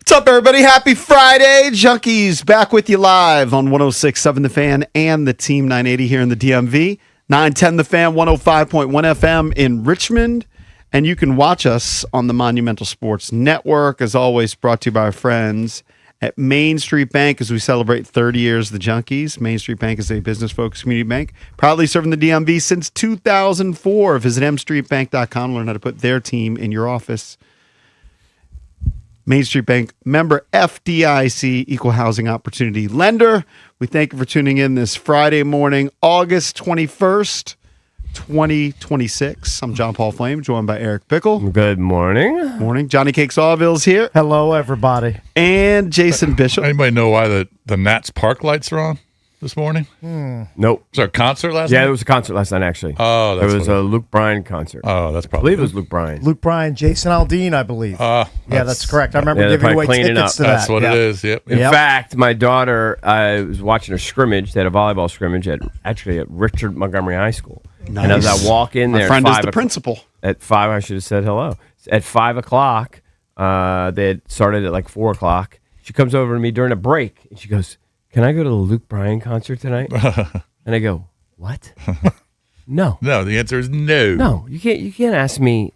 What's up, everybody? Happy Friday. Junkies back with you live on 106.7 The Fan and the Team 980 here in the DMV. 910 The Fan, 105.1 FM in Richmond. And you can watch us on the Monumental Sports Network, as always, brought to you by our friends at Main Street Bank as we celebrate 30 years of the Junkies. Main Street Bank is a business-focused community bank, proudly serving the DMV since 2004. Visit mstreetbank.com to learn how to put their team in your office. Main Street Bank, member FDIC, equal housing opportunity lender. We thank you for tuning in this Friday morning, August 21st, 2026. I'm John Paul Flame, joined by Eric Pickle. Good morning. Morning. Johnny Cake Sawville's here. Hello, everybody. And Jason Bishop. Anybody know why the Nats park lights are on this morning? Nope. Was there a concert last Yeah, night? there was a concert last night, actually. Oh, There that's was a Luke Bryan concert. Oh, that's I probably. believe it was Luke Bryan. Luke Bryan, Jason Aldean, I believe. Yeah, That's correct. I remember Yeah, they're giving away probably cleaning tickets up. to That's that. what Yeah. it is. Yep. In Yep. fact, my daughter was watching a scrimmage. They had a volleyball scrimmage at Richard Montgomery High School. And as I walk in there, My friend at is 5 the o'clock- principal. At 5, I should have said hello. At 5 o'clock, they had started at like 4 o'clock. She comes over to me during a break, and she goes, "Can I go to the Luke Bryan concert tonight?" And I go, "What? No. No, the answer is no. No, you can't ask me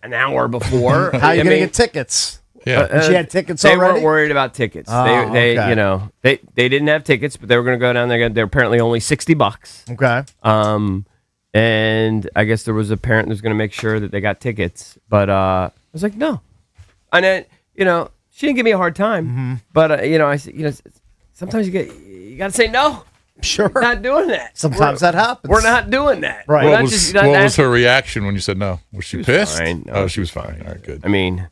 an hour before. How are you I going to mean, get tickets? Yeah. And she had tickets they already? weren't worried about tickets. Oh, they okay. you know, they didn't have tickets, but they were going to go down there. They're apparently only $60. Okay. And I guess there was a parent that was going to make sure that they got tickets, but I was like, no. And then, she didn't give me a hard time, but I said, sometimes you got to say no. Sure. We're not doing that. Sometimes that happens. We're not doing that. Right. We're What not was, just- what not was asking- her reaction when you said no? Was she was pissed? fine. No, Oh, she she was was fine. All right, good. I mean,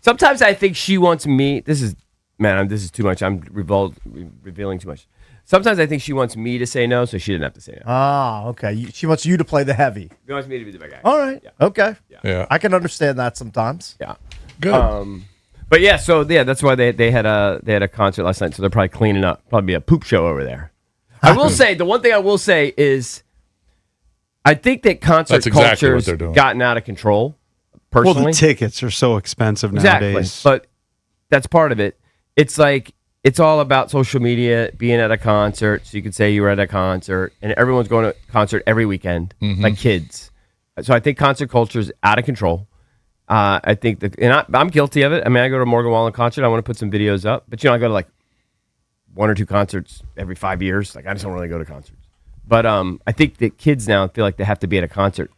sometimes I think she wants me. This is too much. I'm revealing too much. Sometimes I think she wants me to say no, so she didn't have to say no. Ah, okay. She wants you to play the heavy. She wants me to be the big guy. All right. Yeah. Okay. Yeah. I can understand that sometimes. Yeah. Good. But yeah, so yeah, that's why they had a concert last night. So they're probably cleaning up. Probably be a poop show over there. I will say the one thing I will say is, I think that concert That's exactly what culture's they're doing. gotten out of control. Well, Personally, the tickets are so expensive exactly. nowadays. But that's part of it. It's like it's all about social media, being at a concert, so you can say you were at a concert, and everyone's going to a concert every weekend, like kids. So I think concert culture is out of control. I think I'm guilty of it. I mean, I go to a Morgan Wallen concert. I want to put some videos up, but I go to like 1 or 2 concerts every 5 years. Like I just don't really go to concerts. But I think that kids now feel like they have to be at a concert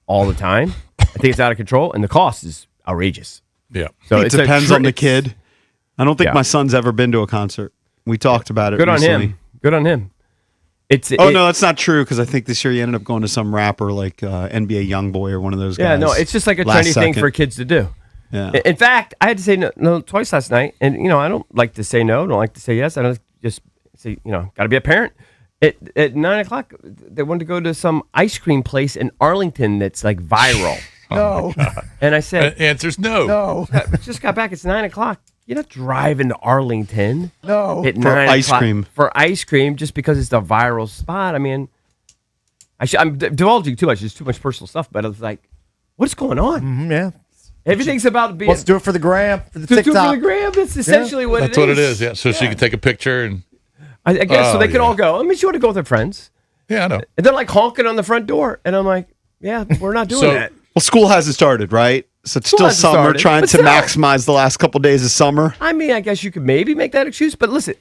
all the time. I think it's out of control, and the cost is outrageous. Yeah. So It depends on the it's- kid. I don't think Yeah. my son's ever been to a concert. We talked about it Good on recently. him. Good on him. Oh, no, that's not true, because I think this year he ended up going to some rapper like NBA Youngboy or one of those guys. Yeah, no, it's just like a last trendy thing second. for kids to do. Yeah. In fact, I had to say no twice last night, and I don't like to say no, don't like to say yes. I don't just say got to be a parent. At 9 o'clock, they wanted to go to some ice cream place in Arlington that's like viral, No. and I said, Answer's no. No. I just got back. It's 9 o'clock. You're not driving to Arlington No. at For 9 ice o'clock cream. for ice cream just because it's the viral spot. I mean, I'm divulging too much. There's too much personal stuff, but I was like, what's going on? Mm, yeah. Everything's about being. Let's do it for the gram, for the to do TikTok. for the gram. That's essentially what That's it is. what it is. Yeah. So she can take a picture and. I guess so. Oh, They could yeah. all go. I mean, she want to go with her friends, Yeah, I know. and they're like honking on the front door, and I'm like, yeah, we're not doing So- that. Well, school hasn't started, right? So it's School still hasn't summer, started, trying but to still. maximize the last couple days of summer. I mean, I guess you could maybe make that excuse, but listen,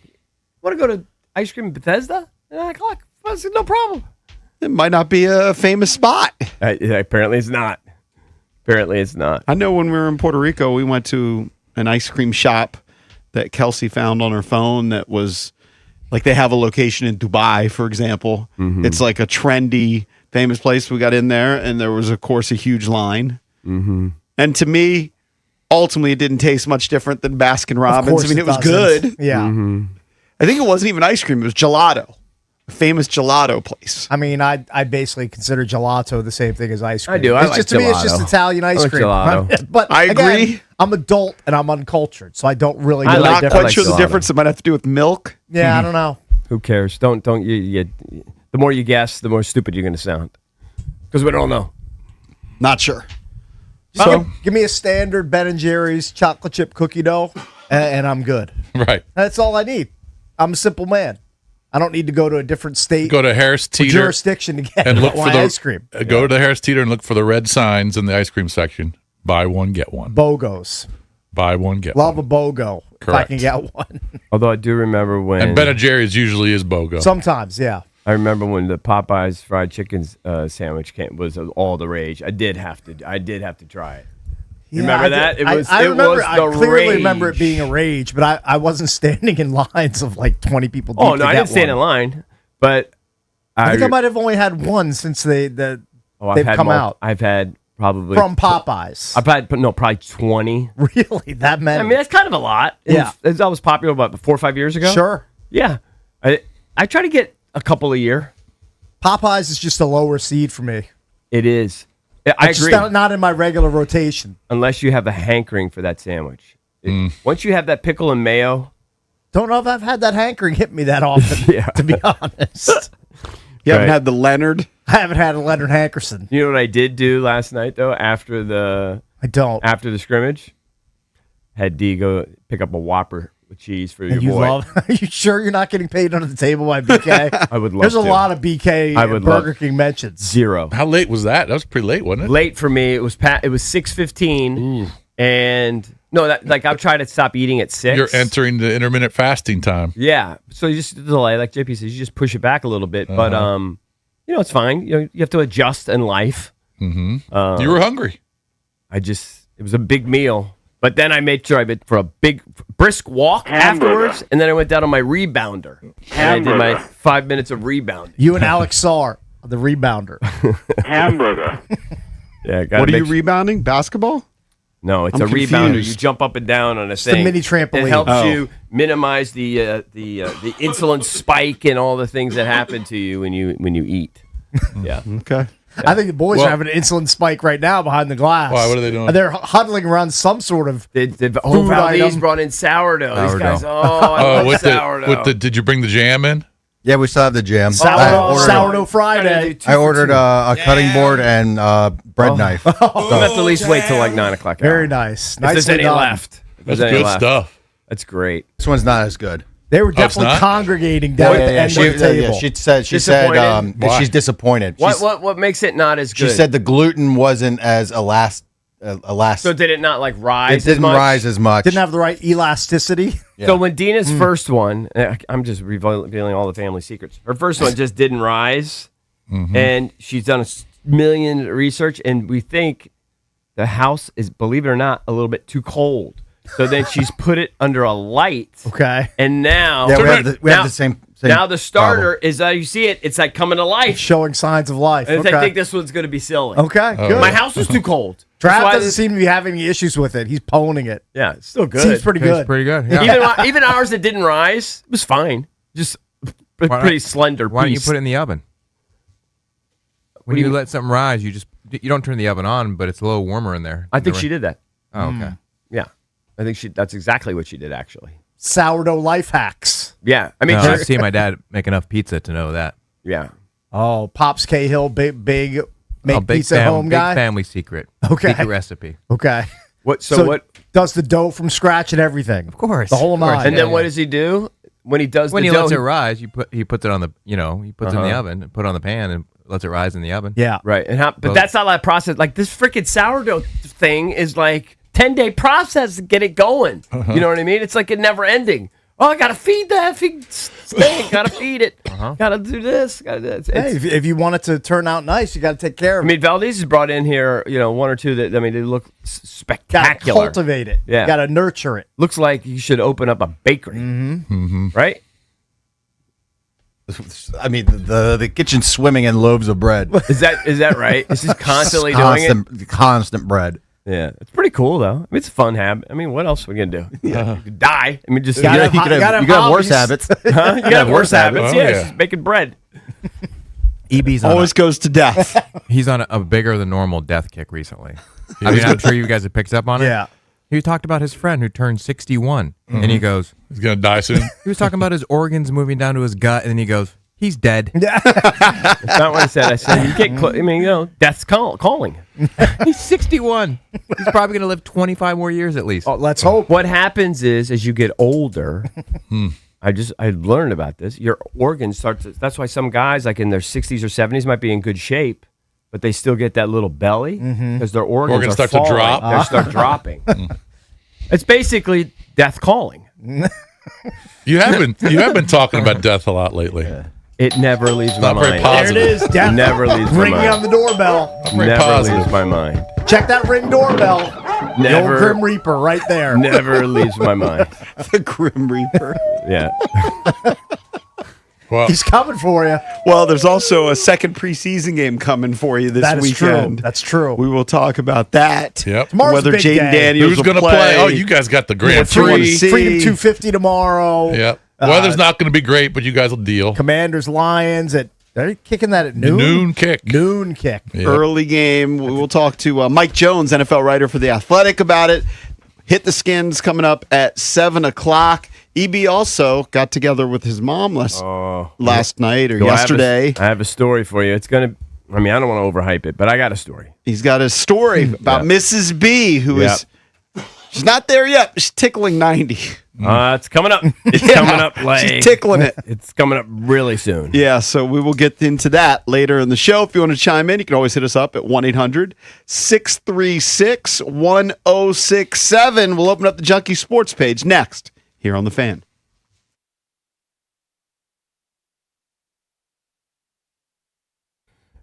want to go to ice cream in Bethesda at 9 o'clock? Well, it's no problem. It might not be a famous spot. Apparently, it's not. Apparently, it's not. I know when we were in Puerto Rico, we went to an ice cream shop that Kelsey found on her phone that was like they have a location in Dubai, for example. It's like a trendy, famous place. We got in there, and there was, of course, a huge line. And to me, ultimately, it didn't taste much different than Baskin Robbins. course I mean, it was doesn't. good. Yeah. I think it wasn't even ice cream. It was gelato, a famous gelato place. I mean, I basically consider gelato the same thing as ice cream. I do. I It's like just to me, it's just gelato. Italian ice I like cream. gelato. But I again, agree. I'm adult and I'm uncultured, so I don't really I know like Not the that. quite difference. sure the gelato. difference. It might have to do with milk. Yeah, I don't know. Who cares? Don't you? The more you guess, the more stupid you're going to sound. Because we don't know. Not sure. Give me a standard Ben and Jerry's chocolate chip cookie dough, and I'm good. Right. That's all I need. I'm a simple man. I don't need to go to a different state Go to Harris or Teeter jurisdiction to get and look my for the ice cream. Go to Harris Teeter and look for the red signs in the ice cream section. Buy one, get one. BOGOs. Buy one, get Love one. a BOGO if I Correct. can get one. Although I do remember when And Ben and Jerry's usually is BOGO. Sometimes, yeah. I remember when the Popeyes fried chicken sandwich was all the rage. I did have to try it. Yeah, Remember I that? did- It was- I it remember. was I the clearly rage. remember it being a rage, but I wasn't standing in lines of like 20 people. Deep Oh to no, I get didn't stand in one. line, but I think I might have only had one since they've I've had come out I've had probably from Popeyes. I've had probably 20. Really, that many? I mean, that's kind of a lot. Yeah. That was popular about 4 or 5 years ago. Sure. Yeah, I try to get a couple a year. Popeyes is just a lower seed for me. It is. I It's agree. just not in my regular rotation. Unless you have a hankering for that sandwich. Once you have that pickle and mayo, Don't know if I've had that hankering hit me that often, Yeah. to be honest. You haven't Right. had the Leonard? I haven't had a Leonard Hankerson. you know what I did do last night though after the I don't. scrimmage? Had D go pick up a Whopper with cheese for your And you boy. love? Are you sure you're not getting paid under the table by BK? I would love There's a to. lot of BK I would Burger love- King mentions. 0. How late was that? That was pretty late, wasn't it? Late for me. It was 6:15, and no, I'll try to stop eating at 6. You're entering the intermittent fasting time. Yeah, so you just delay, like JP says, you just push it back a little bit, but it's fine. You have to adjust in life. You were hungry. It was a big meal. But then I made sure I went for a big, brisk walk afterwards, and then I went down on my rebounder. And I did my 5 minutes of rebounding. You and Alex Sarr, the rebounder. Hamburger. Yeah, gotta What are you make rebounding? Basketball? No, it's I'm a rebounder. confused. You jump up and down on a a thing. mini trampoline. It helps Oh. you minimize the insulin spike and all the things that happen to you when you eat. Yeah. Okay. I think the boys Well- are having an insulin spike right now behind the glass. Why? What are they doing? They're huddling around some sort of. Valdez item. brought in sourdough. These Sourdough. guys, I love with sourdough. did you bring the jam in? Yeah, we still have the jam. Sourdough Friday. I ordered a cutting board and bread knife. We'll have to at least wait till like 9 o'clock. Very hour. nice. If there's Nicely any done. left. If That's there's any good left. stuff. That's great. This one's not as good. They were it's definitely not? congregating down at the end of the table. She said Disappointed? that Why? she's disappointed. What makes it not as She good? said the gluten wasn't as elastic. So did it not like rise? It didn't as much? rise as much. Didn't have the right elasticity. So when Dina's first one, I'm just revealing all the family secrets. Her first one just didn't rise, and she's done million research, and we think the house is, believe it or not, a little bit too cold. So then she's put it under a light, Okay. and now Yeah, we have the same. now the starter is you see it. It's like coming to life. Showing signs of life. And Okay. I think this one's going to be silly. Okay. Good. My house is too cold. Trav That's why doesn't seem to be having any issues with it. He's pwning it. Yeah, it's still good. Seems pretty good. Pretty good. Yeah. Even ours that didn't rise was fine. Just a not- pretty slender. Why don't you piece. put it in the oven? When you let something rise, you don't turn the oven on, but it's a little warmer in there. I think she did that. Oh, okay. Yeah, I think that's exactly what she did actually. Sourdough life hacks. Yeah, I mean, No, sure- I've seen my dad make enough pizza to know that. yeah. Oh, Pops Cahill, big make Oh, big pizza at home big guy. family secret. Okay. Secret recipe. Okay. What? So what? Does the dough from scratch and everything? Of course. The whole Of course. nine. And then what does he do when he does When the he dough? lets it rise, he puts it on the he puts it in the oven and put it on the pan and lets it rise in the oven. Yeah. Right, and but Well- that's not that process. Like this freaking sourdough thing is like 10-day process to get it going. You know what I mean? It's like it never ending. Oh, I gotta feed that thing. Gotta feed it. Gotta do this. Gotta do this. Hey, if you want it to turn out nice, you got to take care I of it. mean, Valdez has brought in here, one or two that they look Got to spectacular. cultivate it. Yeah. Got to nurture it. Looks like you should open up a bakery, right? I mean, the kitchen's swimming in loaves of bread. Is that right? It's just constantly doing it. Constant bread. Yeah, it's pretty cool though. I mean, it's a fun habit. I mean, what else are we gonna do? You could die. I mean, just Gotta you have- could have, you gotta have worse hobbies. habits. huh? You gotta have worse habits. Oh, Yeah, yeah. she's making bread. EB's on Always goes to death. he's on a bigger than normal death kick recently. I mean, I'm sure you guys have picked up on it. Yeah. He talked about his friend who turned 61, and he goes, He's gonna die soon. he was talking about his organs moving down to his gut, and then he goes, He's dead. That's not what I said. I said you get. Death's calling. He's 61. He's probably going to live 25 more years at least. Oh, let's hope. What happens is, as you get older, I learned about this. Your organs start to. That's why some guys, like in their 60s or 70s, might be in good shape, but they still get that little belly because their organs Start are to drop? They start dropping. It's basically death calling. You have been talking about death a lot lately. It never leaves my Not very mind. positive. There it is. Death. Never leaves my Ringing mind. on the doorbell. Very Never positive. leaves my mind. Check that Ring doorbell. The old Never, Grim Reaper right there. never leaves my mind. The Grim Reaper. Yeah. Well, He's coming for you. Well, there's also a second preseason game coming for you this That is weekend. true. That's true. We will talk about that. Yep. Tomorrow's Whether a big Jaden day. Daniels who's will going to play? Oh, you guys got the Grand What you wanna Prix. see. Freedom 250 tomorrow. Yep. Weather's not going to be great, but you guys will deal. Commanders Lions at. They're kicking that at noon. Noon kick. Noon kick. Yep. Early game. We will talk to Mike Jones, NFL writer for The Athletic, about it. Hit the Skins coming up at 7 o'clock. EB also got together with his mom last night or So yesterday. I have a story for you. It's going to, I don't want to overhype it, but I got a story. He's got a story about Mrs. B, who is, she's not there yet. She's tickling 90. It's coming up. It's Yeah, coming up. Like, she's tickling it. It's coming up really soon. Yeah, so we will get into that later in the show. If you want to chime in, you can always hit us up at 1-800-636-1067. We'll open up the Junkie Sports page next here on The Fan.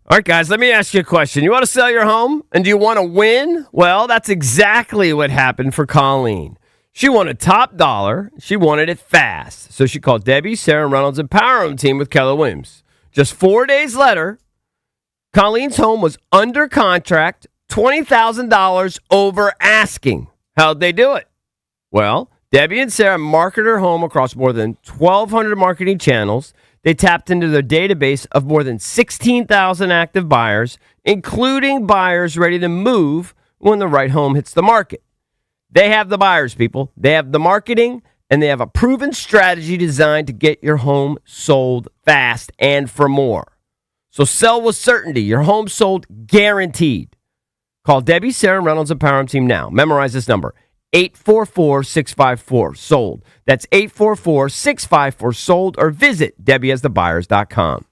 All right, guys, let me ask you a question. You want to sell your home and do you want to win? Well, that's exactly what happened for Colleen. She wanted top dollar. She wanted it fast. So she called Debbie, Sarah Reynolds, and Power Home Team with Keller Williams. Just 4 days later, Colleen's home was under contract, $20,000 over asking. How'd they do it? Well, Debbie and Sarah marketed her home across more than 1,200 marketing channels. They tapped into their database of more than 16,000 active buyers, including buyers ready to move when the right home hits the market. They have the buyers, people. They have the marketing, and they have a proven strategy designed to get your home sold fast and for more. So sell with certainty. Your home sold guaranteed. Call Debbie, Sarah Reynolds, and Power Home Team now. Memorize this number. 844-654-SOLD. That's 844-654-SOLD, or visit DebbieHasTheBuyers.com.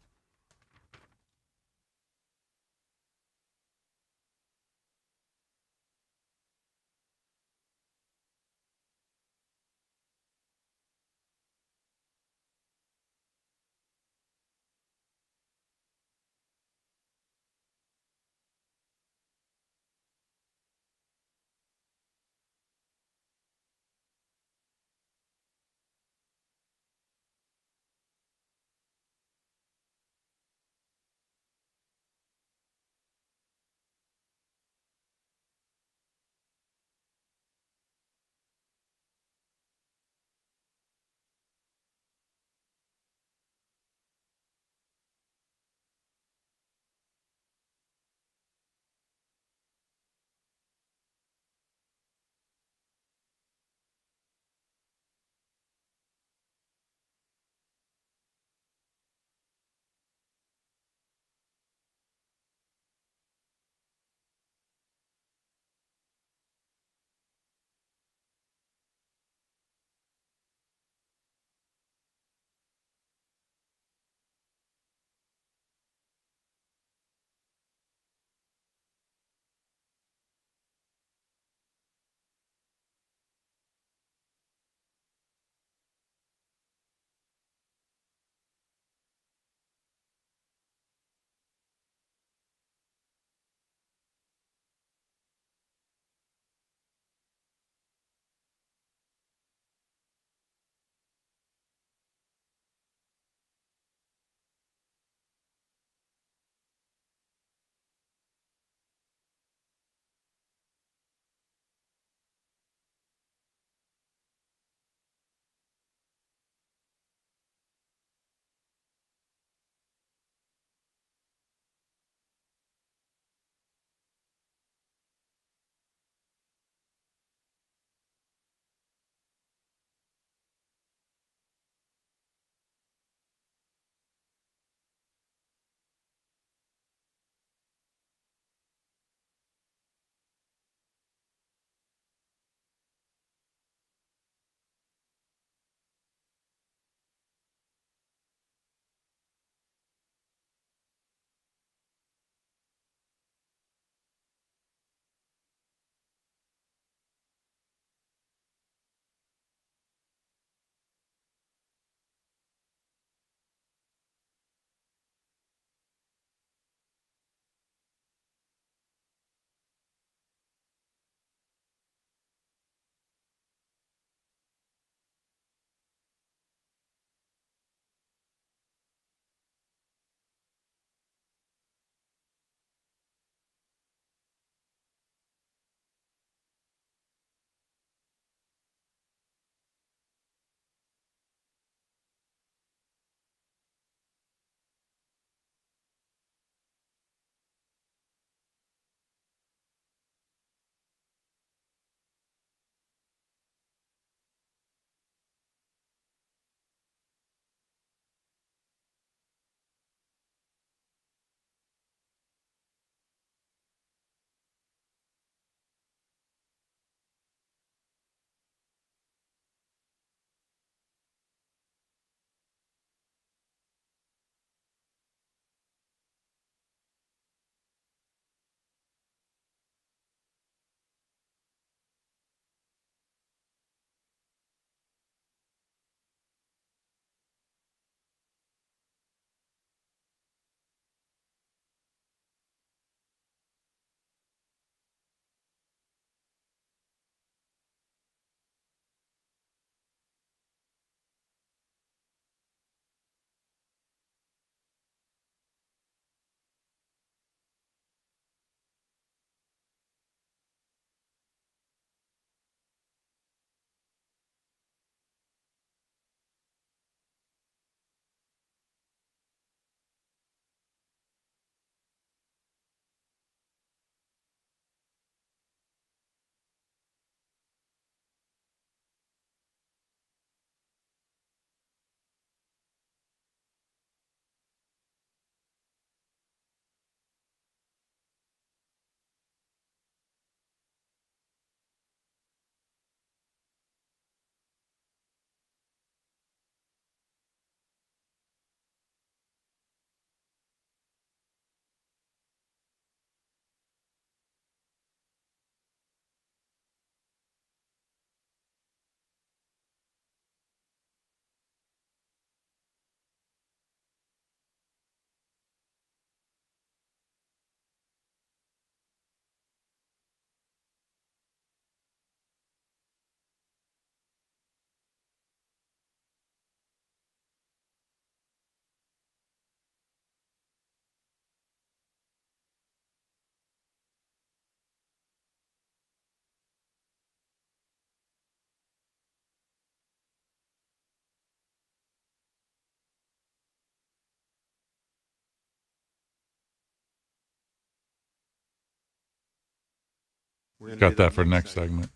Got that for next segment.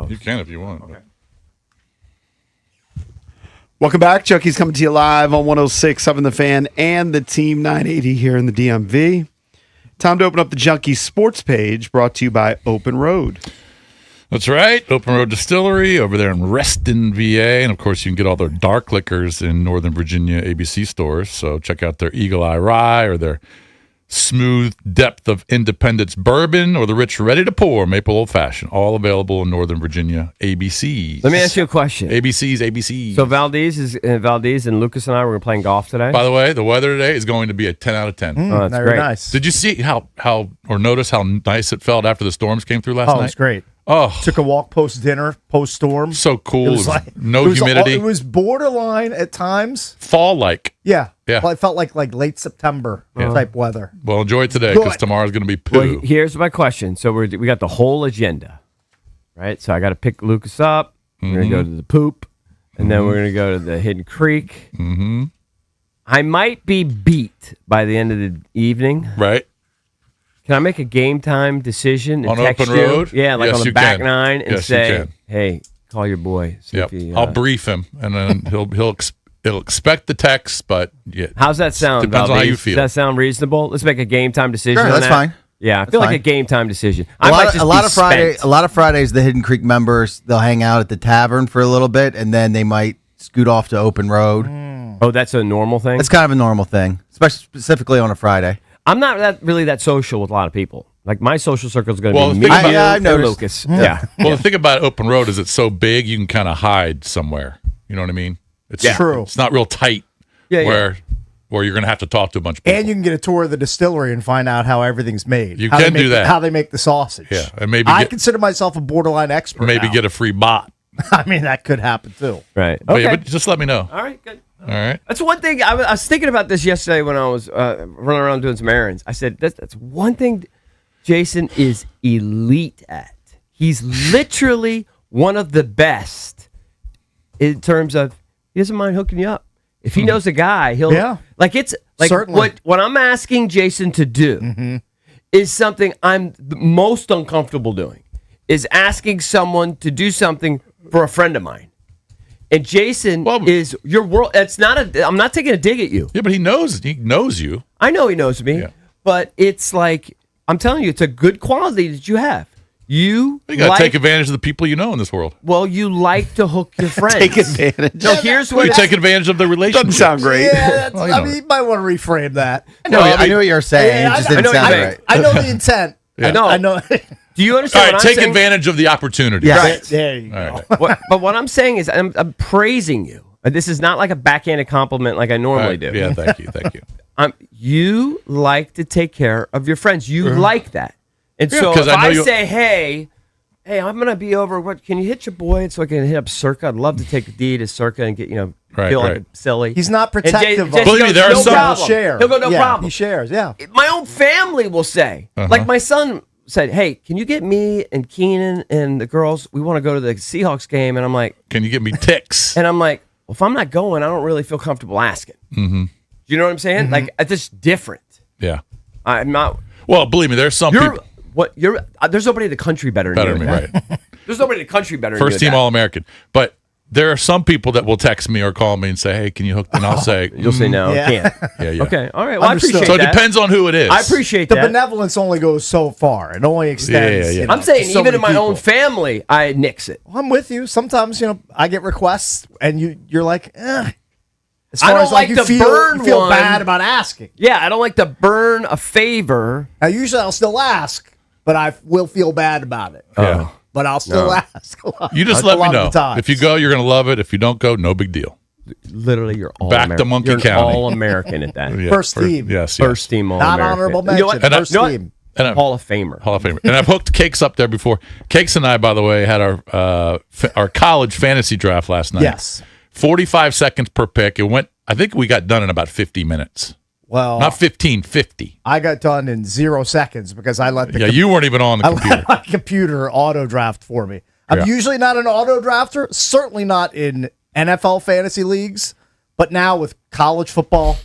You can if you want. Okay. Welcome back. Chucky's coming to you live on 106.7 The Fan and the Team 980 here in the DMV. Time to open up the Junkie Sports page, brought to you by Open Road. That's right. Open Road Distillery over there in Reston, VA. And, of course, you can get all their dark liquors in Northern Virginia ABC stores. So check out their Eagle Eye Rye or their Smooth Depth of Independence Bourbon or the rich ready-to-pour Maple Old Fashioned. All available in Northern Virginia ABCs. Let me ask you a question. ABCs. So Valdez and Lucas and I were playing golf today. By the way, the weather today is going to be a 10 out of 10. Oh, that's Very great. nice. Did you see how or notice how nice it felt after the storms came through last Oh, night? it's great. Oh, Took a walk post dinner, post storm. so cool. It was like no it was humidity. It was borderline at times. Fall-like. Yeah. Yeah. Well, it felt like late September type weather. Well, enjoy it today because Good. tomorrow's going to be poo. Well, here's my question. So we got the whole agenda, right? So I got to pick Lucas up. We're going to go to the poop, and then we're going to go to the Hidden Creek. Mm-hmm. I might be beat by the end of the evening. Right? Can I make a game time decision and On text Open you? Road? Yeah, like Yes, on the you back can. nine and Yes, you say, can. hey, call your boy. See Yep. if he, I'll brief him, and then he'll expect the text, but yeah. How's that sound? Depends on how Valdez? you feel. Does that sound reasonable? Let's make a game time decision. Sure, on that's that. fine. Yeah, I feel like fine. a game time decision. A I might lot, just a lot be of Friday, spent. a lot of Fridays, the Hidden Creek members they'll hang out at the tavern for a little bit, and then they might scoot off to Open Road. Oh, that's a normal thing. That's kind of a normal thing, especially specifically on a Friday. I'm not really that social with a lot of people. Like my social circle is going to Well, be the me, thing about- you, I've and noticed. Lucas. Yeah. Well, the thing about Open Road is it's so big, you can kind of hide somewhere. You know what I mean? It's True. It's not real tight. Yeah, yeah. Where you're going to have to talk to a bunch of people. And you can get a tour of the distillery and find out how everything's made. You How can they make do that. How they make the sausage. Yeah, and maybe I get- consider myself a borderline expert. maybe now. get a free bot. I mean, that could happen too. Right. But, Okay. yeah, but just let me know. All right. Good. All right. That's one thing. I was thinking about this yesterday when I was running around doing some errands. I said that's one thing Jason is elite at. He's literally one of the best in terms of he doesn't mind hooking you up. If he knows a guy, he'll like it's like Certainly. what I'm asking Jason to do is something I'm the most uncomfortable doing. Is asking someone to do something for a friend of mine. And Jason is your world. It's not a. I'm not taking a dig at you. Yeah, but he knows you. I know he knows me, Yeah. but it's like I'm telling you, it's a good quality that you have. You You got to like, take advantage of the people you know in this world. well, you like to hook your friends. Take advantage. No, here's Well, what you take advantage of the relationship. Doesn't sound great. Yeah, that's, Well, you I know. mean, you might want to reframe that. No, I knew what you were saying. Yeah, it just I didn't know what sound you mean. right. I know the intent. Yeah. No. I know. Do you All understand right, what take I'm saying? advantage of the opportunity. Yeah. Right, there you go. All right. But what I'm saying is I'm praising you. And this is not like a backhanded compliment like I All normally right. do. Yeah, thank you. You like to take care of your friends. You like that. And Yeah, so 'cause if I know I you- say, hey, I'm going to be over. What can you hit your boy so I can hit up Circa? I'd love to take a D to Circa and get, Right, feel right. like silly. He's not And Jay- protective of Jason Believe me, goes, there are no some- problem. share. He'll go, no Yeah, problem. He shares, yeah. My own family will say, like my son said, hey, can you get me and Keenan and the girls? We want to go to the Seahawks game. And I'm like, Can you give me ticks? well, if I'm not going, I don't really feel comfortable asking. Mm-hmm. Do you know what I'm saying? Like, it's just different. Yeah. I'm not. Well, believe me, there's some people There's nobody in the country better better than than you. me, at that. right? There's nobody in the country better First than you. team All-American. But there are some people that will text me or call me and say, hey, can you hook? And I'll say, You'll say no, Yeah. I can't. yeah. Okay, all right. Well, Understood. I appreciate So it that. depends on who it is. I appreciate The that. benevolence only goes so far. It only extends. Yeah. you know, I'm saying to so even in many my own people. family, I nix it. I'm with you. Sometimes, I get requests and you're like, eh. As I far don't as like like you to burn you feel one. bad about asking. Yeah, I don't like to burn a favor. Now, usually I'll still ask, but I will feel bad about it. Yeah. But I'll still ask. A lot, You just a let me lot of know. the times. If you go, you're going to love it. If you don't go, no big deal. Literally, you're all Back to American. Monkey You're County. all American at that. Yeah, First team. Yes. First team all Not American. honorable You know what? mention, And first You know what? team. And I- Hall of Famer. Hall of Famer. And I've hooked Cakes up there before. Cakes and I, by the way, had our college fantasy draft last night. Yes. 45 seconds per pick. It went, I think we got done in about 50 minutes. Well, Not 15, 50. I got done in 0 seconds because I let the Yeah, you weren't even on the I computer. let my computer auto draft for me. I'm Yeah. usually not an auto drafter, certainly not in NFL fantasy leagues, but now with college football,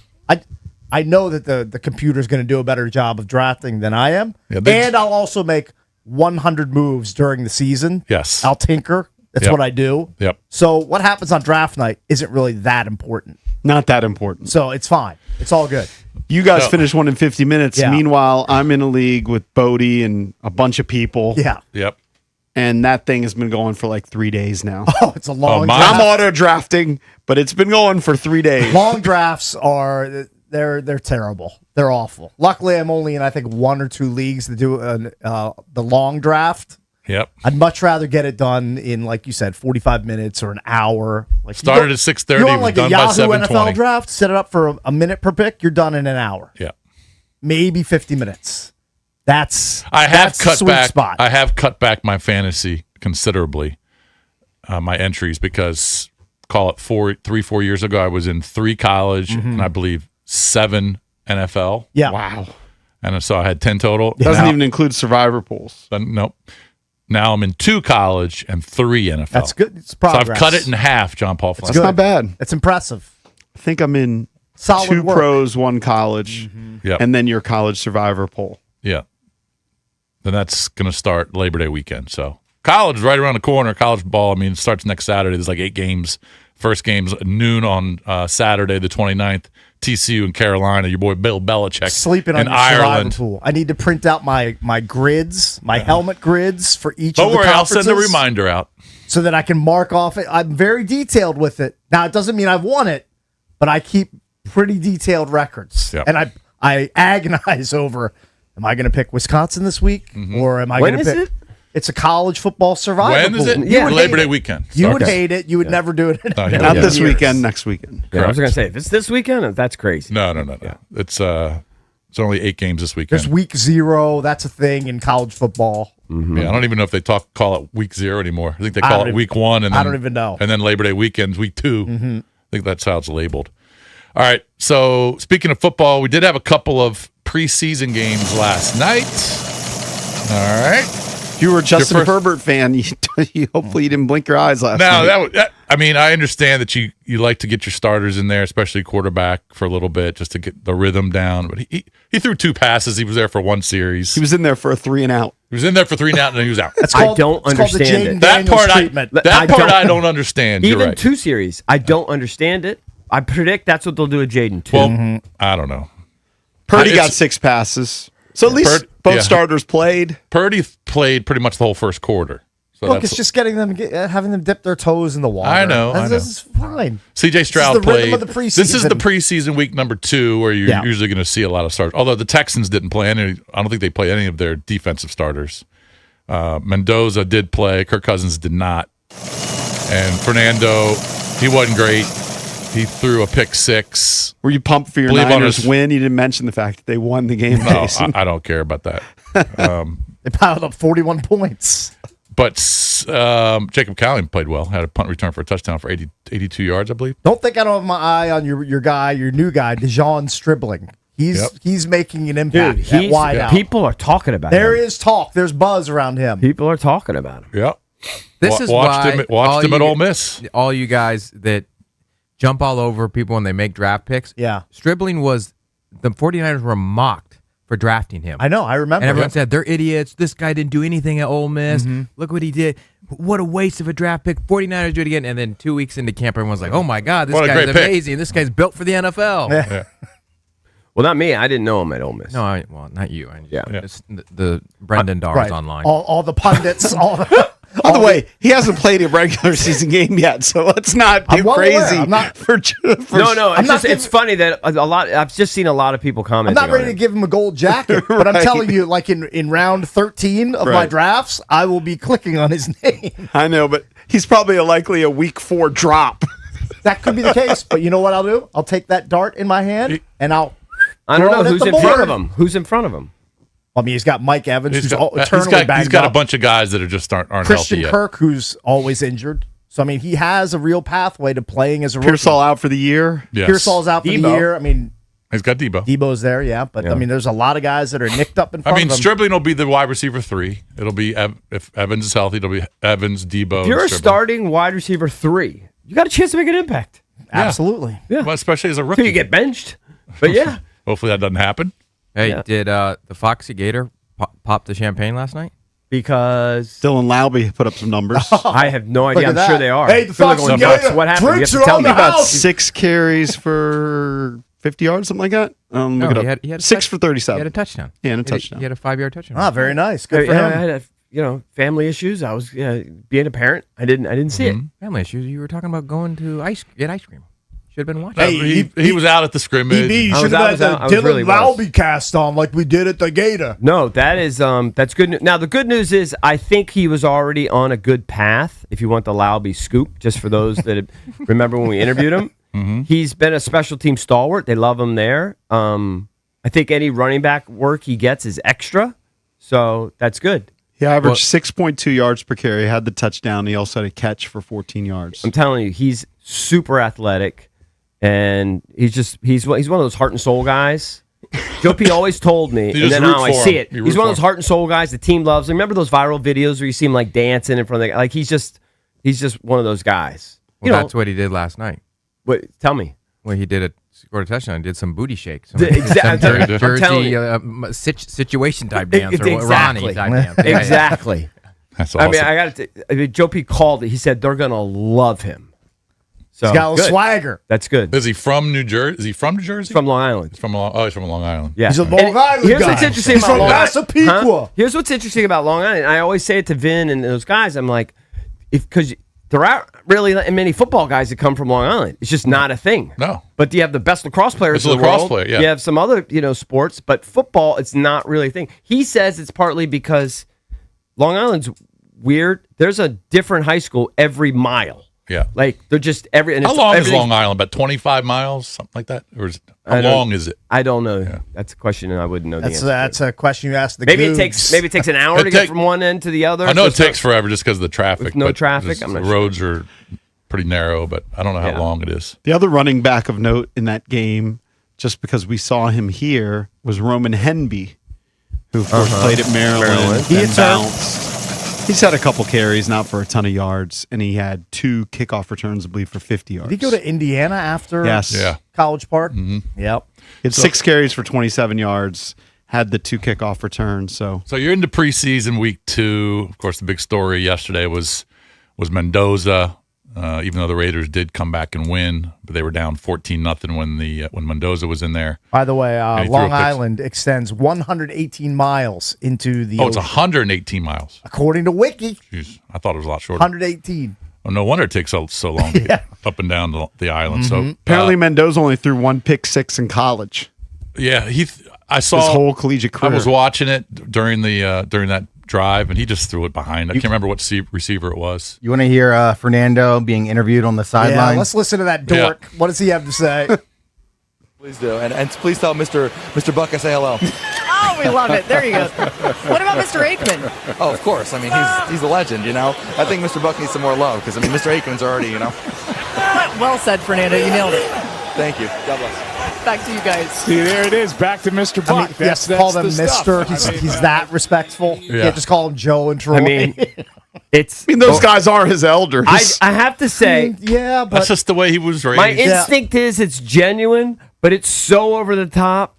I know that the computer's going to do a better job of drafting than I am. Yeah, they- and I'll also make 100 moves during the season. Yes. I'll tinker. That's Yep. what I do. Yep. So what happens on draft night isn't really that important. Not that important. So it's fine. It's all good. You guys No. finished one in 50 minutes. Yeah. Meanwhile, I'm in a league with Bodie and a bunch of people. Yeah. Yep. And that thing has been going for like 3 days now. Oh, it's a long mine- draft. I'm auto drafting, but it's been going for 3 days. Long drafts are they're terrible. They're awful. Luckily, I'm only in I think 1 or 2 leagues that do the long draft. Yep. I'd much rather get it done in, like you said, 45 minutes or an hour. Like Started at 6:30, You want was like a done by Yahoo 7:20. NFL draft? Set it up for a minute per pick. You're done in an hour, Yeah. maybe 50 minutes. That's I have that's the cut sweet back. spot. I have cut back my fantasy considerably, my entries, because call it 4 years ago, I was in 3 college and I believe 7 NFL. yeah. Wow. And so I had 10 total. Doesn't Now- even include survivor pools. Nope. Now I'm in 2 college and 3 NFL. That's good. It's So progress. I've cut it in half, John Paul Flynn. It's not bad. It's impressive. I think I'm in Solid 2 work. pros, 1 college, Yep. and then your college survivor pool. Yeah. Then that's going to start Labor Day weekend. So college right around the corner. College ball, I mean, it starts next Saturday. There's like 8 games. First game's at noon on Saturday, the 29th. TCU and Carolina. Your boy Bill Belichick Sleeping on in your survivor Ireland. pool. I need to print out my grids, my helmet grids for each Don't of the worry, I'll send a conferences reminder out. so that I can mark off it. I'm very detailed with it. Now it doesn't mean I've won it, but I keep pretty detailed records. Yep. And I agonize over, am I going to pick Wisconsin this week or am I When going to is pick? it? It's a college football survivor When is pool. it? You would Labor hate Day it. weekend. You would Okay. hate it. You would never do it. No, in Not a this years. weekend, next weekend. Yeah, I was gonna say if it's this weekend, that's crazy. No. It's only 8 games this weekend. There's week 0. That's a thing in college football. Yeah, I don't even know if they call it week 0 anymore. I think they I call don't it even- week 1, and I then, don't even know. And then Labor Day weekend's week 2. I think that's how it's labeled. All right. So speaking of football, we did have a couple of preseason games last night. All right. If you were a Justin first- Herbert fan, you hopefully you didn't blink your eyes last Now night. I mean, I understand that you like to get your starters in there, especially quarterback, for a little bit just to get the rhythm down. But he threw 2 passes. He was there for 1 series. He was in there for a 3 and out. He was in there for 3 and out, and then he was out. It's I called, don't it's called the understand Jaden it. That Daniels part treatment. I don't understand. You're Even right. 2 series, I don't understand it. I predict that's what they'll do with Jaden too. Well, I don't know. Purdy It's- got 6 passes. So at least both yeah. starters played. Purdy played pretty much the whole first quarter. So Look, that's it's just getting them, having them dip their toes in the water. I know, This is fine. CJ Stroud the rhythm played. of the preseason. This is the preseason week number 2 where you're Yeah. usually going to see a lot of starters. Although the Texans didn't play any. I don't think they played any of their defensive starters. Mendoza did play. Kirk Cousins did not. And Fernando, he wasn't great. He threw a pick 6. Were you pumped for your Believe on Niners his- win? You didn't mention the fact that they won the game. No, Jason. I don't care about that. They piled up 41 points. But Jacob Callion played well. Had a punt return for a touchdown for 82 yards, I believe. Don't think I don't have my eye on your guy, your new guy, DeJon Stribling. He's making an impact Dude, at wide out. people are talking about There him. is talk. There's buzz around him. People are talking about him. Yep. This is watched why him all at you- Ole Miss. All you guys that jump all over people when they make draft picks. Yeah. Stribling was the 49ers were mocked for drafting him. I know. I remember. And everyone said they're idiots. This guy didn't do anything at Ole Miss. Look what he did. What a waste of a draft pick. 49ers do it again. And then 2 weeks into camp, everyone's like, oh my God, this What a guy's great pick. amazing. This guy's built for the NFL. Yeah. Well, not me. I didn't know him at Ole Miss. No, well, not you. Yeah. It's the Brendan Dars right. online. All the pundits. all By the way, he hasn't played a regular season game yet, so let's not I'm get well aware. crazy. I'm not- for No. I'm It's not just it's funny that a lot. I've just seen a lot of people I'm commenting. not ready on to him. give him a gold jacket, but I'm Right. telling you, like in round 13 of my Right. drafts, I will be clicking on his name. I know, but he's probably likely a week 4 drop. That could be the case, but you know what I'll do? I'll take that dart in my hand and I'll. I don't throw know it at who's the in front board. of him. Who's in front of him? I mean, he's got Mike Evans, who's eternally he's banged got a up. bunch of guys that are just aren't Christian healthy yet. Kirk, who's always injured. So I mean, he has a real pathway to playing as a rookie. Pearsall out for the year. Yes. Pearsall's out for the Debo. year. I mean, He's got Debo. Debo's there, yeah. But I mean, there's a lot of guys that are nicked up in I front mean, of him. Stribling will be the wide receiver 3. It'll be if Evans is healthy, it'll be Evans, Debo. If you're a and Stribling. starting wide receiver 3, you got a chance to make an impact. Absolutely. Well, especially as a Till rookie. you get benched. But yeah, Hopefully that doesn't happen. Hey, Yeah. did the Foxy Gator pop the champagne last night? because Dylan Laube put up some numbers. I have no idea. Look I'm at sure that. they are. Hey, the They're Fox going and nuts. Gator What happened? You have drinks to are tell on me the about house. 6 carries for 50 yards, something like that. No, Look it up. he had a 6 touch- for He had 37. a touchdown. Yeah, and a He had touchdown. He had a 5-yard touchdown. Ah, very nice. Good for I him. had family issues. I was being a parent. I didn't see it. Family issues. You were talking about going to get ice cream. Should have been watching. Hey, he was out at the scrimmage. EB, you I should was- I have was had out- I the was Dylan really was. Laube cast on like we did at the Gator. No, that is that's good news. Now the good news is I think he was already on a good path. If you want the Laube scoop, just for those that remember when we interviewed him, he's been a special team stalwart. They love him there. I think any running back work he gets is extra, so that's good. He averaged 6.2 yards per carry. He had the touchdown. He also had a catch for 14 yards. I'm telling you, he's super athletic, and he's one of those heart and soul guys. Joe P always told me, and just then root now I for see him. it. You He's root one for of those him. heart and soul guys the team loves. Remember those viral videos where you see him like dancing in front of the like he's just one of those guys. Well, that's what he did last night. Tell me. Well, he scored a touchdown. Did some booty shakes. Exactly. I'm telling Jersey you. situation type dance or Exactly. Ronnie type dance. Yeah, yeah. Exactly. That's awesome. I mean, Joe P called it. He said they're gonna love him. So He's got a little good. swagger. That's good. Is he from New Jersey? Is he from New Jersey? From Long Island. He's from Long Island. Yeah. He's a Long And Island here's guy. what's interesting He's about from Long Massapequa. Huh? Here's what's interesting about Long Island. I always say it to Vin and those guys. I'm like, because there aren't really many football guys that come from Long Island. It's just not a thing. No. But you have the best lacrosse players It's in a the lacrosse world. player, yeah. You have some other sports, but football, it's not really a thing. He says it's partly because Long Island's weird. There's a different high school every mile. Yeah. Like they're just every. And How it's long is everything- Long Island? About 25 miles, something like that? Or how I don't- long is it? I don't know. That's a question, and I wouldn't know the answer. That's a question you asked the Maybe Goobs. it takes an hour It to get take- from one end to the other. I know so it it's not- takes forever just because of the traffic. With no but traffic, just I'm the not sure. roads are pretty narrow, but I don't know how Yeah. long it is. The other running back of note in that game, just because we saw him here, was Roman Henby, who of course played at Maryland. He and hits her. bounced. He's had a couple carries, not for a ton of yards, and he had 2 kickoff returns, I believe, for 50 yards. Did he go to Indiana after Yes. Yeah. College Park? Mm-hmm. Yep. He had 6 carries for 27 yards, had the 2 kickoff returns. So So you're into preseason week 2. Of course, the big story yesterday was Mendoza. Even though the Raiders did come back and win, but they were down 14-0 when Mendoza was in there. By the way, he threw a Long pick. Island extends 118 miles into the Oh, it's ocean. 118 miles. According to Wiki, Jeez, I thought it was a lot shorter. 118. Well, no wonder it takes so long to get up and down the island. So apparently Mendoza only threw 1 pick 6 in college. yeah, I saw His whole collegiate I career. was watching it during that drive, and he just threw it behind. I can't remember what receiver it was. You want to hear Fernando being interviewed on the Yeah, sideline? let's listen to that dork. What does he have to say? Please do, and please tell Mr. Buck I say hello. Oh, we love it. There you go. What about Mr. Aikman? Oh, of course. I mean, he's a legend, you know. I think Mr. Buck needs some more love because I mean, Mr. Aikman's already, you know. Well said, Fernando. You nailed it. Thank you. God bless. Back to you guys. See, there it is. Back to Mr. Buck. I mean, yes, call him Mister. He's that respectful. You Yeah. can't just call him Joe and Troy. I mean, it's. I mean, those guys are his elders. I have to say, yeah, That's but just the way he was raised. my instinct is it's genuine, but it's so over the top.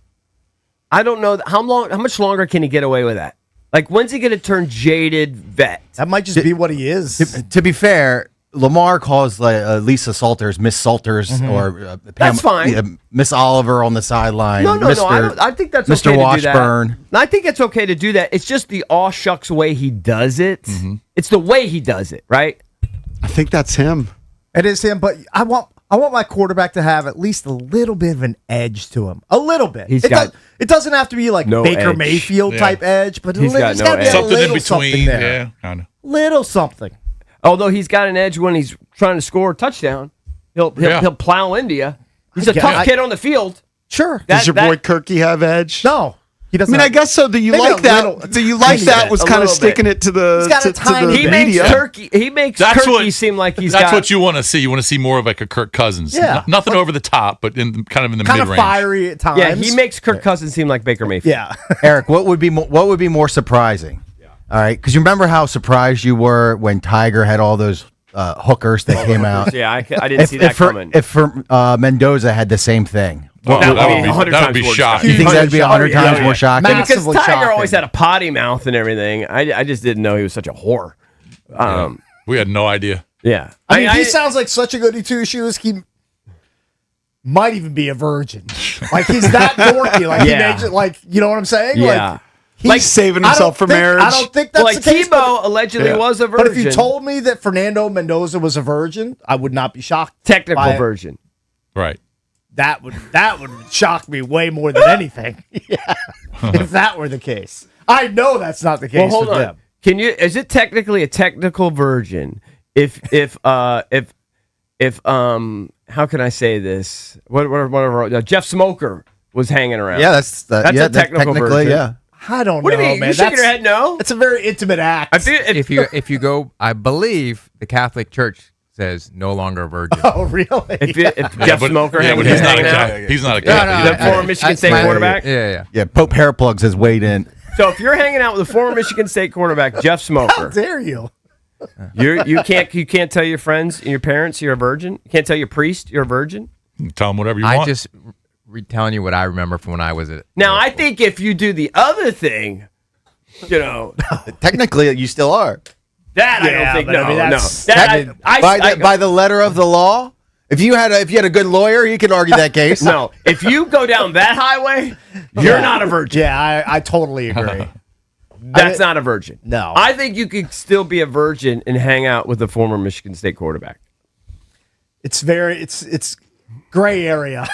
I don't know how much longer can he get away with that? Like, when's he going to turn jaded vet? that might just be what he is. To be fair, Lamar calls Lisa Salters Miss Salters or Pam, That's fine. yeah, Miss Oliver on the sideline. No. I think that's Mr. okay Washburn. to do that. I think it's okay to do that. It's just the aw shucks way he does it. Mm-hmm. It's the way he does it, right? I think that's him. It is him, but I want my quarterback to have at least a little bit of an edge to him. A little bit. It doesn't have to be like no Baker edge. Mayfield Yeah. type edge, but He's got it's no gotta be edge. a something in little between. something there. Yeah, kind of. Little something. Although he's got an edge when he's trying to score a touchdown, he'll plow India. He's a tough kid on the field. Sure. Does your boy Kirky have edge? No, he I doesn't. mean, I have- guess so. Do you Maybe like a that? little- Do you like tiny that bit, was a kind of little sticking bit. it to the He's got a to tiny the bit. He makes media? Kirky. Seem like he's That's got. what you want to see. You want to see more of like a Kirk Cousins. Yeah. Nothing over the top, but in the kind mid of range. fiery at times. Yeah, he makes Kirk Cousins seem like Baker Mayfield. Yeah. Eric, what would be more surprising? All right, because you remember how surprised you were when Tiger had all those hookers that came out. Yeah, I didn't see that coming. If Mendoza had the same thing, Well, That would that be would be 100 that would be times more shocking. You think that'd be 100 Yeah, times yeah. more shocking? Matt- Because Massively Tiger shocking. always had a potty mouth and everything. I just didn't know he was such a whore. We had no idea. Yeah. I mean, he sounds like such a goody two shoes. He might even be a virgin. Like he's that dorky. Like Yeah. he makes it. Like you know what I'm saying? Yeah. Like, He's saving I himself don't for think- marriage. I don't think that's like the case. Tebow allegedly was a virgin. But if you told me that Fernando Mendoza was a virgin, I would not be shocked. technical by it. virgin. Right. That would shock me way more than anything. Yeah. If that were the case. I know that's not the case Well, hold with on. them. Can you? Is it technically a technical virgin? If how can I say this? Whatever. Jeff Smoker was hanging around. Yeah, that's a technical technically, version. yeah. I don't What know, do you mean? man. You shaking your head no? It's a very intimate act. I feel If you go, I believe the Catholic Church says no longer a virgin. Oh, really? if Jeff Smoker yeah, but was he's not a hanging out. Catholic. He's not a No, no, Catholic. The former Michigan State quarterback. Yeah. Yeah, Pope Hairplugs has weighed in. So if you're hanging out with the former Michigan State quarterback Jeff How Smoker, dare you? you can't tell your friends and your parents you're a virgin. You can't tell your priest you're a virgin. You can tell him whatever you I want. just telling you what I remember from when I was at. Now I think if you do the other thing, you know Technically, you still are. that I Yeah, don't think. but I No, mean, no. that's- That By the letter of the law. If you had a good lawyer, you could argue that case. no. If you go down that highway, you're not a virgin. Yeah, I totally agree. That's not a virgin. No. I think you could still be a virgin and hang out with the former Michigan State quarterback. It's gray area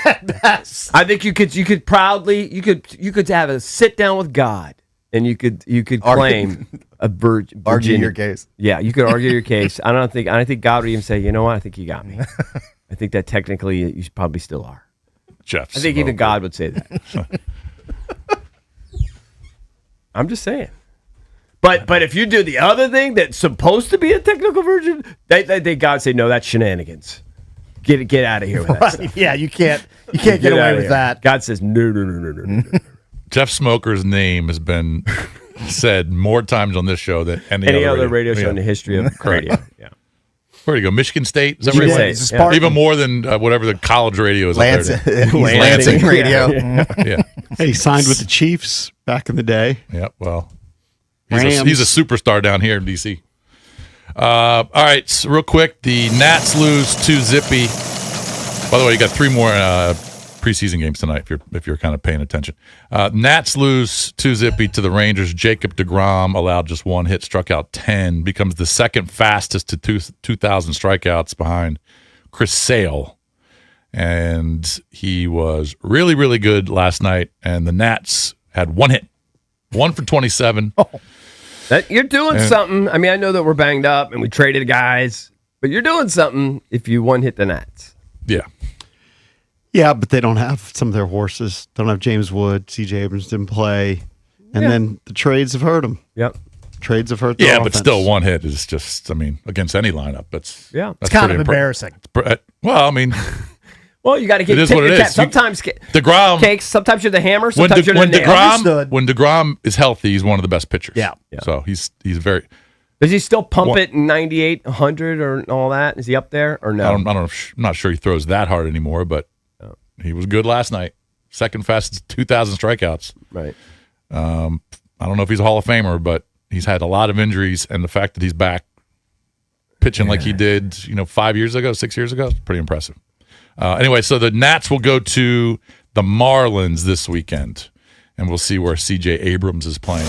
at best. I think you could proudly you could have a sit down with God and you could claim a virgin. Argue your case. Yeah, you could argue your case. I think God would even say, you know what? I think you got me. I think that technically you probably still are. Jeff I think even Smoker. God would say that. I'm just saying. But if you do the other thing that's supposed to be a technical virgin, they God say no, that's shenanigans. Get out of here with that stuff. Yeah, you can't get Get away outta with here. that. God says no. Jeff Smoker's name has been said more times on this show than Any other radio show Yeah. in the history of radio. Yeah. Where'd he go? Michigan State? Is that Michigan right? State, It's a Spartan. Even more than whatever the college radio is. Lance, Up there. he's Lansing. Lansing radio. Yeah. Hey, he signed with the Chiefs back in the day. Yeah. Well, Rams. he's a superstar down here in DC. All right. So real quick, the Nats lose to Zippy. By the way, you got 3 more preseason games tonight if you're kind of paying attention. Nats lose 2-0 to the Rangers. Jacob deGrom allowed just 1 hit, struck out 10, becomes the second fastest to 2,000 strikeouts behind Chris Sale. And he was really, really good last night. And the Nats had 1 hit, 1 for 27. You're doing something. I mean, I know that we're banged up and we traded guys, but you're doing something if you one hit the Nats. Yeah. Yeah, but they don't have some of their horses. Don't have James Wood. CJ Abrams didn't play. And then the trades have hurt them. Yep. Trades have hurt their Yeah, but offense. still 1 hit is just, I mean, against any lineup. That's It's kind of embarrassing. Well, I mean, Well, you got to get It is take what it your is. cat. Sometimes DeGrom, cakes. Sometimes you're the hammer. when Sometimes you're the nail. DeGrom is healthy, he's one of the best pitchers. Yeah. So he's very. Does he still pump What? it 98, 100, or all that? Is he up there or no? I don't know. I'm not sure he throws that hard anymore, but he was good last night. Second fastest, 2,000 strikeouts. Right. I don't know if he's a Hall of Famer, but he's had a lot of injuries, and the fact that he's back pitching like he did, 5 years ago, 6 years ago, is pretty impressive. Anyway, so the Nats will go to the Marlins this weekend, and we'll see where C.J. Abrams is playing.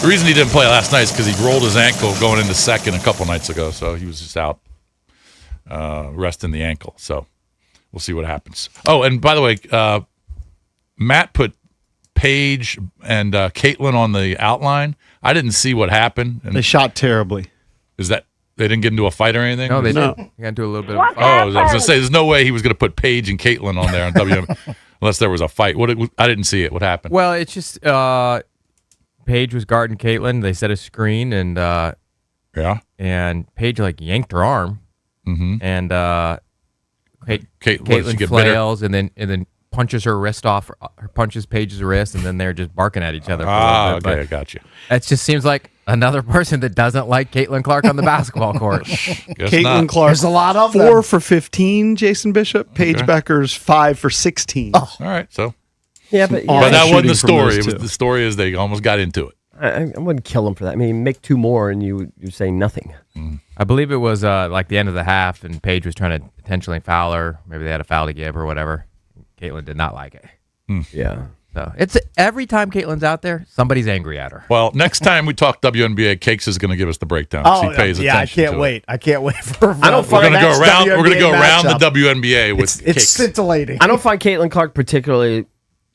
The reason he didn't play last night is because he rolled his ankle going into second a couple nights ago, so he was just out resting the ankle. So we'll see what happens. Oh, and by the way, Matt put Paige and Caitlin on the outline. I didn't see what happened. And They shot terribly. is that they didn't get into a fight or anything? No, they No. did. You got to do a little bit of. Oh, I was going to say, there's no way he was going to put Paige and Caitlin on there on WM unless there was a fight. I didn't see it. What happened? Well, it's just Paige was guarding Caitlin. They set a screen, and Yeah. Paige yanked her arm, and Caitlin Caitlin get flails, and then punches her wrist off, punches Paige's wrist, and then they're just barking at each other. For a Ah, little bit. okay, I got you. It just seems like another person that doesn't like Caitlin Clark on the basketball court. Guess Caitlin not. Clark. There's a lot of 4 them. for 15. Jason Bishop. Paige Okay. Becker's 5 for 16. All right, so Yeah, but Awful but that shooting wasn't the from story. those It was two. the story is they almost got into it. I wouldn't kill him for that. I mean, make 2 more and you say nothing. I believe it was like the end of the half, and Paige was trying to intentionally foul her. Maybe they had a foul to give or whatever. Caitlin did not like it. Yeah. So it's every time Caitlin's out there, somebody's angry at her. Well, next time we talk WNBA, Cakes is going to give us the breakdown. Oh, He pays yeah, I attention can't to wait. I can't wait for. I don't We're find going to go next around. We're going to go WNBA around the matchup. WNBA with It's Cakes. scintillating. I don't find Caitlin Clark particularly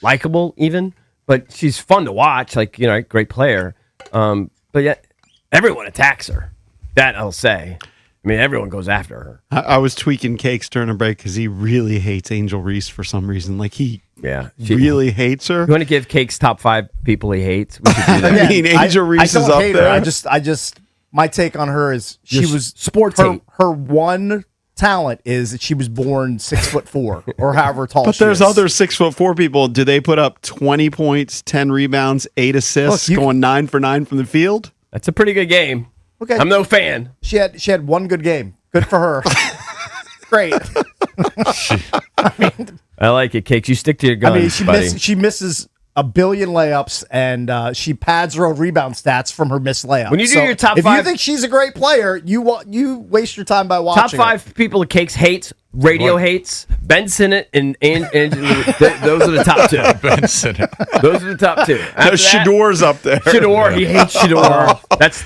likable, even, but she's fun to watch. Like, great player. But yet, everyone attacks her. That I'll say. I mean, everyone goes after her. I was tweaking Cakes during a break because he really hates Angel Reese for some reason. Like, he Yeah. really hates her. You want to give Cakes top 5 people he hates? We should do that. I mean, Angel Reese I don't is up hate there. Her. I just, my take on her is she Just was sports Her, hate. her one talent is that she was born 6'4" or however tall. But she there's is. other 6'4" people. Do they put up 20 points, 10 rebounds, 8 assists, Look, you- going 9 for 9 from the field? That's a pretty good game. Okay, I'm no fan. She had one good game. Good for her. Great. I like it, Cakes. You stick to your guns, I mean, buddy. she misses a billion layups, and she pads her own rebound stats from her missed layups. When you do your top if five- you think she's a great player, you waste your time by watching. Top 5 people that Cakes hates, radio hates, Ben Sinnott, and those are the top 2. Ben Sinnott. Those are the top 2. After that, Shador's up there. Shador, he hates Shador. That's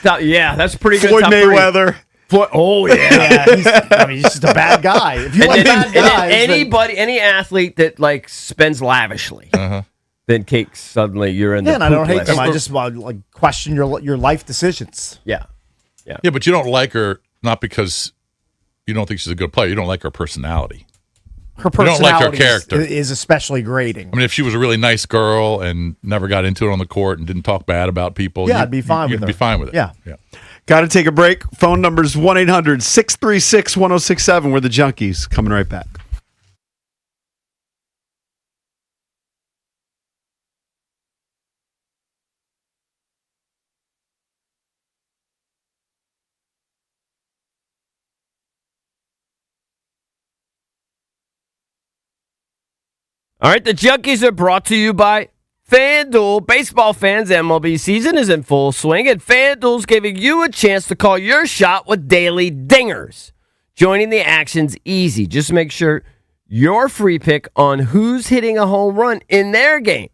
pretty good. Floyd top 3. Mayweather. Oh yeah. Yeah, he's just a bad guy. If you And like then, bad and then guys, then- anybody, any athlete that like spends lavishly, then Cakes suddenly you're in the and I don't poop hate them. list. I just question your life decisions. Yeah. Yeah, but you don't like her not because you don't think she's a good player. You don't like her personality. Her You don't like her personality character. is especially grating. I mean, if she was a really nice girl and never got into it on the court and didn't talk bad about people, Yeah, I'd be fine with you'd her. be fine with it. Yeah. Got to take a break. Phone number's 1-800-636-1067. We're the Junkies. Coming right back. All right, the Junkies are brought to you by FanDuel. Baseball fans, MLB season is in full swing, and FanDuel's giving you a chance to call your shot with daily dingers. Joining the action's easy. Just make sure your free pick on who's hitting a home run in their game.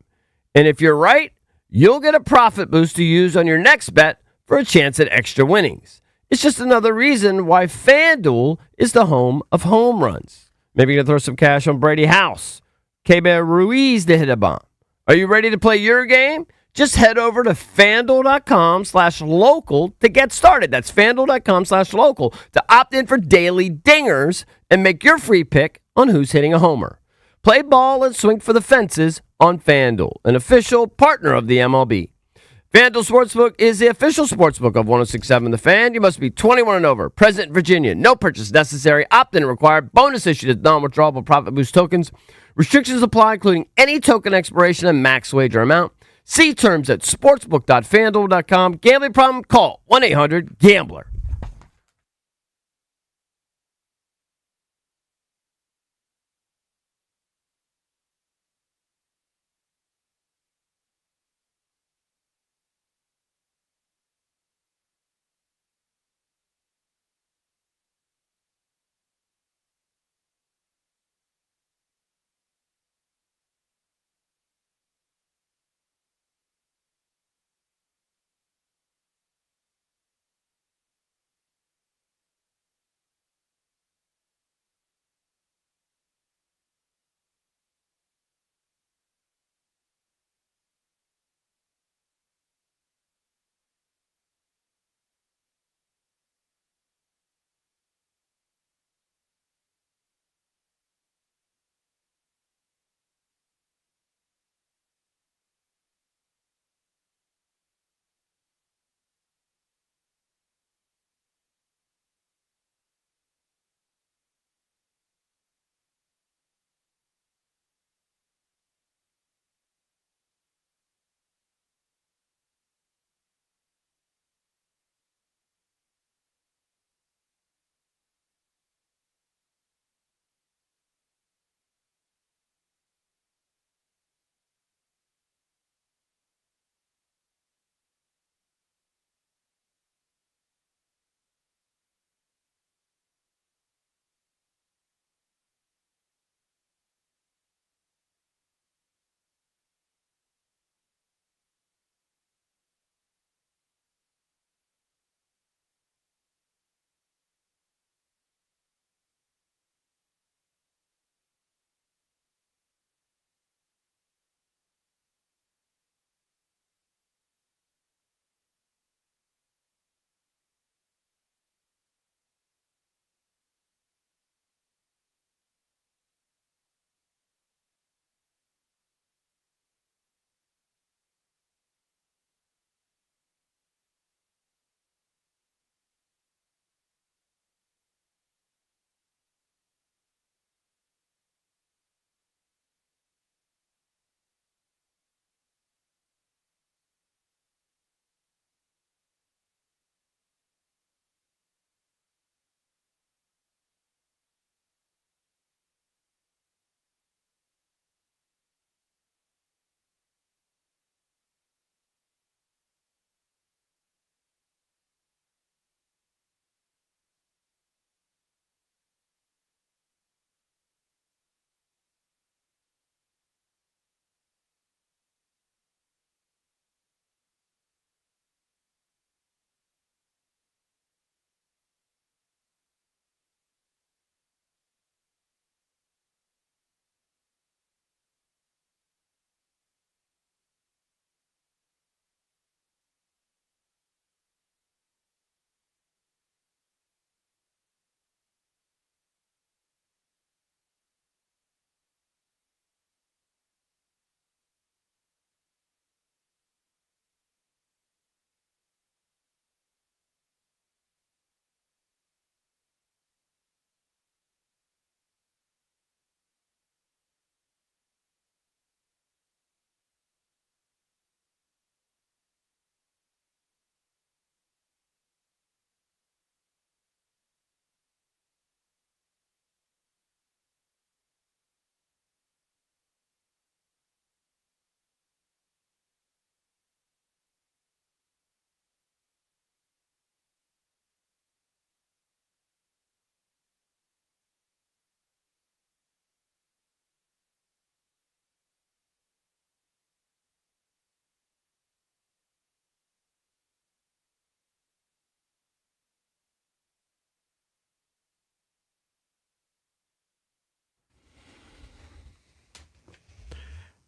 And if you're right, you'll get a profit boost to use on your next bet for a chance at extra winnings. It's just another reason why FanDuel is the home of home runs. Maybe you're going to throw some cash on Brady House. Keber Ruiz to hit a bomb. Are you ready to play your game? Just head over to FanDuel.com/local to get started. That's FanDuel.com/local to opt in for daily dingers and make your free pick on who's hitting a homer. Play ball and swing for the fences on FanDuel, an official partner of the MLB. FanDuel Sportsbook is the official sportsbook of 106.7 The Fan. You must be 21 and over. Present in Virginia. No purchase necessary. Opt-in required. Bonus issued as non-withdrawable profit boost tokens. Restrictions apply, including any token expiration and max wager amount. See terms at sportsbook.fanduel.com. Gambling problem? Call 1-800-GAMBLER.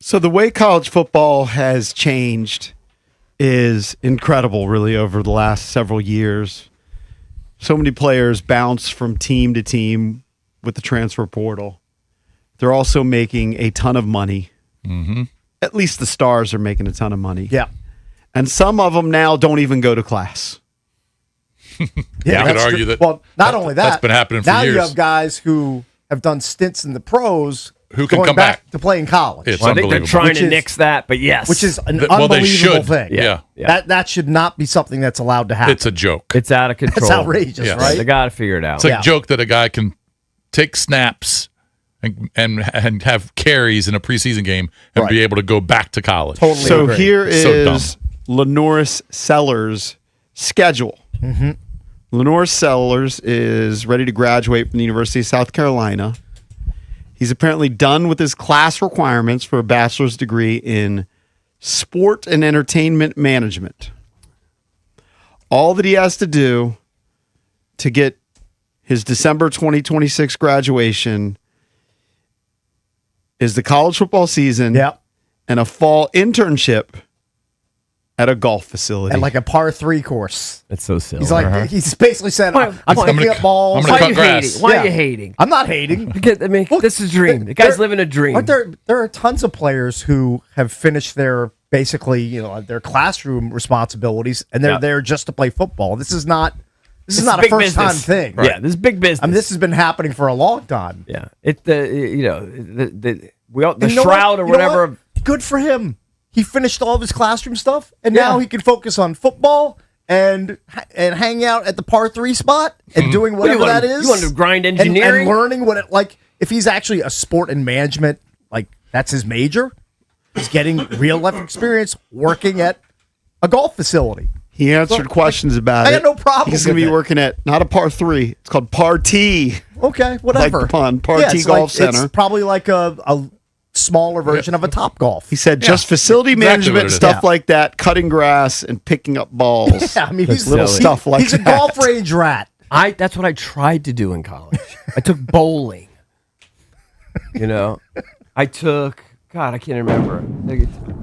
So the way college football has changed is incredible, really, over the last several years. So many players bounce from team to team with the transfer portal. They're also making a ton of money. Mm-hmm. At least the stars are making a ton of money. Yeah. And some of them now don't even go to class. You could that's argue true. that. Well, not only that, that's been happening for now years. you have guys who have done stints in the pros Who can going come back back. to play in college. It's Well, I think they're unbelievable. trying Which to is- nix that, but yes. Which is an Well, they unbelievable should. thing. Yeah. That should not be something that's allowed to happen. It's a joke. it's out of control. It's outrageous, Yeah. right? They got to figure it out. It's a Yeah. joke that a guy can take snaps and have carries in a preseason game and Right. be able to go back to college. Totally So agree. here So dumb. is Lenoris Sellers' schedule. Mm-hmm. Lenoris Sellers is ready to graduate from the University of South Carolina. He's apparently done with his class requirements for a bachelor's degree in sport and entertainment management. All that he has to do to get his December 2026 graduation is the college football season Yep. and a fall internship at a golf facility. And like a par 3 course. That's so silly. He's like, he's basically said, Why- I'm why- picking up balls. I'm gonna why cut are you grass. hating? Why Yeah. are you hating? I'm not hating. I mean, Look, this is a dream. The guy's living a dream. Aren't there are tons of players who have finished their basically, their classroom responsibilities and they're Yeah. there just to play football. This is not It's a big first time business. thing. Yeah, this is big business. I mean, this has been happening for a long time. yeah, the And you know shroud what? or You know whatever. what? Good for him. He finished all of his classroom stuff, and Yeah. now he can focus on football and hang out at the par 3 spot and doing What do you whatever that want? is. You want to grind and engineering? learning what it like. If he's actually a sport and management, like that's his major. He's getting real life experience working at a golf facility. he answered questions about I it. got no problem He's going to with be it. working at not a par 3. It's called par T. Okay, whatever. Like the pun, Par T it's Golf Center. It's probably like a smaller version of a Top Golf. He said just facility exactly management what it and is. stuff Yeah. like that, cutting grass and picking up balls. Yeah, I mean, he's little silly. stuff like he's a that. golf range rat. That's what I tried to do in college. I took bowling. I took. God, I can't remember.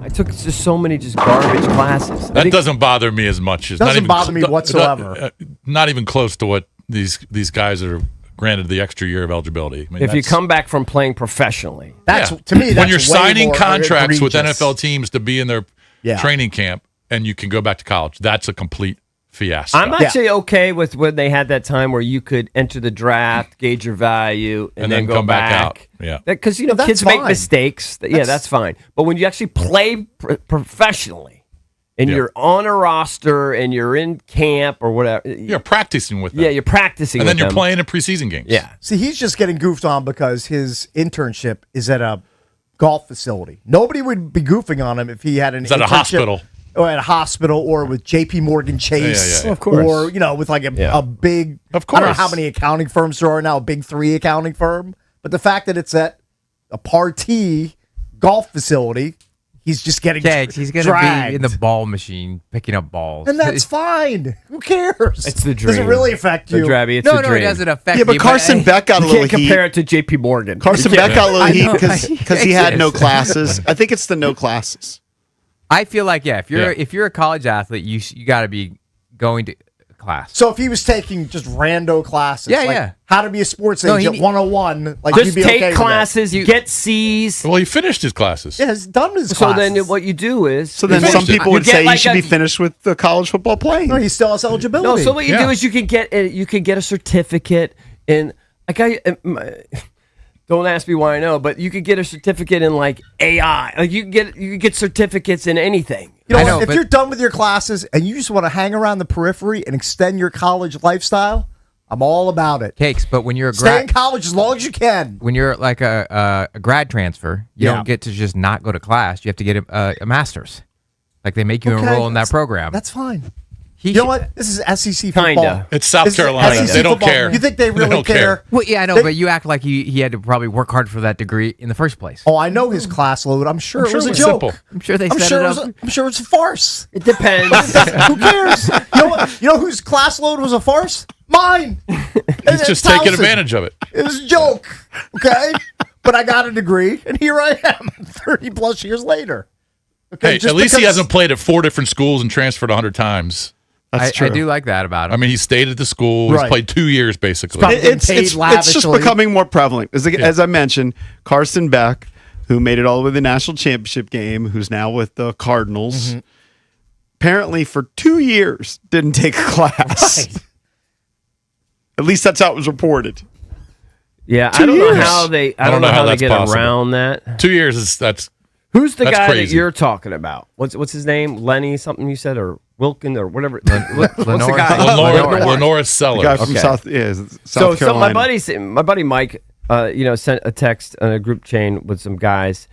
I took just so many just garbage classes. I That think- doesn't bother me as much. It's Doesn't not even bother me whatsoever. Not even close to what these guys are granted the extra year of eligibility. I mean, If you that's- come back from playing professionally, That's Yeah. to me. That's when you're way signing more contracts with egregious. NFL teams to be in their Yeah. training camp and you can go back to college, that's a complete fiasco. I'm actually okay with when they had that time where you could enter the draft, gauge your value, and then go come back out. Yeah. Because that's kids make fine. mistakes. That's fine. But when you actually play professionally and Yeah. you're on a roster and you're in camp or whatever, You're practicing with them. yeah, you're practicing, and then with you're them. playing in preseason games. Yeah, See, he's just getting goofed on because his internship is at a golf facility. Nobody would be goofing on him if he had an It's at a internship- hospital. Or at a hospital, or with J.P. Morgan Chase, Yeah. Of course. or with like Yeah. a big. Of I don't know course. how many accounting firms there are now, a big 3 accounting firm. But the fact that it's at a par T golf facility, he's just getting He's going to dragged. be in the ball machine picking up balls. And that's fine. Who cares? It's the Does it dream. really affect the you? Drabby, it's no, a no, dream. it doesn't affect Yeah, me. but Carson Beck got a You little can't heat. compare it to J.P. Morgan. Carson You can't. Beck got a little I heat know. because he had no classes. I think it's the no classes. I feel like Yeah. if you're a college athlete, you got to be going to class. So if he was taking just rando classes, Yeah, like yeah. how to be a sports No, agent he- 101, like Just you'd be take okay with that. classes, get C's. Well, he finished his classes. Yeah, he's done his So classes. then what you do is So then You some finished it. people You would get say he like should a- be finished with the college football playing. No, he still has eligibility. No, so what you Yeah. do is you can get a certificate in don't ask me why I know, but you could get a certificate in like AI. Like you could get certificates in anything. You know, I what? know, if but- you're done with your classes and you just want to hang around the periphery and extend your college lifestyle, I'm all about it. Cakes, but when you're a Stay in grad, college as long as you can. when you're like a grad transfer, you Yeah. don't get to just not go to class. You have to get a master's. Like they make you Okay, enroll in that that's- program. That's fine. He You know should- what? This is SEC football. Kinda. It's South This is Carolina. SEC They don't football. care. You think they They really don't care. care? Well, yeah, I know, They- but you act like he had to probably work hard for that degree in the first place. Oh, I know his class load. I'm sure, I'm it sure was it a was joke. simple. I'm sure they I'm set sure it it was. up. I'm sure it's a farce. It depends. Who cares? You know what? You know whose class load was a farce? Mine. He's just taking advantage of it. It was a joke. Okay. but I got a degree, and here I am 30 plus years later. Okay, Hey, just at least he because- hasn't played at 4 different schools and transferred 100 times. That's true. I do like that about him. I mean, he stayed at the school. Right. He's played 2 years, basically. Probably getting It's paid just lavishly. becoming more prevalent. As I mentioned, Carson Beck, who made it all the way to the national championship game, who's now with the Cardinals, Mm-hmm. apparently for 2 years didn't take a class. Right. At least that's how it was reported. Yeah, 2 I don't know years. how they. I don't know how they that's get possible. around that. 2 years is that's Who's the That's guy crazy. that you're talking about? What's his name? Lenny something you said, or Wilkin or whatever. What's the Lenore guy? something. Lenore The Sellers. guy from Okay. South So my Carolina. my buddy Mike, sent a text on a group chain with some guys.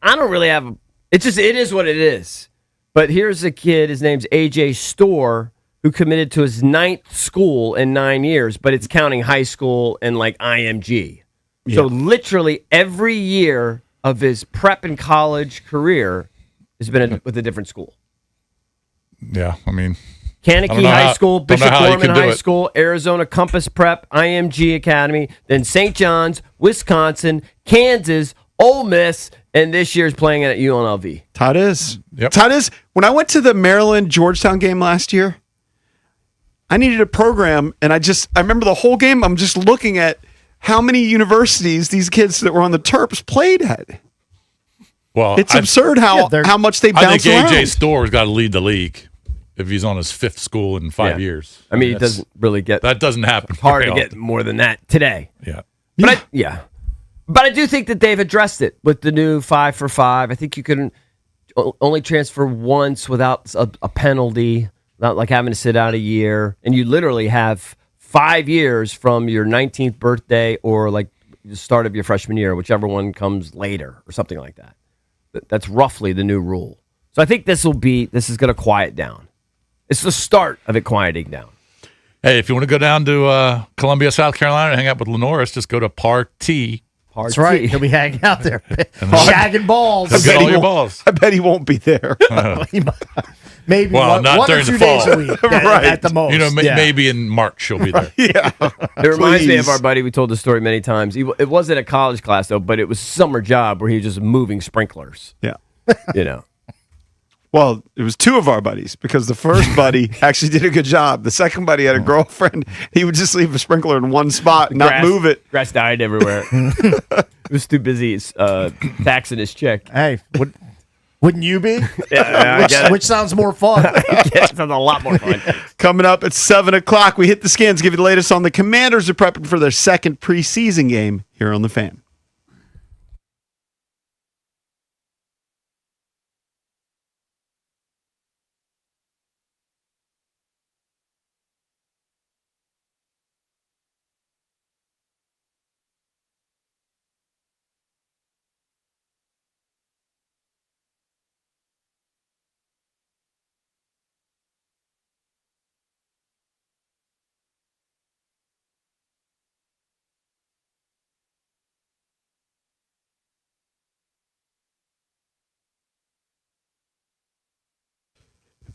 I don't really have. It is what it is. But here's a kid. His name's AJ Storr, who committed to his 9th school in 9 years, but it's counting high school and like IMG. So literally every year of his prep and college career has been with a different school. Yeah, I mean, Kankakee High School, don't know Bishop how you Gorman can do High it. School, Arizona Compass Prep, IMG Academy, then St. John's, Wisconsin, Kansas, Ole Miss, and this year's playing at UNLV. Todd is. Yep. Todd is. When I went to the Maryland Georgetown game last year, I needed a program, and I remember the whole game. I'm just looking at how many universities these kids that were on the Terps played at. well, It's absurd how much they I bounce think AJ around. Storr's got to lead the league if he's on his 5th school in 5 Yeah. years. I mean, he That's- doesn't really get That doesn't happen. hard very to get often. more than that today. Yeah. But But I do think that they've addressed it with the new 5 for 5. I think you can only transfer once without a penalty, not like having to sit out a year, and you literally have 5 years from your 19th birthday or like the start of your freshman year, whichever one comes later or something like that. That's roughly the new rule. So I think this is going to quiet down. It's the start of it quieting down. Hey, if you want to go down to Columbia, South Carolina, and hang out with Lenoris, just go to Party. That's right. He'll be hanging out there, shagging balls. Get all your balls. I bet he won't be there. Maybe Well, one, not one or during the 2 days fall. a week Right. at the most. You know, Yeah. maybe in March you'll be there. Yeah. It reminds me of Please. our buddy. We told the story many times. It wasn't a college class though, but it was a summer job where he was just moving sprinklers. Yeah. You know, Well, it was 2 of our buddies because the first buddy actually did a good job. The second buddy had a girlfriend. He would just leave a sprinkler in one spot and not move it. Grass died everywhere. He was too busy taxing his check. Hey, wouldn't you be? Yeah, I get it. Which sounds more fun? It sounds a lot more fun. Coming up at 7 o'clock, we hit the skins, give you the latest on the Commanders are prepping for their second preseason game here on The Fan.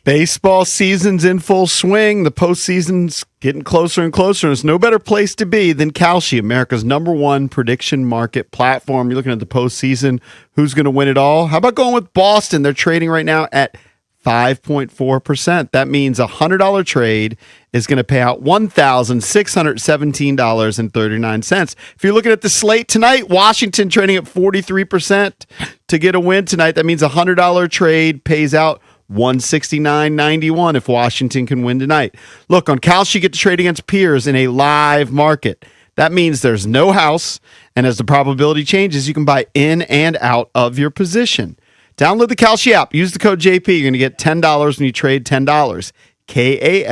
Baseball season's in full swing. The postseason's getting closer and closer, and there's no better place to be than Kalshi, America's #1 prediction market platform. You're looking at the postseason. Who's going to win it all? How about going with Boston? They're trading right now at 5.4%. That means a $100 trade is going to pay out $1,617.39. If you're looking at the slate tonight, Washington trading at 43% to get a win tonight. That means a $100 trade pays out $169.91 if Washington can win tonight. Look, on Kalshi, you get to trade against peers in a live market. That means there's no house, and as the probability changes, you can buy in and out of your position. Download the Kalshi app. Use the code JP. You're going to get $10 when you trade $10. Kalshi.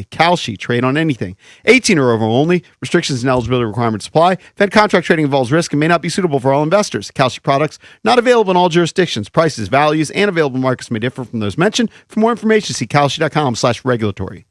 Kalshi. Trade on anything. 18 or over only. Restrictions and eligibility requirements apply. Fed contract trading involves risk and may not be suitable for all investors. Kalshi products not available in all jurisdictions. Prices, values, and available markets may differ from those mentioned. For more information, see kalshi.com/regulatory.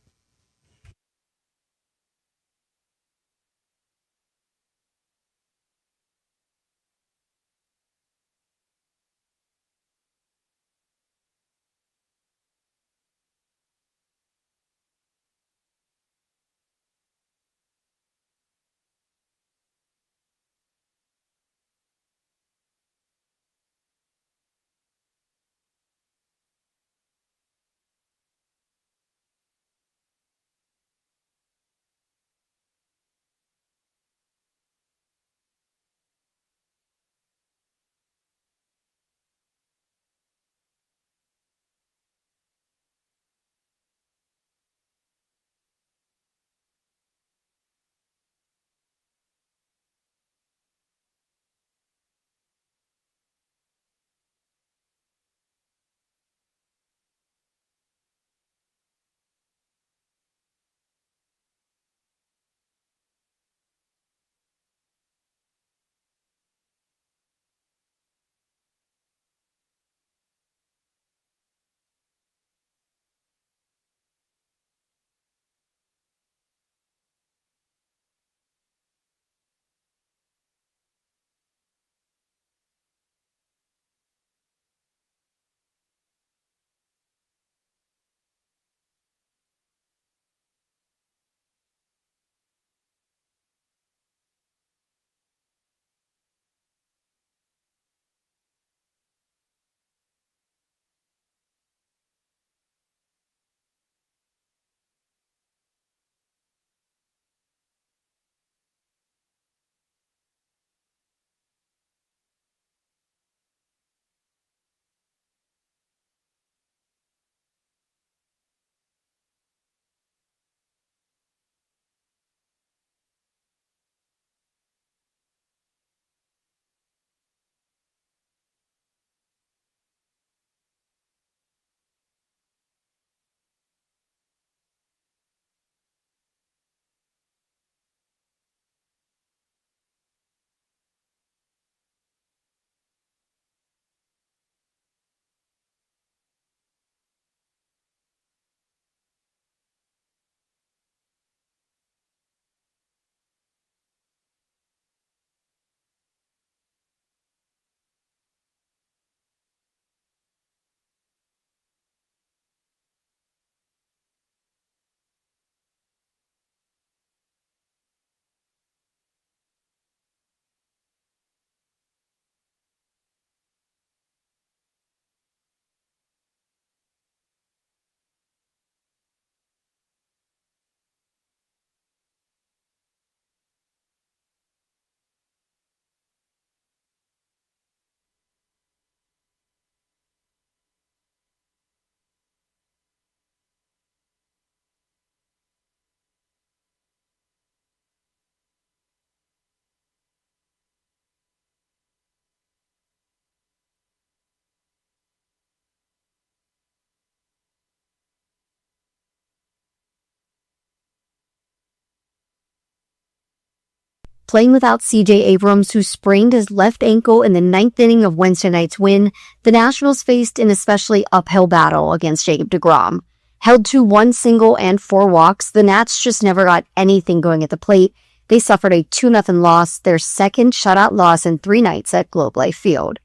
playing without C.J. Abrams, who sprained his left ankle in the 9th inning of Wednesday night's win, the Nationals faced an especially uphill battle against Jacob deGrom. Held to 1 single and 4 walks, the Nats just never got anything going at the plate. They suffered a 2-0 loss, their second shutout loss in 3 nights at Globe Life Field.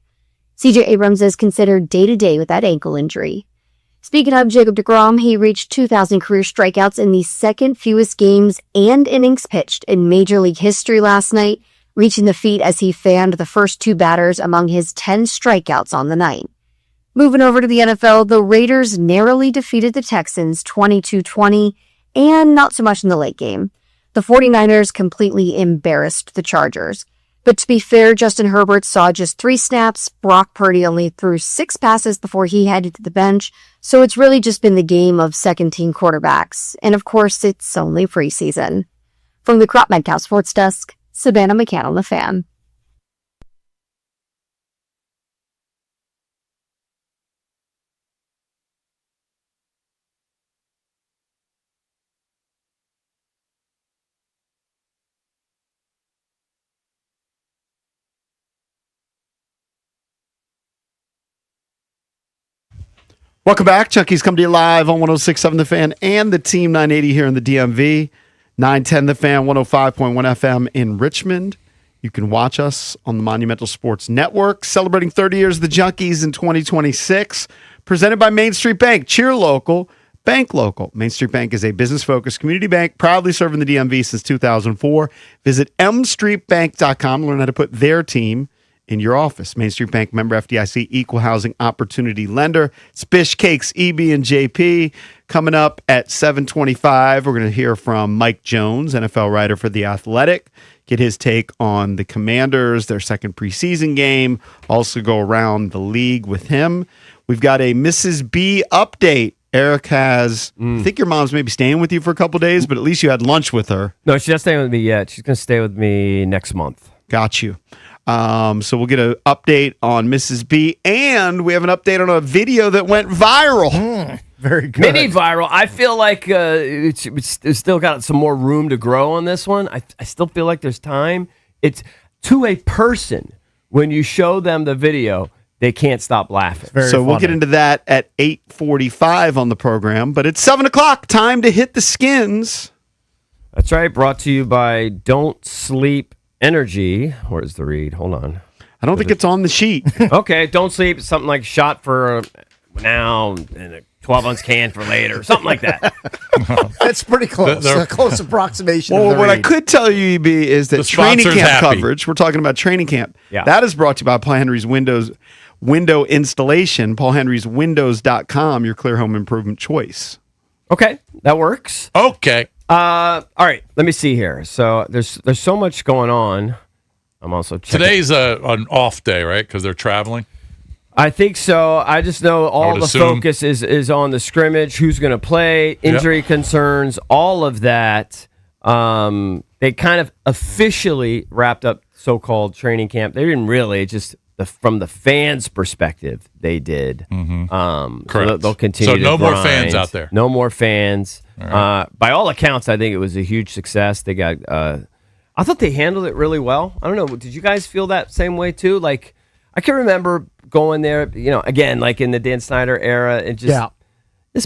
C.J. Abrams is considered day-to-day with that ankle injury. Speaking of Jacob deGrom, he reached 2,000 career strikeouts in the second fewest games and innings pitched in Major League history last night, reaching the feat as he fanned the first 2 batters among his 10 strikeouts on the night. Moving over to the NFL, the Raiders narrowly defeated the Texans 22-20, and not so much in the late game. The 49ers completely embarrassed the Chargers. But to be fair, Justin Herbert saw just 3 snaps. Brock Purdy only threw 6 passes before he headed to the bench. So it's really just been the game of second-team quarterbacks. And of course, it's only preseason. From the Crop Metcalf Sports Desk, Savannah McCann on The Fan. Welcome back. Chunky's come to you live on 106.7 The Fan and the Team 980 here in the DMV. 910 The Fan, 105.1 FM in Richmond. You can watch us on the Monumental Sports Network, celebrating 30 years of the Junkies in 2026. Presented by Main Street Bank. Cheer local, bank local. Main Street Bank is a business-focused community bank, proudly serving the DMV since 2004. Visit mstreetbank.com to learn how to put their team in your office. Main Street Bank, member FDIC, equal housing opportunity lender. Spish Cakes, EB and JP. Coming up at 7:25, we're going to hear from Mike Jones, NFL writer for The Athletic. Get his take on the Commanders, their second preseason game. Also go around the league with him. We've got a Mrs. B update. Eric has, I think your mom's maybe staying with you for a couple days, but at least you had lunch with her. No, she's not staying with me yet. She's going to stay with me next month. Got you. So we'll get an update on Mrs. B, and we have an update on a video that went viral. Very good. Mini viral. I feel like it's still got some more room to grow on this one. I still feel like there's time. It's to a person, when you show them the video, they can't stop laughing. So we'll get into that at 8:45 on the program, but it's 7 o'clock. Time to hit the skins. That's right. Brought to you by Don't Sleep Energy. Where's the read? Hold on. I don't think it's on the sheet. Okay, Don't Sleep. Something like shot for now and a 12-ounce can for later. Something like that. That's pretty close. A close approximation. Well, of the what I read. could tell you, EB, is that The training sponsor's camp happy. coverage, we're talking about training camp. Yeah. That is brought to you by Paul Henry's window installation, paulhenryswindows.com, your clear home improvement choice. Okay, that works. Okay. All right, let me see here. So there's so much going on. I'm also checking. Today's an off day, right? Because they're traveling. I think so. I just know all would the assume. focus is on the scrimmage, who's going to play, injury concerns, all of that. They kind of officially wrapped up so-called training camp. They didn't really, just from the fans' perspective, they did. Correct. So they'll continue. So to no more grind. fans out there. No more fans. By all accounts, I think it was a huge success. They got. I thought they handled it really well. I don't know. Did you guys feel that same way too? Like, I can remember going there. Again, like in the Dan Snyder era, and just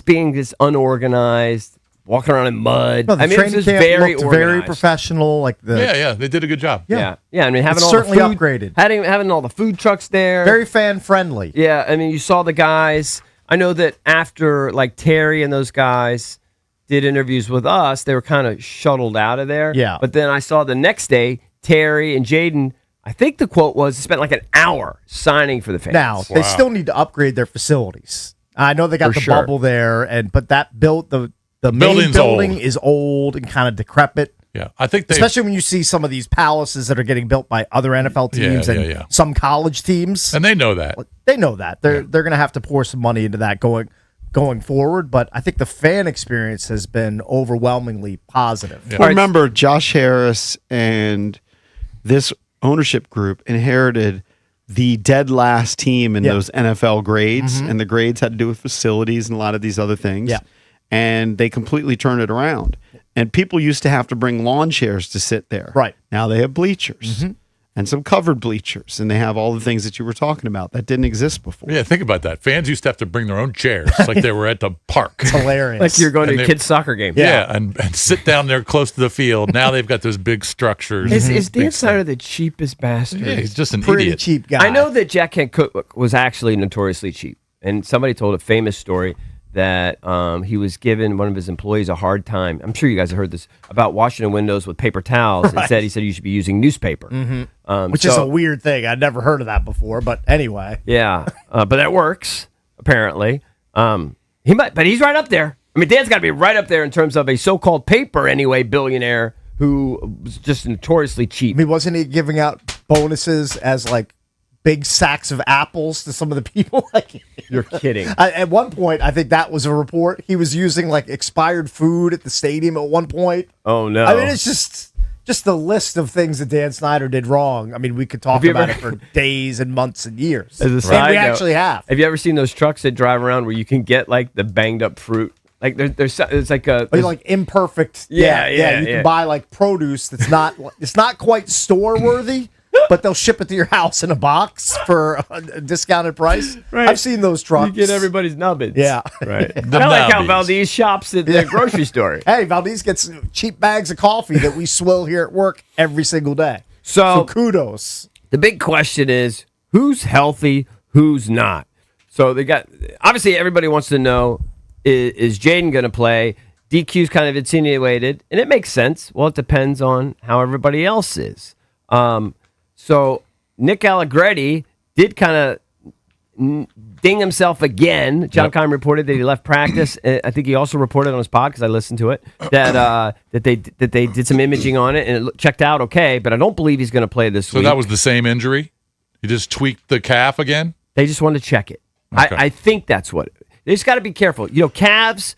being this unorganized, walking around in mud. No, the I mean, it was training just camp very looked organized. very professional. Like Yeah, they did a good job. Yeah. I mean, having It's all certainly the food, upgraded. having all the food trucks there. very fan friendly. Yeah, I mean, you saw the guys. I know that after, like, Terry and those guys did interviews with us, they were kind of shuttled out of there. Yeah. But then I saw the next day, Terry and Jaden, I think the quote was, spent like an hour signing for the fans. Now they still need to upgrade their facilities. I know they got For the sure. bubble there, but that the main building's building old. is old and kind of decrepit. Yeah, I think they. Especially when you see some of these palaces that are getting built by other NFL teams and some college teams. And they know that. They know that. They're going to have to pour some money into that going forward, but I think the fan experience has been overwhelmingly positive. Yeah. Well, remember, Josh Harris and this ownership group inherited the dead last team in those NFL grades, and the grades had to do with facilities and a lot of these other things. Yeah. And they completely turned it around. And people used to have to bring lawn chairs to sit there. Right. Now they have bleachers and some covered bleachers, and they have all the things that you were talking about that didn't exist before. Yeah, think about that. Fans used to have to bring their own chairs like they were at the park. It's hilarious. Like you're going And to a they- kid's soccer game. Yeah, and sit down there close to the field. Now they've got those big structures. Is Dan Big Snyder the cheapest bastard? Yeah, he's just an Pretty idiot. cheap guy. I know that Jack Kent Cooke was actually notoriously cheap, and somebody told a famous story that he was giving one of his employees a hard time. I'm sure you guys have heard this about washing the windows with paper towels. Instead, he said you should be using newspaper, Which is a weird thing. I'd never heard of that before, but anyway. yeah, but that works apparently. He might, but he's right up there. I mean, Dan's got to be right up there in terms of a so-called paper anyway billionaire who was just notoriously cheap. I mean, wasn't he giving out bonuses as like big sacks of apples to some of the people? Like, You're kidding. at one point, I think that was a report. He was using like expired food at the stadium at one point. Oh no! I mean, it's just the list of things that Dan Snyder did wrong. I mean, we could talk Have you about ever- it for days and months and years. As a And side we note, actually have. Have you ever seen those trucks that drive around where you can get like the banged up fruit? Like there's it's like a But like imperfect. Yeah, yeah, You yeah. can buy like produce that's not it's not quite store worthy, but they'll ship it to your house in a box for a discounted price. Right. I've seen those trucks. you get everybody's nubbins. Yeah. right. The I like how nubbies. Valdez shops at the grocery store. Hey, Valdez gets cheap bags of coffee that we swill here at work every single day. So Kudos. the big question is who's healthy, who's not. So they got obviously everybody wants to know is Jaden going to play? DQ's kind of insinuated, and it makes sense. Well, it depends on how everybody else is. So Nick Allegretti did kind of ding himself again. John Keim reported that he left practice. I think he also reported on his pod because I listened to it that they did some imaging on it and it checked out okay. But I don't believe he's going to play this So week. that was the same injury? He just tweaked the calf again? They just wanted to check it. Okay. I think that's what. They just got to be careful. You know, calves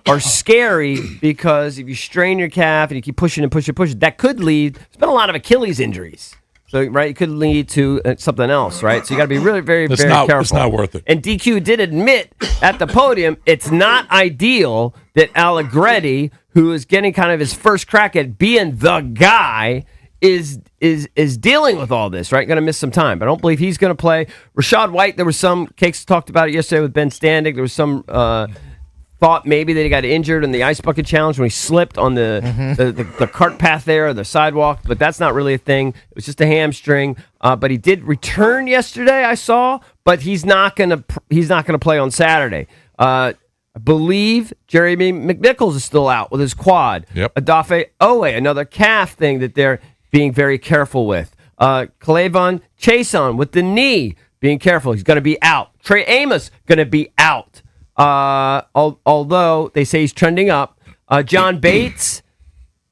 are scary because if you strain your calf and you keep pushing and pushing and pushing, that could lead. There's been a lot of Achilles injuries. So, right, it could lead to something else, right? So you got to be really, very, very careful. It's not worth it. And DQ did admit at the podium it's not ideal that Allegretti, who is getting kind of his first crack at being the guy, is dealing with all this, right? Going to miss some time. But I don't believe he's going to play. Rashad White, there was some, Cakes talked about it yesterday with Ben Standig. There was some thought maybe that he got injured in the Ice Bucket Challenge when he slipped on the cart path there, or the sidewalk, but that's not really a thing. It was just a hamstring. But he did return yesterday, I saw, but he's not gonna play on Saturday. I believe Jeremy McNichols is still out with his quad. Yep. Adafe Owe, another calf thing that they're being very careful with. Clavon Chason with the knee, being careful. He's going to be out. Trey Amos going to be out. Although they say he's trending up. John Bates,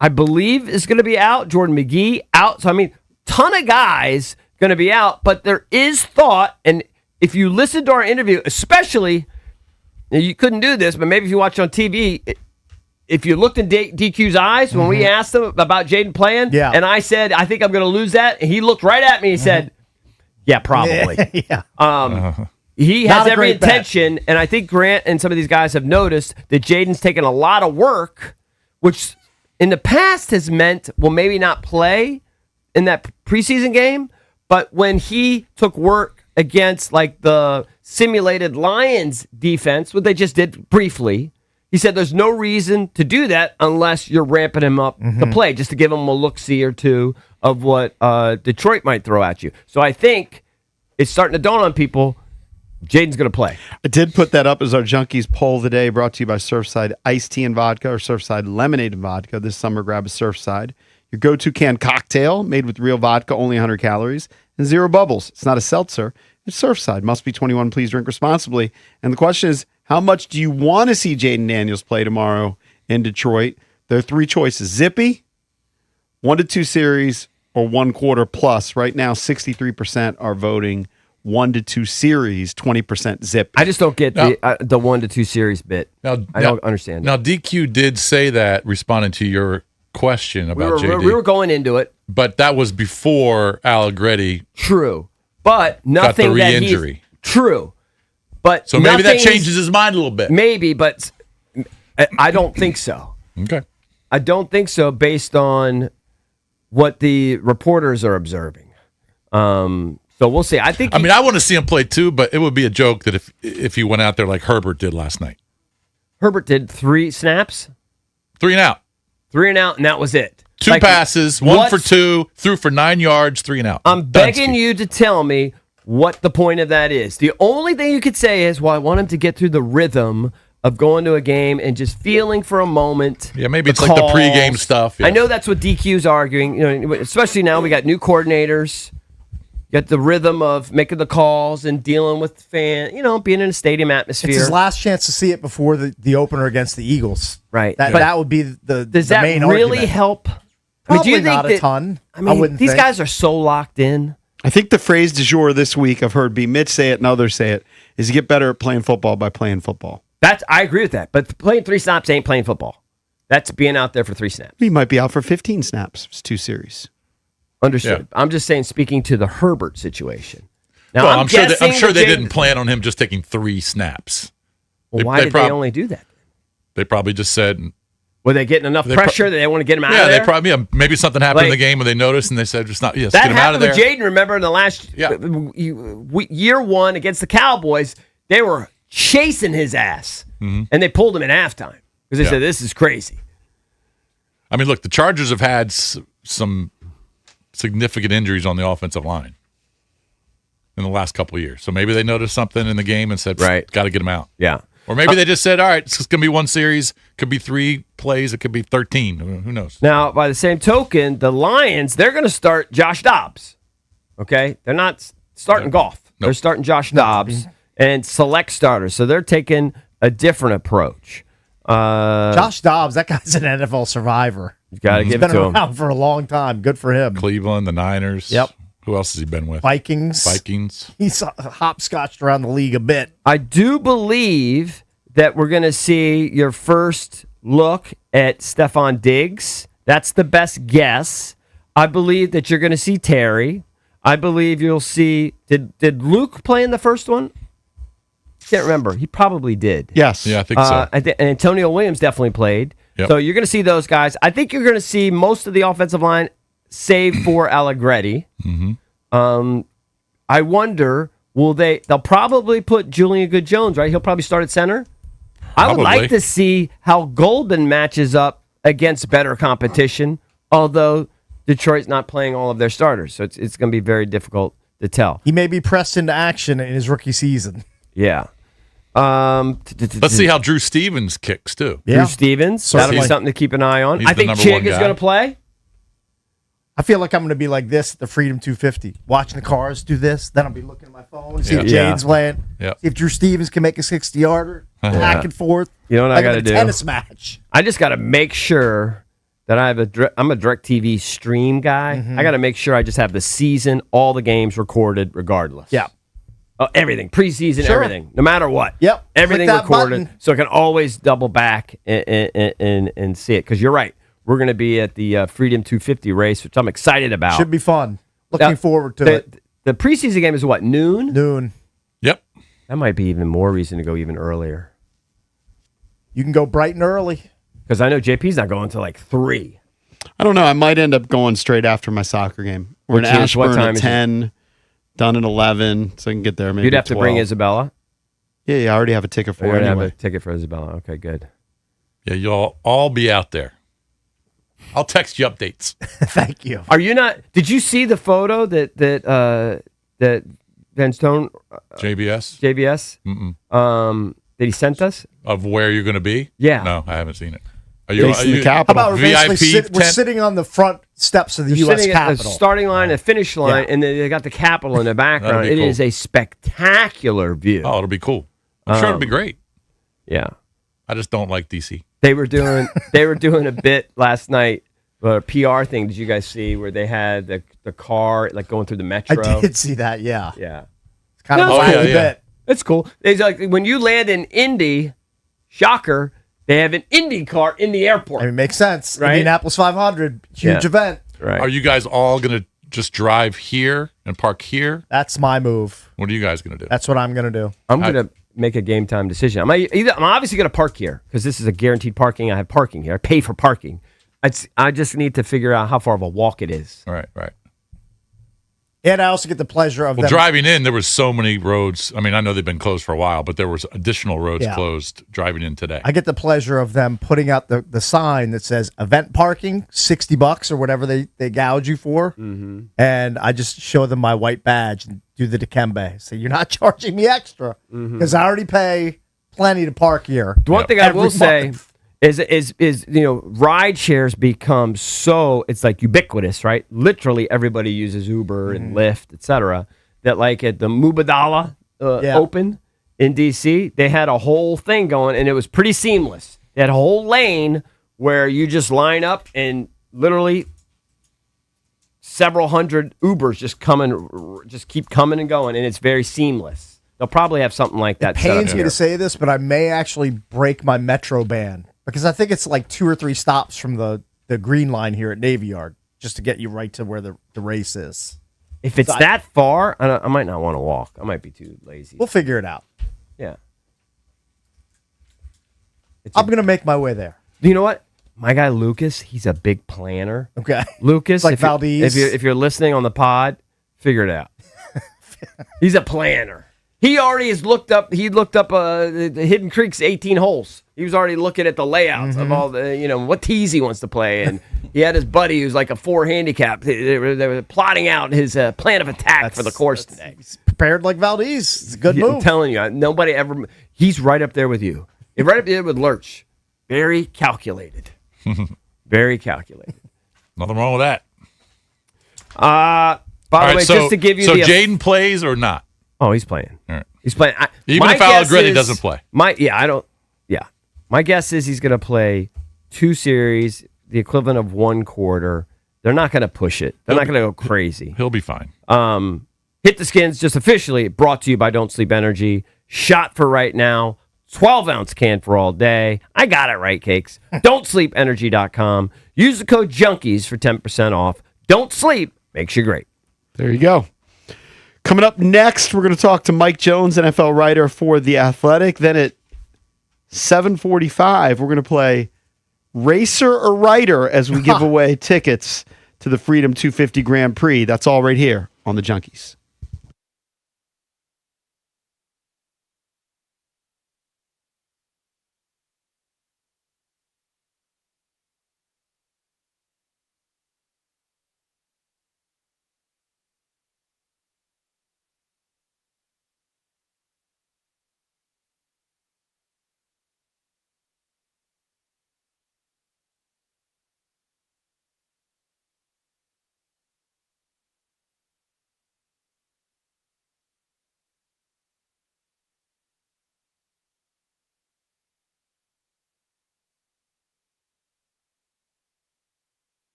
I believe, is going to be out. Jordan McGee out. So, I mean, ton of guys going to be out. But there is thought, and if you listen to our interview, especially, you couldn't do this, but maybe if you watch on TV, if you looked in DQ's eyes when we asked him about Jaden playing, and I said, I think I'm going to lose that, and he looked right at me. He said, yeah, probably. He has every intention, and I think Grant and some of these guys have noticed that Jaden's taken a lot of work, which in the past has meant, well, maybe not play in that preseason game, but when he took work against like the simulated Lions defense, what they just did briefly, he said there's no reason to do that unless you're ramping him up to play, just to give him a look-see or two of what Detroit might throw at you. So I think it's starting to dawn on people, Jaden's going to play. I did put that up as our Junkies poll today, brought to you by Surfside Iced Tea and Vodka or Surfside Lemonade and Vodka. This summer, grab a Surfside. Your go-to canned cocktail made with real vodka, only 100 calories, and zero bubbles. It's not a seltzer. It's Surfside. Must be 21. Please drink responsibly. And the question is, how much do you want to see Jaden Daniels play tomorrow in Detroit? There are three choices. Zippy, 1 to 2 series, or 1 quarter plus. Right now, 63% are voting 1 to 2 series, 20% zip. I just don't get the 1 to 2 series bit. I don't understand. Now, DQ did say that, responding to your question about JD. We were going into it. But that was before Allegretti. True. But nothing got the that re-injury. True. But so maybe that changes his mind a little bit. Maybe, but I don't think so. Okay. I don't think so based on what the reporters are observing. So we'll see. I want to see him play too, but it would be a joke that if he went out there like Herbert did last night. Herbert did 3 snaps. 3 and out. 3 and out, and that was it. 2 passes, 1 for 2, threw for 9 yards, 3 and out. I'm begging you to tell me what the point of that is. The only thing you could say is, well, I want him to get through the rhythm of going to a game and just feeling for a moment. Yeah, maybe it's like the pregame stuff. Yeah. I know that's what DQ's arguing. Especially now we got new coordinators. You got the rhythm of making the calls and dealing with fans. Being in a stadium atmosphere. It's his last chance to see it before the opener against the Eagles. Right. That would be the does the that main really argument. help? Probably do you think not a ton. I wouldn't these think. guys are so locked in. I think the phrase du jour this week I've heard Mitch say it and others say it is you get better at playing football by playing football. I agree with that. But playing 3 snaps ain't playing football. That's being out there for 3 snaps. He might be out for 15 snaps. It's 2 series. Understood. Yeah. I'm just saying, speaking to the Herbert situation. Now, I'm sure they didn't plan on him just taking 3 snaps. Well, why did they only do that? They probably just said, were they getting enough pressure that they want to get him out of there? They probably. Maybe something happened in the game where they noticed and they said, "Just not. Yes, that get him out of there." That happened with Jaden. Remember in the last year 1 against the Cowboys, they were chasing his ass, and they pulled him in halftime because they said, "This is crazy." I mean, look, the Chargers have had some significant injuries on the offensive line in the last couple of years, so maybe they noticed something in the game and said, "Right, got to get him out." Yeah. Or maybe they just said, all right, it's going to be 1 series. Could be 3 plays. It could be 13. Who knows? Now, by the same token, the Lions, they're going to start Josh Dobbs. Okay? They're not starting Goff. Nope. They're starting Josh Dobbs and select starters. So they're taking a different approach. Josh Dobbs, that guy's an NFL survivor. You got to give it to him. He's been around for a long time. Good for him. Cleveland, the Niners. Yep. Who else has he been with? Vikings. He's hopscotched around the league a bit. I do believe that we're going to see your first look at Stephon Diggs. That's the best guess. I believe that you're going to see Terry. I believe you'll see. Did Luke play in the first one? Can't remember. He probably did. Yes. Yeah, I think so. And Antonio Williams definitely played. Yep. So you're going to see those guys. I think you're going to see most of the offensive line, save for Allegretti. Mm-hmm. I wonder, they'll probably put Julian Good-Jones, right? He'll probably start at center. I would like to see how Goldman matches up against better competition, although Detroit's not playing all of their starters. So it's going to be very difficult to tell. He may be pressed into action in his rookie season. Yeah. Let's see how Drew Stevens kicks, too. Yeah. Drew Stevens, that'll be something to keep an eye on. I think Chig is going to play. I feel like I'm going to be like this at the Freedom 250, watching the cars do this. Then I'll be looking at my phone, see if Jade's playing, see if Drew Stevens can make a 60-yarder, back and forth. You know what I got to do? Tennis match. I just got to make sure that I'm a DirecTV stream guy. Mm-hmm. I got to make sure I just have the season, all the games recorded, regardless. Yeah. Everything, preseason, everything, no matter what. Yep. Everything Click that recorded, button. so I can always double back and see it. Because you're right. We're going to be at the Freedom 250 race, which I'm excited about. Should be fun. Looking forward to it. The preseason game is what, noon? Noon. Yep. That might be even more reason to go even earlier. You can go bright and early. Because I know JP's not going until like 3. I don't know. I might end up going straight after my soccer game. We're in Ashburn at 10, done at 11, so I can get there maybe You'd have 12. to bring Isabella? Yeah, I already have a ticket for You her already anyway. have a ticket for Isabella. Okay, good. Yeah, you'll all be out there. I'll text you updates. Thank you. Are you not? Did you see the photo that Van Stone JBS that he sent us of where you're going to be? Yeah. No, I haven't seen it. Are Facing the Capitol. How about we're VIP we're sitting on the front steps of the You're U.S. sitting at the Capitol. starting line, the finish line, and then they got the Capitol in the background. That'd be It cool. is a spectacular view. Oh, it'll be cool. I'm sure it'll be great. Yeah. I just don't like DC. They were doing a bit last night, a PR thing. Did you guys see where they had the car like going through the metro? I did see that. Yeah, Yeah. it's kind of a wacky bit. It's cool. It's like when you land in Indy, shocker, they have an Indy car in the airport. I mean, makes sense. Right? Indianapolis 500, huge Yeah. event. Right. Are you guys all going to just drive here and park here? That's my move. What are you guys going to do? That's what I'm going to do. I'm going to make a game time decision. I'm obviously going to park here because this is a guaranteed parking. I have parking here. I pay for parking. I just need to figure out how far of a walk it is. Right. And I also get the pleasure of Well, driving in, there was so many roads. I mean, I know they've been closed for a while, but there was additional roads closed driving in today. I get the pleasure of them putting out the sign that says event parking, $60 or whatever they gouge you for. Mm-hmm. And I just show them my white badge and do the Dikembe. Say, you're not charging me extra because I already pay plenty to park here. The one thing I will say month. is ride shares become so, it's like ubiquitous, right? Literally everybody uses Uber and Lyft, etc. That like at the Mubadala Open in DC, they had a whole thing going and it was pretty seamless. They had a whole lane where you just line up and literally several hundred Ubers just keep coming and going, and it's very seamless. They'll probably have something like that. It pains me to say this, but I may actually break my Metro ban because I think it's like 2 or 3 stops from the green line here at Navy Yard just to get you right to where the race is. If it's that far, I might not want to walk. I might be too lazy. We'll figure it out. Yeah. I'm going to make my way there. You know what? My guy Lucas, he's a big planner. Okay. Lucas, Like if you're- Valdez. if you're listening on the pod, figure it out. He's a planner. He already has looked up the Hidden Creek's 18 holes. He was already looking at the layouts of all the, what tees he wants to play. And he had his buddy who's like a 4 handicap. They were plotting out his plan of attack for the course today. He's prepared like Valdez. It's a good move. I'm telling you, nobody ever. He's right up there with you. Right up there with Lurch. Very calculated. Very calculated. Nothing wrong with that. By the way, just to give you so the. Jaden plays or not? Oh, he's playing. All right. He's playing. Even if Allegretti doesn't play. My guess is he's going to play 2 series, the equivalent of 1 quarter. They're not going to push it. They're not going to go crazy. He'll be fine. Hit the Skins, just officially brought to you by Don't Sleep Energy. Shot for right now. 12-ounce can for all day. I got it right, Cakes. Don'tSleepEnergy.com. Use the code JUNKIES for 10% off. Don't sleep. Makes you great. There you go. Coming up next, we're going to talk to Mike Jones, NFL writer for The Athletic. Then at 7:45, we're going to play Racer or Writer as we give away tickets to the Freedom 250 Grand Prix. That's all right here on the Junkies.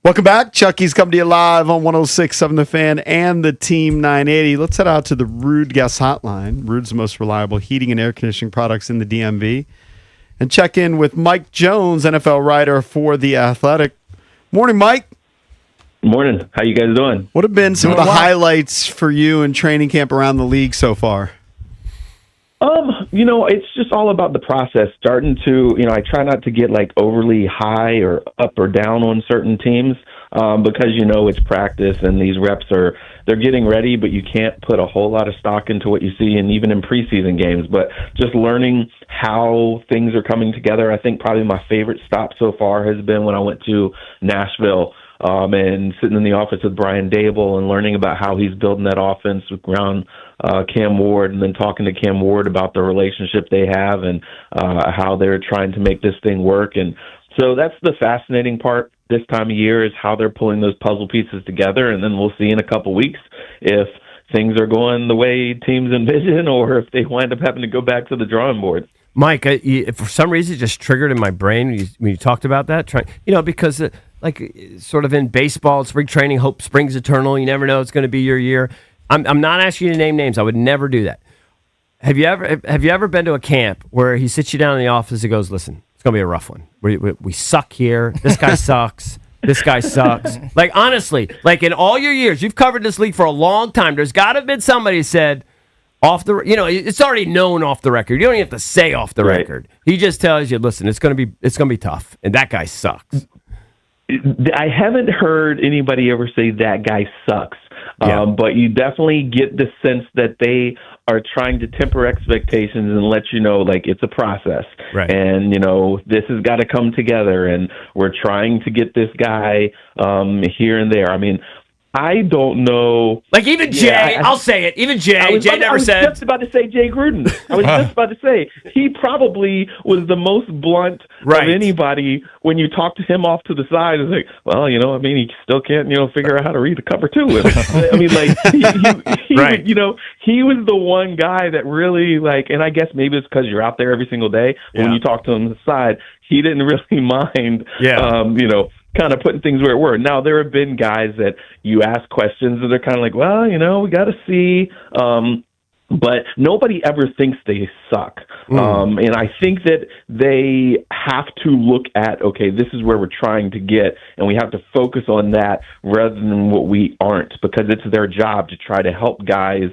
Welcome back. Chucky's coming to you live on 106.7 The Fan and the Team 980. Let's head out to the Rude Guest Hotline. Rude's the most reliable heating and air conditioning products in the DMV. And check in with Mike Jones, NFL writer for The Athletic. Morning, Mike. Morning. How you guys doing? What have been some of the highlights for you in training camp around the league so far? It's just all about the process. Starting to, I try not to get like overly high or up or down on certain teams because it's practice and these reps they're getting ready, but you can't put a whole lot of stock into what you see, and even in preseason games. But just learning how things are coming together. I think probably my favorite stop so far has been when I went to Nashville. And sitting in the office with Brian Dable and learning about how he's building that offense around Cam Ward, and then talking to Cam Ward about the relationship they have and how they're trying to make this thing work. And so that's the fascinating part this time of year, is how they're pulling those puzzle pieces together. And then we'll see in a couple weeks if things are going the way teams envision or if they wind up having to go back to the drawing board. Mike, for some reason, it just triggered in my brain when you talked about that. Because sort of in baseball, spring training, hope springs eternal. You never know it's going to be your year. I'm not asking you to name names. I would never do that. Have you ever been to a camp where he sits you down in the office and goes, "Listen, it's going to be a rough one. We suck here. This guy sucks. This guy sucks." Like, honestly, like in all your years, you've covered this league for a long time. There's got to have been somebody who said, off the, it's already known off the record. You don't even have to say off the record. He just tells you, "Listen, it's going to be tough, and that guy sucks." I haven't heard anybody ever say that guy sucks, but you definitely get the sense that they are trying to temper expectations and let you know, like, it's a process. Right. And, this has got to come together, and we're trying to get this guy here and there. I mean, I don't know. Like, even Jay, I'll say it. Even Jay. Jay never said. I was just about to say Jay Gruden. I was just about to say he probably was the most blunt of anybody when you talk to him off to the side. It's like, well, he still can't, figure out how to read the cover too. I mean, like, he was the one guy that really, like, and I guess maybe it's because you're out there every single day. When you talk to him on the side, he didn't really mind, kind of putting things where it were. Now, there have been guys that you ask questions and they're kind of like, well, we got to see. But nobody ever thinks they suck. And I think that they have to look at, okay, this is where we're trying to get, and we have to focus on that rather than what we aren't, because it's their job to try to help guys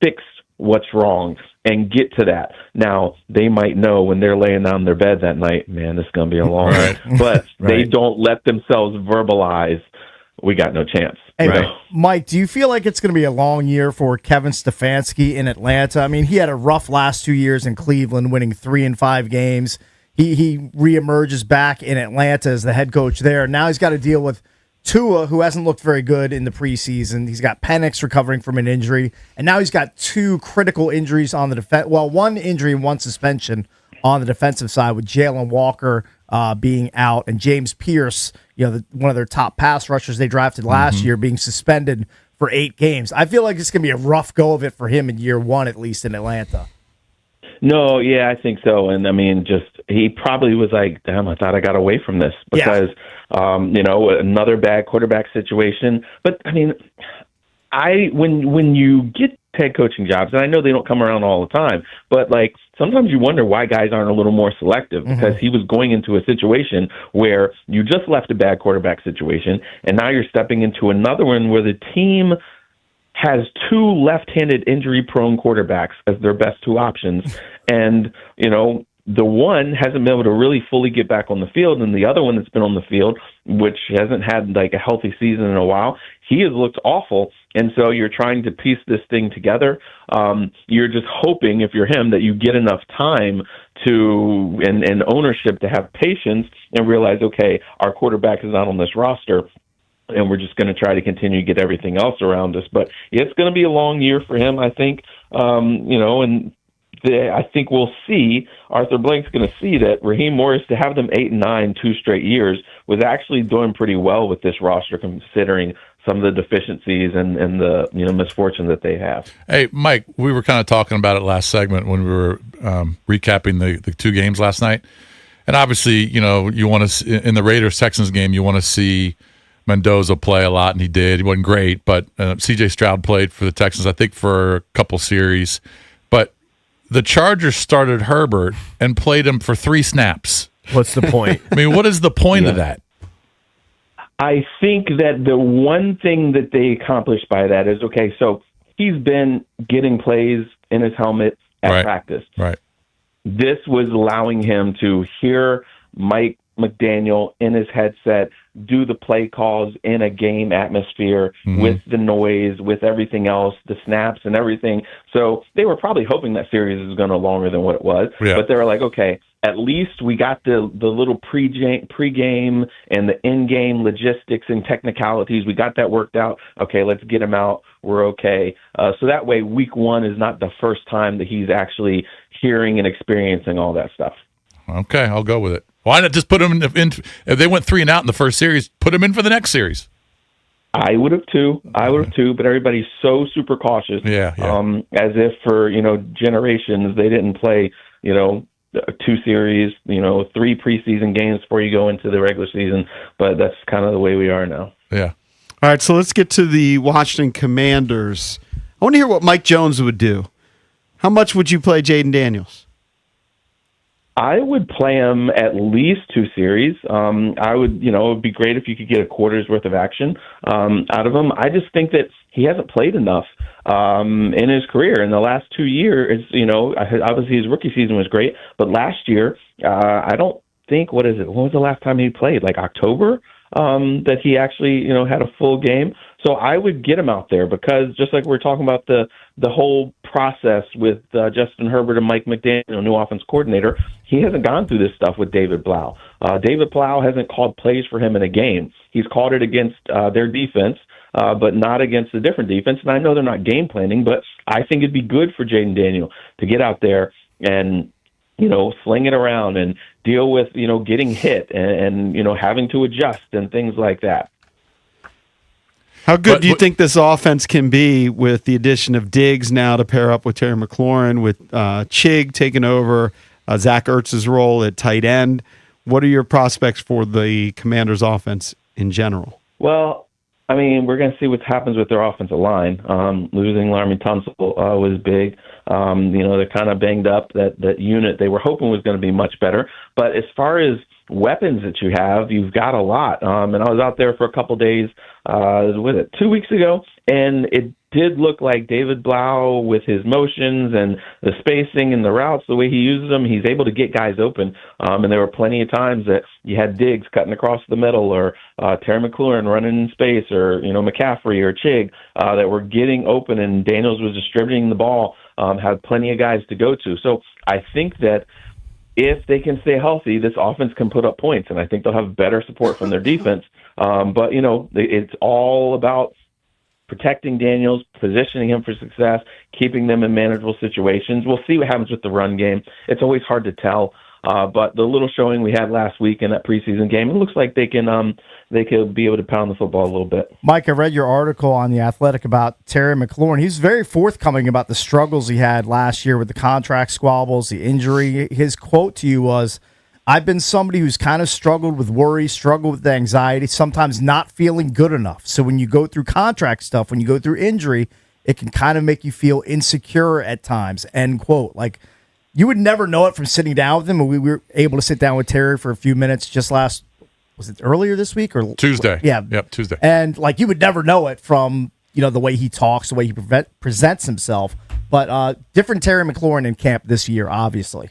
fix what's wrong and get to that. Now, they might know when they're laying down in their bed that night, man, this is going to be a long night. But they don't let themselves verbalize, we got no chance. Hey, Mike, do you feel like it's going to be a long year for Kevin Stefanski in Atlanta? I mean, he had a rough last 2 years in Cleveland, winning 3 in 5 games. He reemerges back in Atlanta as the head coach there. Now he's got to deal with Tua, who hasn't looked very good in the preseason. He's got Penix recovering from an injury, and now he's got 2 critical injuries on the defense. Well, 1 injury and 1 suspension on the defensive side, with Jalen Walker being out and James Pierce, one of their top pass rushers they drafted last year, being suspended for 8 games. I feel like it's going to be a rough go of it for him in year 1, at least in Atlanta. No, yeah, I think so. And I mean, he probably was like, damn, I thought I got away from this because, another bad quarterback situation. But I mean, when you get head coaching jobs, and I know they don't come around all the time, but like sometimes you wonder why guys aren't a little more selective, because he was going into a situation where you just left a bad quarterback situation, and now you're stepping into another one where the team has 2 left-handed injury-prone quarterbacks as their best 2 options. And, the one hasn't been able to really fully get back on the field, and the other one that's been on the field, which hasn't had like a healthy season in a while, he has looked awful. And so you're trying to piece this thing together. You're just hoping, if you're him, that you get enough time to and ownership to have patience and realize, okay, our quarterback is not on this roster, and we're just going to try to continue to get everything else around us. But it's going to be a long year for him, I think. I think we'll see, Arthur Blank's going to see that Raheem Morris, to have them 8-9 2 straight years, was actually doing pretty well with this roster, considering some of the deficiencies and the misfortune that they have. Hey, Mike, we were kind of talking about it last segment when we were recapping the 2 games last night. And obviously, you want to, in the Raiders-Texans game, you want to see Mendoza play a lot, and he did. He wasn't great, but C.J. Stroud played for the Texans, I think, for a couple series. But the Chargers started Herbert and played him for 3 snaps. What's the point? I mean, what is the point of that? I think that the one thing that they accomplished by that is, okay, so he's been getting plays in his helmet at practice. Right. This was allowing him to hear Mike McDaniel in his headset do the play calls in a game atmosphere with the noise, with everything else, the snaps and everything. So they were probably hoping that series was going to longer than what it was. Yeah. But they were like, okay, at least we got the little pre-game and the in-game logistics and technicalities. We got that worked out. Okay, let's get him out. We're okay. So that way week 1 is not the first time that he's actually hearing and experiencing all that stuff. Okay, I'll go with it. Why not just put him in? If they went 3 and out in the first series, put him in for the next series. I would have too. But everybody's so super cautious. Yeah. As if for generations they didn't play 2 series, 3 preseason games before you go into the regular season. But that's kind of the way we are now. Yeah. All right, so let's get to the Washington Commanders. I want to hear what Mike Jones would do. How much would you play Jaden Daniels? I would play him at least 2 series. I would, it would be great if you could get a quarter's worth of action out of him. I just think that he hasn't played enough in his career in the last 2 years. Obviously his rookie season was great, but last year, I don't think, what was the last time he played? Like October? That he actually, had a full game. So I would get him out there because just like we're talking about the whole process with Justin Herbert and Mike McDaniel, new offense coordinator, he hasn't gone through this stuff with David Blau. David Blau hasn't called plays for him in a game. He's called it against their defense, but not against a different defense. And I know they're not game planning, but I think it'd be good for Jaden Daniel to get out there and sling it around and deal with, getting hit and having to adjust and things like that. How good do you think this offense can be with the addition of Diggs now to pair up with Terry McLaurin, with Chig taking over Zach Ertz's role at tight end? What are your prospects for the Commanders' offense in general? Well, I mean, we're going to see what happens with their offensive line. Losing Laremy Tunsil was big. They're kind of banged up. That unit they were hoping was going to be much better. But as far as weapons that you have, you've got a lot. And I was out there for a couple days, 2 weeks ago, and it did look like David Blau with his motions and the spacing and the routes, the way he uses them, he's able to get guys open. And there were plenty of times that you had Diggs cutting across the middle or Terry McLaurin running in space or, McCaffrey or Chig that were getting open, and Daniels was distributing the ball, had plenty of guys to go to. So I think that if they can stay healthy, this offense can put up points, and I think they'll have better support from their defense. But, it's all about protecting Daniels, positioning him for success, keeping them in manageable situations. We'll see what happens with the run game. It's always hard to tell. But the little showing we had last week in that preseason game, it looks like they could be able to pound the football a little bit. Mike, I read your article on The Athletic about Terry McLaurin. He's very forthcoming about the struggles he had last year with the contract squabbles, the injury. His quote to you was, "I've been somebody who's kind of struggled with worry, struggled with anxiety, sometimes not feeling good enough. So when you go through contract stuff, when you go through injury, it can kind of make you feel insecure at times," end quote. Like, you would never know it from sitting down with him. We were able to sit down with Terry for a few minutes just was it earlier this week or Tuesday? Yeah. Yep, Tuesday. And you would never know it from, the way he talks, the way he presents himself. But different Terry McLaurin in camp this year, obviously.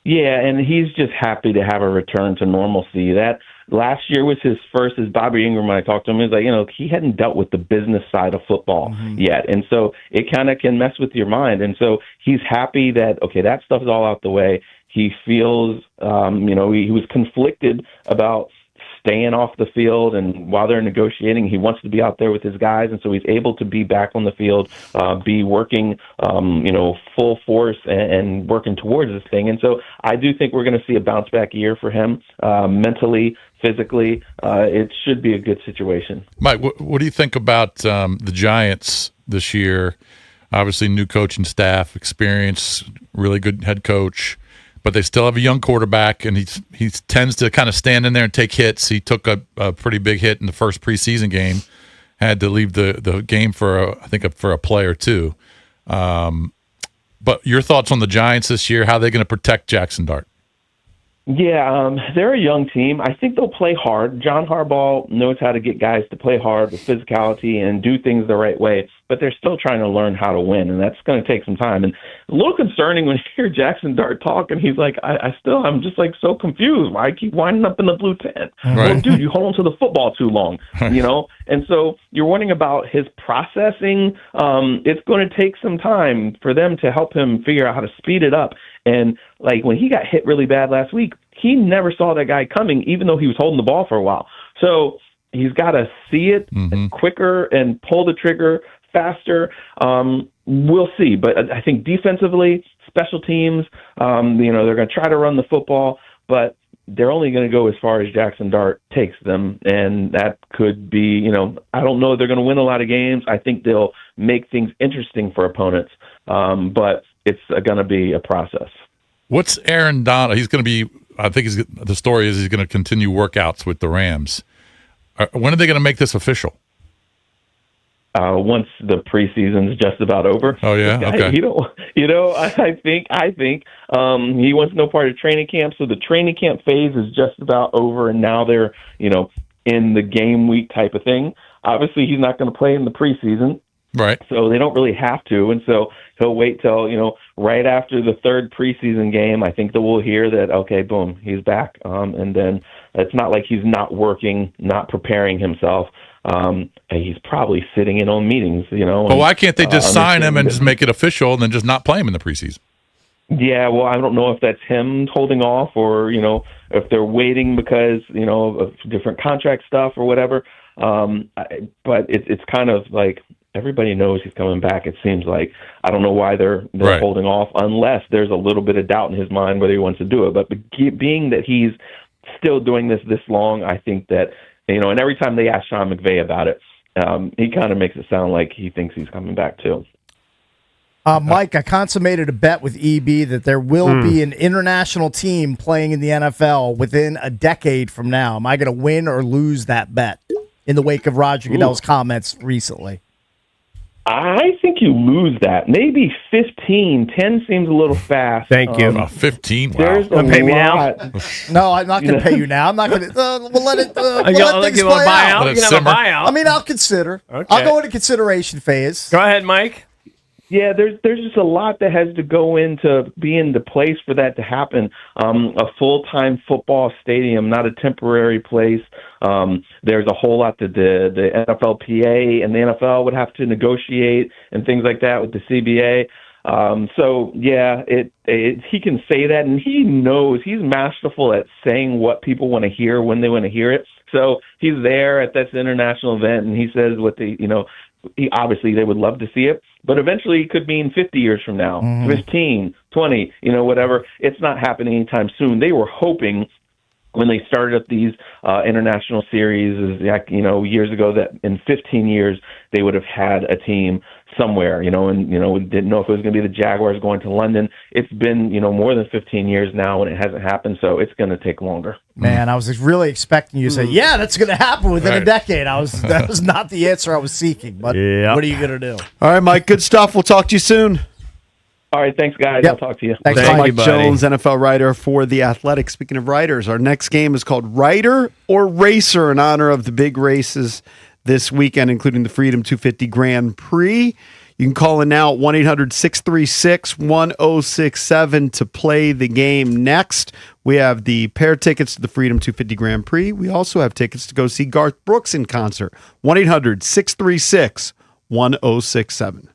Yeah, and he's just happy to have a return to normalcy. That last year was his first, as Bobby Ingram, when I talked to him, he was like, he hadn't dealt with the business side of football yet. And so it kind of can mess with your mind. And so he's happy that, okay, that stuff is all out the way. He feels, he was conflicted about staying off the field, and while they're negotiating, he wants to be out there with his guys, and so he's able to be back on the field, be working, full force and working towards this thing. And so I do think we're going to see a bounce back year for him, mentally, physically. It should be a good situation. Mike, what do you think about the Giants this year? Obviously, new coaching staff, experience, really good head coach. but they still have a young quarterback, and he tends to kind of stand in there and take hits. He took a pretty big hit in the first preseason game, had to leave the game for a play or two. But your thoughts on the Giants this year? How are they going to protect Jackson Dart? Yeah, they're a young team. I think they'll play hard. John Harbaugh knows how to get guys to play hard with physicality and do things the right way, but they're still trying to learn how to win, and that's going to take some time. And a little concerning when you hear Jackson Dart talk, and he's like, I'm just like so confused. Why I keep winding up in the blue tent? Right. Well, dude, you hold on to the football too long, you know? And so you're wondering about his processing. It's going to take some time for them to help him figure out how to speed it up. And like when he got hit really bad last week, he never saw that guy coming, even though he was holding the ball for a while. So he's got to see it quicker and pull the trigger faster. We'll see. But I think defensively, special teams, they're going to try to run the football, but they're only going to go as far as Jackson Dart takes them. And that could be, I don't know if they're going to win a lot of games. I think they'll make things interesting for opponents. But it's going to be a process. What's Aaron Donald? He's going to be, I think the story is he's going to continue workouts with the Rams. When are they going to make this official? Once the preseason's just about over. Oh yeah, okay. I think he wants no part of training camp. So the training camp phase is just about over, and now they're in the game week type of thing. Obviously, he's not going to play in the preseason. Right. So they don't really have to, and so he'll wait till right after the third preseason game. I think that we'll hear that okay, boom, he's back, and then it's not like he's not working, not preparing himself. He's probably sitting in on meetings, Well, why can't they just sign him and just make it official, and then just not play him in the preseason? Yeah, well, I don't know if that's him holding off, or if they're waiting because of different contract stuff or whatever. But it's kind of like. Everybody knows he's coming back. It seems like I don't know why they're right. holding off, unless there's a little bit of doubt in his mind whether he wants to do it. But being that he's still doing this long, I think that and every time they ask Sean McVay about it, he kind of makes it sound like he thinks he's coming back too. Mike, I consummated a bet with EB that there will be an international team playing in the NFL within a decade from now. Am I going to win or lose that bet in the wake of Roger Goodell's comments recently? I think you lose that. Maybe 15. 10 seems a little fast. Thank you. 15? Wow. There's a pay me lot. now? No, I'm not going to pay you now. I'm not going to. We'll let it. We'll let things you want play to buy out. out? You can have a buyout. I mean, I'll consider. Okay. I'll go into consideration phase. Go ahead, Mike. Yeah, there's just a lot that has to go into being the place for that to happen. A full-time football stadium, not a temporary place. There's a whole lot that the NFLPA and the NFL would have to negotiate and things like that with the CBA. So yeah, he can say that, and he knows he's masterful at saying what people want to hear when they want to hear it. So he's there at this international event, and he says what obviously they would love to see it, but eventually it could mean 50 years from now, 15, 20, whatever. It's not happening anytime soon. They were hoping when they started up these international series, years ago, that in 15 years they would have had a team somewhere, and we didn't know if it was going to be the Jaguars going to London. It's been more than 15 years now, and it hasn't happened, so it's going to take longer. Man, I was really expecting you to say, "Yeah, that's going to happen within a decade." That was not the answer I was seeking. But what are you going to do? All right, Mike. Good stuff. We'll talk to you soon. All right, thanks, guys. Yep. I'll talk to you. Thanks, Mike buddy. Jones, NFL writer for The Athletic. Speaking of writers, our next game is called Writer or Racer in honor of the big races this weekend, including the Freedom 250 Grand Prix. You can call in now at 1-800-636-1067 to play the game next. We have the pair tickets to the Freedom 250 Grand Prix. We also have tickets to go see Garth Brooks in concert. 1-800-636-1067.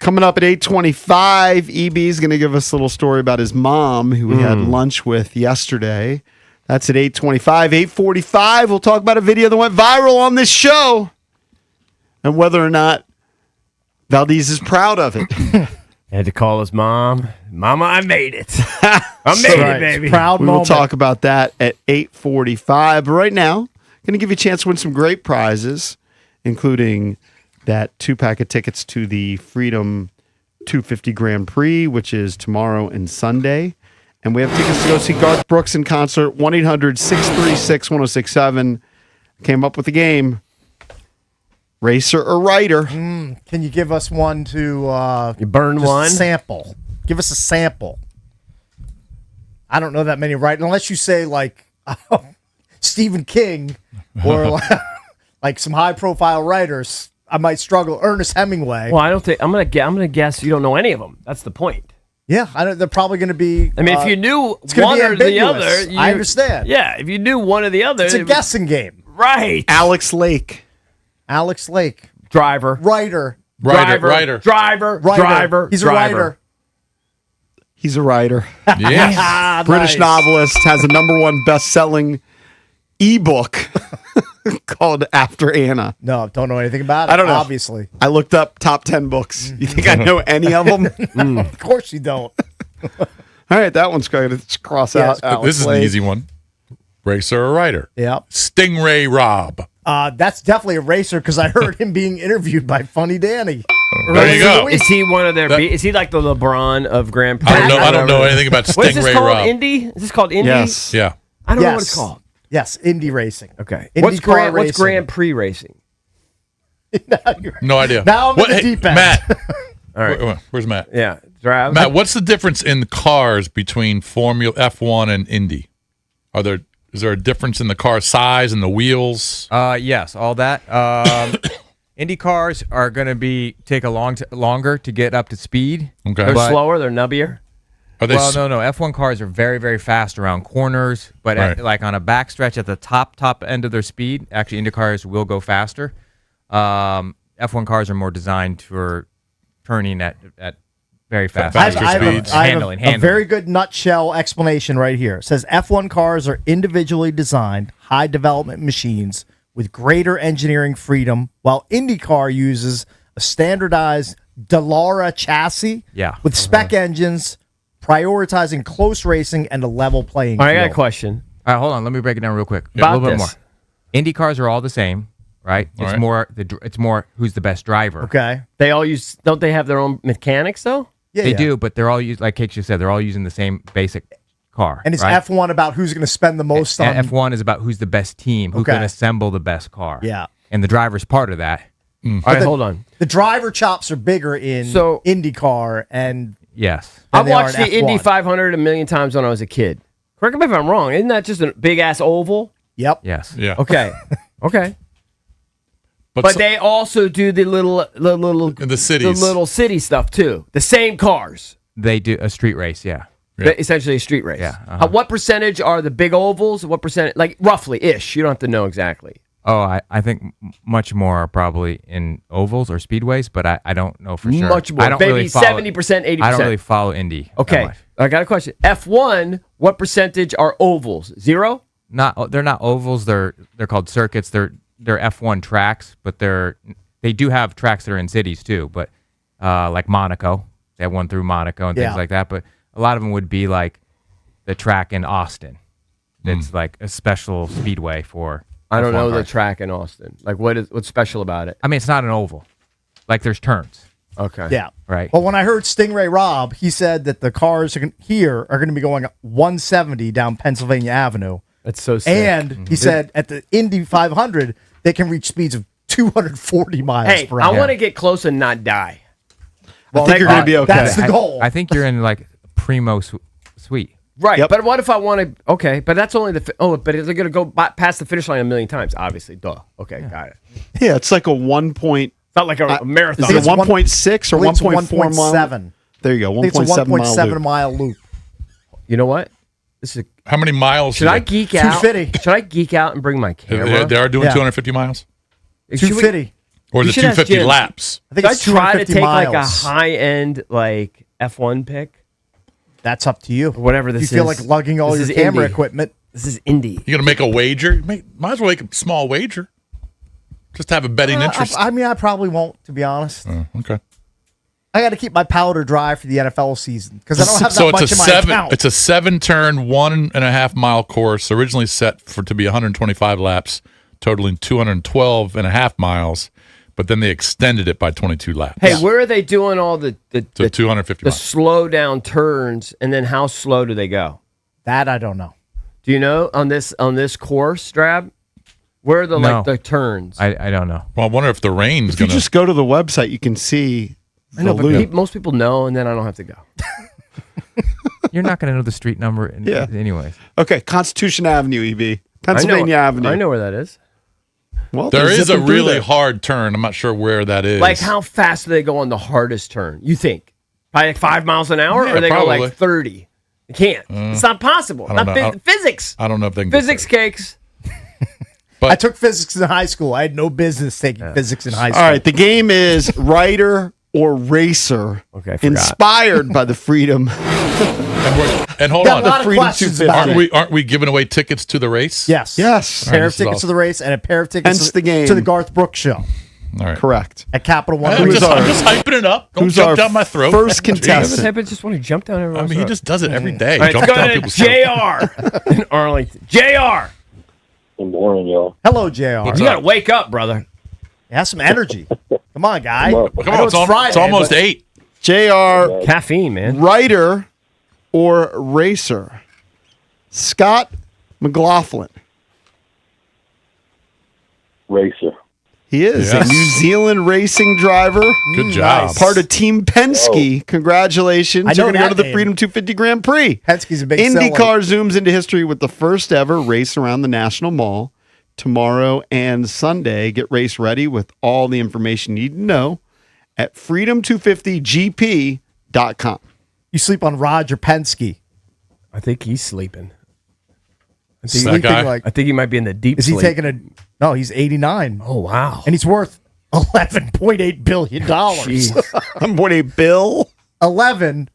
Coming up at 8:25, EB is going to give us a little story about his mom who he had lunch with yesterday. That's at 8:25. 8:45, we'll talk about a video that went viral on this show and whether or not Valdez is proud of it. Had to call his mom. Mama, I made it. I made it, baby. Proud We moment. will talk about that at 8:45. But right now, going to give you a chance to win some great prizes, including that 2-pack of tickets to the Freedom 250 Grand Prix, which is tomorrow and Sunday. And we have tickets to go see Garth Brooks in concert. 1-800-636-1067. Came up with the game. Racer or writer? Can you give us one to You burn just one? a sample? Give us a sample. I don't know that many right unless you say like Stephen King or like some high profile writers. I might struggle. Ernest Hemingway. Well, I don't think I'm gonna guess you don't know any of them. That's the point. Yeah, they're probably going to be. I mean, if you knew it's gonna one be or the ambiguous. other, I understand. Yeah, if you knew one or the other, It's a guessing game. Right. Alex Lake. Alex Lake, Driver. writer. Writer. Driver. He's driver. a writer. He's a writer. Yes. Ah, British nice. novelist, has a #1 best-selling ebook called After Anna. No, don't know anything about it. I don't know. Obviously, I looked up top 10 books. You think I know any of them? of course you don't. All right, that one's going to cross Yeah, out. Alex This is an Lake. easy one. Racer or writer? Yeah, Stingray Rob. that's definitely a racer because I heard him being interviewed by Funny Danny. There you go. Is he one of their? Is he like the LeBron of Grand Prix? I don't know anything about What is this Stingray called? Rob. Indy? Is this called Indy? Yes. Yeah. I don't know what Yes. it's called. Yes, Indy racing. Okay. IndyCar What's Grand racing. Prix racing? No idea. Now I'm in the deep end. Matt. All right. Where's Matt? Yeah. Drive. Matt, what's the difference in cars between Formula F1 and Indy? Is there a difference in the car size and the wheels? Yes, all that. Indy cars are going to take a longer to get up to speed. Okay. They're But- slower. They're nubbier. Are they Well, no. F1 cars are very, very fast around corners, but Right. like on a backstretch at the top end of their speed, actually Indy cars will go faster. F1 cars are more designed for turning at very fast Faster I have speeds. handling. a very good nutshell explanation right here. It says F1 cars are individually designed, high development machines with greater engineering freedom, while IndyCar uses a standardized Dallara chassis Yeah. with spec engines, prioritizing close racing and a level playing All right, I got a field. question. All right, hold on. Let me break it down real quick. About a little bit this. more. Indy cars are all the same, right? All It's right. it's more who's the best driver. Okay. They all use. Don't they have their own mechanics though? Yeah, They yeah. do, but they're all like Cake just said, they're all using the same basic car. And it's right? F1 about who's going to spend the most on. F1 is about who's the best team, who Okay. can assemble the best car. Yeah. And the driver's part of that. All right, the- hold on. The driver chops are bigger in So- IndyCar and Yes. I than they are watched in the Indy F1. 500 a million times when I was a kid. Correct me if I'm wrong. Isn't that just a big ass oval? Yep. Yes. Yeah. Okay. Okay. But, But so- they also do the little in the cities. the little city stuff too. The same cars. They do a street race, yeah. Yeah. Essentially a street race. Yeah, uh-huh. What percentage are the big ovals? What percent, like roughly ish? You don't have to know exactly. Oh, I think much more are probably in ovals or speedways, but I don't know for sure. Much more. I don't Maybe really follow, 70%, 80%. I don't really follow Indy. that Okay. much. I got a question. F1, what percentage are ovals? 0? They're not ovals. They're called circuits. They're F1 tracks, but they do have tracks that are in cities too. But like Monaco, they have one through Monaco and Yeah. things like that. But a lot of them would be like the track in Austin. It's like a special speedway for. I don't F1 know the cars. track in Austin. Like what's special about it? I mean, it's not an oval. Like there's turns, Okay. Yeah. right? Well, when I heard Stingray Rob, he said that the cars here are going to be going 170 down Pennsylvania Avenue. That's so sick. And he said at the Indy 500, they can reach speeds of 240 miles Hey, per I hour. want to get close and not die. I think you're going to be okay. That's the goal. I think you're in like primo suite. Right. Yep. But what if I want to? Okay. But that's only but they're going to go past the finish line a million times, obviously. Duh. Okay. Got it. Yeah, it's like a 1 point. It's not like a marathon. Is it it's one- 1.6 or I think it's 1.4 mile? 1.7. There you go. I think it's a 1.7 mile 1.7 loop. mile loop. You know what? This is. How many miles? Should I geek out? 250. Should I geek out and bring my camera? They are doing Yeah. 250 miles. Should we- 250. Or You the should ask 250 Jim. laps. I think I it's try to 250 take miles. like a high end like F1 pick, That's up to you. whatever this If you feel is. like lugging all This your is camera Indy. equipment. This is Indy. You going to make a wager? Might as well make a small wager. Just have a betting interest. I mean, I probably won't, to be honest. Okay. I got to keep my powder dry for the NFL season because I don't have that So much it's in a my seven. account. It's a 7-turn, 1.5 mile course, originally set to be 125 laps, totaling 212.5 miles. But then they extended it by 22 laps. Hey, where are they doing all the So 250 the miles. slow down turns, and then how slow do they go? That I don't know. Do you know on this course, Drab? Where are the No. like the turns? I don't know. Well, I wonder if the rain's If you going to. just go to the website, you can see I know, the but loop. most people know, and then I don't have to go. You're not going to know the street number Yeah. anyways. Okay, Constitution Avenue, EB. Pennsylvania Avenue. I know where that is. Well, There they're is a zipping through really there. hard turn. I'm not sure where that is. Like, how fast do they go on the hardest turn? You think by like 5 miles an hour, Yeah, or they go probably. like 30? You can't. It's not possible. I don't Not know. physics. I don't know if they can. get Physics there. cakes. I took physics in high school. I had no business taking physics in high school. All right, the game is Rider or Racer. Okay, I forgot. Inspired by the Freedom. And hold Got on, a lot of Freedom questions 250. about it. aren't we giving away tickets to the race? Yes. Yes. A pair This of is tickets awesome. to the race and a pair of tickets Hence the game. to the Garth Brooks show All right. Correct. at Capital One. I'm Who's just, our- I'm just hyping it up. Don't who's jump our down my throat. first Jeez. contestant? I just want to jump down I everyone's mean, he throat. just does it every day. All right, Jumps let's down go people's throats. to JR in Arlington. JR, Good morning, y'all. Hello, JR. What's you up? got to wake up, brother. Have some energy. Come on, guy. Come on. Come I know on, it's Friday, it's almost but- 8. JR, Caffeine, man. Rider or Racer? Scott McLaughlin. Racer. He is Yes. a New Zealand racing driver. Good job. Part of Team Penske. Congratulations. I know You're going to go that to the name. Freedom 250 Grand Prix. Penske's a big IndyCar zooms into history with the first ever race around the National Mall tomorrow and Sunday. Get race ready with all the information you need to know at freedom250gp.com. You sleep on Roger Penske. I think he's sleeping. I That think, guy? I think he might be in the deep Is he sleep. taking a? No, he's 89, Oh, wow. and he's worth $11.8 billion. Jeez. I'm what a bill. 11.OV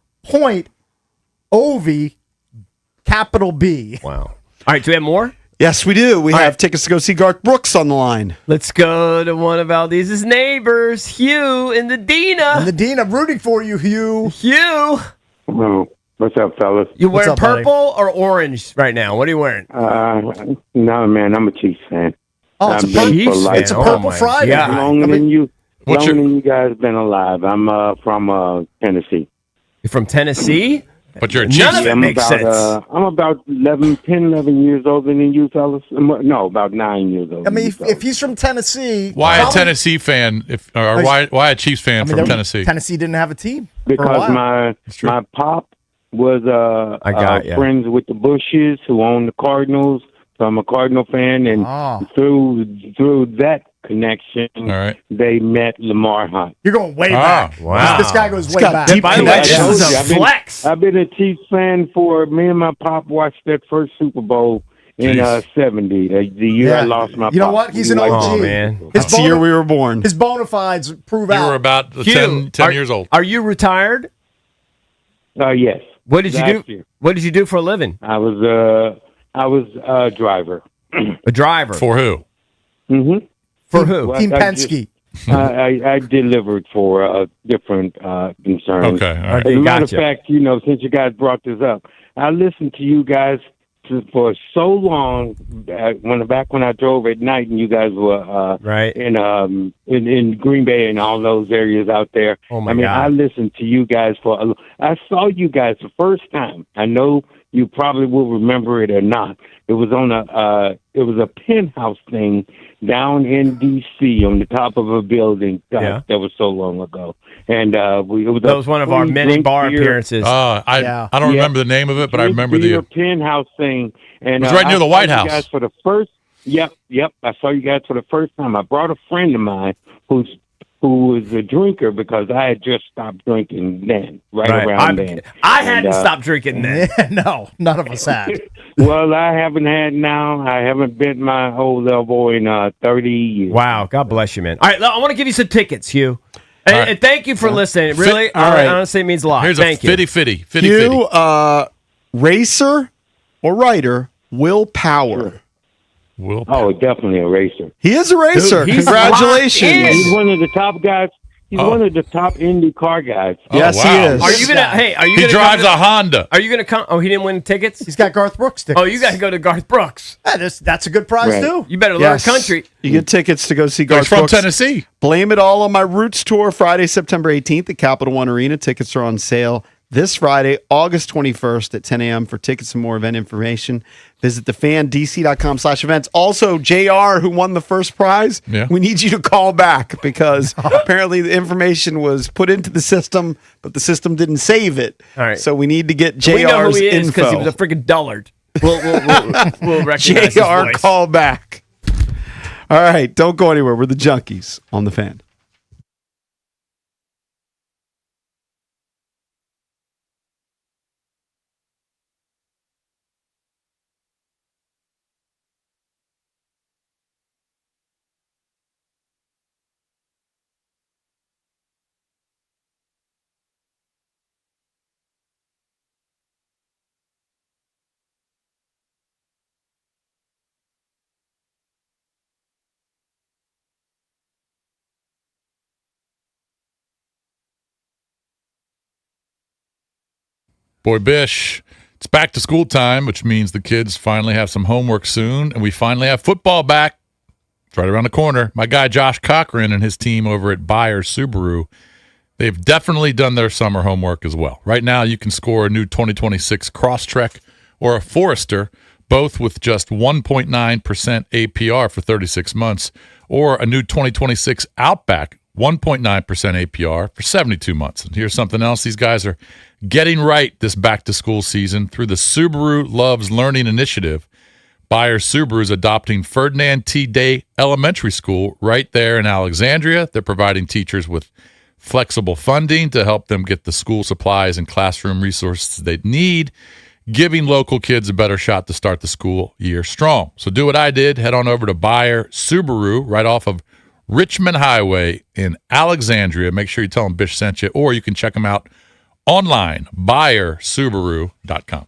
capital B. Wow. All right, do we have more? Yes, we do. We All have right. tickets to go see Garth Brooks on the line. Let's go to one of Valdez's neighbors, Hugh in the Dina. And the Dean, I'm rooting for you, Hugh. Hugh, Oh, what's up, fellas? you What's wearing up, buddy? purple or orange right now? What are you wearing? No, man, I'm a Chiefs fan. Oh, it's a I've been purple, for Chiefs life. fan. it's a Oh, purple my Friday. God. Longer than you, What's longer your- than you guys been alive. I'm from Tennessee. You're from Tennessee? But you're a None Chiefs of it fan. makes sense. I'm about 11 years older than you fellas. No, about 9 years older. I mean, than you if fellas. he's from Tennessee, Why a probably- Tennessee fan? Or why a Chiefs fan I mean, from there- Tennessee? Tennessee didn't have a team for a because while. my pop was I got ya. friends with the Bushes who own the Cardinals. So I'm a Cardinal fan, and Oh. through that connection, All right. they met Lamar Hunt. You're going way Ah, back. wow. This guy goes way got back. deep By the way, this connections. is a I've been- flex. I've been a Chiefs fan for me and my pop watched that first Super Bowl in Jeez. 70, the year Yeah. I lost my You know pop. what? He's an Like, OG. Oh, man. His, That's the year we were born. his bona fides prove You out. were about Hugh, 10 years old. Are you retired? Yes. What did you Last do? year. What did you do for a living? I was a driver. A driver. For who? Mm-hmm. For who? Well, Team I Penske. I delivered for different concerns. Okay. All right. As a matter Gotcha. of fact, since you guys brought this up, I listened to you guys for so long. Back when I drove at night, and you guys were Right. in Green Bay and all those areas out there. Oh, my I mean, God. I listened to you guys I saw you guys the first time. I know you probably will remember it or not. It was on a penthouse thing down in D.C. on the top of a building. God, Yeah. that was so long ago. And it was That was one of our free many drink bar beer- appearances. I Yeah. don't Yeah. remember the name of it, but I remember beer the. penthouse thing. And It was right near the I White saw you House. guys for the first. Yep. I saw you guys for the first time. I brought a friend of mine who who was a drinker because I had just stopped drinking then, around then. I hadn't stopped drinking then. No, none of us had. Well, I haven't had now. I haven't been my old elbow in 30 years. Wow, God bless you, man. All right, I want to give you some tickets, Hugh. And thank you for listening. It really, all right. honestly, means a lot. Here's Thank a you. fitty. Hugh, racer or writer, Will Power. Will Oh, definitely a racer. He is a racer. Dude, he's Congratulations. locked in. He's one of the top guys. He's one of the top Indy car guys. Yes, wow. he is. Are you gonna? Hey, are you? He gonna drives come a Honda. Are you gonna come? Oh, he didn't win tickets. He's got Garth Brooks tickets. Oh, you got to go to Garth Brooks. Yeah, that's a good prize Right. too. You better learn Yes. country. You get tickets to go see He's Garth from Brooks. Tennessee. Blame It All on My Roots tour, Friday, September 18th at Capital One Arena. Tickets are on sale this Friday, August 21st at 10 a.m. For tickets and more event information, visit thefandc.com/events. Also, JR, who won the first prize, Yeah. we need you to call back because apparently the information was put into the system, but the system didn't save it. All right. So we need to get We know who JR's he is because he was info. a freaking dullard. We'll recognize his JR, voice. call back. All right, don't go anywhere. We're the Junkies on the Fan. Boy, Bish, it's back to school time, which means the kids finally have some homework soon, and we finally have football back. It's right around the corner. My guy Josh Cochran and his team over at Bayer Subaru, they've definitely done their summer homework as well. Right now, you can score a new 2026 Crosstrek or a Forester, both with just 1.9% APR for 36 months, or a new 2026 Outback, 1.9% APR for 72 months. And here's something else these guys are getting right this back-to-school season through the Subaru Loves Learning Initiative. Bayer Subaru is adopting Ferdinand T. Day Elementary School right there in Alexandria. They're providing teachers with flexible funding to help them get the school supplies and classroom resources they need, giving local kids a better shot to start the school year strong. So do what I did. Head on over to Bayer Subaru right off of Richmond Highway in Alexandria. Make sure you tell them Bish sent you, or you can check them out online, BuyerSubaru.com.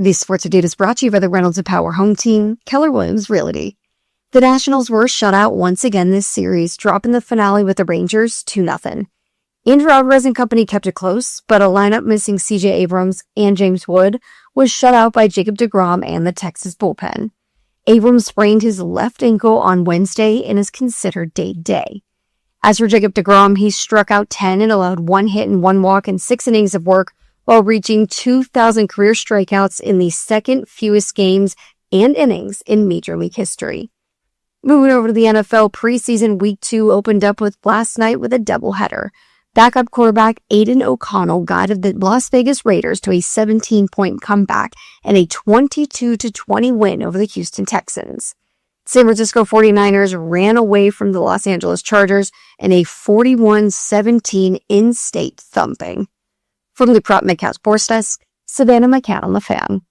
This Sports Update is brought to you by the Reynolds of Power Home Team, Keller Williams Realty. The Nationals were shut out once again this series, dropping the finale with the Rangers 2-0. Andrew Alvarez and company kept it close, but a lineup missing C.J. Abrams and James Wood was shut out by Jacob deGrom and the Texas bullpen. Abrams sprained his left ankle on Wednesday and is considered day-to-day. As for Jacob deGrom, he struck out 10 and allowed 1 hit and 1 walk in 6 innings of work while reaching 2,000 career strikeouts in the second fewest games and innings in Major League history. Moving over to the NFL, preseason Week 2 opened up with last night with a doubleheader. Backup quarterback Aiden O'Connell guided the Las Vegas Raiders to a 17-point comeback and a 22-20 win over the Houston Texans. San Francisco 49ers ran away from the Los Angeles Chargers in a 41-17 in-state thumping. From the Prop Midcast Sports Desk, Savannah McCann on the Fan.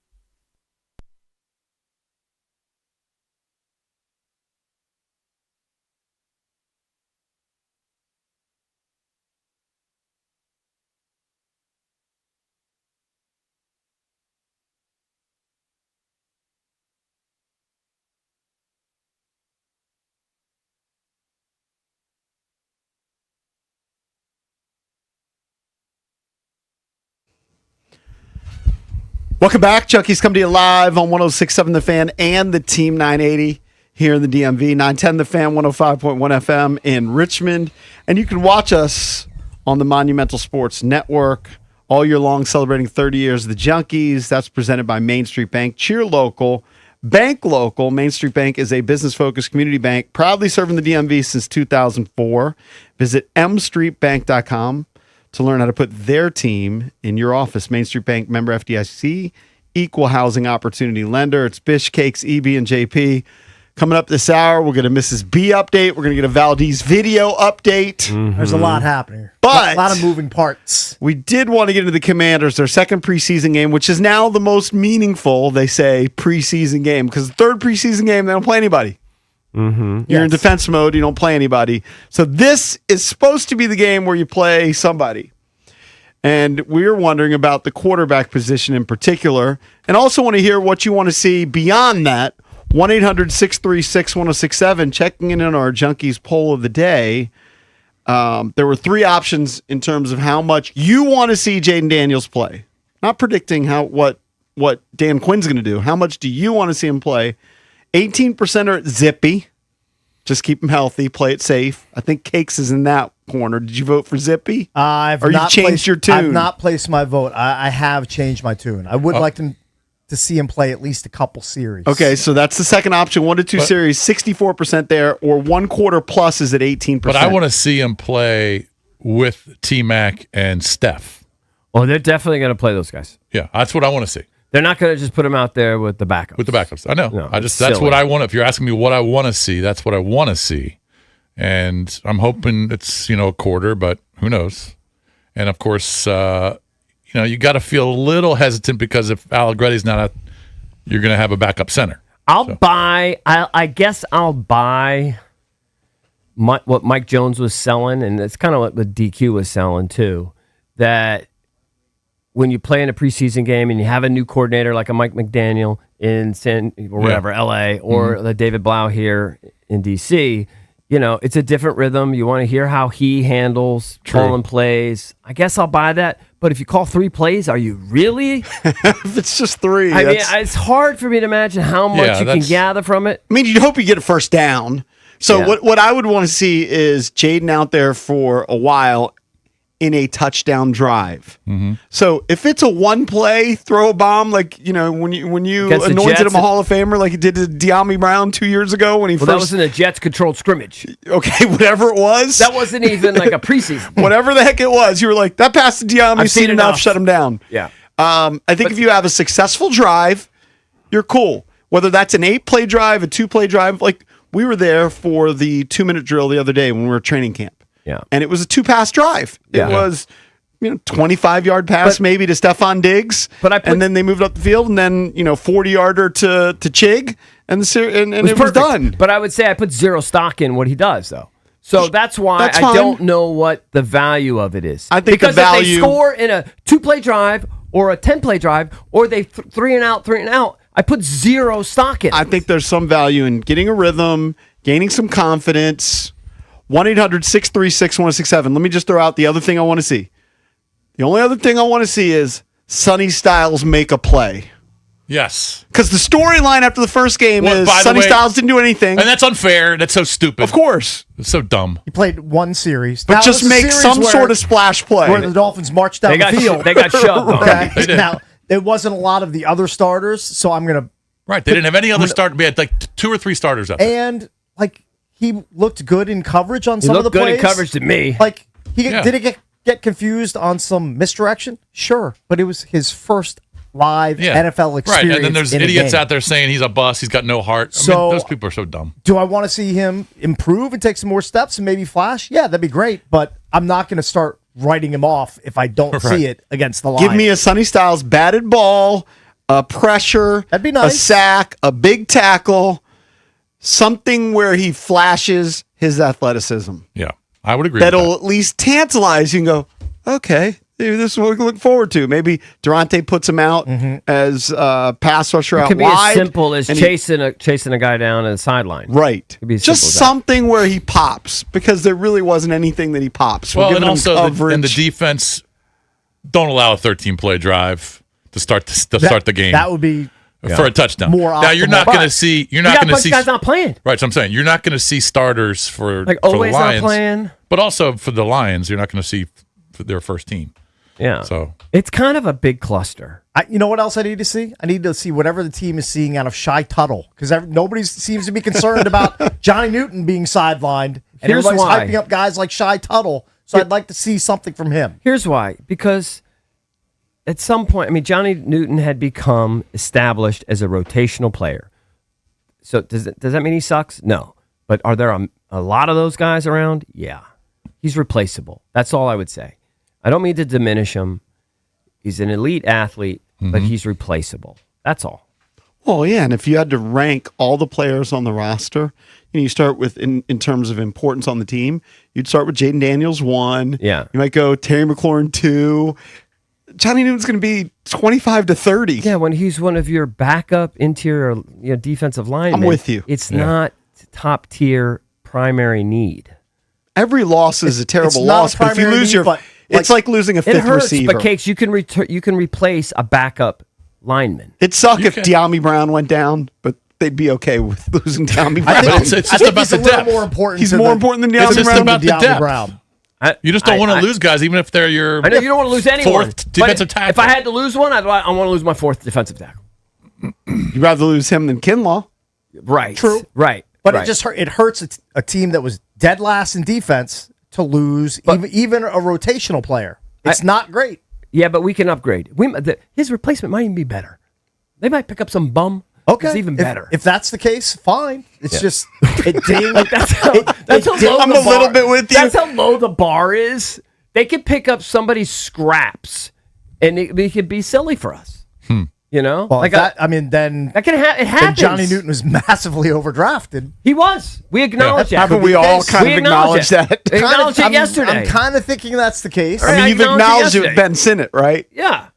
Welcome back. Junkies come to you live on 106.7 The Fan and the Team 980 here in the DMV. 910 The Fan, 105.1 FM in Richmond. And you can watch us on the Monumental Sports Network all year long, celebrating 30 years of the Junkies. That's presented by Main Street Bank. Cheer local, bank local. Main Street Bank is a business-focused community bank proudly serving the DMV since 2004. Visit mstreetbank.com to learn how to put their team in your office. Main Street Bank, member FDIC, equal housing opportunity lender. It's Bish, Cakes, EB, and JP. Coming up this hour, we'll get a Mrs. B update. We're going to get a Valdez video update. There's a lot happening. But a lot of moving parts. We did want to get into the Commanders, their second preseason game, which is now the most meaningful, they say, preseason game. Because the third preseason game, they don't play anybody. You're in defense mode. You don't play anybody. So this is supposed to be the game where you play somebody. And we're wondering about the quarterback position in particular. And also want to hear what you want to see beyond that. 1-800-636-1067. Checking in on our Junkies poll of the day. There were 3 options in terms of how much you want to see Jaden Daniels play. Not predicting what Dan Quinn's going to do. How much do you want to see him play? 18% are Zippy. Just keep him healthy, play it safe. I think Cakes is in that corner. Did you vote for Zippy? I've or you not changed placed, your tune? I've not placed my vote. I have changed my tune. I would like to see him play at least a couple series. Okay, so that's the second option. 1 to 2 series, 64% there, or 1 quarter plus is at 18%. But I want to see him play with T-Mac and Steph. Well, they're definitely going to play those guys. Yeah, that's what I want to see. They're not going to just put them out there with the backups. With the backups. I know. No, that's silly. what I want. If you're asking me what I want to see, that's what I want to see. And I'm hoping it's, a quarter, but who knows? And of course, you got to feel a little hesitant because if Allegretti's not out, you're going to have a backup center. I guess I'll buy what Mike Jones was selling, and it's kind of what DQ was selling too, that when you play in a preseason game and you have a new coordinator like a Mike McDaniel in LA, or the David Blau here in DC, it's a different rhythm. You want to hear how he handles calling plays. I guess I'll buy that. But if you call 3 plays, are you really? If it's just 3. I mean, it's hard for me to imagine how much you can gather from it. I mean, you'd hope you get a first down. So what I would want to see is Jaden out there for a while in a touchdown drive. So if it's a 1 play, throw a bomb, like, when you anointed him a Hall of Famer like you did to De'Ami Brown 2 years ago when he that was in a Jets controlled scrimmage. Okay, whatever it was. That wasn't even like a preseason. Whatever the heck it was, you were like, that pass to De'Ami, seen enough, shut him down. Yeah. I think if you have a successful drive, you're cool. Whether that's an 8-play drive, a 2-play drive, like we were there for the 2-minute drill the other day when we were at training camp. Yeah. And it was a 2-pass drive. It was, 25-yard pass maybe to Stephon Diggs. And then they moved up the field and then, 40-yarder to Chig and it was done. But I would say I put zero stock in what he does though. So that's why I don't know what the value of it is. I think because if they score in a 2-play drive or a 10-play drive, or they 3 and out, I put zero stock in it. I think there's some value in getting a rhythm, gaining some confidence. 1-800-636-1067. Let me just throw out the other thing I want to see. The only other thing I want to see is Sonny Styles make a play. Yes. Because the storyline after the first game is Sonny Styles didn't do anything. And that's unfair. That's so stupid. Of course. It's so dumb. He played one series. But That just was a make series some where- sort of splash play. Where the Dolphins marched down the field. They got shoved. Okay. They did. Now, it wasn't a lot of the other starters, so I'm going to... Right. They didn't have any other start. We had like 2 or 3 starters out there. And, like, he looked good in coverage on He some of the looked good plays. in coverage to me. Like, Yeah. did he get confused on some misdirection? Sure. But it was his first live NFL experience. Right. And then there's in a idiots game. out there saying he's a bust. He's got no heart. So- those people are so dumb. Do I want to see him improve and take some more steps and maybe flash? Yeah, that'd be great. But I'm not going to start writing him off if I don't Right. see it against the Lions. Give me a Sonny Styles batted ball, a pressure, That'd be nice. a sack, a big tackle, something where he flashes his athleticism. Yeah. I would agree with That'll that. at least tantalize you and go, okay, maybe this is what we can look forward to. Maybe Durante puts him out as pass rusher It out could be wide. as simple as and he- chasing a guy down at the sideline. Right. Could be as Just simple as that. something where he pops because there really wasn't anything that he pops. We're Well, and giving him also coverage. and the defense don't allow a 13-play drive to start the game. That would be for a touchdown. more now you're optimal. not going to But see. You're You not got a going to bunch see. of guys not playing. Right. So I'm saying you're not going to see starters for Like for the always not Lions, playing. but also for the Lions, you're not going to see their first team. Yeah. So It's kind of a big cluster. You know what else I need to see? I need to see whatever the team is seeing out of Shy Tuttle because nobody seems to be concerned about Johnny Newton being sidelined, and Here's everybody's why. hyping up guys like Shy Tuttle. So I'd like to see something from him. Here's why. Because at some point, I mean, Johnny Newton had become established as a rotational player. So does that mean he sucks? No. But are there a lot of those guys around? Yeah. He's replaceable. That's all I would say. I don't mean to diminish him. He's an elite athlete, but he's replaceable. That's all. Well, yeah, and if you had to rank all the players on the roster, you start with in terms of importance on the team, you'd start with Jaden Daniels 1. Yeah. You might go Terry McLaurin 2. Johnny Newton's going to be 25 to 30. Yeah, when he's one of your backup interior defensive linemen. I'm with you. It's not top tier primary need. Every loss is a terrible it's not loss, a but if you primary lose need, your, but, it's like losing a It fifth hurts, receiver. but Cakes, you can replace a backup lineman. It'd suck if can. De'Ami Brown went down, but they'd be okay with losing De'Ami I Brown. think, it's I just think about he's the a little depth. more important. He's to more the- important than It's De'Ami just Brown. about the De'Ami depth. Brown. You just don't want to lose guys, even if they're your. I know you don't want to lose anyone. Fourth but defensive tackle. If I had to lose one, I want to lose my fourth defensive tackle. You'd rather lose him than Kinlaw. Right. True. Right. But right. it hurts a team that was dead last in defense to lose even a rotational player. It's not great. Yeah, but we can upgrade. His replacement might even be better. They might pick up some bum. Okay, It's even better. If that's the case, fine. It's just it ding. That's how ding- low I'm the a little bar- bit with you. That's how low the bar is. They could pick up somebody's scraps, and it could be silly for us. You know, Well, like that, I mean, then that can it then happens. Johnny Newton was massively overdrafted. He was. We acknowledge that. Haven't we all kind of acknowledged that? We acknowledged it yesterday. I'm kind of thinking that's the case. I mean, you've acknowledged it with yesterday. Ben Sinnott, right? Yeah.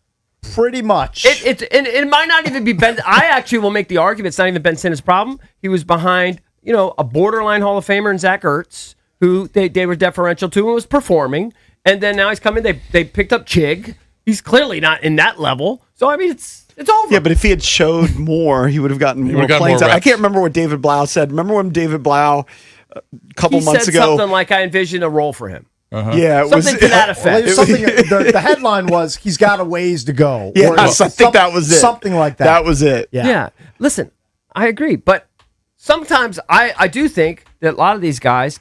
Pretty much. It might not even be Ben. I actually will make the argument it's not even Ben Simmons' problem. He was behind, a borderline Hall of Famer in Zach Ertz, who they were deferential to and was performing. And then now he's coming. They picked up Chig. He's clearly not in that level. So I mean, it's over. Yeah, but if he had showed more, he would have gotten more would've gotten playing more time. I reps. can't remember what David Blau said. Remember when David Blau a couple he months said ago? something like, "I envision a role for him." Yeah, it Something was to that Well, effect. there's something. The headline was he's got a ways to go. Yes, I think that was it. Something like that. That was it. Yeah. Listen, I agree, but sometimes I do think that a lot of these guys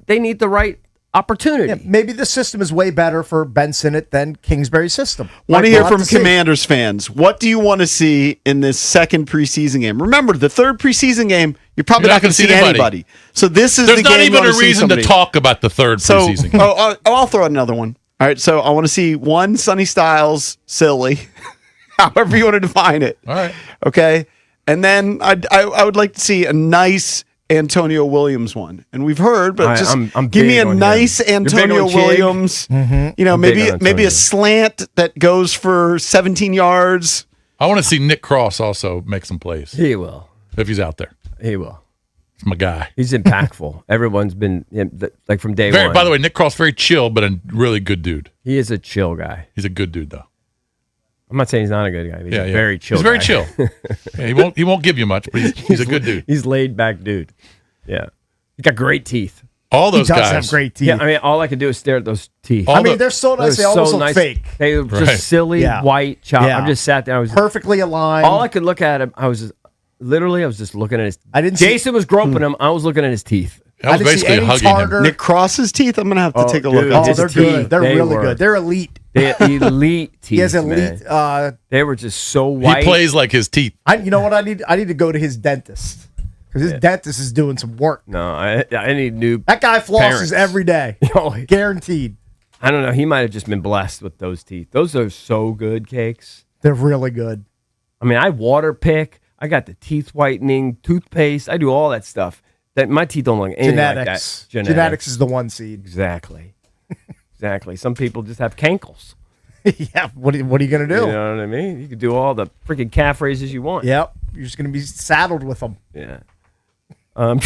they need the right opportunity. Yeah, maybe the system is way better for Ben Sinnott than Kingsbury's system. Want to We'll hear have from see. Commanders fans. What do you want to see in this second preseason game? Remember, the third preseason game, you're probably You're not going to see anybody. So this is There's the not game even you wanna a see reason to somebody. talk about the third So, preseason game. I'll throw out another one. All right, so I want to see one Sonny Styles silly, however you want to define it. All right. Okay, and then I would like to see a nice Antonio Williams one, and we've heard, but just I'm give me big a on nice him. You're big Antonio on Chig? Williams. You know, I'm big maybe on maybe Antonio. a slant that goes for 17 yards. I want to see Nick Cross also make some plays He will. if he's out there. He will. It's my guy. He's impactful. Everyone's been like from day Very, one. by the way, Nick Cross very chill, but a really good dude. He is a chill guy. He's a good dude though. I'm not saying he's not a good guy. He's a very chill. He's very guy. chill. Yeah, he won't give you much, but he's a good dude. He's laid back dude. Yeah, he got great teeth. All those he does guys have great teeth. Yeah, I mean, all I could do is stare at those teeth. I mean, they're so nice. They almost look fake. They were just Right. silly, Yeah. white, chopped. Yeah. I just sat there. I was Perfectly aligned. all I could look at him. I was just looking at his. I didn't see- Jason was groping him. I was looking at his teeth. I was didn't see basically any hugging him. tartar. Nick Cross's teeth. I'm gonna have to Oh, take a dude, look. at Oh, his they're his teeth, good. They're they really were- good. They're elite. They elite teeth. He has elite. Man. They were just so He white. plays like his teeth. You know what I need? I need to go to his dentist because his dentist is doing some work. No, I need new. That guy flosses Parents. every day, Oh, guaranteed. I don't know. He might have just been blessed with those teeth. Those are so good cakes. They're really good. I mean, I water pick. I got the teeth whitening, toothpaste. I do all that stuff. That my teeth don't look anything Genetics. like that. Genetics is the one seed. Exactly. Exactly. Some people just have cankles. Yeah. What are you gonna do? You know what I mean? You can do all the freaking calf raises you want. Yep. You're just gonna be saddled with them. Yeah. I'm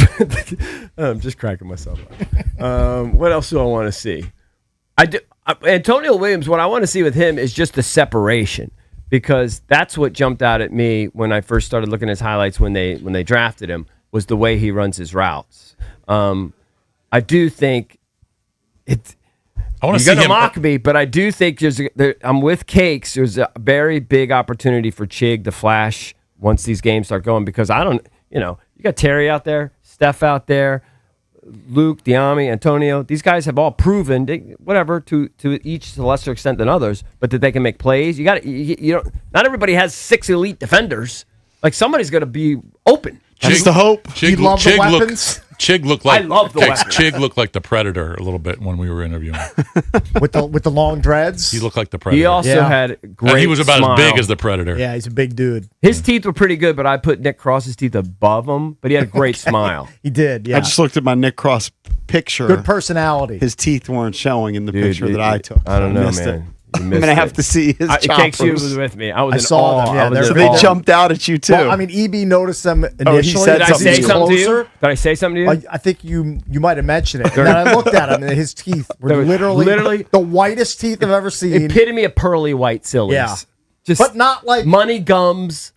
just cracking myself up. What else do I want to see? Antonio Williams, what I want to see with him is just the separation, because that's what jumped out at me when I first started looking at his highlights when they drafted him, was the way he runs his routes. I do think it's. I want to You're see gonna him. mock me, but I do think I'm with Cakes. There's a very big opportunity for Chig to flash once these games start going, because you got Terry out there, Steph out there, Luke, Diami, Antonio. These guys have all proven, to each to a lesser extent than others, but that they can make plays. Not everybody has 6 elite defenders. Like, somebody's going to be open. That's the hope. You love the weapons? Chig looked like I love the weapons. Chig looked like the Predator a little bit when we were interviewing him. with the long dreads. He looked like the Predator. He also had great and he was about smile. as big as the Predator. Yeah, he's a big dude. His teeth were pretty good, but I put Nick Cross's teeth above him. But he had a great smile. He did. Yeah. I just looked at my Nick Cross picture. Good personality. His teeth weren't showing in the Dude, picture that I took. I don't know, missed it. man. You I'm missed gonna have it. to see his Cakes, you choppers. was with me. I was I in saw awe. them, yeah, I was they're in So they big. awe. jumped out at you too. Well, I mean, EB noticed them he initially. said Did I something say to you. something to you? Closer. Did I say something to you? I think you might have mentioned it. And then I looked at him, and his teeth They were were literally the whitest teeth I've ever seen. Epitome of pearly white sillies. Yeah. Just But not like money gums.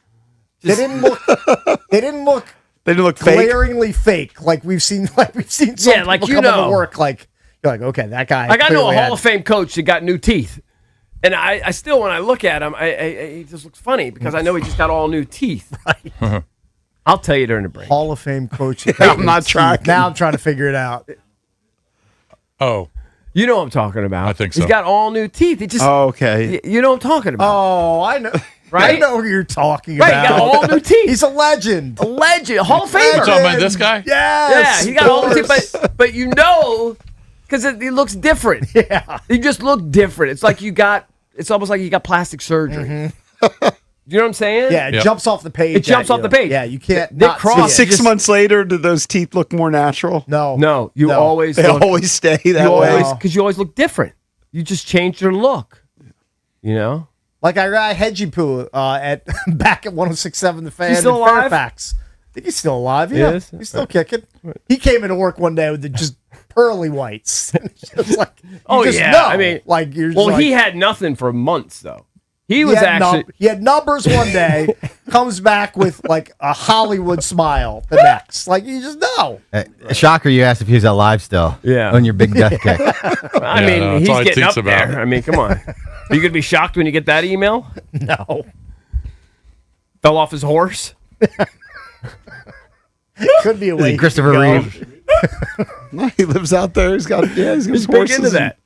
they didn't look. They didn't look They didn't look fake. glaringly fake like we've seen. Like we've seen some Yeah, like people you come into know. work. Like you're like, okay, that guy. Like, I know a clearly Hall had- of Fame coach that got new teeth. And I still, when I look at him, he just looks funny because I know he just got all new teeth. Right. I'll tell you during the break. Hall of Fame coach. I'm not trying. Now I'm trying to figure it out. Oh, You know what I'm talking about. I think so. He's got all new teeth. He just, Oh, okay. you know what I'm talking about. Oh, I know. Right? I know who you're talking Right, about. he got all new teeth. He's a legend. A legend, a Hall of you Famer. talking about this guy? Yes. Yeah, he got all the of course. teeth, but you know, because he looks different. Yeah. He just looked different. It's like it's almost like you got plastic surgery. You know what I'm saying? Yeah, it Yep. jumps off the page. It jumps at off you. the page. Yeah, you can't. Nick not Cross- see it. 6 months later, did those teeth look more natural? No. No, you No. always They look, always stay that you way. always because you always look different. You just changed your look. You know? Like our guy Hedgiepoo at back at 106.7 The Fan He's still in alive? Fairfax. I think he's still alive. Yeah, is? he's still kicking. He came into work one day with the just pearly whites. It's just like, you Oh, just yeah. know. I mean, like you're. Just Well, like, he had nothing for months though. He he was had actually he had numbers one day, comes back with like a Hollywood smile the next. Like you just know. Shocker, you asked if he was alive still. Yeah. On your big death kick. I Yeah, mean, no, that's he's all he getting up thinks about. there. I mean, come on. Are you gonna be shocked when you get that email? No. Fell off his horse? Could be a Is way. he he Christopher could go. Reeve? No, he lives out there. He's got He's big horses into that.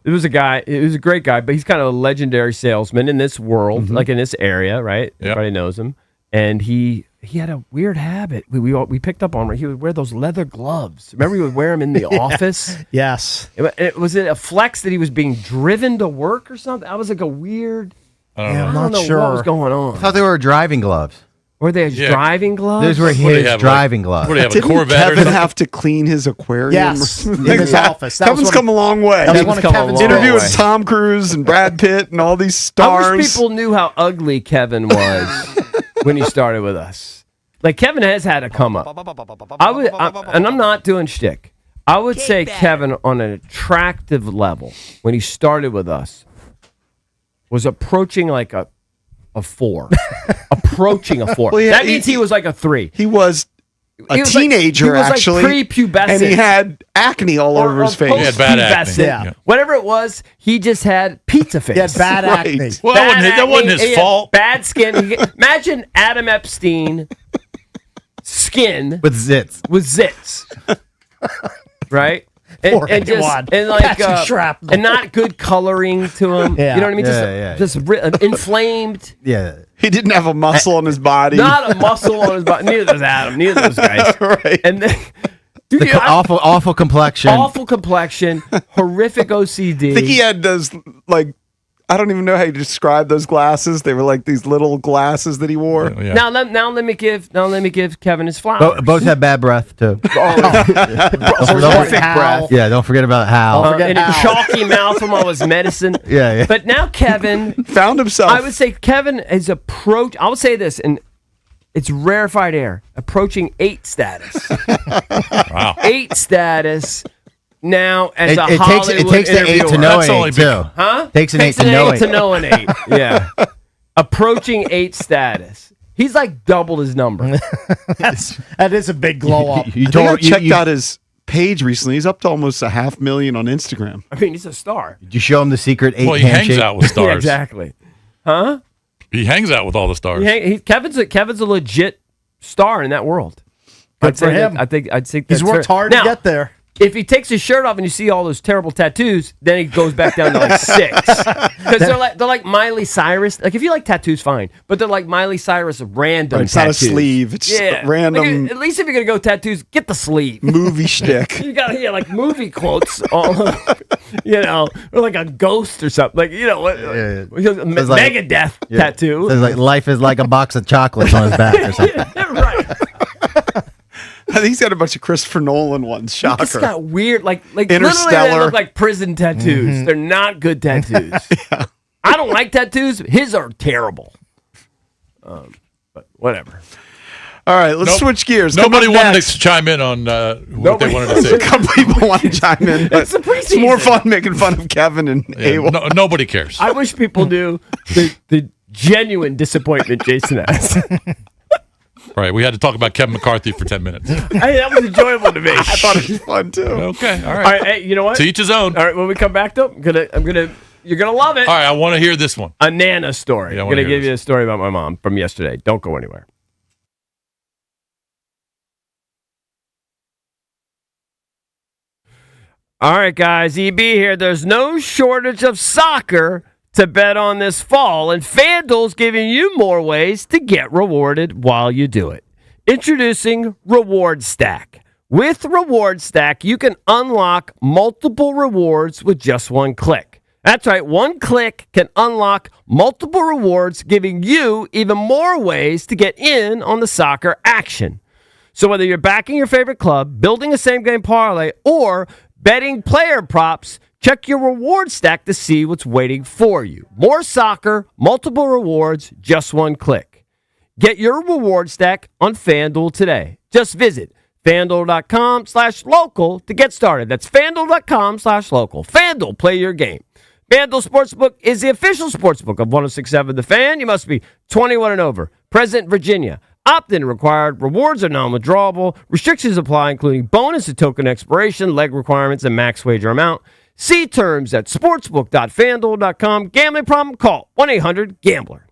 It was a guy. It was a great guy, but he's kind of a legendary salesman in this world, like in this area, right? Yep. Everybody knows him, and he had a weird habit. We picked up on. He would wear those leather gloves. Remember, he would wear them in the office. Yes. Was it a flex that he was being driven to work or something? I was like a weird. I don't Yeah, know. I'm I don't not know sure. what was going on. I thought they were driving gloves. Or they had driving gloves? Those were What do you his have, driving gloves. What do you have, a Didn't Corvette or Kevin something? have to clean his aquarium? Yes, or in something? his office. That was Kevin's one come a long way. That was one of come a Kevin's long way. Interview with Tom Cruise and Brad Pitt and all these I stars. wish people knew how ugly Kevin was when he started with us. Like, Kevin has had a come up. And I'm not doing shtick. I would say Kevin, on an attractive level, when he started with us, was approaching like a 4. Approaching a 4. Well, yeah, that means he was like a 3. He was a He was like- teenager, he was like actually. prepubescent. And he had acne all over his face. He had bad acne. post-pubescent. Yeah. Whatever it was, he just had pizza face. He had bad Right. acne. Well, Bad that wasn't acne, his he had fault. Bad skin. Imagine Adam Epstein skin With zits. with zits, right? Poor And just Juan. and like Catching shrapnel. and not good coloring to him. Yeah. You know what I mean? Yeah, Just inflamed. Yeah. He didn't have a muscle on his body. Not a muscle on his body. Neither does Adam. Neither of those guys. Right. And then, dude, The awful complexion. awful complexion, horrific OCD. I think he had those, like, I don't even know how you describe those glasses. They were like these little glasses that he wore. Yeah. Now let me give Kevin his flowers. Both had bad breath too. Horrific breath. Yeah, don't forget about Hal. And a chalky mouth from all his medicine. Yeah, yeah. But now Kevin Found himself. I would say Kevin is I would say this, and it's rarefied air, approaching 8 status. Wow. 8 status. Now, as It a takes Hollywood the 8 to interviewer. know That's only 8 too. Huh? Takes an 8 to know 8. to know an 8. Yeah. Approaching 8 status. He's like doubled his number. That is a big glow up. You I think I told checked out his page recently. He's up to almost 500,000 on Instagram. I mean, he's a star. Did you show him the secret 8 Well, he handshake? hangs out with stars. Yeah, exactly. Huh? He hangs out with all the stars. Kevin's a legit star in that world. Good for him. I'd say He's that's worked fair. hard Now, to get there. If he takes his shirt off and you see all those terrible tattoos, then he goes back down to like 6. Because they're like Miley Cyrus. Like, if you like tattoos, fine. But they're like Miley Cyrus random It's not a tattoos. sleeve. It's just a random Like, at least if you're gonna go tattoos, get the sleeve. movie shtick. You got like movie quotes, all over, or like a ghost or something. Like, what? Yeah. Megadeth like- tattoo. Says like life is like a box of chocolates on his back or something. Right. I think he's got a bunch of Christopher Nolan ones. Shocker. It's got weird, like literally they Interstellar. look like prison tattoos. They're not good tattoos. I don't like tattoos. His are terrible. But whatever. All right, let's Nope. switch gears. Nobody Coming up wanted next- to chime in on what they wanted to say. A couple people want to chime in. But It's the it's more preseason. fun making fun of Kevin and Yeah, AWOL. nobody cares. I wish people knew the genuine disappointment Jason has. Right. We had to talk about Kevin McCarthy for 10 minutes. Hey, that was enjoyable to me. I thought it was fun too. Okay. All All right. right, hey, you know what? To each his own. All right, when we come back though, you're gonna love it. All right. I want to hear this one. A Nana story. Yeah, I I'm wanna gonna hear give you a story about my mom from yesterday. Don't go anywhere. All right, guys, EB here. There's no shortage of soccer to bet on this fall, and FanDuel's giving you more ways to get rewarded while you do it. Introducing Reward Stack. With Reward Stack, you can unlock multiple rewards with just one click. That's right, one click can unlock multiple rewards, giving you even more ways to get in on the soccer action. So whether you're backing your favorite club, building a same-game parlay, or betting player props, check your reward stack to see what's waiting for you. More soccer, multiple rewards, just one click. Get your reward stack on FanDuel today. Just visit FanDuel.com/local to get started. That's FanDuel.com/local. FanDuel, play your game. FanDuel Sportsbook is the official sportsbook of 106.7 The Fan. You must be 21 and over. Present Virginia. Opt-in required. Rewards are non-withdrawable. Restrictions apply, including bonus and token expiration, leg requirements, and max wager amount. See terms at sportsbook.fanduel.com. Gambling problem? Call 1-800-GAMBLER.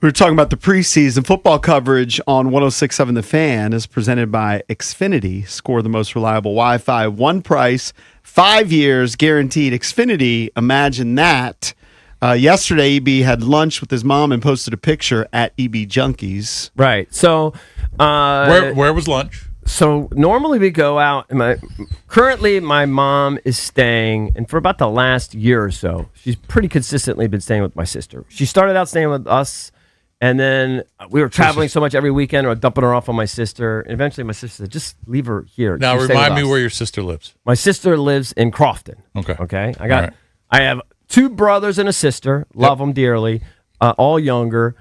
We were talking about the preseason football coverage on 106.7 The Fan is presented by Xfinity. Score the most reliable Wi-Fi, one price, 5 years guaranteed. Xfinity, imagine that. Yesterday, EB had lunch with his mom and posted a picture at EB Junkies. Right. So, where was lunch? So normally we go out. Currently, my mom is staying, and for about the last year or so, she's pretty consistently been staying with my sister. She started out staying with us, and then we were traveling so much every weekend, or dumping her off on my sister. And eventually, my sister said, "Just leave her here." Now, Stay remind with me us. where your sister lives. My sister lives in Crofton. Okay. I have 2 brothers and a sister. Love them dearly. All younger.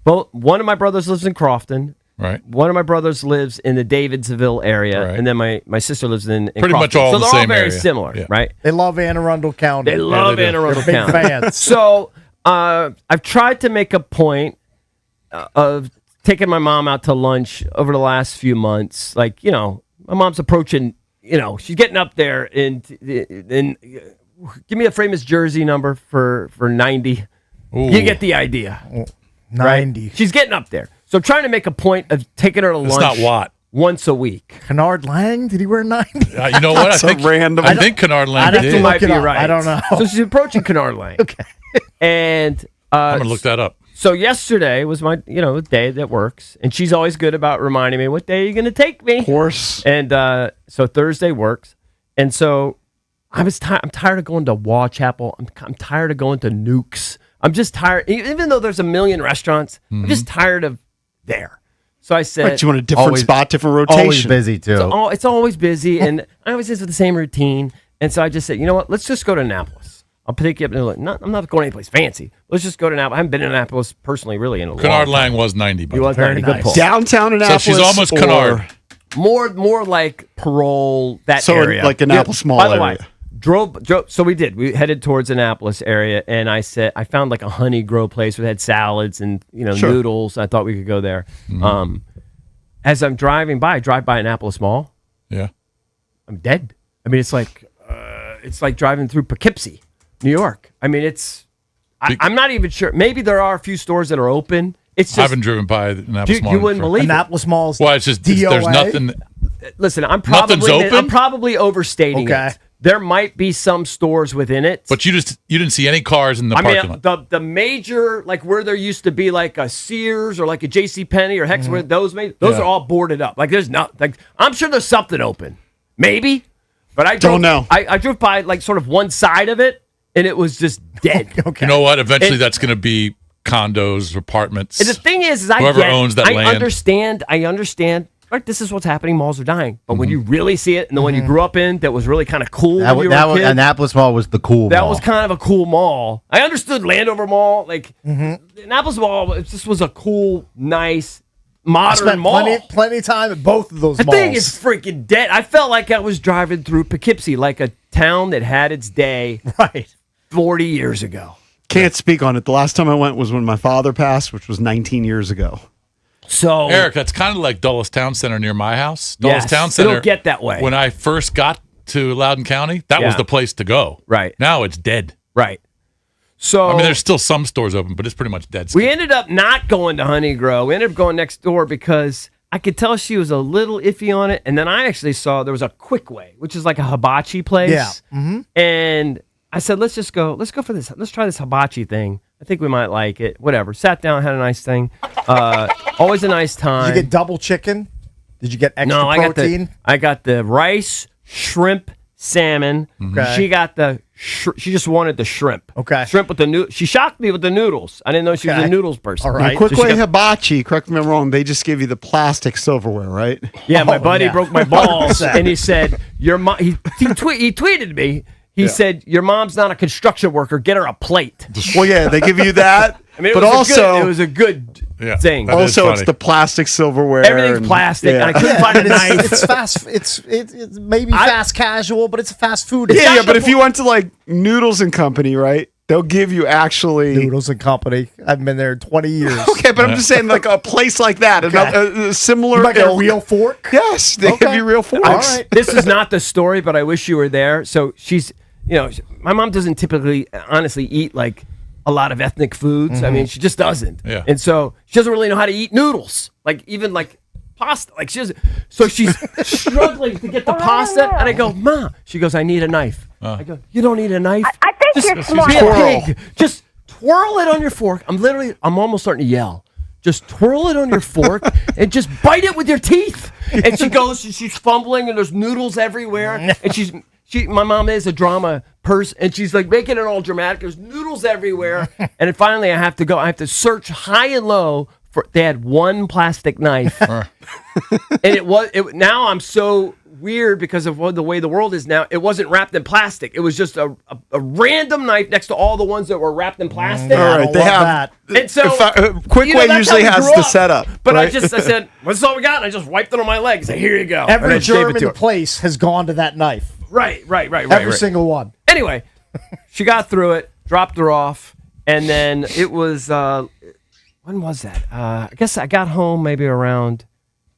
One of my brothers lives in Crofton. Right. One of my brothers lives in the Davidsville area, and then my sister lives in Pretty Crofton. much all so the they're same all very area. similar, Yeah. right? They love Anne Arundel County. They love Anne Arundel They're big County. fans. So I've tried to make a point of taking my mom out to lunch over the last few months. Like, my mom's approaching, she's getting up there and give me a famous jersey number for 90. Ooh. You get the idea. 90. Right? She's getting up there. So I'm trying to make a point of taking her to It's lunch not Watt. once a week. Kennard Lang, did he wear 90? You know what? I think Kennard Lang I'd have did. to look it be up. right. I don't know. So she's approaching Kennard Lang. Okay. And I'm gonna look that up. So yesterday was my, day that works, and she's always good about reminding me what day are you going to take me. Of course. And so Thursday works, and so I'm tired of going to Waugh Chapel. I'm tired of going to Nukes. I'm just tired, even though there's a million restaurants. I'm just tired of there. So I said, Right, you want a different spot, different rotation. Always busy too. So it's always busy, and I always do the same routine. And so I just said, you know what? Let's just go to Annapolis. I'll pick you up. And I'm not going anyplace fancy. Let's just go to Annapolis. I haven't been to Annapolis personally, really, in a long Kennard time. Lang was 90. He was 90. Good pull. Downtown Annapolis. So she's almost Kennard. More like Parole, that So area. like Annapolis Mall By the area. way, drove. So we did. We headed towards Annapolis area, and I found like a Honey Grow place where they had salads and Sure. noodles. I thought we could go there. As I'm driving by, I drive by Annapolis Mall. Yeah. I'm dead. I mean, it's like driving through Poughkeepsie, New York. I mean, I'm not even sure. Maybe there are a few stores that are open. It's just I haven't driven by Annapolis Mall. you wouldn't believe it. Annapolis Mall's Well, it's just there's nothing. Listen, Nothing's open? I'm probably overstating Okay. it. There might be some stores within it. But you didn't see any cars in the parking lot. the major, like where there used to be like a Sears or like a JCPenney or Hex, where those Yeah. are all boarded up. Like there's not, like I'm sure there's something open, maybe, but I Don't know. I drove by like sort of one side of it, and it was just dead. Okay. You know what? Eventually, And- that's going to be condos, apartments. And the thing is Whoever owns that land. I understand. Right, this is what's happening. Malls are dying, but when you really see it, and the one you grew up in, that was really kind of cool. That, when you that were a was, kid, Annapolis Mall was the cool that mall. was kind of a cool mall. I understood Landover Mall, like Annapolis Mall. It just was a cool, nice, I modern spent mall. plenty of time at both of those The malls. thing is freaking dead. I felt like I was driving through Poughkeepsie, like a town that had its day right 40 years ago. Can't speak on it. The last time I went was when my father passed, which was 19 years ago. So Eric, that's kind of like Dulles Town Center near my house. Dulles Yes, Town Center. it'll get that way. When I first got to Loudoun County, that was Yeah. the place to go. Right. Now it's dead. right. So I mean, there's still some stores open, but it's pretty much dead. we ended up not going to Honey Grow. We ended up going next door because I could tell she was a little iffy on it. And then I actually saw there was a Quick Way, which is like a hibachi place. Yeah. Mm-hmm. And I said, let's go for this. Let's try this hibachi thing. I think we might like it. Whatever. Sat down, had a nice thing. Always a nice time. Did you get double chicken? Did you get extra no, protein? I got the rice, shrimp, salmon. Okay. She got she just wanted the shrimp. Okay. Shrimp with the noodles. She shocked me with the noodles. I didn't know she was Okay. a noodles person. All right. Quick So she Way got- Hibachi, correct me if I'm wrong, they just give you the plastic silverware, right? Yeah, my Oh, buddy yeah. broke my balls, 100%. and he said, "Your mom." He tweeted me. He said, "Your mom's not a construction worker. Get her a plate." Well, yeah, they give you that. I mean, it but was also, it was a good Yeah. thing. That is also it's funny. the plastic silverware. Everything's and- plastic. Yeah. And I couldn't find a knife. It's fast. It's maybe fast casual, but it's fast food. Yeah, but if you went to like Noodles and Company, right? They'll give you actually. Noodles and Company, I've been there 20 years. Okay, but I'm just saying, like a place like that, a similar. You might get a real fork. Yes, they give you real forks. All right. This is not the story, but I wish you were there. So she's, my mom doesn't typically, honestly, eat like a lot of ethnic foods. I mean, she just doesn't. Yeah. And so she doesn't really know how to eat noodles, like even like pasta. Like so she's struggling to get the pasta. And I go, Ma. She goes, I need a knife. I go, you don't need a knife. I think you're smart. Be a pig. Just twirl it on your fork. I'm almost starting to yell. Just twirl it on your fork and just bite it with your teeth. And she goes, she's fumbling and there's noodles everywhere. And my mom is a drama person and she's like making it all dramatic. There's noodles everywhere. And then finally I have to search high and low they had one plastic knife. And now I'm so weird because of the way the world is now. It wasn't wrapped in plastic. It was just a random knife next to all the ones that were wrapped in plastic. All right, they have that. And so Quick Way usually has the setup. But right? I said, "What's all we got?" And I just wiped it on my legs. I said, "Here you go." Every germ in the place has gone to that knife. Right. Every single one. Anyway, she got through it, dropped her off, and then it was when was that? I guess I got home maybe around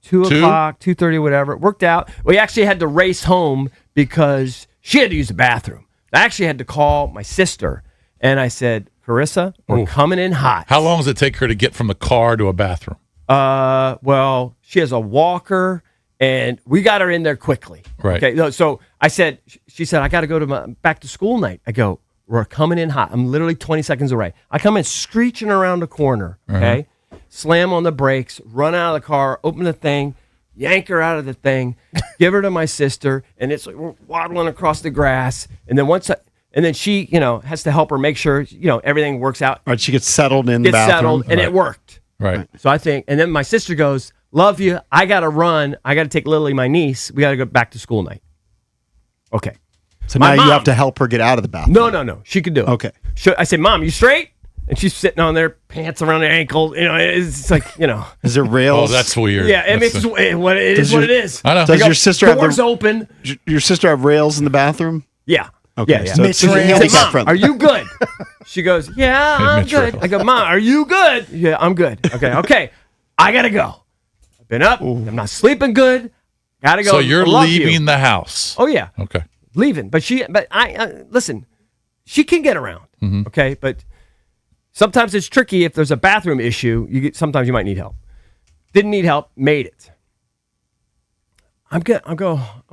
2 o'clock, 2:30, whatever. It worked out. We actually had to race home because she had to use the bathroom. I actually had to call my sister, and I said, Carissa, we're coming in hot. How long does it take her to get from the car to a bathroom? Well, she has a walker, and we got her in there quickly. Right. Okay. So I said, she said, I got to go to my back to school night. I go, we're coming in hot. I'm literally 20 seconds away. I come in screeching around the corner. Okay. Slam on the brakes, run out of the car, open the thing, yank her out of the thing, give her to my sister, and it's like we're waddling across the grass. And then she, has to help her make sure, everything works out. All right, she gets settled in the bathroom. And it worked. Right. So I think, and then my sister goes, love you. I got to run. I got to take Lily, my niece. We got to go back to school night. Okay. So now you have to help her get out of the bathroom. No. She could do it. Okay. I said, Mom, you straight? And she's sitting on there, pants around her ankle. It's like, Is there rails? Oh, that's weird. Yeah, it is what it is. I know. Does your sister have doors open? Your sister have rails in the bathroom? Yeah. Okay. Yeah. So it's handicap friendly. Are you good? She goes, yeah, I'm good. I go, Mom, are you good? Yeah, I'm good. Okay. I got to go. I've been up. I'm not sleeping good. Got to go. So you're leaving the house. Oh, yeah. Okay. Leaving. But listen, she can get around. Okay. But sometimes it's tricky if there's a bathroom issue. Sometimes you might need help. Didn't need help. Made it. I'm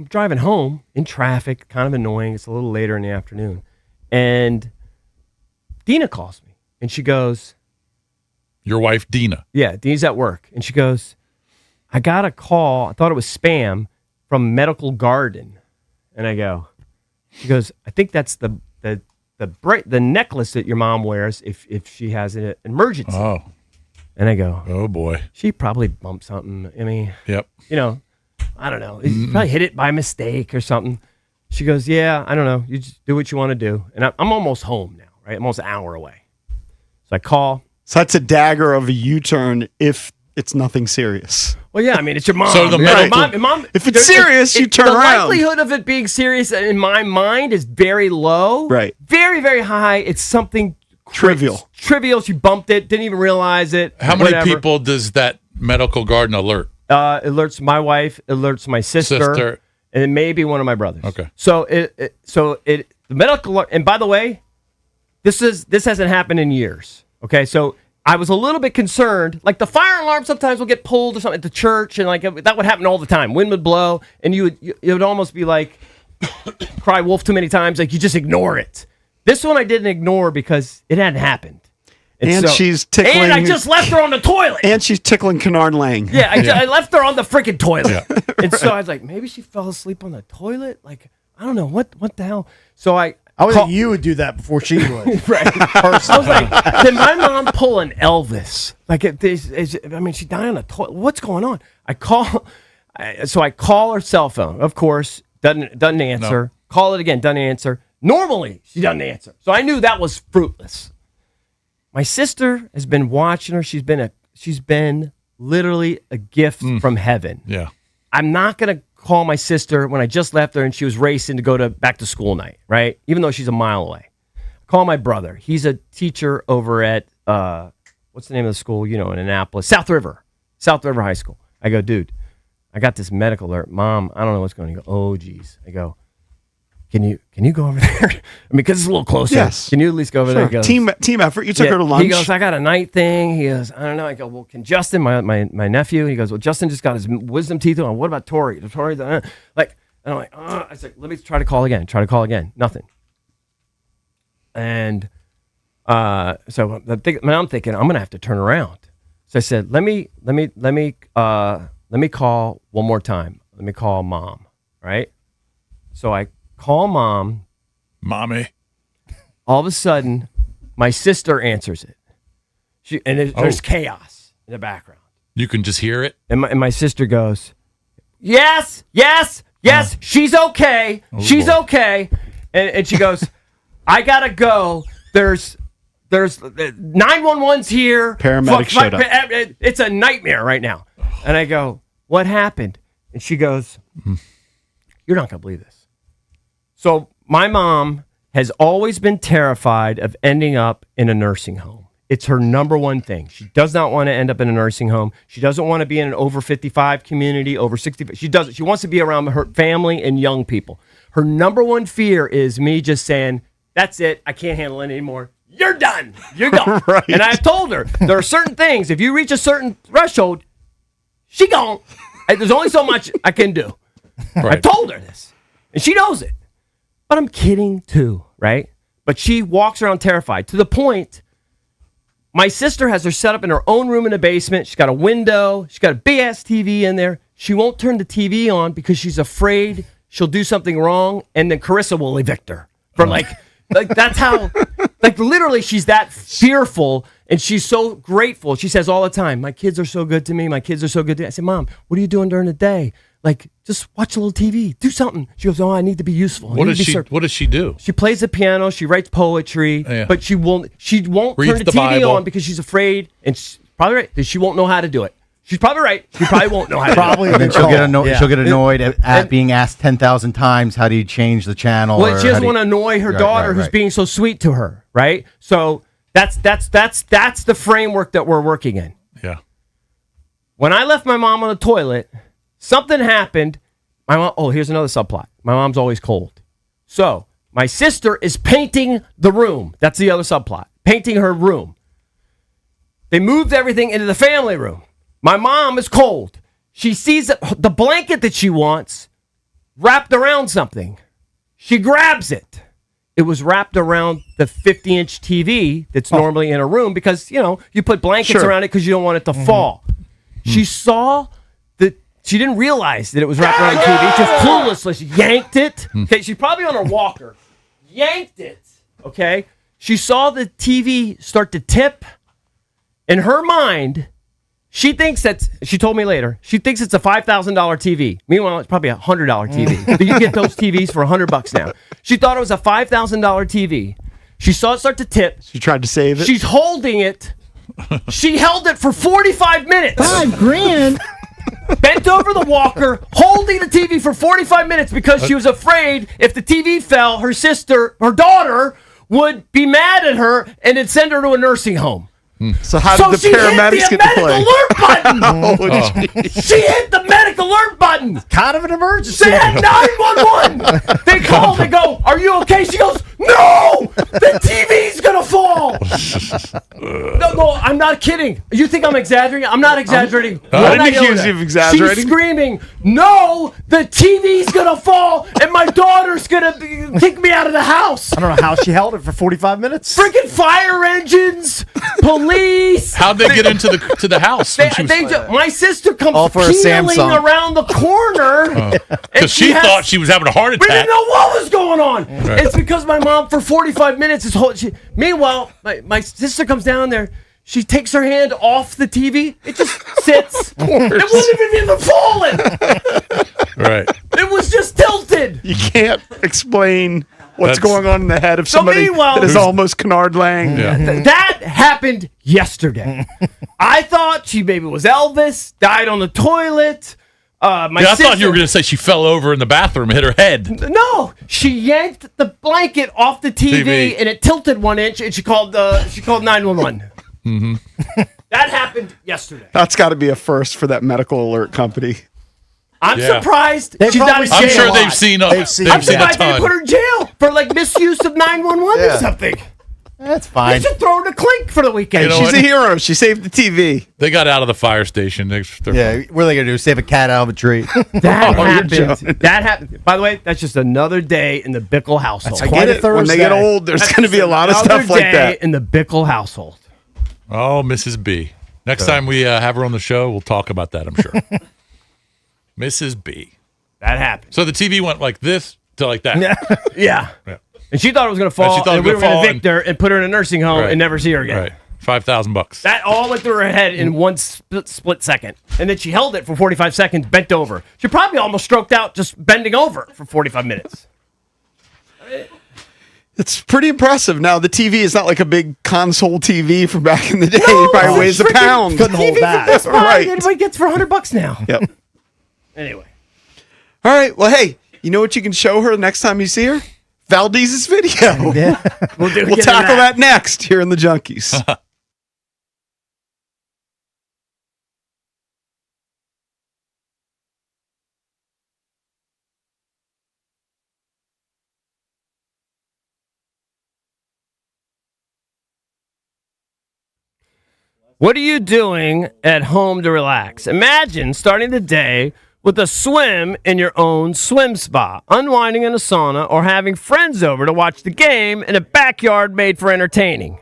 driving home in traffic. Kind of annoying. It's a little later in the afternoon, and Dina calls me, and she goes, "Your wife, Dina." Yeah, Dina's at work, and she goes, "I got a call. I thought it was spam from Medical Garden," and I go, she goes, "I think that's the necklace that your mom wears if she has an emergency." Oh. And I go, "Oh boy, she probably bumped something. I mean, yep. I don't know. He probably hit it by mistake or something." She goes, "Yeah, I don't know. You just do what you want to do." And I'm almost home now, right? I'm almost an hour away. So I call. So that's a dagger of a U-turn if it's nothing serious. Well, yeah, I mean, it's your mom. So the mom, if it's serious, you turn the around. The likelihood of it being serious in my mind is very low. Right. Very, very high. It's something trivial. She bumped it, didn't even realize it. How many people does that Medical Garden alert? Alerts my wife, alerts my sister, and then maybe one of my brothers. Okay. So the medical, and by the way, this hasn't happened in years. Okay, so I was a little bit concerned. Like the fire alarm sometimes will get pulled or something at the church, and like that would happen all the time. Wind would blow, and it would almost be like cry wolf too many times. Like you just ignore it. This one I didn't ignore because it hadn't happened. And she's tickling. And I just left her on the toilet. And she's tickling Kennard Lang. Yeah, I left her on the freaking toilet. Yeah. And so I was like, maybe she fell asleep on the toilet. Like, I don't know what the hell. So I would think you would do that before she would. Right. I was like, did my mom pull an Elvis? Like, she died on the toilet. What's going on? I call her cell phone. Of course, doesn't answer. No. Call it again, doesn't answer. Normally, she doesn't answer. So I knew that was fruitless. My sister has been watching her. She's been literally a gift from heaven. Yeah. I'm not going to call my sister when I just left her and she was racing to go back to school night, right? Even though she's a mile away. Call my brother. He's a teacher over at, what's the name of the school? In Annapolis. South River High School. I go, dude, I got this medical alert. Mom, I don't know what's going on. He go, oh, geez. I go, can you go over there? I mean, because it's a little closer. Yes. Can you at least go over there? He goes, Team effort. You took her to lunch. He goes, I got a night thing. He goes, I don't know. I go, well, can Justin, my nephew, he goes, well, Justin just got his wisdom teeth on. What about Tori? Tori's like, and I'm like, I said, let me try to call again. Nothing. And so I'm thinking I'm gonna have to turn around. So I said, let me call one more time. Let me call mom. Right. So I call mom. Mommy. All of a sudden, my sister answers it. There's chaos in the background. You can just hear it. And my sister goes, yes, she's okay. She's boy. okay. And she goes, I gotta go. There's 911's here. Paramedics showed up. It's a nightmare right now. And I go, what happened? And she goes, you're not gonna believe this. So my mom has always been terrified of ending up in a nursing home. It's her number one thing. She does not want to end up in a nursing home. She doesn't want to be in an over 55 community, over 60. She doesn't. She wants to be around her family and young people. Her number one fear is me just saying, that's it. I can't handle it anymore. You're done. You're gone. Right. And I've told her there are certain things. If you reach a certain threshold, she gone. There's only so much I can do. Right. I told her this, and she knows it. But I'm kidding too, right? But she walks around terrified to the point. My sister has her set up in her own room in the basement. She's got a window. She's got a big ass TV in there. She won't turn the TV on because she's afraid she'll do something wrong, and then Carissa will evict her for like that's how. Like literally, she's that fearful, and she's so grateful. She says all the time, "My kids are so good to me. My kids are so good to me." I said, "Mom, what are you doing during the day? Like, just watch a little TV, do something." She goes, "Oh, I need to be useful." What does she do? She plays the piano. She writes poetry, Yeah. but she won't Reads turn the TV Bible. on because she's afraid. And she's probably right that she won't know how to do it. She's probably right. She probably won't know how to Probably. do it. And then she'll get Yeah. she'll get annoyed at And- being asked 10,000 times, how do you change the channel? Well, or she how doesn't do you-" want to annoy her Right, daughter, right, who's right. being so sweet to her, right? So that's the framework that we're working in. Yeah. When I left my mom on the toilet, something happened. My mom. Oh, here's another subplot. My mom's always cold, so my sister is painting the room. That's the other subplot. Painting her room. They moved everything into the family room. My mom is cold. She sees the blanket that she wants wrapped around something. She grabs it. It was wrapped around the 50-inch TV that's normally in a room because, you put blankets Sure. around it because you don't want it to fall. She saw that she didn't realize that it was wrapped around the TV. Just cluelessly, she yanked it. Okay, she's probably on her walker. Yanked it. Okay? She saw the TV start to tip. In her mind, she thinks she told me later, she thinks it's a $5,000 TV. Meanwhile, it's probably a $100 TV. But you get those TVs for $100 now. She thought it was a $5,000 TV. She saw it start to tip. She tried to save it. She's holding it. She held it for 45 minutes. $5,000. Bent over the walker, holding the TV for 45 minutes because she was afraid if the TV fell, her daughter, would be mad at her and it'd send her to a nursing home. So how So did the she paramedics hit the get to play? medical alert button. She hit the medical alert button. Kind of an emergency. They had 911. They called. They go, "Are you okay?" She goes, "No, the TV's gonna fall." No, I'm not kidding. You think I'm exaggerating? I'm not exaggerating. I I'm didn't not accuse yelling you of at- exaggerating. She's screaming, "No, the TV's gonna fall, and my daughter's gonna kick me out of the house." I don't know how she held it for 45 minutes. Freaking fire engines, police. How'd they get into the house? when she was- My sister comes All for a peeling Samsung. around the corner. and Because she thought she was having a heart We didn't attack. know what was going on. Right. It's because my mom for 45 minutes is holding. Meanwhile, my sister comes down there. She takes her hand off the TV. It just sits. It wasn't even falling. Right. It was just tilted. You can't explain what's That's- going on in the head of So somebody meanwhile- that is almost Kennard Lang. Yeah. That happened yesterday. I thought she maybe was Elvis, died on the toilet. My I sister, thought you were going to say she fell over in the bathroom and hit her head. No, she yanked the blanket off the TV, and it tilted 1 inch, and she called 911. That happened yesterday. That's got to be a first for that medical alert company. I'm Yeah. surprised They she's not probably in I'm jail. sure a they've lot. seen. They've seen I'm seen a surprised they ton. put her in jail for like misuse of 911 Yeah. or something. That's They fine. should throw her to clink for the weekend. You know She's what? a hero. She saved the TV. They got out of the fire station. They're Yeah, what are they gonna do? Save a cat out of a tree? That Oh, you're happened. joking. That happened. By the way, that's just another day in the Bickle household. I Quite get a it. When they get Thursday. old, there's going to be a lot of Another stuff like day that. in the Bickle household. Oh, Mrs. B. Next time we have her on the show, we'll talk about that, I'm sure. Mrs. B. That happened. So the TV went like this to like that. Yeah. Yeah. And she thought it was going to fall, she thought it and was we were gonna going to fall evict her and put her in a nursing home Right. and never see her again. Right. $5,000. That all went through her head in one split second. And then she held it for 45 seconds, bent over. She probably almost stroked out just bending over for 45 minutes. It's pretty impressive. Now, the TV is not like a big console TV from back in the day. It probably weighs a pound. Couldn't hold that. That's right. Right. Anybody gets for $100 now. Yep. Anyway. All right. Well, hey, you know what you can show her next time you see her? Valdez's video. We'll We'll get into tackle that next here in the Junkies. What are you doing at home to relax? Imagine starting the day with a swim in your own swim spa, unwinding in a sauna, or having friends over to watch the game in a backyard made for entertaining.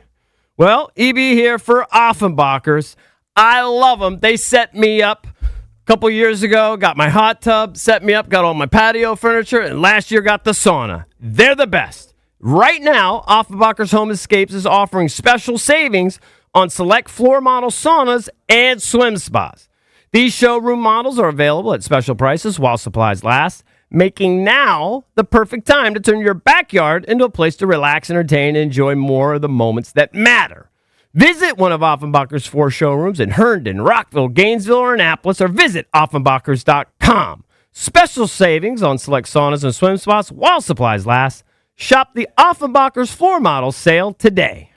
Well, EB here for Offenbachers. I love them. They set me up a couple years ago, got my hot tub, set me up, got all my patio furniture, and last year got the sauna. They're the best. Right now, Offenbachers Home Escapes is offering special savings on select floor model saunas and swim spas. These showroom models are available at special prices while supplies last, making now the perfect time to turn your backyard into a place to relax, entertain, and enjoy more of the moments that matter. Visit one of Offenbacher's 4 showrooms in Herndon, Rockville, Gainesville, or Annapolis, or visit Offenbachers.com. Special savings on select saunas and swim spots while supplies last. Shop the Offenbachers floor model sale today.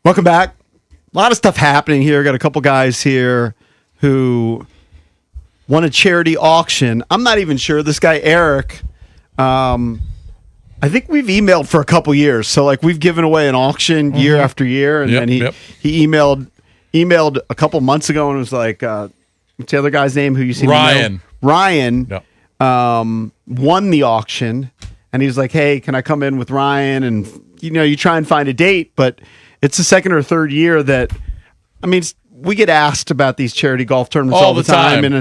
Welcome back. A lot of stuff happening here. Got a couple guys here who won a charity auction. I'm not even sure. This guy, Eric, I think we've emailed for a couple years. So, like, we've given away an auction year after year. And then he emailed a couple months ago and was like, what's the other guy's name who you see? Ryan. Ryan Yep. won the auction. And he's like, hey, can I come in with Ryan? And, you try and find a date, but it's the second or third year that, we get asked about these charity golf tournaments all the time. And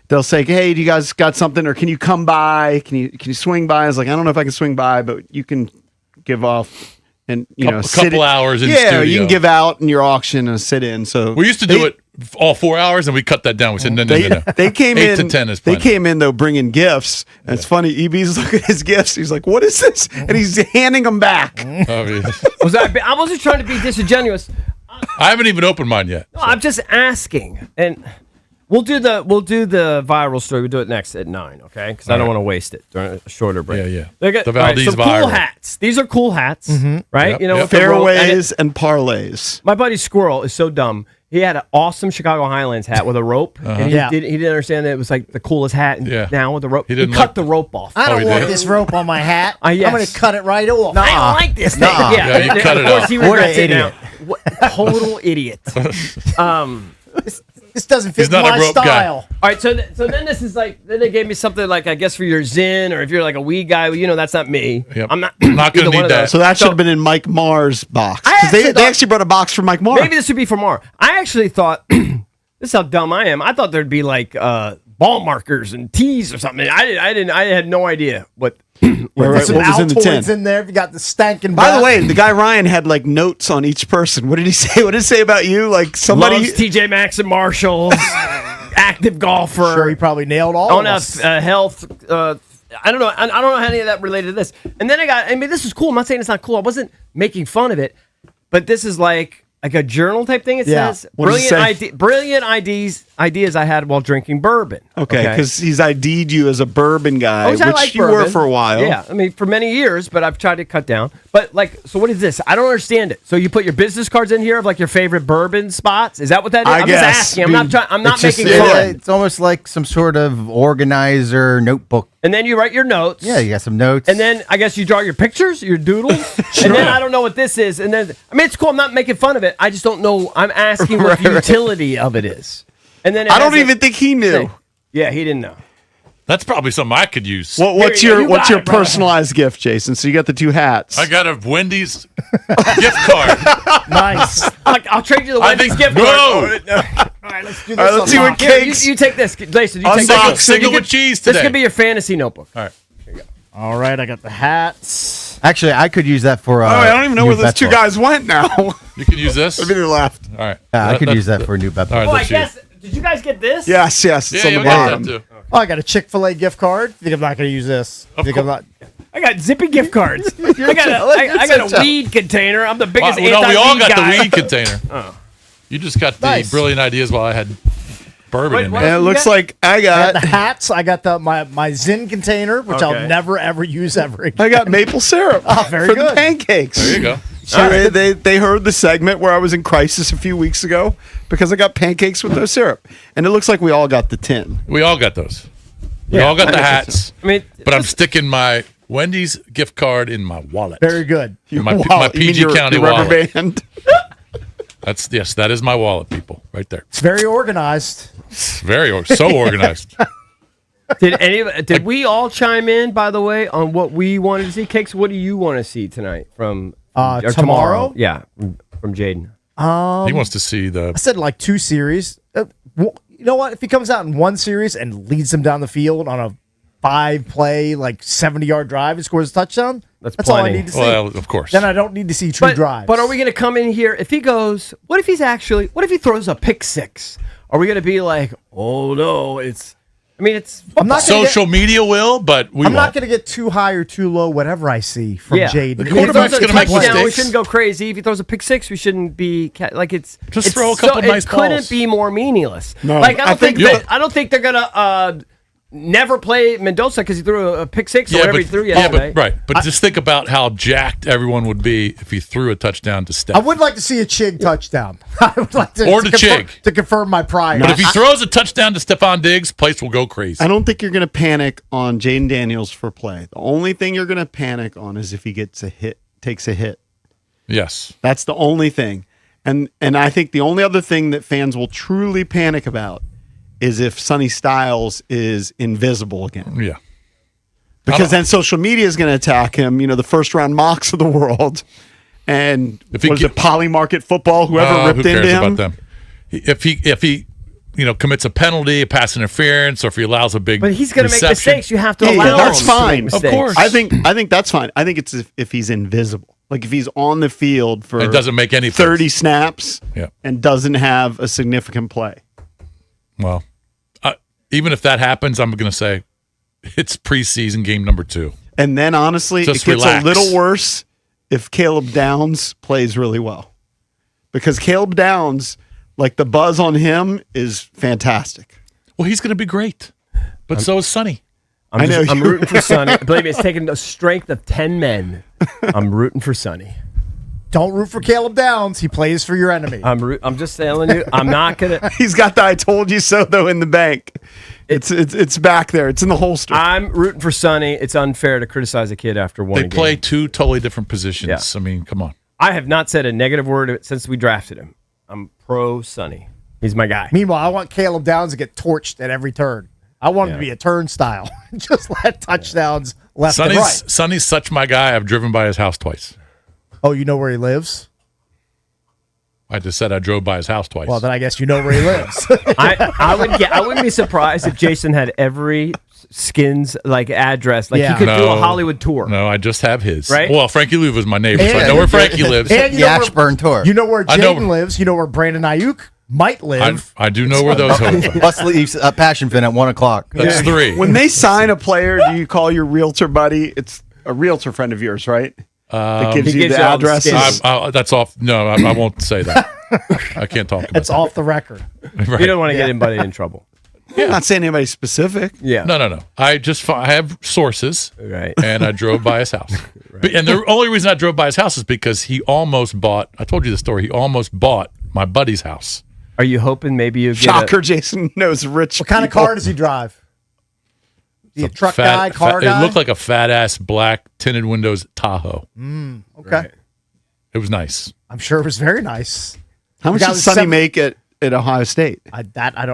they'll say, hey, do you guys got something? Or can you come by? Can you swing by? I was like, I don't know if I can swing by, but you can give off and, a couple hours in studio. You can give out in your auction and sit in. So we used to do it all 4 hours, and we cut that down. We said, no. They came 8 in. to 10 is They plenty. came in though, bringing gifts. And it's funny. EB's looking at his gifts. He's like, "What is this?" And he's handing them back. Oh, yes. I wasn't trying to be disingenuous. I haven't even opened mine yet. No, I'm just asking, and we'll do the viral story. We'll do it next at 9, okay? Because I don't want to waste it during a shorter break. Yeah. The Valdez some viral. cool hats. These are cool hats, right? Yep. Fairways and parlays. My buddy Squirrel is so dumb. He had an awesome Chicago Highlands hat with a rope, and he didn't understand that it was like the coolest hat. And now with the rope, he cut the rope off. I don't want this rope on my hat. Yes. I'm going to cut it right off. I don't like this thing. Yeah, you cut it of course off. he What regrets an it now. idiot. Total idiot. This doesn't fit He's not a my rope guy. style. All right, so then this is like, then they gave me something like, I guess for your Zen, or if you're like a weed guy, that's not me. Yep. I'm not Not gonna either one need of that. those. So that should have been in Mike Marr's box. I 'Cause actually they thought- actually brought a box for Mike Marr. Maybe this would be for more. I actually thought, this is how dumb I am. I thought there'd be like ball markers and tees or something. I had no idea what. Right, Some what was in the Altoids tin? in there. You got the stankin' By the breath. way, the guy Ryan had like notes on each person. What did he say? What did it say about you? Like somebody. Loves TJ Maxx and Marshalls, active golfer. Sure, he probably nailed all on of a us. health. I don't know. I don't know how any of that related to this. And then this is cool. I'm not saying it's not cool. I wasn't making fun of it, but this is like a journal type thing. It says What does it say? brilliant ideas I had while drinking bourbon. Okay, because he's ID'd you as a bourbon guy, I which like you were bourbon. for a while. Yeah, for many years, but I've tried to cut down. But so what is this? I don't understand it. So you put your business cards in here of like your favorite bourbon spots? Is that what that is? I'm guess. just asking. I'm not trying. I'm not It's making just- fun. It's almost like some sort of organizer notebook. And then you write your notes. Yeah, you got some notes. And then I guess you draw your pictures, your doodles. And then I don't know what this is. And then it's cool. I'm not making fun of it. I just don't know. I'm asking what the utility of it is. And then I don't even think he knew. Yeah, he didn't know. That's probably something I could use. What's Here you your go. You what's got your it, brother. personalized gift, Jason? So you got the two hats. I got a Wendy's gift card. Nice. I'll trade you the I Wendy's think gift no. card. All right, let's do this. All right, let's see what Here, cakes. you take this, Jason. You take Unbox this. single You with cheese This today. could be your fantasy notebook. All right. All right, I got the hats. Actually, I could use that for. I don't even know new where those bet two book. guys went now. You can use this. Maybe they're left. All right. Yeah, I could That- use that for a new bet All right, book. Oh, I let's see. guess. Did you guys get this? Yes, it's Yeah, on you the got bottom. that too. Oh, I got a Chick-fil-A gift card. Think I'm not going to use this? Think I'm not. I got zippy gift cards. I got a weed container. I'm the biggest No, we all anti-weed got guy. the weed container. You just got the Nice. brilliant ideas while I had bourbon Wait, in what? me. And it looks like I I got got the hats. I got my Zin container, which Okay. I'll never ever use ever again. I got maple syrup very for the good. pancakes. There you go. So they heard the segment where I was in crisis a few weeks ago because I got pancakes with no syrup, and it looks like we all got the tin. We all got those. We all got the hats. But I'm sticking my Wendy's gift card in my wallet. Very good. In my, Wow, my you mean PG your County rubber wallet. band? That is my wallet, people, right there. It's very organized. It's so organized. Did we all chime in, by the way, on what we wanted to see? Cakes, what do you want to see tonight from or tomorrow? Yeah, from Jaden. He wants to see the. I said like 2 series. You know what? If he comes out in 1 series and leads them down the field on a 5-play, like 70-yard drive and scores a touchdown, that's all I plenty. need to see. Well, of course. Then I don't need to see true drives. But are we going to come in here if he goes? What if he throws a pick six? Are we going to be like, oh no, it's? I mean, it's. I'm not gonna Social media will, but I'm not going to get too high or too low, whatever I see from Jaden. The quarterback's going to make We mistakes. shouldn't go crazy. If he throws a pick six, we shouldn't be like it's. Just it's throw a couple nice It couldn't balls. be more meaningless. No, like I I don't think think they're gonna never play Mendoza because he threw a pick six or whatever he threw yesterday. But just think about how jacked everyone would be if he threw a touchdown to Steph. I would like to see a Chig touchdown. I would like to, Or to Chig. To confirm my prior. But if he throws a touchdown to Stephon Diggs, place will go crazy. I don't think you're going to panic on Jaden Daniels for play. The only thing you're going to panic on is if he gets a hit, takes a hit. Yes. That's the only thing. And I think the only other thing that fans will truly panic about is if Sonny Styles is invisible again. Yeah. Because then social media is going to attack him, the first round mocks of the world. And If he was it Polymarket Football, whoever ripped who cares into him? about them? If he commits a penalty, a pass interference, or if he allows a big But he's going to make reception. mistakes. You have to Yeah, allow that's him to make fine. mistakes. Of course. I think that's fine. I think it's if he's invisible. Like if he's on the field for It doesn't make any 30 snaps Yeah. and doesn't have a significant play. Well, even if that happens, I'm going to say it's preseason game number 2. And then honestly, Just it gets relax. a little worse if Caleb Downs plays really well. Because Caleb Downs, like the buzz on him is fantastic. Well, he's going to be great. But so is Sonny. I'm rooting for Sonny. Believe me, it's taken the strength of 10 men. I'm rooting for Sonny. Don't root for Caleb Downs. He plays for your enemy. I'm just telling you, I'm not going to. He's got the I told you so though in the bank. It's back there. It's in the holster. I'm rooting for Sonny. It's unfair to criticize a kid after one They play 2 totally different positions. Yeah. I mean, come on. I have not said a negative word since we drafted him. I'm pro Sonny. He's my guy. Meanwhile, I want Caleb Downs to get torched at every turn. I want him to be a turnstile. Just let touchdowns left and right. Sonny's such my guy. I've driven by his house twice. Oh, you know where he lives? I just said I drove by his house twice. Well, then I guess you know where he lives. I wouldn't be surprised if Jason had every Skins address. He could do a Hollywood tour. No, I just have his. Right? Well, Frankie Louv was my neighbor, so I know where Frankie lives. And The Ashburn tour. You know where I know- Jaden lives. You know where Brandon Ayuk might live. I do know where those are. Bus leaves Passion Fin at 1 o'clock. That's 3. When they sign a player, do you call your realtor buddy? It's a realtor friend of yours, right? That gives He you gives the you all the addresses. skins. That's off. No, I won't say that. I can't talk about It's off the record. that. Right. You don't want to get anybody in trouble. I'm not saying anybody specific. Yeah. No. I have sources, Right. and I drove by his house. And the only reason I drove by his house is because he almost bought. I told you the story. He almost bought my buddy's house. Are you hoping maybe you get Shocker, Jason knows rich What kind of people. car does he drive? Is he a truck Fat- guy, car fat- guy? It looked like a fat ass black tinted windows Tahoe. Okay. It was nice. I'm sure it was very nice. How much The guy did was Sonny seven- make at Ohio State?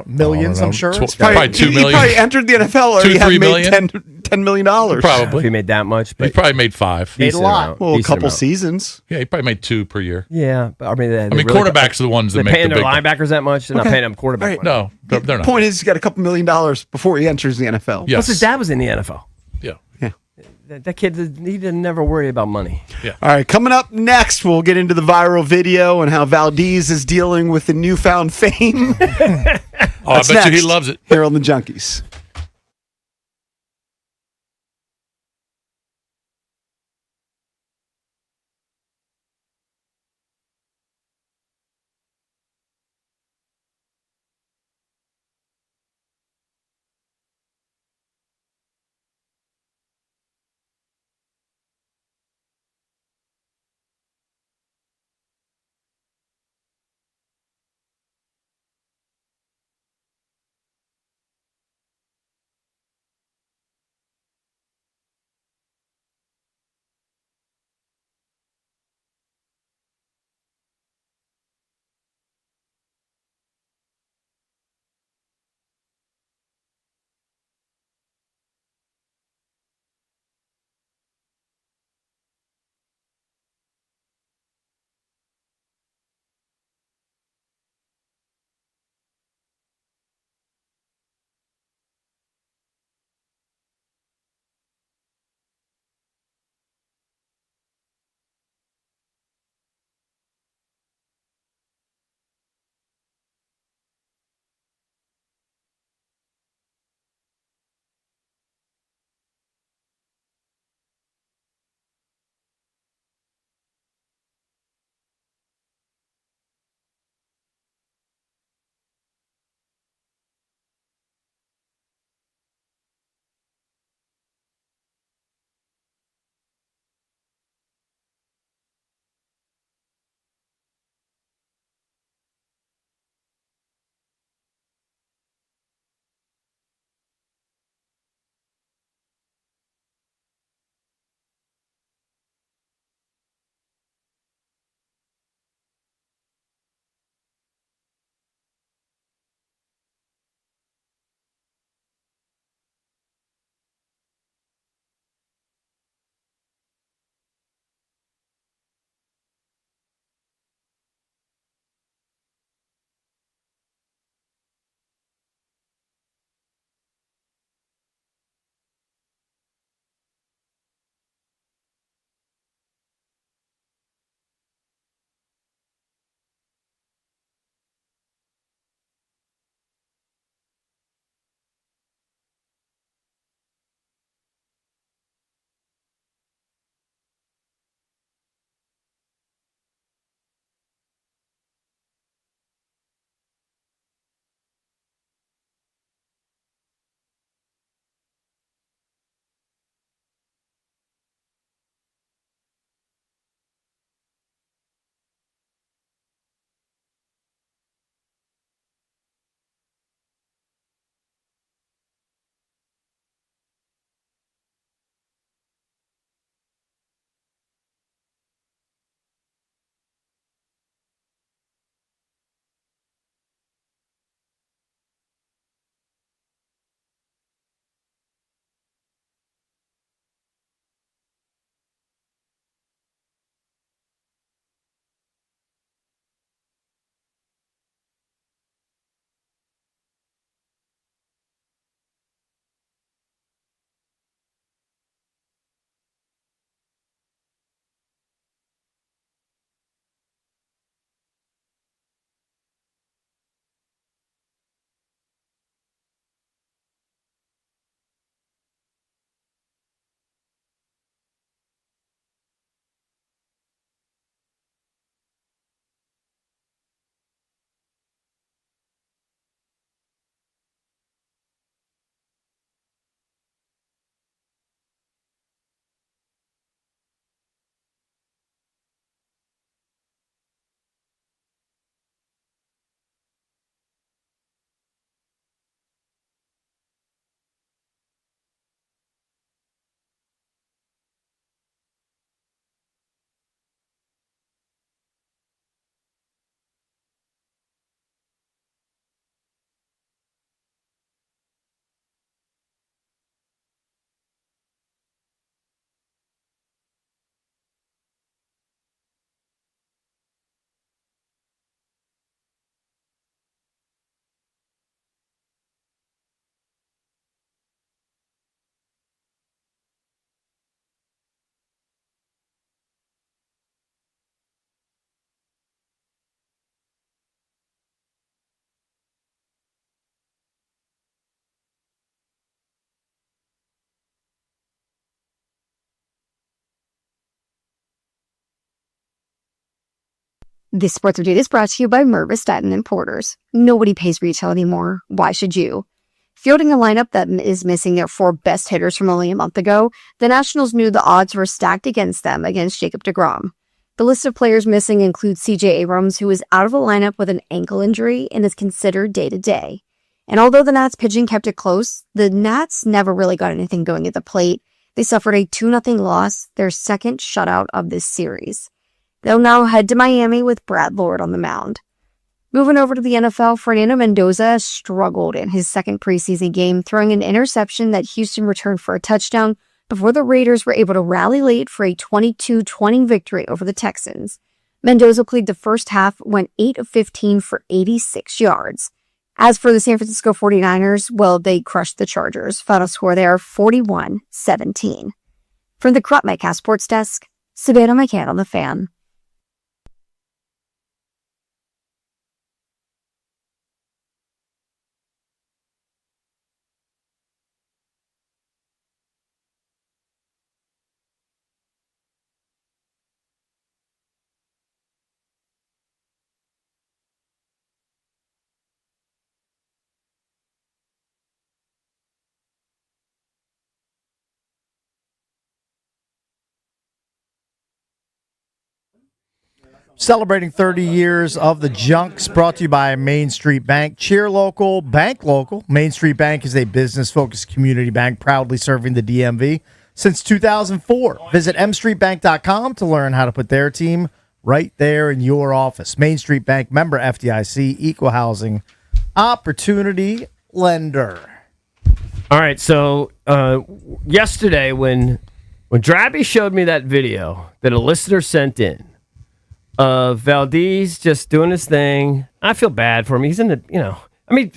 Millions, I'm sure. Probably 2 He million. probably entered the NFL or 2, he had 3 made million? $10 million. if he made that much? He But probably made 5. Made a decent lot. amount, Well, a decent couple amount. seasons. Yeah, he probably made 2 per year. Yeah, but I mean, Quarterbacks are the ones that they're make paying the their big. linebackers that much. They're not paying them quarterback. Right. money. No, they're not. Point is, he's got a couple $1 million before he enters the NFL. Yes. Plus, his dad was in the NFL. Yeah. Yeah. That kid, he didn't never worry about money. All right, coming up next, we'll get into the viral video and how Valdez is dealing with the newfound fame. Oh, I bet you he loves it. Here on the Junkies. This sports update is brought to you by Mervis Diamond Importers. Nobody pays retail anymore. Why should you? Fielding a lineup that is missing their 4 best hitters from only a month ago, the Nationals knew the odds were stacked against them against Jacob deGrom. The list of players missing includes C.J. Abrams, who is out of the lineup with an ankle injury and is considered day-to-day. And although the Nats pitching kept it close, the Nats never really got anything going at the plate. They suffered a 2-0 loss, their second shutout of this series. They'll now head to Miami with Brad Lord on the mound. Moving over to the NFL, Fernando Mendoza struggled in his second preseason game, throwing an interception that Houston returned for a touchdown before the Raiders were able to rally late for a 22-20 victory over the Texans. Mendoza played the first half, went 8 of 15 for 86 yards. As for the San Francisco 49ers, well, they crushed the Chargers. Final score there, 41-17. From the Crop Metcalf Sports Desk, Savannah McCann on the Fan. Celebrating 30 years of the Junks, brought to you by Main Street Bank. Cheer local, bank local. Main Street Bank is a business-focused community bank proudly serving the DMV since 2004. Visit mstreetbank.com to learn how to put their team right there in your office. Main Street Bank, member FDIC, equal housing opportunity lender. All right, so yesterday when Drabby showed me that video that a listener sent in of Valdez just doing his thing, I feel bad for him. He's in the,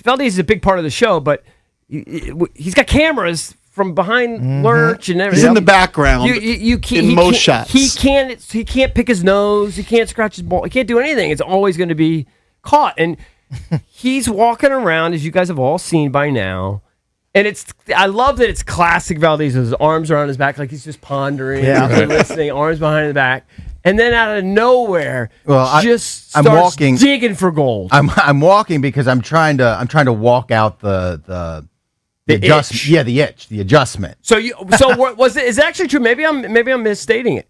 Valdez is a big part of the show, but he's got cameras from behind Lurch and everything. He's in the background in most shots. He can't pick his nose. He can't scratch his ball. He can't do anything. It's always going to be caught. And he's walking around, as you guys have all seen by now. And I love that it's classic Valdez. His arms are on his back, like he's just pondering, listening, arms behind his back. And then out of nowhere, I'm walking, digging for gold. I'm walking because I'm trying to walk out the adjustment. Itch. Yeah, the itch, the adjustment. So was it? Is it actually true? Maybe I'm misstating it.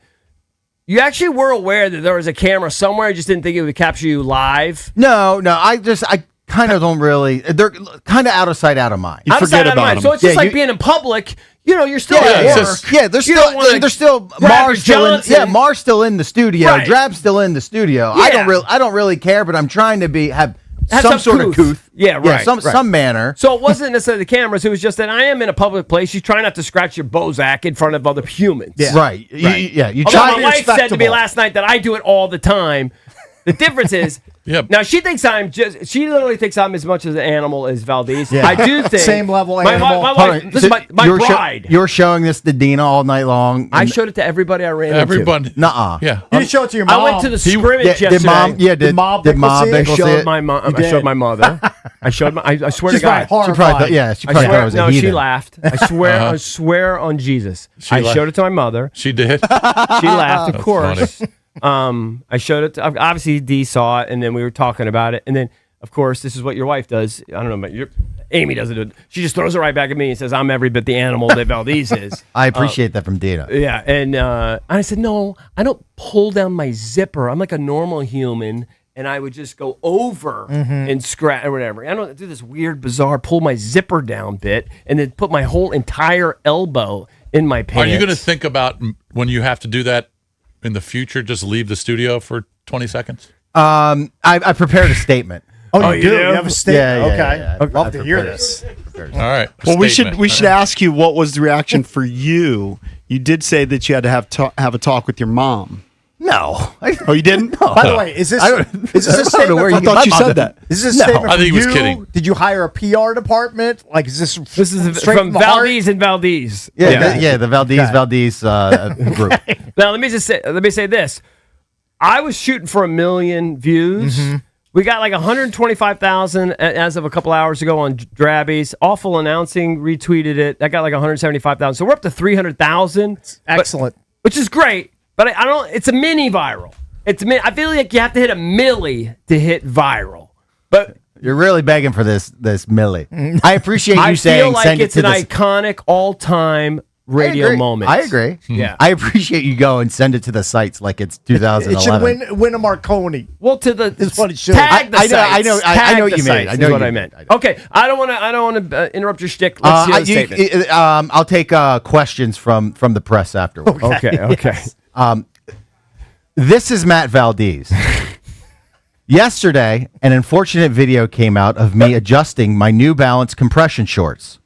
You actually were aware that there was a camera somewhere. You just didn't think it would capture you live. No. I kind of don't really. They're kind of out of sight, out of mind. You forget about them. So it's just like being in public. You're still at work. They're still Mar's still in. Mar's still in the studio. Right. Drab's still in the studio. Yeah. I don't really care, but I'm trying to have some sort of couth. Yeah, right. Some manner. So it wasn't necessarily the cameras. It was just that I am in a public place. You try not to scratch your Bozak in front of other humans. Yeah. Right. You Although try. My wife said to me last night that I do it all the time. The difference is, now she thinks she literally thinks I'm as much as an animal as Valdez. Yeah. I do think. Same level animal. My wife, this is my bride. You're showing this to Dina all night long. I showed it to everybody I ran into. Nuh-uh. Yeah. You didn't show it to your mom. I went to the scrimmage yesterday. Did mom I showed my mom. I showed my mother. I swear to God. She probably thought it was a heathen. She laughed. I swear on Jesus. I showed it to my mother. She did. She laughed, of course. Funny. I showed it to, obviously Dee saw it, and then we were talking about it, and then of course this is what your wife does. I don't know, but Amy doesn't do it. She just throws it right back at me and says, I'm every bit the animal that Valdez is. I appreciate that from Dina. Yeah, and I said, no, I don't pull down my zipper. I'm like a normal human, and I would just go over and scratch or whatever. I don't do this weird, bizarre pull my zipper down bit and then put my whole entire elbow in my pants. Are you going to think about when you have to do that in the future, just leave the studio for 20 seconds? I prepared a statement. Oh, you do? You have a statement? Yeah. I'd love to hear this. All right. Well, we should ask you, what was the reaction for you? You did say that you had to have a talk with your mom. No. Oh, you didn't? No. By the way, is this a statement? I thought you said that. Is this a statement I think he was you? kidding. Did you hire a PR department? Like, is this straight from Valdez and Valdez. Yeah, the Valdez group. Now let me say this. I was shooting for 1 million views. We got like 125,000 as of a couple hours ago on Drabby's. Awful Announcing retweeted it. That got like 175,000. So we're up to 300,000. Excellent. Which is great. But I don't. It's a mini viral. I feel like you have to hit a milli to hit viral. But You're really begging for this Millie. I appreciate you I saying feel like send it's it an to the iconic all-time radio moment. I agree. Yeah. I appreciate you go and send it to the sites like it's 2011. It should win a Marconi. Well, to the Is what it should. tag the I know- sites. I know- I Tag know what the you mean. sites I is know what you I mean. meant. Okay, I don't want to interrupt your shtick. Let's see the statement. I'll take questions from the press afterwards. Okay. This is Matt Valdez. Yesterday, an unfortunate video came out of me adjusting my New Balance compression shorts.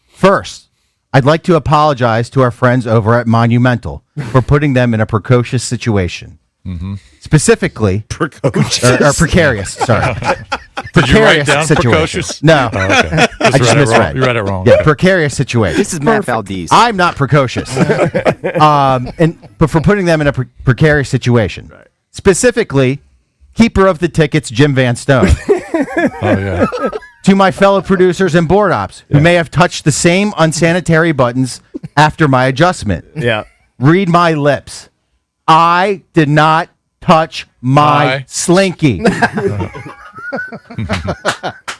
First, I'd like to apologize to our friends over at Monumental for putting them in a precocious situation. Specifically, precarious. Sorry. Did you write down situation. precocious? No. Oh, okay. I just misread. You read it wrong. Yeah, precarious situation. This is Matt Valdez. I'm not precocious. But for putting them in a precarious situation. Right. Specifically, keeper of the tickets, Jim Van Stone. Oh, yeah. To my fellow producers and board ops who may have touched the same unsanitary buttons after my adjustment. Yeah. Read my lips. I did not touch my slinky.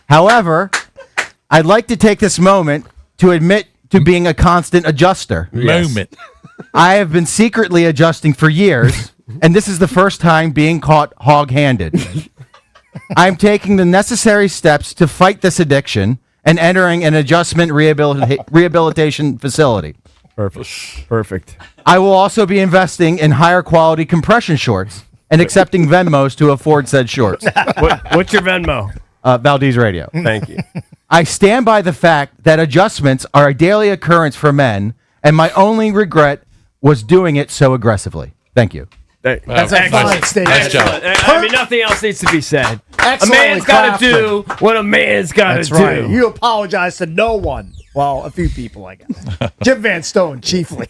However, I'd like to take this moment to admit to being a constant adjuster. Moment. I have been secretly adjusting for years, and this is the first time being caught hog-handed. I'm taking the necessary steps to fight this addiction and entering an adjustment rehabilitation facility. Perfect. I will also be investing in higher quality compression shorts and accepting Venmos to afford said shorts. What's your Venmo? Valdez Radio. Thank you. I stand by the fact that adjustments are a daily occurrence for men, and my only regret was doing it so aggressively. Thank you. That's a fine statement. Nice job. I mean, nothing else needs to be said. Excellently A man's got to do what a man's got to That's do. right. You apologize to no one. Well, a few people, I guess. Jim Van Stone, chiefly.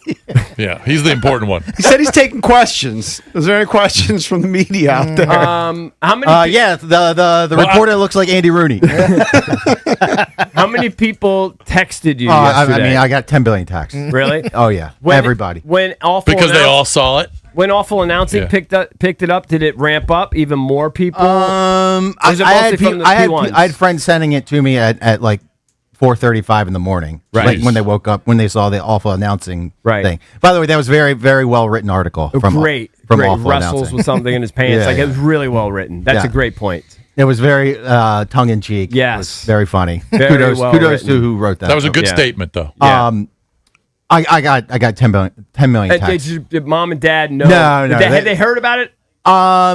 Yeah, he's the important one. He said he's taking questions. Is there any questions from the media out there? How many? Yeah, the reporter looks like Andy Rooney. How many people texted you I yesterday? mean, I got 10 billion texts. Really? Oh yeah, everybody. When awful Because they all saw it. When awful announcing Yeah. picked it up, did it ramp up even more people? I Was it mostly from the P1s? had friends sending it to me at like 4:35 in the morning, Right. like when they woke up, when they saw the awful announcing Right. thing. By the way, that was very, very well written article from great. awful Wrestles announcing. with something in his pants. Yeah, like yeah. it was really well written. That's Yeah. a great point. It was very tongue in cheek. Yes. It was very funny. Very kudos well to written. who wrote that. That was a good Yeah. statement, though. Yeah. I got 10 million texts. Did mom and dad know? No, Had they heard about it?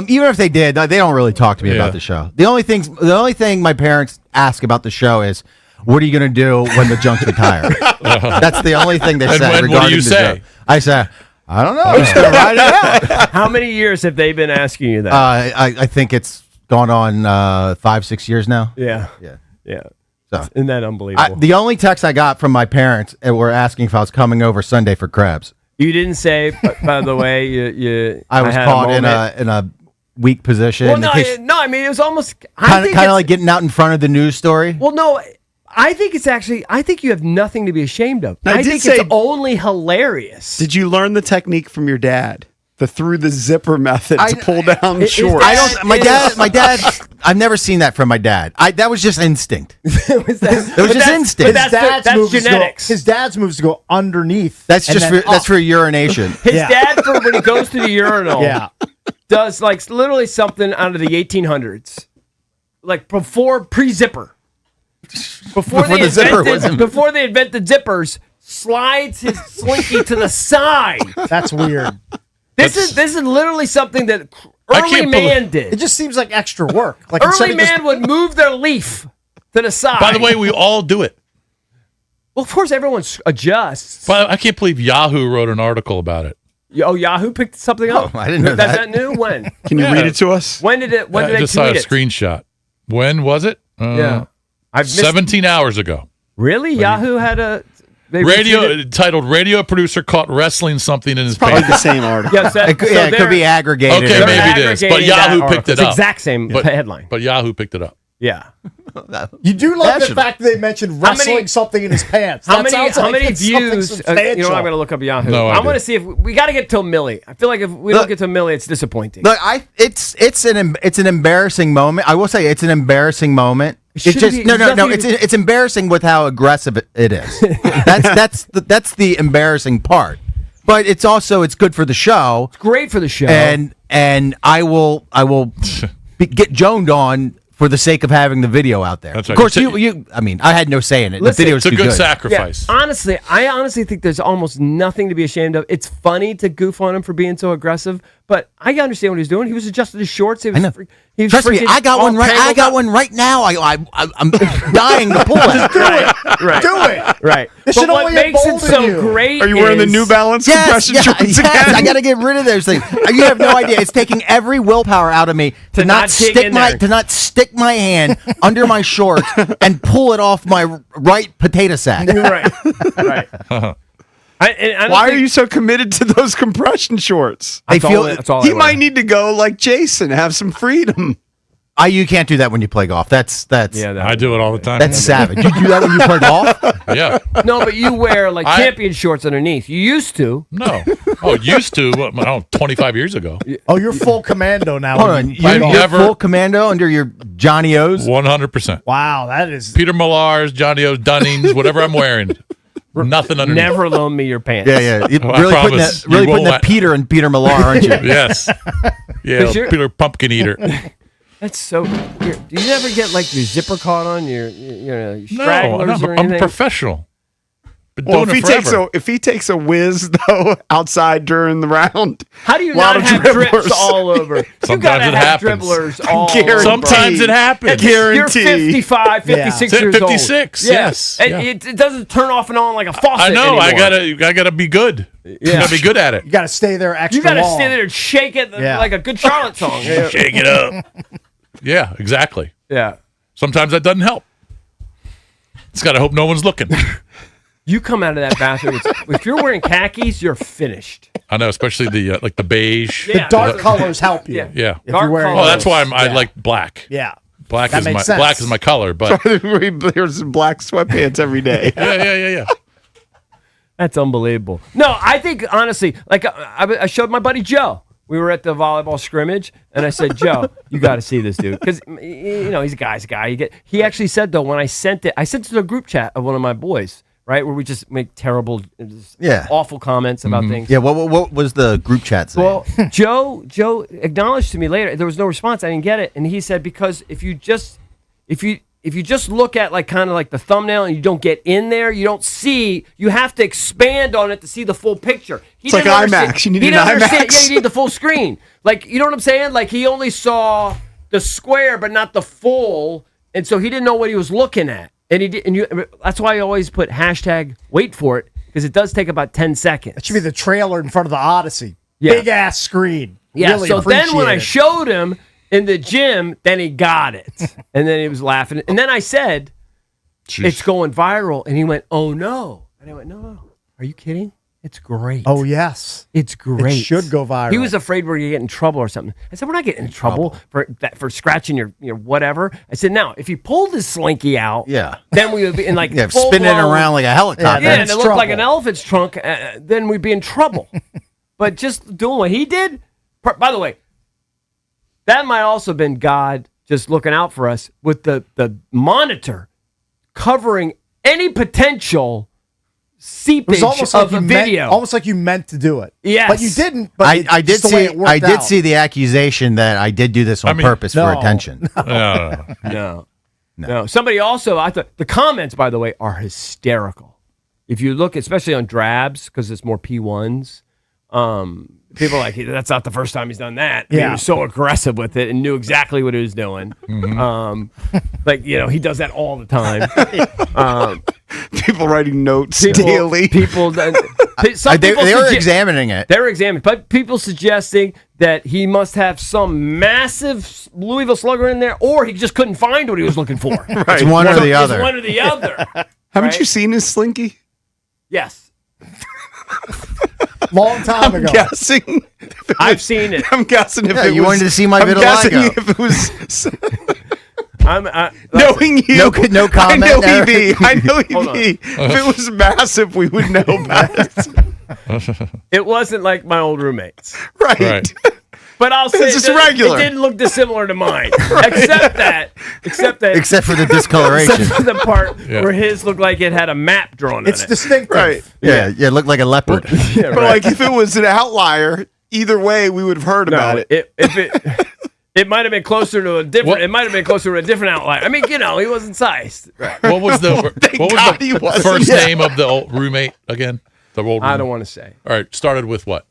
Even if they did, they don't really talk to me Yeah. about the show. The only thing my parents ask about the show is, "What are you going to do when the Junks retire?" That's the only thing they And say. what do regarding you the say? show. I say, "I don't know. I'm just going to ride it out." How many years have they been asking you that? I think it's gone on 5-6 years now. yeah. Yeah. So Isn't that unbelievable? the only text I got from my parents were asking if I was coming over Sunday for crabs. You didn't say, by the way, you. I was had caught in moment. a weak position. Well, in no, case- I mean it was almost kind of like getting out in front of the news story. Well, no, I think it's actually. I think you have nothing to be ashamed of. I I did think say- it's only hilarious. Did you learn the technique from your dad? The through the zipper method to pull down is shorts. I don't. My dad. I've never seen that from my dad. That was just instinct. It was just instinct. That's moves is genetics. his dad's moves to go underneath. That's and just then that's up. for urination. His dad, when he goes to the urinal, Yeah. does like literally something out of the 1800s, like pre-zipper. Before the zipper wasn't- before they invented zippers, slides his slinky to the side. That's weird. This is literally something that early can't man It did. just seems like extra work. Like instead Early of just- man would move their leaf to the side. By the way, we all do it. well, of course, everyone adjusts. But I can't believe Yahoo wrote an article about it. Oh, Yahoo picked something up. I didn't know That's that. new. When? Can you read it to us? When did it? When I did they just saw a tweet it? screenshot. When was it? Yeah, I've missed. 17 hours ago. Really? Yahoo had a they Radio retweeted- titled "Radio Producer Caught Wrestling Something in His Probably the Pants." same article. Yes, that, It could, so yeah, it could they're- be aggregated. Okay, they're maybe it is. But aggregating Yahoo that picked article. it up. It's exact same But headline. But Yahoo picked it up. Yeah. You do love the National. fact that they mentioned wrestling something in his pants. How That sounds like many it's something views? I'm substantial. going to look up Yahoo. No I idea. want to see if we got to get to a milli. I feel like if we don't get to a milli, it's disappointing. Look, it's an embarrassing moment. I will say it's an embarrassing moment. It's shouldn't just be- no. there's nothing It's embarrassing with how aggressive it is. that's the embarrassing part. But it's good for the show. Great for the show. And I will get Joned on for the sake of having the video out there. That's Of right. course, I mean, I had no say in it. Listen, the video's It's a too good sacrifice. Yeah, I honestly think there's almost nothing to be ashamed of. It's funny to goof on him for being so aggressive, but I understand what he's doing. He was adjusting his shorts. He was, I know. He was Trust me, freaking I got all one right. I tangled got up. one right now. I'm dying to pull it. Right. Do it. Right. This But should what only makes it embolden so you. great Are you wearing the is- New Balance compression shorts yes, again? I got to get rid of those things. You have no idea. It's taking every willpower out of me to not not dig stick in my there. hand under my shorts and pull it off my right potato sack. Right. Right. I don't Why are think- you so committed to those compression shorts? They That's all- feel that's all I He wear. might need to go like Jason, have some freedom. you can't do that when you play golf. That's Yeah, I do it all the time. that's savage. You do that when you play golf? Yeah. No, but you wear like champion shorts underneath. You used to. No. Oh, used to. What, I don't know, 25 years ago. Oh, you're full commando now. Hold when on. you play You're golf. never- full commando under your Johnny O's? 100%. Wow, that is. Peter Millar's, Johnny O's, Dunnings, whatever I'm wearing. Nothing underneath. Never loan me your pants. Yeah, yeah. You're Well, I really putting promise that, really you putting won't that Peter and Peter Millar, aren't you? Yes. Yeah, 'Cause you're- Peter Pumpkin Eater. That's so. Do you ever get like your zipper caught on your No, stragglers or I'm anything? a professional. Been Well, doing if it forever. if he takes a whiz though outside during the round, How do you lot not of have dribblers. drips all over? You Sometimes gotta it have happens. dribblers all Guaranteed. over. Sometimes it happens. You're Guarantee. 55, 56 Yeah. years 56, old. yes. And Yeah. it doesn't turn off and on like a faucet I know. anymore. I gotta be good. You gotta be good at it. You got to stay there extra You gotta long. stand there and shake it Yeah. like a good Charlotte song. Shake it up. Yeah, exactly. Yeah. Sometimes that doesn't help. Just gotta hope no one's looking. You come out of that bathroom. If you're wearing khakis, you're finished. I know, especially the like the beige. Yeah. Dark colors help you. Yeah. Yeah. If Dark you're wearing colors. Oh, that's why I Yeah. like black. Yeah. Black That is makes my sense. black is my color, but he wears black sweatpants every day. yeah. That's unbelievable. No, I think honestly, like I showed my buddy Joe. We were at the volleyball scrimmage, and I said, "Joe, you got to see this dude because he's a guy's guy." He actually said though when I sent it to the group chat of one of my boys, right, where we just make terrible, awful comments about things. Yeah, what was the group chat saying? Well, Joe acknowledged to me later. There was no response. I didn't get it, and he said because if you just look at like kind of like the thumbnail and you don't get in there, you don't see. You have to expand on it to see the full picture. It's like IMAX. You need an IMAX. Yeah, you need the full screen. Like you know what I'm saying? Like he only saw the square but not the full, and so he didn't know what he was looking at. And he did, that's why I always put hashtag wait for it because it does take about 10 seconds. It should be the trailer in front of the Odyssey. Yeah. Big ass screen. Yeah, Really so then when I appreciate it. showed him in the gym, then he got it. And then he was laughing. And then I said, it's going viral. And he went, oh no. And I went, no. Are you kidding? It's great. Oh, yes. It's great. It should go viral. He was afraid we're going to get in trouble or something. I said, we're not getting in trouble for scratching your whatever. I said, now, if he pulled his slinky out, then we would be in like spinning it around like a helicopter. Yeah, and it looked like an elephant's trunk, then we'd be in trouble. But just doing what he did, by the way, that might also have been God just looking out for us with the monitor covering any potential It seepage was almost of like a you video. Meant, almost like you meant to do it. Yes. But you didn't. But I did just the way see it worked out. see the accusation that I did do this on purpose for attention. No. Somebody also, I thought the comments, by the way, are hysterical. If you look, especially on drabs, because it's more P1s, people are like, that's not the first time he's done that. I mean, he was so aggressive with it and knew exactly what he was doing. Like, he does that all the time. People writing notes daily. People, they were examining it. They were examining, but people suggesting that he must have some massive Louisville Slugger in there, or he just couldn't find what he was looking for. Right. It's one or the other. It's one or the other. Haven't you seen his slinky? Yes. Long time I'm ago. guessing. I've seen it. I'm guessing if Yeah, it you was. wanted to see my I'm vitiligo. guessing if it was. Knowing you, No comment. I know Eric. EB. I know Hold on. EB. If it was massive, we would know about it. It wasn't like my old roommates. Right. But I'll say It's just that regular. It didn't look dissimilar to mine, except Except for the discoloration. except for the part where his looked like it had a map drawn It's on it. distinctive. Right. Yeah, it looked like a leopard. Yeah, But like if it was an outlier, either way, we would have heard about it. It might have been closer to a different. It might have been closer to a different outline. I mean, he wasn't sized. Right. What was the God he wasn't. first name of the old roommate again? The old I roommate. don't want to say. All right, started with what?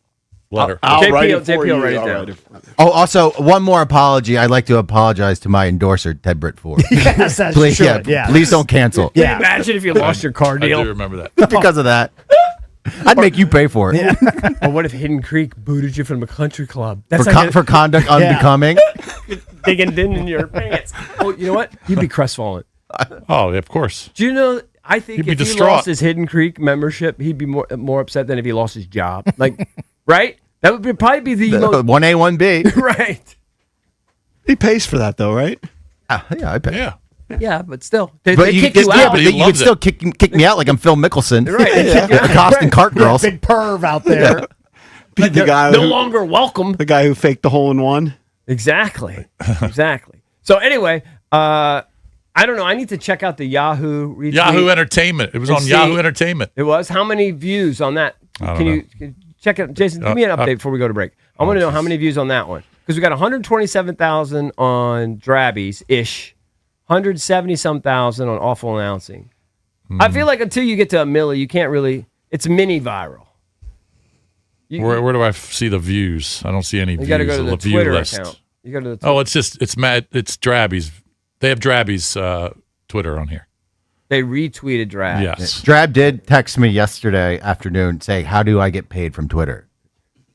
Letter. I'll write it JP for will you. write it I'll down. write it for you. Oh, also, one more apology. I'd like to apologize to my endorser, Ted Britt Ford. Yes, as Please, you should. Yeah. please don't cancel. Can you imagine if you lost your car I do deal? remember that. Because of that. I'd make you pay for it. Or what if Hidden Creek booted you from a country club? That's For conduct unbecoming. digging in your pants. Oh, you know what? You'd be crestfallen. Oh, yeah, of course. Do you know? I think He'd be if he distraught. lost his Hidden Creek membership, he'd be more upset than if he lost his job. Like, right? That would probably be the most 1A, 1B. right. He pays for that though, right? Yeah, I pay. Yeah. Yeah, but still, they But kick could- you yeah, out. but He you could loves still it. kick me out like I'm Phil Mickelson. Right. They kick you out. Accosting cart girls. Big perv out there. Be the guy No who, longer welcome. the guy who faked the hole in one. Exactly. Exactly. So anyway, I don't know. I need to check out the Yahoo retweet. Yahoo Entertainment. It was And on see- Yahoo Entertainment. It was. How many views on that? I don't Can know. you check it? Jason, give me an update before we go to break. I want to know how many views on that one. Because we got 127,000 on Drabbies-ish, 170-some thousand on Awful Announcing. I feel like until you get to a milli, you can't really, it's mini viral. Where do I see the views? I don't see any You views. got to go to the view Twitter list. account. You go to the Oh, it's Drabbies. They have Drabbies Twitter on here. They retweeted Drab. Yes. Drab did text me yesterday afternoon saying, "How do I get paid from Twitter?"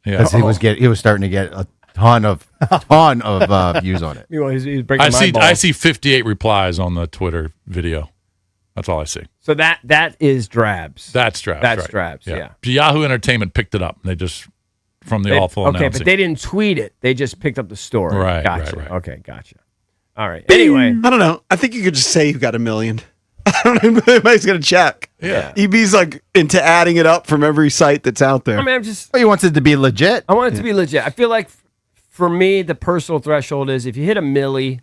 Yeah. Because he was starting to get a ton of views on it. Meanwhile, he's breaking I my see balls. 58 replies on the Twitter video. That's all I see. So that is Drabs. That's Drabs. That's right. Drabs, yeah. Yahoo Entertainment picked it up. They just from the They- awful okay, announcing. but they didn't tweet it. They just picked up the story. Right, Gotcha. right. Okay, gotcha. All right. Anyway, I don't know. I think you could just say you got 1 million. I don't know. Everybody's gonna check. Yeah. EB's like into adding it up from every site that's out there. I mean, I'm just. Well, he wants it to be legit. I want it to be legit. I feel like for me, the personal threshold is if you hit 1 milli,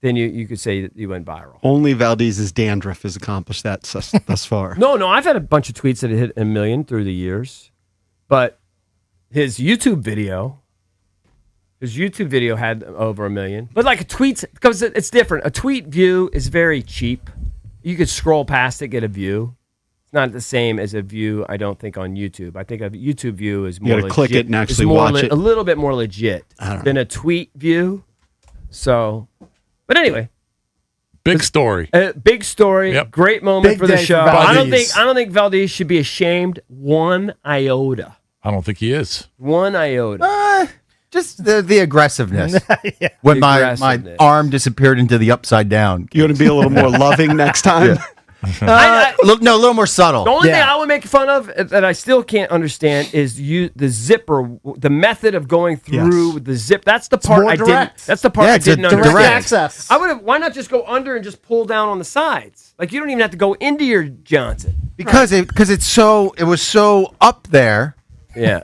then you could say that you went viral. Only Valdez's dandruff has accomplished that thus far. No, I've had a bunch of tweets that have hit 1 million through the years, but his YouTube video had over 1 million. But like a tweet, because it's different. A tweet view is very cheap. You could scroll past it, get a view. It's not the same as a view, I don't think, on YouTube. I think a YouTube view is more gotta legit. click it and actually It's more watch it. A little bit more legit than a tweet view. So, but anyway, Big story. big story, Yep. great moment Big for the day for show. Valdez. I don't think Valdez should be ashamed one iota. I don't think he is. One iota. Just the aggressiveness. When The my aggressiveness. arm disappeared into the upside down. You want to be a little more loving next time? I- A little more subtle. The only thing Yeah. I would make fun of that I still can't understand is the zipper, the method of going through the zip. That's the part more I direct. didn't. That's the part Yeah, I it's a didn't direct understand. access. I would have. Why not just go under and just pull down on the sides? Like you don't even have to go into your Johnson. Because it was so up there. Yeah.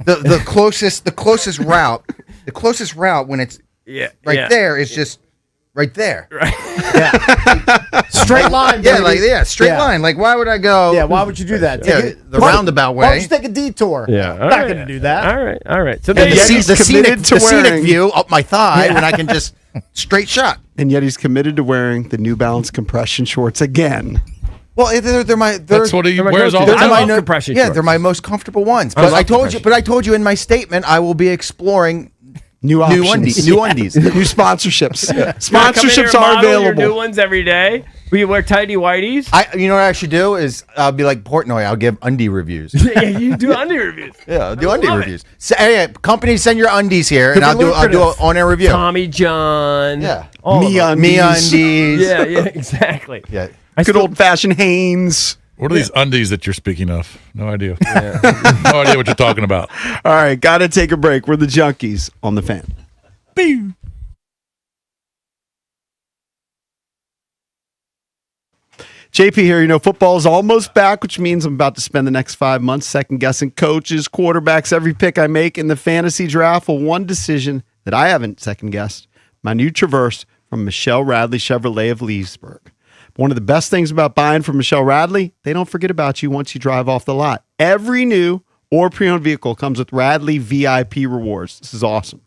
The closest route when it's Yeah. right yeah. there is just right there. Straight line. Yeah, baby. straight Yeah. line. Like why would I go? Yeah, why would you do that? Yeah, Take it- the why- roundabout Why way. don't you take a detour? Yeah. I'm not going to do that. All right. All right. So And there the, you yet go. scenic, he's committed to the scenic wearing- view up my thigh when I can just Straight shot. And yet he's committed to wearing the New Balance compression shorts again. Well, they're That's what he They're my wears go-to. all the I time. love compression yeah, shorts. they're my most comfortable ones. I But love I told you. compression. But I told you in my statement, I will be exploring New options. undies. new undies. New sponsorships. You wanna come in here Sponsorships and are model your new available. ones every day. Will you wear tidy whities? You know what I should do is I'll be like Portnoy. I'll give undie reviews. Yeah, you do under reviews. Yeah, I'll do undie love it. reviews. So, hey, companies send your undies here, and be I'll do an lucrative. on-air review. Tommy John. Yeah. All of Me them. Me undies. undies. Yeah, yeah, exactly. Yeah. Good old fashioned Hanes. What are these undies that you're speaking of? No idea. No idea what you're talking about. All right, got to take a break. We're the Junkies on the Fan. JP here. You know, football is almost back, which means I'm about to spend the next 5 months second guessing coaches, quarterbacks, every pick I make in the fantasy draft. Well, one decision that I haven't second guessed, my new Traverse from Michelle Radley Chevrolet of Leesburg. One of the best things about buying from Michelle Radley, they don't forget about you once you drive off the lot. Every new or pre-owned vehicle comes with Radley VIP rewards. This is awesome.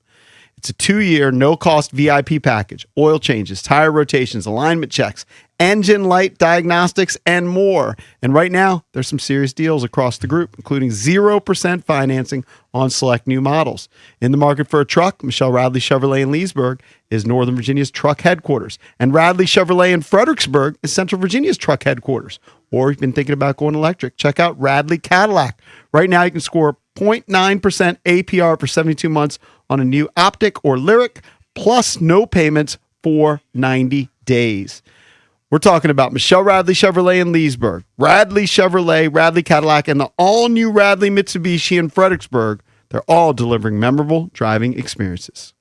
It's a 2-year, no-cost VIP package, oil changes, tire rotations, alignment checks, engine light diagnostics, and more. And right now, there's some serious deals across the group, including 0% financing on select new models. In the market for a truck, Michelle Radley Chevrolet in Leesburg is Northern Virginia's truck headquarters, and Radley Chevrolet in Fredericksburg is Central Virginia's truck headquarters. Or if you've been thinking about going electric, check out Radley Cadillac. Right now, you can score 0.9% APR for 72 months on a new Optic or Lyric, plus no payments for 90 days. We're talking about Michelle Radley Chevrolet in Leesburg, Radley Chevrolet, Radley Cadillac, and the all-new Radley Mitsubishi in Fredericksburg. They're all delivering memorable driving experiences.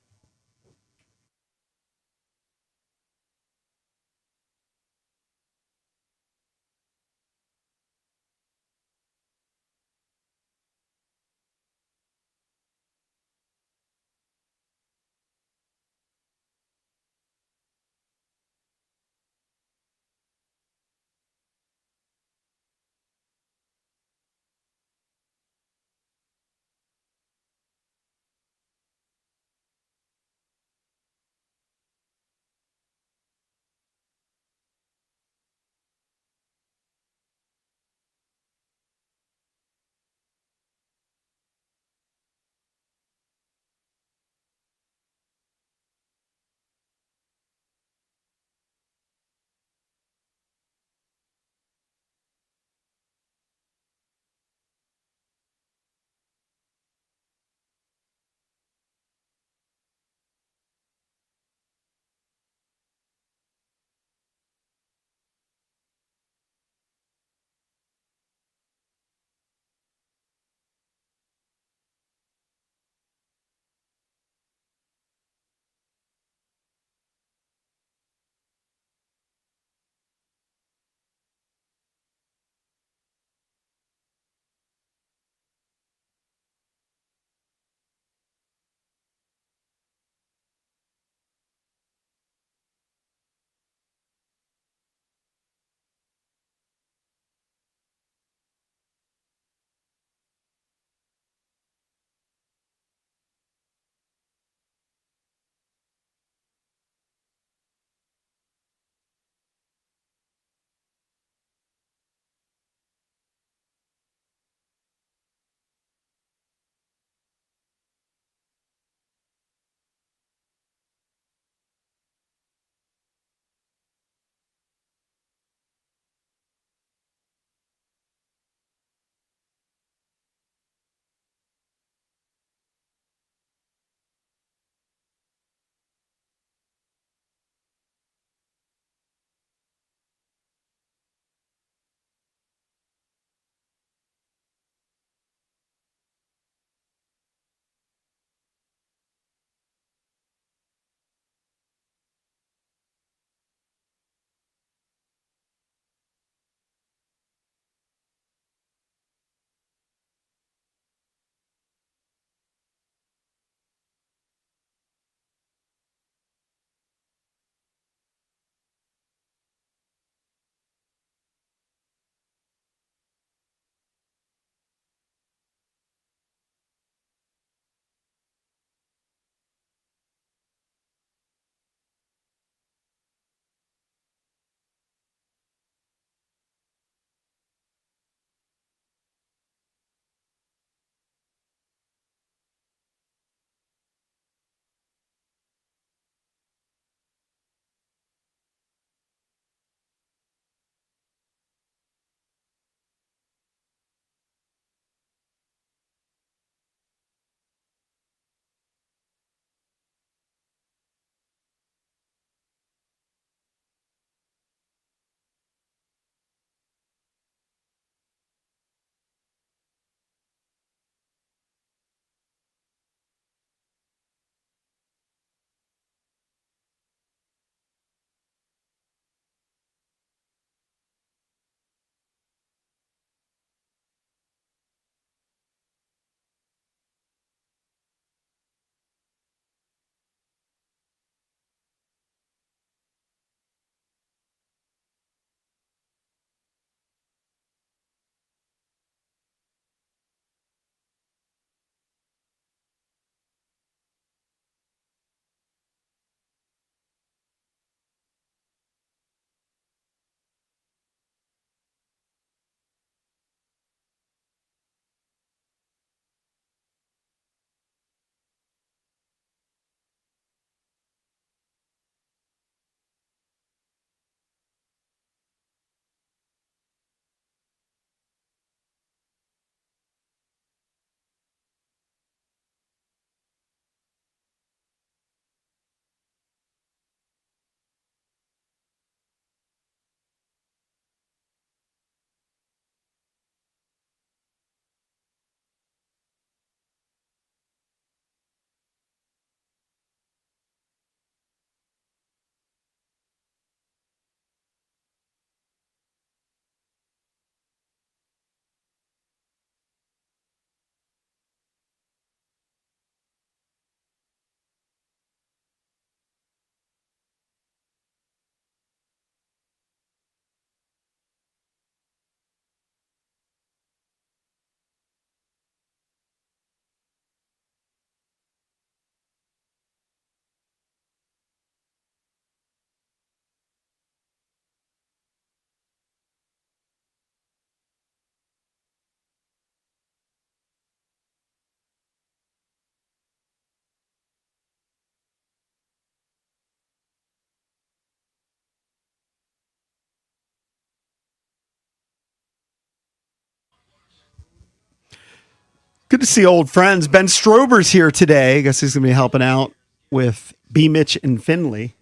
Good to see old friends. Ben Strober's here today. I guess he's going to be helping out with B. Mitch and Finley.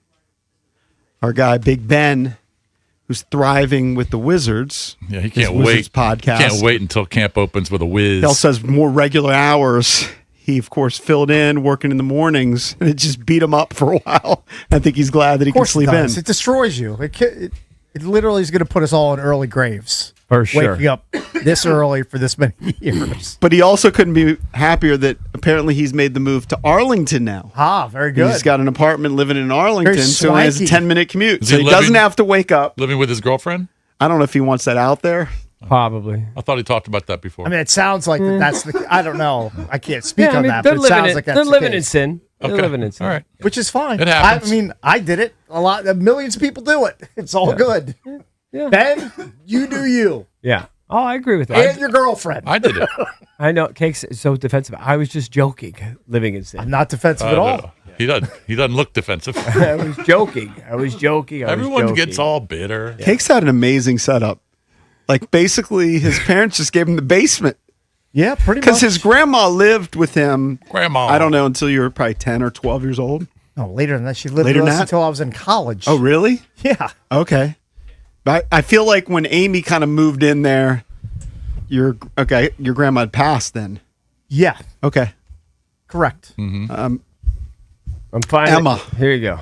Our guy, Big Ben, who's thriving with the Wizards. Yeah, he His can't Wizards wait. podcast. Can't wait until camp opens with a whiz. He also has more regular hours. He, of course, filled in working in the mornings, and it just beat him up for a while. I think he's glad that he Of can course sleep it in. does. It destroys you. It literally is going to put us all in early graves. For sure. Waking up this early for this many years. But he also couldn't be happier that apparently he's made the move to Arlington now. Ah, very good. He's got an apartment living in Arlington, Very so he has a swanky. 10-minute commute. Is So he he doesn't living- have to wake up. Living with his girlfriend? I don't know if he wants that out there. Probably. I thought he talked about that before. I mean, it sounds like that's the. I don't know. I can't speak Yeah, I on mean, that, they're but it living sounds in, like that's they're the living in case. sin. They're Okay. living in sin. All right. Which is fine. It happens. I mean, I did it a lot. Millions of people do it. It's all good. Yeah. Ben, you do you Yeah. Oh, I agree with and that. your girlfriend. I did it. I know Cake's so defensive. I was just joking. Living in sin. I'm not defensive at all. He doesn't look defensive. I was joking. Everyone gets all bitter. Cake's had an amazing setup. Like, basically, his parents just gave him the basement. Yeah, pretty much. Because his grandma lived with him. Grandma. I don't know, until you were probably 10 or 12 years old. No, later than that. She lived Later with than us that? until I was in college. Oh, really? Yeah. Okay. But I feel like when Amy kind of moved in there, your grandma had passed then. Yeah. Okay. Correct. I'm fine. Emma. Here you go.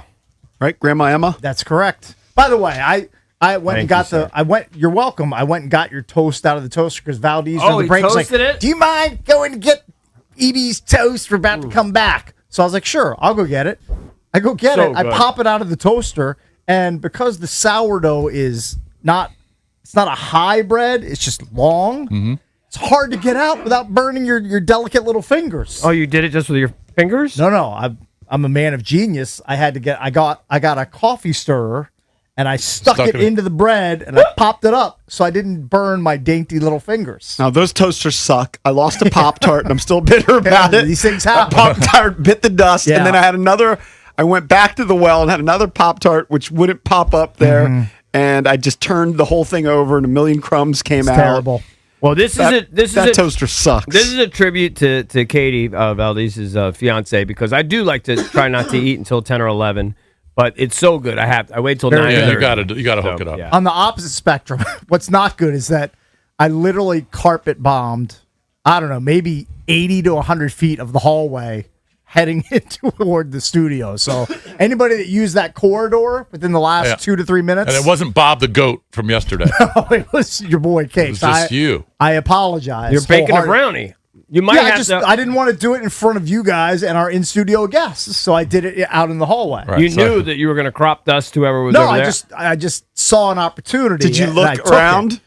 Right? Grandma Emma? That's correct. By the way, I went and got Thank you're welcome. I went and got your toast out of the toaster because Valdez Oh, on the he break was like, toasted it? do you mind going to get Edie's toast? We're about to come back. So I was like, sure, I'll go get it. I go get So it. I good. pop it out of the toaster. And because the sourdough is it's not a high bread, it's just long. Mm-hmm. It's hard to get out without burning your delicate little fingers. Oh, you did it just with your fingers? No. I'm a man of genius. I got a coffee stirrer and I stuck it into the bread and I popped it up so I didn't burn my dainty little fingers. Now, those toasters suck. I lost a Pop-Tart and I'm still bitter about it. These things happen. Pop-Tart bit the dust. Yeah. And then I went back to the well and had another Pop-Tart, which wouldn't pop up there. Mm-hmm. And I just turned the whole thing over and a million crumbs came out. Terrible. Well, That toaster sucks. This is a tribute to Katie, Valdez's fiance, because I do like to try not to eat until 10 or 11, but it's so good. I wait till 9. Yeah, you gotta hook it up. Yeah. On the opposite spectrum, what's not good is that I literally carpet bombed, I don't know, maybe 80 to 100 feet of the hallway heading toward the studio. So anybody that used that corridor within the last 2 to 3 minutes. And it wasn't Bob the Goat from yesterday. It was your boy Cake. It was just you. I apologize. You're baking a wholeheartedly. brownie. You might have to. I didn't want to do it in front of you guys and our in studio guests, so I did it out in the hallway. You knew that you were going to crop dust whoever was No, over there. I just saw an opportunity. Did you and I look took around? it.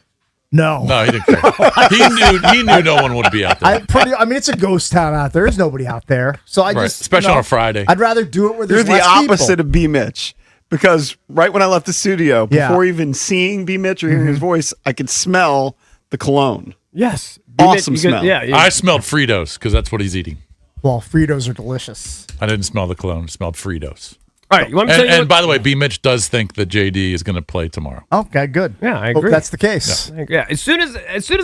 No. No, he didn't care. he knew no one would be out there. I mean, it's a ghost town out there. There's nobody out there. So I Right, just, especially on a Friday. I'd rather do it where You're there's the less opposite people. of B. Mitch. Because right when I left the studio, Yeah. before even seeing B. Mitch or hearing his voice, I could smell the cologne. Yes. Awesome smell. I smelled Fritos because that's what he's eating. Well, Fritos are delicious. I didn't smell the cologne. I smelled Fritos. All right. You want me to tell you And what- by the way, B. Mitch does think that JD is going to play tomorrow. Okay, good. Yeah, I Hope agree. that's the case. Yeah. As soon as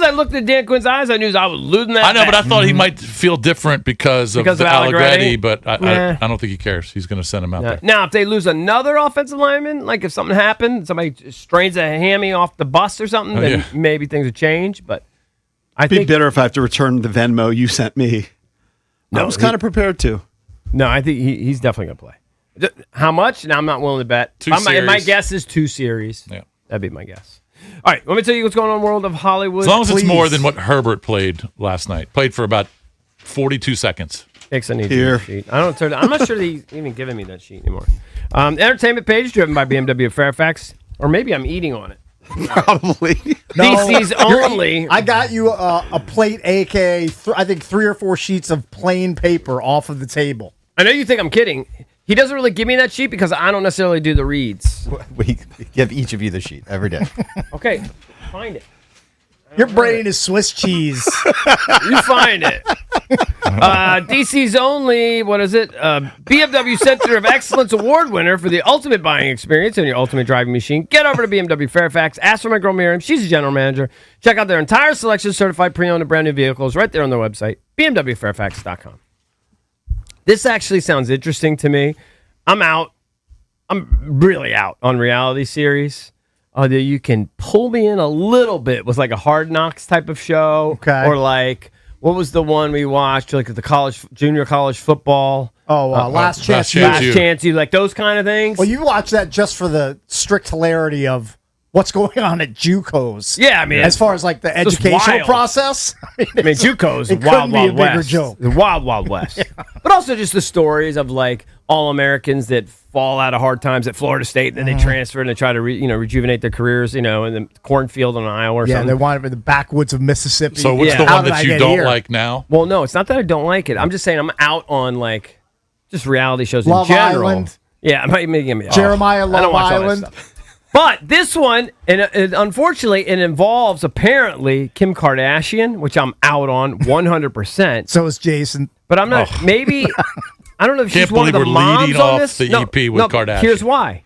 I looked at Dan Quinn's eyes, I knew I was losing that. I know, but I bet. thought he might feel different because of Because the of Allegretti? Allegretti, but I Nah. don't think he cares. He's going to send him out there. Now, if they lose another offensive lineman, like if something happened, somebody strains a hammy off the bus or something, Oh, then yeah. maybe things would change. But I I'd be think bitter if I have to return the Venmo you sent me. I was kind of prepared to. No, I think he's definitely going to play. How much? Now, I'm not willing to bet. Two My series. guess is 2 series. Yeah. That'd be my guess. All right, let me tell you what's going on in the world of Hollywood. As long as it's more please. than what Herbert played last night. Played for about 42 seconds. Hicks, I need Here. your sheet. I'm not sure that he's even giving me that sheet anymore. Entertainment page driven by BMW of Fairfax, or maybe I'm eating on it. Probably. Feces only. I got you a plate, aka I think 3 or 4 sheets of plain paper off of the table. I know you think I'm kidding. He doesn't really give me that sheet because I don't necessarily do the reads. We give each of you the sheet every day. Okay, find it. Your brain is Swiss cheese. You find it. DC's only, what is it? BMW Center of Excellence Award winner for the ultimate buying experience and your ultimate driving machine. Get over to BMW Fairfax. Ask for my girl Miriam. She's the general manager. Check out their entire selection of certified pre-owned and brand new vehicles right there on their website, bmwfairfax.com. This actually sounds interesting to me. I'm really out on reality series. That you can pull me in a little bit with like a Hard Knocks type of show. Okay. Or like, what was the one we watched? Like the junior college football. Last Chance Last Chance You. Like those kind of things. Well, you watch that just for the strict hilarity of what's going on at JUCOs. Yeah, I mean, as far as like the it's just educational wild. process. I mean, JUCO's it wild, couldn't be a wild bigger west. joke. The wild, wild west. But also just the stories of like all Americans that fall out of hard times at Florida State, and then they transfer and they try to rejuvenate their careers, in the cornfield in Iowa or Yeah, something. they wind up in the backwoods of Mississippi. So what's the one that you don't like now? Well, no, it's not that I don't like it. I'm just saying I'm out on like just reality shows Love in general. Island. Yeah, I'm making me Jeremiah I don't Love watch all that Island. stuff. But this one, and unfortunately, it involves apparently Kim Kardashian, which I'm out on 100%. So is Jason. But I'm not. Maybe I don't know if Can't she's one of believe the we're moms leading on off this. the EP with Kardashian. Here's why.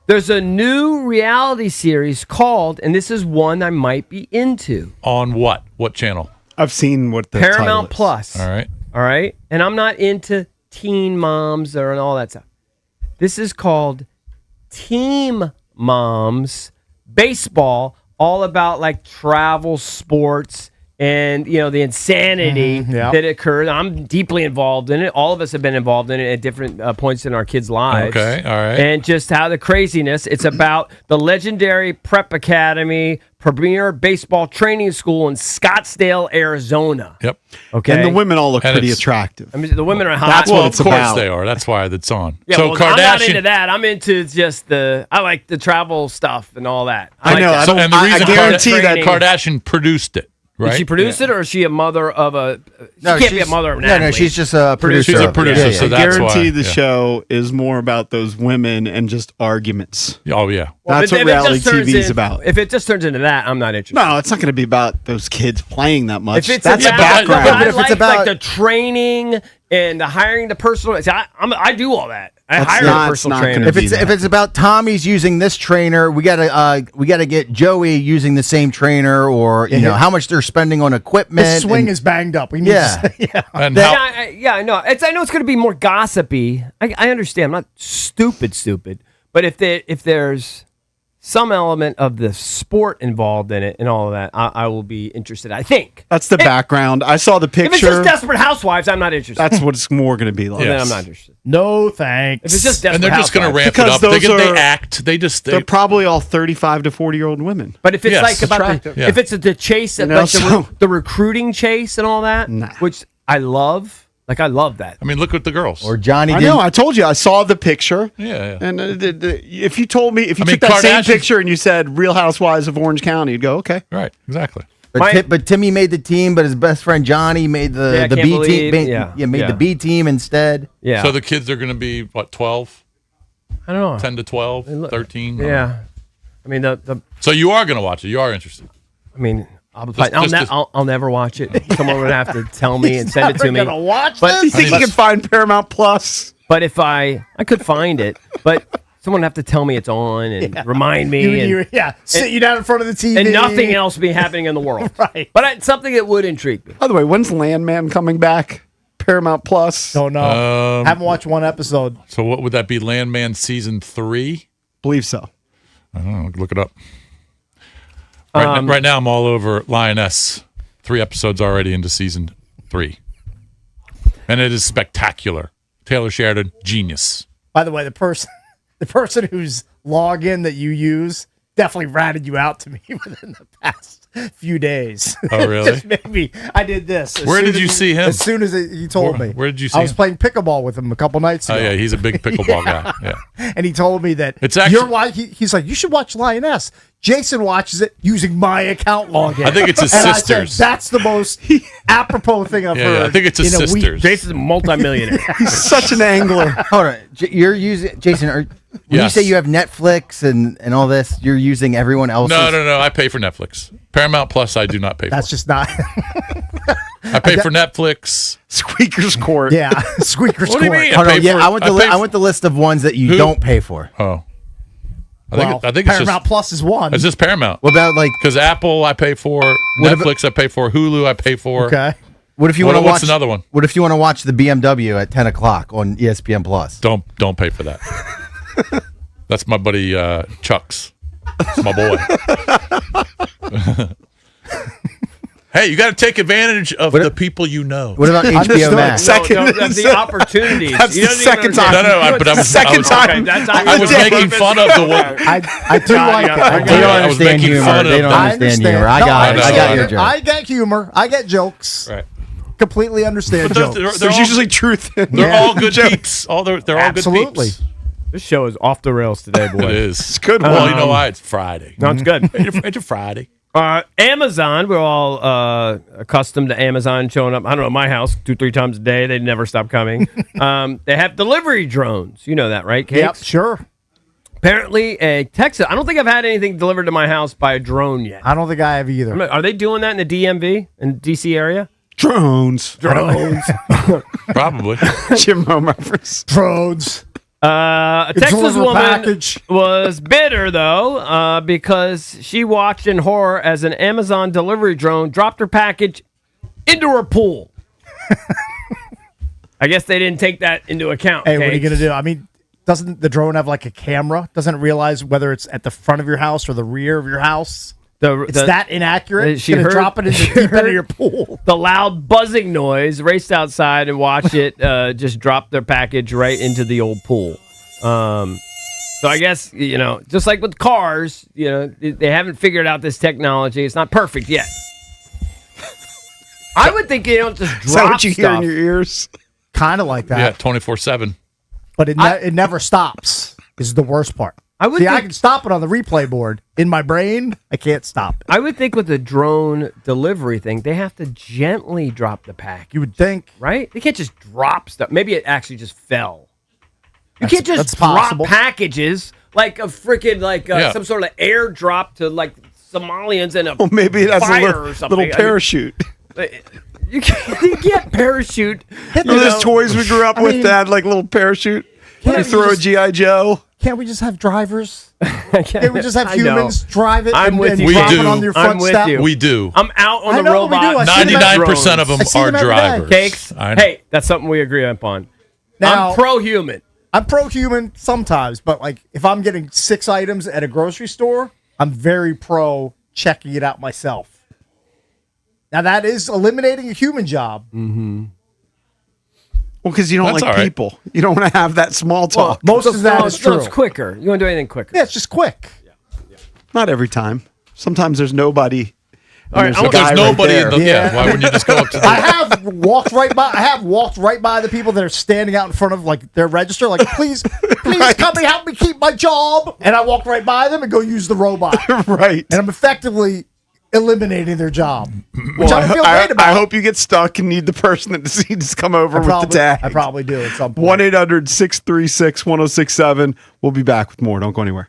There's a new reality series called, and this is one I might be into. On what? What channel? I've seen what the title Paramount is. Plus. All right. All right. And I'm not into teen moms and all that stuff. This is called Team Moms Baseball, all about like travel, sports, and the insanity that occurred. I'm deeply involved in it. All of us have been involved in it at different points in our kids' lives. Okay, all right. And just how the craziness. It's about the legendary Prep Academy Premier Baseball Training School in Scottsdale, Arizona. Yep. Okay. And the women all look And pretty it's- attractive. I mean, the women are hot. That's Well, what of it's course about. they are. That's why it's on. Yeah, so well, Kardashian. I'm not into that. I'm into just I like the travel stuff and all that. I know. Like I that. don't- and the I reason guarantee that Kardashian produced it, right? Did she produce it, or is she a mother of a? She No, can't be a she's- mother of an no, athlete. she's just a producer. She's a producer, so I that's guarantee why. the show is more about those women and just arguments. Oh yeah. That's If what it reality just turns TV is in- about. If it just turns into that, I'm not interested. No, it's not going to be about those kids playing that much. If it's That's a about, background. but I But if it's like, about- like the training and the hiring the personal. See, I do all that. I That's hire not- a it's personal not trainer. gonna If be it's that. if it's about Tommy's using this trainer, we gotta get Joey using the same trainer, or how much they're spending on equipment. His swing and- is banged up. We need Yeah. to, yeah. And Yeah, how, I know. I know it's going to be more gossipy. I understand. I'm not stupid. But if there's some element of the sport involved in it and all of that, I will be interested. I think. That's the background. I saw the If it's picture. just Desperate Housewives, I'm not interested. That's what it's more going to be like. Well, then Yes. I'm not interested. No thanks. If it's just Desperate and they're just going to Housewives. ramp it Because up. those They are- act. They're probably all 35 to 40-year-old women. But if it's Yes. like about Attractive. Yeah. if it's the chase, You know, like so- the recruiting chase and all that, Nah. which I love. Like I love that. I mean, look at the girls. or Johnny. I didn't- know. I told you. I saw the picture. Yeah. And if you told me, if you I mean, took that same Kardashians- picture and you said Real Housewives of Orange County, you'd go, okay. Right. Exactly. But Timmy made the team, but his best friend Johnny made Yeah, I the can't B team. believe- Made, yeah. made Yeah. the B team instead. Yeah. So the kids are going to be what, 12, I don't know. 10 to 12, 13. Yeah. I mean the So you are going to watch it. You are interested. I mean I'll Just- never watch it. Someone would have to tell me and send it to me. Gonna watch But You this? think you can find Paramount Plus? but if I could find it, but someone would have to tell me it's on and remind me Sit you down in front of the TV and nothing else be happening in the world. Right. But it's something that would intrigue me. By the way, when's Landman coming back? Paramount Plus? Don't know. Haven't watched one episode. So what would that be? Landman season 3? Believe so. I don't know. Look it up. Right now, I'm all over Lioness. 3 episodes already into season 3, and it is spectacular. Taylor Sheridan, genius. By the way, the person whose login that you use definitely ratted you out to me within the past few days. Oh, really? Just made me. I did this. As Where soon did as you see him? As soon as you told me. Where did you see I was him? playing pickleball with him a couple nights ago. Oh yeah, he's a big pickleball guy. Yeah. And he told me that It's actually- he's like, you should watch Lioness. Jason watches it using my account login. I think it's his And I sisters. said, that's the most apropos thing I've Yeah, heard. I think it's his in a week." sisters. Jason's a multimillionaire. He's such an angler. Hold on, you're using Jason. When you Yes. say you have Netflix and all this, you're using everyone else's. No. I pay for Netflix. Paramount Plus, I do not pay That's for. just not. I pay for Netflix. Squeaker's Court. Yeah, Squeaker's What do you Court. mean? Hold on, pay yeah, for- I want I the list of ones that you Who? don't pay for. Oh, Well, I think it's Paramount just Plus is one. it's just Paramount. What about like Because Apple, I pay for Netflix. I pay for Hulu. I pay for. Okay. what if you What- want to watch what's another one? What if you want to watch the BMW at 10 o'clock on ESPN Plus? Don't pay for that. That's my buddy Chuck's. It's my boy. Hey, you got to take advantage of the people you know. What about HBO Understood. Max? The opportunities. That's You the don't even second time. understand. No, but I was Second time. that's how I you was do it. making fun of the one. I do like it. I They do. don't I was understand making humor. fun They of don't them. understand humor. I No, got it. I got your understand. joke. I get humor. I get jokes. Right. Completely understand But jokes. they're There's all, usually truth in they're it. all good peeps. They're all Absolutely. good peeps. This show is off the rails today, boy. It is. It's good Well, one. you know why? It's Friday. No, it's good. It's a Friday. Amazon, we're all accustomed to Amazon showing up. I don't know, at my house 2-3 times a day. They never stop coming. They have delivery drones. You know that, right, Cakes? Yep, sure. Apparently, Texas. I don't think I've had anything delivered to my house by a drone yet. I don't think I have either. Are they doing that in the DMV in DC area? Drones. Drones. Probably. Jim Rome reference. Drones. A Texas deliver woman package. was bitter, though, because she watched in horror as an Amazon delivery drone dropped her package into her pool. I guess they didn't take that into account. Hey, what are you Cakes. going to do? I mean, doesn't the drone have like a camera? Doesn't it realize whether it's at the front of your house or the rear of your house? It's that inaccurate. It's she going to heard- drop it in the she deep end heard of your pool. The loud buzzing noise, raced outside and watched it just drop their package right into the old pool. So I guess, just like with cars, they haven't figured out this technology. It's not perfect yet. I would think you don't just drop Is that what you hear in stuff. your ears? Kind of like that. Yeah, 24/7. But it never stops, is the worst part. I would I think- can stop it on the replay board. In my brain, I can't stop it. I would think with the drone delivery thing, they have to gently drop the pack. You would think. Right? They can't just drop stuff. Maybe it actually just fell. You can't just that's drop possible. packages like a freaking some sort of airdrop to like Somalians in a Well, maybe it has a fire little, or something. little parachute. You can't parachute. You know those toys we grew up with that had like a little parachute? You Can't throw you a G.I. Joe. Can't we just have drivers? Can't we just have I know. humans drive it I'm and, with and you. We drop do. it on your I'm front with step? you. We do. I'm out on I the know we robot. do. I see them at 99% of them I see are them every day. drivers. Cakes. I know. Hey, that's something we agree upon. Now- I'm pro-human. I'm pro-human sometimes, but like if I'm getting 6 items at a grocery store, I'm very pro checking it out myself. Now that is eliminating a human job. Well, because you don't That's like all right. people. You don't want to have that small talk. Most of that is true. It's quicker. You want to do anything quicker. Yeah, it's just quick. Not every time. Sometimes there's nobody. All right, There's I a want- guy There's nobody right in there. the. Yeah. Why wouldn't you just go up to the. I have walked right by the people that are standing out in front of like their register, like please come and help me keep my job. And I walk right by them and go use the robot. Right. And I'm effectively eliminating their job. Which I don't feel I, great about. I hope you get stuck and need the person that needs to come over with the tag. I probably do at some point. 1-800-636-1067. We'll be back with more. Don't go anywhere.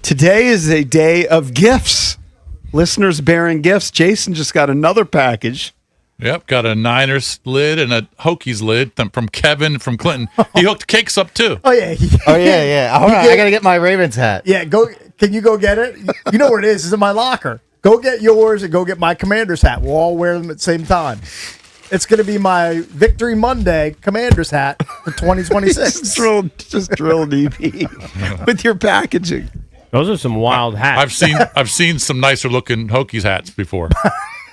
Today is a day of gifts. Listeners bearing gifts. Jason just got another package. Yep, got a Niners lid and a Hokies lid from Kevin from Clinton. He hooked cakes up too. Oh yeah. Oh yeah. Hold on, I gotta get my Ravens hat. Yeah, go. Can you go get it? You know where it is? It's in my locker. Go get yours and go get my Commander's hat. We'll all wear them at the same time. It's going to be my Victory Monday Commander's hat for 2026. just drill DP with your packaging. Those are some wild hats. I've seen some nicer looking Hokies hats before.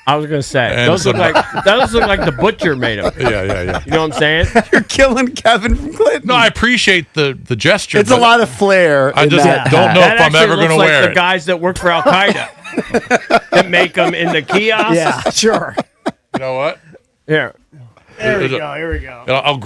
I was gonna say And those look some- like the butcher made them. Yeah. You know what I'm saying? You're killing Kevin from Clinton. No, I appreciate the gesture. It's a but lot of flair. I in just that don't hat. know That if I'm actually ever looks going to like wear the it. guys that work for Al Qaeda that make them in the kiosks. Yeah, sure. You know what? Here. Here we go. Here we go. I'll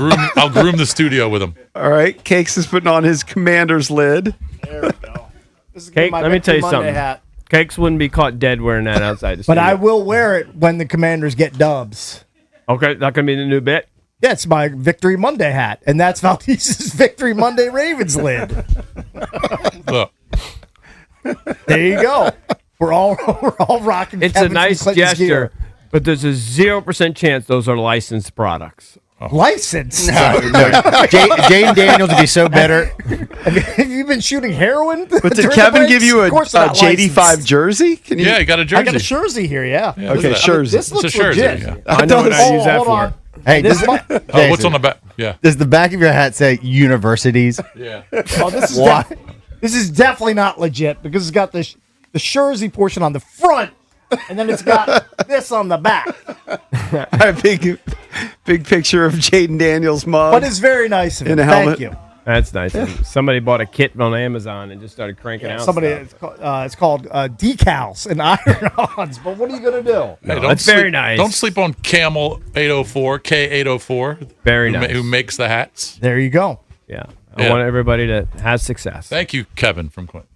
groom the studio with them. All right, Cakes is putting on his Commander's lid. There we go. This is Cake, my let me tell Victory you Monday something. hat. Cakes wouldn't be caught dead wearing that outside the But studio. I will wear it when the Commanders get dubs. Okay, that gonna be the new bit. Yeah, it's my Victory Monday hat, and that's Valdise's Victory Monday Ravens lid. Look, There you go. We're all rocking. It's Kevin a from nice Clinton's gesture, gear. but there's a 0% chance those are licensed products. Licensed. Jane Daniels would be so better. Have you been shooting heroin? But did during the Kevin breaks? give you a Of course they're not JD5 licensed. jersey? Can you? yeah, you got a jersey. I got a jersey here. Yeah. Yeah, look Okay, at that. jersey. This It's looks a jersey. legit. Yeah. I know what I use that hold for. on. Hey, This this, might- Oh, what's on the back? Yeah. does the back of your hat say universities? Yeah. Oh, this is Why? this is definitely not legit because it's got the jersey portion on the front, and then it's got this on the back. A big picture of Jaden Daniels' mug. But it's very nice of In him. a helmet. Thank you. That's nice. And somebody bought a kit on Amazon and just started cranking out Somebody, stuff. it's called decals and iron-ons. But what are you gonna do? Hey, that's very nice. Don't sleep on Camel 804, K804. Very who nice. Who makes the hats? There you go. Yeah. I Yeah. want everybody to have success. Thank you, Kevin from Clinton.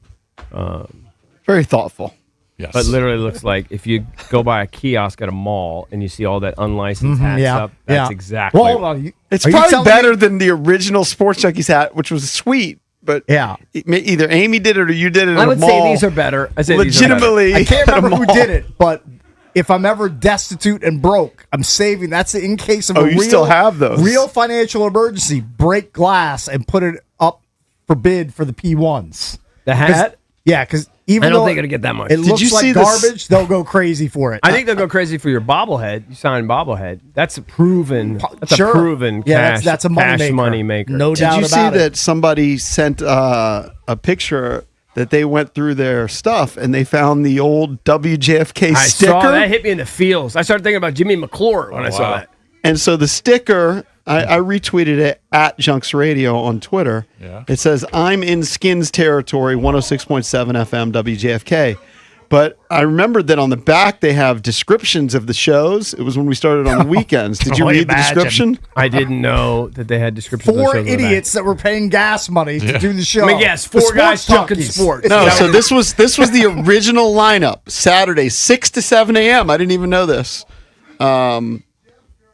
Very thoughtful. Yes. But literally looks like if you go by a kiosk at a mall and you see all that unlicensed hats yeah, up, that's yeah. exactly. Well, hold on. It's Are you probably telling better me- than the original Sports Junkies hat, which was sweet. But Yeah. either Amy did it or you did it. I at would a mall. say these are better. I say these are better. legitimately. I can't at a remember who mall. did it, but if I'm ever destitute and broke, I'm saving. That's in case of Oh, a you real, still have those. real financial emergency. Break glass and put it up for bid for the P1s. The hat? Yeah, because even I don't though think it'll get that much. it Did looks you see like this- garbage, they'll go crazy for it. I think they'll go crazy for your bobblehead. You sign bobblehead. That's a proven. That's Sure. a proven Yeah, cash. that's a money cash maker. money maker. No Did doubt you see about that it. somebody sent a picture that they went through their stuff and they found the old WJFK I sticker? saw that hit me in the feels. I started thinking about Jimmy McClure when I saw that. And so the sticker, I retweeted it at Junks Radio on Twitter. Yeah. It says, I'm in Skins territory, 106.7 FM WJFK. But I remembered that on the back they have descriptions of the shows. It was when we started on the weekends. Did you Oh, read the imagine. description? I didn't know that they had descriptions. of the Four shows on the back. idiots that were paying gas money to do the show. I mean, yes, The four guys sports talking junkies. sports. No, so this was the original lineup. Saturday, 6 to 7 a.m. I didn't even know this.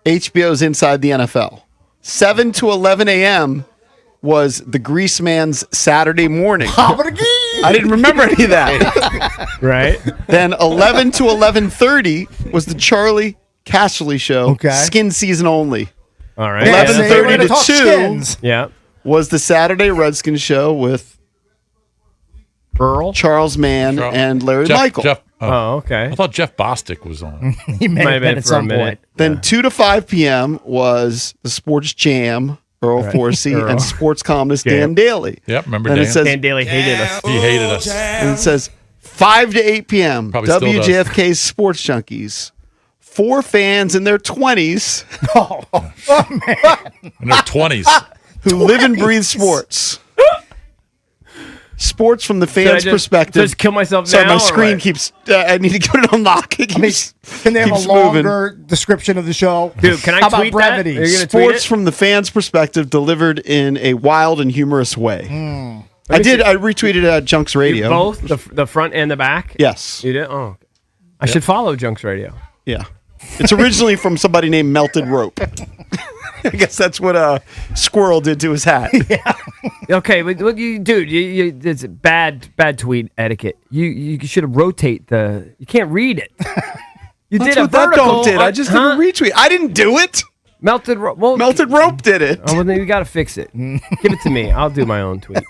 HBO's Inside the NFL. 7 to 11 a.m. was the Grease Man's Saturday morning. I didn't remember any of that. Right? Then 11 to 11:30 was the Charlie Casserly show. Okay. Skin season only. All right. Yeah, 11:30 they were gonna to talk 2 skins. Yeah. was the Saturday Redskins show with Earl. Charles Mann and Larry Michael. Oh, okay. I thought Jeff Bostic was on. He may have been at some point. Then 2 to 5 p.m. was the Sports Jam, Earl Forsey, Earl. and sports columnist Jam. Dan Daly. Yep, remember And Dan? it says, Dan Daly hated us. He hated us. and it says 5 to 8 p.m. Probably still does. WJFK's Sports Junkies. 4 fans in their 20s In their 20s. who live and breathe sports. Sports from the Should I fans' just- perspective. just kill myself Sorry, now, my or screen what? keeps. I need to get it on lock. It keeps, Can they have keeps a longer description of the show? Dude, can I How about tweet that? brevity? Are you gonna tweet Sports it? from the fans' perspective, delivered in a wild and humorous way. I did. I retweeted it at Junks Radio. Both the front and the back. Yes. You did. Oh, I should follow Junks Radio. Yeah. It's originally from somebody named Melted Rope. I guess that's what a squirrel did to his hat. Okay, but what dude, it's bad tweet etiquette. You should have rotate the. You can't read it. You That's did a what that vertical. dog did. I just did a retweet. I didn't do it. Melted rope. Well, Melted rope did it. Oh, well, then you got to fix it. Give it to me. I'll do my own tweet.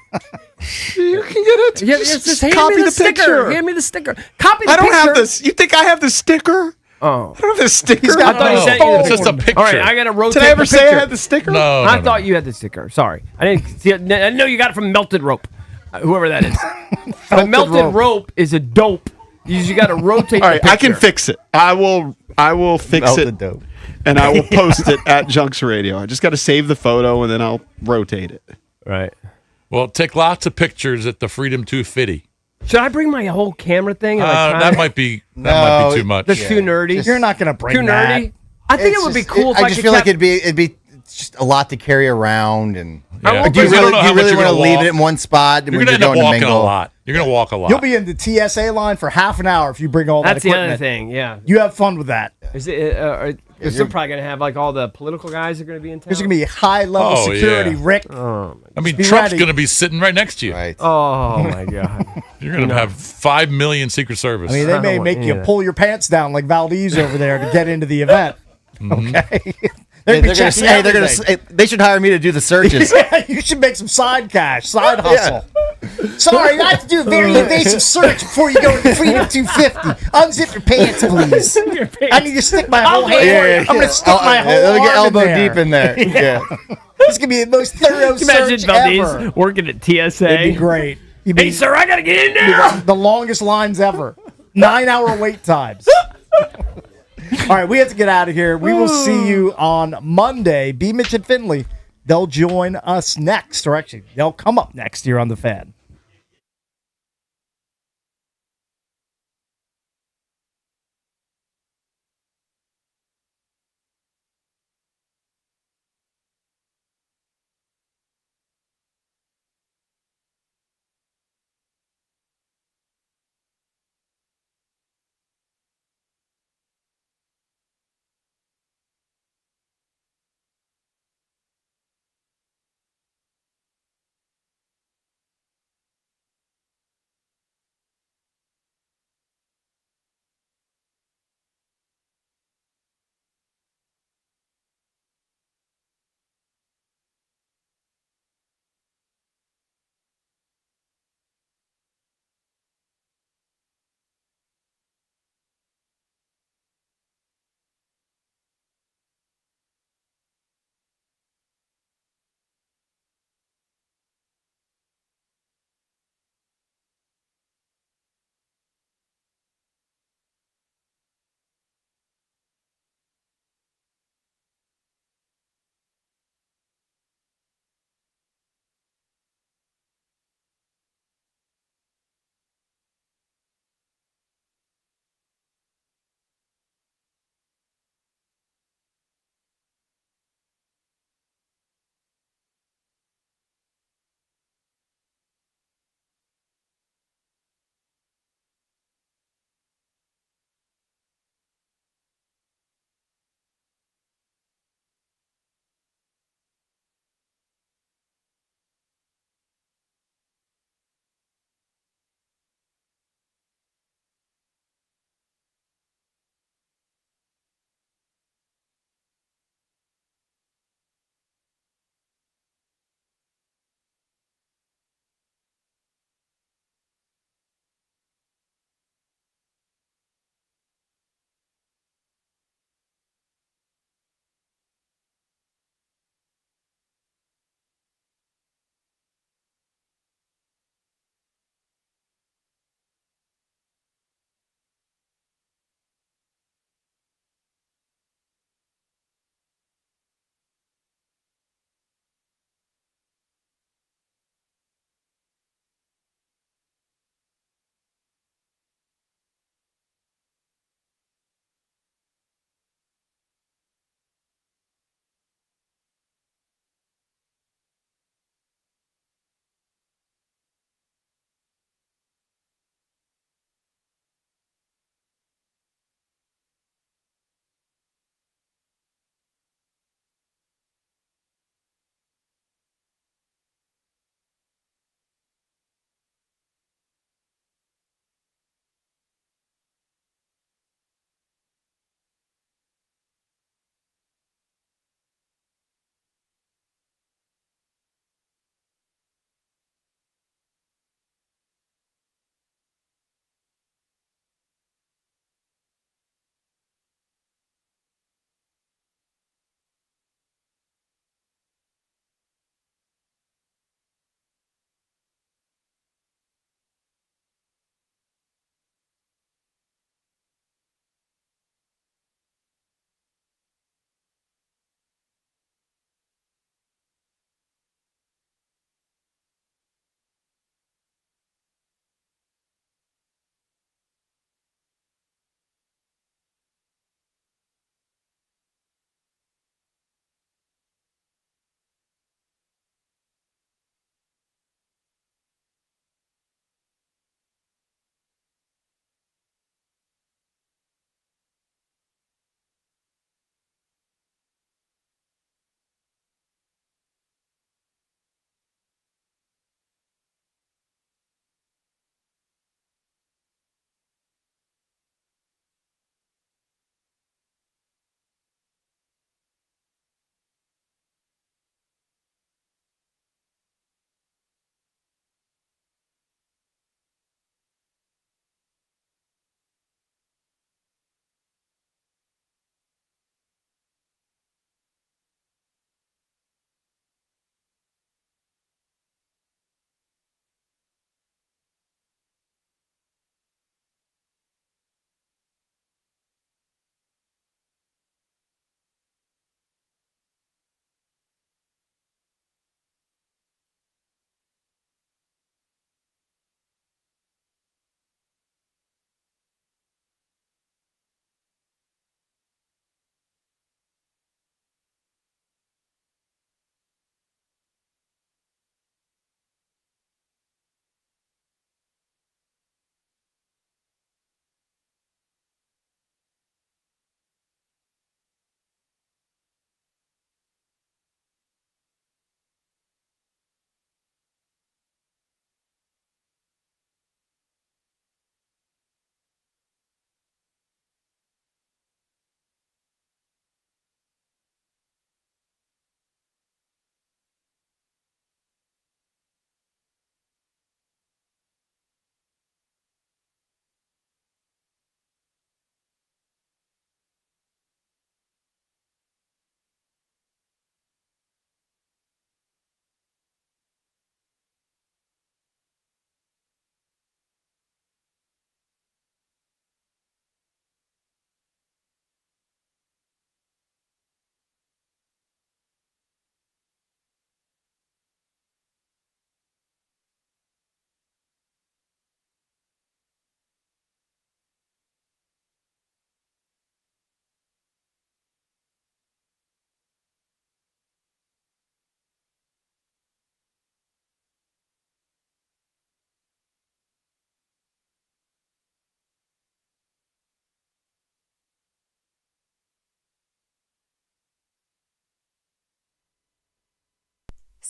You can get it. Yeah, just hand copy me the picture. sticker. Hand me the sticker. Copy the I don't picture. have this. You think I have the sticker? Oh, I don't have the sticker. He's got I thought the you sent you the It's just a picture. picture. All right, I got to rotate. Did I ever the say I picture. had the sticker? No, I no, thought no. you had the sticker. Sorry, I didn't see it. I know you got it from Melted Rope, whoever that is. But Melted rope is a dope. You got to rotate. All right, the I can picture. fix it. I will fix Melted it, dope. and I will post it at Junks Radio. I just got to save the photo, and then I'll rotate it. Right. Well, take lots of pictures at the Freedom 250. Should I bring my whole camera thing? And That might be too much. That's too nerdy. You're not going to bring Too that. nerdy. I think it would be cool if I just could feel like cap- it'd be just a lot to carry around, and Yeah, won't do you bring- I really, don't know do how you much really you're want to gonna leave walk. it in one spot You're when going you're to end going up to walking a mingle? lot. You're going to walk a lot. You'll be in the TSA line for half an hour if you bring all that That's the equipment. other thing. Yeah. You have fun with that. Is it? They're probably gonna have like all the political guys are gonna be in town. There's going to be high level Oh, security, yeah. Rick. I mean, be Trump's ready. going to be sitting right next to you. Right. Oh my god. You're going to have 5 million Secret Service. I mean, they may don't make want you any of pull your pants down like Valdez over there to get into the event. Okay. They're They're gonna say, they should hire me to do the searches. Yeah, you should make some side cash, side hustle. Sorry, I have to do a very invasive search before you go into Freedom 250. Unzip your pants, please. I need to stick my whole hand. I'm going to stick my whole Let me get arm elbow in there. deep in there. Yeah. This could be the most thorough Imagine search Valdez ever. working at TSA. It'd be great. You'd Hey be sir, I gotta get in there. the longest lines ever. 9-hour wait times. All right, we have to get out of here. We will see you on Monday. B. Mitch and Finley, they'll join us next, or actually, they'll come up next here on The Fan.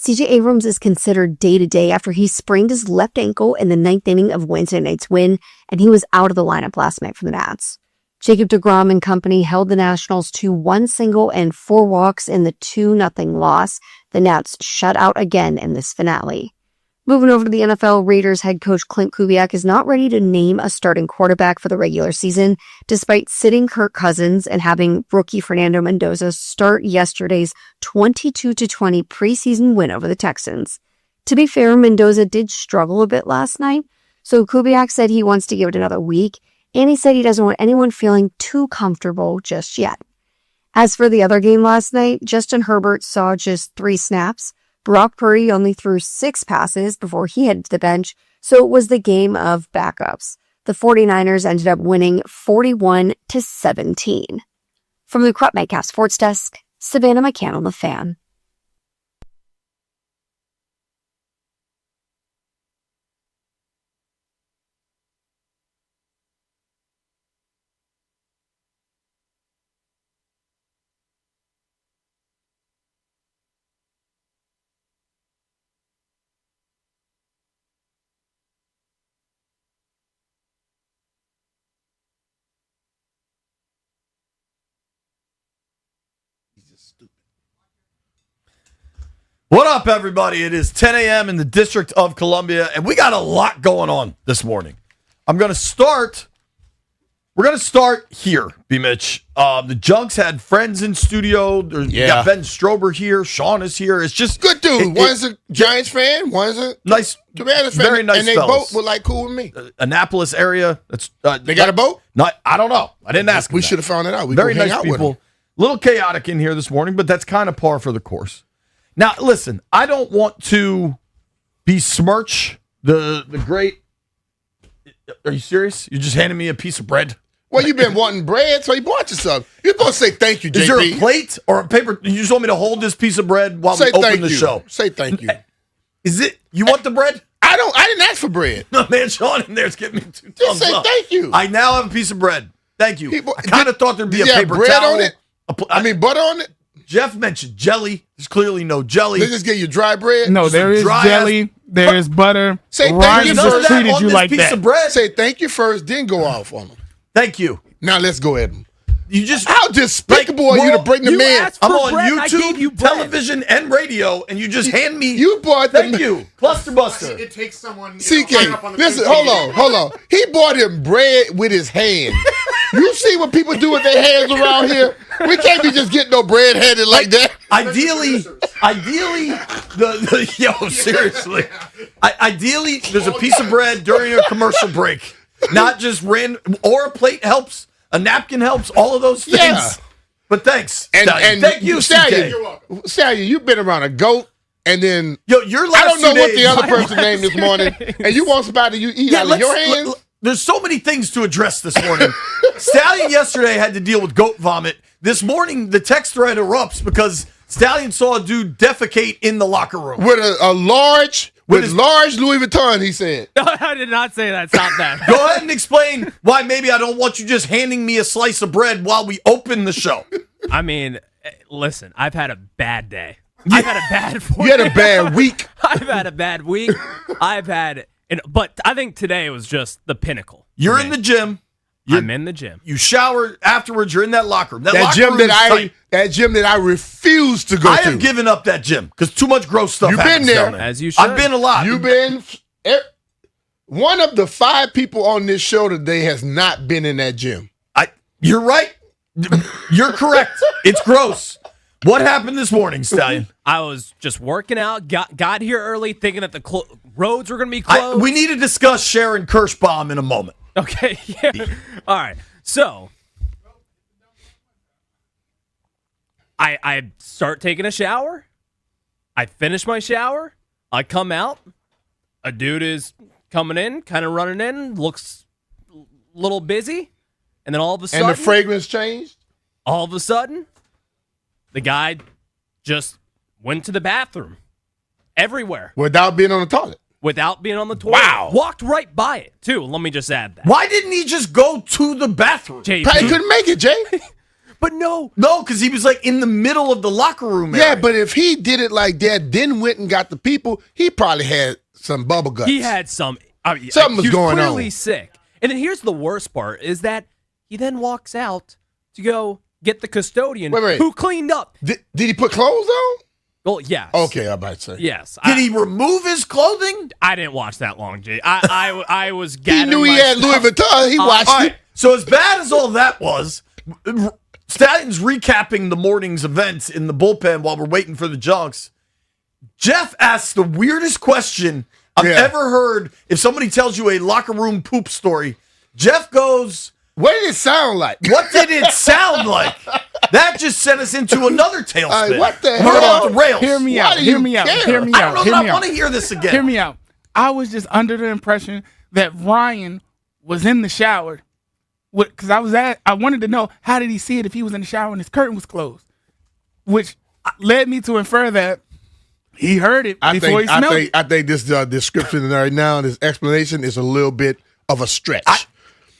CJ Abrams is considered day-to-day after he sprained his left ankle in the 9th inning of Wednesday night's win, and he was out of the lineup last night for the Nats. Jacob deGrom and company held the Nationals to 1 single and 4 walks in the 2-0 loss. The Nats shut out again in this finale. Moving over to the NFL, Raiders head coach Clint Kubiak is not ready to name a starting quarterback for the regular season, despite sitting Kirk Cousins and having rookie Fernando Mendoza start yesterday's 22-20 preseason win over the Texans. To be fair, Mendoza did struggle a bit last night, so Kubiak said he wants to give it another week, and he said he doesn't want anyone feeling too comfortable just yet. As for the other game last night, Justin Herbert saw just 3 snaps. Brock Purdy only threw 6 passes before he headed to the bench, so it was the game of backups. The 49ers ended up winning 41-17. From the Crop Nightcap Sports Desk, Savannah McCann on The Fan. What up, everybody? It is 10 a.m. in the District of Columbia, and we got a lot going on this morning. We're going to start here, B-Mitch. The Junks had friends in studio. We got Ben Strober here. Sean is here. It's just good dude. One's a Giants fan. One's a nice, Commanders fan. Very nice and they fellas. both were like cool with me. Annapolis area. That's they got a boat? I don't know. I didn't ask. We should have found it out. We very go hang nice out people. with them. Little chaotic in here this morning, but that's kind of par for the course. Now, listen, I don't want to besmirch the great. Are you serious? You just handed me a piece of bread? Well, you've been wanting bread, so you bought you some. You're supposed to say thank you, JP. Is there a plate or a paper? You just want me to hold this piece of bread while we open the show? Say thank you. Is it? You want the bread? I didn't ask for bread. No, man, Sean in there's giving me 2 Just thumbs say up. thank you. I now have a piece of bread. Thank you. I kind of thought there'd be a paper bread towel on it. Butter on it. Jeff mentioned jelly. There's clearly no jelly. They just give you dry bread. No, there is jelly. There is butter. Say thank Ryan you just first. treated you like piece that. of bread. Say thank you first, then go off on them. Thank you. Now let's go at them. You just how despicable are you to bring the man? I'm on YouTube, television, and radio, and you just hand me. You bought Thank you, Cluster Buster. It takes someone. CK, listen, hold on. He bought him bread with his hand. You see what people do with their hands around here? We can't be just getting no bread handed like that. Ideally, seriously. Ideally, there's a piece of bread during a commercial break, not just random. Or a plate helps, a napkin helps, all of those things. Yeah. But thanks, And thank you, Stallion. CK. Stallion, you've been around a goat, and then your last I don't know 2 what the days- other person named this morning, and you want somebody to eat out of your hands? There's so many things to address this morning. Stallion yesterday had to deal with goat vomit. This morning, the text thread erupts because Stallion saw a dude defecate in the locker room. With a large large Louis Vuitton, he said. No, I did not say that. Stop that. Go ahead and explain why maybe I don't want you just handing me a slice of bread while we open the show. I mean, listen, I've had a bad day. I've had a bad 4 You had a bad week. I've had a bad week. But I think today was just the pinnacle. You're in the gym. I'm in the gym. You shower afterwards. You're in that locker room. That gym that I refuse to go to. I have given up that gym because too much gross stuff. You've been happens there. down there. As you should. I've been a lot. You've been. One of the 5 people on this show today has not been in that gym. You're right. You're correct. It's gross. What happened this morning, Stallion? I was just working out, got here early, thinking that the roads were going to be closed. We need to discuss Sharon Kirschbaum in a moment. Okay, yeah. All right. So, I start taking a shower. I finish my shower. I come out. A dude is coming in, kind of running in, looks a little busy. And then all of a sudden... And the fragrance changed? All of a sudden, the guy just went to the bathroom. Everywhere. Without being on the toilet. Without being on the toilet. Wow. Walked right by it, too. Let me just add that. Why didn't he just go to the bathroom? JP. Probably couldn't make it, Jay. But no, because he was like in the middle of the locker room area. Yeah, but if he did it like that, then went and got the people, he probably had some bubble guts. he had some. Something was he going clearly on. sick. And then here's the worst part: is that he then walks out to go get the custodian Wait. who cleaned up. Did he put clothes on? Well, yes. Okay, I'm about to say. Yes. Did he remove his clothing? I didn't watch that long, Jay. I was He gathering knew he my had stuff. Louis Vuitton. He watched All it. right. So as bad as all that was, Stallion's recapping the morning's events in the bullpen while we're waiting for the junks. Jeff asked the weirdest question I've ever heard. If somebody tells you a locker room poop story, Jeff goes, "What did it sound like? What did it sound like?" That just sent us into another tailspin. What the We're hell? off the rails. Hear me Why out. do Hear you me out. care? Hear me I out. don't know Hear that me I want out. to hear this again. Hear me out. I was just under the impression that Ryan was in the shower. Because I wanted to know, how did he see it if he was in the shower and his curtain was closed? Which led me to infer that he heard it before he smelled it. I think this description right now, this explanation is a little bit of a stretch.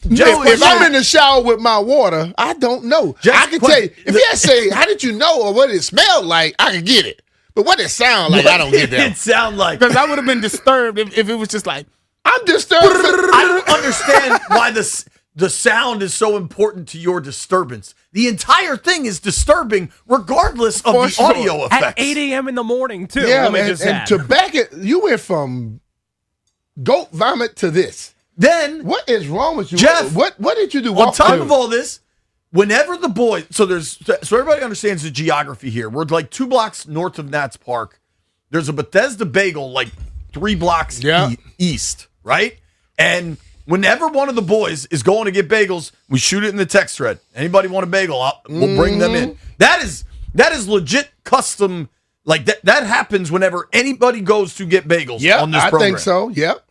If I'm in the shower with my water, I don't know. I can tell you. If you had to say, how did you know or what it smelled like, I can get it. But what it sound like, I don't get that. It sound like Because I would have been disturbed if it was just like, I'm disturbed. I don't understand why the sound is so important to your disturbance. The entire thing is disturbing regardless of For the sure. audio effects. At 8 a.m. in the morning, too. Yeah, let me man. just And add. to back it, you went from goat vomit to this. Then What is wrong with you? Jeff, what did you do? on top of all this, whenever the boys, so everybody understands the geography here. We're like 2 blocks north of Nats Park. There's a Bethesda Bagel like 3 blocks east, right? And whenever one of the boys is going to get bagels, we shoot it in the text thread. Anybody want a bagel? We'll bring them in. That is legit custom. Like that happens whenever anybody goes to get bagels on this program. I think so. Yep.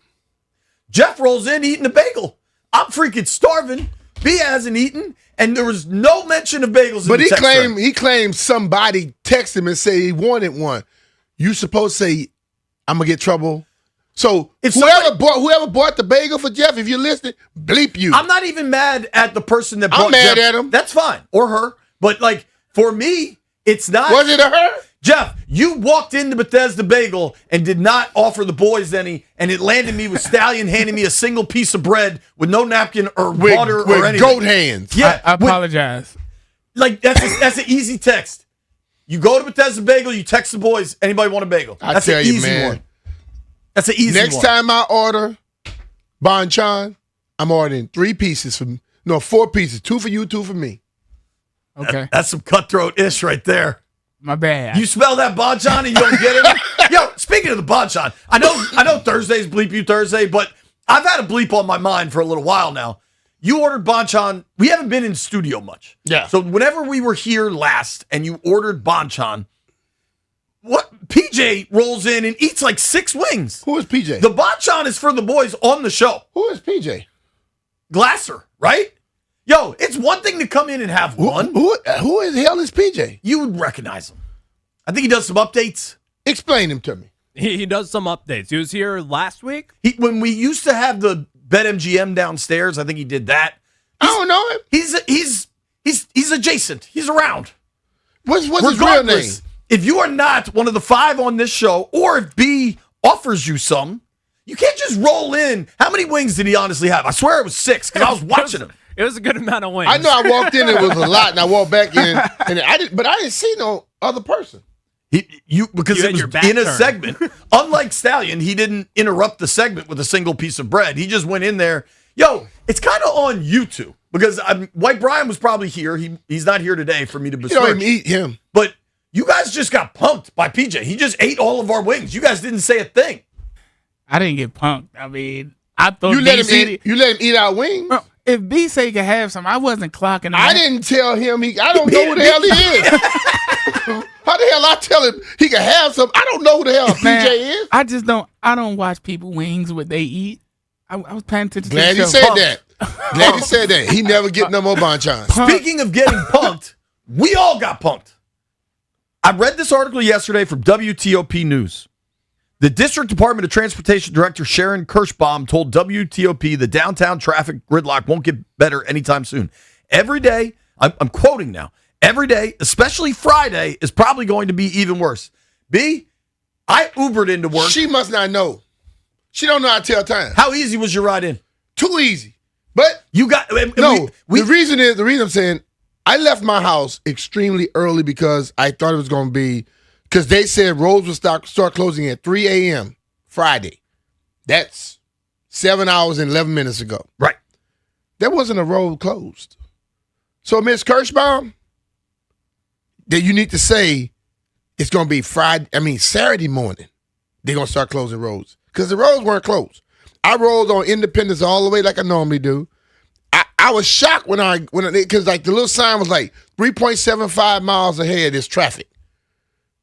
Jeff rolls in eating a bagel. I'm freaking starving. B hasn't eaten, and there was no mention of bagels. But in the text thread. he claimed somebody texted him and said he wanted one. You supposed to say, "I'm gonna get trouble." So If whoever bought the bagel for Jeff, if you're listening, bleep you. I'm not even mad at the person that bought I'm mad Jeff. at him. That's fine, or her. But like for me, it's not. Was it a her? Jeff, you walked into Bethesda Bagel and did not offer the boys any, and it landed me with Stallion handing me a single piece of bread with no napkin or water or with anything. goat hands. Yeah, I apologize. like that's an easy text. You go to Bethesda Bagel, you text the boys. Anybody want a bagel? I That's tell an you, easy man. one. That's an easy Next one. time I order Bonchon, I'm ordering 3 pieces 4 pieces, 2 for you, 2 for me. Okay. That's some cutthroat ish right there. My bad. You smell that Bonchon and you don't get it? Yo, speaking of the Bonchon, I know Thursday's Bleep You Thursday, but I've had a bleep on my mind for a little while now. You ordered Bonchon. We haven't been in studio much. Yeah. So whenever we were here last and you ordered Bonchon, what PJ rolls in and eats like 6 wings. Who is PJ? The Bonchon is for the boys on the show. Who is PJ? Glasser, right? Yo, it's one thing to come in and have one. Who the hell is PJ? You would recognize him. I think he does some updates. Explain him to me. He does some updates. He was here last week. When we used to have the BetMGM downstairs, I think he did that. I don't know him. He's adjacent. He's around. What's his real name? Regardless, if you are not one of the 5 on this show, or if B offers you some, you can't just roll in. How many wings did he honestly have? I swear it was 6 because I was watching him. It was a good amount of wings. I know I walked in, it was a lot, and I walked back in, and I didn't see no other person. Because You it had was your back in a turned. segment. Unlike Stallion, he didn't interrupt the segment with a single piece of bread. He just went in there. Yo, it's kind of on you two because White Brian was probably here. He's not here today for me to You don't even besmirch. eat him. But you guys just got punked by PJ. He just ate all of our wings. You guys didn't say a thing. I didn't get punked. I mean, I thought You let B him said eat. You let him eat our wings. Bro, if B say he could have some, I wasn't clocking him. I didn't tell him. I don't know who the hell he is. How the hell I tell him he can have some? I don't know who the hell Man, PJ is. I just don't. I don't watch people wings what they eat. I was paying attention. Glad to he the said show. that. Glad he said that. He never get no more Bonchon. Speaking of getting punked, we all got punked. I read this article yesterday from WTOP News. The District Department of Transportation Director Sharon Kirschbaum told WTOP the downtown traffic gridlock won't get better anytime soon. Every day, I'm quoting now. Every day, especially Friday, is probably going to be even worse. B, I Ubered into work. She must not know. She don't know how to tell time. How easy was your ride in? Too easy. But you got the reason I'm saying I left my house extremely early because I thought it was going to be because they said roads would start closing at 3 a.m. Friday. That's 7 hours and 11 minutes ago. Right. There wasn't a road closed. So, Ms. Kirschbaum, that you need to say it's going to be Saturday morning, they're going to start closing roads. Because the roads weren't closed. I rolled on Independence all the way like I normally do. I was shocked because like the little sign was like 3.75 miles ahead is traffic.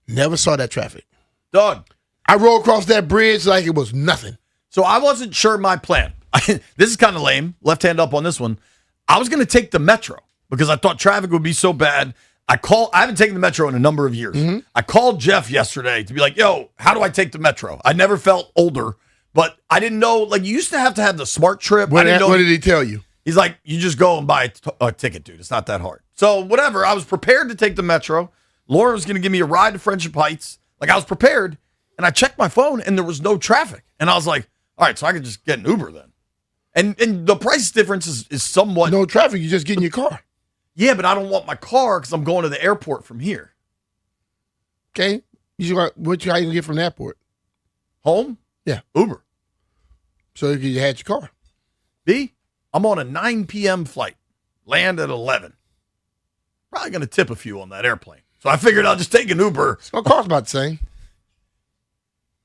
Never saw that traffic. Dog. I rolled across that bridge like it was nothing. So I wasn't sure my plan. This is kind of lame. Left hand up on this one. I was going to take the Metro because I thought traffic would be so bad. I haven't taken the Metro in a number of years. Mm-hmm. I called Jeff yesterday to be like, yo, how do I take the Metro? I never felt older, but I didn't know. Like, you used to have the smart trip. What did he tell you? He's like, you just go and buy a ticket, dude. It's not that hard. So whatever. I was prepared to take the Metro. Lauren was going to give me a ride to Friendship Heights. Like, I was prepared, and I checked my phone, and there was no traffic. And I was like, all right, so I could just get an Uber then. And the price difference is somewhat. No traffic. You just get in your car. Yeah, but I don't want my car because I'm going to the airport from here. Okay. How you going to get from the airport? Home? Yeah. Uber. So you had your car. B, I'm on a 9 p.m. flight. Land at 11. Probably going to tip a few on that airplane. So I figured I'll just take an Uber. It's my car's about the same.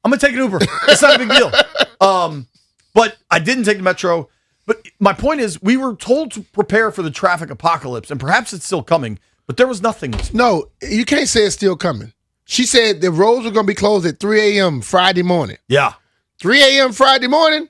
I'm going to take an Uber. It's not a big deal. But I didn't take the Metro. But my point is, we were told to prepare for the traffic apocalypse, and perhaps it's still coming, but there was nothing. No, you can't say it's still coming. She said the roads are going to be closed at 3 a.m. Friday morning. Yeah. 3 a.m. Friday morning,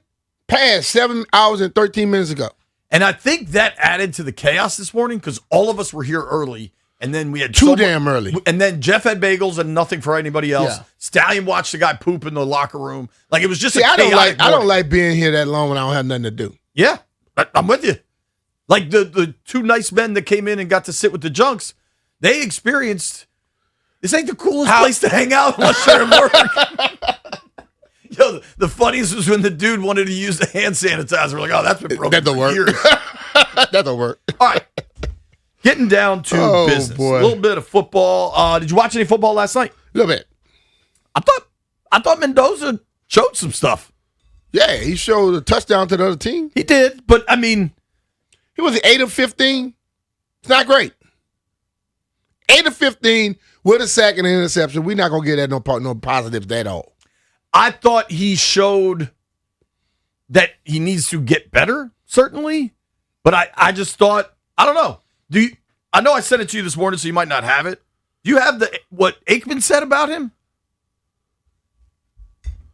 passed 7 hours and 13 minutes ago. And I think that added to the chaos this morning because all of us were here early, and then we had damn early. And then Jeff had bagels and nothing for anybody else. Yeah. Stallion watched the guy poop in the locker room. Like, it was just I don't like being here that long when I don't have nothing to do. Yeah, I'm with you. Like the two nice men that came in and got to sit with the junks, they experienced, this ain't the coolest place to hang out unless you're at work. Yo, the funniest was when the dude wanted to use the hand sanitizer. We're like, oh, that's been broken that don't for work. years. That don't work. All right. Getting down to business. Boy. A little bit of football. Did you watch any football last night? A little bit. I thought Mendoza showed some stuff. Yeah, he showed a touchdown to the other team. He did, but I mean, he was 8 of 15. It's not great. 8 of 15 with a sack and an interception. We're not gonna get that no positives at all. I thought he showed that he needs to get better, certainly. But I just thought, I don't know. I know I sent it to you this morning, so you might not have it. Do you have what Aikman said about him?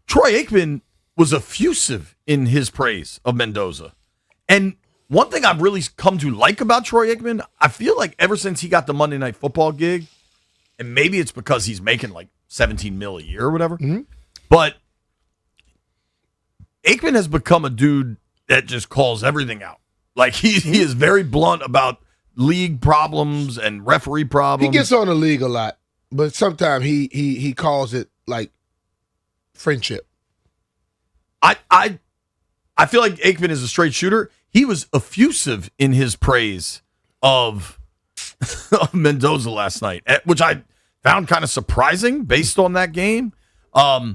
Troy Aikman was effusive in his praise of Mendoza. And one thing I've really come to like about Troy Aikman, I feel like ever since he got the Monday Night Football gig, and maybe it's because he's making like $17 million a year or whatever, but Aikman has become a dude that just calls everything out. Like he is very blunt about league problems and referee problems. He gets on the league a lot, but sometimes he calls it like friendship. I feel like Aikman is a straight shooter. He was effusive in his praise of Mendoza last night, which I found kind of surprising based on that game. I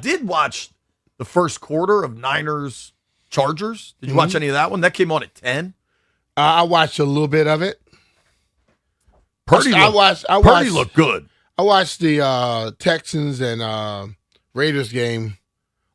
did watch the first quarter of Niners Chargers. Did you watch any of that one? That came on at 10. I watched a little bit of it. Purdy looked good. I watched the Texans and Raiders game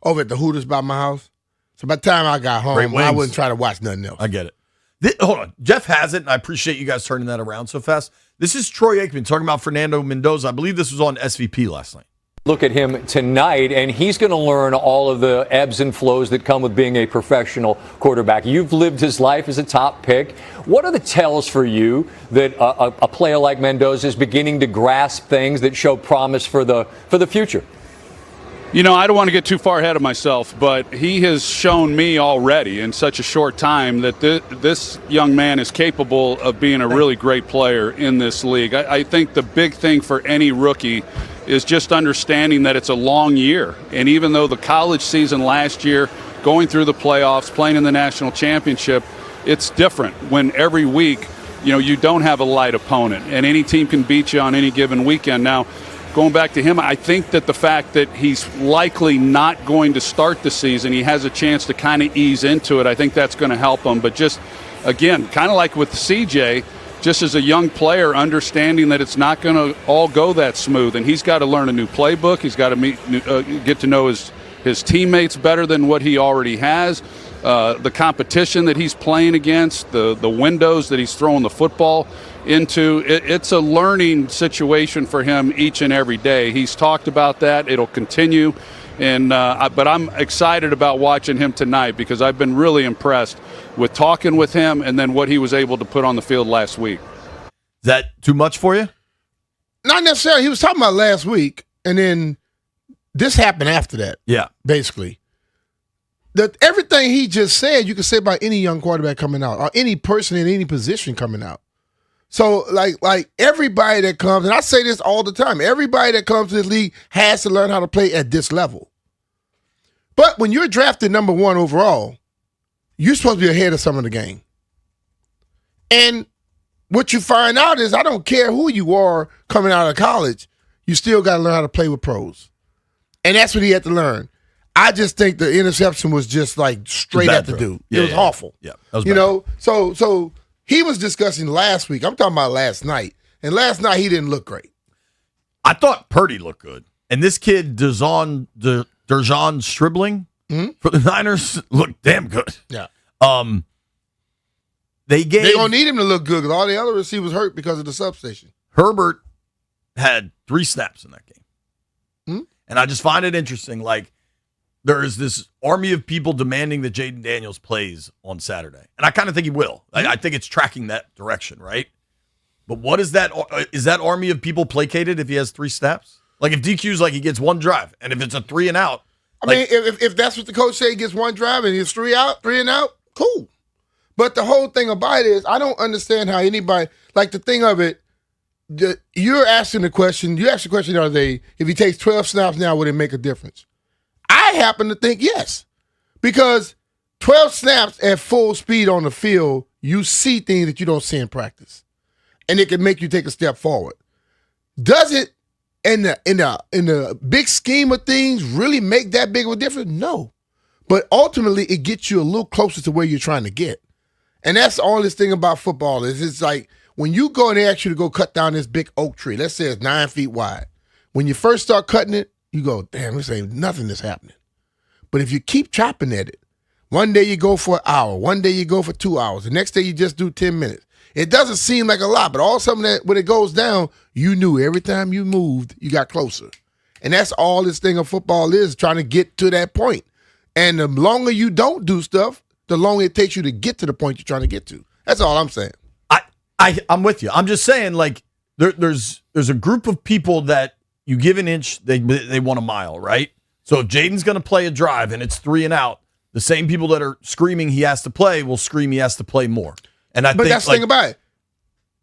over at the Hooters by my house. So by the time I got home, I wouldn't try to watch nothing else. I get it. Hold on. Jeff has it, and I appreciate you guys turning that around so fast. This is Troy Aikman talking about Fernando Mendoza. I believe this was on SVP last night. Look at him tonight, and he's going to learn all of the ebbs and flows that come with being a professional quarterback. You've lived his life as a top pick. What are the tells for you that a player like Mendoza is beginning to grasp things that show promise for the future? I don't want to get too far ahead of myself, but he has shown me already in such a short time that this young man is capable of being a really great player in this league. I think the big thing for any rookie is just understanding that it's a long year. And even though the college season last year, going through the playoffs, playing in the national championship, it's different when every week, you don't have a light opponent and any team can beat you on any given weekend. Now, going back to him, I think that the fact that he's likely not going to start the season, he has a chance to kind of ease into it. I think that's going to help him. But just, again, kind of like with CJ, just as a young player, understanding that it's not going to all go that smooth. And he's got to learn a new playbook. He's got to get to know his teammates better than what he already has. The competition that he's playing against, the windows that he's throwing the football into, it's a learning situation for him each and every day. He's talked about that. It'll continue. But I'm excited about watching him tonight because I've been really impressed with talking with him and then what he was able to put on the field last week. Is that too much for you? Not necessarily. He was talking about last week, and then this happened after that. Yeah. Basically. Everything he just said, you can say about any young quarterback coming out or any person in any position coming out. So, like everybody that comes, and I say this all the time, everybody that comes to this league has to learn how to play at this level. But when you're drafted number 1 overall, you're supposed to be ahead of some of the game. And what you find out is I don't care who you are coming out of college, you still got to learn how to play with pros. And that's what he had to learn. I just think the interception was just like straight at the dude. Yeah, it was awful. Yeah, that was so he was discussing last week. I'm talking about last night. And last night he didn't look great. I thought Purdy looked good. And this kid, Dejon Stribling for the Niners, looked damn good. Yeah. They're going to need him to look good because all the other receivers hurt because of the substation. Herbert had 3 snaps in that game. And I just find it interesting. Like, there is this army of people demanding that Jaden Daniels plays on Saturday. And I kind of think he will. I think it's tracking that direction, right? But what is that? Is that army of people placated if he has 3 snaps? Like if DQ's like he gets 1 drive, and if it's a 3 and out. I mean, if that's what the coach say, he gets 1 drive and he's 3 and out, cool. But the whole thing about it is I don't understand how anybody, like the thing of it, you're asking the question, you asked the question the other day, if he takes 12 snaps now, would it make a difference? I happen to think yes, because 12 snaps at full speed on the field, you see things that you don't see in practice, and it can make you take a step forward. Does it, in the big scheme of things, really make that big of a difference? No, but ultimately it gets you a little closer to where you're trying to get, and that's all this thing about football is. It's like when you go and they ask you to go cut down this big oak tree. Let's say it's 9 feet wide. When you first start cutting it, you go, damn, this ain't nothing that's happening. But if you keep chopping at it, one day you go for an hour, one day you go for 2 hours, the next day you just do 10 minutes. It doesn't seem like a lot, but all of a sudden that when it goes down, you knew every time you moved, you got closer. And that's all this thing of football is, trying to get to that point. And the longer you don't do stuff, the longer it takes you to get to the point you're trying to get to. That's all I'm saying. I'm with you. I'm just saying, like, there's a group of people that you give an inch, they want a mile, right? So if Jaden's going to play a drive and it's 3 and out, the same people that are screaming he has to play will scream he has to play more. And but that's the thing about it.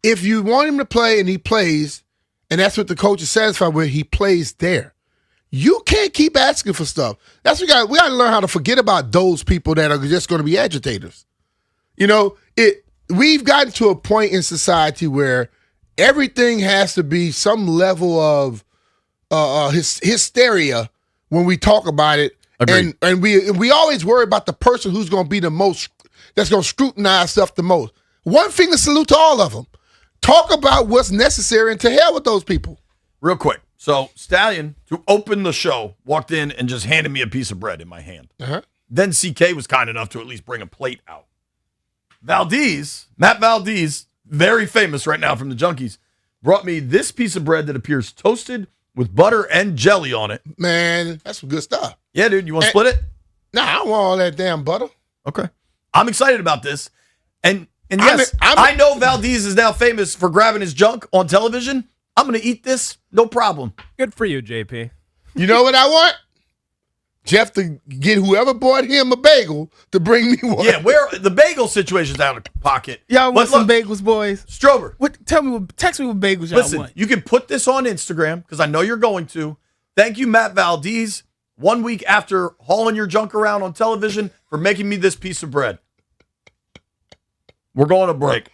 If you want him to play and he plays, and that's what the coach is satisfied with, he plays there. You can't keep asking for stuff. That's what we got to learn how to forget about those people that are just going to be agitators. We've gotten to a point in society where everything has to be some level of hysteria when we talk about it. Agreed. And we always worry about the person who's going to be the most, that's going to scrutinize stuff the most. One finger salute to all of them. Talk about what's necessary and to hell with those people. Real quick. So Stallion, to open the show, walked in and just handed me a piece of bread in my hand. Uh-huh. Then CK was kind enough to at least bring a plate out. Matt Valdez, very famous right now from the Junkies, brought me this piece of bread that appears toasted with butter and jelly on it. Man, that's some good stuff. Yeah, dude. You want to split it? Nah, I don't want all that damn butter. Okay. I'm excited about this. And yes, I know Valdez is now famous for grabbing his junk on television. I'm going to eat this, no problem. Good for you, JP. You know what I want? Jeff to get whoever bought him a bagel to bring me one. Yeah, where the bagel situation's out of pocket. Y'all want But some bagels, boys? Strober. Text me what bagels y'all Listen, want. you can put this on Instagram because I know you're going to. Thank you, Matt Valdez, 1 week after hauling your junk around on television for making me this piece of bread. We're going to break.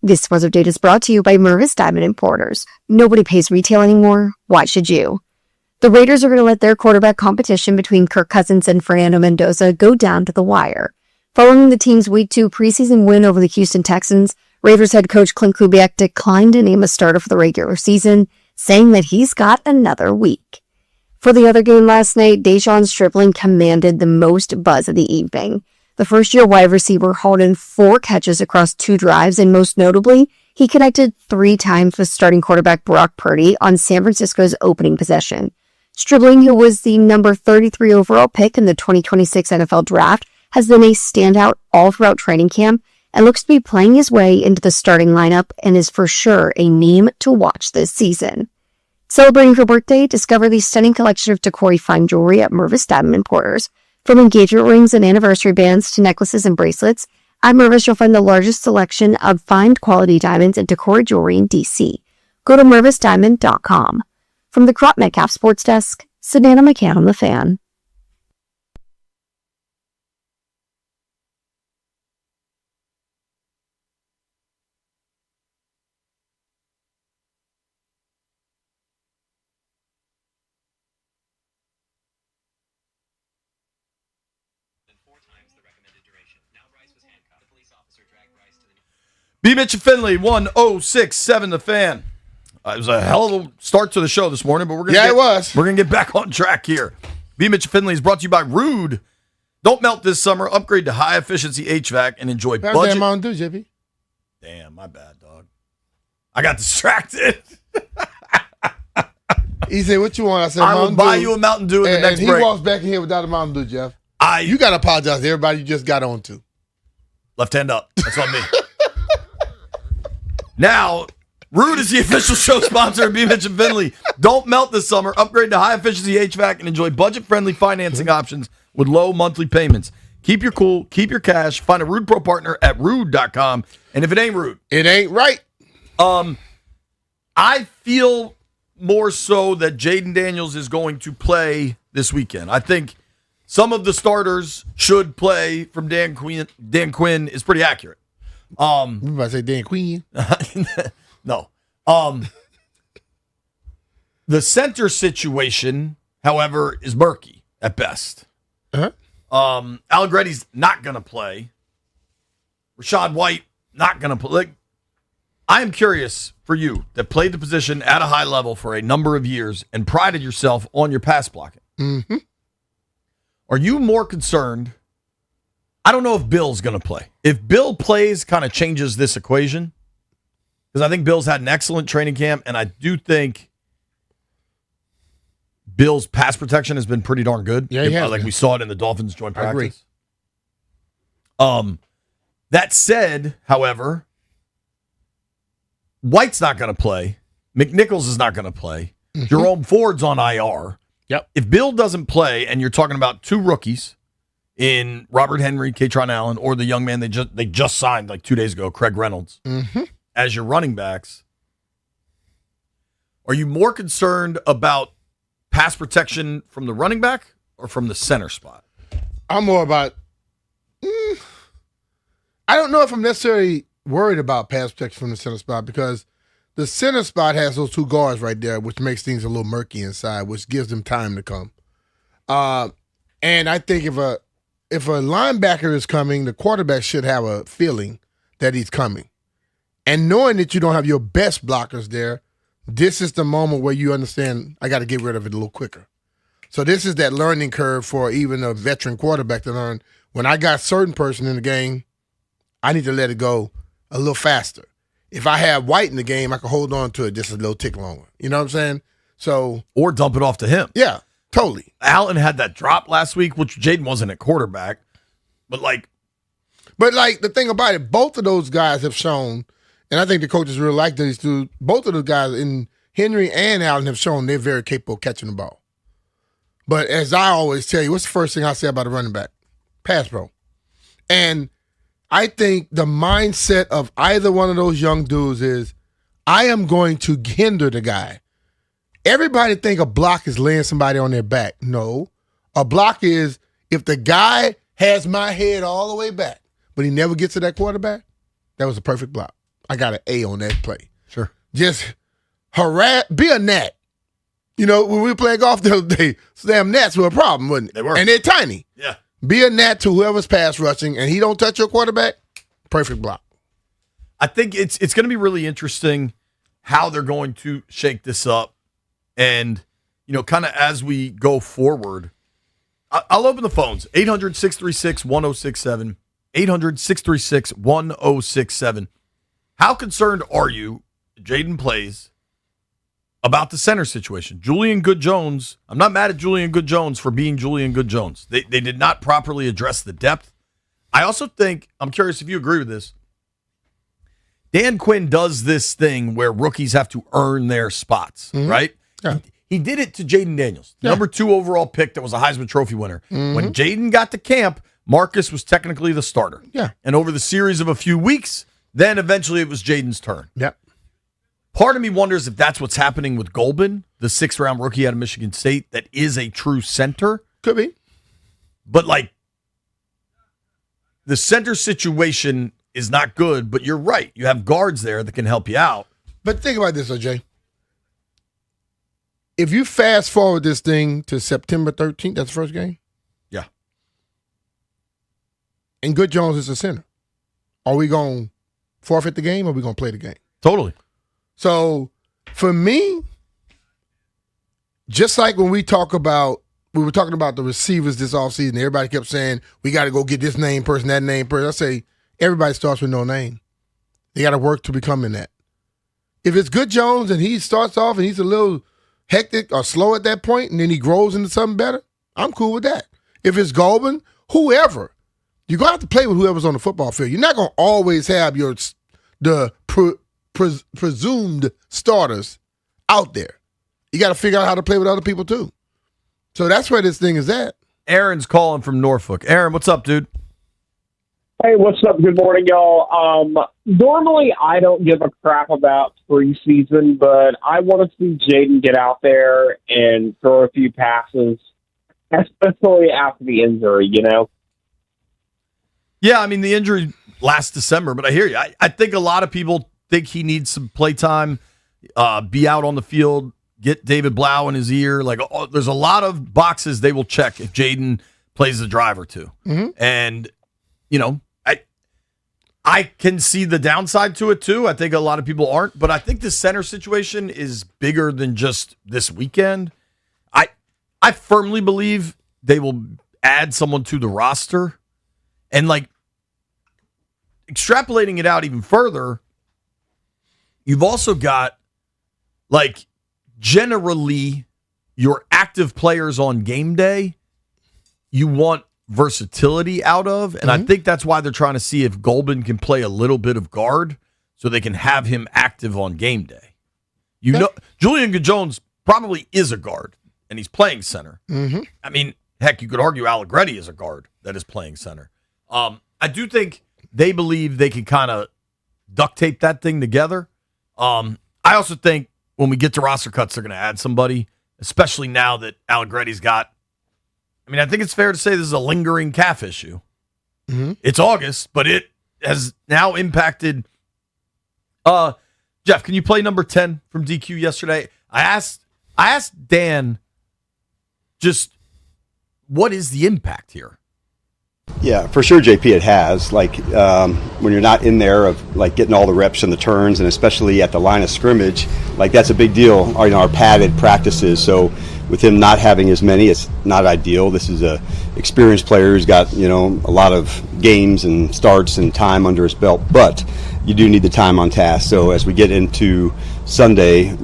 This sports update is brought to you by Mervis Diamond Importers. Nobody pays retail anymore. Why should you? The Raiders are going to let their quarterback competition between Kirk Cousins and Fernando Mendoza go down to the wire. Following the team's Week 2 preseason win over the Houston Texans, Raiders head coach Clint Kubiak declined to name a starter for the regular season, saying that he's got another week. For the other game last night, De'Zhaun Stribling commanded the most buzz of the evening. The first-year wide receiver hauled in 4 catches across 2 drives, and most notably, he connected 3 times with starting quarterback Brock Purdy on San Francisco's opening possession. Stribling, who was the number 33 overall pick in the 2026 NFL Draft, has been a standout all throughout training camp and looks to be playing his way into the starting lineup and is for sure a name to watch this season. Celebrating her birthday, discover the stunning collection of Tacori fine jewelry at Mervis Diamond Importers. From engagement rings and anniversary bands to necklaces and bracelets, at Mervis you'll find the largest selection of fine quality diamonds and Tacori jewelry in DC. Go to mervisdiamond.com. From the Crop Metcalf Sports Desk, Savannah McCann, The Fan. B. Mitch and Finley, 1067 The Fan. It was a hell of a start to the show this morning, but we're gonna it was. We're gonna get back on track here. B. Mitch and Finley is brought to you by Rude. Don't melt this summer. Upgrade to high efficiency HVAC and enjoy How's budget. that Mountain Dew, JP? Damn, my bad, dog. I got distracted. He said, "What you want?" I said, I will Mountain buy Dew. you a Mountain Dew in the next and break. he walks back in here without a Mountain Dew, Jeff. You got to apologize to everybody you just got on to. Left hand up. That's on me. Now, Rude is the official show sponsor of B. Mitch and Finley. Don't melt this summer. Upgrade to high-efficiency HVAC and enjoy budget-friendly financing options with low monthly payments. Keep your cool. Keep your cash. Find a Rude Pro partner at rude.com. And if it ain't Rude, it ain't right. I feel more so that Jaden Daniels is going to play this weekend. I think some of the starters should play from Dan Quinn. Dan Quinn is pretty accurate. I'm about to say Dan Quinn. No. The center situation, however, is murky at best. Allegretti's not going to play. Rashad White not going to play. Like, I am curious for you that played the position at a high level for a number of years and prided yourself on your pass blocking. Mm-hmm. Are you more concerned? I don't know if Bill's going to play. If Bill plays, kind of changes this equation. Because I think Bill's had an excellent training camp, and I do think Bill's pass protection has been pretty darn good. Yeah, he has like been. we saw it in the Dolphins joint I agree. practice. That said, however, White's not going to play. McNichols is not going to play. Jerome Ford's on IR. Yep. If Bill doesn't play, and you're talking about 2 rookies in Robert Henry, Katron Allen, or the young man they just signed like 2 days ago, Craig Reynolds, as your running backs, are you more concerned about pass protection from the running back or from the center spot? I'm more about. I don't know if I'm necessarily worried about pass protection from the center spot because the center spot has those 2 guards right there, which makes things a little murky inside, which gives them time to come. And I think if a linebacker is coming, the quarterback should have a feeling that he's coming. And knowing that you don't have your best blockers there, this is the moment where you understand I got to get rid of it a little quicker. So this is that learning curve for even a veteran quarterback to learn. When I got certain person in the game, I need to let it go a little faster. If I have White in the game, I can hold on to it just a little tick longer. You know what I'm saying? So or dump it off to him. Yeah, totally. Allen had that drop last week, which Jaden wasn't at quarterback, but the thing about it, both of those guys have shown, and I think the coaches really like these two. Both of those guys, in Henry and Allen, have shown they're very capable of catching the ball. But as I always tell you, what's the first thing I say about a running back? Pass pro. And I think the mindset of either one of those young dudes is, I am going to hinder the guy. Everybody think a block is laying somebody on their back. No. A block is if the guy has my head all the way back, but he never gets to that quarterback, that was a perfect block. I got an A on that play. Sure. Just be a gnat. You know, when we were playing golf the other day, damn gnats were a problem, wasn't it? They were. And they're tiny. Yeah. Be a gnat to whoever's pass rushing, and he don't touch your quarterback, perfect block. I think it's going to be really interesting how they're going to shake this up. And, you know, kind of as we go forward, I'll open the phones. 800-636-1067. 800-636-1067. How concerned are you, Jaden plays, about the center situation? Julian Good-Jones, I'm not mad at Julian Good-Jones for being Julian Good-Jones. They did not properly address the depth. I also think, I'm curious if you agree with this, Dan Quinn does this thing where rookies have to earn their spots, right? Yeah. He did it to Jaden Daniels, number 2 overall pick that was a Heisman Trophy winner. When Jaden got to camp, Marcus was technically the starter. Yeah. And over the series of a few weeks, then eventually it was Jaden's turn. Yep. Part of me wonders if that's what's happening with Golbin, the 6th-round rookie out of Michigan State that is a true center. Could be. But, like, the center situation is not good, but you're right. You have guards there that can help you out. But think about this, OJ. If you fast forward this thing to September 13th, that's the first game. Yeah. And Good Jones is the center. Are we going to forfeit the game or are we going to play the game? Totally. So for me, just like when we were talking about the receivers this offseason, everybody kept saying, we got to go get this name person, that name person. I say, everybody starts with no name. They got to work to becoming that. If it's Good Jones and he starts off and he's a little hectic or slow at that point and then he grows into something better, I'm cool with that. If it's Golbin, whoever, you're going to have to play with whoever's on the football field. You're not going to always have the presumed starters out there. You got to figure out how to play with other people too. So that's where this thing is at. Aaron's calling from Norfolk. Aaron, what's up, dude? Hey, what's up? Good morning, y'all. Normally, I don't give a crap about preseason, but I want to see Jaden get out there and throw a few passes, especially after the injury, you know? Yeah, I mean, the injury last December, but I hear you. I think a lot of people think he needs some play time, be out on the field, get David Blau in his ear. Like, there's a lot of boxes they will check if Jaden plays the drive or two. And, you know, I can see the downside to it too. I think a lot of people aren't, but I think the center situation is bigger than just this weekend. I firmly believe they will add someone to the roster. And, like, extrapolating it out even further, you've also got, like, generally your active players on game day, you want versatility out of. And I think that's why they're trying to see if Golbin can play a little bit of guard so they can have him active on game day. You know, Julian Good-Jones probably is a guard, and he's playing center. I mean, heck, you could argue Allegretti is a guard that is playing center. I do think they believe they can kind of duct tape that thing together. I also think when we get to roster cuts, they're going to add somebody, especially now that Allegretti's got, I mean, I think it's fair to say this is a lingering calf issue. It's August, but it has now impacted. Jeff, can you play number 10 from DQ yesterday? I asked Dan just what is the impact here? Yeah, for sure, JP, it has. Like, when you're not in there of, like, getting all the reps and the turns, and especially at the line of scrimmage, like, that's a big deal, our padded practices. So with him not having as many, it's not ideal. This is a experienced player who's got, a lot of games and starts and time under his belt, but you do need the time on task. So as we get into Sunday,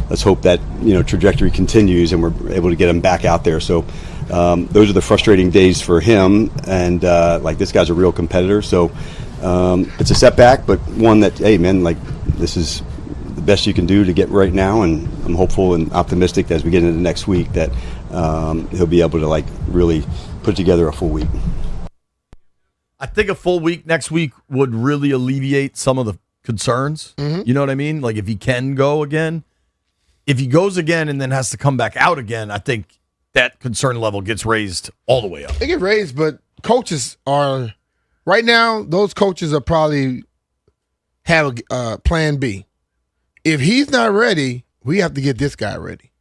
let's hope that, trajectory continues and we're able to get him back out there. So those are the frustrating days for him, and this guy's a real competitor. So it's a setback, but one that, hey man, this is the best you can do to get right now, and I'm hopeful and optimistic that as we get into next week that he'll be able to really put together a full week. I think a full week next week would really alleviate some of the concerns. You know what I mean? Like, if he can go again, if he goes again and then has to come back out again, I think that concern level gets raised all the way up. They get raised, but coaches are, right now, those coaches are probably have a plan B. If he's not ready, we have to get this guy ready.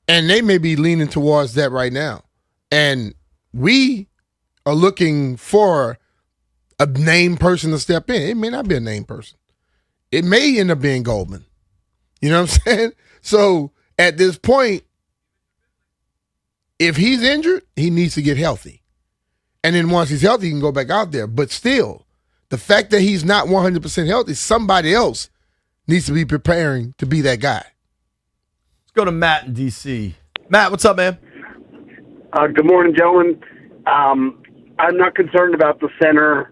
And they may be leaning towards that right now. And we are looking for a named person to step in. It may not be a named person. It may end up being Goldman. You know what I'm saying? So at this point, if he's injured, he needs to get healthy. And then once he's healthy, he can go back out there. But still, the fact that he's not 100% healthy, somebody else needs to be preparing to be that guy. Let's go to Matt in D.C. Matt, what's up, man? Good morning, gentlemen. I'm not concerned about the center,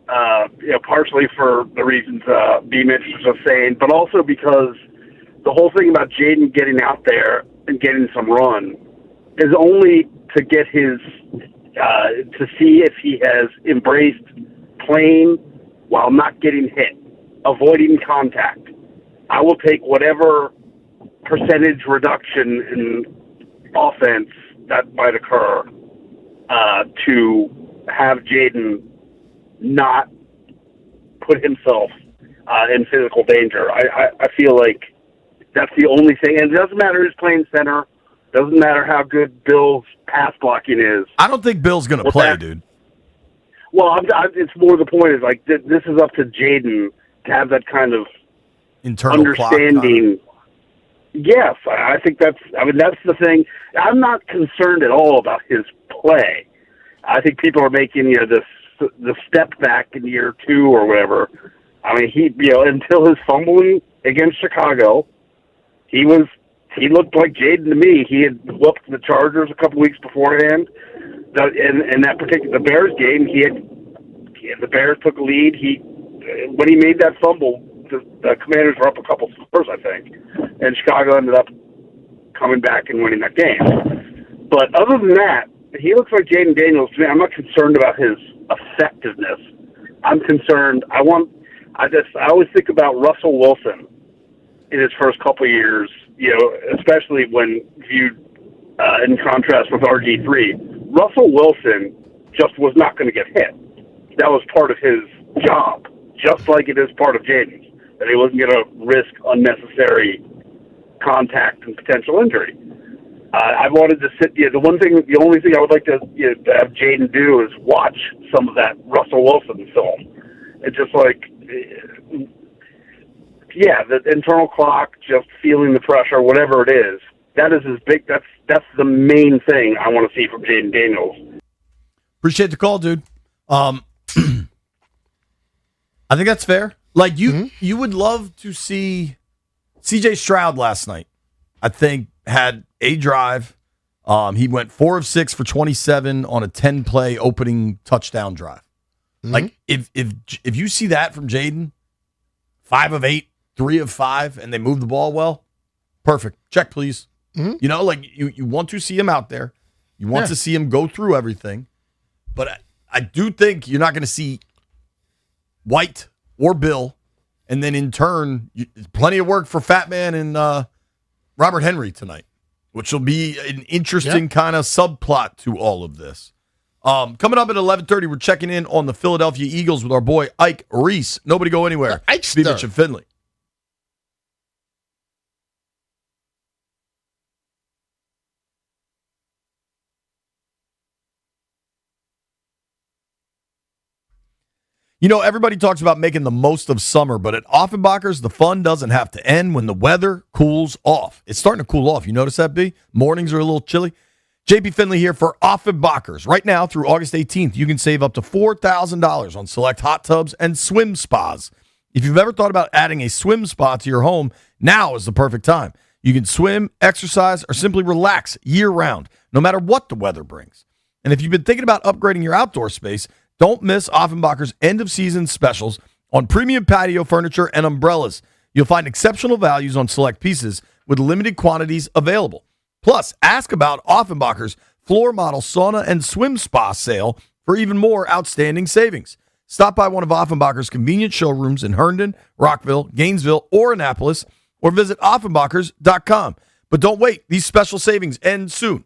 partially for the reasons B. Mitch was just saying, but also because the whole thing about Jaden getting out there and getting some run is only to get his to see if he has embraced playing while not getting hit, avoiding contact. I will take whatever percentage reduction in offense that might occur to have Jaden not put himself in physical danger. I feel like that's the only thing. And it doesn't matter who's playing center. Doesn't matter how good Bill's pass blocking is. I don't think Bill's going to play, dude. Well, it's more the point is like this is up to Jaden to have that kind of internal understanding. Yes, I think that's the thing. I'm not concerned at all about his play. I think people are making the step back in year 2 or whatever. I mean, he until his fumbling against Chicago, he looked like Jaden to me. He had whooped the Chargers a couple weeks beforehand. In that particular Bears game, the Bears took a lead. When he made that fumble, the Commanders were up a couple scores, I think, and Chicago ended up coming back and winning that game. But other than that, he looks like Jaden Daniels to me. I'm not concerned about his effectiveness. I'm concerned. I always think about Russell Wilson in his first couple of years, especially when viewed in contrast with RG3. Russell Wilson just was not going to get hit. That was part of his job, just like it is part of Jaden's, that he wasn't going to risk unnecessary contact and potential injury. I wanted to the only thing I would like to have Jaden do is watch some of that Russell Wilson film. It's just like, the internal clock, just feeling the pressure, whatever it is. That is that's the main thing I want to see from Jaden Daniels. Appreciate the call, dude. I think that's fair. Like you would love to see CJ Stroud last night. I think had a drive. He went 4 of 6 for 27 on a 10-play opening touchdown drive. Like if you see that from Jaden, 5 of 8, 3 of 5, and they move the ball well, perfect. Check, please. You want to see him out there. You want to see him go through everything. But I do think you're not going to see White or Bill, and then in turn, plenty of work for Fat Man and Robert Henry tonight, which will be an interesting kind of subplot to all of this. Coming up at 11:30, we're checking in on the Philadelphia Eagles with our boy Ike Reese. Nobody go anywhere. Be Mitch and Finley. Everybody talks about making the most of summer, but at Offenbacher's, the fun doesn't have to end when the weather cools off. It's starting to cool off. You notice that, B? Mornings are a little chilly. JP Finley here for Offenbacher's. Right now, through August 18th, you can save up to $4,000 on select hot tubs and swim spas. If you've ever thought about adding a swim spa to your home, now is the perfect time. You can swim, exercise, or simply relax year-round, no matter what the weather brings. And if you've been thinking about upgrading your outdoor space, don't miss Offenbacher's end-of-season specials on premium patio furniture and umbrellas. You'll find exceptional values on select pieces with limited quantities available. Plus, ask about Offenbacher's floor model sauna and swim spa sale for even more outstanding savings. Stop by one of Offenbacher's convenient showrooms in Herndon, Rockville, Gainesville, or Annapolis, or visit Offenbachers.com. But don't wait. These special savings end soon.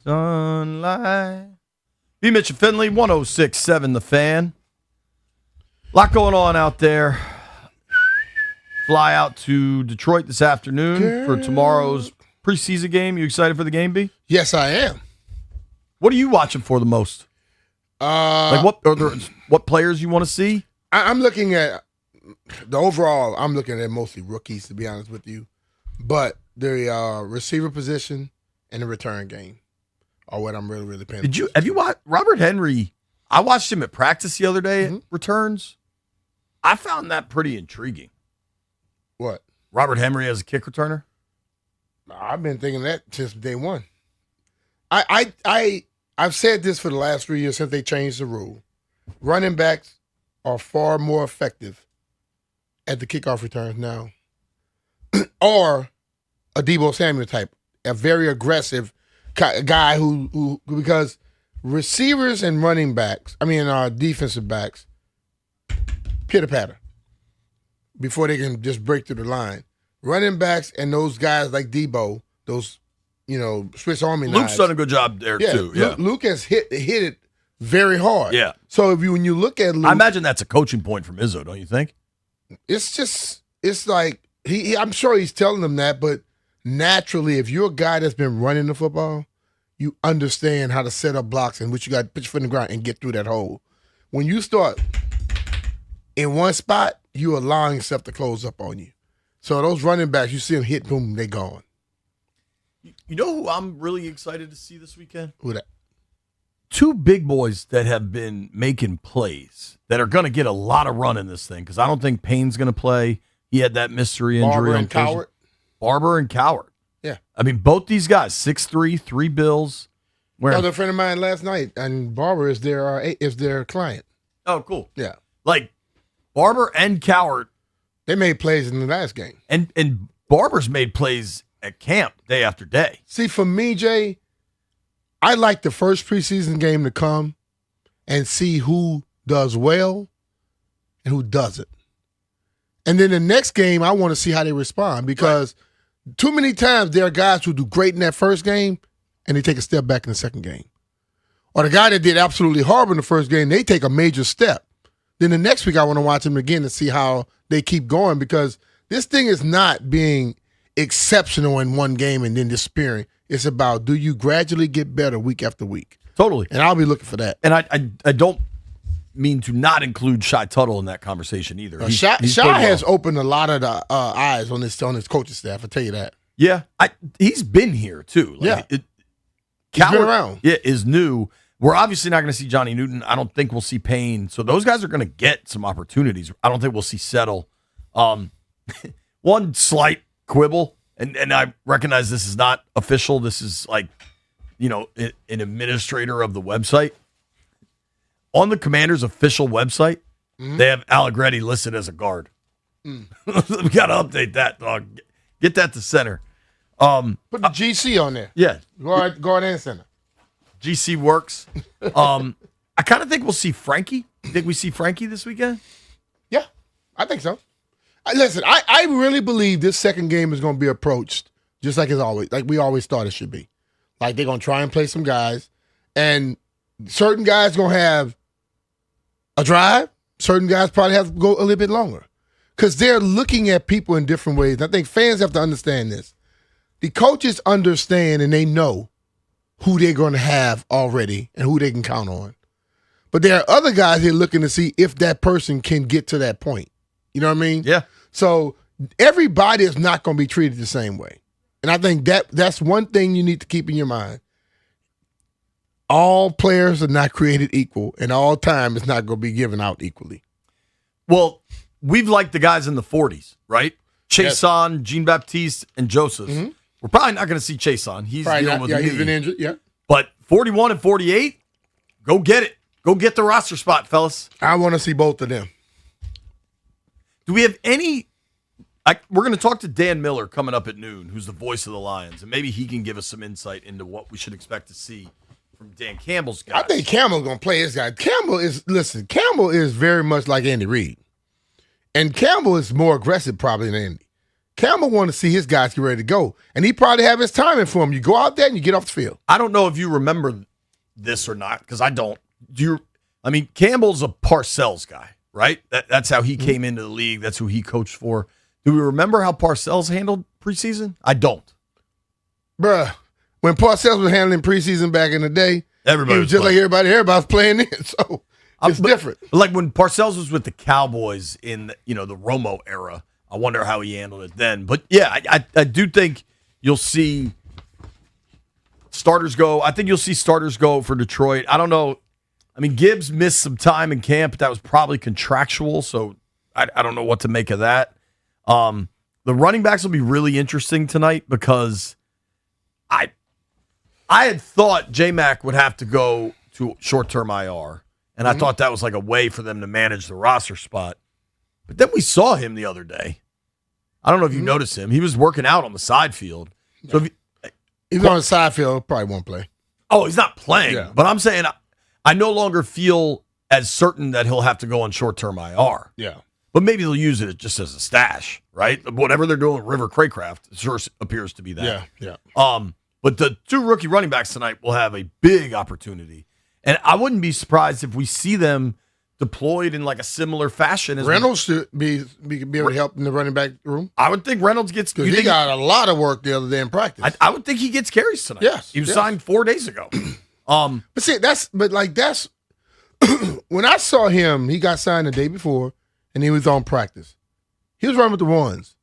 Sunlight. B. Mitch and Finley, 106.7 The Fan. Lot going on out there. Fly out to Detroit this afternoon for tomorrow's preseason game. You excited for the game, B? Yes, I am. What are you watching for the most? Like what players you want to see? I'm looking at the overall. I'm looking at mostly rookies, to be honest with you. But the receiver position and the return game are what I'm really paying. Have you watched Robert Henry? I watched him at practice the other day at returns. I found that pretty intriguing. What? Robert Henry as a kick returner? I've been thinking that since day one. I've said this for the last 3 years since they changed the rule. Running backs are far more effective at the kickoff returns now. Or a Deebo Samuel type, a very aggressive guy who because receivers and running backs, defensive backs, pitter-patter before they can just break through the line. Running backs and those guys like Deebo, those, Swiss Army knives. Luke's done a good job there, too. Yeah. Luke has hit it very hard. Yeah. So when you look at Luke, I imagine that's a coaching point from Izzo, don't you think? It's like I'm sure he's telling them that, but naturally, if you're a guy that's been running the football, you understand how to set up blocks and what you got to put your foot in the ground and get through that hole. When you start in one spot, you're allowing yourself to close up on you. So those running backs, you see them hit, boom, they gone. You know who I'm really excited to see this weekend? Who that? Two big boys that have been making plays that are going to get a lot of run in this thing because I don't think Payne's going to play. He had that mystery injury. Barber on and Coward. Barber and Coward. Yeah. I mean, both these guys, 6'3", 3 bills. Another friend of mine last night, and Barber is their client. Oh, cool. Yeah. Like, Barber and Coward. They made plays in the last game. And Barber's made plays at camp day after day. See, for me, Jay, I like the first preseason game to come and see who does well and who doesn't. And then the next game, I want to see how they respond because too many times there are guys who do great in that first game and they take a step back in the second game. Or the guy that did absolutely horrible in the first game, they take a major step. Then the next week, I want to watch them again to see how they keep going because this thing is not being exceptional in one game and then disappearing. It's about, do you gradually get better week after week? Totally. And I'll be looking for that. And I don't mean to not include Shy Tuttle in that conversation either. Shy has opened a lot of the eyes on his coaching staff. I'll tell you that. Yeah. He's been here, too. Like, yeah. He's been around. Yeah, is new. We're obviously not going to see Johnny Newton. I don't think we'll see Payne. So those guys are going to get some opportunities. I don't think we'll see Settle. One slight quibble, and I recognize this is not official. This is like, an administrator of the website. On the Commanders' official website, they have Allegretti listed as a guard. We got to update that, dog. Get that to center. Put the GC on there. Yeah. Guard and center. GC works. I kind of think we'll see Frankie. You think we see Frankie this weekend? Yeah, I think so. Listen, I really believe this second game is going to be approached just like we always thought it should be. Like they're going to try and play some guys, and certain guys going to have a drive. Certain guys probably have to go a little bit longer because they're looking at people in different ways. And I think fans have to understand this. The coaches understand and they know who they're going to have already and who they can count on. But there are other guys they're looking to see if that person can get to that point. You know what I mean? Yeah. So everybody is not going to be treated the same way. And I think that's one thing you need to keep in your mind. All players are not created equal, and all time is not going to be given out equally. Well, we've liked the guys in the 40s, right? Chason, Jean-Baptiste, and Joseph. Mm-hmm. We're probably not going to see Chason. He's dealing with a knee. He's been injured, yeah. But 41 and 48, go get it. Go get the roster spot, fellas. I want to see both of them. Do we have any... we're going to talk to Dan Miller coming up at noon, who's the voice of the Lions, and maybe he can give us some insight into what we should expect to see from Dan Campbell's guys. I think Campbell's going to play his guy. Campbell is very much like Andy Reid. And Campbell is more aggressive probably than Andy. Campbell wanted to see his guys get ready to go, and he probably have his timing for him. You go out there and you get off the field. I don't know if you remember this or not, because I don't. Campbell's a Parcells guy, right? That's how he came into the league. That's who he coached for. Do we remember how Parcells handled preseason? I don't. Bruh, when Parcells was handling preseason back in the day, everybody he was just playing. like everybody. Everybody's playing in, so it's different. Like when Parcells was with the Cowboys in the Romo era, I wonder how he handled it then. But yeah, I do think you'll see starters go. I think you'll see starters go for Detroit. I don't know. I mean, Gibbs missed some time in camp, but that was probably contractual, so I don't know what to make of that. The running backs will be really interesting tonight because I had thought J-Mac would have to go to short-term IR, and I thought that was like a way for them to manage the roster spot. But then we saw him the other day. I don't know if you noticed him. He was working out on the side field. So if he's on the side field, probably won't play. Oh, he's not playing. But I'm saying I no longer feel as certain that he'll have to go on short-term IR. Yeah. But maybe they'll use it just as a stash, right? Whatever they're doing with River Craycraft, it sure appears to be that. Yeah. But the two rookie running backs tonight will have a big opportunity. And I wouldn't be surprised if we see them deployed in like a similar fashion as Reynolds should be able to help in the running back room. I would think Reynolds gets. Because he got a lot of work the other day in practice. I would think he gets carries tonight. Yes, he was yes. signed 4 days ago. But see, that's when I saw him. He got signed the day before, and he was on practice. He was running with the ones,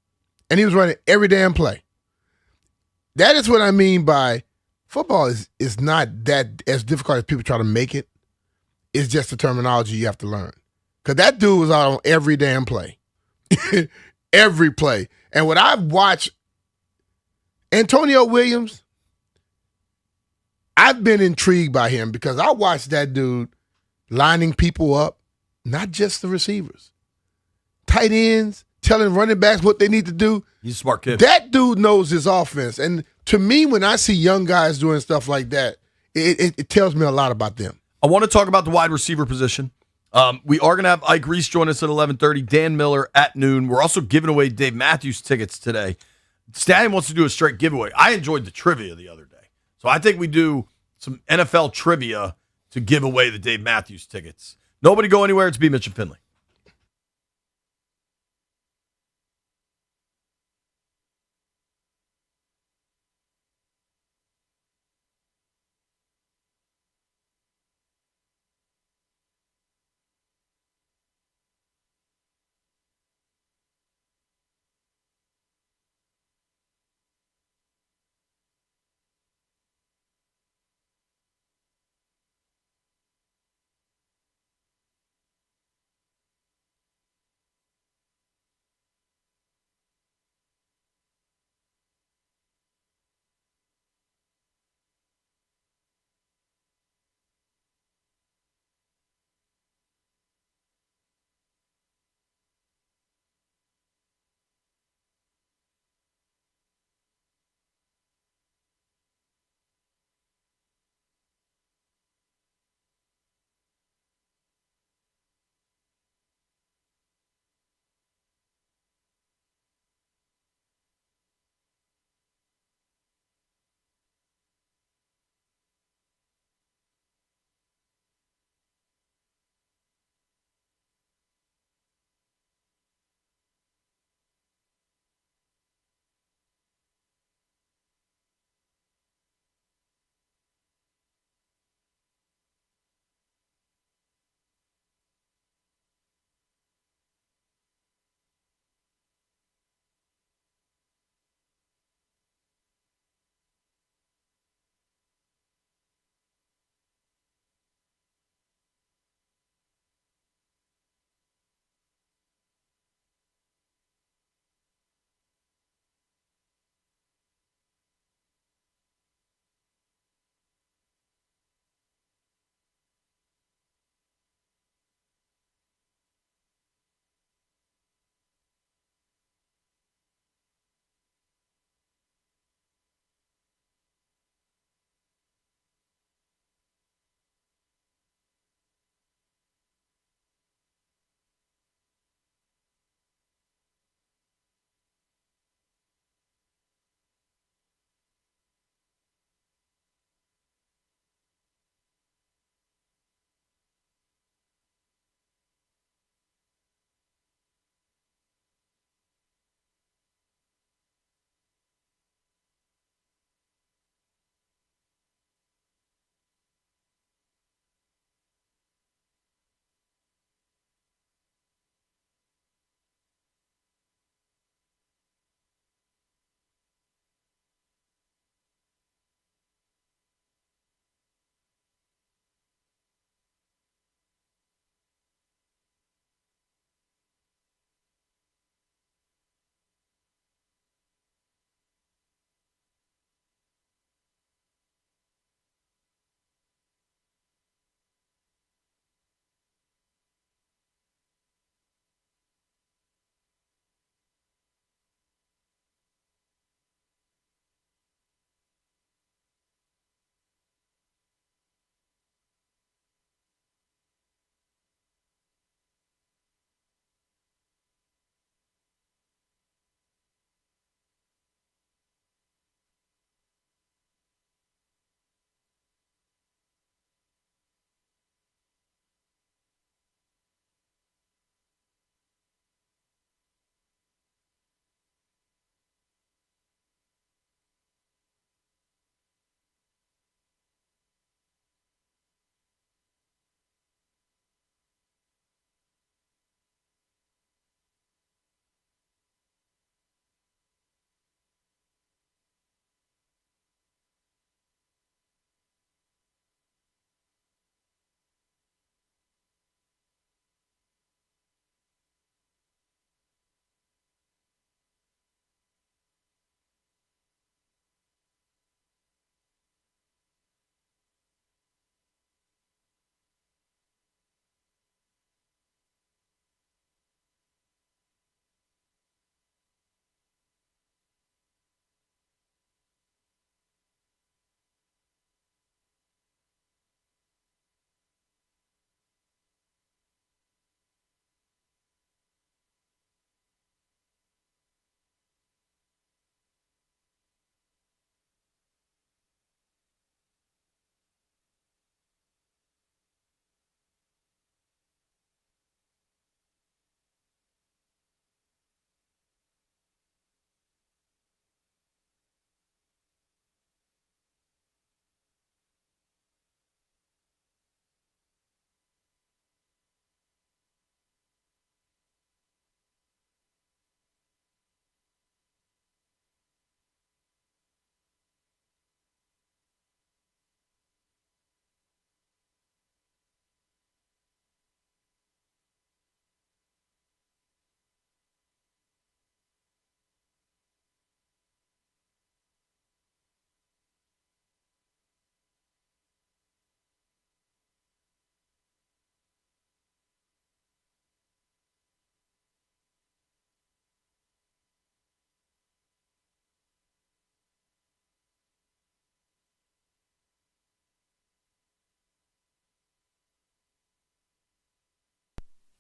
and he was running every damn play. That is what I mean by football is not that as difficult as people try to make it. It's just the terminology you have to learn. Because that dude was out on every damn play. Every play. And when I've watched Antonio Williams, I've been intrigued by him because I watched that dude lining people up, not just the receivers. Tight ends, telling running backs what they need to do. He's a smart kid. That dude knows his offense. And to me, when I see young guys doing stuff like that, it tells me a lot about them. I want to talk about the wide receiver position. We are going to have Ike Reese join us at 11:30, Dan Miller at noon. We're also giving away Dave Matthews tickets today. Stallion wants to do a straight giveaway. I enjoyed the trivia the other day. So I think we do some NFL trivia to give away the Dave Matthews tickets. Nobody go anywhere. It's B. Mitch and Finley.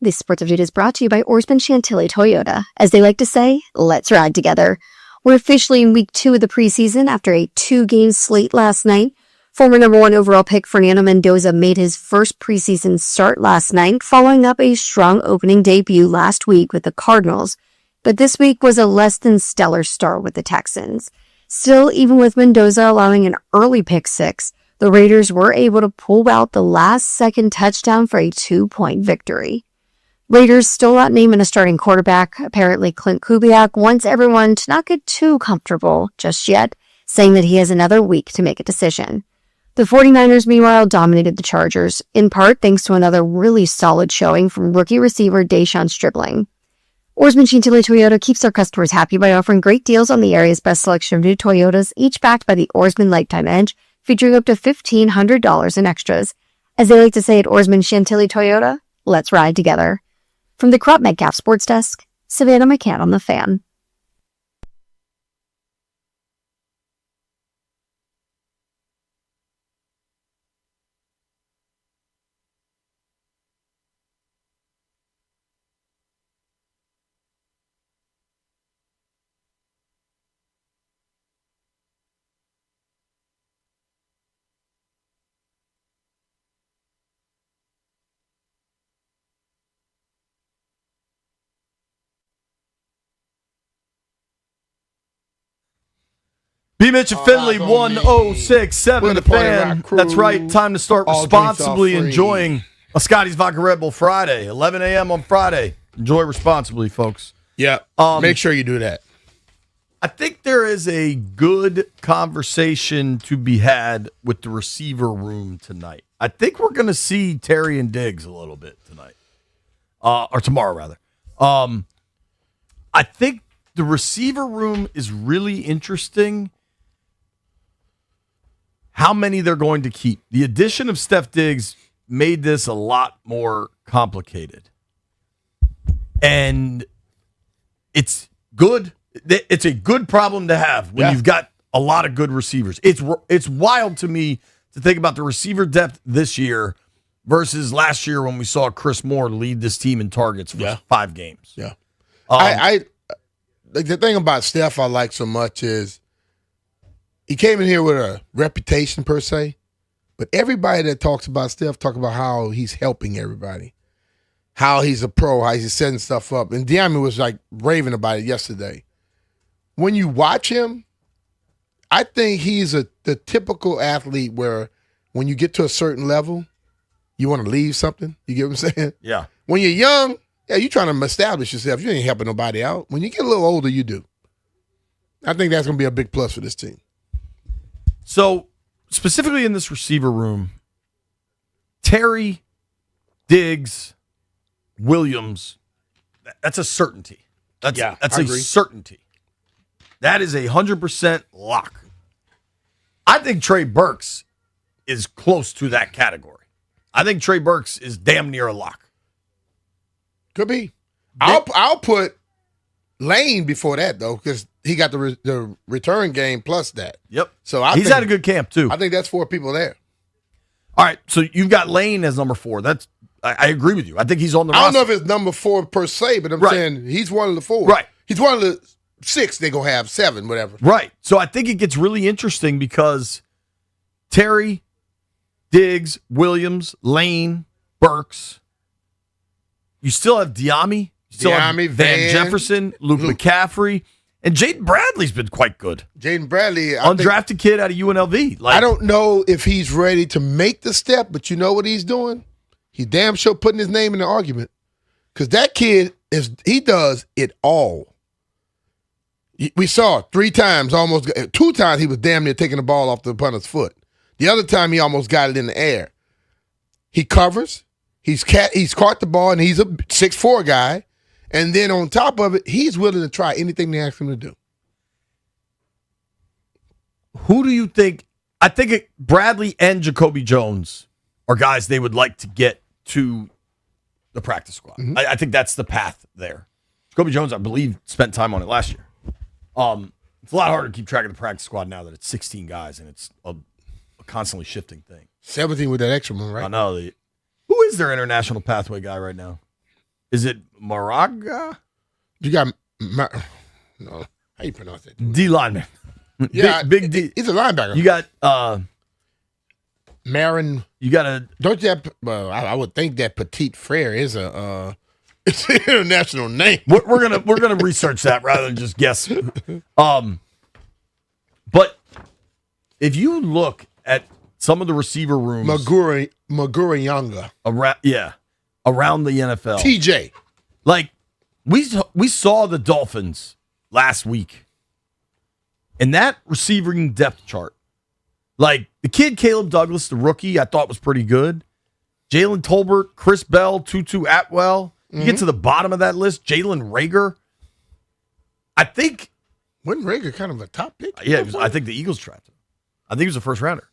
This Sports Update is brought to you by Orsman Chantilly Toyota. As they like to say, let's ride together. We're officially in week 2 of the preseason after a 2-game slate last night. Former number 1 overall pick Fernando Mendoza made his first preseason start last night, following up a strong opening debut last week with the Cardinals. But this week was a less than stellar start with the Texans. Still, even with Mendoza allowing an early pick 6, the Raiders were able to pull out the last-second touchdown for a 2-point victory. Raiders still not naming a starting quarterback. Apparently, Clint Kubiak wants everyone to not get too comfortable just yet, saying that he has another week to make a decision. The 49ers, meanwhile, dominated the Chargers, in part thanks to another really solid showing from rookie receiver Deshaun Stribling. Orsman Chantilly Toyota keeps their customers happy by offering great deals on the area's best selection of new Toyotas, each backed by the Orsman Lifetime Edge, featuring up to $1,500 in extras. As they like to say at Orsman Chantilly Toyota, let's ride together. From the Crop Metcalf Sports Desk, Savannah McCann on The Fan. B. Mitch and Finley, 1067 The Fan. That's right. Time to start responsibly enjoying a Scotty's Vodka Red Bull Friday, 11 a.m. on Friday. Enjoy responsibly, folks. Yeah. Make sure you do that. I think there is a good conversation to be had with the receiver room tonight. I think we're going to see Terry and Diggs a little bit tonight, or tomorrow, rather. I think the receiver room is really interesting. How many they're going to keep. The addition of Steph Diggs made this a lot more complicated. And it's good. It's a good problem to have when you've got a lot of good receivers. It's wild to me to think about the receiver depth this year versus last year when we saw Chris Moore lead this team in targets for 5 games. Yeah. I the thing about Steph I like so much is he came in here with a reputation per se, but everybody that talks about Steph talk about how he's helping everybody, how he's a pro, how he's setting stuff up. And Diami was like raving about it yesterday. When you watch him, I think he's the typical athlete where when you get to a certain level, you want to leave something. You get what I'm saying? Yeah. When you're young, you're trying to establish yourself. You ain't helping nobody out. When you get a little older, you do. I think that's going to be a big plus for this team. So, specifically in this receiver room, Terry, Diggs, Williams, that's a certainty. That's a certainty. That is 100% lock. I think Trey Burks is close to that category. I think Trey Burks is damn near a lock. Could be. I'll put Lane before that, though, because he got the return game plus that. Yep. So he's had a good camp, too. I think that's 4 people there. All right, so you've got Lane as number 4. I agree with you. I think he's on the roster. I don't know if it's number 4 per se, but I'm saying he's one of the 4. Right. He's one of the 6. They're going to have 7, whatever. Right. So I think it gets really interesting because Terry, Diggs, Williams, Lane, Burks. You still have Diami. You still have Van Jefferson, Luke McCaffrey, and Jaden Bradley's been quite good. Jaden Bradley. Undrafted kid out of UNLV. I don't know if he's ready to make the step, but you know what he's doing? He's damn sure putting his name in the argument. Because that kid, he does it all. We saw 3 times, 2 times he was damn near taking the ball off the punter's foot. The other time he almost got it in the air. He covers. He's caught the ball, and he's a 6'4" guy. And then on top of it, he's willing to try anything they ask him to do. Who do you think? I think Bradley and Jacoby Jones are guys they would like to get to the practice squad. Mm-hmm. I think that's the path there. Jacoby Jones, I believe, spent time on it last year. It's a lot harder to keep track of the practice squad now that it's 16 guys and it's a constantly shifting thing. 17 with that extra one, right? I know. Who is their international pathway guy right now? Is it Moraga? You got no. How you pronounce that? D lineman. Yeah, big D. He's a linebacker. You got Marin. You got a. Don't you have? Well, I would think that Petit Frere is a. It's an international name. We're gonna research that rather than just guess. But if you look at some of the receiver rooms, Magurayanga around the NFL, TJ, like we saw the Dolphins last week, and that receiving depth chart, like the kid Caleb Douglas, the rookie, I thought was pretty good. Jalen Tolbert, Chris Bell, Tutu Atwell. You get to the bottom of that list, Jalen Reagor. I think wasn't Reagor kind of a top pick? Yeah, I think the Eagles drafted him. I think he was a first rounder.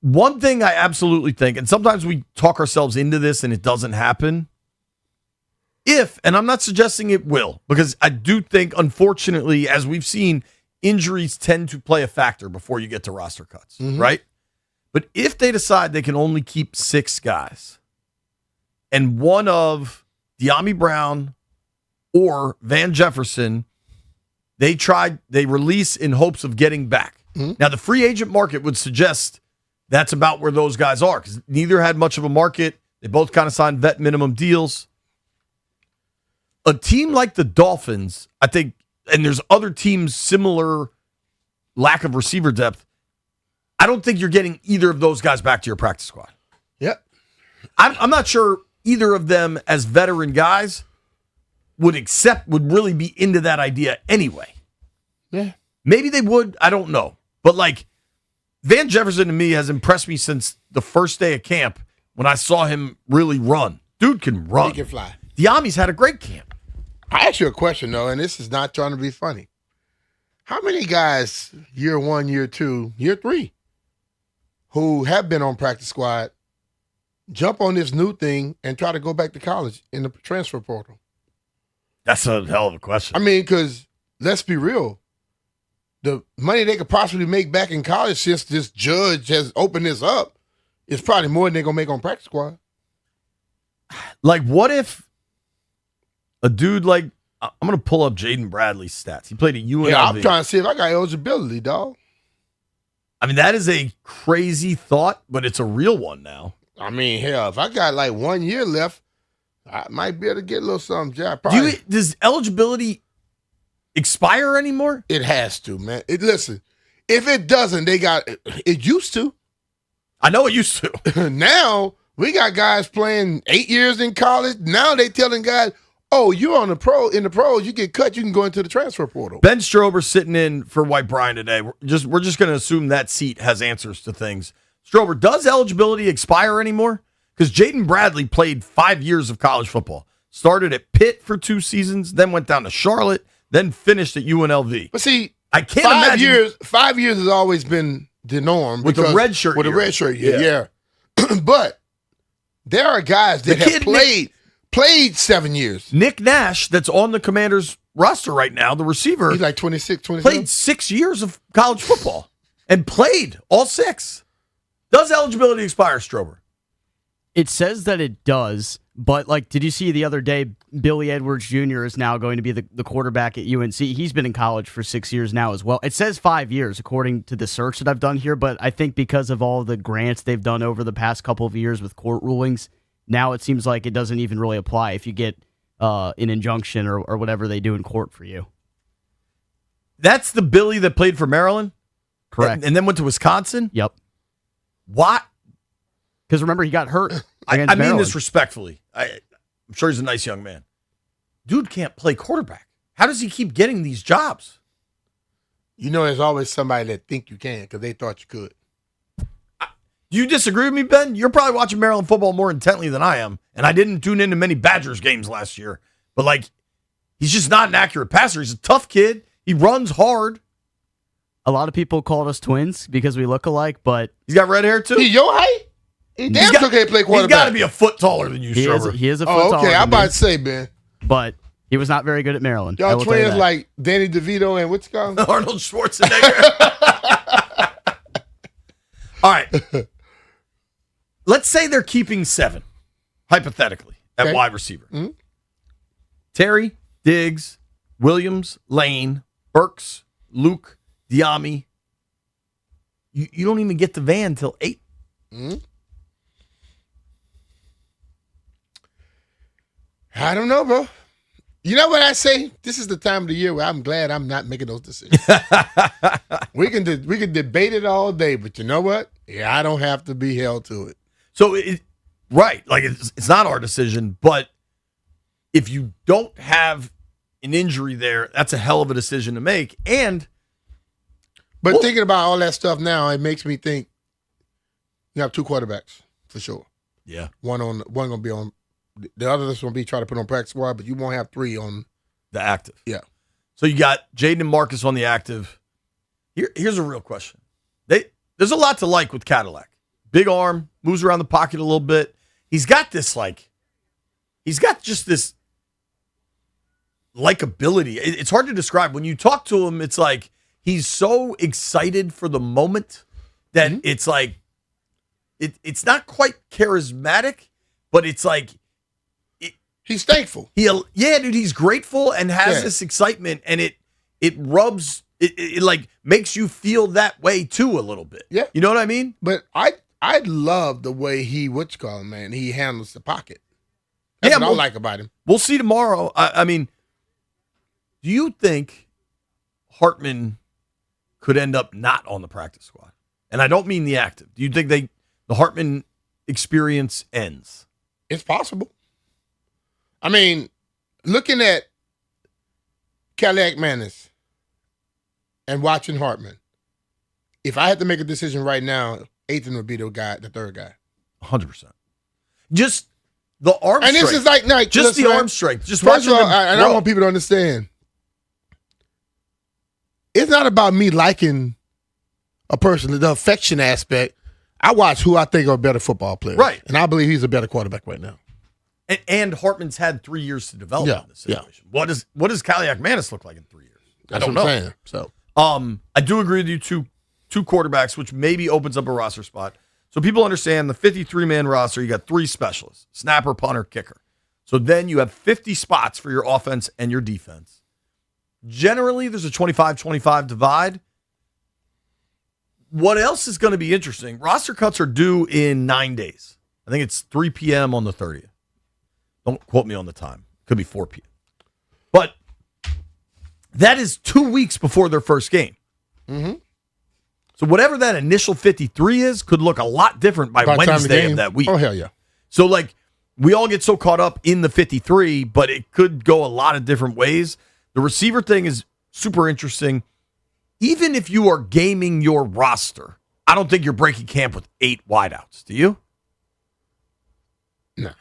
One thing I absolutely think, and sometimes we talk ourselves into this and it doesn't happen. And I'm not suggesting it will, because I do think, unfortunately, as we've seen, injuries tend to play a factor before you get to roster cuts, right? But if they decide they can only keep 6 guys, and one of De'Ami Brown or Van Jefferson, they release in hopes of getting back. Now, the free agent market would suggest that's about where those guys are, because neither had much of a market. They both kind of signed vet minimum deals. A team like the Dolphins, I think, and there's other teams similar lack of receiver depth, I don't think you're getting either of those guys back to your practice squad. Yep. I'm not sure either of them as veteran guys would really be into that idea anyway. Yeah. Maybe they would. I don't know. But like Van Jefferson to me has impressed me since the first day of camp when I saw him really run. Dude can run. He can fly. De'Ami's had a great camp. I ask you a question though, and this is not trying to be funny. How many guys, year 1, year 2, year 3, who have been on practice squad, jump on this new thing and try to go back to college in the transfer portal? That's a hell of a question. I mean, because let's be real. The money they could possibly make back in college since this judge has opened this up is probably more than they're going to make on practice squad. Like, what if a dude like, I'm going to pull up Jaden Bradley's stats. He played at UNLV. Yeah, I'm trying to see if I got eligibility, dog. I mean, that is a crazy thought, but it's a real one now. I mean, hell, if I got like 1 year left, I might be able to get a little something. Jack. Does eligibility expire anymore? It has to, man. Listen, if it doesn't, it used to. I know it used to. Now, we got guys playing 8 years in college. Now they telling guys, oh, you're in the pros, you get cut, you can go into the transfer portal. Ben Strober sitting in for White Brian today. We're just going to assume that seat has answers to things. Strober, does eligibility expire anymore? Because Jaden Bradley played 5 years of college football. Started at Pitt for 2 seasons, then went down to Charlotte, then finished at UNLV. But see, I can't imagine 5 years has always been the norm with the red shirt. With year. the red shirt, yeah. But there are guys that have played 7 years. Nick Nash, that's on the Commanders roster right now, the receiver. He's like 26, 27. Played 6 years of college football and played all 6. Does eligibility expire, Strober? It says that it does, but like, did you see the other day, Billy Edwards Jr. is now going to be the quarterback at UNC. He's been in college for 6 years now as well. It says 5 years according to the search that I've done here, but I think because of all the grants they've done over the past couple of years with court rulings, now it seems like it doesn't even really apply if you get an injunction or whatever they do in court for you. That's the Billy that played for Maryland? Correct. And then went to Wisconsin? Yep. What? Because remember, he got hurt. I mean Maryland. this respectfully. I'm sure he's a nice young man. Dude can't play quarterback. How does he keep getting these jobs? You know, there's always somebody that think you can because they thought you could. Do you disagree with me, Ben? You're probably watching Maryland football more intently than I am, and I didn't tune into many Badgers games last year. But, like, he's just not an accurate passer. He's a tough kid. He runs hard. A lot of people called us twins because we look alike, but... He's got red hair, too? He your height? He damn sure can't play quarterback. He's got to be a foot taller than you, Strober. He is a foot taller. Okay, I'm about to say, Ben. But he was not very good at Maryland. Y'all twins like Danny DeVito and what's it called? Arnold Schwarzenegger. All right. Let's say they're keeping 7. hypothetically, at Okay. wide receiver. Mhm. Terry, Diggs, Williams, Lane, Burks, Luke, Diami. You don't even get to Van till 8. I don't know, bro. You know what I say? This is the time of the year where I'm glad I'm not making those decisions. we can debate it all day, but you know what? Yeah, I don't have to be held to it. So, right, like it's not our decision, but if you don't have an injury there, that's a hell of a decision to make. But thinking about all that stuff now, it makes me think you have 2 quarterbacks for sure. Yeah. One gonna be on the other that's gonna be trying to put on practice squad, but you won't have 3 on the active. Yeah. So you got Jaden and Marcus on the active. Here's a real question. There's a lot to like with Cadillac. Big arm, moves around the pocket a little bit. He's got just this likability. It's hard to describe. When you talk to him, it's like he's so excited for the moment that it's like it's not quite charismatic, but it's like he's thankful. Dude, he's grateful and has this excitement, and it rubs it like makes you feel that way too a little bit. Yeah. You know what I mean? But I love the way he handles the pocket. That's what I like about him. We'll see tomorrow. I mean, do you think Hartman could end up not on the practice squad? And I don't mean the active. Do you think the Hartman experience ends? It's possible. I mean, looking at Cadillac Manis and watching Hartman, if I had to make a decision right now, Ethan would be the third guy. 100%. Just the arm and strength. this is like just listen, the man, arm strength. Just first of watching all, them and I grow. want people to understand, it's not about me liking a person, the affection aspect. I watch who I think are a better football player. Right. And I believe he's a better quarterback right now. And Hartman's had 3 years to develop in this situation. What does Cadillac Manis look like in 3 years? That's I don't what know. I'm saying. So I do agree with you, two quarterbacks, which maybe opens up a roster spot. So people understand the 53-man roster, you got 3 specialists, snapper, punter, kicker. So then you have 50 spots for your offense and your defense. Generally, there's a 25-25 divide. What else is going to be interesting? Roster cuts are due in 9 days. I think it's 3 p.m. on the 30th. Don't quote me on the time. Could be 4 p.m. But that is 2 weeks before their first game. Mm-hmm. So whatever that initial 53 is could look a lot different by By the time of the Wednesday game. of that week. Oh, hell yeah. So, like, we all get so caught up in the 53, but it could go a lot of different ways. The receiver thing is super interesting. Even if you are gaming your roster, I don't think you're breaking camp with 8 wideouts. Do you? No.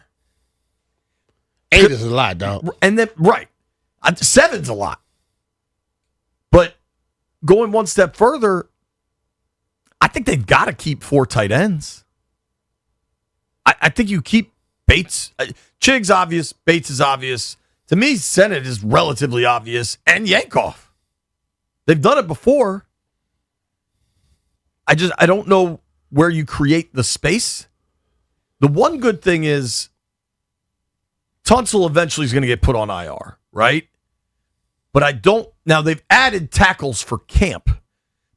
8 is a lot, dog. And then, right. 7's a lot. But going one step further, I think they've got to keep 4 tight ends. I think you keep Bates. Chig's obvious. Bates is obvious. To me, Sennett is relatively obvious. And Yankoff. They've done it before. I don't know where you create the space. The one good thing is Tunsil eventually is going to get put on IR, right? But I don't. Now, they've added tackles for camp.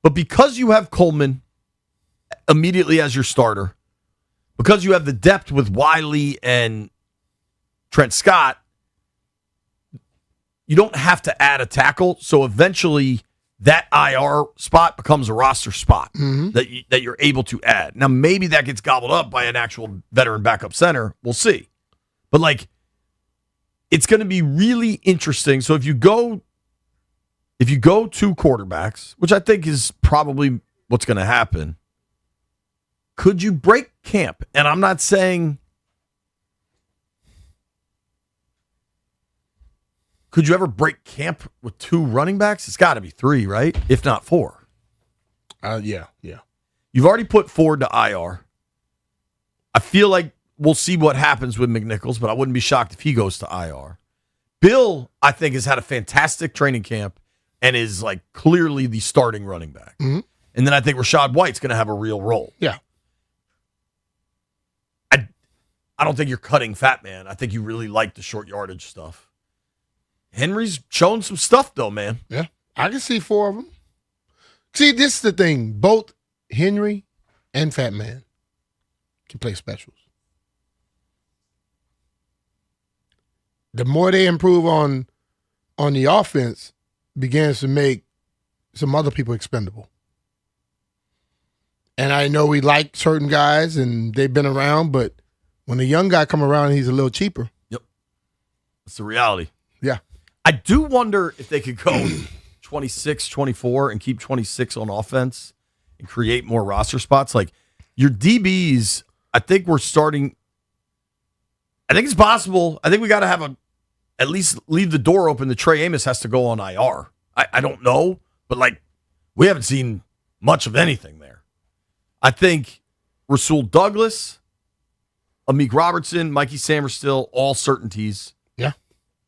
But because you have Coleman immediately as your starter, because you have the depth with Wiley and Trent Scott, you don't have to add a tackle. So eventually that IR spot becomes a roster spot that you're able to add. Now, maybe that gets gobbled up by an actual veteran backup center. We'll see. But, like, it's going to be really interesting. So if you go 2 quarterbacks, which I think is probably what's going to happen, could you break camp? And I'm not saying could you ever break camp with 2 running backs? It's got to be 3, right? If not 4. Yeah. You've already put Ford to IR. I feel like we'll see what happens with McNichols, but I wouldn't be shocked if he goes to IR. Bill, I think, has had a fantastic training camp and is, like, clearly the starting running back. Mm-hmm. And then I think Rachaad White's going to have a real role. Yeah. I don't think you're cutting Fat Man. I think you really like the short yardage stuff. Henry's showing some stuff, though, man. Yeah, I can see 4 of them. See, this is the thing. Both Henry and Fat Man can play specials. The more they improve on the offense, begins to make some other people expendable. And I know we like certain guys and they've been around, but when a young guy come around, he's a little cheaper. Yep. That's the reality. Yeah. I do wonder if they could go 26, 24 and keep 26 on offense and create more roster spots. Like your DBs, I think we're starting. I think it's possible. I think we got to have at least leave the door open that Trey Amos has to go on IR. I don't know, but like we haven't seen much of anything there. I think Rasul Douglas, Amik Robertson, Mikey Samerstill, all certainties. Yeah.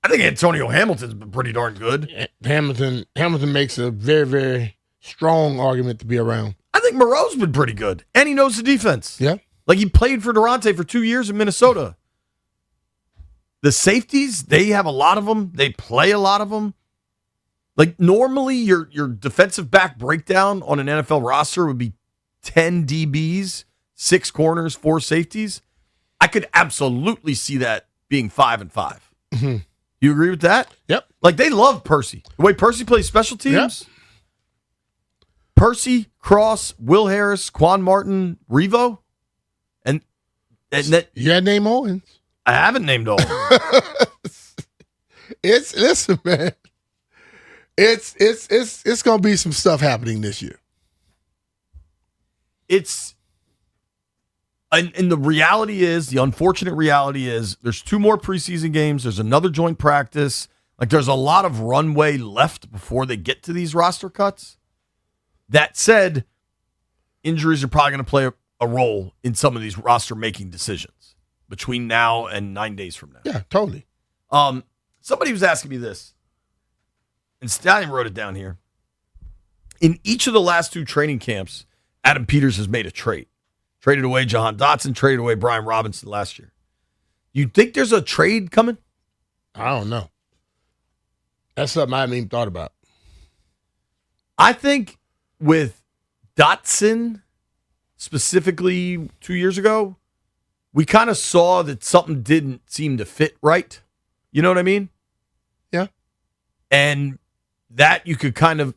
I think Antonio Hamilton's been pretty darn good. Hamilton makes a very, very strong argument to be around. I think Moreau's been pretty good, and he knows the defense. Yeah. Like he played for Durante for 2 years in Minnesota. The safeties, they have a lot of them. They play a lot of them. Like normally your defensive back breakdown on an NFL roster would be 10 DBs, 6 corners, 4 safeties. I could absolutely see that being 5 and 5. Mm-hmm. You agree with that? Yep. Like they love Percy. The way Percy plays special teams. Yep. Percy, Cross, Will Harris, Quan Martin, Revo. And that you had name Owens. I haven't named Owens. Listen, man. It's gonna be some stuff happening this year. And the reality is, the unfortunate reality is, there's 2 more preseason games. There's another joint practice. Like, there's a lot of runway left before they get to these roster cuts. That said, injuries are probably going to play a role in some of these roster-making decisions between now and 9 days from now. Yeah, totally. Somebody was asking me this, and Stallion wrote it down here. In each of the last 2 training camps, Adam Peters has made a trade. Traded away Jahan Dotson, traded away Brian Robinson last year. You think there's a trade coming? I don't know. That's something I haven't even thought about. I think with Dotson, specifically 2 years ago, we kind of saw that something didn't seem to fit right. You know what I mean? Yeah. And that you could kind of,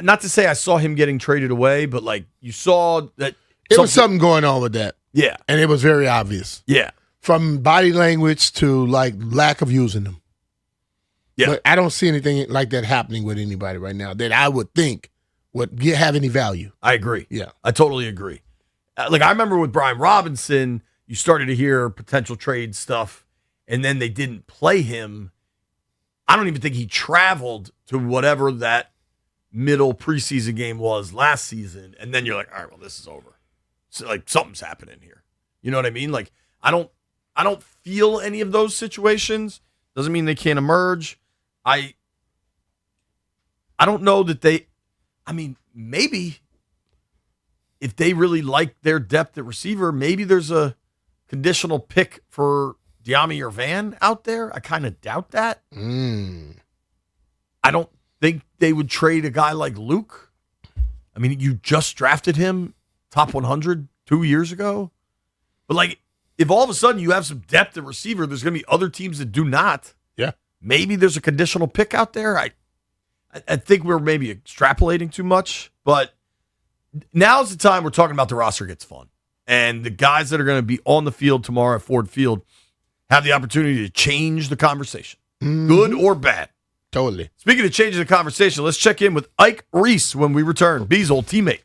not to say I saw him getting traded away, but like you saw that It was something going on with that. Yeah. And it was very obvious. Yeah. From body language to like lack of using them. Yeah. But I don't see anything like that happening with anybody right now that I would think would have any value. I agree. Yeah. I totally agree. Like I remember with Brian Robinson, you started to hear potential trade stuff, and then they didn't play him. I don't even think he traveled to whatever that middle preseason game was last season, and then you're like, all right, well, this is over. So like something's happening here. You know what I mean? Like I don't feel any of those situations. Doesn't mean they can't emerge. I don't know that maybe if they really like their depth at receiver, maybe there's a conditional pick for Diami or Van out there. I kind of doubt that. I don't think they would trade a guy like Luke. I mean, you just drafted him top 100 2 years ago. But like, if all of a sudden you have some depth at receiver, there's going to be other teams that do not. Yeah. Maybe there's a conditional pick out there. I think we're maybe extrapolating too much, but now's the time we're talking about the roster gets fun. And the guys that are going to be on the field tomorrow at Ford Field have the opportunity to change the conversation, good or bad. Totally. Speaking of changing the conversation, let's check in with Ike Reese when we return. B's old teammate.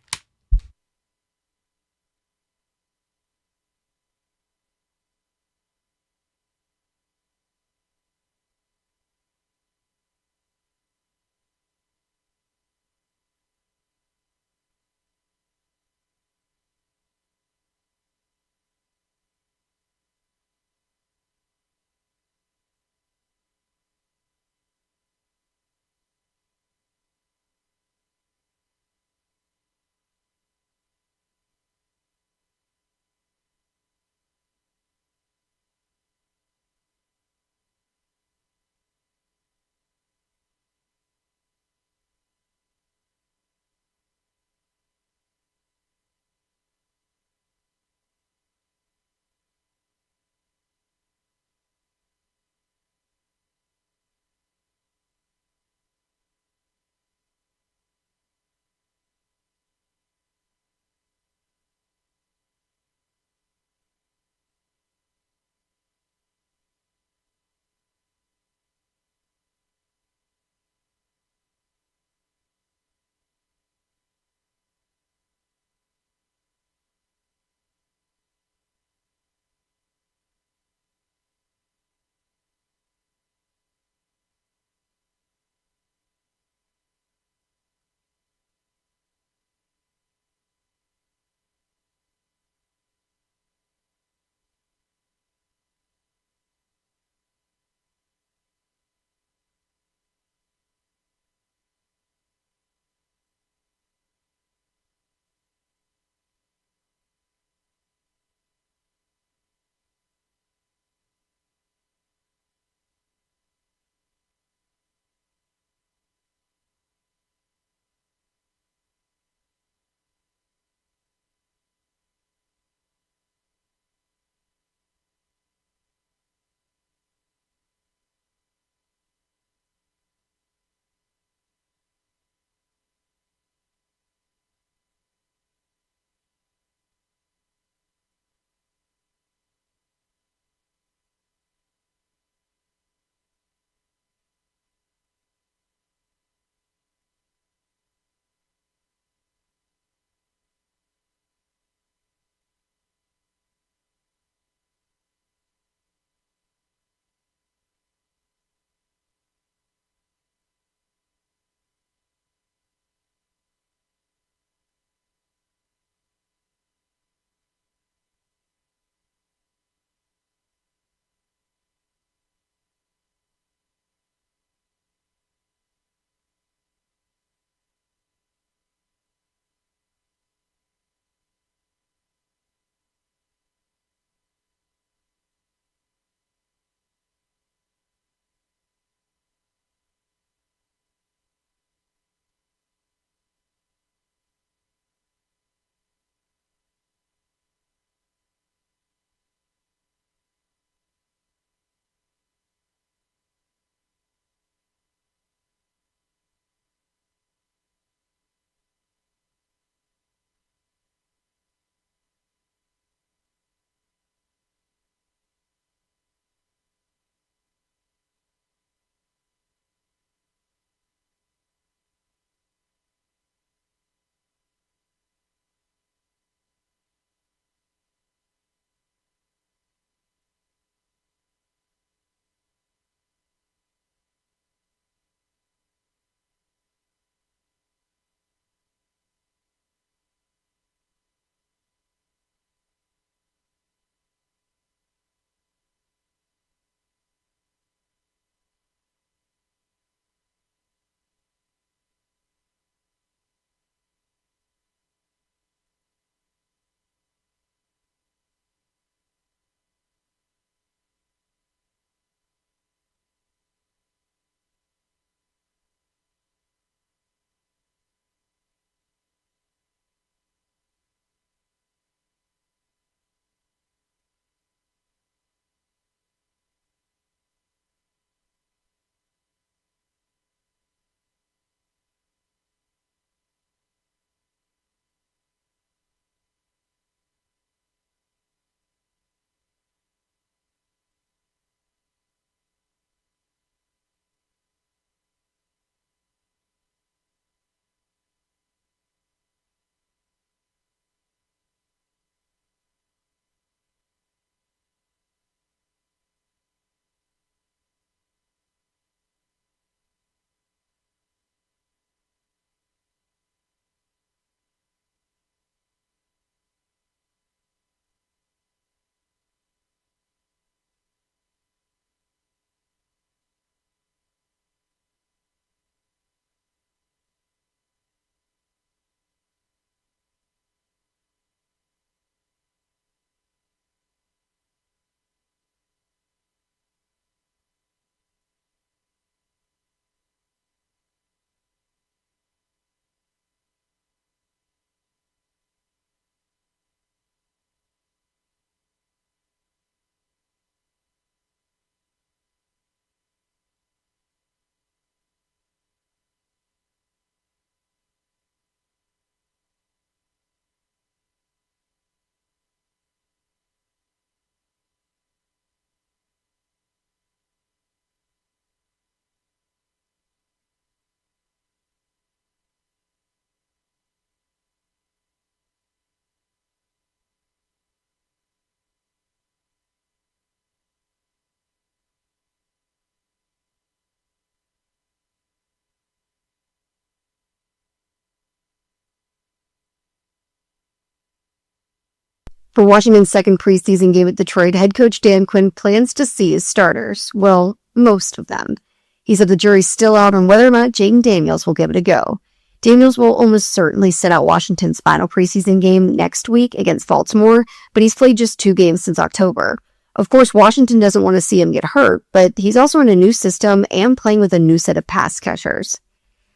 For Washington's second preseason game at Detroit, head coach Dan Quinn plans to see his starters. Well, most of them. He said the jury's still out on whether or not Jaden Daniels will give it a go. Daniels will almost certainly sit out Washington's final preseason game next week against Baltimore, but he's played just 2 games since October. Of course, Washington doesn't want to see him get hurt, but he's also in a new system and playing with a new set of pass catchers.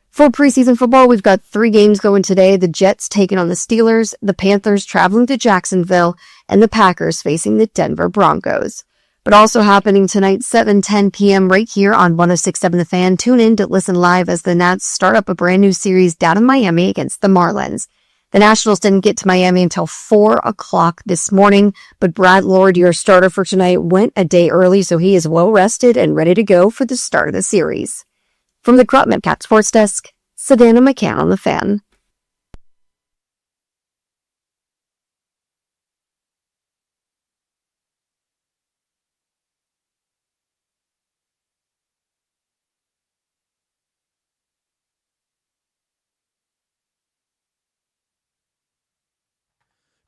For preseason football, we've got 3 games going today. The Jets taking on the Steelers, the Panthers traveling to Jacksonville, and the Packers facing the Denver Broncos. But also happening tonight, 7:10 p.m. right here on 106.7 The Fan. Tune in to listen live as the Nats start up a brand new series down in Miami against the Marlins. The Nationals didn't get to Miami until 4 o'clock this morning, but Brad Lord, your starter for tonight, went a day early, so he is well rested and ready to go for the start of the series. From the Crop Cat Sports Desk, Savannah McCann on The Fan.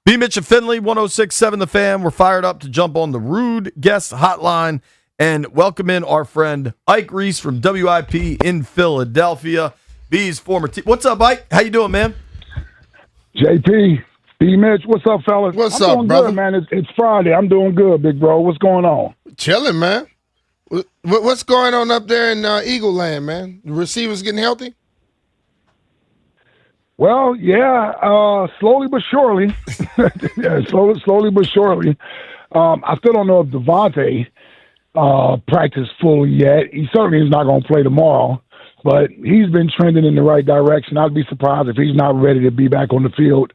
B. Mitch and Finley, 106.7 The Fan. We're fired up to jump on the Rude Guest Hotline and welcome in our friend Ike Reese from WIP in Philadelphia. B's former team. What's up, Ike? How you doing, man? JP, B. Mitch, what's up, fellas? What's I'm up, doing brother? Good, man. It's Friday. I'm doing good, big bro. What's going on? Chilling, man. What's going on up there in Eagle Land, man? The receivers getting healthy? Well, yeah, slowly but surely. Yeah, slowly but surely. I still don't know if Devontae practiced fully yet. He certainly is not going to play tomorrow, but he's been trending in the right direction. I'd be surprised if he's not ready to be back on the field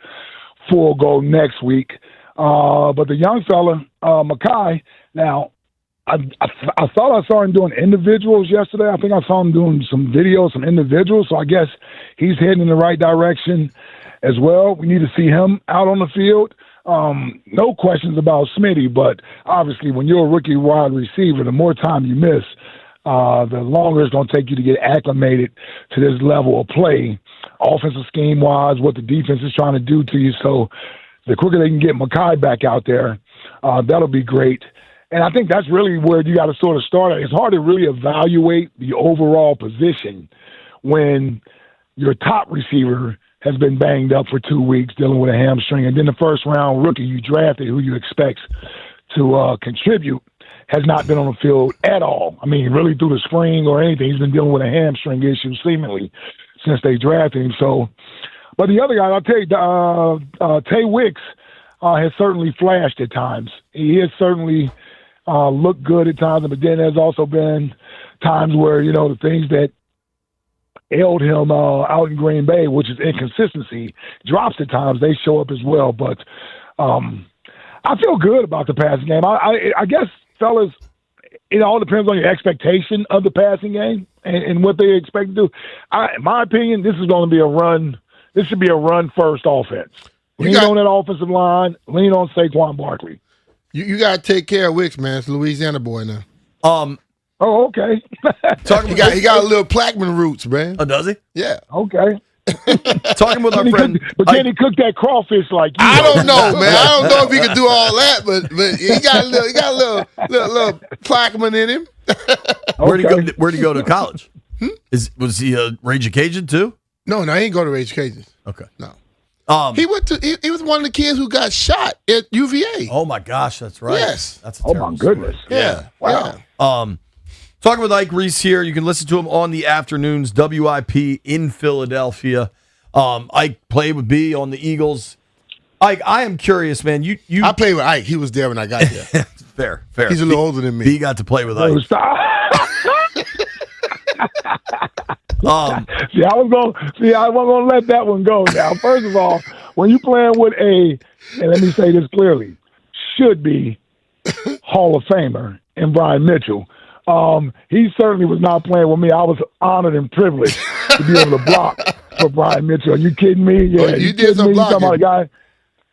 full go next week. But the young fella, Makai, now, I thought I saw him doing individuals yesterday. I think I saw him doing some videos, some individuals. So I guess he's heading in the right direction as well. We need to see him out on the field. No questions about Smitty, but obviously when you're a rookie wide receiver, the more time you miss, the longer it's going to take you to get acclimated to this level of play, offensive scheme-wise, what the defense is trying to do to you. So the quicker they can get Makai back out there, that'll be great. And I think that's really where you got to sort of start. It's hard to really evaluate the overall position when your top receiver has been banged up for 2 weeks dealing with a hamstring. And then the first round rookie you drafted, who you expect to contribute, has not been on the field at all. I mean, really through the spring or anything. He's been dealing with a hamstring issue seemingly since they drafted him. So, but the other guy, I'll tell you, Tay Wicks has certainly flashed at times. He has certainly looked good at times, but then there's also been times where, you know, the things that ailed him out in Green Bay, which is inconsistency, drops at times, they show up as well. But I feel good about the passing game. I guess, fellas, it all depends on your expectation of the passing game and what they expect to do. In my opinion, this is going to be a run. This should be a run-first offense. Lean on that offensive line. Lean on Saquon Barkley. You got to take care of Wicks, man. It's a Louisiana boy now. Oh, okay. He got a little Plaquemine roots, man. Oh, does he? Yeah. Okay. Talking with our friend. Can he cook that crawfish like you? I don't know, man. I don't know if he can do all that, but he got a little Plaquemine in him. Where'd he go to college? Was he a Rage Cajun too? No, he ain't go to Rage Cajuns. Okay. No. He was one of the kids who got shot at UVA. Oh my gosh, that's right. Yes. That's a terrible my goodness. story. Yeah. Wow. Talking with Ike Reese here. You can listen to him on the afternoons, WIP in Philadelphia. Ike played with B on the Eagles. Ike, I am curious, man. I played with Ike. He was there when I got there. Fair. He's a little older than me. B got to play with Ike. I wasn't gonna let that one go. Now, first of all, when you playing with and let me say this clearly, should be Hall of Famer and Brian Mitchell. He certainly was not playing with me. I was honored and privileged to be able to block for Brian Mitchell. Are you kidding me? Yeah, well, you did some blocking. You guy.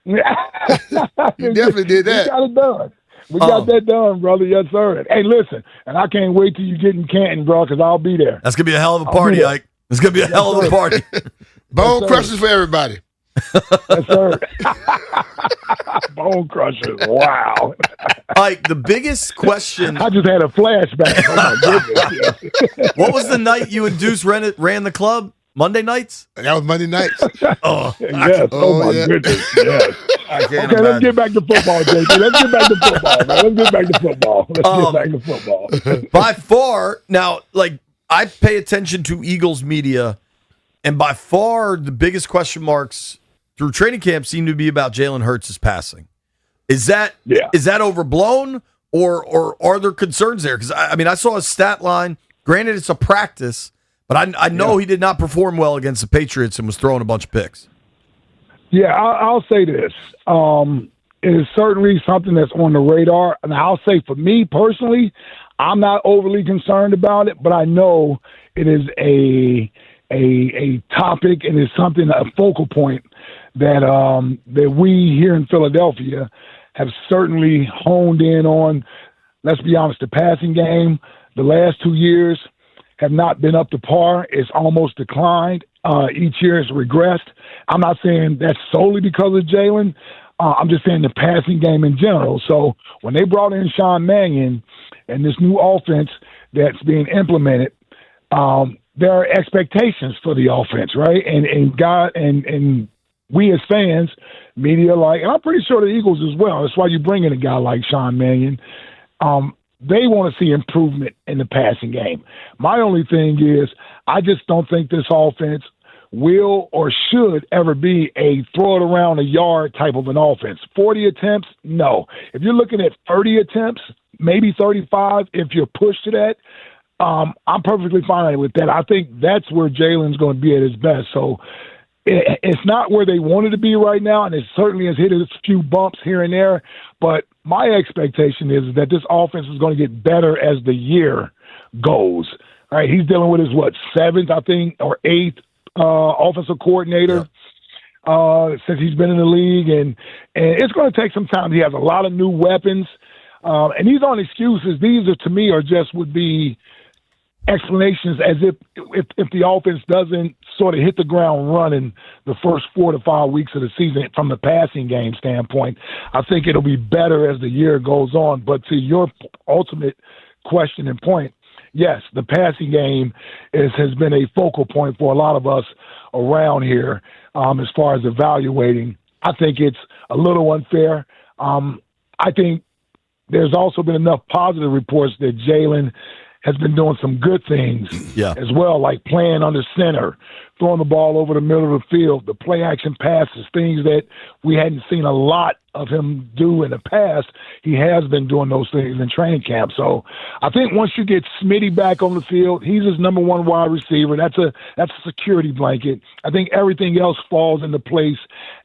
You definitely did that. We got it done. We got that done, brother. Yes, sir. Hey, listen, and I can't wait till you get in Canton, bro, because I'll be there. That's going to be a hell of a party, Ike. It's going to be a hell of a party. Bone crushers for everybody. Yes, sir. Bone crushers. Wow. Like the biggest question. I just had a flashback. Oh my goodness. What was the night you and Deuce ran the club? Monday nights? That was Monday nights. Oh, Yes. Oh my goodness. Yes. I can't Okay, let's get back to football, JP. Let's get back to football, man. Let's get back to football. Let's get back to football. By far, now, like, I pay attention to Eagles media, and by far the biggest question marks through training camp seem to be about Jalen Hurts' passing. Is that overblown, or are there concerns there? Because, I mean, I saw a stat line. Granted, it's a practice, but I know he did not perform well against the Patriots and was throwing a bunch of picks. Yeah, I'll say this. It is certainly something that's on the radar. And I'll say for me personally, I'm not overly concerned about it, but I know it is a topic and it's something, a focal point that that we here in Philadelphia have certainly honed in on. Let's be honest, the passing game the last 2 years have not been up to par. It's almost declined. Each year it's regressed. I'm not saying that's solely because of Jalen. I'm just saying the passing game in general. So when they brought in Sean Mannion and this new offense that's being implemented, there are expectations for the offense, right? And we as fans, media and I'm pretty sure the Eagles as well. That's why you bring in a guy like Sean Mannion. They want to see improvement in the passing game. My only thing is I just don't think this offense will or should ever be a throw it around a yard type of an offense. 40 attempts, no. If you're looking at 30 attempts, maybe 35, if you're pushed to that, I'm perfectly fine with that. I think that's where Jalen's going to be at his best. So it's not where they wanted to be right now, and it certainly has hit a few bumps here and there. But my expectation is that this offense is going to get better as the year goes. All right, he's dealing with his, seventh, I think, or eighth offensive coordinator since he's been in the league. And it's going to take some time. He has a lot of new weapons. And these aren't excuses. These are, to me, would be explanations as if the offense doesn't sort of hit the ground running the first 4 to 5 weeks of the season from the passing game standpoint. I think it'll be better as the year goes on. But to your ultimate question and point, yes, the passing game has been a focal point for a lot of us around here as far as evaluating. I think it's a little unfair. I think there's also been enough positive reports that Jalen has been doing some good things as well, like playing under center, throwing the ball over the middle of the field, the play action passes, things that we hadn't seen a lot of him do in the past. He has been doing those things in training camp. So I think once you get Smitty back on the field, he's his number one wide receiver. That's a security blanket. I think everything else falls into place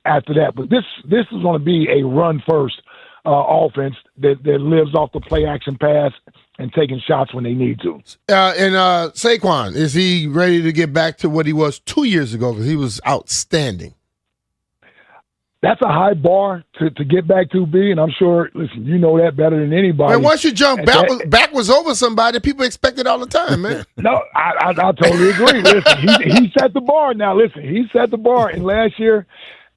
after that. But this is going to be a run first offense that lives off the play action pass and taking shots when they need to. And Saquon, is he ready to get back to what he was 2 years ago? Because he was outstanding. That's a high bar to get back to, B, and I'm sure, listen, you know that better than anybody. And once you jump backwards over somebody, people expect it all the time, man. No, I totally agree. Listen, he set the bar. Now, listen, he set the bar, and last year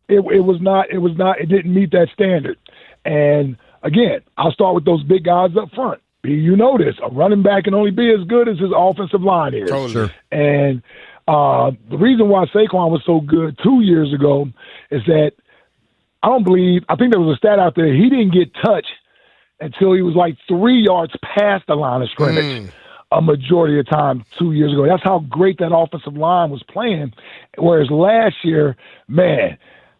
it didn't meet that standard. And again, I'll start with those big guys up front. You know this. A running back can only be as good as his offensive line is. Totally. Sure. And the reason why Saquon was so good 2 years ago is that I think there was a stat out there, he didn't get touched until he was like 3 yards past the line of scrimmage a majority of the time 2 years ago. That's how great that offensive line was playing. Whereas last year, man,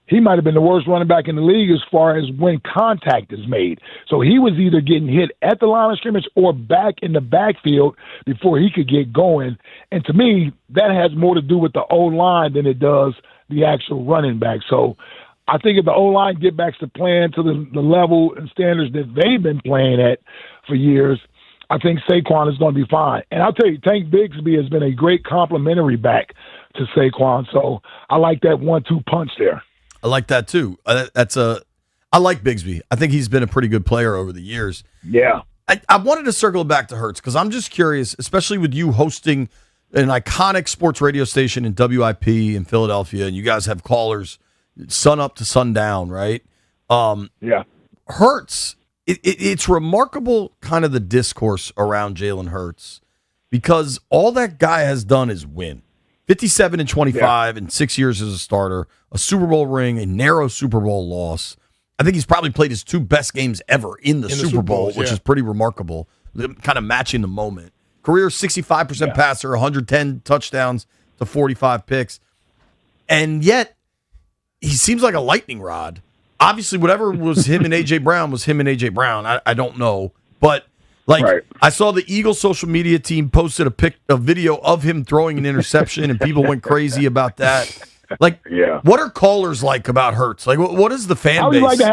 he might have been the worst running back in the league as far as when contact is made. So he was either getting hit at the line of scrimmage or back in the backfield before he could get going. And to me, that has more to do with the O-line than it does the actual running back. So I think if the O-line get back to playing to the level and standards that they've been playing at for years, I think Saquon is going to be fine. And I'll tell you, Tank Bigsby has been a great complimentary back to Saquon. So I like that 1-2 punch there. I like that too. I like Bigsby. I think he's been a pretty good player over the years. Yeah. I wanted to circle back to Hurts because I'm just curious, especially with you hosting an iconic sports radio station in WIP in Philadelphia, and you guys have callers sun up to sundown, right? Yeah. Hurts, it's remarkable kind of the discourse around Jalen Hurts because all that guy has done is win. 57-25 in 6 years as a starter, a Super Bowl ring, a narrow Super Bowl loss. I think he's probably played his 2 best games ever in the Super Bowl, which is pretty remarkable, kind of matching the moment. Career 65% passer, 110 touchdowns to 45 picks. And yet, he seems like a lightning rod. Obviously, whatever was him and A.J. Brown was him and A.J. Brown. I don't know. But, I saw the Eagles social media team posted a video of him throwing an interception, and people went crazy about that. What are callers like about Hurts? What is the fan How would base? you like to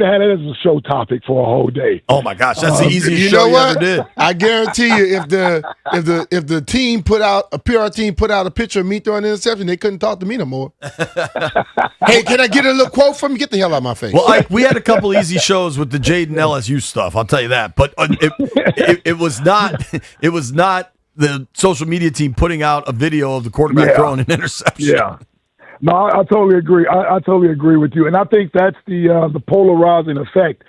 have that as a show topic for a whole day? Oh my gosh, that's the easiest you show know you what? ever did. I guarantee you, if the team put out a PR team put out a picture of me throwing an interception, they couldn't talk to me no more. Hey, can I get a little quote from you? Get the hell out of my face. Well, we had a couple easy shows with the Jaden LSU stuff. I'll tell you that, but it was not. It was not the social media team putting out a video of the quarterback throwing an interception. Yeah. No, I totally agree. I totally agree with you, and I think that's the polarizing effect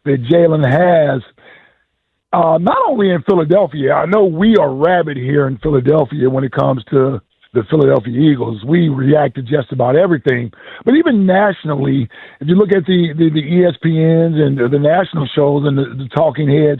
that Jalen has. Not only in Philadelphia, I know we are rabid here in Philadelphia when it comes to the Philadelphia Eagles. We react to just about everything, but even nationally, if you look at the ESPNs and the national shows and the talking heads,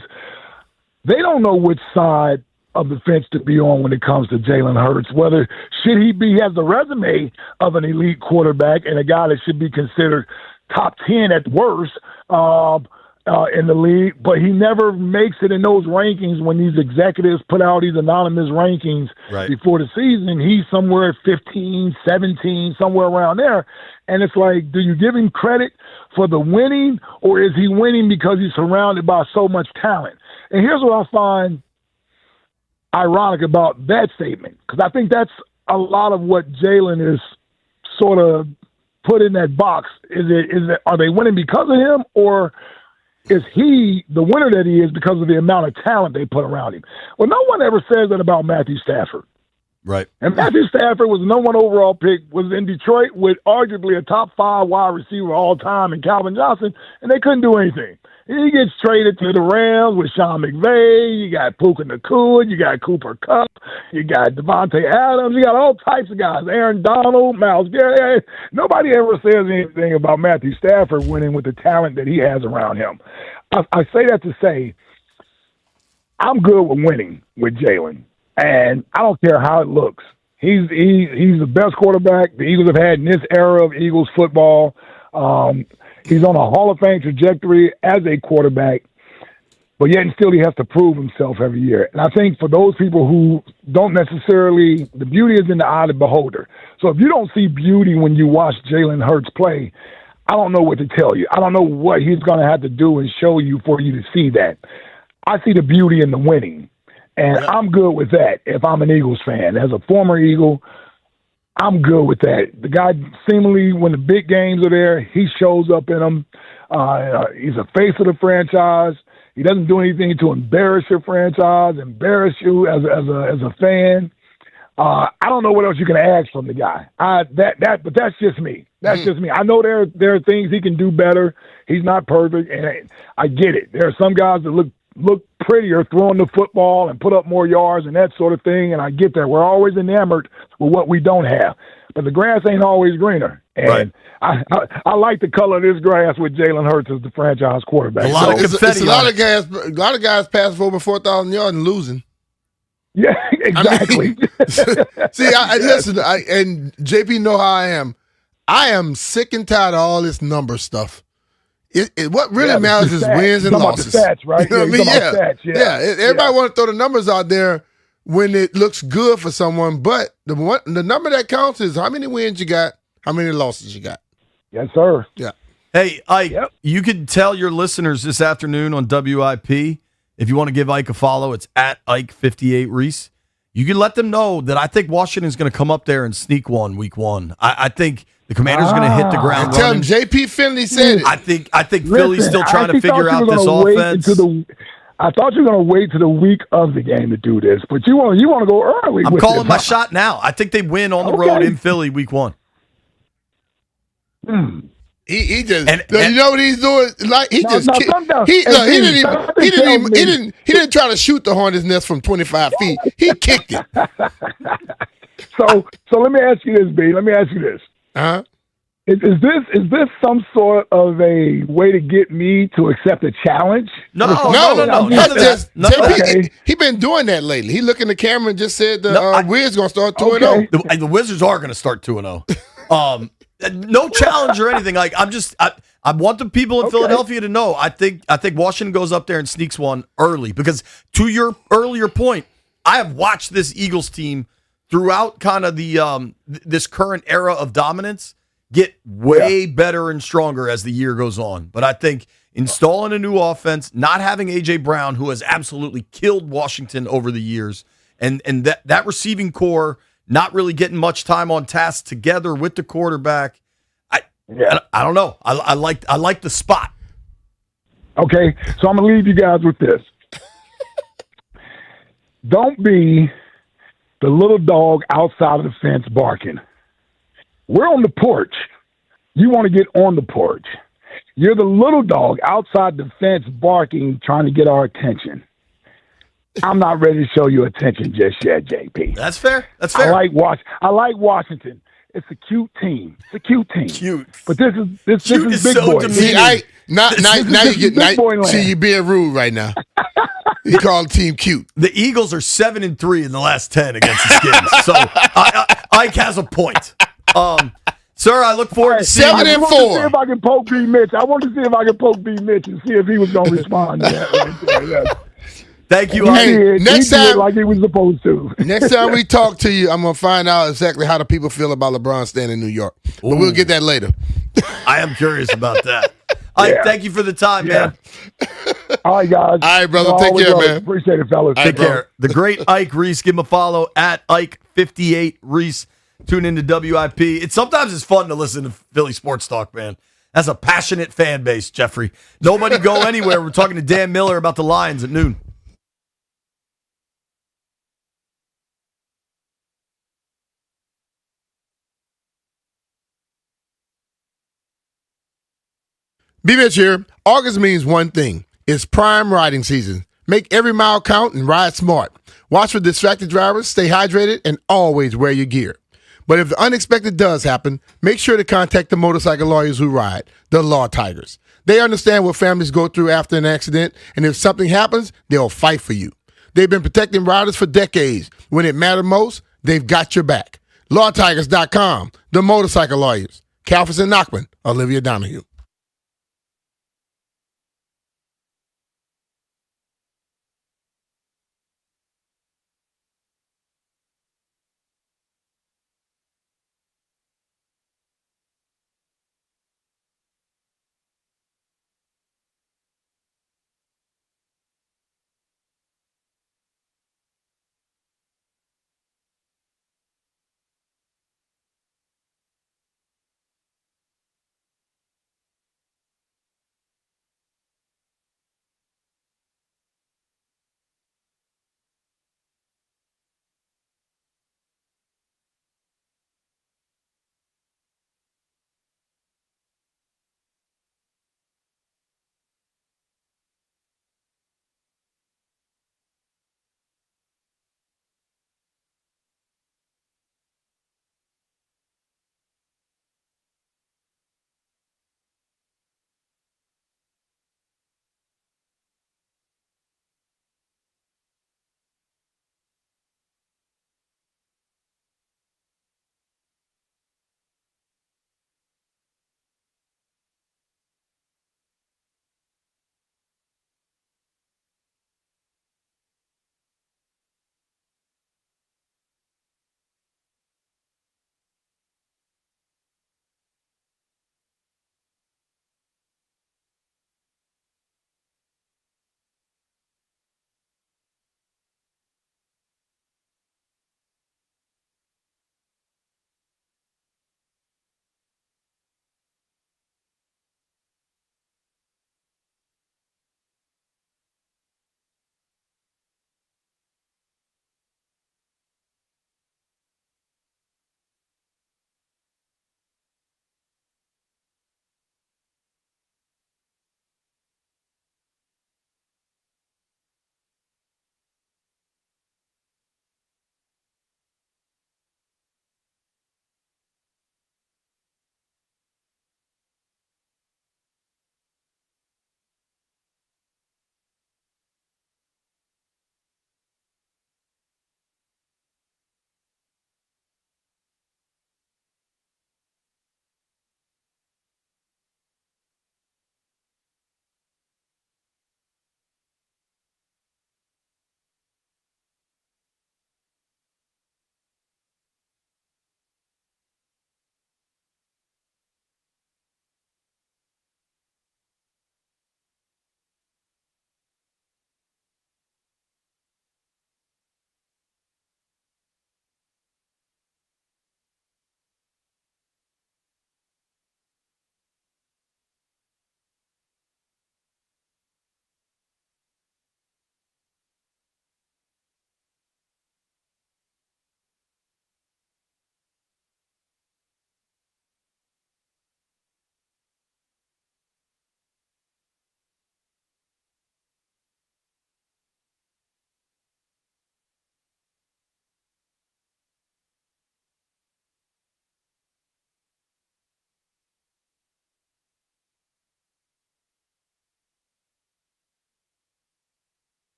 they don't know which side of the fence to be on when it comes to Jalen Hurts. Whether he has the resume of an elite quarterback and a guy that should be considered top 10 at worst in the league, but he never makes it in those rankings when these executives put out these anonymous rankings before the season. He's somewhere at 15, 17, somewhere around there. And it's like, do you give him credit for the winning, or is he winning because he's surrounded by so much talent? And here's what I find ironic about that statement, because I think that's a lot of what Jalen is sort of put in that box. Are they winning because of him, or is he the winner that he is because of the amount of talent they put around him? Well, no one ever says that about Matthew Stafford. Right. And Matthew Stafford was the number 1 overall pick, was in Detroit with arguably a top 5 wide receiver all time in Calvin Johnson, and they couldn't do anything. He gets traded to the Rams with Sean McVay. You got Puka Nacua. You got Cooper Kupp. You got Devontae Adams. You got all types of guys. Aaron Donald, Myles Garrett. Nobody ever says anything about Matthew Stafford winning with the talent that he has around him. I say that to say I'm good with winning with Jalen, and I don't care how it looks. He's the best quarterback the Eagles have had in this era of Eagles football. He's on a Hall of Fame trajectory as a quarterback, but yet and still he has to prove himself every year. And I think for those people who don't necessarily, the beauty is in the eye of the beholder. So if you don't see beauty when you watch Jalen Hurts play, I don't know what to tell you. I don't know what he's going to have to do and show you for you to see that. I see the beauty in the winning, and I'm good with that if I'm an Eagles fan. As a former Eagle, I'm good with that. The guy seemingly, when the big games are there, he shows up in them. He's a face of the franchise. He doesn't do anything to embarrass your franchise, embarrass you as a fan. I don't know what else you can ask from the guy. But that's just me. That's just me. I know there are things he can do better. He's not perfect, and I get it. There are some guys that look prettier throwing the football and put up more yards and that sort of thing, and I get that. We're always enamored with what we don't have. But the grass ain't always greener. And I like the color of this grass with Jalen Hurts as the franchise quarterback. A lot of guys passing for over 4,000 yards and losing. Yeah, exactly. Listen, and JP know how I am. I am sick and tired of all this number stuff. What really matters is wins and losses. About the stats, right? You know what I mean? Stats, Everybody want to throw the numbers out there when it looks good for someone, but the number that counts is how many wins you got, how many losses you got. Yes, sir. Yeah. Hey, Ike, you can tell your listeners this afternoon on WIP, if you want to give Ike a follow, it's at Ike58Reese. You can let them know that I think Washington's going to come up there and sneak one week 1. I think the Commander's going to hit the ground Tell running. him JP Finley said it. I think Philly's still trying to figure out this offense. I thought you were going to wait to the week of the game to do this, but you want to go early. I'm calling my shot now. I think they win on the road in Philly week 1. He just And- you know what he's doing? Like he No, just no, kicked- sometimes- he look, he hey, didn't even something he didn't tells even me- he didn't try to shoot the hornet's nest from 25 feet. He kicked it. So let me ask you this, B. Let me ask you this. Uh-huh. Is this some sort of a way to get me to accept a challenge? No. That's just No. JP, Okay. he been doing that lately. He looked in the camera and just said the No, Wiz gonna start 2-0. Okay. The Wizards are going to start 2-0. No challenge or anything. Like I want the people in Philadelphia to know. I think Washington goes up there and sneaks one early because to your earlier point, I have watched this Eagles team throughout kind of the this current era of dominance get way better and stronger as the year goes on. But I think installing a new offense, not having A.J. Brown, who has absolutely killed Washington over the years, and that receiving core not really getting much time on task together with the quarterback, I don't know. I like the spot. Okay, so I'm gonna leave you guys with this. Don't be the little dog outside of the fence barking. We're on the porch. You want to get on the porch. You're the little dog outside the fence barking, trying to get our attention. I'm not ready to show you attention just yet, JP. That's fair. That's fair. I like Washington. It's a cute team. It's a cute team. Cute. But this is Cute is big so boy. demeaning. See, now This you is big boy land. see you being rude right now. You call the team cute. The Eagles are 7-3 in the last 10 against the Skins. So Ike has a point. Sir, I look forward to seeing you. 7-4. I want to see if I can poke B. Mitch. I want to see if I can poke B. Mitch and see if he was going to respond to that right there. Yeah. Thank you. Hey, He next did time- like he was supposed to. Next time we talk to you, I'm gonna find out exactly how the people feel about LeBron staying in New York. But we'll get that later. I am curious about that. Ike, thank you for the time, man. All right, guys. All right, brother. You know, Take always care, love it. man. Appreciate it, fellas. Take care. The great Ike Reese. Give him a follow at Ike58 Reese. Tune into WIP. Sometimes it's fun to listen to Philly sports talk, man. That's a passionate fan base, Jeffrey. Nobody go anywhere. We're talking to Dan Miller about the Lions at noon. B. Mitch here. August means one thing. It's prime riding season. Make every mile count and ride smart. Watch for distracted drivers, stay hydrated, and always wear your gear. But if the unexpected does happen, make sure to contact the motorcycle lawyers who ride, the Law Tigers. They understand what families go through after an accident, and if something happens, they'll fight for you. They've been protecting riders for decades. When it mattered most, they've got your back. LawTigers.com, the motorcycle lawyers. Calfus and Nachman, Olivia Donahue.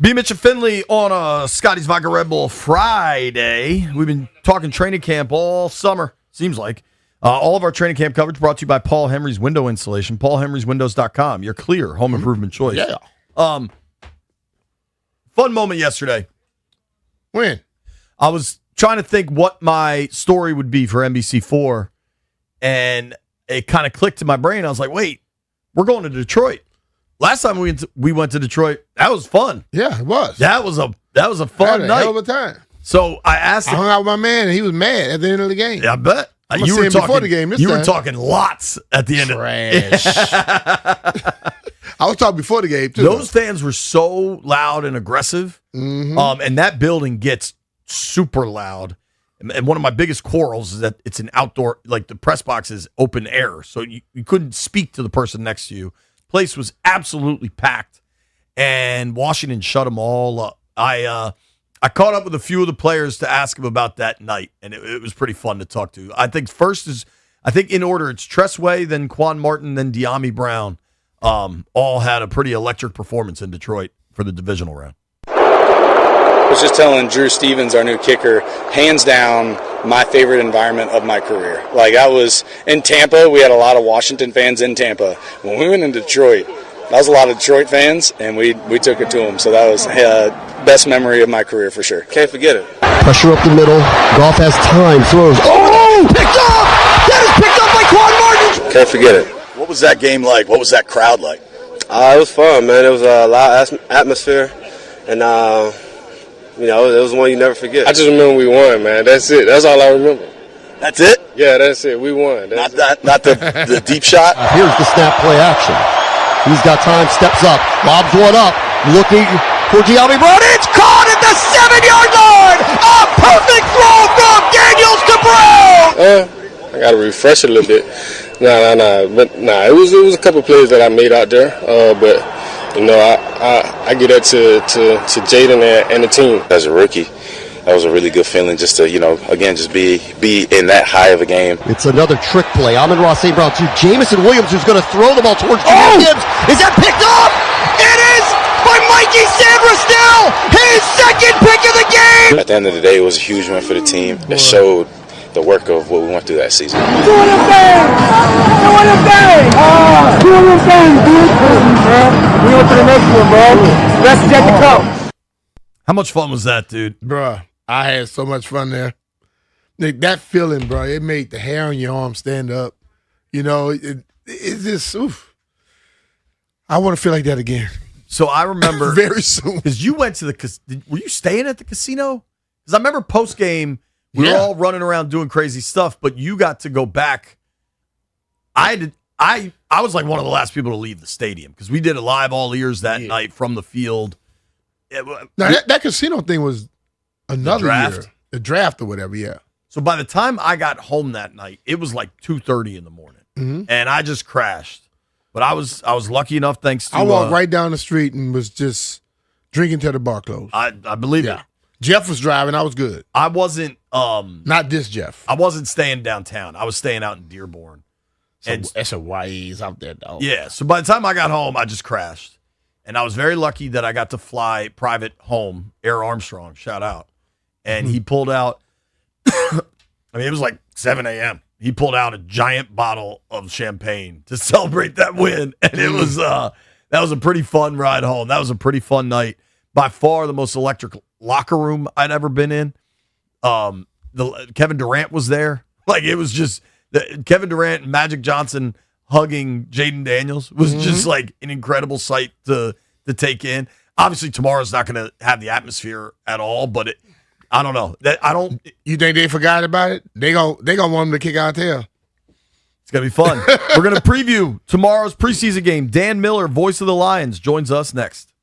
B. Mitch and Finley on a Scotty's Vodka Red Bull Friday. We've been talking training camp all summer, seems like. All of our training camp coverage brought to you by Paul Henry's Window Installation, paulhenryswindows.com, your clear home improvement choice. Yeah. Fun moment yesterday. When? I was trying to think what my story would be for NBC4, and it kind of clicked in my brain. I was like, wait, we're going to Detroit. Last time we went to Detroit, that was fun. Yeah, it was. That was a fun Had a night. hell of a time. So I asked I him. hung out with my man, and he was mad at the end of the game. Yeah, I bet. I'm gonna see him before the game this You were time. talking lots at the end Trash. I was talking before the game, too. Those fans were so loud and aggressive. Mhm. And that building gets super loud. And one of my biggest quarrels is that it's an outdoor, like the press box is open air. So you couldn't speak to the person next to you. Place was absolutely packed. And Washington shut them all up. I caught up with a few of the players to ask them about that night, and it was pretty fun to talk to. I think in order, it's Tressway, then Quan Martin, then De'Ami Brown. All had a pretty electric performance in Detroit for the divisional round. I was just telling Drew Stevens, our new kicker, hands down, my favorite environment of my career. Like, I was in Tampa. We had a lot of Washington fans in Tampa. When we went in Detroit, that was a lot of Detroit fans, and we took it to them. So that was best memory of my career for sure. Can't forget it. Pressure up the middle. Goff has time. Throws. Oh! Picked up! That is picked up by Quan Martin! Can't forget it. What was that game like? What was that crowd like? It was fun, man. It was a loud atmosphere, and it was one you never forget. I just remember we won, man. That's it. That's all I remember. That's it? Yeah, that's it. We won. Not the deep shot? Here's the snap play action. He's got time, steps up, lobs one up, looking for De'Ami Brown. It's caught at the 7-yard line! A perfect throw from Daniels to Brown! I got to refresh it a little bit. It was a couple plays that I made out there, but I give that to Jaden and the team. As a rookie, that was a really good feeling just to, again, just be in that high of a game. It's another trick play. Amon-Ra St. Brown to Jamison Williams, who's going to throw the ball towards Junior Gibbs. Is that picked up? It is by Mikey Sandristel, his second pick of the game. At the end of the day, it was a huge win for the team. It showed the work of what we went through that season. Doing it bang! Doing it bang! Doing it bang, dude! We went to the next one, bro. Best yet to come. How much fun was that, dude? Bruh, I had so much fun there. Nick, that feeling, bro, it made the hair on your arm stand up. It's just, oof. I want to feel like that again. So I remember very soon. Because you went to were you staying at the casino? Because I remember post game, we were all running around doing crazy stuff, but you got to go back. I was like one of the last people to leave the stadium because we did it live all ears that night from the field. Now, that casino thing was another draft? year. The draft or whatever, yeah. So by the time I got home that night, it was like 2:30 in the morning, and I just crashed. But I was lucky enough, thanks to I walked right down the street and was just drinking till the bar closed. I believe it. Jeff was driving. I was good. I wasn't. Not this Jeff. I wasn't staying downtown. I was staying out in Dearborn. So it's a ways out there, though. Yeah. So by the time I got home, I just crashed, and I was very lucky that I got to fly private home. Air Armstrong, shout out, and he pulled out. I mean, it was like 7 a.m. He pulled out a giant bottle of champagne to celebrate that win, and it was that was a pretty fun ride home. That was a pretty fun night. By far, the most electric locker room I'd ever been in. Kevin Durant was there. Like it was just Kevin Durant and Magic Johnson hugging Jaden Daniels was just like an incredible sight to take in. Obviously, tomorrow's not going to have the atmosphere at all, but I don't know. You think they forgot about it? They gonna want them to kick our tail. It's gonna be fun. We're gonna preview tomorrow's preseason game. Dan Miller, voice of the Lions, joins us next.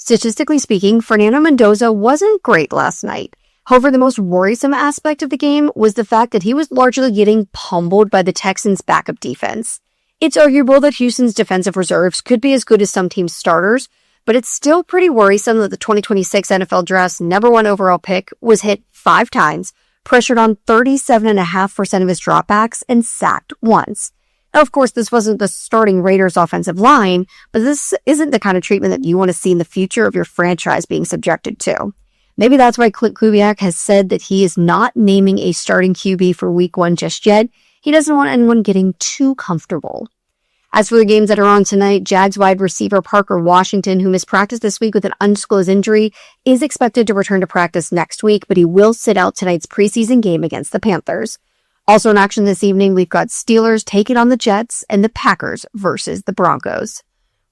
Statistically speaking, Fernando Mendoza wasn't great last night. However, the most worrisome aspect of the game was the fact that he was largely getting pummeled by the Texans' backup defense. It's arguable that Houston's defensive reserves could be as good as some teams' starters, but it's still pretty worrisome that the 2026 NFL Draft's #1 overall pick was hit 5 times, pressured on 37.5% of his dropbacks, and sacked once. Now, of course, this wasn't the starting Raiders offensive line, but this isn't the kind of treatment that you want to see in the future of your franchise being subjected to. Maybe that's why Clint Kubiak has said that he is not naming a starting QB for Week 1 just yet. He doesn't want anyone getting too comfortable. As for the games that are on tonight, Jags wide receiver Parker Washington, who missed practice this week with an undisclosed injury, is expected to return to practice next week, but he will sit out tonight's preseason game against the Panthers. Also in action this evening, we've got Steelers taking on the Jets and the Packers versus the Broncos.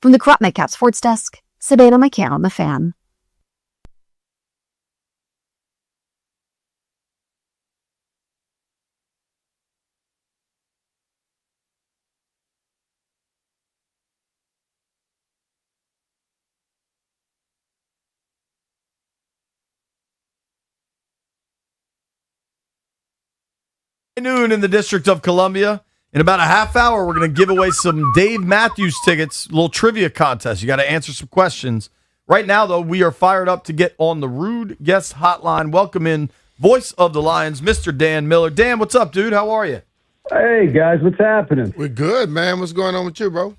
From the Crop Metcalf Sports Desk, Savannah McCann on The Fan. Noon in the District of Columbia. In about a half hour, we're going to give away some Dave Matthews tickets, a little trivia contest. You got to answer some questions. Right now, though, we are fired up to get on the Rude Guest Hotline. Welcome in voice of the Lions, Mr. Dan Miller. Dan, what's up, dude? How are you? Hey, guys, what's happening? We're good, man. What's going on with you, bro?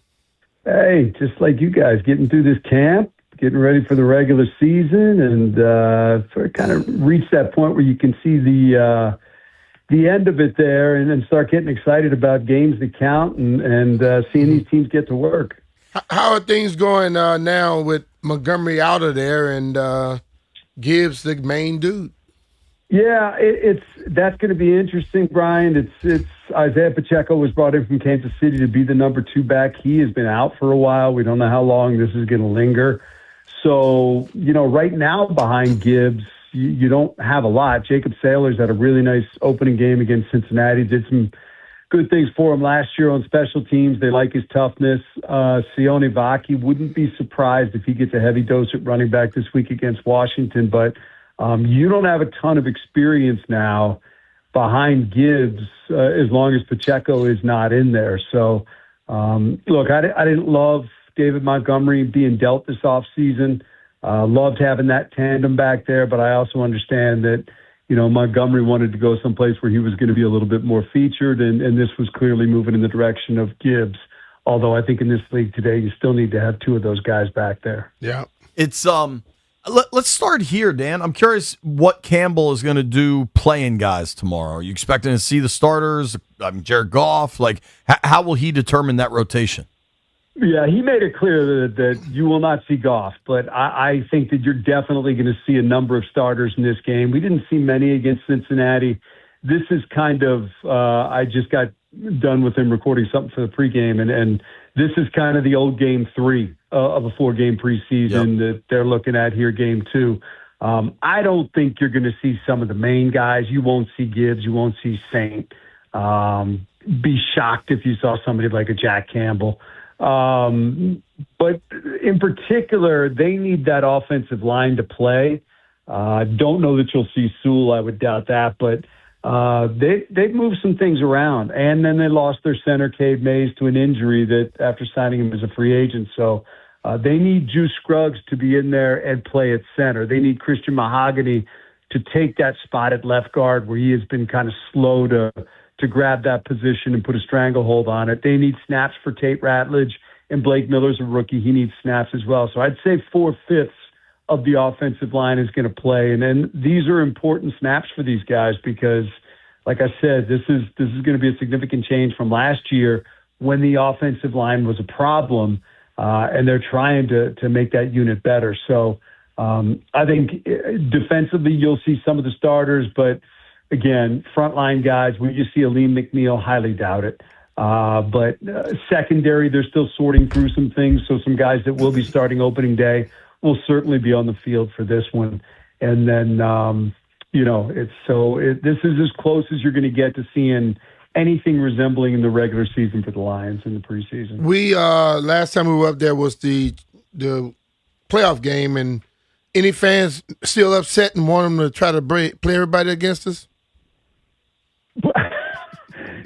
Hey, just like you guys, getting through this camp, getting ready for the regular season, and kind of reach that point where you can see the end of it there and then start getting excited about games that count and seeing these teams get to work. How are things going now with Montgomery out of there and Gibbs, the main dude? Yeah, that's going to be interesting, Brian. It's Isaiah Pacheco was brought in from Kansas City to be the number 2 back. He has been out for a while. We don't know how long this is going to linger. So, right now behind Gibbs, you don't have a lot. Jacob Saylor's had a really nice opening game against Cincinnati, did some good things for him last year on special teams. They like his toughness. Sione Vaki, wouldn't be surprised if he gets a heavy dose at running back this week against Washington, but you don't have a ton of experience now behind Gibbs as long as Pacheco is not in there. So, look, I didn't love David Montgomery being dealt this offseason. Loved having that tandem back there, but I also understand that, Montgomery wanted to go someplace where he was going to be a little bit more featured, and this was clearly moving in the direction of Gibbs. Although I think in this league today, you still need to have 2 of those guys back there. Yeah. It's let's start here, Dan. I'm curious what Campbell is going to do playing guys tomorrow. Are you expecting to see the starters? Jared Goff, how will he determine that rotation? Yeah, he made it clear that you will not see Goff, but I think that you're definitely going to see a number of starters in this game. We didn't see many against Cincinnati. This is kind of, I just got done with him recording something for the pregame, and this is kind of the old game 3 of a 4-game preseason that they're looking at here, game 2. I don't think you're going to see some of the main guys. You won't see Gibbs. You won't see Saint. Be shocked if you saw somebody like a Jack Campbell. But in particular, they need that offensive line to play. Don't know that you'll see Sewell. I would doubt that, but they've moved some things around, and then they lost their center, Cade Mays, to an injury that after signing him as a free agent. So they need Juice Scruggs to be in there and play at center. They need Christian Mahogany to take that spot at left guard where he has been kind of slow to grab that position and put a stranglehold on it. They need snaps for Tate Ratledge, and Blake Miller's a rookie. He needs snaps as well. So I'd say 4/5 of the offensive line is going to play. And then these are important snaps for these guys because, like I said, this is going to be a significant change from last year when the offensive line was a problem, and they're trying to make that unit better. So I think defensively you'll see some of the starters, but again, frontline guys, will you see Aleem McNeil? Highly doubt it. But secondary, they're still sorting through some things. So some guys that will be starting opening day will certainly be on the field for this one. And then, this is as close as you're going to get to seeing anything resembling in the regular season for the Lions in the preseason. We last time we were up there was the playoff game, and any fans still upset and want them to try to play everybody against us?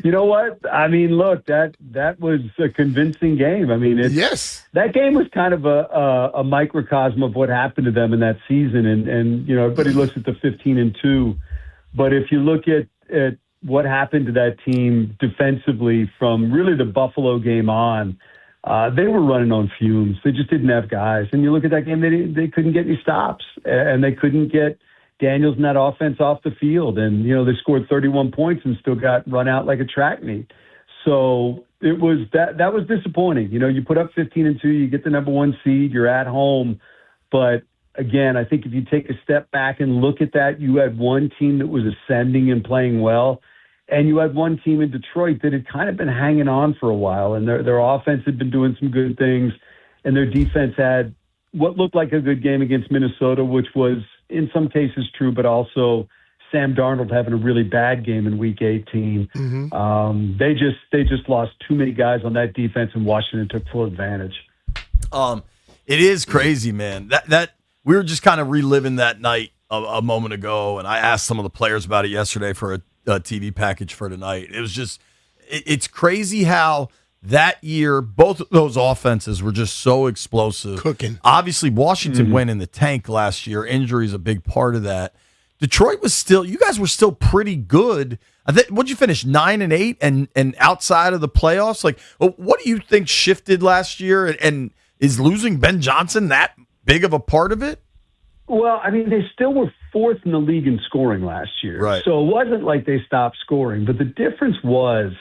You know what? I mean, look, that was a convincing game. I mean, that game was kind of a microcosm of what happened to them in that season. And you know, everybody looks at the 15-2, but if you look at what happened to that team defensively from really the Buffalo game on, they were running on fumes. They just didn't have guys. And you look at that game, they couldn't get any stops, and they couldn't get Daniels and that offense off the field. And, you know, they scored 31 points and still got run out like a track meet. So it was that was disappointing. You know, you put up 15-2, you get the number 1 seed, you're at home. But again, I think if you take a step back and look at that, you had one team that was ascending and playing well, and you had one team in Detroit that had kind of been hanging on for a while, and their offense had been doing some good things, and their defense had what looked like a good game against Minnesota, which was in some cases true, but also Sam Darnold having a really bad game in Week 18. Mm-hmm. They just lost too many guys on that defense, and Washington took full advantage. It is crazy, man. That we were just kind of reliving that night a moment ago, and I asked some of the players about it yesterday for a TV package for tonight. It was just, it's crazy how that year both of those offenses were just so explosive. Cooking. Obviously, Washington went in the tank last year. Injury is a big part of that. Detroit was still, you guys were still pretty good. What'd you finish, 9-8 and outside of the playoffs? Like, what do you think shifted last year? And is losing Ben Johnson that big of a part of it? Well, I mean, they still were 4th in the league in scoring last year. Right. So it wasn't like they stopped scoring. But the difference was,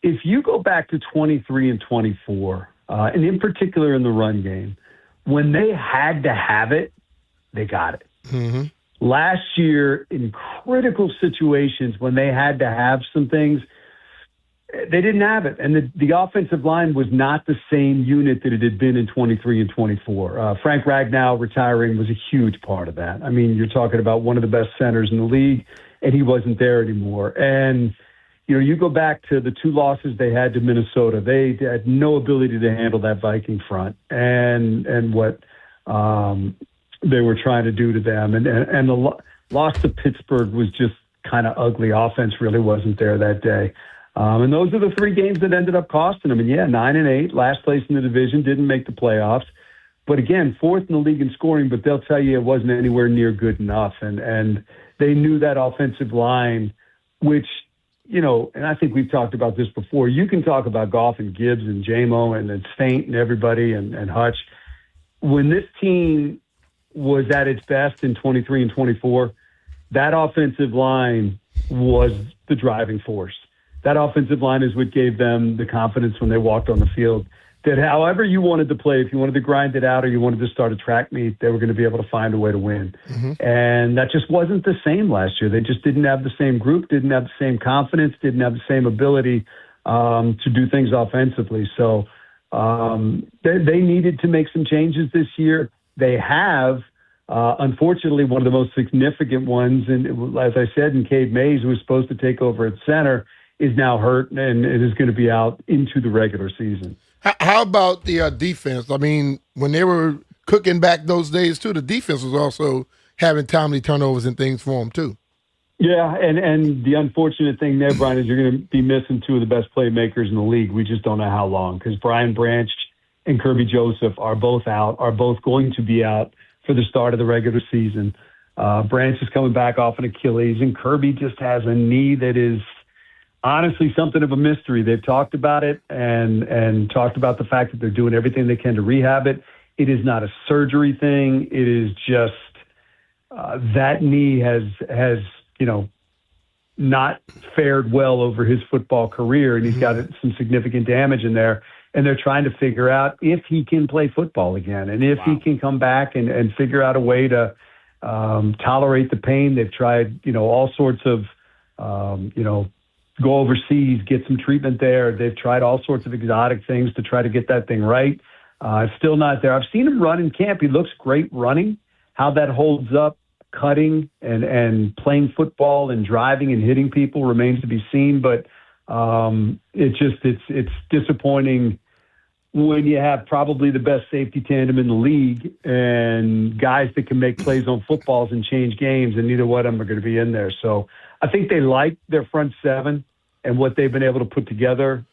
if you go back to 23 and 24, and in particular in the run game, when they had to have it, they got it. Mm-hmm. Last year, in critical situations, when they had to have some things, they didn't have it. And the offensive line was not the same unit that it had been in 23 and 24. Frank Ragnow retiring was a huge part of that. I mean, you're talking about one of the best centers in the league, and he wasn't there anymore. And, you know, you go back to the 2 losses they had to Minnesota. They had no ability to handle that Viking front and what they were trying to do to them. And the loss to Pittsburgh was just kind of ugly. Offense really wasn't there that day. And those are the 3 games that ended up costing them. And, 9-8, last place in the division, didn't make the playoffs. But, again, 4th in the league in scoring, but they'll tell you it wasn't anywhere near good enough. And they knew that offensive line, which, you know, and I think we've talked about this before. You can talk about Goff and Gibbs and J-Mo and Saint and everybody and Hutch. When this team was at its best in 23 and 24, that offensive line was the driving force. That offensive line is what gave them the confidence when they walked on the field that however you wanted to play, if you wanted to grind it out or you wanted to start a track meet, they were going to be able to find a way to win. Mm-hmm. And that just wasn't the same last year. They just didn't have the same group, didn't have the same confidence, didn't have the same ability to do things offensively. So they needed to make some changes this year. They have. Unfortunately, one of the most significant ones, and as I said, in Cade Mays, who was supposed to take over at center, is now hurt and it is going to be out into the regular season. How about the defense? I mean, when they were cooking back those days, too, the defense was also having timely turnovers and things for them, too. Yeah, and the unfortunate thing there, Brian, is you're going to be missing 2 of the best playmakers in the league. We just don't know how long, because Brian Branch and Kirby Joseph are both out, are both going to be out for the start of the regular season. Branch is coming back off an Achilles, and Kirby just has a knee that is honestly something of a mystery. They've talked about it and talked about the fact that they're doing everything they can to rehab it. It is not a surgery thing. It is just that knee has not fared well over his football career, and he's got some significant damage in there. And they're trying to figure out if he can play football again and if he can come back and figure out a way to tolerate the pain. They've tried, all sorts of, go overseas, get some treatment there. They've tried all sorts of exotic things to try to get that thing right. It's still not there. I've seen him run in camp. He looks great running. How that holds up, cutting and playing football and driving and hitting people remains to be seen. But it's disappointing when you have probably the best safety tandem in the league and guys that can make plays on footballs and change games, and neither one of them are going to be in there. So I think they like their front seven and what they've been able to put together.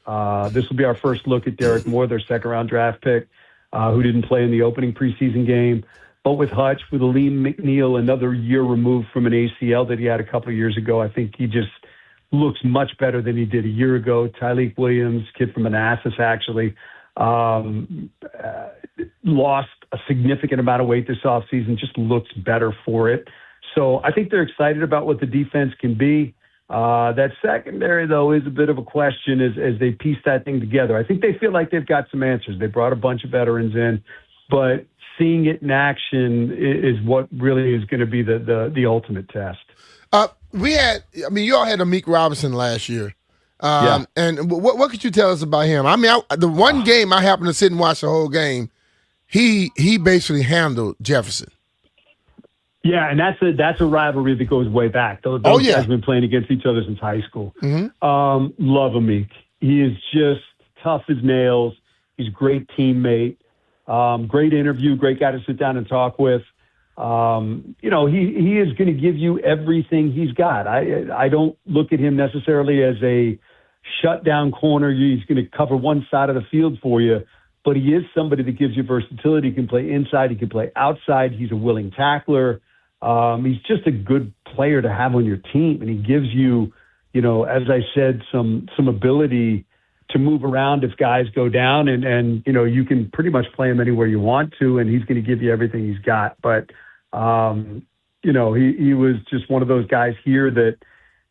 This will be our first look at Derek Moore, their second-round draft pick, who didn't play in the opening preseason game. But with Hutch, with Aleem McNeil, another year removed from an ACL that he had a couple of years ago, I think he just looks much better than he did a year ago. Tyleek Williams, kid from Manassas, actually, lost a significant amount of weight this offseason, just looks better for it. So I think they're excited about what the defense can be. That secondary, though, is a bit of a question as they piece that thing together. I think they feel like they've got some answers. They brought a bunch of veterans in, but seeing it in action is what really is going to be the ultimate test. You all had Amik Robinson last year. Yeah. And what could you tell us about him? I mean, the one game I happened to sit and watch the whole game, he basically handled Jefferson. Yeah, and that's a rivalry that goes way back. Those guys have been playing against each other since high school. Love Amik. He is just tough as nails. He's a great teammate. Great interview, great guy to sit down and talk with. He is going to give you everything he's got. I don't look at him necessarily as a shutdown corner. He's going to cover one side of the field for you, but he is somebody that gives you versatility. He can play inside. He can play outside. He's a willing tackler. He's just a good player to have on your team, and he gives you, as I said, some ability to move around if guys go down, and you can pretty much play him anywhere you want to, and he's going to give you everything he's got. But he was just one of those guys here that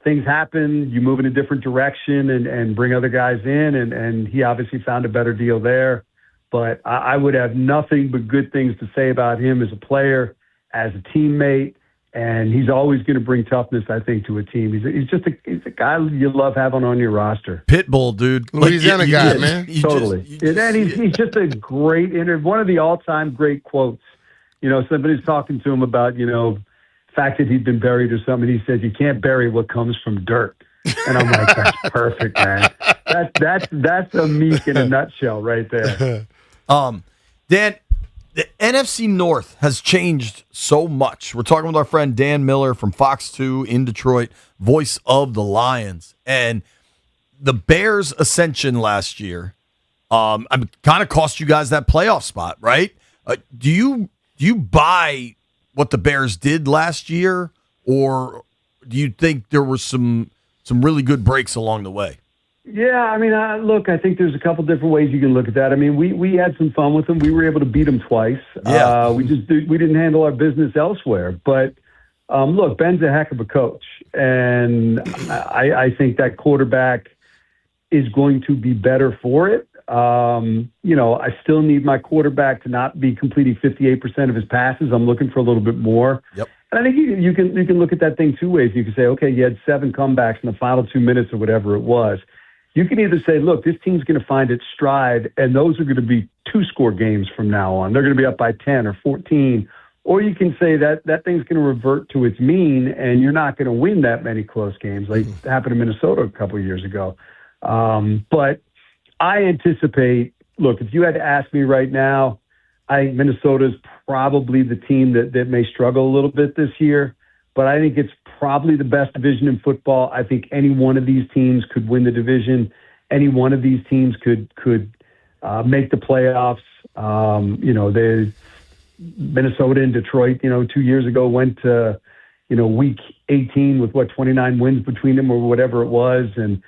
things happen, you move in a different direction and bring other guys in, and he obviously found a better deal there. But I would have nothing but good things to say about him as a player, as a teammate, and he's always going to bring toughness, I think, to a team. He's a guy you love having on your roster. Pitbull, dude. Louisiana guy, man. Totally. He's just a great one of the all-time great quotes. Somebody's talking to him about, the fact that he'd been buried or something. He said, "You can't bury what comes from dirt." And I'm like, that's perfect, man. That's a Meek in a nutshell right there. Dan, the NFC North has changed so much. We're talking with our friend Dan Miller from Fox 2 in Detroit, voice of the Lions. And the Bears' ascension last year kind of cost you guys that playoff spot, right? Do you buy what the Bears did last year, or do you think there were some really good breaks along the way? Yeah, I mean, look, I think there's a couple different ways you can look at that. I mean, we had some fun with them. We were able to beat them twice. Yeah. We didn't handle our business elsewhere. But look, Ben's a heck of a coach, and I think that quarterback is going to be better for it. I still need my quarterback to not be completing 58% of his passes. I'm looking for a little bit more. Yep. And I think you can look at that thing two ways. You can say, okay, you had 7 comebacks in the final 2 minutes or whatever it was. You can either say, look, this team's going to find its stride, and those are going to be 2-score games from now on. They're going to be up by 10 or 14. Or you can say that thing's going to revert to its mean, and you're not going to win that many close games like happened in Minnesota a couple of years ago. But I anticipate, look, if you had to ask me right now, I think Minnesota's probably the team that may struggle a little bit this year, but I think it's probably the best division in football. I think any one of these teams could win the division. Any one of these teams could make the playoffs. Minnesota and Detroit, 2 years ago went to, week 18 with 29 wins between them or whatever it was. And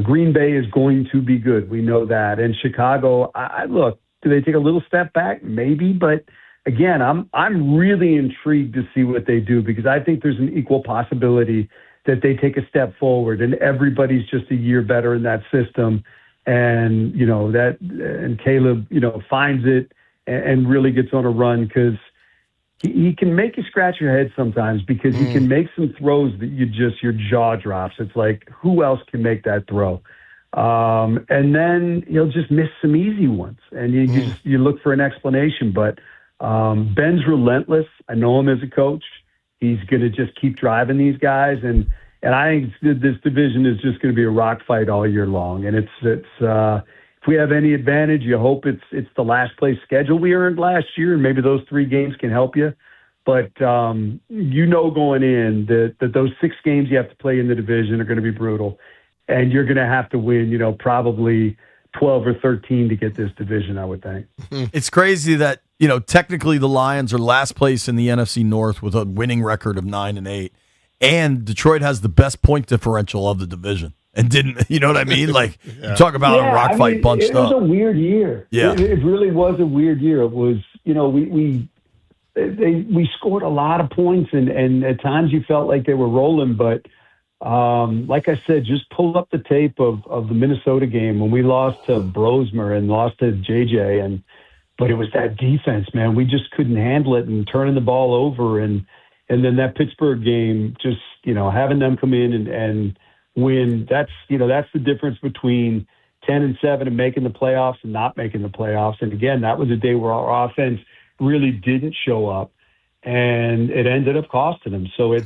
Green Bay is going to be good. We know that. And Chicago, look, do they take a little step back? Maybe, but again, I'm really intrigued to see what they do, because I think there's an equal possibility that they take a step forward and everybody's just a year better in that system. And, and Caleb, finds it and really gets on a run, because he can make you scratch your head sometimes, because he can make some throws that your jaw drops. It's like, who else can make that throw? And then he'll just miss some easy ones, and you look for an explanation. But Ben's relentless. I know him as a coach. He's going to just keep driving these guys, and I think this division is just going to be a rock fight all year long. And it's if we have any advantage, you hope it's the last place schedule we earned last year, and maybe those 3 games can help you. But going in that those 6 games you have to play in the division are going to be brutal, and you're going to have to win, probably 12 or 13 to get this division, I would think. It's crazy that, technically the Lions are last place in the NFC North with a winning record of 9-8, and Detroit has the best point differential of the division. And didn't, you know what I mean? Like, you talk about a rock fight bunched up. It was up. a weird year. Yeah. It really was a weird year. It was, we scored a lot of points, and at times you felt like they were rolling. But like I said, just pull up the tape of the Minnesota game when we lost to Brosmer and lost to JJ. But it was that defense, man. We just couldn't handle it and turning the ball over. And then that Pittsburgh game, just, having them come in and win, that's the difference between 10-7 and making the playoffs and not making the playoffs. And again, that was a day where our offense really didn't show up, and it ended up costing them. So it's,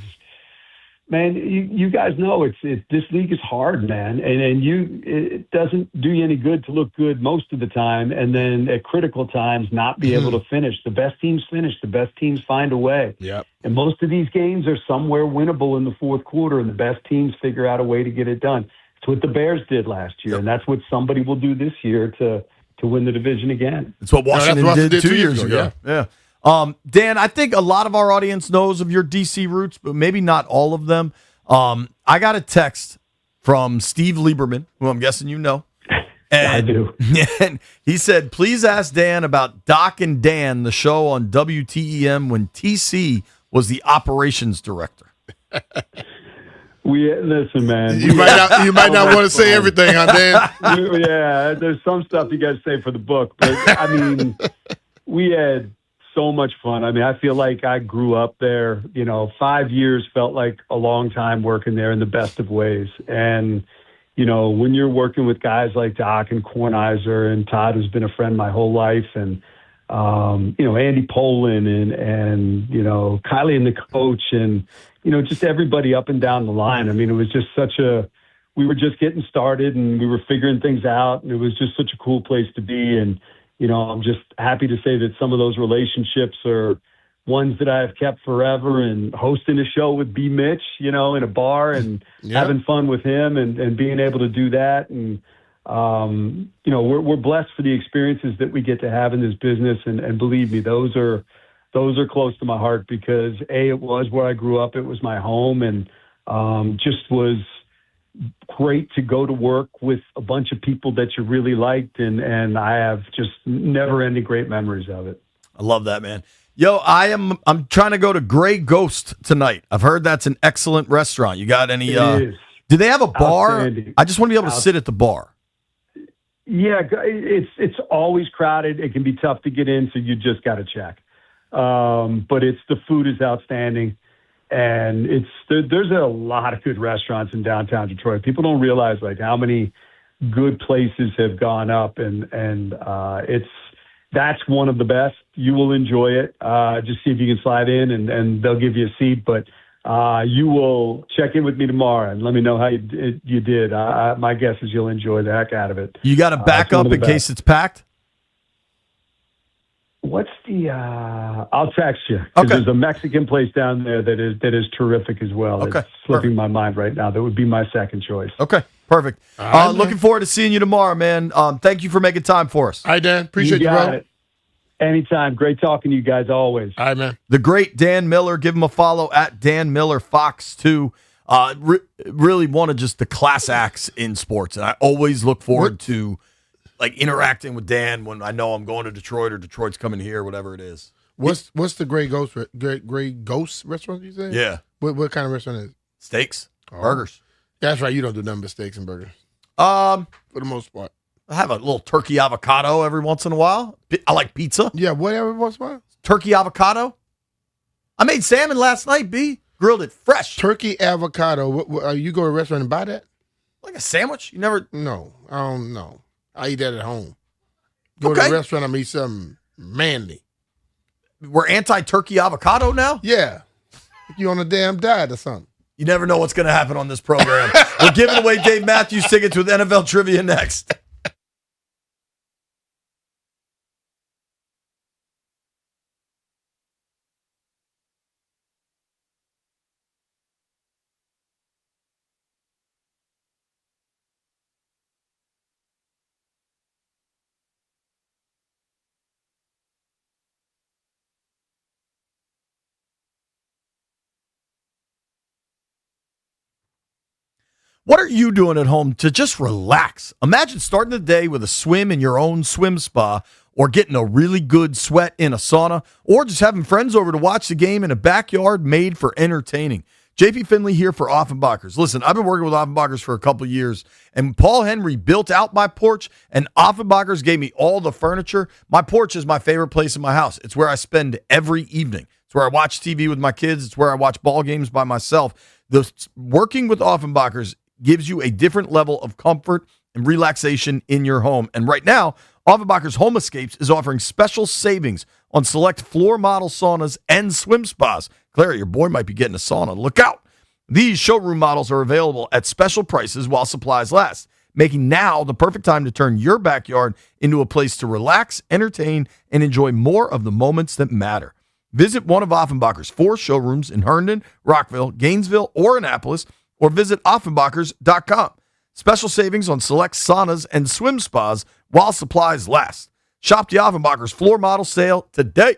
man, you guys know this league is hard, man, and it doesn't do you any good to look good most of the time, and then at critical times not be able to finish. The best teams finish. The best teams find a way. Yep. And most of these games are somewhere winnable in the fourth quarter, and the best teams figure out a way to get it done. It's what the Bears did last year, and that's what somebody will do this year to win the division again. It's what Washington did 2 years ago. Yeah. Dan, I think a lot of our audience knows of your DC roots, but maybe not all of them. I got a text from Steve Lieberman, who I'm guessing you know. And, I do. And he said, please ask Dan about Doc and Dan, the show on WTEM when TC was the operations director. Listen, man. You might not want to say everything, huh, Dan? Yeah, there's some stuff you got to say for the book, but I mean, we had so much fun. I mean, I feel like I grew up there. 5 years felt like a long time working there in the best of ways. And when you're working with guys like Doc and Kornheiser and Todd, who's been a friend my whole life, and Andy Poland and Kylie and the coach, and just everybody up and down the line. I mean, it was just we were just getting started and we were figuring things out, and it was just such a cool place to be. And, I'm just happy to say that some of those relationships are ones that I've kept forever, and hosting a show with B. Mitch, in a bar and having fun with him and being able to do that. And, we're blessed for the experiences that we get to have in this business. And believe me, those are close to my heart because it was where I grew up. It was my home, and just was great to go to work with a bunch of people that you really liked. And I have just never ending great memories of it. I love that, man. Yo, I'm trying to go to Grey Ghost tonight. I've heard that's an excellent restaurant. You got any? Do they have a bar? I just want to be able to sit at the bar. Yeah, it's always crowded. It can be tough to get in, so you just got to check. But the food is outstanding, and there's a lot of good restaurants in downtown Detroit. People don't realize like how many good places have gone up, and that's one of the best. You will enjoy it. Just see if you can slide in, and they'll give you a seat. But you will check in with me tomorrow and let me know how you did. My guess is you'll enjoy the heck out of it. You got to back up in case it's packed? What's the? I'll text you. Okay. There's a Mexican place down there that is terrific as well. Okay. It's slipping my mind right now. That would be my second choice. Okay. Perfect. Looking forward to seeing you tomorrow, man. Thank you for making time for us. All right, Dan. Appreciate you, bro. Anytime. Great talking to you guys always. All right, man. The great Dan Miller. Give him a follow at Dan Miller Fox 2. Really one of just the class acts in sports. And I always look forward to like interacting with Dan when I know I'm going to Detroit or Detroit's coming here, whatever it is. What's the Grey Ghost restaurant you say? Yeah. What kind of restaurant is it? Steaks, burgers. That's right. You don't do nothing but steaks and burgers. For the most part. I have a little turkey avocado every once in a while. I like pizza. Yeah, whatever once in a while. Turkey avocado. I made salmon last night, B. Grilled it fresh. Turkey avocado. You go to a restaurant and buy that? Like a sandwich? You never? No, I don't know. I eat that at home. Go to a restaurant and eat something manly. We're anti-turkey avocado now? Yeah. You on a damn diet or something. You never know what's going to happen on this program. We're giving away Dave Matthews tickets with NFL Trivia next. What are you doing at home to just relax? Imagine starting the day with a swim in your own swim spa, or getting a really good sweat in a sauna, or just having friends over to watch the game in a backyard made for entertaining. JP Finley here for Offenbachers. Listen, I've been working with Offenbachers for a couple of years, and Paul Henry built out my porch, and Offenbachers gave me all the furniture. My porch is my favorite place in my house. It's where I spend every evening. It's where I watch TV with my kids. It's where I watch ball games by myself. Working with Offenbachers gives you a different level of comfort and relaxation in your home. And right now, Offenbachers Home Escapes is offering special savings on select floor model saunas and swim spas. Claire, your boy might be getting a sauna. Look out. These showroom models are available at special prices while supplies last, making now the perfect time to turn your backyard into a place to relax, entertain, and enjoy more of the moments that matter. Visit one of Offenbacher's 4 showrooms in Herndon, Rockville, Gainesville, or Annapolis, or visit Offenbachers.com. Special savings on select saunas and swim spas while supplies last. Shop the Offenbachers floor model sale today.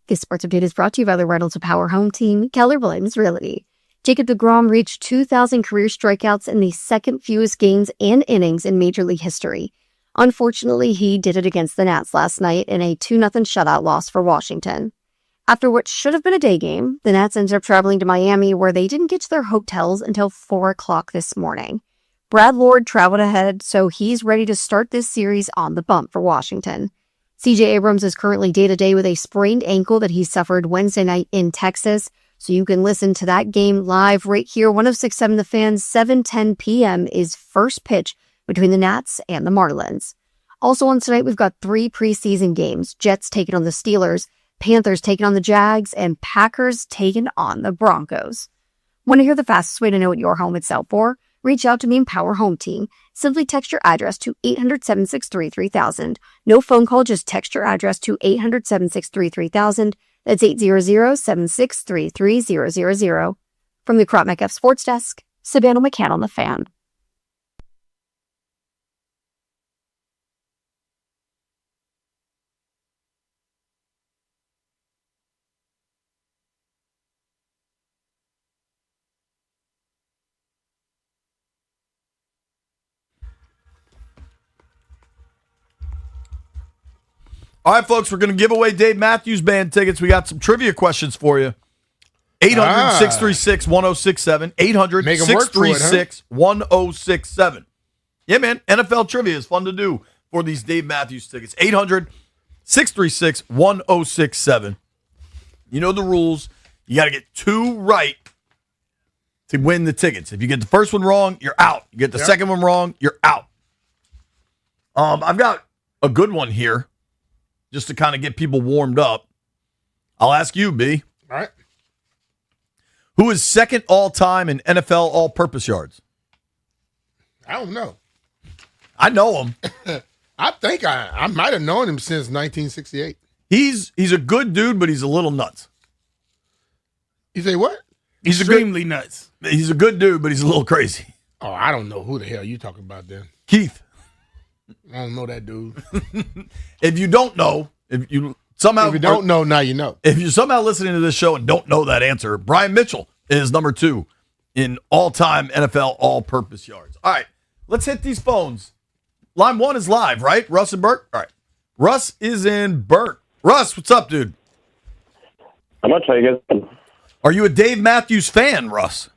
This sports update is brought to you by the Reynolds of Power Home Team, Keller Williams Realty. Jacob deGrom reached 2,000 career strikeouts in the second fewest games and innings in Major League history. Unfortunately, he did it against the Nats last night in a 2-0 shutout loss for Washington. After what should have been a day game, the Nats ended up traveling to Miami, where they didn't get to their hotels until 4 o'clock this morning. Brad Lord traveled ahead, so he's ready to start this series on the bump for Washington. C.J. Abrams is currently day-to-day with a sprained ankle that he suffered Wednesday night in Texas, so you can listen to that game live right here. 106.7 The Fan, 7:10 p.m. is first pitch between the Nats and the Marlins. Also on tonight, we've got 3 preseason games. Jets taking on the Steelers, Panthers taking on the Jags, and Packers taking on the Broncos. Want to hear the fastest way to know what your home is sell for? Reach out to me and Power Home Team. Simply text your address to 800-763-3000. No phone call, just text your address to 800-763-3000. That's 800-763-3000. From the Crop McF Sports Desk, Savannah McCann on The Fan. All right, folks, we're going to give away Dave Matthews Band tickets. We got some trivia questions for you. 800-636-1067. 800-636-1067. Yeah, man, NFL trivia is fun to do for these Dave Matthews tickets. 800-636-1067. You know the rules. You got to get 2 right to win the tickets. If you get the first one wrong, you're out. You get the second one wrong, you're out. I've got a good one here, just to kind of get people warmed up. I'll ask you, B. All right. Who is second all-time in NFL all-purpose yards? I don't know. I know him. I think I might have known him since 1968. He's a good dude, but he's a little nuts. You say what? He's extremely nuts. He's a good dude, but he's a little crazy. Oh, I don't know who the hell you talking about then. Keith. I don't know that dude. If you don't know, if you don't know, now you know. If you're somehow listening to this show and don't know that answer, Brian Mitchell is number 2 in all-time NFL all-purpose yards. All right, let's hit these phones. Line 1 is live, right? Russ and Burt? All right. Russ is in Burt. Russ, what's up, dude? How much are you guys doing? Are you a Dave Matthews fan, Russ?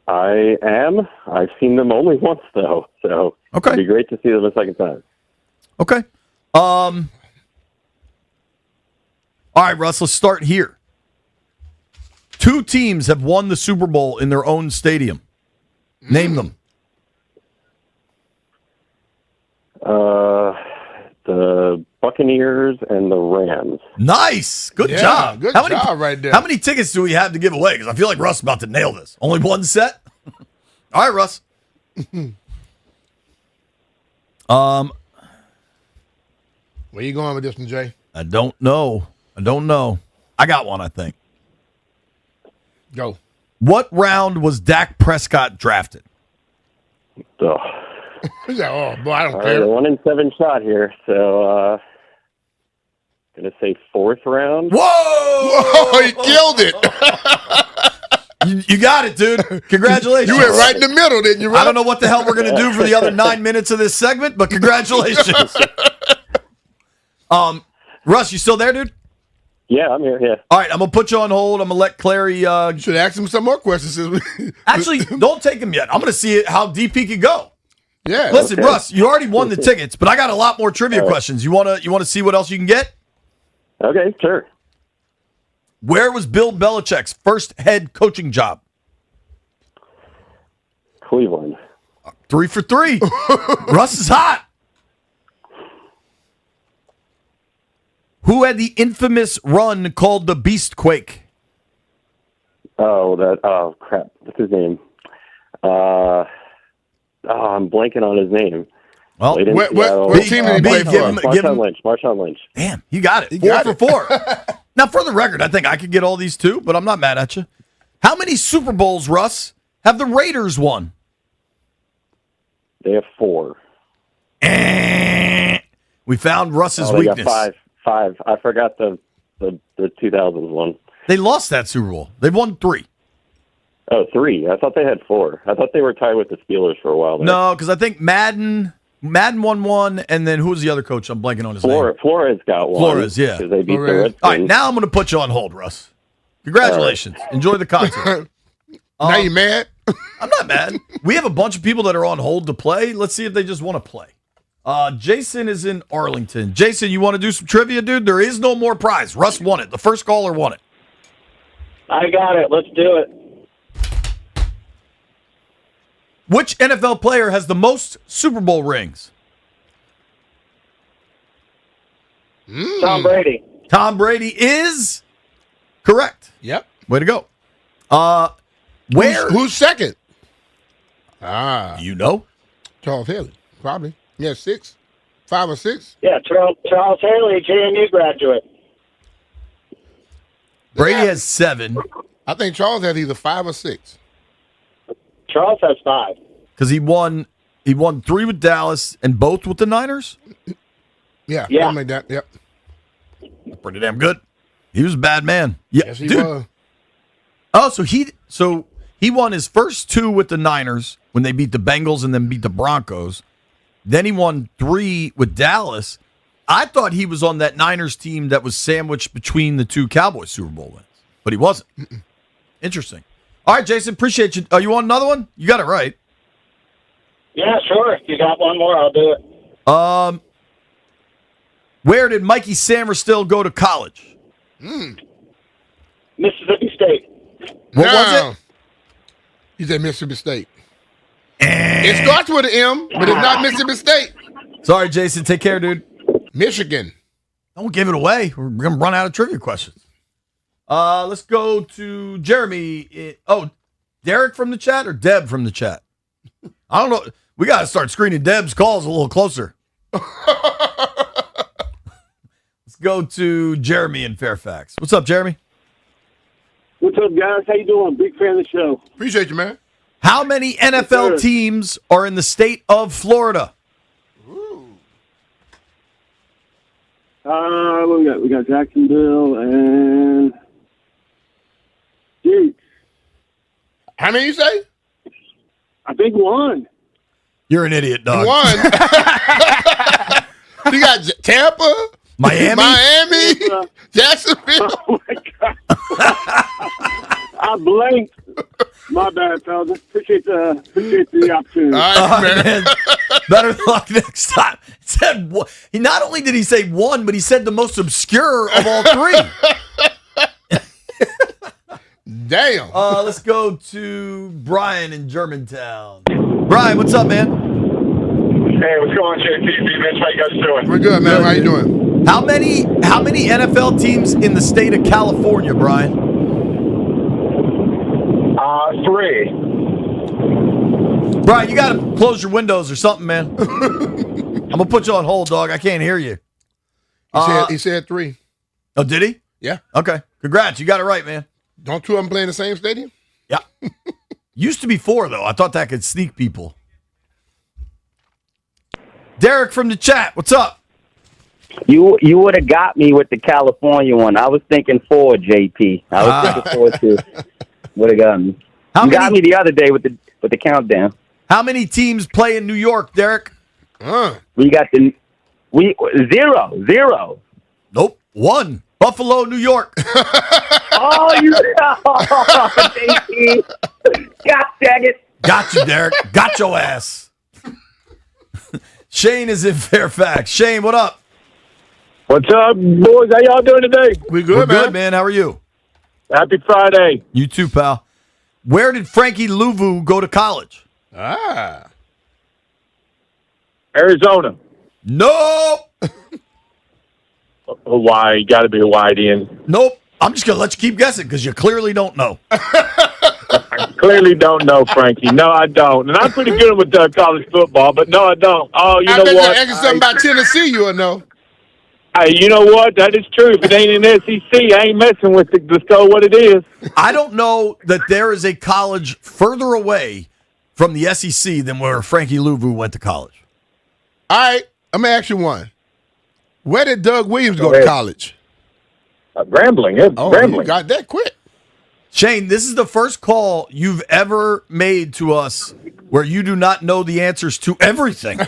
I am. I've seen them only once, though, so it'd be great to see them a second time. Okay. All right, Russ, let's start here. 2 teams have won the Super Bowl in their own stadium. Name them. The Buccaneers and the Rams. Nice. Good Yeah, job. good How many, job right there. How many tickets do we have to give away? Because I feel like Russ is about to nail this. Only one set? All right, Russ. Where you going with this one, Jay? I don't know. I got one, I think. Go. What round was Dak Prescott drafted? Oh, oh boy, I don't all care. right, a 1 in 7 shot here, so gonna say 4th round. Whoa! He killed it. You got it, dude. Congratulations. You went right in the middle, didn't you? I don't know what the hell we're going to do for the other 9 minutes of this segment, but congratulations. Russ, you still there, dude? Yeah, I'm here. Yeah. All right, I'm going to put you on hold. I'm going to let Clary. You should ask him some more questions. Actually, don't take him yet. I'm going to see how deep he can go. Yeah. Listen, Okay. Russ, you already won the tickets, but I got a lot more trivia questions. You want to see what else you can get? Okay, sure. Where was Bill Belichick's first head coaching job? Cleveland. 3 for 3. Russ is hot. Who had the infamous run called the Beastquake? Oh, crap. What's his name? I'm blanking on his name. Well, what team did he play for? Marshawn Lynch. Damn, you got it. He 4 got for it. 4. Now, for the record, I think I could get all these too, but I'm not mad at you. How many Super Bowls, Russ, have the Raiders won? They have 4. We found Russ's they weakness. got 5. I forgot the the 2000s one. They lost that Super Bowl. They've won 3. Oh, 3. I thought they had 4. I thought they were tied with the Steelers for a while there. No, because I think Madden won 1, and then who was the other coach? I'm blanking on his name. Flores got 1. Flores, yeah. Because they beat the Redskins. All right, now I'm going to put you on hold, Russ. Congratulations. Enjoy the concert. Now you mad? I'm not mad. We have a bunch of people that are on hold to play. Let's see if they just want to play. Jason is in Arlington. Jason, you want to do some trivia, dude? There is no more prize. Russ won it. The first caller won it. I got it. Let's do it. Which NFL player has the most Super Bowl rings? Tom Brady. Tom Brady is correct. Yep. Way to go. Where? Who's second? You know? Charles Haley, probably. Yeah, 6. 5 or 6. Yeah, Charles Haley, JMU graduate. Brady has 7. I think Charles has either 5 or 6. Charles has 5. Because he won 3 with Dallas and both with the Niners? Yeah. Yeah. Like that. Yep. Pretty damn good. He was a bad man. Yeah, Yes, he dude. was. Oh, so he won his first 2 with the Niners when they beat the Bengals and then beat the Broncos. Then he won 3 with Dallas. I thought he was on that Niners team that was sandwiched between the 2 Cowboys Super Bowl wins, but he wasn't. Interesting. All right, Jason, appreciate you. You want another one? You got it right. Yeah, sure. If you got one more, I'll do it. Where did Mikey Samerstill go to college? Mississippi State. What was it? He's at Mississippi State. It starts with an M, but it's not Mississippi State. Sorry, Jason. Take care, dude. Michigan. Don't give it away. We're going to run out of trivia questions. Let's go to Jeremy. Derek from the chat or Deb from the chat? I don't know. We got to start screening Deb's calls a little closer. Let's go to Jeremy in Fairfax. What's up, Jeremy? What's up, guys? How you doing? Big fan of the show. Appreciate you, man. How many NFL teams are in the state of Florida? What we got? We got Jacksonville and Duke. How many you say? I think 1. You're an idiot, dog. 1. You got Tampa, Miami, Jacksonville. Oh my God! I blanked. My bad, fellas. Appreciate the opportunity. All right, man. Better luck next time. He not only did he say 1, but he said the most obscure of all 3. Damn. Let's go to Brian in Germantown. Brian, what's up, man? Hey, what's going on, JP? Mitch, how you guys doing? We're good, man. How you doing? How many NFL teams in the state of California, Brian? 3. Brian, you got to close your windows or something, man. I'm going to put you on hold, dog. I can't hear you. He said 3. Oh, did he? Yeah. Okay. Congrats. You got it right, man. Don't 2 of them play in the same stadium? Yeah. Used to be 4, though. I thought that could sneak people. Derek from the chat, what's up? You would have got me with the California one. I was thinking 4, JP. I was thinking 4 too. Would have got me. You got me the other day with the countdown. How many teams play in New York, Derek? We got 0. Nope. 1. Buffalo, New York. Oh, you JP. God dang it. Got you, Derek. Got your ass. Shane is in Fairfax. Shane, what up? What's up, boys? How y'all doing today? We We're good, man. How are you? Happy Friday. You too, pal. Where did Frankie Louvu go to college? Arizona. Nope. Hawaii. Got to be Hawaii then. Nope. I'm just going to let you keep guessing because you clearly don't know. I clearly don't know, Frankie. No, I don't. And I'm pretty good with college football, but no, I don't. Oh, you know what? I bet something about Tennessee you will know. Hey, you know what? That is true. If it ain't in SEC, I ain't messing with it. Just go what it is. I don't know that there is a college further away from the SEC than where Frankie Louvu went to college. All right. I'm going to ask you one. Where did Doug Williams go to college? Grambling. You got that quick. Shane, this is the first call you've ever made to us where you do not know the answers to everything.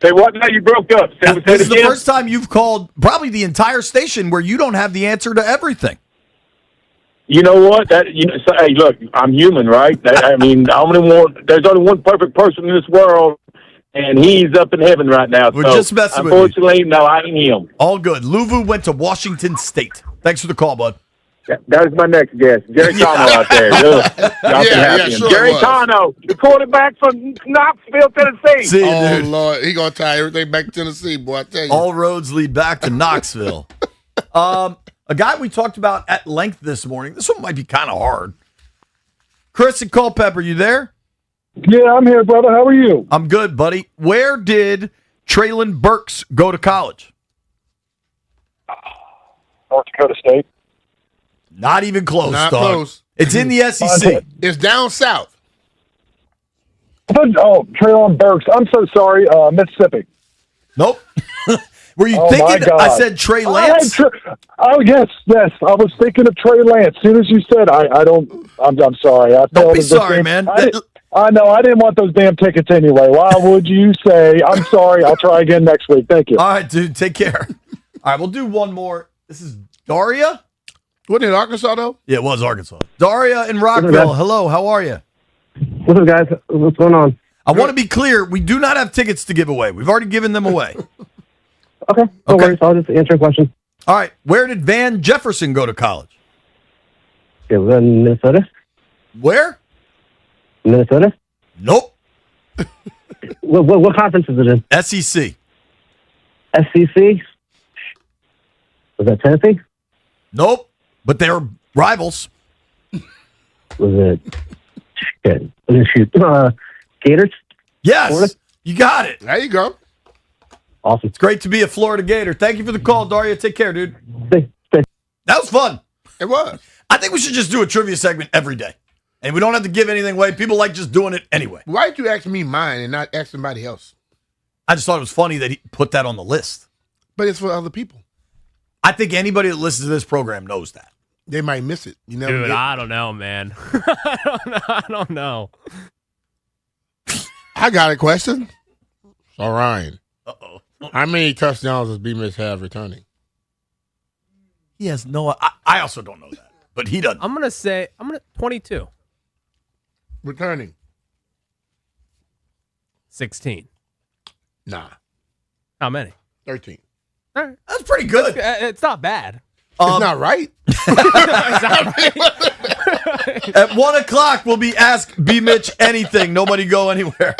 Say what? Now you broke up. This is the first time you've called probably the entire station where you don't have the answer to everything. You know what? Hey, look, I'm human, right? I mean, there's only one perfect person in this world, and he's up in heaven right now. We're just messing with you. Unfortunately, no, I ain't him. All good. Luvu went to Washington State. Thanks for the call, bud. That was my next guest. Jerry Cano out there. Y'all can have him. Sure Jerry Cano, the quarterback from Knoxville, Tennessee. See you, Oh, dude. Lord. He going to tie everything back to Tennessee, boy, I tell you. All roads lead back to Knoxville. A guy we talked about at length this morning. This one might be kind of hard. Chris and Culpepper, you there? Yeah, I'm here, brother. How are you? I'm good, buddy. Where did Traylon Burks go to college? North Dakota State. Not even close, Not dog. close. It's in the SEC. It's down south. Oh, Traylon Burks. I'm so sorry. Mississippi. Nope. Were you Oh, my thinking God. I said Trey Lance? Oh, yes. I was thinking of Trey Lance. As soon as you said, I'm sorry. Don't be sorry, man. I know. I didn't want those damn tickets anyway. Why would you say, I'm sorry, I'll try again next week. Thank you. All right, dude. Take care. All right, we'll do one more. This is Daria. Wasn't it Arkansas, though? Yeah, it was Arkansas. Daria in Rockville. Hello, how are you? What's up, guys? What's going on? I want to be clear. We do not have tickets to give away. We've already given them away. Okay, no worries. I'll just answer a question. All right. Where did Van Jefferson go to college? It was in Minnesota. Where? Minnesota. Nope. What conference is it in? SEC. SEC. Was that Tennessee? Nope. But they're rivals. Was it? Shit. Shoot. Gators. Yes. Florida? You got it. There you go. Awesome. It's great to be a Florida Gator. Thank you for the call, Daria. Take care, dude. That was fun. It was. I think we should just do a trivia segment every day. And we don't have to give anything away. People like just doing it anyway. Why did you ask me mine and not ask somebody else? I just thought it was funny that he put that on the list. But it's for other people. I think anybody that listens to this program knows that. They might miss it. You know, Dude, I don't know, man. I don't know. I got a question. So, Ryan. Uh-oh. How many touchdowns does B-Mitch have returning? He has no... I also don't know that. But he doesn't. I'm going to 22. Returning. 16. Nah. How many? 13. All right. That's pretty good. It's not bad. It's not right. At 1 o'clock, we'll be Ask B-Mitch Anything. Nobody go anywhere.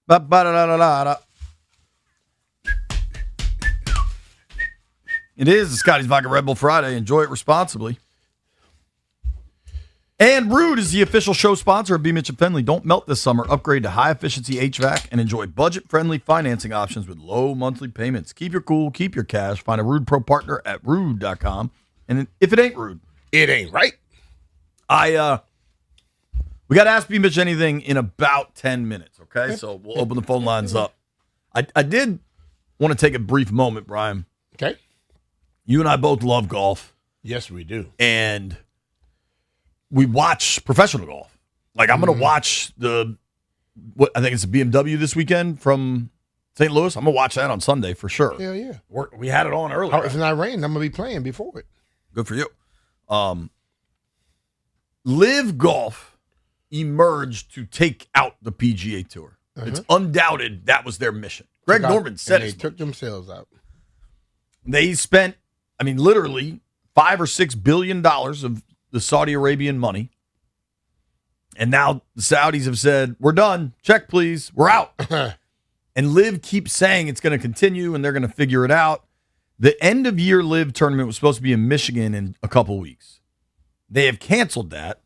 Ba-ba-da-da-da-da. It is Scotty's Vodka Red Bull Friday. Enjoy it responsibly. And Rude is the official show sponsor of B. Mitch and Fenley. Don't melt this summer. Upgrade to high-efficiency HVAC and enjoy budget-friendly financing options with low monthly payments. Keep your cool. Keep your cash. Find a Rude Pro partner at rude.com. And if it ain't Rude, it ain't right. We got to ask B. Mitch anything in about 10 minutes, okay? So we'll open the phone lines up. I did want to take a brief moment, Brian. Okay. You and I both love golf. Yes, we do. And we watch professional golf. Like, I'm going to watch what I think it's a BMW this weekend from St. Louis. I'm going to watch that on Sunday for sure. Hell yeah. We had it on earlier. If it's not raining, I'm going to be playing before it. Good for you. Live Golf emerged to take out the PGA Tour. It's undoubted that was their mission. Greg Norman said they took themselves out. They spent, literally $5 or $6 billion of the Saudi Arabian money. And now the Saudis have said, we're done. Check, please. We're out. And Liv keeps saying it's going to continue and they're going to figure it out. The end of year Liv tournament was supposed to be in Michigan in a couple weeks. They have canceled that.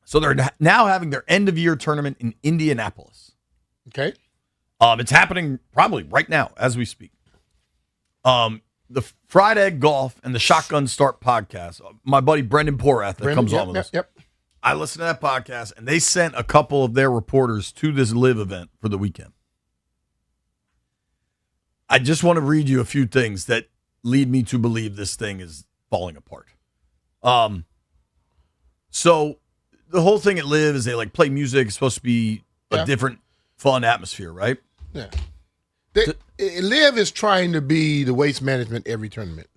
So they're now having their end of year tournament in Indianapolis. Okay. It's happening probably right now as we speak. The Fried Egg Golf and the Shotgun Start podcast, my buddy Brendan Porath that comes on with us. Yep. I listened to that podcast, and they sent a couple of their reporters to this Live event for the weekend. I just want to read you a few things that lead me to believe this thing is falling apart. So the whole thing at Live is they play music. It's supposed to be a different, fun atmosphere, right? Yeah. Live is trying to be the Waste Management every tournament.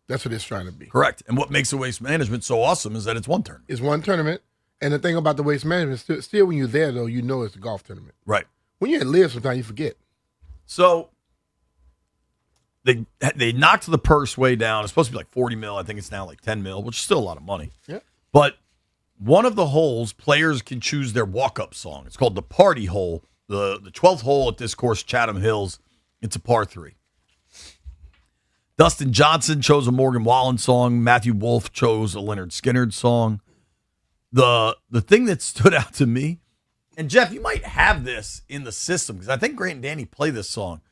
That's what it's trying to be. Correct. And what makes the Waste Management so awesome is that it's one tournament. It's one tournament. And the thing about the Waste Management, still when you're there, though, you know it's a golf tournament. Right. When you're at Live, sometimes you forget. So they knocked the purse way down. It's supposed to be like 40 mil. I think it's now like 10 mil, which is still a lot of money. Yeah. But one of the holes, players can choose their walk-up song. It's called the Party Hole. The 12th hole at this course, Chatham Hills. It's a par 3. Dustin Johnson chose a Morgan Wallen song. Matthew Wolf chose a Leonard Skinner song. The thing that stood out to me, and Jeff, you might have this in the system because I think Grant and Danny play this song.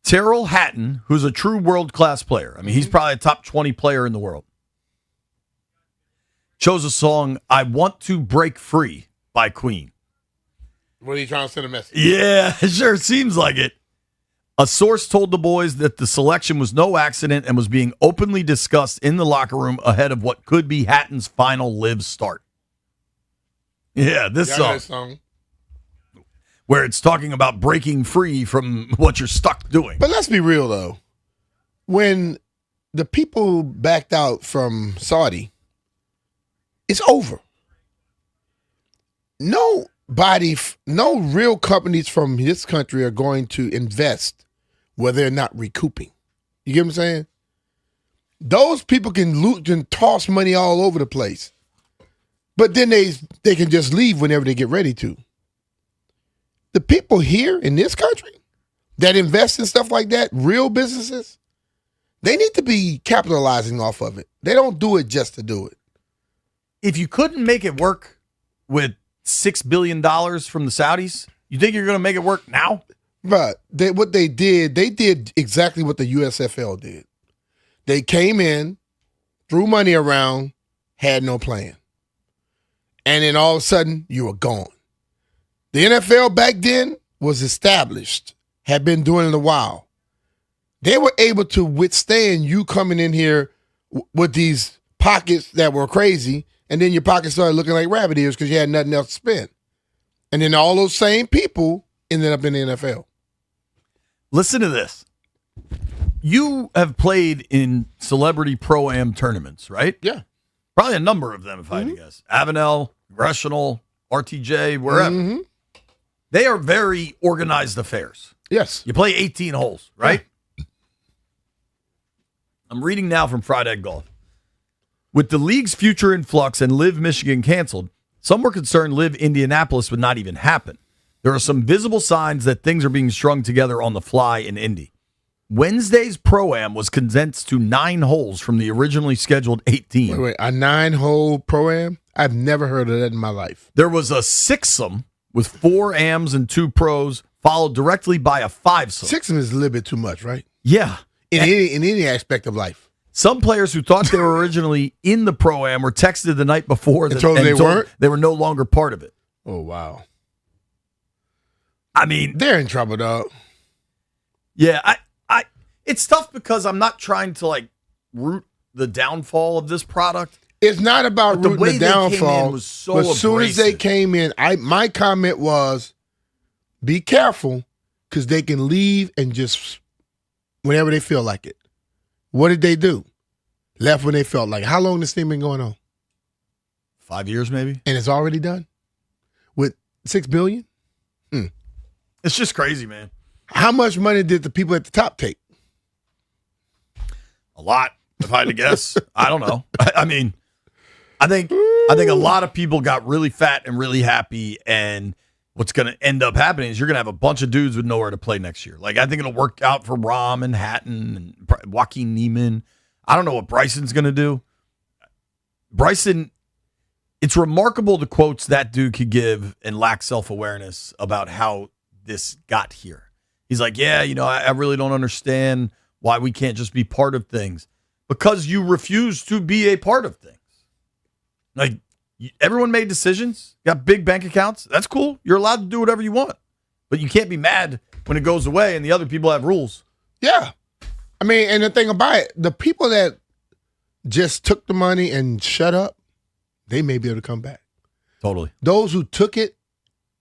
Tyrrell Hatton, who's a true world-class player. He's probably a top 20 player in the world. Chose a song, I Want to Break Free by Queen. What are you trying to send a message? Yeah, it sure seems like it. A source told the boys that the selection was no accident and was being openly discussed in the locker room ahead of what could be Hatton's final Live start. Yeah, this song. Where it's talking about breaking free from what you're stuck doing. But let's be real, though. When the people backed out from Saudi, it's over. No real companies from this country are going to invest where they're not recouping. You get what I'm saying? Those people can loot and toss money all over the place. But then they can just leave whenever they get ready to. The people here in this country that invest in stuff like that, real businesses, they need to be capitalizing off of it. They don't do it just to do it. If you couldn't make it work with $6 billion from the Saudis, you think you're going to make it work now? But what they did exactly what the USFL did. They came in, threw money around, had no plan. And then all of a sudden, you were gone. The NFL back then was established, had been doing it a while. They were able to withstand you coming in here with these pockets that were crazy, and then your pockets started looking like rabbit ears because you had nothing else to spend. And then all those same people ended up in the NFL. Listen to this. You have played in celebrity pro-am tournaments, right? Yeah. Probably a number of them, if I had to guess. Avenel, Congressional, RTJ, wherever. Mm-hmm. They are very organized affairs. Yes. You play 18 holes, right? Yeah. I'm reading now from Fried Egg Golf. With the league's future in flux and Live Michigan canceled, Some were concerned Live Indianapolis would not even happen. There are some visible signs that things are being strung together on the fly in Indy. Wednesday's Pro-Am was condensed to 9 holes from the originally scheduled 18. Wait, a 9-hole Pro-Am? I've never heard of that in my life. There was a 6-some with 4 AMs and 2 pros, followed directly by a 5-some. 6-some is a little bit too much, right? Yeah. In any aspect of life. Some players who thought they were originally in the Pro-Am were texted the night before and told they weren't? They were no longer part of it. Oh, wow. I mean, they're in trouble, dog. Yeah, it's tough because I'm not trying to like root the downfall of this product. It's not about rooting the downfall. Was so but as soon as they came in, my comment was, be careful because they can leave and just whenever they feel like it. What did they do? Left when they felt like it. How long has this thing been going on? 5 years, maybe. And it's already done with $6 billion. It's just crazy, man. How much money did the people at the top take? A lot, if I had to guess. I don't know. I mean, I think a lot of people got really fat and really happy, and what's going to end up happening is you're going to have a bunch of dudes with nowhere to play next year. Like, I think it'll work out for Rahm and Hatton and Joaquin Neiman. I don't know what Bryson's going to do. Bryson, it's remarkable the quotes that dude could give and lack self-awareness about how this got here. He's like, yeah, I really don't understand why we can't just be part of things. Because you refuse to be a part of things. Like, everyone made decisions, got big bank accounts. That's cool. You're allowed to do whatever you want. But you can't be mad when it goes away and the other people have rules. Yeah. I mean, and the thing about it, the people that just took the money and shut up, they may be able to come back. Totally. Those who took it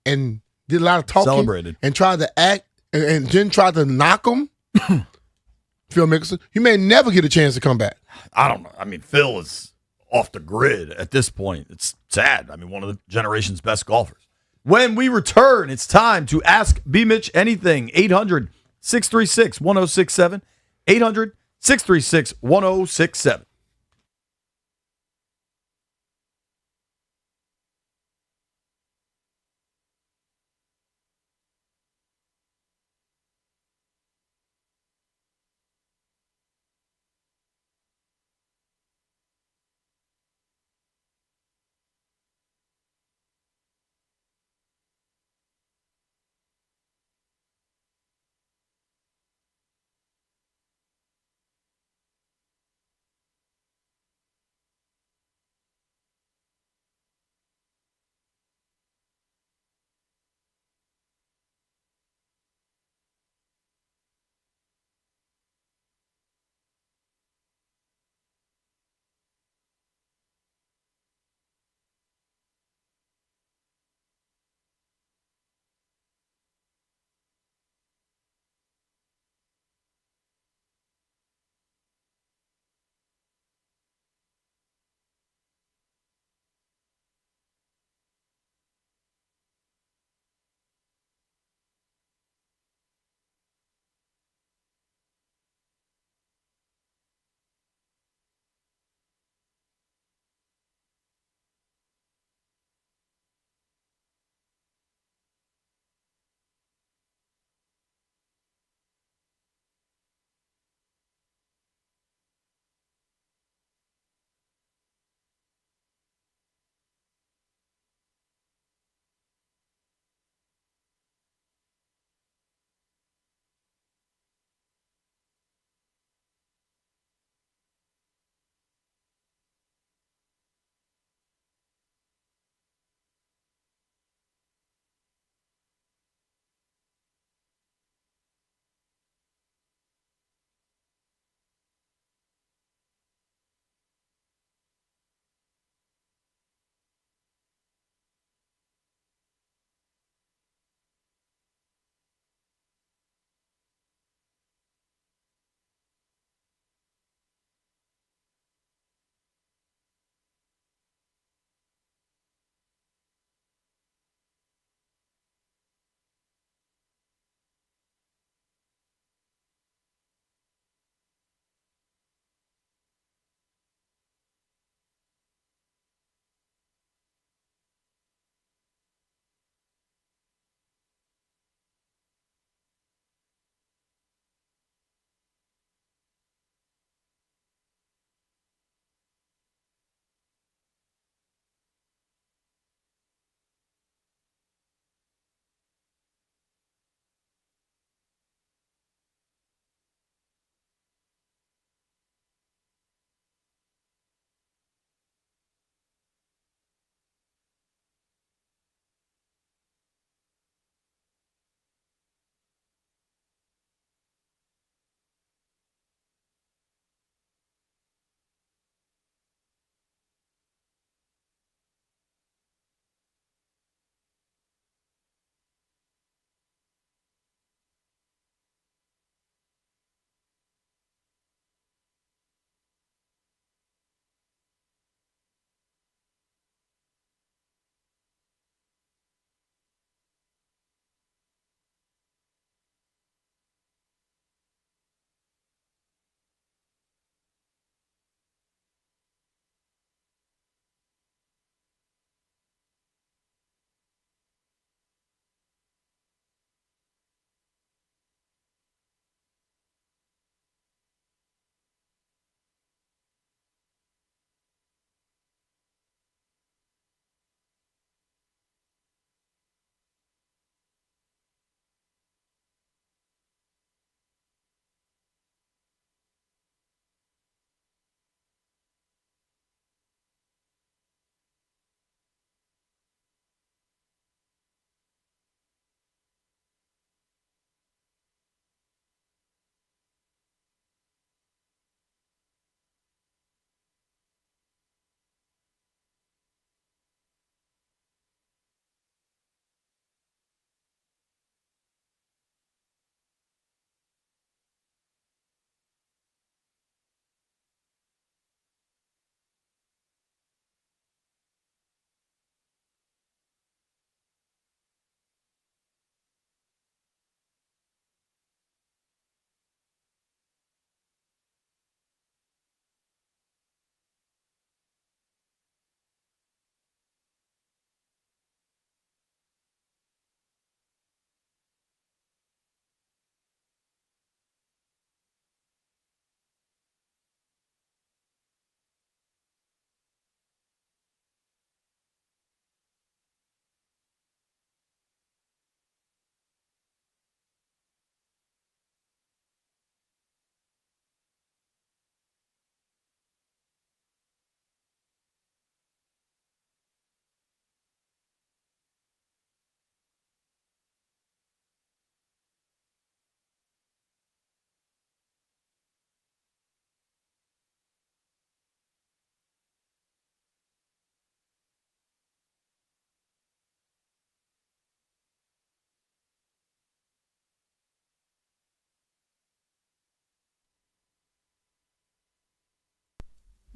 and did a lot of talking celebrated and tried to act and then tried to knock them, Phil Mickelson, you may never get a chance to come back. I don't know. I mean, Phil is off the grid at this point. It's sad. I mean, one of the generation's best golfers. When we return, it's time to ask B. Mitch anything. 800-636-1067. 800-636-1067.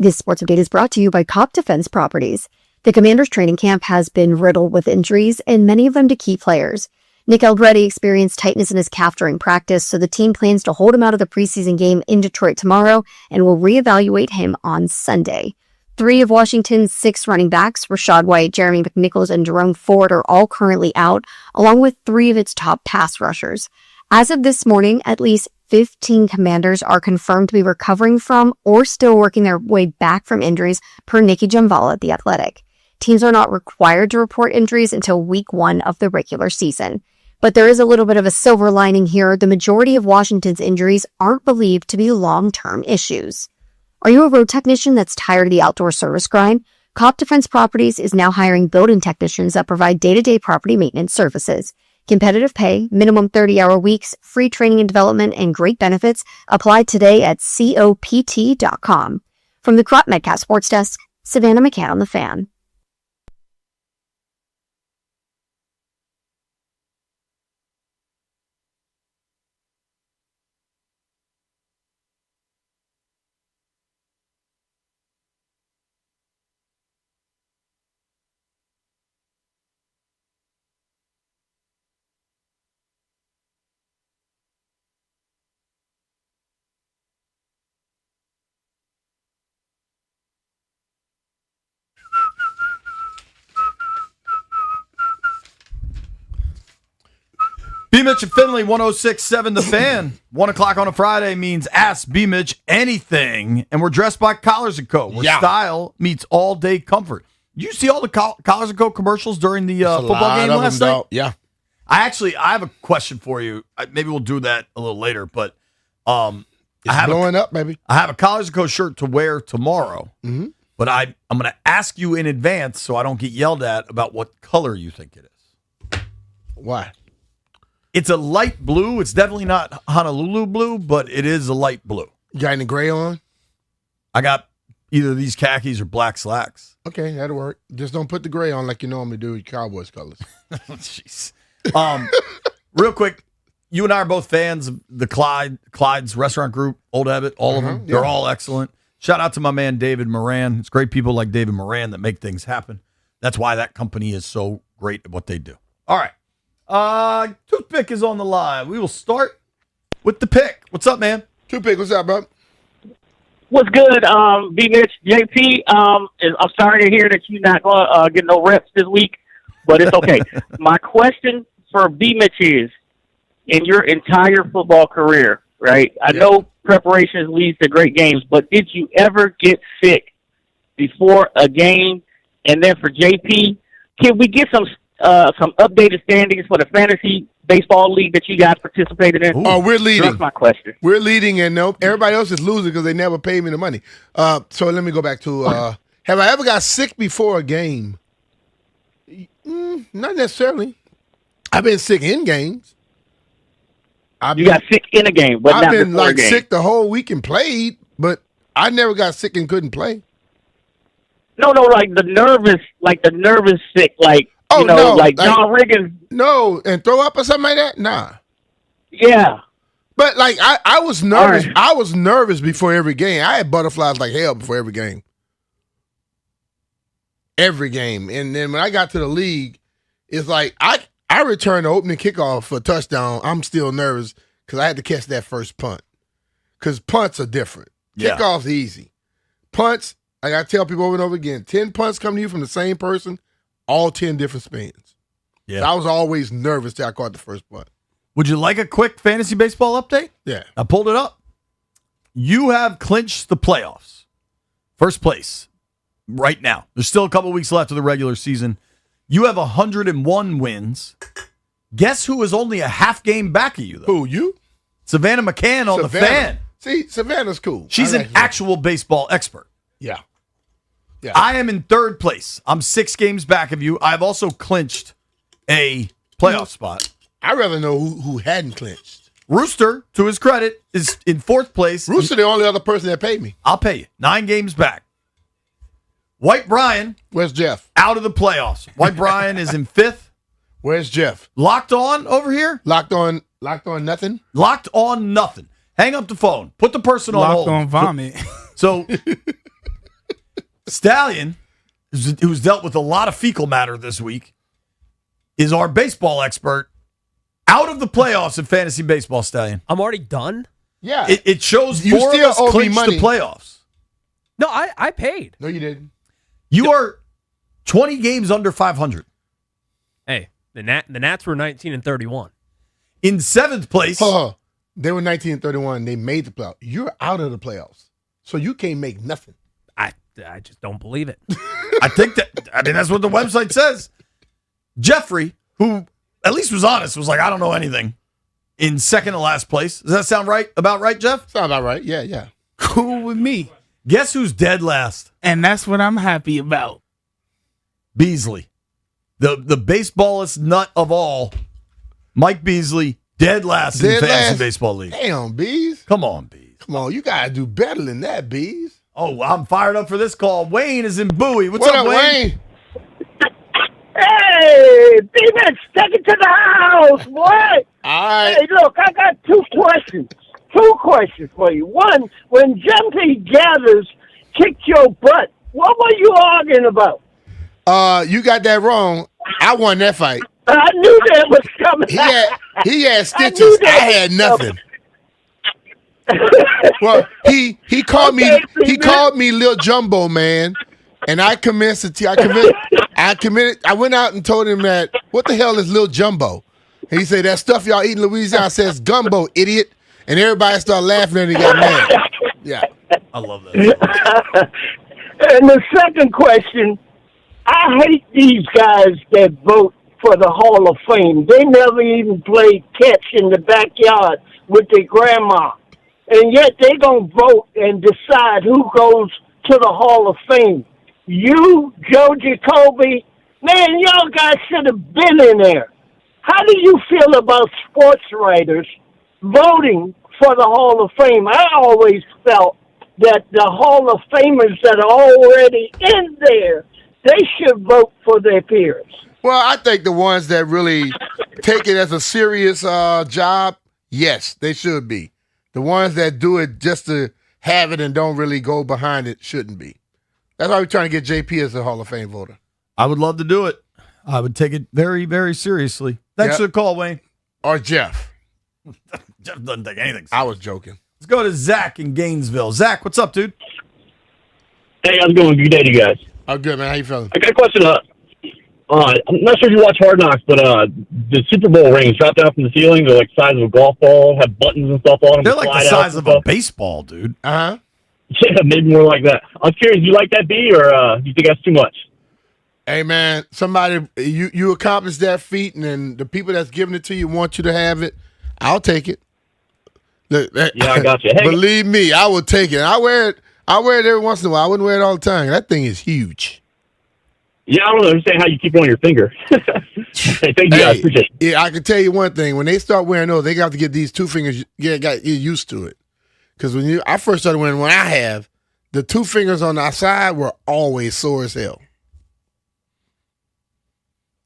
This sports update is brought to you by COP Defense Properties. The Commanders training camp has been riddled with injuries, and many of them to key players. Nick Allegretti experienced tightness in his calf during practice, so the team plans to hold him out of the preseason game in Detroit tomorrow and will reevaluate him on Sunday. 3 of Washington's 6 running backs, Rachaad White, Jeremy McNichols, and Jerome Ford, are all currently out, along with 3 of its top pass rushers. As of this morning, at least 15 Commanders are confirmed to be recovering from or still working their way back from injuries, per Nikki Jamvala at The Athletic. Teams are not required to report injuries until week 1 of the regular season. But there is a little bit of a silver lining here. The majority of Washington's injuries aren't believed to be long-term issues. Are you a road technician that's tired of the outdoor service grind? COP Defense Properties is now hiring building technicians that provide day-to-day property maintenance services. Competitive pay, minimum 30-hour weeks, free training and development, and great benefits. Apply today at COPT.com. From the Crop Metcalf Sports Desk, Savannah McCann on The Fan. B. Mitch and Finley, 106.7 The Fan. 1 o'clock on a Friday means Ask B. Mitch anything. And we're dressed by Collars & Co., where style meets all-day comfort. Did you see all the Collars & Co. commercials during the football game last night? Yeah. I have a question for you. Maybe we'll do that a little later, but it's blowing up, baby. I have a Collars & Co. shirt to wear tomorrow, but I'm going to ask you in advance so I don't get yelled at about what color you think it is. Why? It's a light blue. It's definitely not Honolulu blue, but it is a light blue. You got any gray on? I got either these khakis or black slacks. Okay, that'll work. Just don't put the gray on like you normally do with Cowboys colors. Jeez. Real quick, you and I are both fans of the Clyde's Restaurant Group, Old Ebbitt, all of them. They're all excellent. Shout out to my man David Moran. It's great people like David Moran that make things happen. That's why that company is so great at what they do. All right. Toothpick is on the line. We will start with the pick. What's up, man? Toothpick, what's up, bro? What's good, B. Mitch, JP? I'm sorry to hear that you're not going to get no reps this week, but it's okay. My question for B. Mitch is, in your entire football career, right? I know preparation leads to great games, but did you ever get sick before a game? And then for JP, can we get some updated standings for the fantasy baseball league that you guys participated in? Oh, we're leading. That's my question. We're leading, and no, everybody else is losing because they never paid me the money. So let me go back to, have I ever got sick before a game? Not necessarily. I've been sick in games. You got sick in a game, but not before a game. I've been sick the whole week and played, but I never got sick and couldn't play. No, like the nervous sick, like, like John Riggins. No, and throw up or something like that? Nah. Yeah. But, like, I was nervous. Right. I was nervous before every game. I had butterflies like hell before every game. Every game. And then when I got to the league, it's like I returned the opening kickoff for a touchdown. I'm still nervous because I had to catch that first punt. Because punts are different. Yeah. Kickoff's easy. Punts, I got to tell people over and over again, 10 punts come to you from the same person, all 10 different spins. Yeah. So I was always nervous till I caught the first punt. Would you like a quick fantasy baseball update? Yeah. I pulled it up. You have clinched the playoffs. First place right now. There's still a couple weeks left of the regular season. You have 101 wins. Guess who is only a half game back of you, though? Who, you? Savannah McCann on the Fan. See, Savannah's cool. She's an actual baseball expert. Yeah. I am in third place. I'm 6 games back of you. I've also clinched a playoff spot. I'd rather know who hadn't clinched. Rooster, to his credit, is in 4th place. Rooster, the only other person that paid me. I'll pay you. 9 games back. White Brian. Where's Jeff? Out of the playoffs. White Brian is in 5th. Where's Jeff? Locked on over here? Locked on nothing? Locked on nothing. Hang up the phone. Put the person on hold. Locked on vomit. So Stallion, who's dealt with a lot of fecal matter this week, is our baseball expert. Out of the playoffs in fantasy baseball, Stallion. I'm already done? Yeah. It shows You four still of us owe me clinched money. the playoffs. No, I paid. No, you didn't. You are 20 games under 500. Hey, the Nats were 19 and 31. In seventh place. They were 19 and 31. They made the playoffs. You're out of the playoffs. So you can't make nothing. I just don't believe it. I think that's what the website says. Jeffrey, who at least was honest, was like, I don't know anything. In second to last place. Does that sound right? About right, Jeff? Sound about right. Yeah. Cool with me. Guess who's dead last? And that's what I'm happy about. Beasley. The baseballest nut of all. Mike Beasley, dead last in Fantasy Baseball League. Damn, Bees. Come on, Bees. Come on, you got to do better than that, Bees. Oh, I'm fired up for this call. Wayne is in Bowie. What's What up, up, Wayne? Hey, B-Mitch, take it to the house, boy. All right. Hey, look, I got two questions. Two questions for you. One, when Jumpy Gathers kicked your butt, what were you arguing about? You got that wrong. I won that fight. I knew that was coming. He had stitches. I had nothing. Well, he called me Lil Jumbo, man, and I committed. I went out and told him that what the hell is Lil Jumbo? And he said that stuff y'all eat in Louisiana says gumbo, idiot. And everybody started laughing and he got mad. Yeah, I love that. And the second question, I hate these guys that vote for the Hall of Fame. They never even played catch in the backyard with their grandma. And yet they going to vote and decide who goes to the Hall of Fame. You, Joe Jacoby, man, y'all guys should have been in there. How do you feel about sports writers voting for the Hall of Fame? I always felt that the Hall of Famers that are already in there, they should vote for their peers. Well, I think the ones that really take it as a serious job, yes, they should be. The ones that do it just to have it and don't really go behind it shouldn't be. That's why we're trying to get JP as a Hall of Fame voter. I would love to do it. I would take it very, very seriously. Thanks for the call, Wayne. Or Jeff. Jeff doesn't take anything serious. I was joking. Let's go to Zach in Gainesville. Zach, what's up, dude? Hey, how's it going? Good day to you guys. Oh, good, man. How you feeling? I got a question. I'm not sure if you watch Hard Knocks, but the Super Bowl rings drop down from the ceiling. They're like the size of a golf ball, have buttons and stuff on them. They're like the size of a baseball, dude. Uh-huh. Yeah, maybe more like that. I was curious, do you like that, B, or do you think that's too much? Hey, man, somebody, you accomplished that feat, and then the people that's giving it to you want you to have it. I'll take it. Look, Yeah, I got you. Hey, believe me, I will take it. I wear it every once in a while. I wouldn't wear it all the time. That thing is huge. yeah, I don't know. I'm saying how you keep it on your finger. Hey, thank you, guys. Appreciate it. Yeah, I can tell you one thing. When they start wearing those, they got to get these two fingers. Got used to it. Because I first started wearing one, the two fingers on the side were always sore as hell.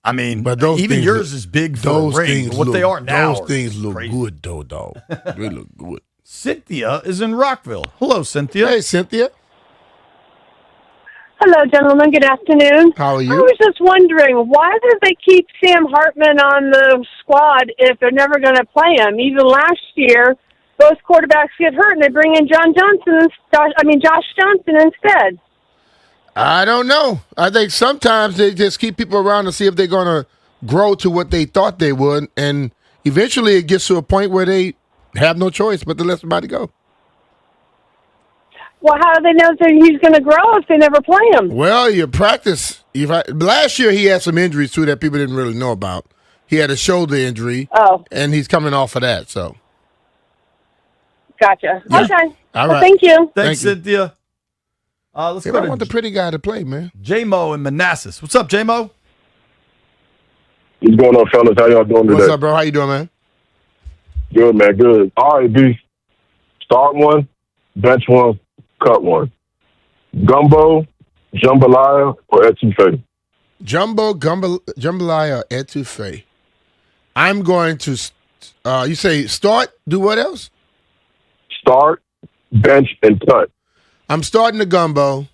I mean, but those even things yours is big for those a ring. things But what look, they are now, those things look crazy. good, though, dog. They look good. Cynthia is in Rockville. Hello, Cynthia. Hey, Cynthia. Hello, gentlemen. Good afternoon. How are you? I was just wondering, why did they keep Sam Hartman on the squad if they're never going to play him? Even last year, both quarterbacks get hurt, and they bring in Josh Johnson instead. I don't know. I think sometimes they just keep people around to see if they're going to grow to what they thought they would, and eventually it gets to a point where they have no choice but to let somebody go. Well, how do they know that he's going to grow if they never play him? Well, you practice. Last year he had some injuries, too, that people didn't really know about. He had a shoulder injury, and he's coming off of that, so. Gotcha. Yeah. Okay. All Well, right. thank you. Thanks, Thank you. Cynthia. Let's Hey, go I to want the pretty guy to play, man. J-Mo in Manassas. What's up, J-Mo? What's going on, fellas? How y'all doing today? What's up, bro? How you doing, man? Good, man. Good. All right, B. Start one, bench one, cut one. Gumbo, jambalaya, or etouffee? Jambalaya or etouffee. I'm going to, you say start, do what else? Start, bench, and cut. I'm starting the gumbo.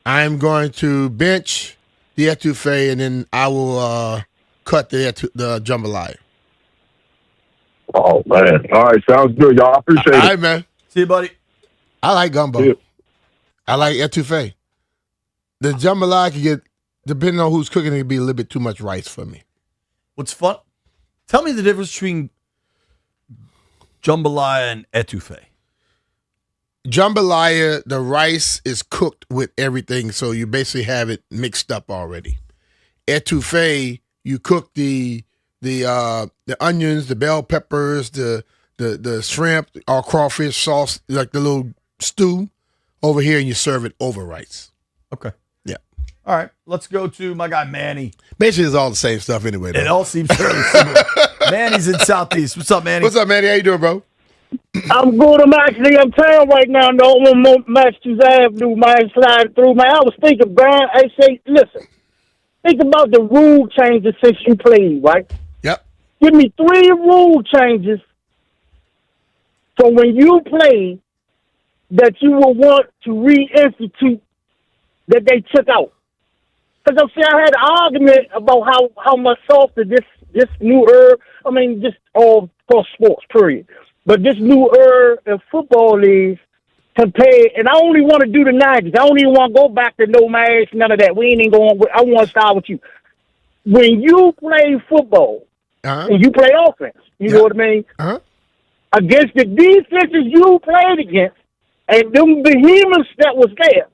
I'm going to bench the etouffee, and then I will cut the jambalaya. Oh, man. All right, sounds good, y'all. I appreciate it. All right, man. See you, buddy. I like gumbo. Yeah. I like etouffee. The jambalaya can get, depending on who's cooking, it can be a little bit too much rice for me. What's fun? Tell me the difference between jambalaya and etouffee. Jambalaya, the rice is cooked with everything, so you basically have it mixed up already. Etouffee, you cook the onions, the bell peppers, the shrimp or crawfish sauce, like the little stew over here, and you serve it over rice. Okay. Yeah. All right. Let's go to my guy Manny. Basically, it's all the same stuff anyway. Though. It all seems fairly similar. Manny's in Southeast. What's up, Manny? What's up, Manny? How you doing, bro? I'm good. I'm actually uptown right now. No one more Massachusetts Avenue, man, sliding through, man. I was thinking, Brian, I say, listen, think about the rule changes since you played, right? Yep. Give me 3 rule changes from when you played that you will want to reinstitute that they took out. Because I had an argument about how much softer this new era, I mean, just all for sports, period. But this new era in football is compared, and I only want to do the 90s. I don't even want to go back to no mask, none of that. We ain't even going. I want to start with you. When you play football and you play offense, you know what I mean? Against the defenses you played against and them behemoths that was there,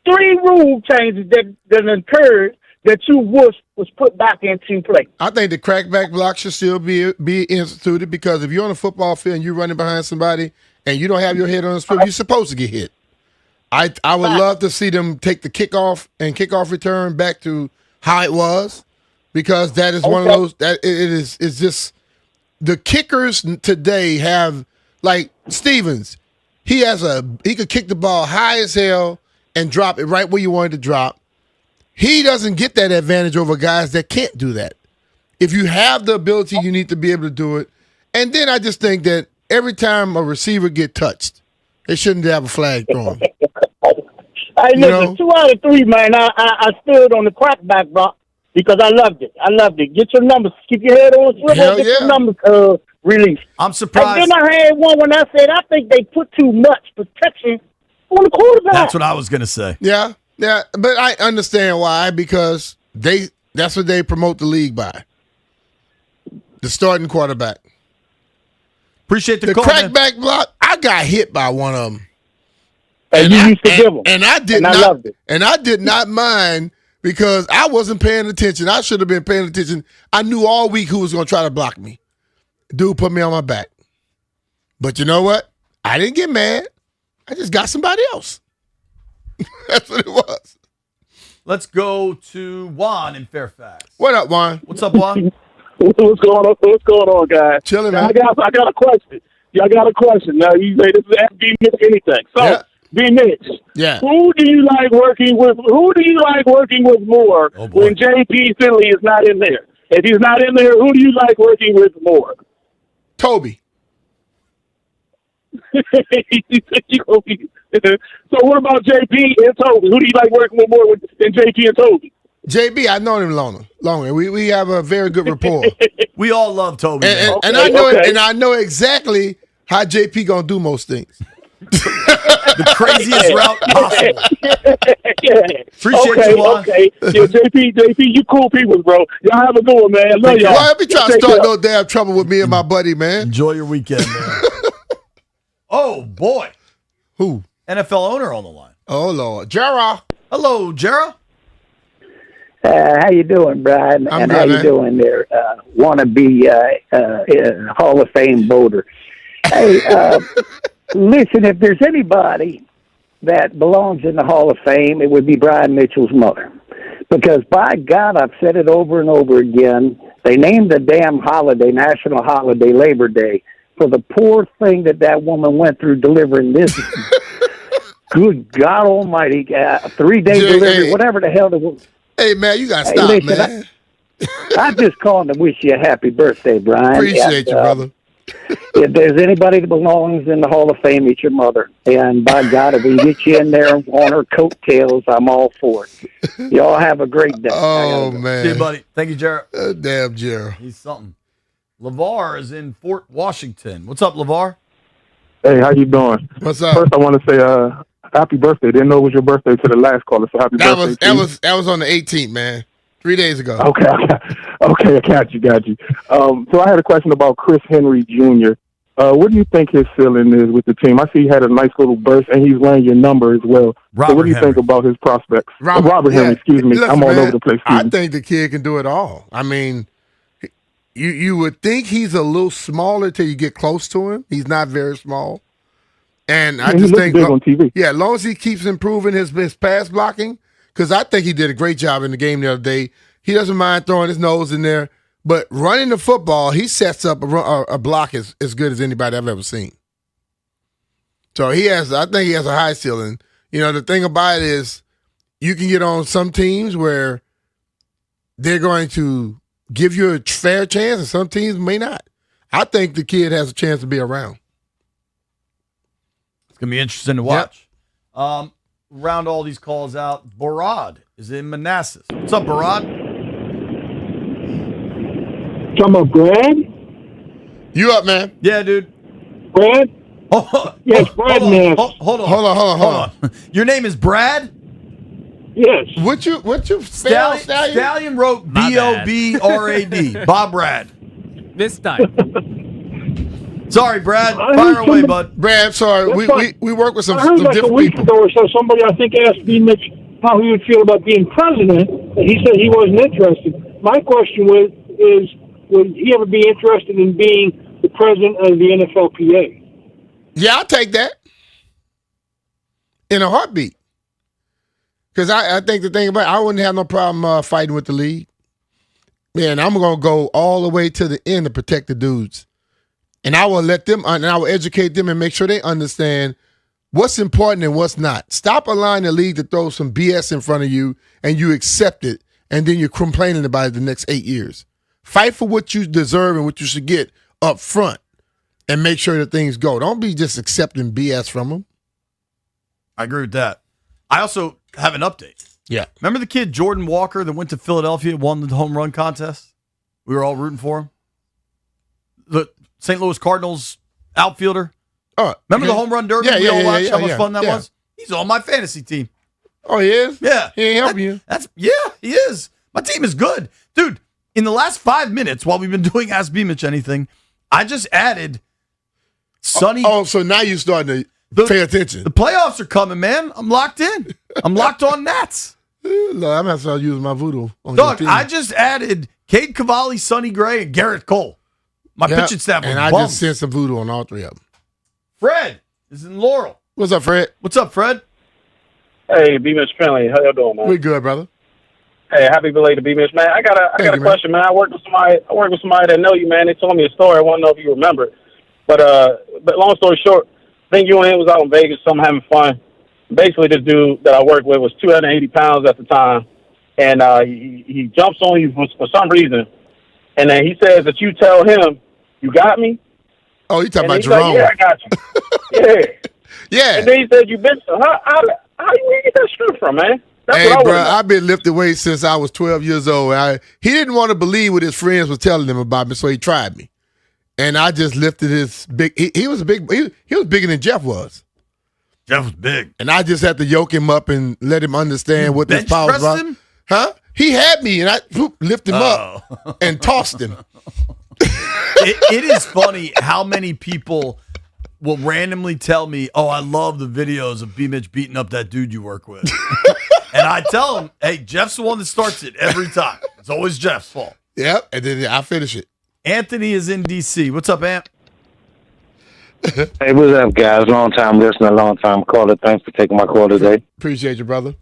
3 rule changes that occurred that you wish was put back into play. I think the crackback block should still be instituted, because if you're on a football field and you're running behind somebody and you don't have your head on the swivel, you're supposed to get hit. I would love to see them take the kickoff and kickoff return back to how it was, because that is one of those that it's just the kickers today have, like Stevens, he could kick the ball high as hell and drop it right where you want it to drop. He doesn't get that advantage over guys that can't do that. If you have the ability, you need to be able to do it. And then I just think that every time a receiver get touched, they shouldn't have a flag thrown. Hey, listen, 2 out of 3, man. I stood on the crackback block because I loved it. Get your numbers. Keep your head on the swivel. Get your numbers released. I'm surprised. And then I had one when I said I think they put too much protection on the quarterback. That's what I was going to say. Yeah, but I understand why, because that's what they promote the league by. The starting quarterback. Appreciate the call, crackback block. I got hit by one of them. And you used to give them. And I did not. I loved it. And I did not mind, because I wasn't paying attention. I should have been paying attention. I knew all week who was going to try to block me. Dude put me on my back. But you know what? I didn't get mad. I just got somebody else. That's what it was. Let's go to Juan in Fairfax. What up, Juan? What's up, Juan? What's going on, guys? Chilling, man. I got a question. I got a question. Now, you say this is Ask B Mitch anything. So, B Mitch, who do you like working with? Who do you like working with more when JP Finley is not in there? If he's not in there, who do you like working with more? Toby. So what about JP and Toby? Who do you like working with more than JP and Toby? JB, I know him longer. We have a very good rapport. We all love Toby. And I know exactly how JP gonna do most things. The craziest route possible. Appreciate you, Juan. Okay. Yeah, JP, you cool people, bro. Y'all have a good one, man. Love y'all. Why be trying to start no damn trouble with me and my buddy, man? Enjoy your weekend, man. Oh boy, who? NFL owner on the line. Oh Lord, Jera. Hello, Jera. How you doing, Brian? I'm and good, how man. you doing there? Wannabe Hall of Fame voter. Hey, listen, if there's anybody that belongs in the Hall of Fame, it would be Brian Mitchell's mother. Because, by God, I've said it over and over again, they named the damn holiday, national holiday, Labor Day, for the poor thing that woman went through delivering this. Good God Almighty, 3-day delivery, whatever the hell it was. Hey, man, you got to stop, listen, man. I'm just calling to wish you a happy birthday, Brian. Appreciate you, brother. if there's anybody that belongs in the Hall of Fame, it's your mother. And by God, if we can get you in there on her coattails, I'm all for it. Y'all have a great day. Oh, man. See you, buddy. Thank you, Jared. Damn, Jared. He's something. LeVar is in Fort Washington. What's up, LeVar? Hey, how you doing? What's up? First, I want to say happy birthday. Didn't know it was your birthday to the last caller, so happy birthday. That was on the 18th, man. 3 days ago. Okay, I got you. So I had a question about Chris Henry Jr. What do you think his ceiling is with the team? I see he had a nice little burst, and he's wearing your number as well. So what do you think about his prospects? Robert Henry, excuse me. Listen, I'm all man, over the place. I think the kid can do it all. I mean, you would think he's a little smaller till you get close to him. He's not very small. And I just think, big on TV. Yeah, as long as he keeps improving his pass blocking, because I think he did a great job in the game the other day. He doesn't mind throwing his nose in there, but running the football, he sets up a block as good as anybody I've ever seen. So I think he has a high ceiling. You know, the thing about it is you can get on some teams where they're going to give you a fair chance, and some teams may not. I think the kid has a chance to be around. It's going to be interesting to watch. Yep. Round all these calls out. Barad is in Manassas. What's up, Barad? Talking about Brad? You up, man? Yeah, dude. Brad? Oh, yes, Brad Nass. Hold on. Your name is Brad? Yes. What you spell, Stallion? Stallion wrote B-O-B-R-A-D. Bob Brad. This time. Sorry, Brad. Fire away, bud. Brad, sorry. We work with some I heard like different a week people. ago or so, somebody I think asked B. Mitch how he would feel about being president, and he said he wasn't interested. My question is, would he ever be interested in being the president of the NFLPA? Yeah, I'll take that in a heartbeat. Because I think the thing about it, I wouldn't have no problem fighting with the league. Man, I'm going to go all the way to the end to protect the dudes. And I will let them, and I will educate them and make sure they understand what's important and what's not. Stop allowing the league to throw some BS in front of you and you accept it, and then you're complaining about it the next 8 years. Fight for what you deserve and what you should get up front and make sure that things go. Don't be just accepting BS from them. I agree with that. I also have an update. Yeah. Remember the kid, Jordan Walker, that went to Philadelphia, won the home run contest? We were all rooting for him. The St. Louis Cardinals outfielder. Remember the home run derby? We all watched how much fun that was? He's on my fantasy team. Oh, he is? Yeah. He ain't helping you. He is. My team is good. Dude, in the last 5 minutes while we've been doing Ask B Mitch Anything, I just added Sonny. Oh, so now you're starting to pay attention. The playoffs are coming, man. I'm locked in. I'm locked on Nats. I'm going to start using my voodoo. Dog, I just added Cade Cavalli, Sonny Gray, and Garrett Cole. My pitching staff was and I bummed. just sent some voodoo on all three of them. Fred is in Laurel. What's up, Fred? What's up, Fred? Hey, B-Mitch family. How y'all doing, man? We good, brother. Hey, happy belated B-Mitch, man. I got a question, man. I work with somebody that know you, man. They told me a story. I want to know if you remember it. But long story short, I think you and him was out in Vegas, something having fun. Basically, this dude that I worked with was 280 pounds at the time, and he jumps on you for some reason, and then he says that you tell him, "You got me." Oh, you talking about Jerome? Like, yeah, I got you. Yeah, yeah. And then he said, "You bitch." How you get that strength from, man? That's hey, what I bro, want to know. I've been lifting weights since I was 12 years old. He didn't want to believe what his friends were telling him about me, so he tried me. And I just lifted his big. He was big. He was bigger than Jeff was. Jeff was big, and I just had to yoke him up and let him understand what this power was. Him? Huh? He had me, and I lifted him up and tossed him. It is funny how many people will randomly tell me, "Oh, I love the videos of B. Mitch beating up that dude you work with," and I tell them, "Hey, Jeff's the one that starts it every time. It's always Jeff's fault." Yep, and then I finish it. Anthony is in D.C. What's up, Ant? Hey, what's up, guys? Long time listener, long time caller. Thanks for taking my call today. Appreciate you, brother.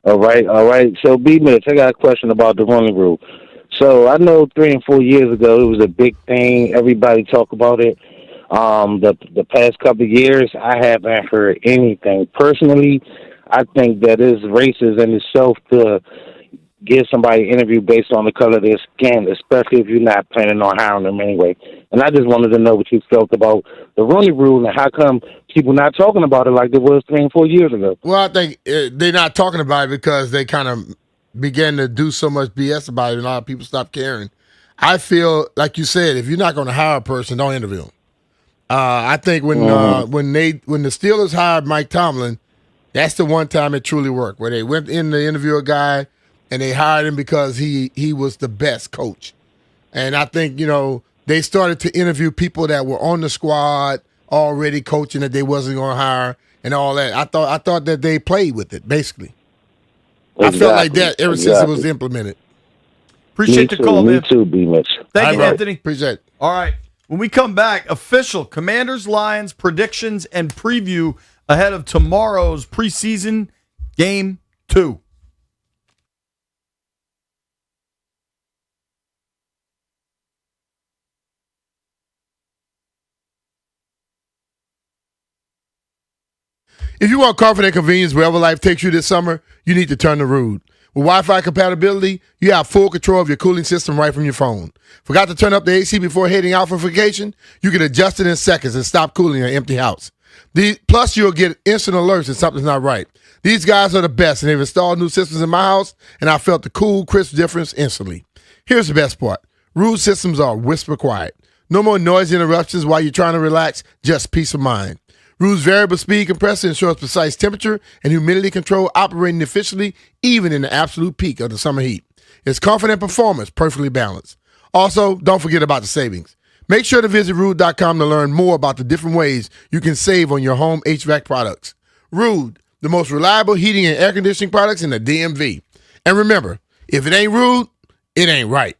All right. So, B. Mitch, I got a question about the running rule. So, I know 3 and 4 years ago, it was a big thing. Everybody talk about it. The past couple of years, I haven't heard anything. Personally, I think that is racist in itself to give somebody an interview based on the color of their skin, especially if you're not planning on hiring them anyway. And I just wanted to know what you felt about the Rooney Rule and how come people not talking about it like they was 3 and 4 years ago. Well, I think they're not talking about it because they kind of began to do so much BS about it, and a lot of people stopped caring. I feel like you said, if you're not going to hire a person, don't interview them. I think when the Steelers hired Mike Tomlin, that's the one time it truly worked, where they went in to interview a guy and they hired him because he was the best coach. And I think, they started to interview people that were on the squad already coaching that they wasn't going to hire and all that. I thought that they played with it, basically. Exactly. I felt like that ever since it was implemented. Appreciate the call, man. Me too, B-Mitch. Thank you, Anthony. Appreciate it. All right. When we come back, official Commanders, Lions predictions and preview ahead of tomorrow's preseason game 2. If you want comfort and convenience wherever life takes you this summer, you need to turn to Ruud. With Wi-Fi compatibility, you have full control of your cooling system right from your phone. Forgot to turn up the AC before heading out for vacation? You can adjust it in seconds and stop cooling an empty house. Plus, you'll get instant alerts if something's not right. These guys are the best, and they've installed new systems in my house, and I felt the cool, crisp difference instantly. Here's the best part. Ruud systems are whisper quiet. No more noisy interruptions while you're trying to relax, just peace of mind. Ruud's variable speed compressor ensures precise temperature and humidity control operating efficiently even in the absolute peak of the summer heat. It's comfort and performance perfectly balanced. Also, don't forget about the savings. Make sure to visit Ruud.com to learn more about the different ways you can save on your home HVAC products. Ruud, the most reliable heating and air conditioning products in the DMV. And remember, if it ain't Ruud, it ain't right.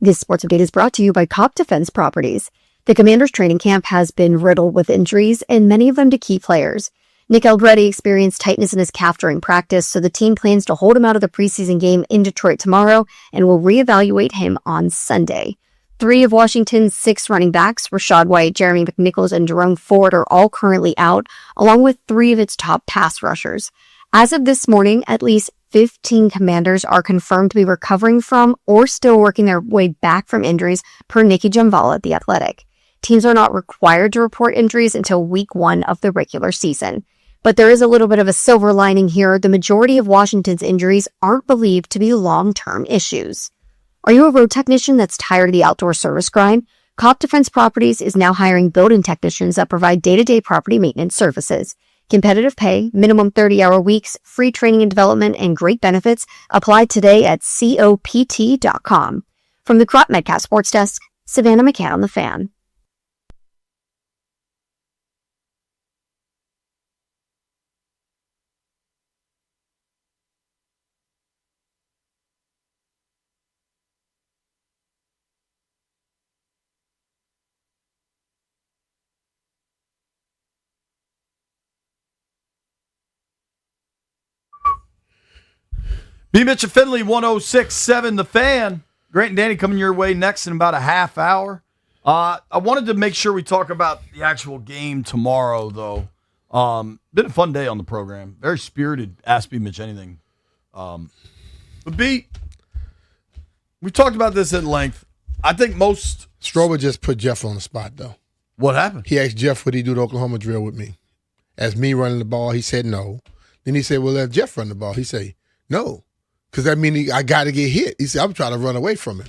This sports update is brought to you by Cop Defense Properties. The Commanders training camp has been riddled with injuries, and many of them to key players. Nick Aldretti experienced tightness in his calf during practice, so the team plans to hold him out of the preseason game in Detroit tomorrow and will reevaluate him on Sunday. 3 of Washington's 6 running backs, Rachaad White, Jeremy McNichols, and Jerome Ford, are all currently out, along with 3 of its top pass rushers. As of this morning, at least 15 Commanders are confirmed to be recovering from or still working their way back from injuries, per Nikki Jumvala at The Athletic. Teams are not required to report injuries until week 1 of the regular season. But there is a little bit of a silver lining here. The majority of Washington's injuries aren't believed to be long-term issues. Are you a road technician that's tired of the outdoor service grind? Cop Defense Properties is now hiring building technicians that provide day-to-day property maintenance services. Competitive pay, minimum 30-hour weeks, free training and development, and great benefits. Apply today at COPT.com. From the Crop Medcast Sports Desk, Savannah McCann on The Fan. B. Mitch and Finley, 106.7 The Fan. Grant and Danny coming your way next in about a half hour. I wanted to make sure we talk about the actual game tomorrow, though. Been a fun day on the program. Very spirited. Ask B. Mitch anything. But B, we talked about this at length. I think most... Strober just put Jeff on the spot, though. What happened? He asked Jeff, would he do the Oklahoma drill with me? As me running the ball, he said no. Then he said, well, let Jeff run the ball. He said, no. Because that means I got to get hit. He said, I'm trying to run away from him.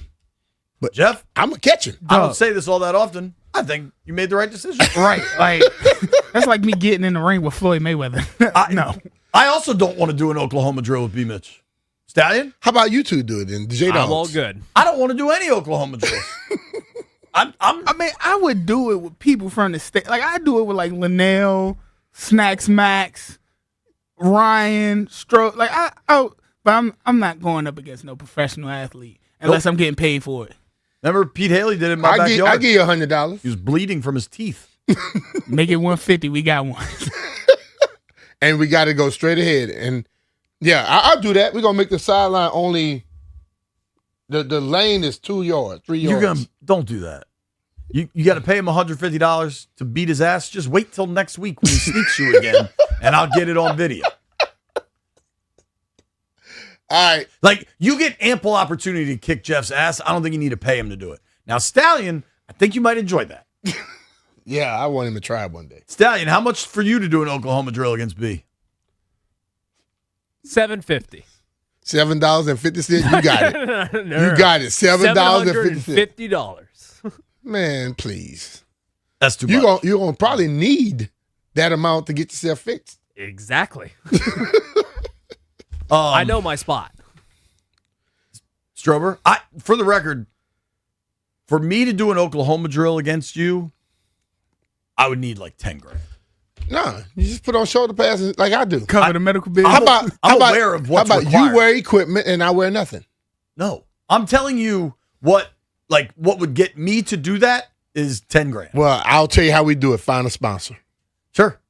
But Jeff, I'm going to catch him. I don't say this all that often. I think you made the right decision. Right. Like, that's like me getting in the ring with Floyd Mayweather. No. I also don't want to do an Oklahoma drill with B. Mitch. Stallion? How about you two do it then? I'm all good. I don't want to do any Oklahoma drills. I would do it with people from the state. Like, I do it with, like, Linnell, Snacks Max, Ryan, Stroke. Like, but I'm not going up against no professional athlete unless I'm getting paid for it. Remember Pete Haley did it in my backyard? I give you $100. He was bleeding from his teeth. Make it 150. We got one. And we got to go straight ahead. And, yeah, I'll do that. We're going to make the sideline only the lane is 2 yards, 3 yards. Don't do that. You got to pay him $150 to beat his ass. Just wait till next week when he sneaks you again, and I'll get it on video. All right. Like, you get ample opportunity to kick Jeff's ass. I don't think you need to pay him to do it. Now, Stallion, I think you might enjoy that. Yeah, I want him to try it one day. Stallion, how much for you to do an Oklahoma drill against B? $7.50. $7.50. You got it. No. You got it. $7.50. $750. Man, please. That's too much. You're gonna probably need that amount to get yourself fixed. Exactly. I know my spot. Strober, for the record, for me to do an Oklahoma drill against you, I would need like $10,000. Nah, you just put on shoulder pads like I do. Cover the medical bill. I'm aware of what's required. You wear equipment and I wear nothing? No, I'm telling you what would get me to do that is $10,000. Well, I'll tell you how we do it. Find a sponsor. Sure.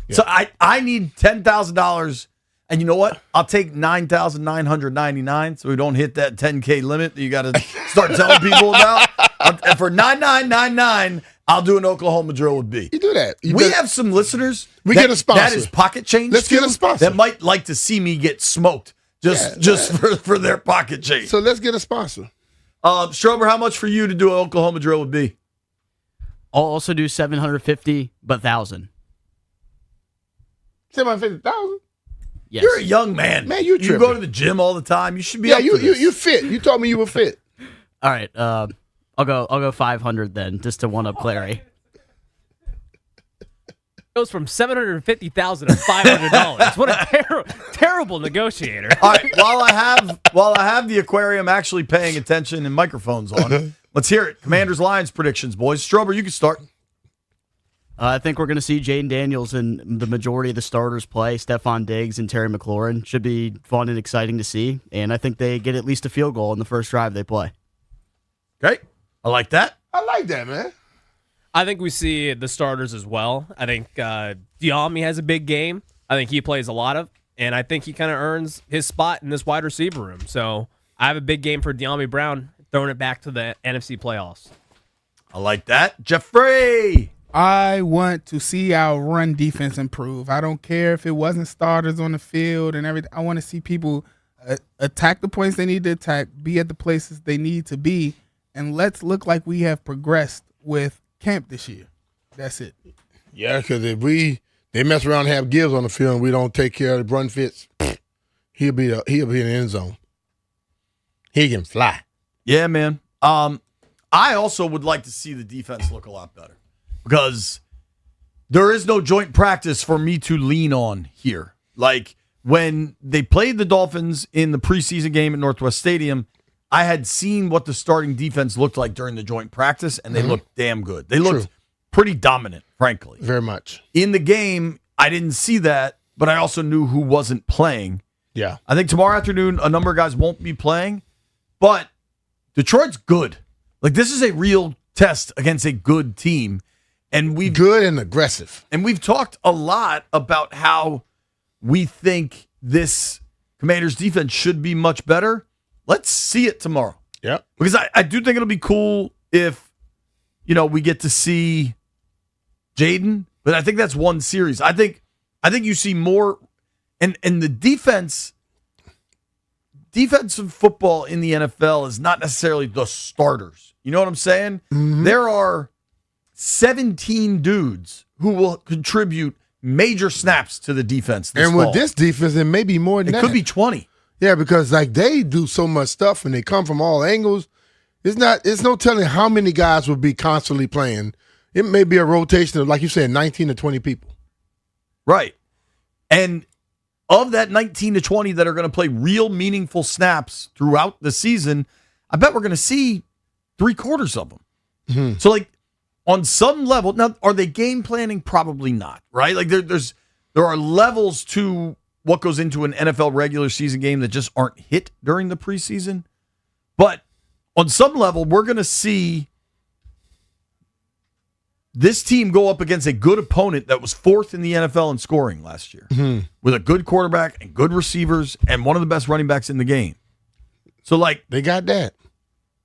Yeah. So I need $10,000. And you know what? I'll take $9,999 so we don't hit that 10K limit that you got to start telling people about. And for $9,999, I'll do an Oklahoma drill with B. You do that. We have some listeners. Get a sponsor. That is pocket change. Let's get a sponsor that might like to see me get smoked just for their pocket change. So let's get a sponsor. Strober, how much for you to do an Oklahoma drill with B? I'll also do $750, but $1,000. $750,000. Yes. You're a young man. Man, you tripping. You go to the gym all the time. You should be up for this. You fit. You told me you were fit. All right. I'll go 500 then, just to one up Clary. Goes from $750,000 to $500. What a terrible negotiator. All right. While I have the aquarium actually paying attention and microphones on, let's hear it. Commanders Lions predictions, boys. Strober, you can start. I think we're going to see Jaden Daniels and the majority of the starters play. Stephon Diggs and Terry McLaurin should be fun and exciting to see. And I think they get at least a field goal in the first drive they play. Okay. I like that. I like that, man. I think we see the starters as well. I think Diami has a big game. I think he plays a lot of, and I think he kind of earns his spot in this wide receiver room. So I have a big game for Diami Brown, throwing it back to the NFC playoffs. I like that. Jeffrey! I want to see our run defense improve. I don't care if it wasn't starters on the field and everything. I want to see people attack the points they need to attack, be at the places they need to be, and let's look like we have progressed with camp this year. That's it. Yeah, because if they mess around and have Gibbs on the field and we don't take care of the run fits, he'll be in the end zone. He can fly. Yeah, man. I also would like to see the defense look a lot better because there is no joint practice for me to lean on here. Like when they played the Dolphins in the preseason game at Northwest Stadium, I had seen what the starting defense looked like during the joint practice, and they looked damn good. They looked pretty dominant, frankly. Very much. In the game, I didn't see that, but I also knew who wasn't playing. Yeah. I think tomorrow afternoon, a number of guys won't be playing, but Detroit's good. Like, this is a real test against a good team. And we've good and aggressive. And we've talked a lot about how we think this Commanders defense should be much better. Let's see it tomorrow. Yeah. Because I do think it'll be cool if, we get to see Jaden, but I think that's one series. I think you see more and the defensive football in the NFL is not necessarily the starters. You know what I'm saying? Mm-hmm. There are 17 dudes who will contribute major snaps to the defense this and fall. with this defense, it may be more than that. It could be 20. Yeah, because they do so much stuff and they come from all angles. It's no telling how many guys will be constantly playing. It may be a rotation of, like you said, 19 to 20 people. Right. And of that 19 to 20 that are going to play real meaningful snaps throughout the season, I bet we're going to see 3/4 of them. Mm-hmm. So, on some level, now, are they game planning? Probably not, right? There are levels to what goes into an NFL regular season game that just aren't hit during the preseason. But on some level, we're going to see this team go up against a good opponent that was 4th in the NFL in scoring last year with a good quarterback and good receivers and one of the best running backs in the game. So, they got that.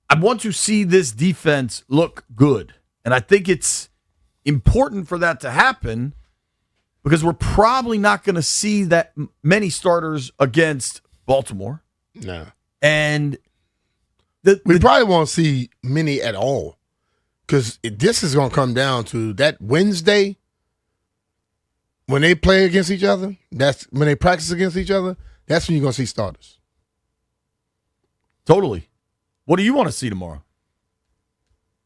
I want to see this defense look good. And I think it's important for that to happen because we're probably not going to see that many starters against Baltimore. No. And we probably won't see many at all because this is going to come down to that Wednesday when they play against each other. That's when they practice against each other. That's when you're going to see starters. Totally. What do you want to see tomorrow?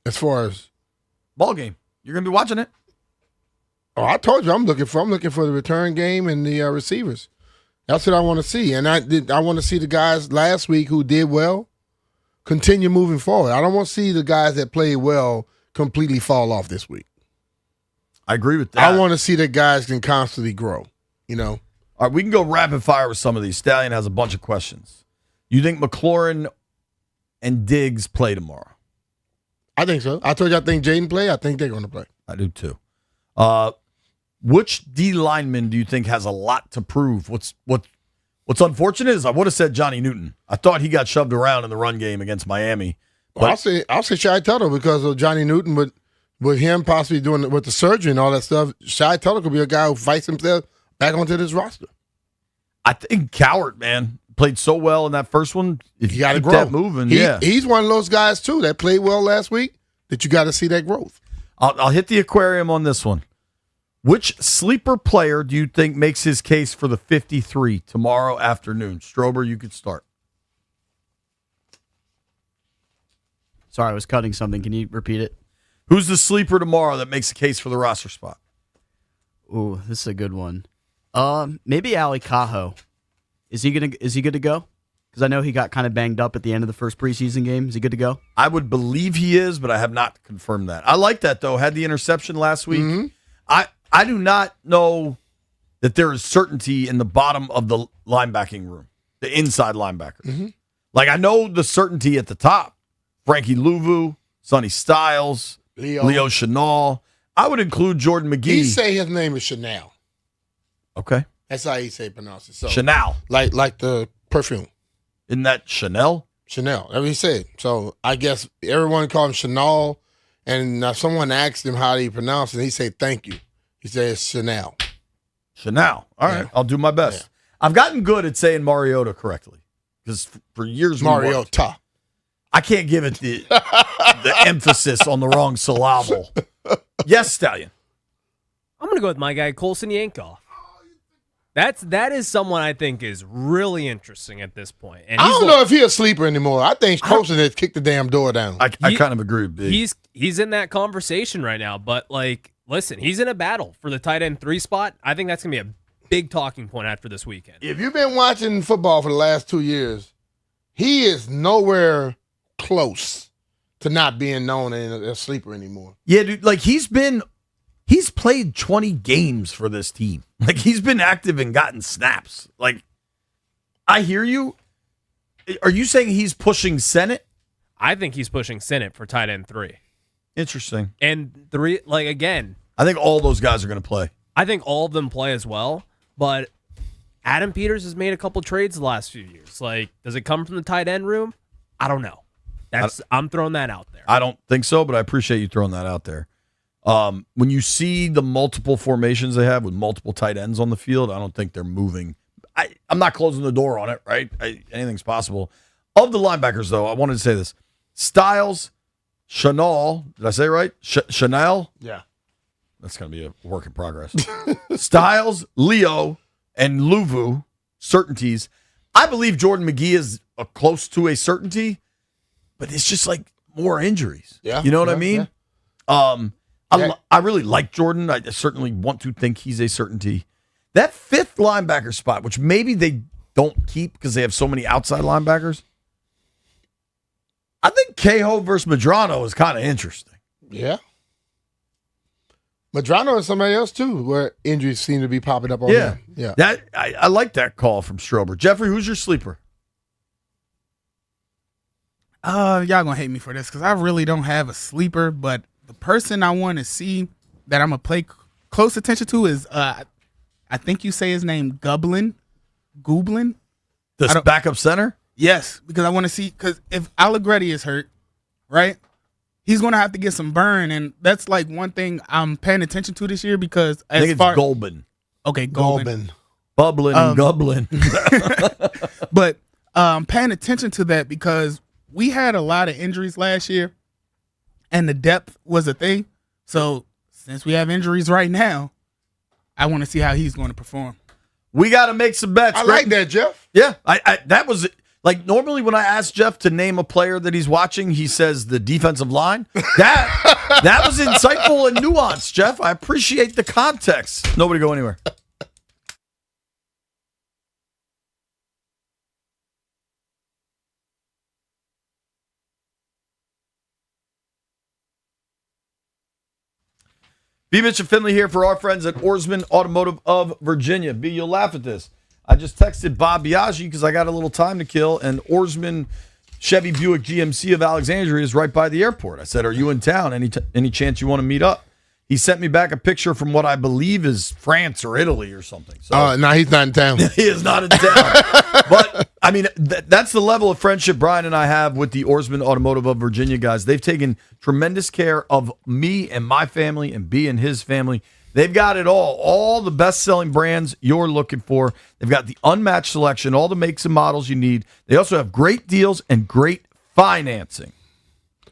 As far as ball game, you're going to be watching it. Oh, I told you I'm looking for the return game and the receivers. That's what I want to see, and I want to see the guys last week who did well continue moving forward. I don't want to see the guys that played well completely fall off this week. I agree with that. I want to see that guys can constantly grow. All right, we can go rapid fire with some of these. Stallion has a bunch of questions. You think McLaurin and Diggs play tomorrow? I think so. I told you I think Jaden play. I think they're going to play. I do too. Which D lineman do you think has a lot to prove? What's unfortunate is I would have said Johnny Newton. I thought he got shoved around in the run game against Miami. Well, I'll say Shai Tuttle because of Johnny Newton, but with him possibly doing with the surgery and all that stuff, Shai Tuttle could be a guy who fights himself back onto this roster. I think Cowart, man, played so well in that first one. If you got to grow that moving, he's one of those guys too that played well last week. That you got to see that growth. I'll hit the aquarium on this one. Which sleeper player do you think makes his case for the 53 tomorrow afternoon? Strober, you could start. Sorry, I was cutting something. Can you repeat it? Who's the sleeper tomorrow that makes a case for the roster spot? Ooh, this is a good one. Maybe Ali Cajo. Is he good to go? Because I know he got kind of banged up at the end of the first preseason game. Is he good to go? I would believe he is, but I have not confirmed that. I like that, though. Had the interception last week. Mm-hmm. I do not know that there is certainty in the bottom of the linebacking room, the inside linebackers. Mm-hmm. I know the certainty at the top. Frankie Louvu, Sonny Styles, Leo Chenal. I would include Jordan McGee. He say his name is Chanel. Okay. That's how he say pronounce it. So, Chanel. Like the perfume. Isn't that Chanel? Chanel. That's what he said. So I guess everyone called him Chanel, and someone asked him how he pronounced it. He said, thank you. He said, it's Chanel. Chanel. All right. I'll do my best. Yeah. I've gotten good at saying Mariota correctly because for years Mariota. I can't give it the emphasis on the wrong syllable. Yes, Stallion. I'm going to go with my guy, Colson Yankoff. That is someone I think is really interesting at this point. And I don't know if he's a sleeper anymore. I think Colson has kicked the damn door down. I kind of agree with Big. He's in that conversation right now, but listen, he's in a battle for the tight end 3 spot. I think that's going to be a big talking point after this weekend. If you've been watching football for the last 2 years, he is nowhere close to not being known as a sleeper anymore. Yeah, dude, he's played 20 games for this team. He's been active and gotten snaps. I hear you. Are you saying he's pushing Senate? I think he's pushing Senate for tight end 3. Interesting. And 3, again, I think all those guys are going to play. I think all of them play as well, but Adam Peters has made a couple trades the last few years. Does it come from the tight end room? I don't know. I'm throwing that out there. I don't think so, but I appreciate you throwing that out there. When you see the multiple formations they have with multiple tight ends on the field, I don't think they're moving. I'm not closing the door on it, right? Anything's possible. Of the linebackers, though, I wanted to say this. Styles, Chenal, did I say it right? Chanel? Yeah. That's going to be a work in progress. Styles, Leo, and Louvu, certainties. I believe Jordan McGee is close to a certainty, but it's just more injuries. Yeah. You know what I mean? Yeah. I really like Jordan. I certainly want to think he's a certainty. That 5th linebacker spot, which maybe they don't keep because they have so many outside linebackers, I think Cahill versus Medrano is kind of interesting. Yeah. Medrano and somebody else, too, where injuries seem to be popping up on him. Yeah. I like that call from Strober. Jeffrey, who's your sleeper? Y'all gonna hate me for this because I really don't have a sleeper, but the person I want to see that I'm gonna pay close attention to is I think you say his name Gublin. The backup center? Yes, because I want to see, because if Allegretti is hurt, right, he's gonna have to get some burn, and that's one thing I'm paying attention to this year because I think it's Golbin. Okay, Golbin. Bubbling and gubbling. But I'm paying attention to that because we had a lot of injuries last year, and the depth was a thing. So since we have injuries right now, I want to see how he's going to perform. We got to make some bets. I like that, Jeff. Yeah, that was normally when I ask Jeff to name a player that he's watching, he says the defensive line. That was insightful and nuanced, Jeff. I appreciate the context. Nobody go anywhere. B. Mitch and Finley here for our friends at Oarsman Automotive of Virginia. B, you'll laugh at this. I just texted Bob Biaggi because I got a little time to kill, and Oarsman Chevy Buick GMC of Alexandria is right by the airport. I said, are you in town? Any chance you want to meet up? He sent me back a picture from what I believe is France or Italy or something. So, no, he's not in town. He is not in town. But, I mean, that's the level of friendship Brian and I have with the Oarsman Automotive of Virginia guys. They've taken tremendous care of me and my family and B and his family. They've got it all the best-selling brands you're looking for. They've got the unmatched selection, all the makes and models you need. They also have great deals and great financing.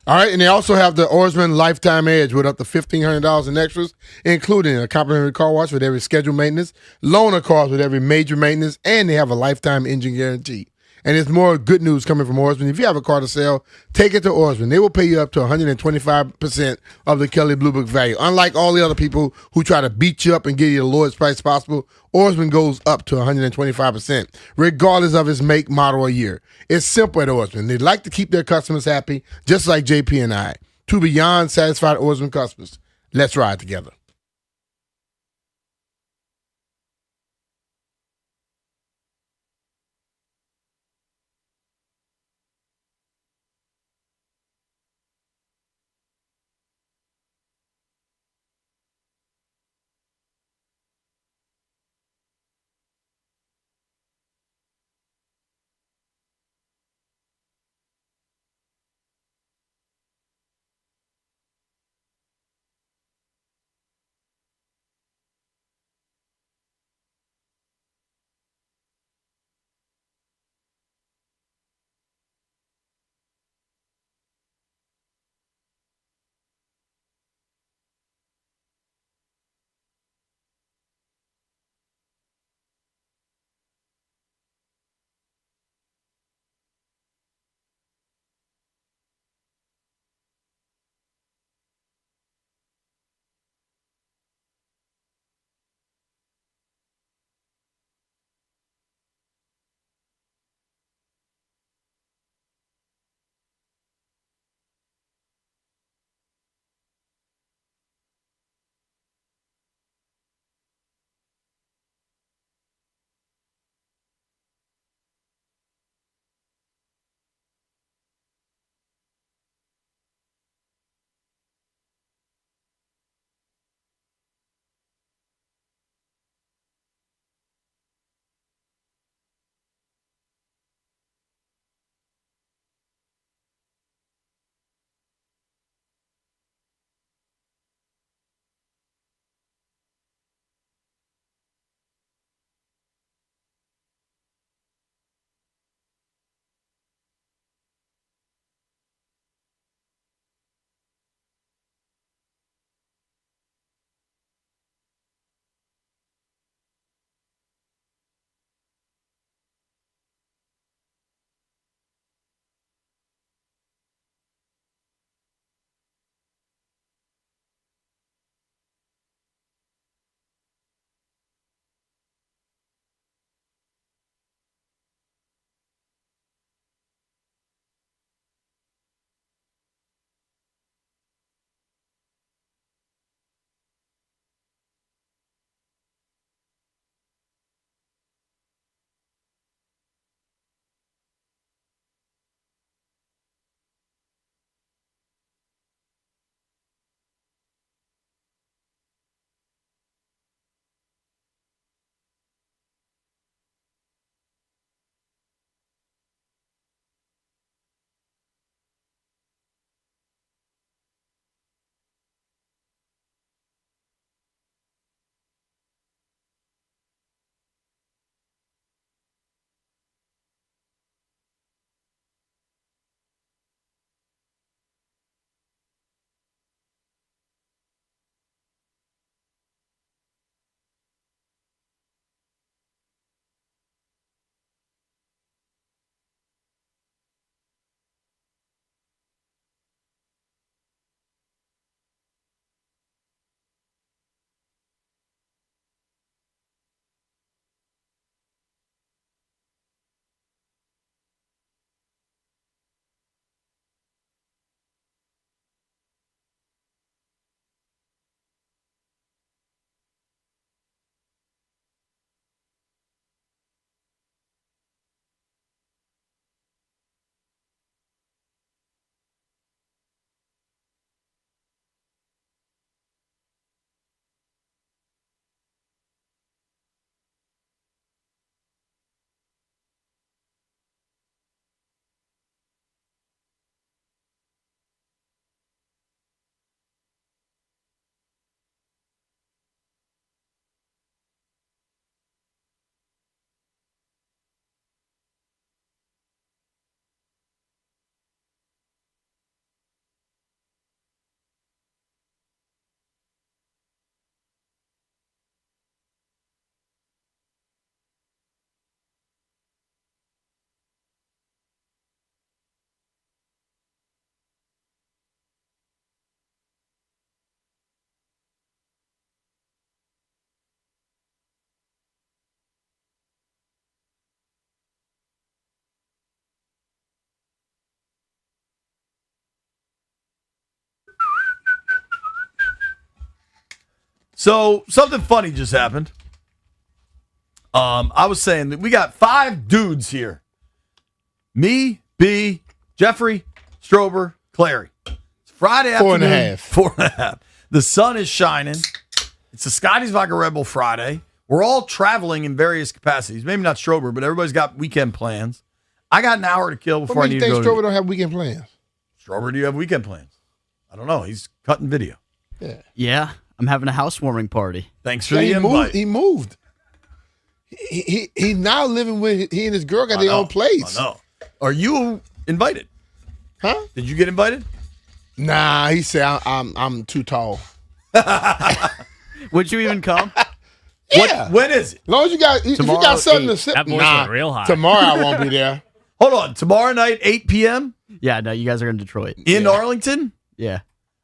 All right, and they also have the Oarsman Lifetime Edge with up to $1,500 in extras, including a complimentary car wash with every scheduled maintenance, loaner cars with every major maintenance, and they have a lifetime engine guarantee. And there's more good news coming from Oarsman. If you have a car to sell, take it to Oarsman. They will pay you up to 125% of the Kelley Blue Book value. Unlike all the other people who try to beat you up and get you the lowest price possible, Oarsman goes up to 125%, regardless of its make, model, or year. It's simple at Oarsman. They like to keep their customers happy, just like JP and I. Two beyond satisfied Oarsman customers. Let's ride together. So something funny just happened. I was saying that we got 5 dudes here. Me, B, Jeffrey, Strober, Clary. It's Friday afternoon. 4.5. 4.5. The sun is shining. It's a Scotty's Vodka Red Bull Friday. We're all traveling in various capacities. Maybe not Strober, but everybody's got weekend plans. I got an hour to kill before I need to go. What do you think Strober don't have weekend plans? Strober, do you have weekend plans? I don't know. He's cutting video. Yeah, I'm having a housewarming party. Thanks for the invite. He moved. He's now living with he and his girl got their own place. I know. Are you invited? Huh? Did you get invited? Nah, he said I'm too tall. Would you even come? Yeah. When is it? As long as you got if you got something to say. That voice went real high. Tomorrow I won't be there. Hold on. Tomorrow night, 8 p.m. Yeah, no, you guys are in Detroit. In Arlington? Yeah.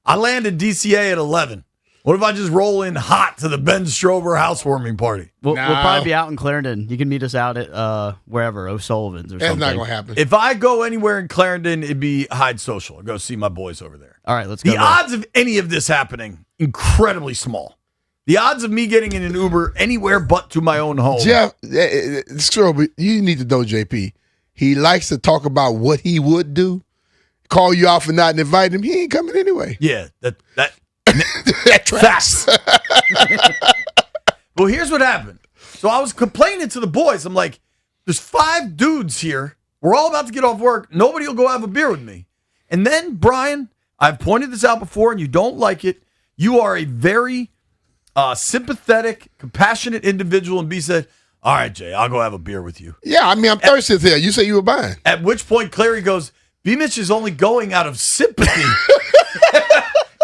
I land in DCA at 11. What if I just roll in hot to the Ben Strober housewarming party? We'll probably be out in Clarendon. You can meet us out at wherever, O'Sullivan's or something. That's not going to happen. If I go anywhere in Clarendon, it'd be Hyde Social. I'll go see my boys over there. All right, let's go. The odds of any of this happening, incredibly small. The odds of me getting in an Uber anywhere but to my own home. Jeff, Strober, you need to know JP. He likes to talk about what he would do. Call you out for not inviting him. He ain't coming anyway. Yeah, that tracks. Well, here's what happened. So I was complaining to the boys. I'm like, there's 5 dudes here. We're all about to get off work. Nobody will go have a beer with me. And then, Brian, I've pointed this out before, and you don't like it. You are a very sympathetic, compassionate individual. And B said, all right, Jay, I'll go have a beer with you. Yeah, I mean, I'm thirsty there. You say you were buying. At which point, Clary goes, B. Mitch is only going out of sympathy.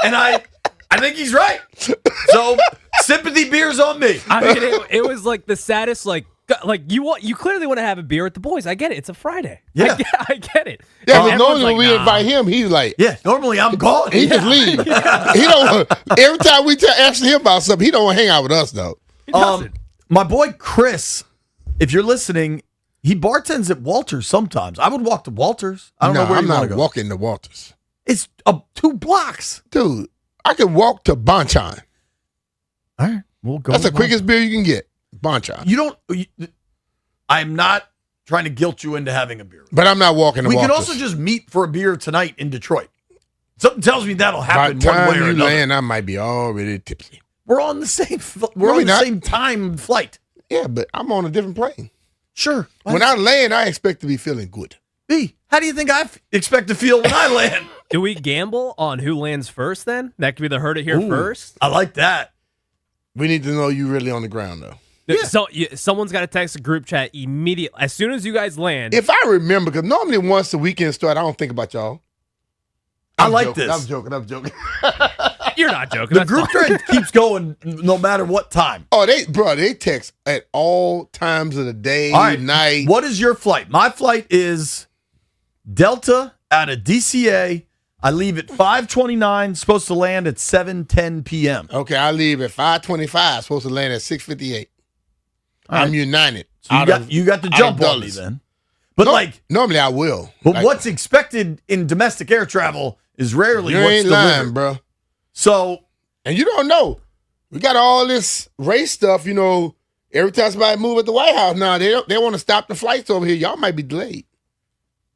And I think he's right. So sympathy beers on me. I mean, it was like the saddest. Like you clearly want to have a beer with the boys. I get it. It's a Friday. Yeah, I get it. Yeah, but normally when we invite him, he's like, yeah. Normally I'm gone. He just leave. He don't. Every time we ask him about something, he don't want to hang out with us though. He doesn't. My boy Chris, if you're listening, he bartends at Walters sometimes. I would walk to Walters. I don't know where I'm you want not to go. walking to Walters. It's 2 blocks. Dude, I could walk to Bonchon. All right, we'll go. That's the quickest beer you can get. Bonchon. You don't. I'm not trying to guilt you into having a beer. But I'm not walking to We Walters. can also just meet for a beer tonight in Detroit. Something tells me that'll By happen the one way time or you another. land, I might be already tipsy. We're on the same. No, we not. Same time flight. Yeah, but I'm on a different plane. Sure. When I land, I expect to be feeling good. B, how do you think I expect to feel when I land? Do we gamble on who lands first then? That could be the heard it here first. I like that. We need to know you really on the ground, though. Yeah. So someone's got to text a group chat immediately as soon as you guys land. If I remember, because normally once the weekend starts, I don't think about y'all. I like this. I'm joking. You're not joking. The group thread keeps going no matter what time. Oh, they text at all times of the day, All right, night. What is your flight? My flight is Delta out of DCA. I leave at 5:29, supposed to land at 7:10 p.m. Okay, I leave at 5:25, supposed to land at 6:58. I'm United. So you got the jump on me then. But normally I will. But what's expected in domestic air travel is rarely You what's ain't delivered. lying, bro. So, and you don't know. We got all this race stuff, every time somebody move at the White House now, they want to stop the flights over here. Y'all might be delayed.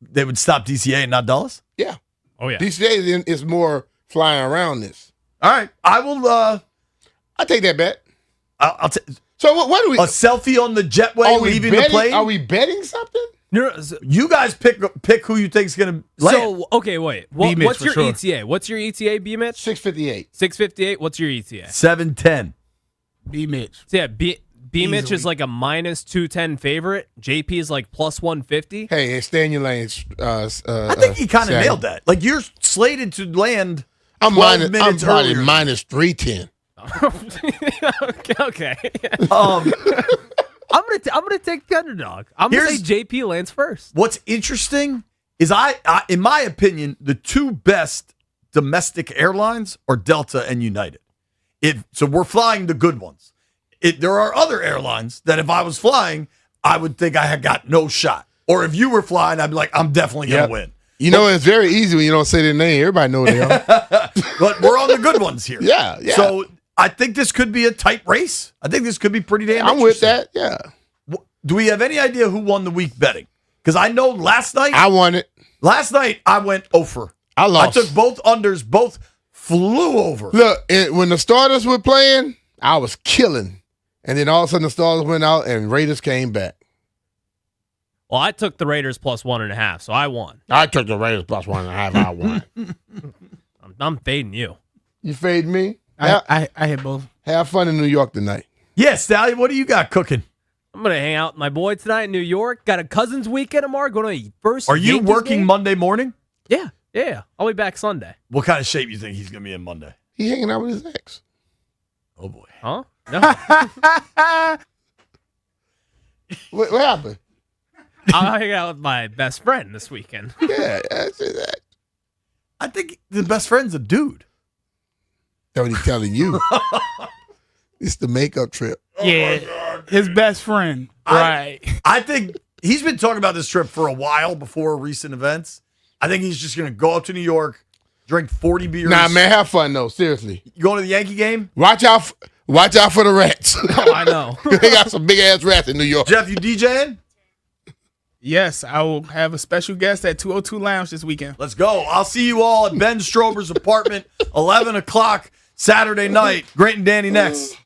They would stop DCA and not Dulles? Yeah. Oh, yeah. DCA is more flying around this. All right. I will I take that bet. I'll take So what do we a selfie on the jetway leaving the plane? Are we betting something? You guys pick who you think's going to land. So, okay, wait. What's your ETA? What's your ETA, B Mitch? 6:58. 6:58. What's your ETA? 7:10. B Mitch. So yeah, B Mitch is like a minus 210 favorite. JP is like plus 150. Hey, stay in your lane. I think he kind of nailed that. Like you're slated to land. I'm 12 minutes probably earlier. minus 310. Okay. I'm gonna take the underdog. I'm gonna say JP lands first. What's interesting is I in my opinion, the 2 best domestic airlines are Delta and United. So we're flying the good ones. There are other airlines that if I was flying, I would think I had got no shot. Or if you were flying, I'd be like, I'm definitely gonna win. It's very easy when you don't say their name. Everybody knows they are. But we're on the good ones here. Yeah. So I think this could be a tight race. I think this could be pretty damn I'm with interesting. that, yeah. Do we have any idea who won the week betting? Because I know last night. I won it. Last night, I went over. I lost. I took both unders. Both flew over. Look, when the starters were playing, I was killing. And then all of a sudden the starters went out and Raiders came back. Well, I took the Raiders plus 1.5, so I won. I took the Raiders plus 1.5. I won. I'm fading you. You fade me? I hit both. Have fun in New York tonight. Yeah, Stallion, what do you got cooking? I'm going to hang out with my boy tonight in New York. Got a Cousins weekend tomorrow. Going to the first Are you Yankees working game? Monday morning? Yeah. I'll be back Sunday. What kind of shape you think he's going to be in Monday? He hanging out with his ex. Oh, boy. Huh? No. What happened? I'll hang out with my best friend this weekend. Yeah, that's it. I think the best friend's a dude. That's what he's telling you. It's the makeup trip. Yeah, his best friend. Right. I think he's been talking about this trip for a while before recent events. I think he's just going to go up to New York, drink 40 beers. Nah, man, have fun, though. Seriously. You going to the Yankee game? Watch out for the rats. Oh, I know. They got some big-ass rats in New York. Jeff, you DJing? Yes, I will have a special guest at 202 Lounge this weekend. Let's go. I'll see you all at Ben Strober's apartment, 11 o'clock Saturday night. Great and Danny next.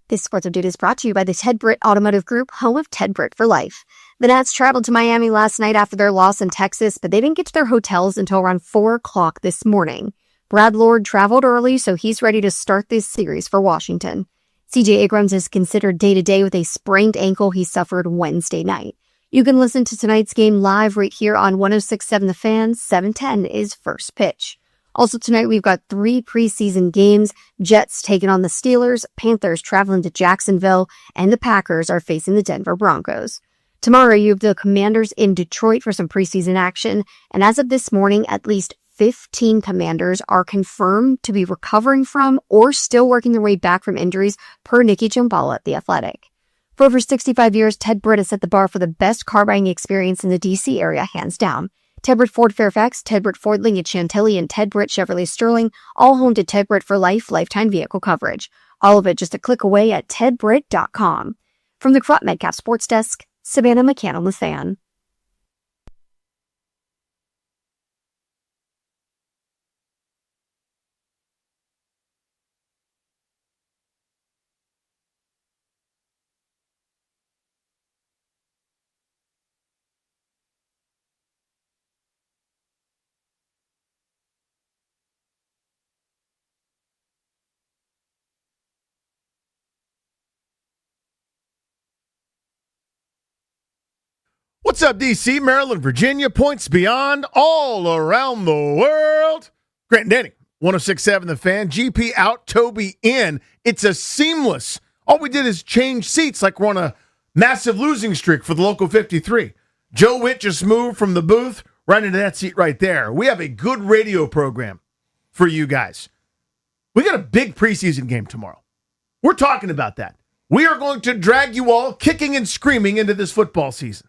This Sports Update is brought to you by the Ted Britt Automotive Group, home of Ted Britt for life. The Nats traveled to Miami last night after their loss in Texas, but they didn't get to their hotels until around 4 o'clock this morning. Brad Lord traveled early, so he's ready to start this series for Washington. C.J. Abrams is considered day-to-day with a sprained ankle he suffered Wednesday night. You can listen to tonight's game live right here on 106.7 The Fan. 7:10 is first pitch. Also tonight, we've got 3 preseason games. Jets taking on the Steelers, Panthers traveling to Jacksonville, and the Packers are facing the Denver Broncos. Tomorrow, you have the Commanders in Detroit for some preseason action, and as of this morning, at least 15 Commanders are confirmed to be recovering from or still working their way back from injuries, per Nikki Jumbala at The Athletic. For over 65 years, Ted Britt has set the bar for the best car buying experience in the D.C. area, hands down. Ted Britt Ford Fairfax, Ted Britt Ford Lincoln Chantilly, and Ted Britt Chevrolet Sterling, all home to Ted Britt for life, lifetime vehicle coverage. All of it just a click away at tedbritt.com. From the Crop Medcap Sports Desk, Savannah McCann, The Fan. What's up, D.C., Maryland, Virginia, points beyond, all around the world? Grant and Danny, 106.7 The Fan, GP out, Toby in. It's a seamless. All we did is change seats like we're on a massive losing streak for the local 53. Joe Witt just moved from the booth right into that seat right there. We have a good radio program for you guys. We got a big preseason game tomorrow. We're talking about that. We are going to drag you all kicking and screaming into this football season.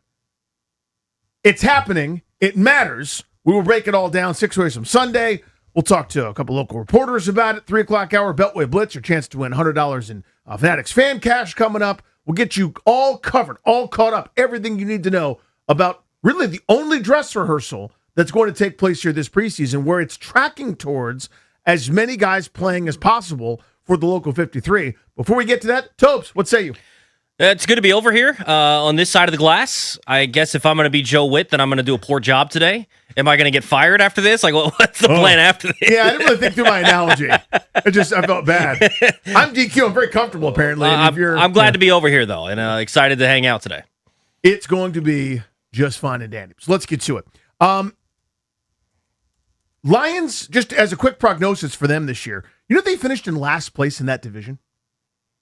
It's happening. It matters. We will break it all down 6 ways from Sunday. We'll talk to a couple local reporters about it. 3 o'clock hour, Beltway Blitz, your chance to win $100 in Fanatics fan cash coming up. We'll get you all covered, all caught up, everything you need to know about really the only dress rehearsal that's going to take place here this preseason, where it's tracking towards as many guys playing as possible for the local 53. Before we get to that, Topes, what say you? It's good to be over here on this side of the glass. I guess if I'm going to be Joe Witt, then I'm going to do a poor job today. Am I going to get fired after this? Like, what's the plan after this? Yeah, I didn't really think through my analogy. I felt bad. I'm DQ. I'm very comfortable, apparently. I'm glad to be over here, though, and excited to hang out today. It's going to be just fun and dandy. So let's get to it. Lions, just as a quick prognosis for them this year, you know they finished in last place in that division?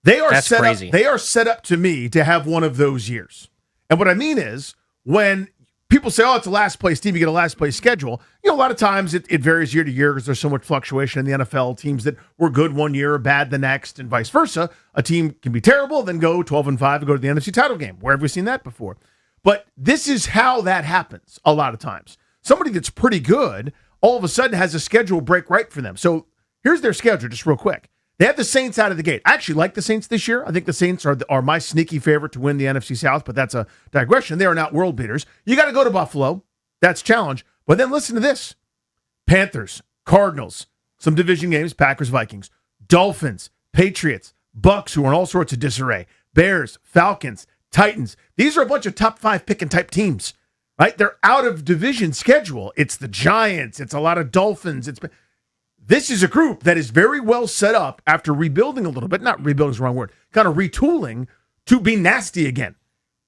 That's crazy. They are set up to me to have one of those years. And what I mean is, when people say, it's a last place team, you get a last place schedule, a lot of times it varies year to year because there's so much fluctuation in the NFL. Teams that were good one year are bad the next, and vice versa. A team can be terrible, then go 12-5 and go to the NFC title game. Where have we seen that before? But this is how that happens a lot of times. Somebody that's pretty good all of a sudden has a schedule break right for them. So here's their schedule, just real quick. They have the Saints out of the gate. I actually like the Saints this year. I think the Saints are my sneaky favorite to win the NFC South, but that's a digression. They are not world beaters. You got to go to Buffalo. That's a challenge. But then listen to this. Panthers, Cardinals, some division games, Packers, Vikings, Dolphins, Patriots, Bucks, who are in all sorts of disarray, Bears, Falcons, Titans. These are a bunch of top 5 pick and type teams, right? They're out of division schedule. It's the Giants. It's a lot of Dolphins. This is a group that is very well set up after rebuilding a little bit. Not rebuilding is the wrong word. Kind of retooling to be nasty again.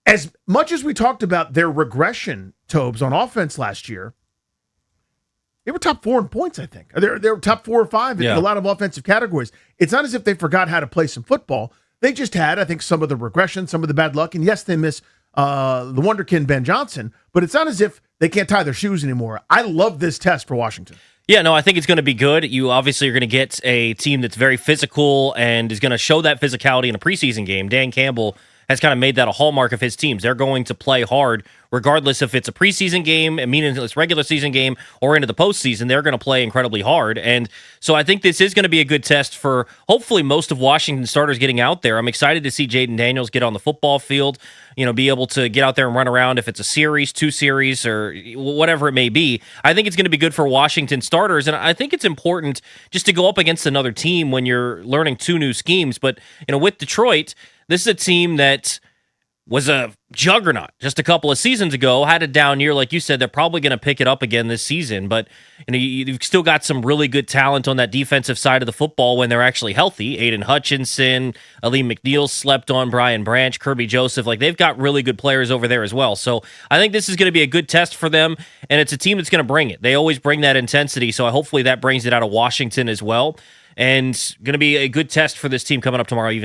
As much as we talked about their regression, Tobes, on offense last year, they were top 4 in points, I think. They were top 4 or 5 in a lot of offensive categories. It's not as if they forgot how to play some football. They just had, I think, some of the regression, some of the bad luck. And yes, they miss the wonderkid Ben Johnson, but it's not as if they can't tie their shoes anymore. I love this test for Washington. Yeah, no, I think it's going to be good. You obviously are going to get a team that's very physical and is going to show that physicality in a preseason game. Dan Campbell has kind of made that a hallmark of his teams. They're going to play hard, regardless if it's a preseason game, a meaningless regular season game, or into the postseason. They're going to play incredibly hard. And so I think this is going to be a good test for hopefully most of Washington starters getting out there. I'm excited to see Jaden Daniels get on the football field, be able to get out there and run around if it's a series, 2 series, or whatever it may be. I think it's going to be good for Washington starters, and I think it's important just to go up against another team when you're learning 2 new schemes. But, with Detroit, this is a team that was a juggernaut just a couple of seasons ago, had a down year. Like you said, they're probably going to pick it up again this season, but you've still got some really good talent on that defensive side of the football when they're actually healthy. Aiden Hutchinson, Aleem McNeil slept on, Brian Branch, Kirby Joseph, they've got really good players over there as well. So I think this is going to be a good test for them, and it's a team that's going to bring it. They always bring that intensity, so hopefully that brings it out of Washington as well. And going to be a good test for this team coming up tomorrow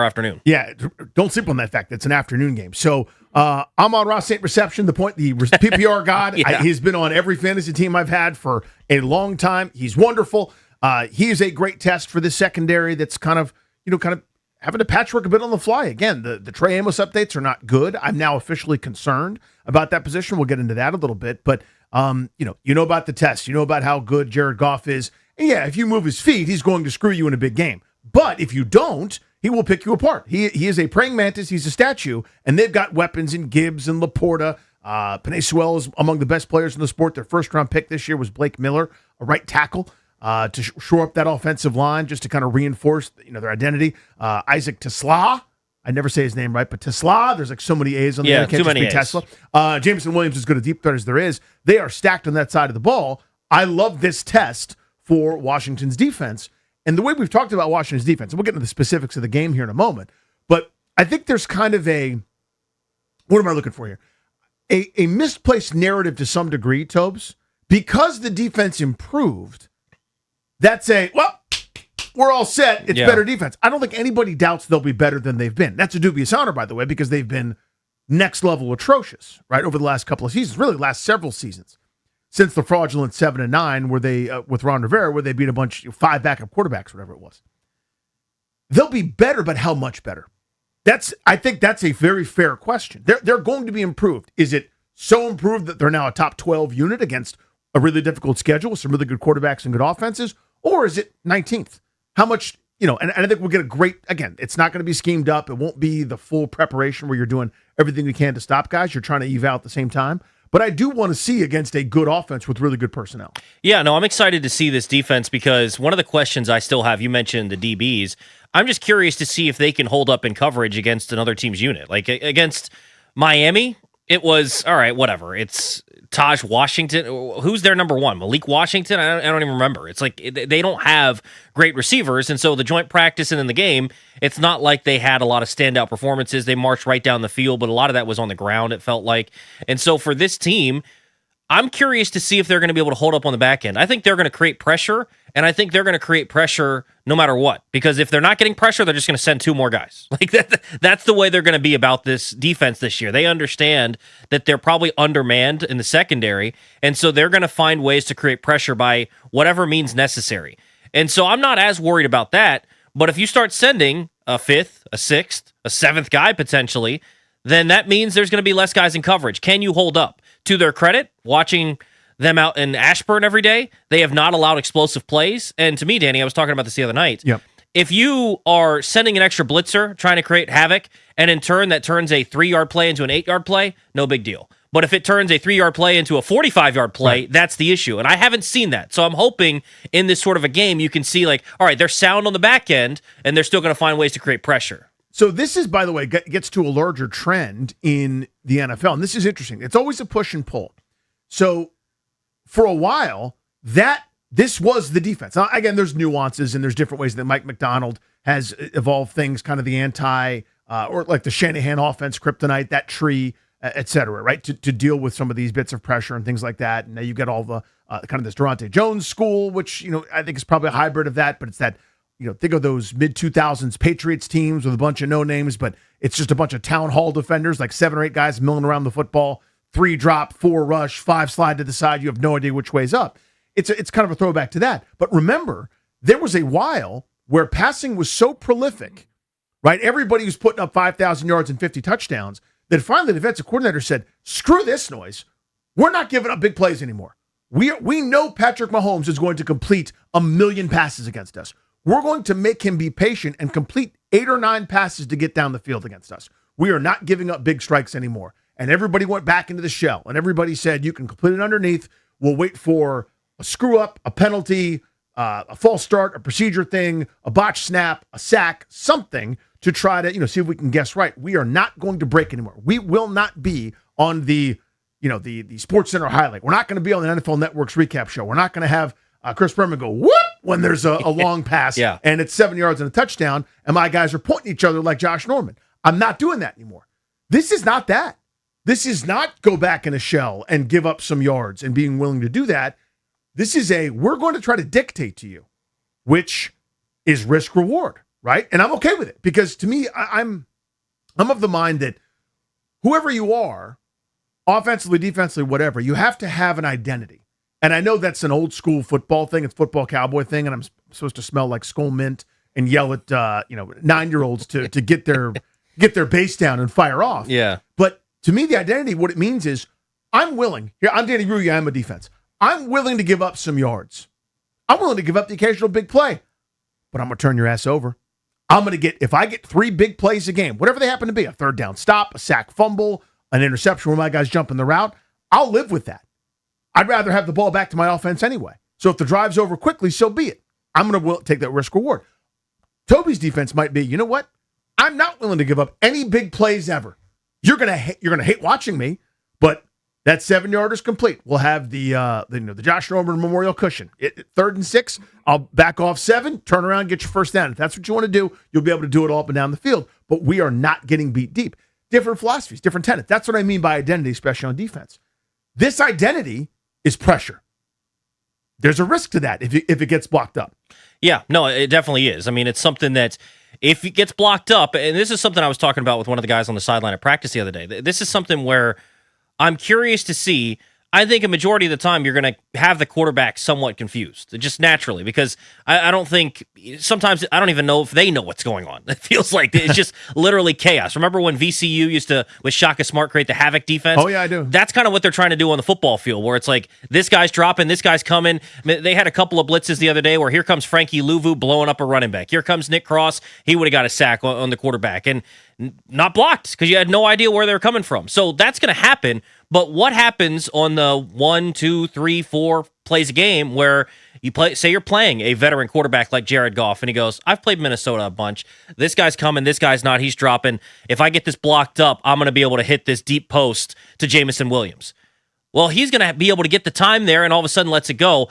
afternoon. Yeah, don't sleep on that fact. It's an afternoon game. So I'm on Ross St. Reception, the PPR god. Yeah. He's been on every fantasy team I've had for a long time. He's wonderful. He is a great test for this secondary that's kind of having to patchwork a bit on the fly. Again, the Trey Amos updates are not good. I'm now officially concerned about that position. We'll get into that a little bit. But, you know about the test. You know about how good Jared Goff is. And yeah, if you move his feet, he's going to screw you in a big game. But if you don't, he will pick you apart. He is a praying mantis. He's a statue. And they've got weapons in Gibbs and Laporta. Penei Sewell is among the best players in the sport. Their first-round pick this year was Blake Miller, a right tackle, to shore up that offensive line, just to kind of reinforce their identity. Isaac Tesla. I never say his name right, but Tesla, there's so many A's on there. Too many A's. Tesla. Jameson Williams is good a deep threat as there is. They are stacked on that side of the ball. I love this test for Washington's defense. And the way we've talked about Washington's defense, and we'll get into the specifics of the game here in a moment, but I think there's kind of what am I looking for here? A misplaced narrative to some degree, Tobes, because the defense improved. That's we're all set. It's better defense. I don't think anybody doubts they'll be better than they've been. That's a dubious honor, by the way, because they've been next level atrocious, right, over the last couple of seasons, really last several seasons. Since the fraudulent 7-9, where they with Ron Rivera, where they beat a bunch 5 backup quarterbacks, whatever it was. They'll be better, but how much better? I think that's a very fair question. They're going to be improved. Is it so improved that they're now a top 12 unit against a really difficult schedule with some really good quarterbacks and good offenses, or is it 19th? How much? And I think we'll get a great. Again, it's not going to be schemed up. It won't be the full preparation where you're doing everything you can to stop guys. You're trying to eval at the same time. But I do want to see against a good offense with really good personnel. Yeah, no, I'm excited to see this defense because one of the questions I still have, you mentioned the DBs. I'm just curious to see if they can hold up in coverage against another team's unit. Like against Miami, it was, all right, whatever. It's Taj Washington. Who's their number one? Malik Washington? I don't even remember. It's like they don't have great receivers, and so the joint practice and in the game, it's not like they had a lot of standout performances. They marched right down the field, but a lot of that was on the ground, it felt like. And so for this team, I'm curious to see if they're going to be able to hold up on the back end. I think they're going to create pressure, and I think they're going to create pressure no matter what. Because if they're not getting pressure, they're just going to send 2 more guys. Like that's the way they're going to be about this defense this year. They understand that they're probably undermanned in the secondary, and so they're going to find ways to create pressure by whatever means necessary. And so I'm not as worried about that, but if you start sending a 5th, a 6th, a 7th guy potentially, then that means there's going to be less guys in coverage. Can you hold up? To their credit, watching them out in Ashburn every day, they have not allowed explosive plays. And to me, Danny, I was talking about this the other night. Yep. If you are sending an extra blitzer, trying to create havoc, and in turn that turns a 3-yard play into an 8-yard play, no big deal. But if it turns a 3-yard play into a 45-yard play, that's the issue. And I haven't seen that. So I'm hoping in this sort of a game, you can see all right, they're sound on the back end, and they're still going to find ways to create pressure. So this is, by the way, gets to a larger trend in the NFL. And this is interesting. It's always a push and pull. So for a while, this was the defense. Now, again, there's nuances and there's different ways that Mike McDonald has evolved things, kind of the or like the Shanahan offense, kryptonite, that tree, et cetera, right? To deal with some of these bits of pressure and things like that. And now you get all the kind of this Durante Jones school, which, I think is probably a hybrid of that, but it's that, think of those mid-2000s Patriots teams with a bunch of no-names, but it's just a bunch of town hall defenders, like 7 or 8 guys milling around the football, 3 drop, 4 rush, 5 slide to the side. You have no idea which way's up. It's kind of a throwback to that. But remember, there was a while where passing was so prolific right? Everybody was putting up 5,000 yards and 50 touchdowns. Then finally, the defensive coordinator said, screw this noise. We're not giving up big plays anymore. We know Patrick Mahomes is going to complete 1 million passes against us. We're going to make him be patient and complete 8 or 9 passes to get down the field against us. We are not giving up big strikes anymore. And everybody went back into the shell. And everybody said, you can complete it underneath. We'll wait for a screw up, a penalty, a false start, a procedure thing, a botch snap, a sack, something to try to, see if we can guess right. We are not going to break anymore. We will not be on the Sports Center highlight. We're not going to be on the NFL Network's recap show. We're not going to have Chris Berman go, whoop, when there's a long pass and it's 7 yards and a touchdown, and my guys are pointing at each other like Josh Norman. I'm not doing that anymore. This is not that. This is not go back in a shell and give up some yards and being willing to do that. This is we're going to try to dictate to you, which is risk reward, right? And I'm okay with it because to me, I'm of the mind that whoever you are, offensively, defensively, whatever, you have to have an identity. And I know that's an old school football thing. It's football cowboy thing. And I'm supposed to smell like Skull Mint and yell at, 9-year-olds to get their base down and fire off. Yeah. But to me, the identity, what it means is I'm willing. Here, I'm Danny Ruya. I'm a defense. I'm willing to give up some yards. I'm willing to give up the occasional big play, but I'm going to turn your ass over. If I get 3 big plays a game, whatever they happen to be, a third down stop, a sack fumble, an interception where my guys jump in the route, I'll live with that. I'd rather have the ball back to my offense anyway. So if the drive's over quickly, so be it. I'm going to take that risk reward. Toby's defense might be, you know what? I'm not willing to give up any big plays ever. You're going to hate watching me, but that 7-yarder's complete. We'll have the Josh Norman Memorial cushion. 3rd and 6, I'll back off 7, turn around, get your first down. If that's what you want to do, you'll be able to do it all up and down the field. But we are not getting beat deep. Different philosophies, different tenets. That's what I mean by identity, especially on defense. This identity is pressure. There's a risk to that if it gets blocked up. Yeah, no, it definitely is. I mean, it's something that if it gets blocked up, and this is something I was talking about with one of the guys on the sideline at practice the other day. This is something where I'm curious to see. I think a majority of the time you're going to have the quarterback somewhat confused, just naturally, because I don't think sometimes I don't even know if they know what's going on. It feels like it's just literally chaos. Remember when VCU used to, with Shaka Smart, create the havoc defense? Oh, yeah, I do. That's kind of what they're trying to do on the football field, where it's like this guy's dropping, this guy's coming. They had a couple of blitzes the other day where here comes Frankie Louvu blowing up a running back. Here comes Nick Cross. He would have got a sack on the quarterback. And not blocked because you had no idea where they're coming from. So that's going to happen. But what happens on the 1, 2, 3, 4 plays a game where you say you're playing a veteran quarterback like Jared Goff, and he goes, I've played Minnesota a bunch. This guy's coming. This guy's not. He's dropping. If I get this blocked up, I'm going to be able to hit this deep post to Jameson Williams. Well, he's going to be able to get the time there and all of a sudden lets it go.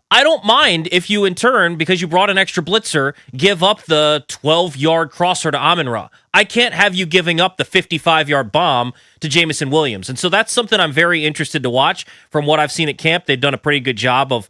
I don't mind if you, in turn, because you brought an extra blitzer, give up the 12-yard crosser to Amon-Ra. I can't have you giving up the 55-yard bomb to Jameson Williams. And so that's something I'm very interested to watch. From what I've seen at camp, they've done a pretty good job of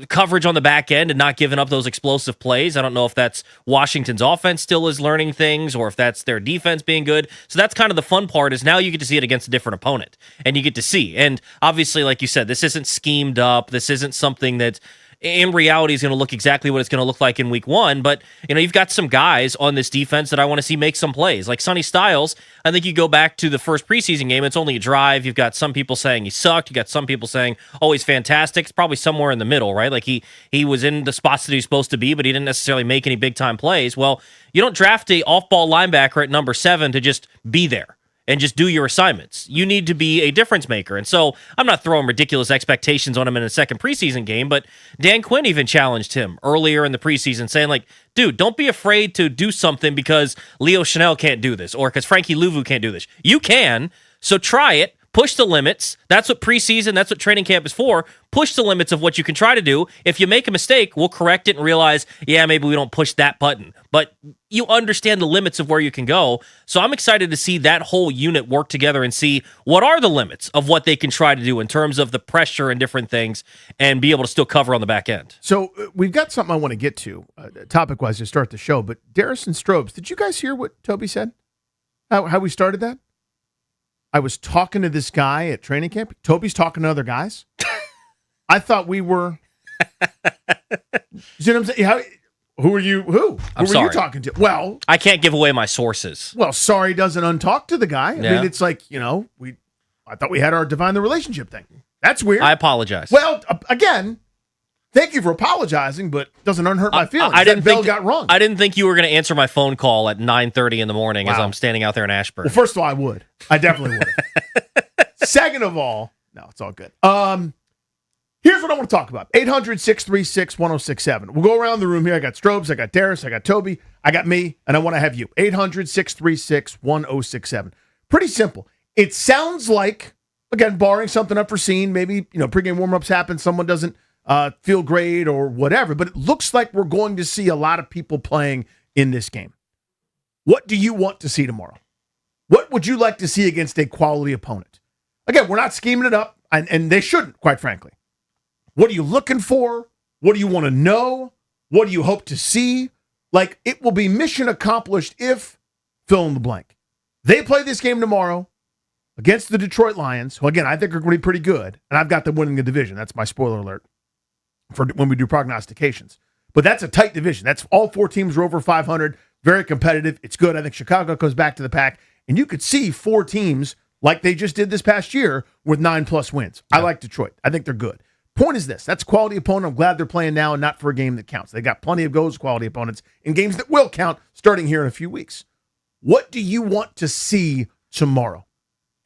coverage on the back end and not giving up those explosive plays. I don't know if that's Washington's offense still is learning things or if that's their defense being good. So that's kind of the fun part, is now you get to see it against a different opponent and you get to see. And obviously, like you said, this isn't schemed up. This isn't something that in reality is going to look exactly what it's going to look like in week 1. But, you've got some guys on this defense that I want to see make some plays. Like Sonny Styles, I think you go back to the first preseason game, it's only a drive. You've got some people saying he sucked. You got some people saying, oh, he's fantastic. It's probably somewhere in the middle, right? Like he was in the spots that he's supposed to be, but he didn't necessarily make any big-time plays. Well, you don't draft a off-ball linebacker at number 7 to just be there and just do your assignments. You need to be a difference maker. And so I'm not throwing ridiculous expectations on him in a second preseason game, but Dan Quinn even challenged him earlier in the preseason, saying like, dude, don't be afraid to do something because Leo Chanel can't do this or because Frankie Louvu can't do this. You can, so try it. Push the limits. That's what preseason, that's what training camp is for. Push the limits of what you can try to do. If you make a mistake, we'll correct it and realize, yeah, maybe we don't push that button. But you understand the limits of where you can go. So I'm excited to see that whole unit work together and see what are the limits of what they can try to do in terms of the pressure and different things and be able to still cover on the back end. So we've got something I want to get to topic-wise to start the show. But Darrison Strobes, did you guys hear what Toby said? How we started that? I was talking to this guy at training camp. Toby's talking to other guys. I thought we were. You know what I'm saying? Who are you? Who I'm were sorry. you talking to? Well, I can't give away my sources. Well, sorry doesn't untalk to the guy. I Yeah. mean, it's like, I thought we had our divine the relationship thing. That's weird. I apologize. Well, again, thank you for apologizing, but doesn't unhurt my feelings. I didn't Bill think got wrong. I didn't think you were going to answer my phone call at 9:30 in the morning as Wow. I'm standing out there in Ashburn. Well, first of all, I would. I definitely would. Second of all, no, it's all good. Here's what I want to talk about. 800-636-1067. We'll go around the room here. I got Strobes, I got Darius, I got Toby, I got me, and I want to have you. 800-636-1067. Pretty simple. It sounds like, again, barring something unforeseen, maybe, pregame warm-ups happen, someone doesn't feel great or whatever, but it looks like we're going to see a lot of people playing in this game. What do you want to see tomorrow? What would you like to see against a quality opponent? Again, we're not scheming it up, and they shouldn't, quite frankly. What are you looking for? What do you want to know? What do you hope to see? Like, it will be mission accomplished if, fill in the blank. They play this game tomorrow against the Detroit Lions, who, again, I think are going to be pretty good, and I've got them winning the division. That's my spoiler alert for when we do prognostications. But that's a tight division. That's all 4 teams are over 500, very competitive. It's good. I think Chicago goes back to the pack, and you could see 4 teams like they just did this past year with 9+ wins. I like Detroit. I think they're good. Point is this. That's a quality opponent. I'm glad they're playing now and not for a game that counts. They got plenty of those quality opponents in games that will count starting here in a few weeks. What do you want to see tomorrow?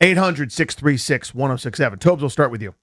800-636-1067. Tobes, we'll start with you.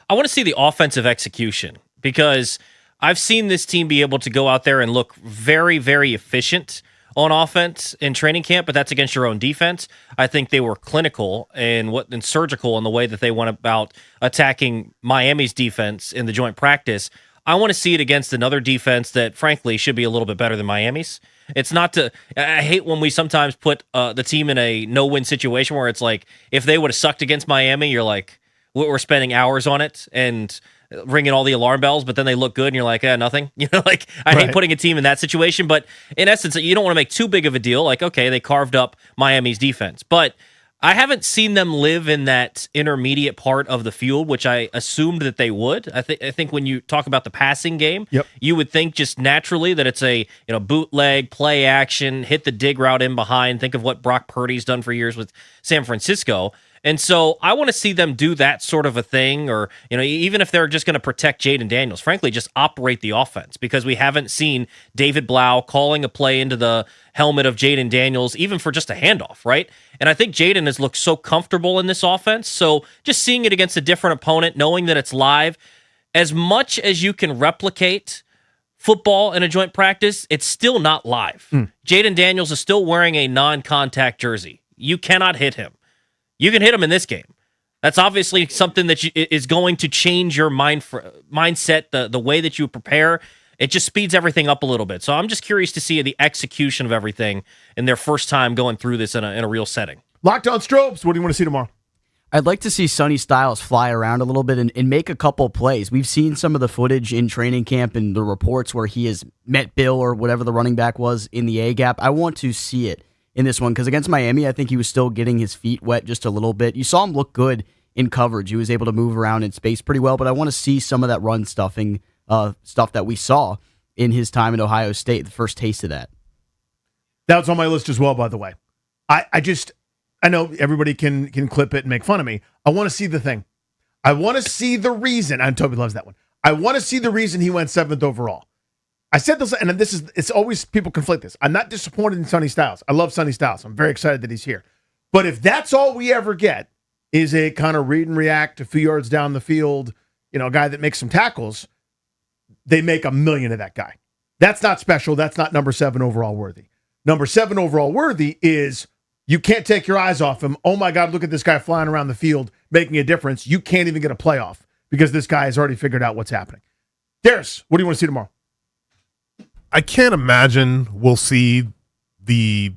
I want to see the offensive execution because I've seen this team be able to go out there and look very, very efficient on offense in training camp, but that's against your own defense. I think they were clinical and surgical in the way that they went about attacking Miami's defense in the joint practice. I want to see it against another defense that, frankly, should be a little bit better than Miami's. It's not to. I hate when we sometimes put the team in a no-win situation where it's like if they would have sucked against Miami, you're like, we're spending hours on it and ringing all the alarm bells, but then they look good and you're like, nothing. I hate putting a team in that situation, but in essence, you don't want to make too big of a deal. Like, okay, they carved up Miami's defense, but I haven't seen them live in that intermediate part of the field, which I assumed that they would. I think when you talk about the passing game, you would think just naturally that it's a bootleg, play action, hit the dig route in behind. Think of what Brock Purdy's done for years with San Francisco. And so I want to see them do that sort of a thing, or even if they're just going to protect Jaden Daniels, frankly, just operate the offense, because we haven't seen David Blau calling a play into the helmet of Jaden Daniels, even for just a handoff, right? And I think Jaden has looked so comfortable in this offense. So just seeing it against a different opponent, knowing that it's live, as much as you can replicate football in a joint practice, it's still not live. Jaden Daniels is still wearing a non-contact jersey. You cannot hit him. You can hit him in this game. That's obviously something that is going to change your mindset, the way that you prepare. It just speeds everything up a little bit. So I'm just curious to see the execution of everything in their first time going through this in a real setting. Locked on Strobes, what do you want to see tomorrow? I'd like to see Sonny Styles fly around a little bit and make a couple plays. We've seen some of the footage in training camp and the reports where he has met Bill or whatever the running back was in the A-gap. I want to see it in this one, because against Miami, I think he was still getting his feet wet just a little bit. You saw him look good in coverage. He was able to move around in space pretty well, but I want to see some of that run stuffing stuff that we saw in his time at Ohio State, the first taste of that. That was on my list as well, by the way. I know everybody can clip it and make fun of me. I want to see the thing. I want to see the reason, and Toby loves that one. I want to see the reason he went 7th overall. I said this, and it's always people conflate this. I'm not disappointed in Sonny Styles. I love Sonny Styles. I'm very excited that he's here. But if that's all we ever get is a kind of read and react a few yards down the field, a guy that makes some tackles, they make $1 million of that guy. That's not special. That's not number 7 overall worthy. Number 7 overall worthy is you can't take your eyes off him. Oh my God, look at this guy flying around the field, making a difference. You can't even get a playoff because this guy has already figured out what's happening. Darius, what do you want to see tomorrow? I can't imagine we'll see the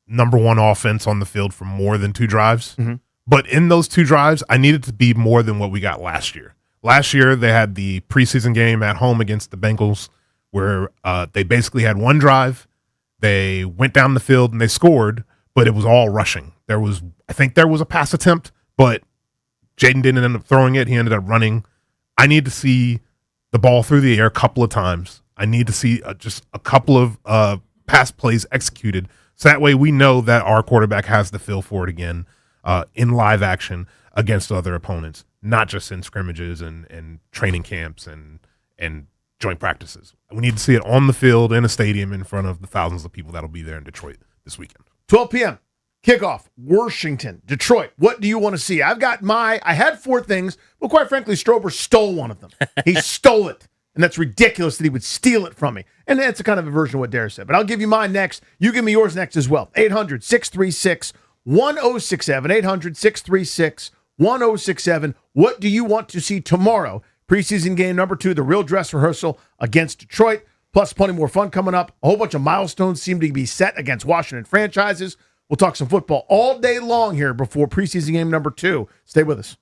number 1 offense on the field for more than 2 drives. Mm-hmm. But in those 2 drives, I need it to be more than what we got last year. Last year, they had the preseason game at home against the Bengals where they basically had 1 drive. They went down the field and they scored, but it was all rushing. I think there was a pass attempt, but Jaden didn't end up throwing it. He ended up running. I need to see the ball through the air a couple of times. I need to see just a couple of pass plays executed. So that way we know that our quarterback has the feel for it again in live action against other opponents, not just in scrimmages and training camps and joint practices. We need to see it on the field in a stadium in front of the thousands of people that'll be there in Detroit this weekend. 12 p.m. kickoff, Washington, Detroit. What do you want to see? I had 4 things, but quite frankly, Strober stole one of them. He stole it. And that's ridiculous that he would steal it from me. And that's a kind of a version of what Dare said. But I'll give you mine next. You give me yours next as well. 800-636-1067. 800-636-1067. What do you want to see tomorrow? Preseason game number 2, the real dress rehearsal against Detroit. Plus plenty more fun coming up. A whole bunch of milestones seem to be set against Washington franchises. We'll talk some football all day long here before preseason game number 2. Stay with us.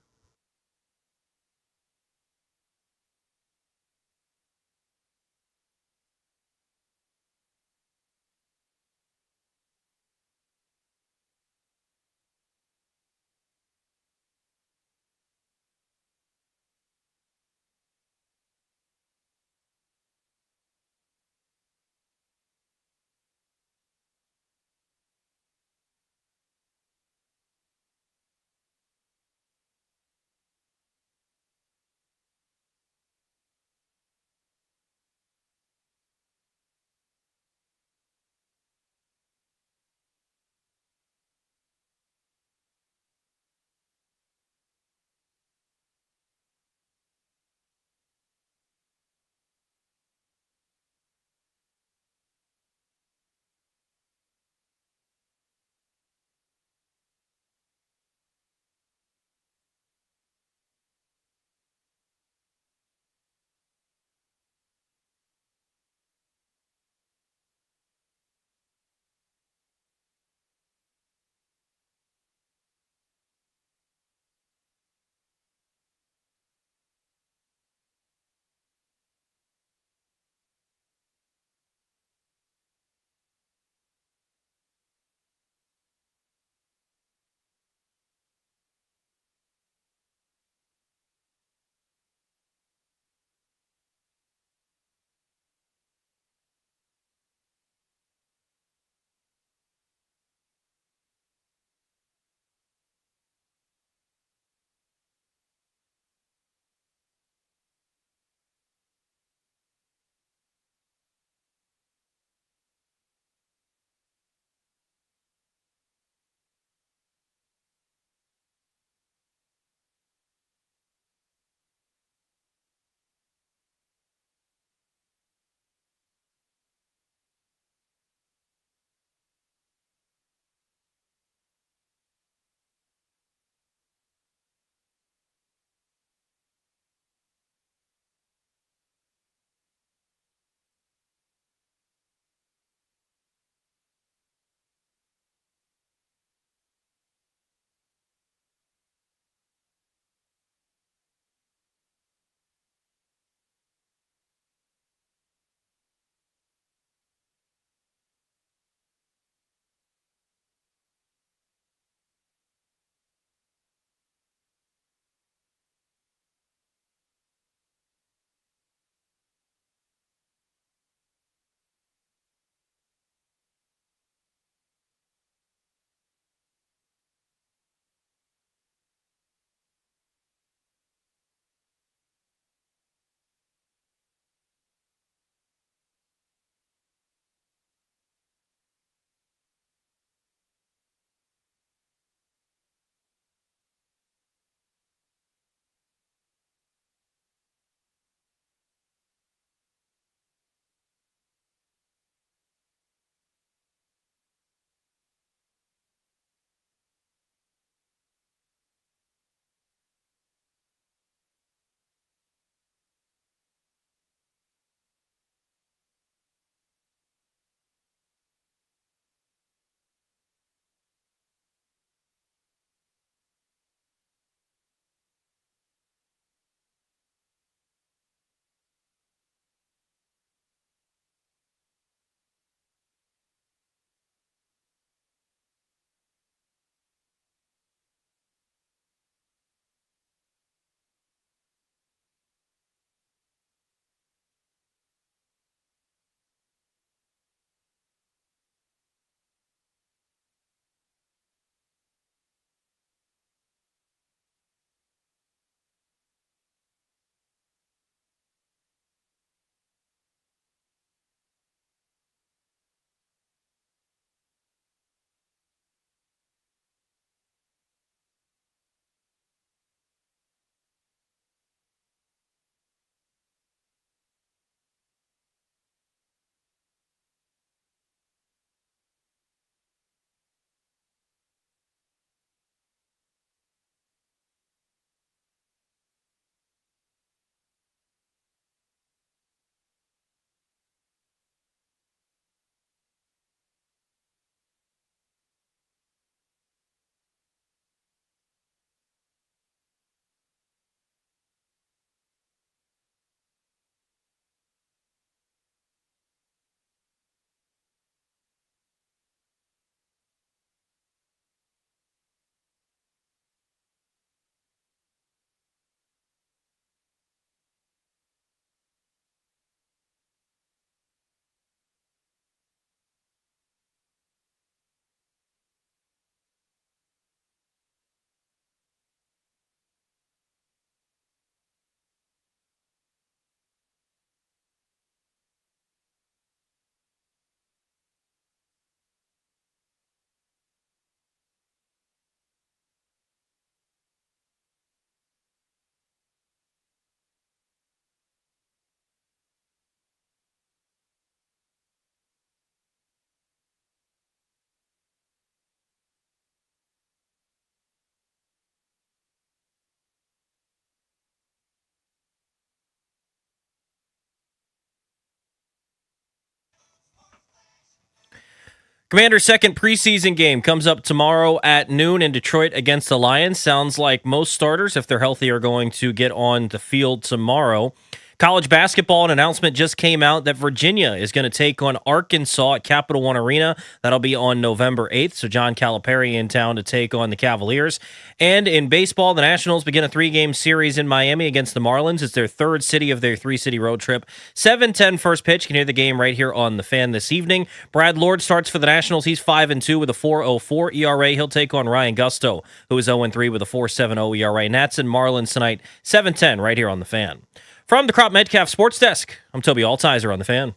Commanders' second preseason game comes up tomorrow at noon in Detroit against the Lions. Sounds like most starters, if they're healthy, are going to get on the field tomorrow. College basketball, an announcement just came out that Virginia is going to take on Arkansas at Capital One Arena. That'll be on November 8th. So John Calipari in town to take on the Cavaliers. And in baseball, the Nationals begin a 3-game series in Miami against the Marlins. It's their third city of their 3-city road trip. 7:10 first pitch. You can hear the game right here on The Fan this evening. Brad Lord starts for the Nationals. He's 5-2 with a 4.04 ERA. He'll take on Ryan Gusto, who is 0-3 with a 4.70 ERA. Nats and Marlins tonight, 7:10 right here on The Fan. From the Crop Metcalf Sports Desk, I'm Toby Altizer on The Fan.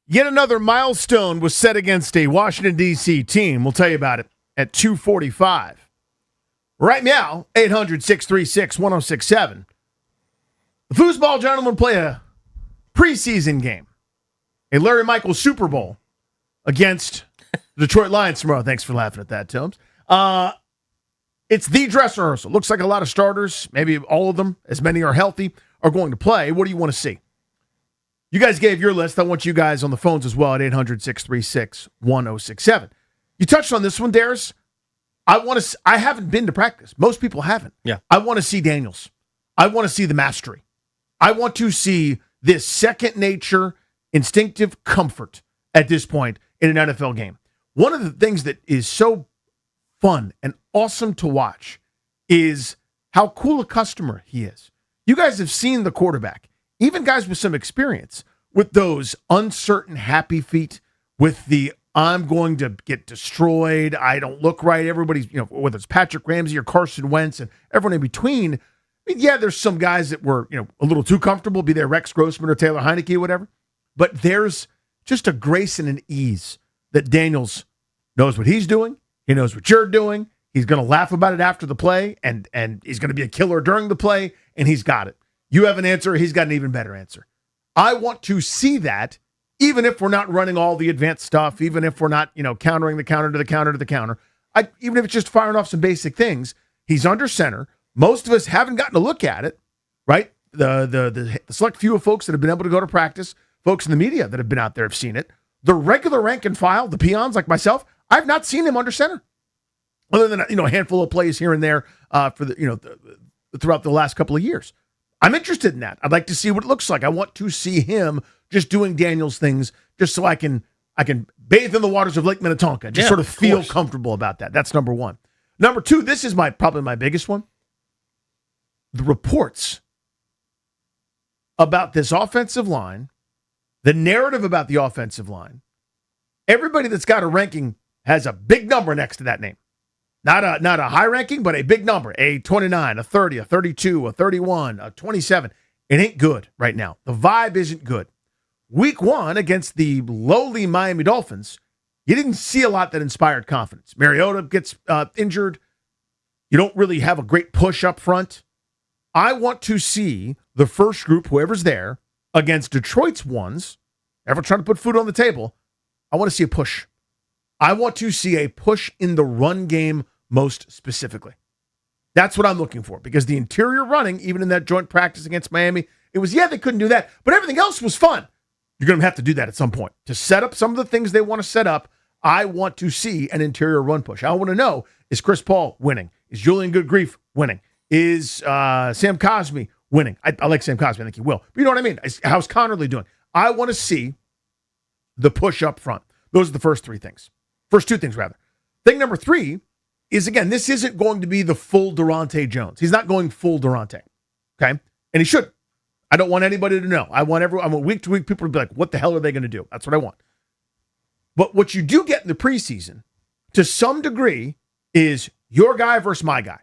Yet another milestone was set against a Washington, D.C. team. We'll tell you about it at 2:45. Right now, 800-636-1067. The Foosball Gentlemen play a preseason game, a Larry Michaels Super Bowl against the Detroit Lions tomorrow. Thanks for laughing at that, Tomes. It's the dress rehearsal. Looks like a lot of starters, maybe all of them, as many are healthy, are going to play. What do you want to see? You guys gave your list. I want you guys on the phones as well at 800-636-1067. You touched on this one, Darius. I haven't been to practice. Most people haven't. Yeah. I want to see Daniels. I want to see the mastery. I want to see this second nature, instinctive comfort at this point in an NFL game. One of the things that is so fun and awesome to watch is how cool a customer he is. You guys have seen the quarterback, even guys with some experience, with those uncertain, happy feet, with the I'm going to get destroyed, I don't look right. Everybody's, whether it's Patrick Ramsey or Carson Wentz and everyone in between. I mean, yeah, there's some guys that were, a little too comfortable, be they Rex Grossman or Taylor Heineke or whatever. But there's just a grace and an ease that Daniels knows what he's doing. He knows what you're doing. He's going to laugh about it after the play, and he's going to be a killer during the play, and he's got it. You have an answer, he's got an even better answer. I want to see that, even if we're not running all the advanced stuff, even if we're not, countering the counter to the counter to the counter. Even if it's just firing off some basic things, he's under center. Most of us haven't gotten a look at it, right? The select few of folks that have been able to go to practice, folks in the media that have been out there have seen it. The regular rank and file, the peons like myself, I've not seen him under center, other than a handful of plays here and there for throughout the last couple of years. I'm interested in that. I'd like to see what it looks like. I want to see him just doing Daniels things, just so I can bathe in the waters of Lake Minnetonka, just sort of feel comfortable about that. That's number one. Number two, this is probably my biggest one. The reports about this offensive line, the narrative about the offensive line, everybody that's got a ranking has a big number next to that name. Not a high ranking, but a big number, a 29, a 30, a 32, a 31, a 27. It ain't good right now. The vibe isn't good. Week 1 against the lowly Miami Dolphins, you didn't see a lot that inspired confidence. Mariota gets injured. You don't really have a great push up front. I want to see the first group, whoever's there, against Detroit's ones, ever trying to put food on the table. I want to see a push. I want to see a push in the run game most specifically. That's what I'm looking for, because the interior running, even in that joint practice against Miami, it was, they couldn't do that, but everything else was fun. You're going to have to do that at some point. To set up some of the things they want to set up, I want to see an interior run push. I want to know, is Chris Paul winning? Is Julian Goodgrief winning? Is Sam Cosmi winning? I like Sam Cosmi. I think he will. But you know what I mean? How's Connerly doing? I want to see the push up front. Those are the first two things. Thing number 3 is, again, this isn't going to be the full Durante Jones. He's not going full Durante. Okay? And he shouldn't. I don't want anybody to know. I want week to week people to be like, what the hell are they going to do? That's what I want. But what you do get in the preseason, to some degree, is your guy versus my guy.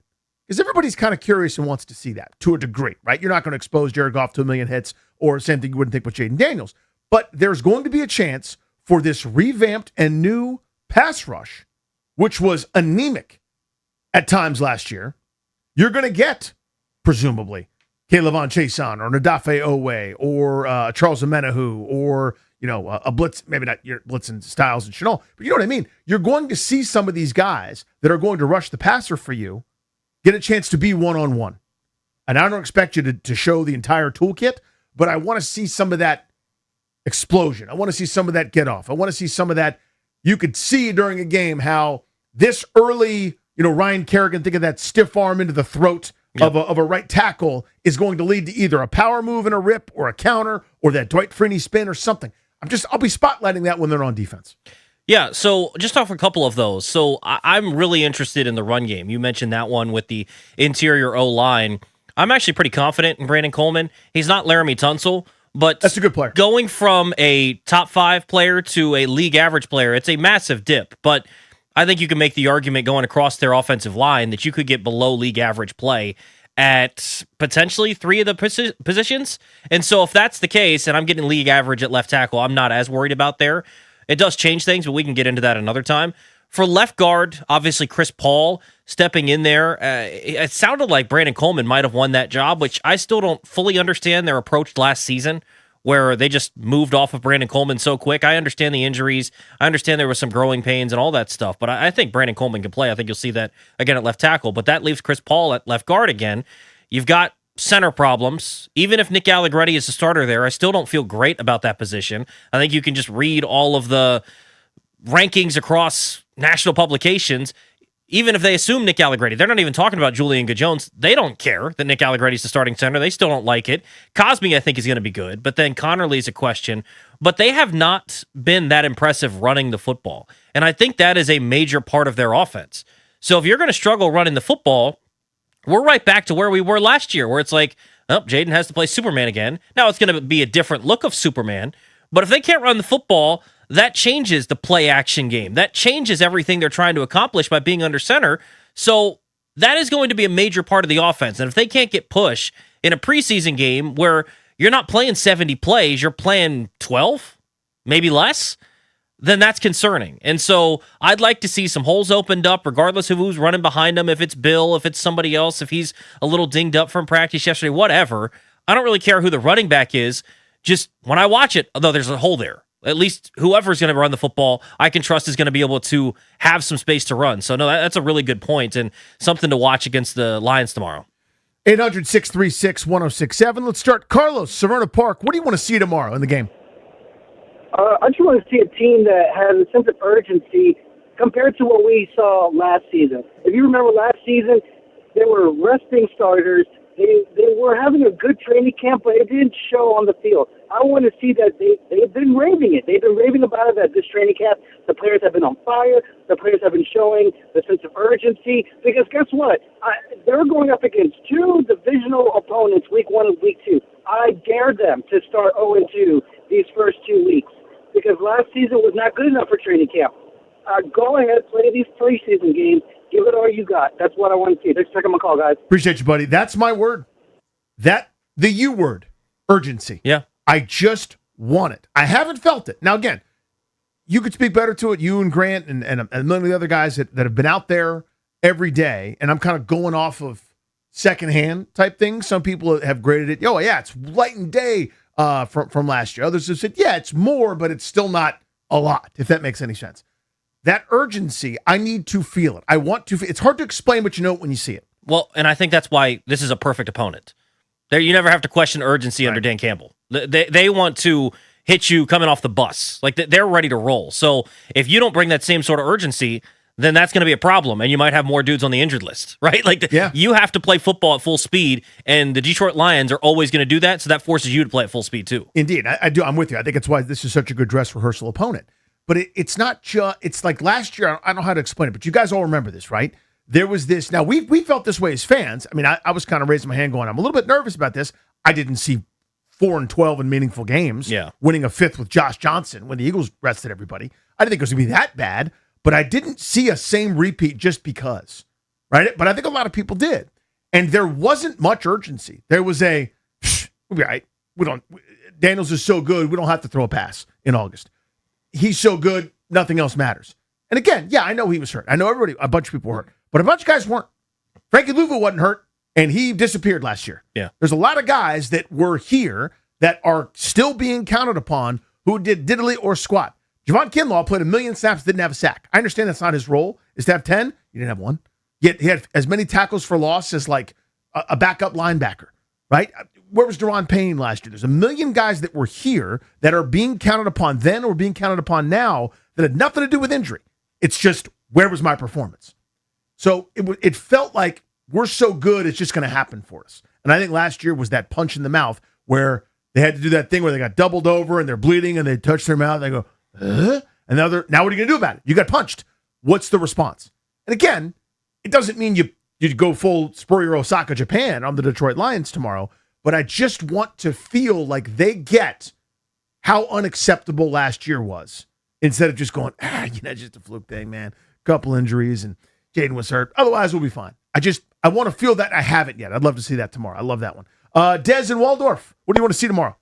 Because everybody's kind of curious and wants to see that to a degree, right? You're not going to expose Jared Goff to 1 million hits, or same thing you wouldn't think with Jaden Daniels. But there's going to be a chance for this revamped and new pass rush, which was anemic at times last year. You're going to get, presumably, K'Lavon Chaisson or Nadafe Owe or Charles Omenihu or, a blitz, maybe not you're blitzing Styles and Shenault, but you know what I mean? You're going to see some of these guys that are going to rush the passer for you get a chance to be one-on-one. And I don't expect you to show the entire toolkit, but I want to see some of that explosion. I want to see some of that get off. I want to see some of that. You could see during a game how this early, Ryan Kerrigan, think of that stiff arm into the throat of a right tackle is going to lead to either a power move and a rip or a counter or that Dwight Freeney spin or something. I'll be spotlighting that when they're on defense. Yeah, so just off a couple of those. So I'm really interested in the run game. You mentioned that one with the interior O-line. I'm actually pretty confident in Brandon Coleman. He's not Laramie Tunsil, but that's a good player. Going from a top 5 player to a league average player, it's a massive dip. But I think you can make the argument going across their offensive line that you could get below league average play at potentially 3 of the positions. And so if that's the case, and I'm getting league average at left tackle, I'm not as worried about there. It does change things, but we can get into that another time. For left guard, obviously Chris Paul stepping in there. It sounded like Brandon Coleman might have won that job, which I still don't fully understand their approach last season, where they just moved off of Brandon Coleman so quick. I understand the injuries. I understand there was some growing pains and all that stuff, but I think Brandon Coleman can play. I think you'll see that again at left tackle, but that leaves Chris Paul at left guard again. You've got center problems. Even if Nick Allegretti is the starter there, I still don't feel great about that position. I think you can just read all of the rankings across national publications. Even if they assume Nick Allegretti, they're not even talking about Julian Good-Jones. They don't care that Nick Allegretti is the starting center. They still don't like it. Cosme, I think, is going to be good, but then Connerly's a question. But they have not been that impressive running the football, and I think that is a major part of their offense. So if you're going to struggle running the football, we're right back to where we were last year, where it's like, oh, Jaden has to play Superman again. Now it's going to be a different look of Superman, but if they can't run the football, that changes the play action game. That changes everything they're trying to accomplish by being under center. So that is going to be a major part of the offense. And if they can't get push in a preseason game where you're not playing 70 plays, you're playing 12, maybe less, then that's concerning. And so I'd like to see some holes opened up, regardless of who's running behind them, if it's Bill, if it's somebody else, if he's a little dinged up from practice yesterday, whatever. I don't really care who the running back is. Just when I watch it, although there's a hole there, at least whoever's going to run the football, I can trust is going to be able to have some space to run. So, no, that's a really good point and something to watch against the Lions tomorrow. 800-636-1067. Let's start. Carlos, Severna Park. What do you want to see tomorrow in the game? I just want to see a team that has a sense of urgency compared to what we saw last season. If you remember last season, they were resting starters. They were having a good training camp, but it didn't show on the field. I want to see that they've been raving it. They've been raving about it at this training camp. The players have been on fire. The players have been showing the sense of urgency. Because guess what? They're going up against 2 divisional opponents, week 1 and week 2. I dare them to start 0-2 these first 2 weeks because last season was not good enough for training camp. Go ahead, play these preseason games. Give it all you got. That's what I want to see. Thanks for taking my call, guys. Appreciate you, buddy. That's my word. The U word, urgency. Yeah. I just want it. I haven't felt it. Now, again, you could speak better to it, you and Grant and a million of the other guys that have been out there every day, and I'm kind of going off of secondhand type things. Some people have graded it, it's light and day from last year. Others have said, it's more, but it's still not a lot, if that makes any sense. That urgency, I need to feel it. I want to. It's hard to explain, but you know it when you see it. Well, and I think that's why this is a perfect opponent. You never have to question urgency under Dan Campbell. They want to hit you coming off the bus. Like they're ready to roll. So if you don't bring that same sort of urgency, then that's going to be a problem, and you might have more dudes on the injured list, right? You have to play football at full speed, and the Detroit Lions are always going to do that, so that forces you to play at full speed too. Indeed, I do. I'm with you. I think it's why this is such a good dress rehearsal opponent. But it's not just, it's like last year, I don't know how to explain it, but you guys all remember this, right? There was this, now we felt this way as fans. I mean, I was kind of raising my hand going, I'm a little bit nervous about this. I didn't see 4-12 in meaningful games, winning a 5th with Josh Johnson when the Eagles rested everybody. I didn't think it was going to be that bad, but I didn't see a same repeat just because, right? But I think a lot of people did. And there wasn't much urgency. There was we'll be all right. Daniels is so good, we don't have to throw a pass in August. He's so good, nothing else matters. And again, I know he was hurt. I know a bunch of people were hurt, but a bunch of guys weren't. Frankie Louvu wasn't hurt, and he disappeared last year. Yeah. There's a lot of guys that were here that are still being counted upon who did diddly or squat. Javon Kinlaw played 1 million snaps, didn't have a sack. I understand that's not his role, is to have 10. He didn't have one. Yet he had as many tackles for loss as like a backup linebacker, right? Where was Daron Payne last year? There's 1 million guys that were here that are being counted upon then or being counted upon now that had nothing to do with injury. It's just, where was my performance? So it felt like we're so good, it's just going to happen for us. And I think last year was that punch in the mouth where they had to do that thing where they got doubled over and they're bleeding and they touch their mouth and they go, and now what are you going to do about it? You got punched. What's the response? And again, it doesn't mean you go full Spurrier Osaka Japan on the Detroit Lions tomorrow, but I just want to feel like they get how unacceptable last year was instead of just going, just a fluke thing, man. Couple injuries and Jaden was hurt. Otherwise, we'll be fine. I want to feel that. I haven't yet. I'd love to see that tomorrow. I love that one. Dez in Waldorf, what do you want to see tomorrow?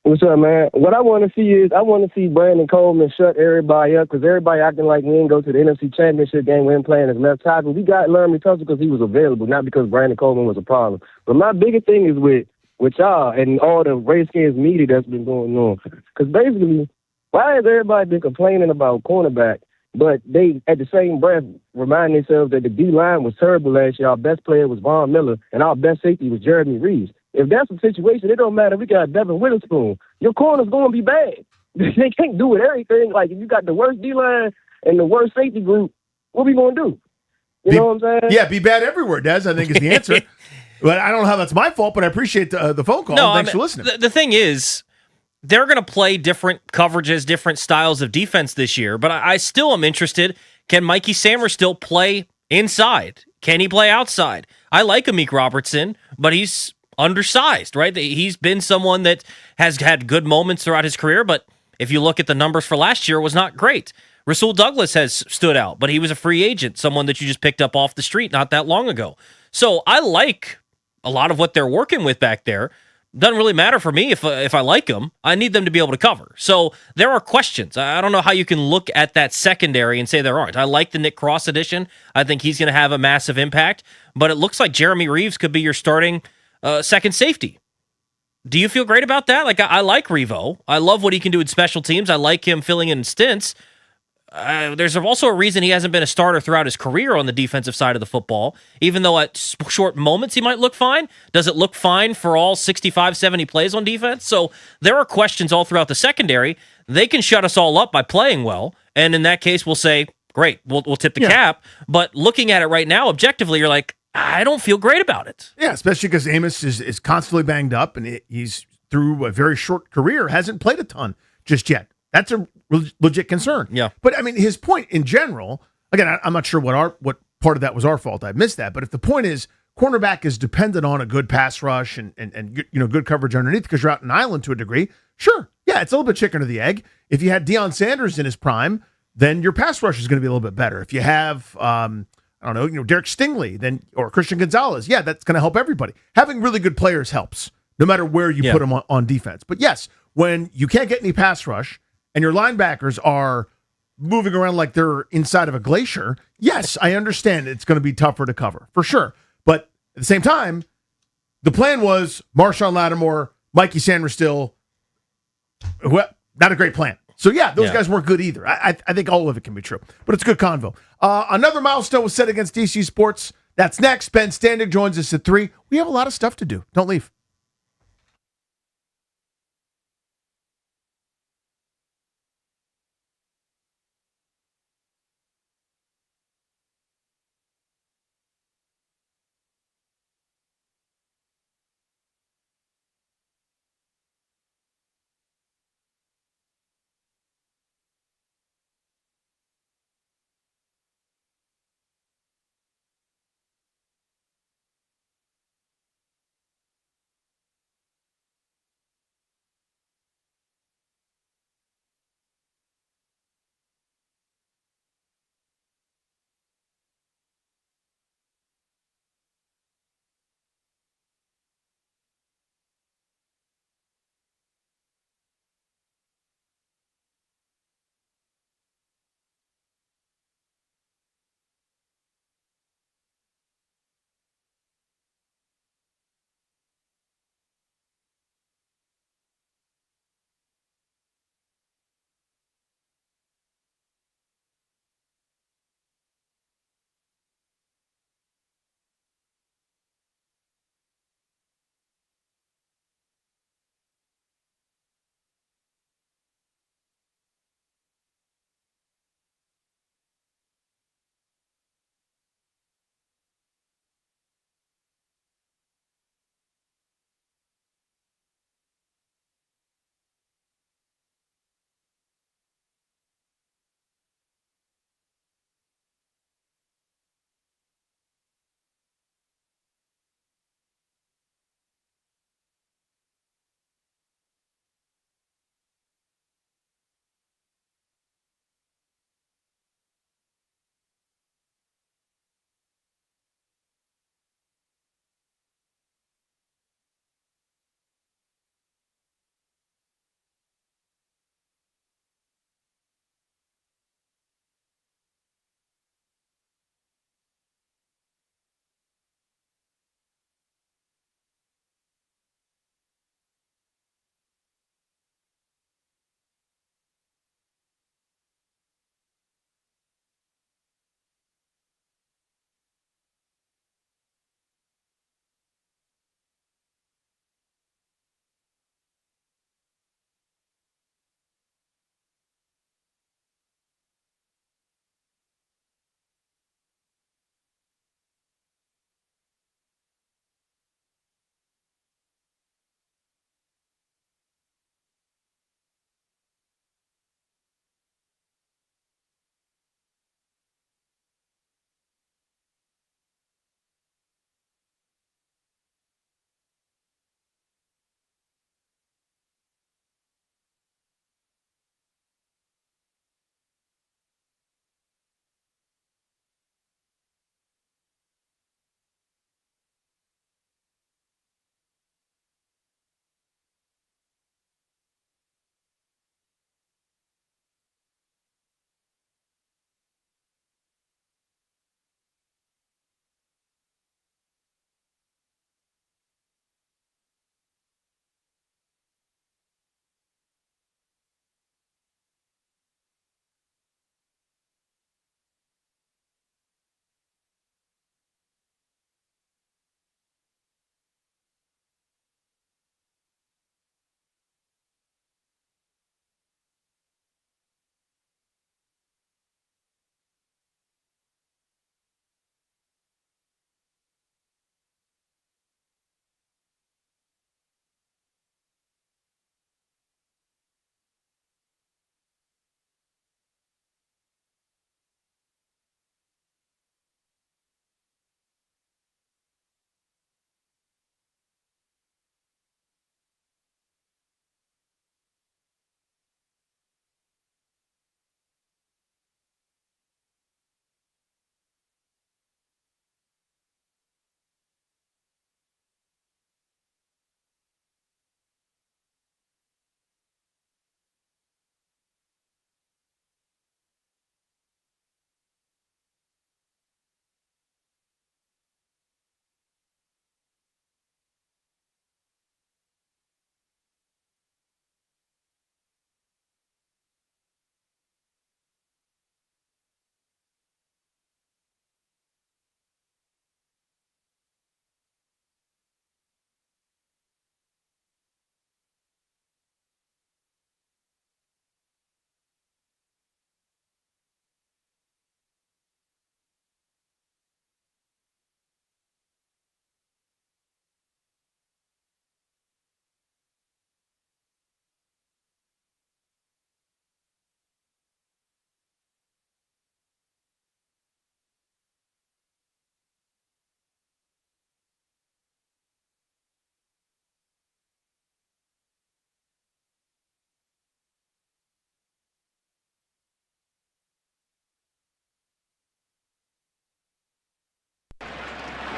What's up, man? What I want to see is I want to see Brandon Coleman shut everybody up because everybody acting like we didn't go to the NFC Championship game with him playing as left tackle. We got Laramie Tunsil because he was available, not because Brandon Coleman was a problem. But my biggest thing is with y'all and all the Redskins media that's been going on. Because basically, why has everybody been complaining about cornerback, but they, at the same breath, remind themselves that the D-line was terrible last year. Our best player was Von Miller, and our best safety was Jeremy Reeves. If that's the situation, it don't matter if we got Devin Witherspoon. Your corner's going to be bad. They can't do it everything. Like, if you got the worst D-line and the worst safety group, what we going to do? You know what I'm saying? Yeah, be bad everywhere, Des, I think is the answer. But I don't know how that's my fault, but I appreciate the phone call. Thanks for listening. The thing is, they're going to play different coverages, different styles of defense this year, but I still am interested. Can Mikey Sanders still play inside? Can he play outside? I like Amik Robertson, but he's undersized, right? He's been someone that has had good moments throughout his career, but if you look at the numbers for last year, it was not great. Rasul Douglas has stood out, but he was a free agent, someone that you just picked up off the street not that long ago. So I like a lot of what they're working with back there. Doesn't really matter for me if I like them. I need them to be able to cover. So there are questions. I don't know how you can look at that secondary and say there aren't. I like the Nick Cross addition. I think he's going to have a massive impact, but it looks like Jeremy Reeves could be your starting second safety. Do you feel great about that? Like, I like Revo. I love what he can do in special teams. I like him filling in stints. There's also a reason he hasn't been a starter throughout his career on the defensive side of the football. Even though at short moments he might look fine, does it look fine for all 65, 70 plays on defense? So there are questions all throughout the secondary. They can shut us all up by playing well, and in that case, we'll say, great, we'll tip the cap. But looking at it right now, objectively, you're like, I don't feel great about it. Yeah, especially because Amos is constantly banged up, and he's, through a very short career, hasn't played a ton just yet. That's a legit concern. Yeah. But, I mean, his point in general, again, I'm not sure what part of that was our fault. I missed that. But if the point is cornerback is dependent on a good pass rush and good coverage underneath because you're out in Island to a degree, sure. Yeah, it's a little bit chicken or the egg. If you had Deion Sanders in his prime, then your pass rush is going to be a little bit better. If you have Derek Stingley or Christian Gonzalez, yeah, that's going to help everybody. Having really good players helps, no matter where you put them on defense. But yes, when you can't get any pass rush and your linebackers are moving around like they're inside of a glacier, yes, I understand it's going to be tougher to cover, for sure. But at the same time, the plan was Marshawn Lattimore, Mikey Sanders still, not a great plan. So, those guys weren't good either. I think all of it can be true. But it's a good convo. Another milestone was set against DC Sports. That's next. Ben Standig joins us at 3. We have a lot of stuff to do. Don't leave.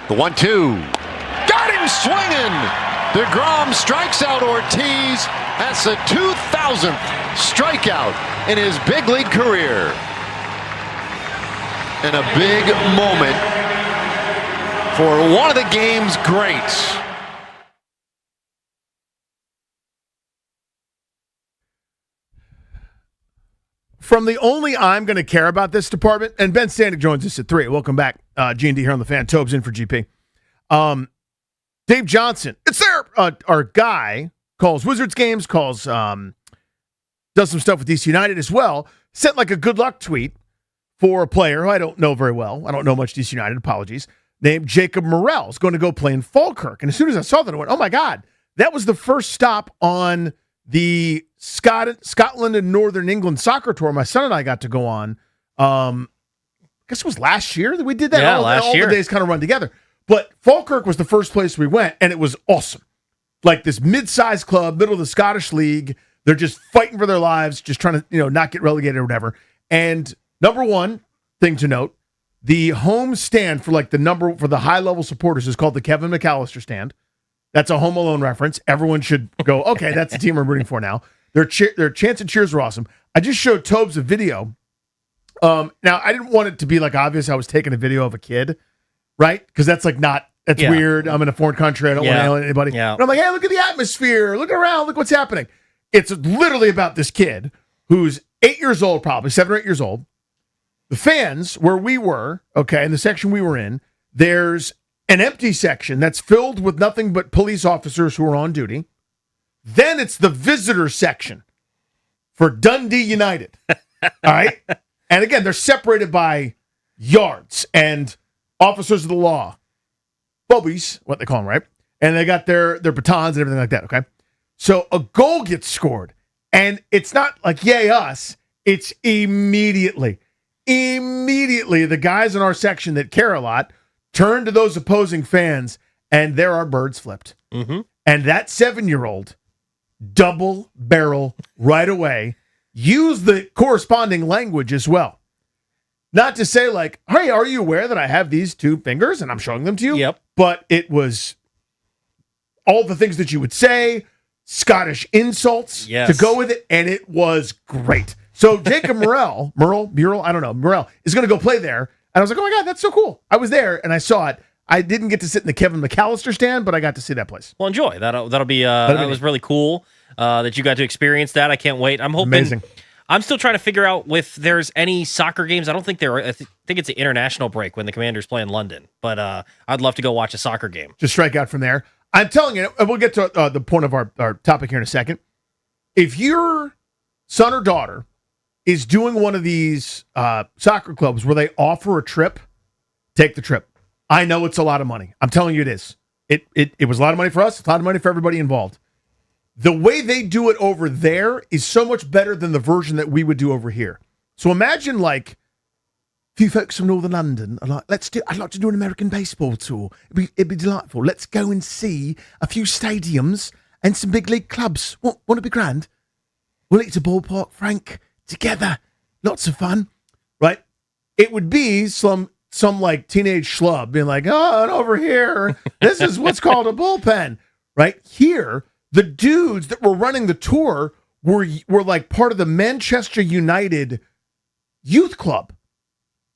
The 1-2. Got him swinging. DeGrom strikes out Ortiz. That's the 2,000th strikeout in his big league career. And a big moment for one of the game's greats. From the only I'm going to care about this department, and Ben Stanek joins us at 3. Welcome back. G&D here on the Fan. Tobes in for GP. Dave Johnson, it's there. Our guy calls Wizards games, does some stuff with DC United as well. Sent like a good luck tweet for a player who I don't know very well. I don't know much DC United, apologies. Named Jacob Morrell is going to go play in Falkirk. And as soon as I saw that, I went, oh my God, that was the first stop on the Scotland and Northern England soccer tour my son and I got to go on. I guess it was last year that we did that. Yeah, all year. the days kind of run together. But Falkirk was the first place we went, and it was awesome. Like this mid-sized club, middle of the Scottish League. They're just fighting for their lives, just trying to, not get relegated or whatever. And number one thing to note, the home stand for the high-level supporters is called the Kevin McAllister stand. That's a Home Alone reference. Everyone should go, okay, that's the team I'm rooting for now. Their chants and cheers were awesome. I just showed Tobes a video. Now, I didn't want it to be like obvious I was taking a video of a kid, right? Because that's weird. I'm in a foreign country. I don't want to alienate anybody. Yeah. But I'm like, hey, look at the atmosphere. Look around. Look what's happening. It's literally about this kid who's 8 years old, probably 7 or 8 years old. The fans, where we were, in the section we were in, there's an empty section that's filled with nothing but police officers who are on duty. Then it's the visitor section for Dundee United. All right? And again, they're separated by yards and officers of the law. Bobbies, what they call them, right? And they got their batons and everything like that, okay? So a goal gets scored, and it's not like, yay, us. It's immediately the guys in our section that care a lot turn to those opposing fans, and there are birds flipped. Mm-hmm. And that 7-year-old double barrel right away, use the corresponding language as well. Not to say like, hey, are you aware that I have these 2 fingers and I'm showing them to you? Yep. But it was all the things that you would say, Scottish insults to go with it, and it was great. So Jacob Morrell is going to go play there. And I was like, oh my God, that's so cool. I was there and I saw it. I didn't get to sit in the Kevin McAllister stand, but I got to see that place. Well, enjoy. That'll be that was really cool that you got to experience that. I can't wait. I'm hoping. Amazing. I'm still trying to figure out if there's any soccer games. I don't think there are. I think it's an international break when the Commanders play in London. But I'd love to go watch a soccer game. Just strike out from there. I'm telling you, and we'll get to the point of our topic here in a second. If your son or daughter is doing one of these soccer clubs where they offer a trip, take the trip. I know it's a lot of money. I'm telling you it is. It was a lot of money for us. It's a lot of money for everybody involved. The way they do it over there is so much better than the version that we would do over here. So imagine like a few folks from Northern London are like, I'd like to do an American baseball tour. It'd be delightful. Let's go and see a few stadiums and some big league clubs. Want to be grand? We'll eat a ballpark, Frank, together. Lots of fun, right? It would be some like teenage schlub being like, oh, and over here, this is what's called a bullpen, right? Here, the dudes that were running the tour were like part of the Manchester United youth club.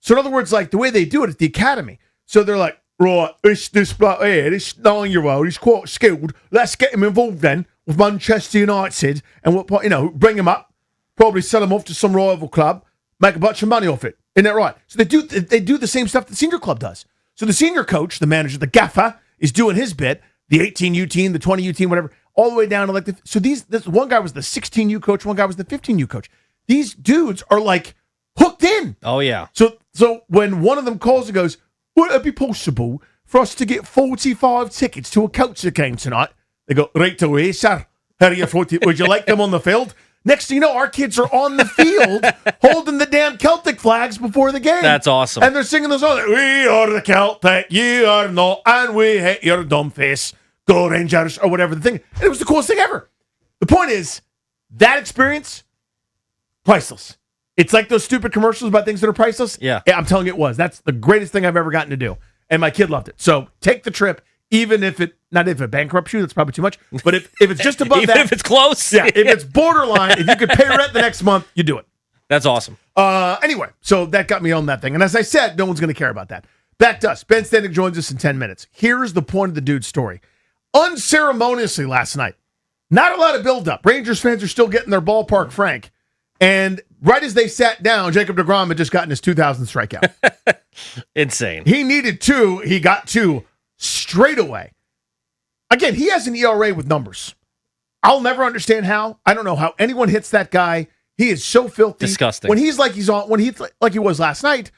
So in other words, like the way they do it at the academy. So they're like, right, this bloke here, this 9-year-old, he's quite skilled. Let's get him involved then with Manchester United and we'll, bring him up, probably sell him off to some rival club, make a bunch of money off it. Isn't that right? So they do the same stuff the senior club does. So the senior coach, the manager, the gaffer, is doing his bit, the 18U team, the 20U team, whatever, all the way down to like this one guy was the 16U coach, one guy was the 15U coach. These dudes are like hooked in. Oh yeah. So when one of them calls and goes, would it be possible for us to get 45 tickets to a Celtic game tonight? They go, right away, sir. How are you 40? Would you like them on the field? Next thing you know, our kids are on the field holding the damn Celtic flags before the game. That's awesome. And they're singing those songs. We are the Celtic, you are not, and we hate your dumb face. Go Rangers, or whatever the thing. And it was the coolest thing ever. The point is, that experience, priceless. It's like those stupid commercials about things that are priceless. Yeah. I'm telling you it was. That's the greatest thing I've ever gotten to do. and my kid loved it. So take the trip, even if it bankrupts you, that's probably too much. But if it's just above even that, if it's close, if it's borderline, if you could pay rent the next month, you do it. That's awesome. Anyway, so that got me on that thing. And as I said, no one's going to care about that. Back to us. Ben Standig joins us in 10 minutes. Here's the point of the dude's story. Unceremoniously last night, not a lot of buildup. Rangers fans are still getting their ballpark frank. And right as they sat down, Jacob deGrom had just gotten his 2,000th strikeout. Insane. He needed 2. He got 2 straight away. Again, he has an ERA with numbers. I'll never understand how. I don't know how anyone hits that guy. He is so filthy. Disgusting. When he's like he was last night,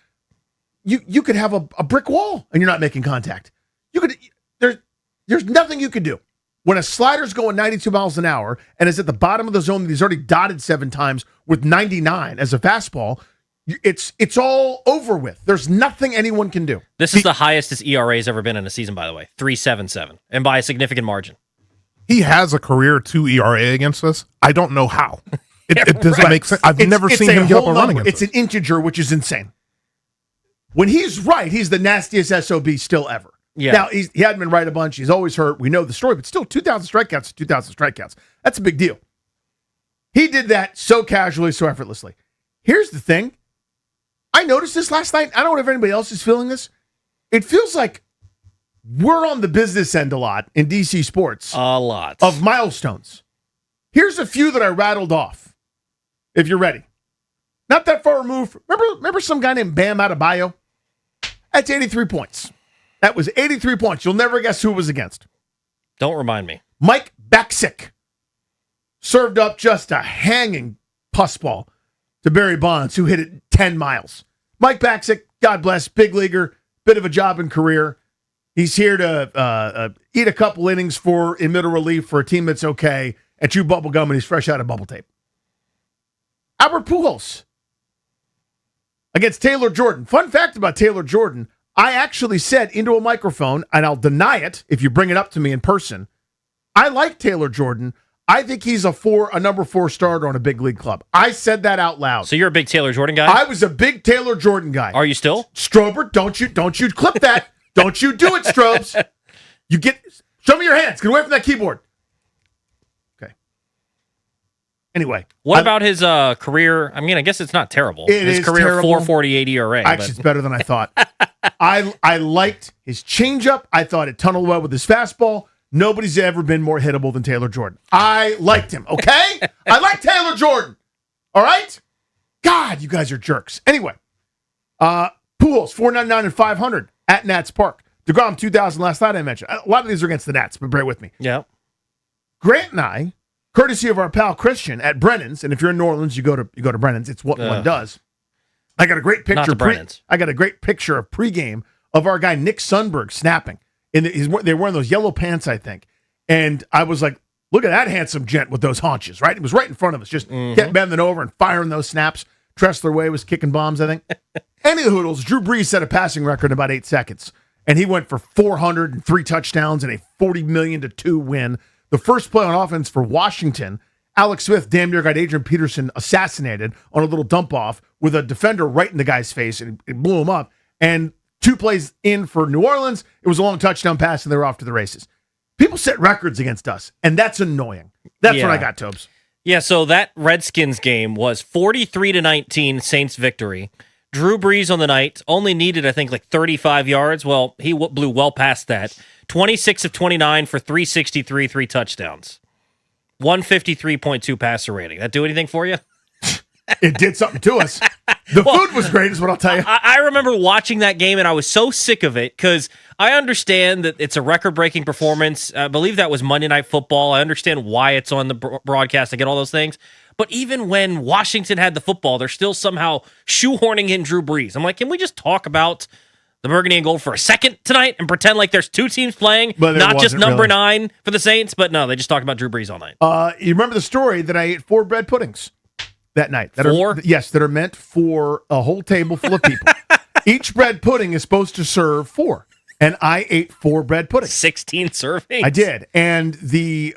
you could have a brick wall and you're not making contact. There's nothing you could do. When a slider's going 92 miles an hour and is at the bottom of the zone that he's already dotted 7 times with 99 as a fastball, it's all over with. There's nothing anyone can do. This is the highest his ERA has ever been in a season, by the way. 3.77, and by a significant margin. He has a career 2 ERA against us. I don't know how. It doesn't make sense. I've never seen him get up and running. It's an integer, which is insane. When he's right, he's the nastiest SOB still ever. Yeah. Now, he hadn't been right a bunch. He's always hurt. We know the story, but still 2,000 strikeouts, 2,000 strikeouts. That's a big deal. He did that so casually, so effortlessly. Here's the thing. I noticed this last night. I don't know if anybody else is feeling this. It feels like we're on the business end a lot in DC sports. A lot. Of milestones. Here's a few that I rattled off, if you're ready. Not that far removed. Remember some guy named Bam Adebayo? That's 83 points. That was 83 points. You'll never guess who it was against. Don't remind me. Mike Baksick served up just a hanging puss ball to Barry Bonds, who hit it 10 miles. Mike Baksick, God bless, big leaguer, bit of a job and career. He's here to eat a couple innings in middle relief for a team that's okay and chew bubble gum, and he's fresh out of bubble tape. Albert Pujols against Taylor Jordan. Fun fact about Taylor Jordan, I actually said into a microphone, and I'll deny it if you bring it up to me in person, I like Taylor Jordan. I think he's a number 4 starter on a big league club. I said that out loud. So you're a big Taylor Jordan guy? I was a big Taylor Jordan guy. Are you still? Strobert, don't you clip that. Don't you do it, Strobes. Show me your hands. Get away from that keyboard. Okay. Anyway. What about his career? I mean, I guess it's not terrible. His career terrible. 4.48 ERA. Actually, it's better than I thought. I liked his changeup. I thought it tunneled well with his fastball. Nobody's ever been more hittable than Taylor Jordan. I liked him, okay? I like Taylor Jordan. All right? God, you guys are jerks. Anyway, Pujols, 499 and 500 at Nats Park. DeGrom, 2,000 last night I mentioned. A lot of these are against the Nats, but bear with me. Yeah. Grant and I, courtesy of our pal Christian at Brennan's, and if you're in New Orleans, you go to Brennan's. It's what one does. I got a great picture. Not the Brennan's. I got a great picture of pregame of our guy Nick Sundberg snapping. They're wearing those yellow pants, I think. And I was like, look at that handsome gent with those haunches, right? It was right in front of us. Just kept bending over and firing those snaps. Tressler Way was kicking bombs, I think. Any of the Hoodles, Drew Brees set a passing record in about 8 seconds. And he went for 403 touchdowns and a $40 million to 2 win. The first play on offense for Washington, Alex Smith damn near got Adrian Peterson assassinated on a little dump off with a defender right in the guy's face, and it blew him up. And 2 plays in for New Orleans, it was a long touchdown pass, and they were off to the races. People set records against us, and that's annoying. That's what I got, Tobes. Yeah, so that Redskins game was 43-19 Saints victory. Drew Brees on the night only needed, I think, like 35 yards. Well, he blew well past that. 26 of 29 for 363, 3 touchdowns. 153.2 passer rating. That do anything for you? It did something to us. The food was great, is what I'll tell you. I remember watching that game, and I was so sick of it because I understand that it's a record-breaking performance. I believe that was Monday Night Football. I understand why it's on the broadcast. I get all those things. But even when Washington had the football, they're still somehow shoehorning in Drew Brees. I'm like, can we just talk about the Burgundy and Gold for a second tonight and pretend like there's 2 teams playing, not just number 9 for the Saints? But no, they just talked about Drew Brees all night. You remember the story that I ate 4 bread puddings that night? That 4? That are meant for a whole table full of people. Each bread pudding is supposed to serve 4. And I ate 4 bread puddings. 16 servings? I did. And the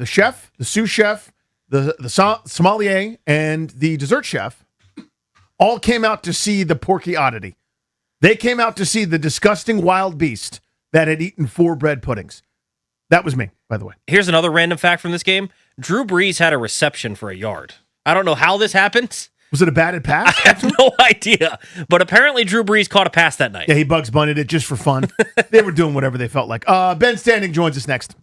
chef, the sous chef, the sommelier, and the dessert chef all came out to see the Porky Oddity. They came out to see the disgusting wild beast that had eaten 4 bread puddings. That was me, by the way. Here's another random fact from this game. Drew Brees had a reception for a yard. I don't know how this happened. Was it a batted pass? I have no idea. But apparently Drew Brees caught a pass that night. Yeah, he Bugs Bunnied it just for fun. They were doing whatever they felt like. Ben Standing joins us next.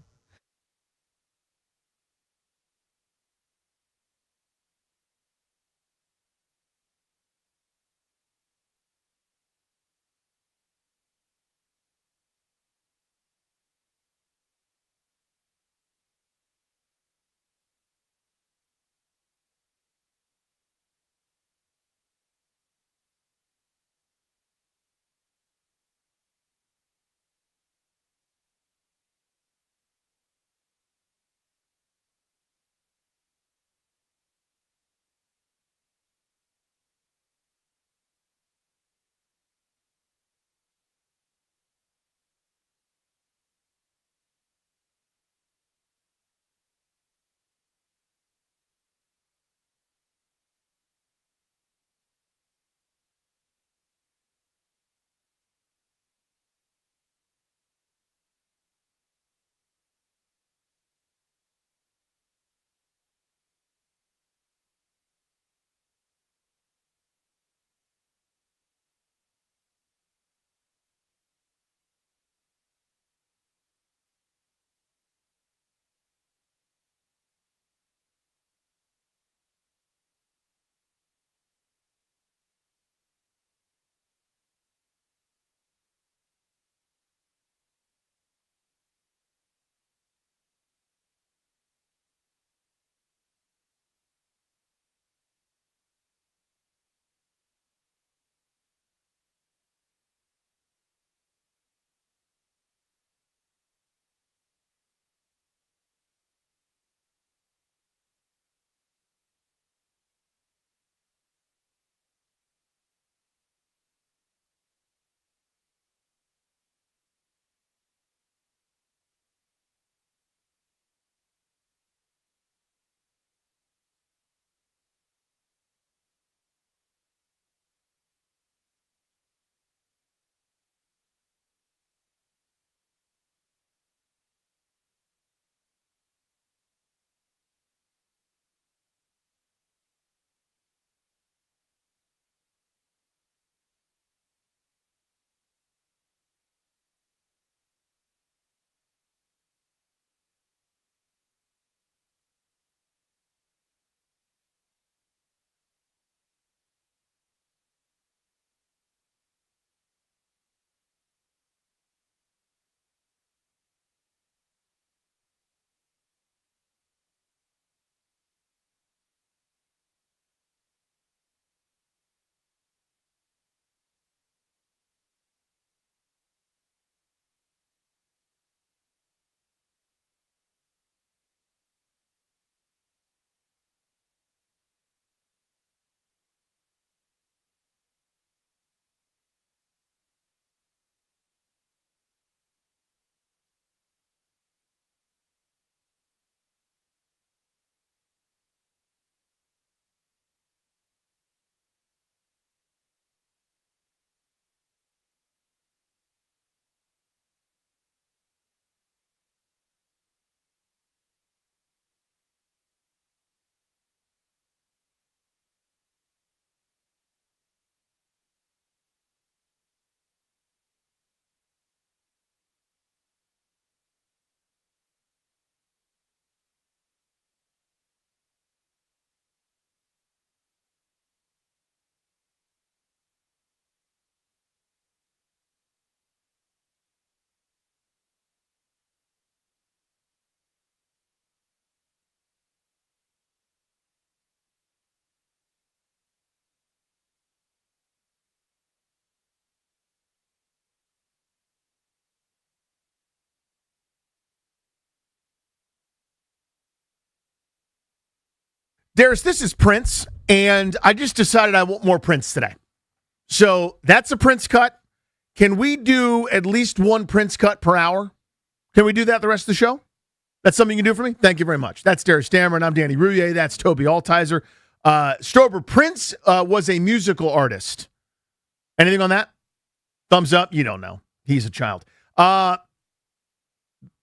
Darius, this is Prince, and I just decided I want more Prince today. So that's a Prince cut. Can we do at least one Prince cut per hour? Can we do that the rest of the show? That's something you can do for me? Thank you very much. That's Darius Stammer, and I'm Danny Rouillet. That's Toby Altizer. Strober, Prince was a musical artist. Anything on that? Thumbs up. You don't know. He's a child.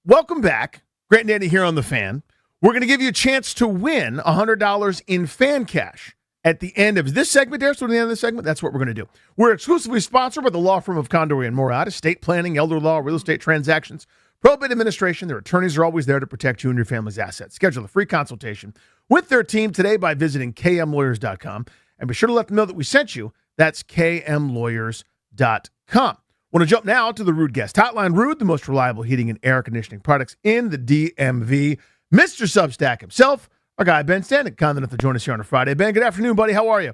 Welcome back. Grant and Danny here on The Fan. We're going to give you a chance to win $100 in fan cash at the end of this segment. There, so at the end of the segment, that's what we're going to do. We're exclusively sponsored by the law firm of Condor and Morad, estate planning, elder law, real estate transactions, probate administration. Their attorneys are always there to protect you and your family's assets. Schedule a free consultation with their team today by visiting kmlawyers.com. And be sure to let them know that we sent you. That's kmlawyers.com. Want to jump now to the Ruud Guest Hotline. Ruud, the most reliable heating and air conditioning products in the DMV. Mr. Substack himself, our guy Ben Stanek, kind enough to join us here on a Friday. Ben, good afternoon, buddy. How are you?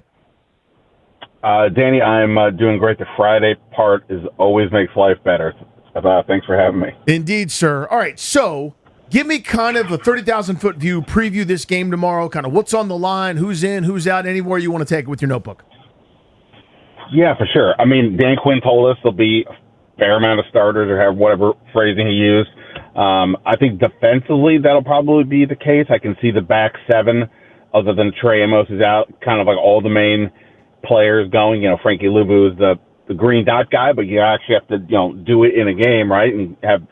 Danny, I'm doing great. The Friday part always makes life better. Thanks for having me. Indeed, sir. All right, so give me kind of a 30,000-foot view, preview this game tomorrow, kind of what's on the line, who's in, who's out, anywhere you want to take it with your notebook. Yeah, for sure. I mean, Dan Quinn told us there'll be a fair amount of starters or have whatever phrasing he used. I think defensively that'll probably be the case. I can see the back seven, other than Trey Amos is out, kind of like all the main players going. You know, Frankie Luvu is the green dot guy, but you actually have to, do it in a game, right? And have,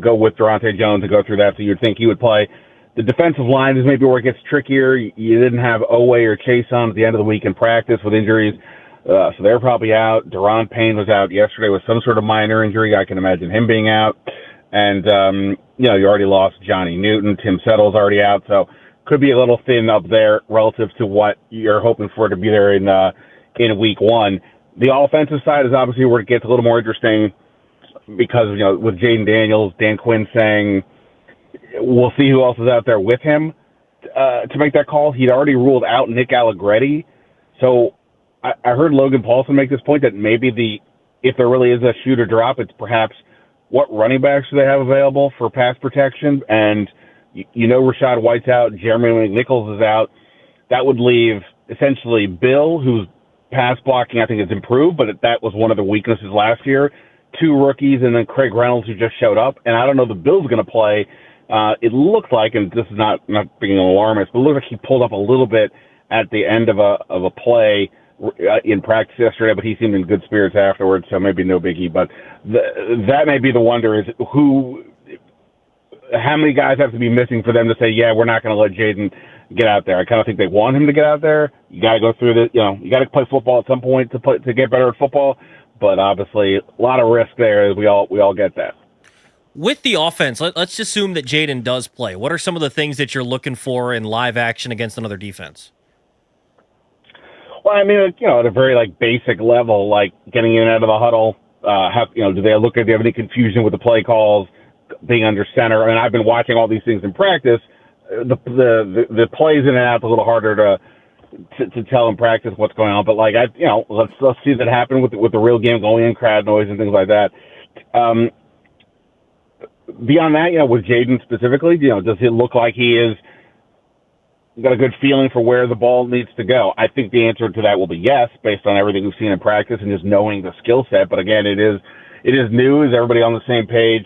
go with Durante Jones and go through that. So you'd think he would play. The defensive line is maybe where it gets trickier. You didn't have Owe or Chase on at the end of the week in practice with injuries. So they're probably out. Deron Payne was out yesterday with some sort of minor injury. I can imagine him being out. And, you already lost Johnny Newton. Tim Settle's already out. So could be a little thin up there relative to what you're hoping for to be there in week one. The offensive side is obviously where it gets a little more interesting because, with Jaden Daniels, Dan Quinn saying, we'll see who else is out there with him to make that call. He'd already ruled out Nick Allegretti. So I heard Logan Paulson make this point that maybe if there really is a shoot or drop, it's perhaps what running backs do they have available for pass protection. And, Rashad White's out, Jeremy McNichols is out. That would leave essentially Bill, whose pass blocking I think has improved, but that was one of the weaknesses last year. Two rookies, and then Craig Reynolds, who just showed up. And I don't know if the Bill's going to play. It looked like, and this is not being an alarmist, but it looked like he pulled up a little bit at the end of a play in practice yesterday, but he seemed in good spirits afterwards, so maybe no biggie. But that may be the wonder is how many guys have to be missing for them to say, yeah, we're not going to let Jaden get out there. I kind of think they want him to get out there. You got to go through this, you got to play football at some point to get better at football. But obviously, a lot of risk there. We all get that. With the offense, let's assume that Jaden does play. What are some of the things that you're looking for in live action against another defense? Well, I mean, at a very basic level, like getting in and out of the huddle. Do they look at? Do they have any confusion with the play calls, being under center? I mean, I've been watching all these things in practice. The plays in and out is a little harder to tell in practice what's going on. But let's see that happen with the real game going in, crowd noise and things like that. Beyond that, with Jaden specifically, does it look like he is got a good feeling for where the ball needs to go? I think the answer to that will be yes, based on everything we've seen in practice and just knowing the skill set. But again, it is new. Is everybody on the same page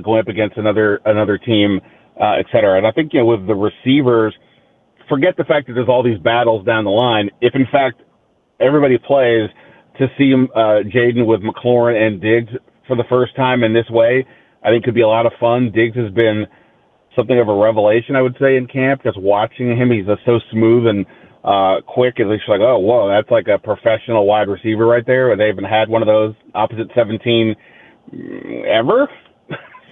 going up against another team, et cetera? And I think with the receivers, forget the fact that there's all these battles down the line. If in fact everybody plays, to see Jaden with McLaurin and Diggs for the first time in this way, I think could be a lot of fun. Diggs has been something of a revelation, I would say, in camp. Just watching him, he's so smooth and quick. It's like, oh, whoa, that's like a professional wide receiver right there. They haven't had one of those opposite 17 ever.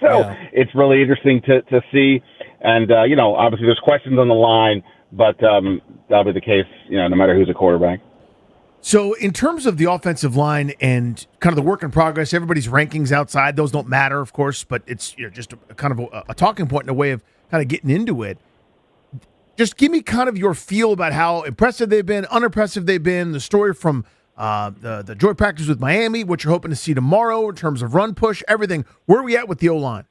So It's really interesting to see. And, obviously there's questions on the line, but that'll be the case, no matter who's a quarterback. So in terms of the offensive line and kind of the work in progress, everybody's rankings outside, those don't matter, of course, but it's just kind of a talking point and a way of kind of getting into it. Just give me kind of your feel about how impressive they've been, unimpressive they've been, the story from the joint practice with Miami, what you're hoping to see tomorrow in terms of run push, everything. Where are we at with the O-line?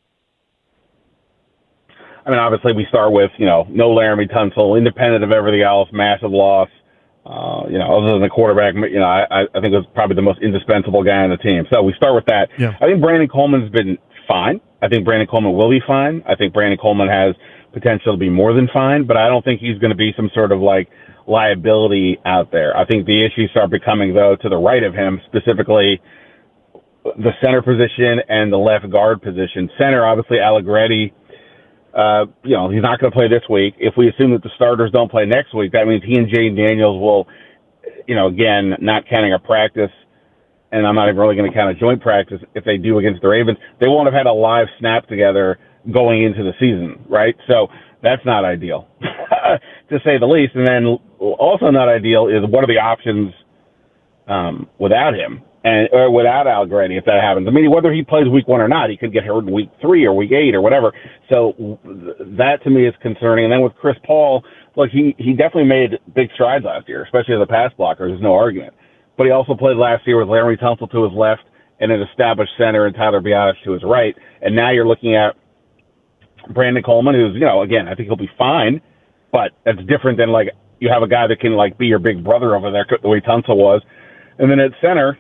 I mean, obviously we start with, no Laramie Tunsil, independent of everything else, massive loss. Other than the quarterback, I think it's probably the most indispensable guy on the team. So we start with that. Yeah. I think Brandon Coleman's been fine. I think Brandon Coleman will be fine. I think Brandon Coleman has potential to be more than fine, but I don't think he's going to be some sort of liability out there. I think the issues start becoming, though, to the right of him, specifically the center position and the left guard position. Center, obviously, Allegretti. He's not going to play this week. If we assume that the starters don't play next week, that means he and Jaden Daniels will, again, not counting a practice, and I'm not even really going to count a joint practice if they do against the Ravens. They won't have had a live snap together going into the season, right? So that's not ideal, to say the least. And then also not ideal is what are the options without him or without Allegretti if that happens. I mean, whether he plays week 1 or not, he could get hurt in week 3 or week 8 or whatever. So that to me is concerning. And then with Chris Paul, look, he definitely made big strides last year, especially as a pass blocker. There's no argument. But he also played last year with Larry Tunsil to his left and an established center and Tyler Biadasz to his right. And now you're looking at Brandon Coleman, who's, again, I think he'll be fine, but that's different than, like, you have a guy that can, like, be your big brother over there the way Tunsil was. And then at center,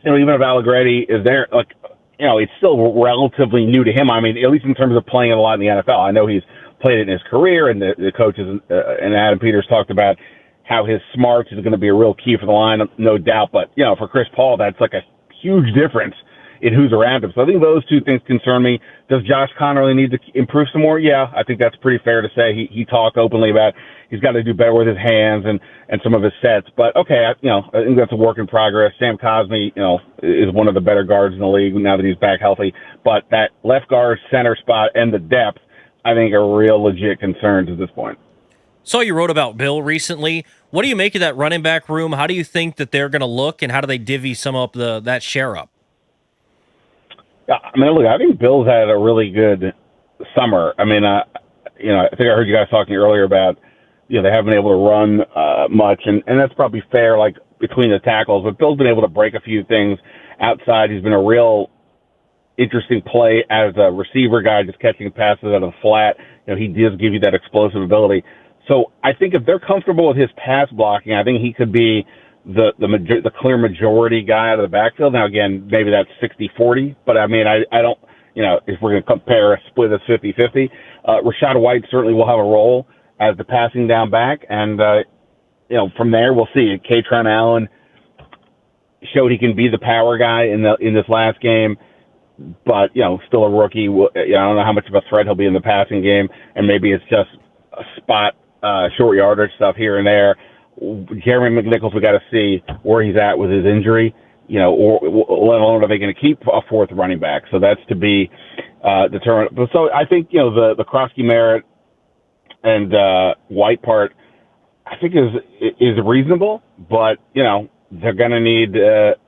even if Allegretti is there, like, it's still relatively new to him. I mean, at least in terms of playing it a lot in the NFL. I know he's played it in his career, and the coaches and Adam Peters talked about how his smarts is going to be a real key for the line, no doubt. But, for Chris Paul, that's like a huge difference in who's around him. So I think those two things concern me. Does Josh Connerly need to improve some more? Yeah, I think that's pretty fair to say. He talked openly about he's got to do better with his hands and some of his sets. But, okay, I think that's a work in progress. Sam Cosmi, is one of the better guards in the league now that he's back healthy. But that left guard, center spot, and the depth, I think, are real legit concerns at this point. Saw you wrote about Bill recently. What do you make of that running back room? How do you think that they're going to look, and how do they divvy some up that share up? I mean, look, I think Bill's had a really good summer. I mean, I think I heard you guys talking earlier about, they haven't been able to run much, and that's probably fair, like, between the tackles. But Bill's been able to break a few things outside. He's been a real interesting play as a receiver guy, just catching passes out of the flat. He does give you that explosive ability. So I think if they're comfortable with his pass blocking, I think he could be the clear majority guy out of the backfield. Now, again, maybe that's 60-40, but I mean, I don't, if we're going to compare a split as 50-50, Rachaad White certainly will have a role as the passing down back. And, from there, we'll see. Kaytron Allen showed he can be the power guy in this last game, but, still a rookie. I don't know how much of a threat he'll be in the passing game, and maybe it's just a spot, short yardage stuff here and there. Jeremy McNichols, we got to see where he's at with his injury, or let alone are they going to keep a fourth running back? So that's to be determined. But so I think the Krosky Merritt and White part, I think is reasonable, but they're going to need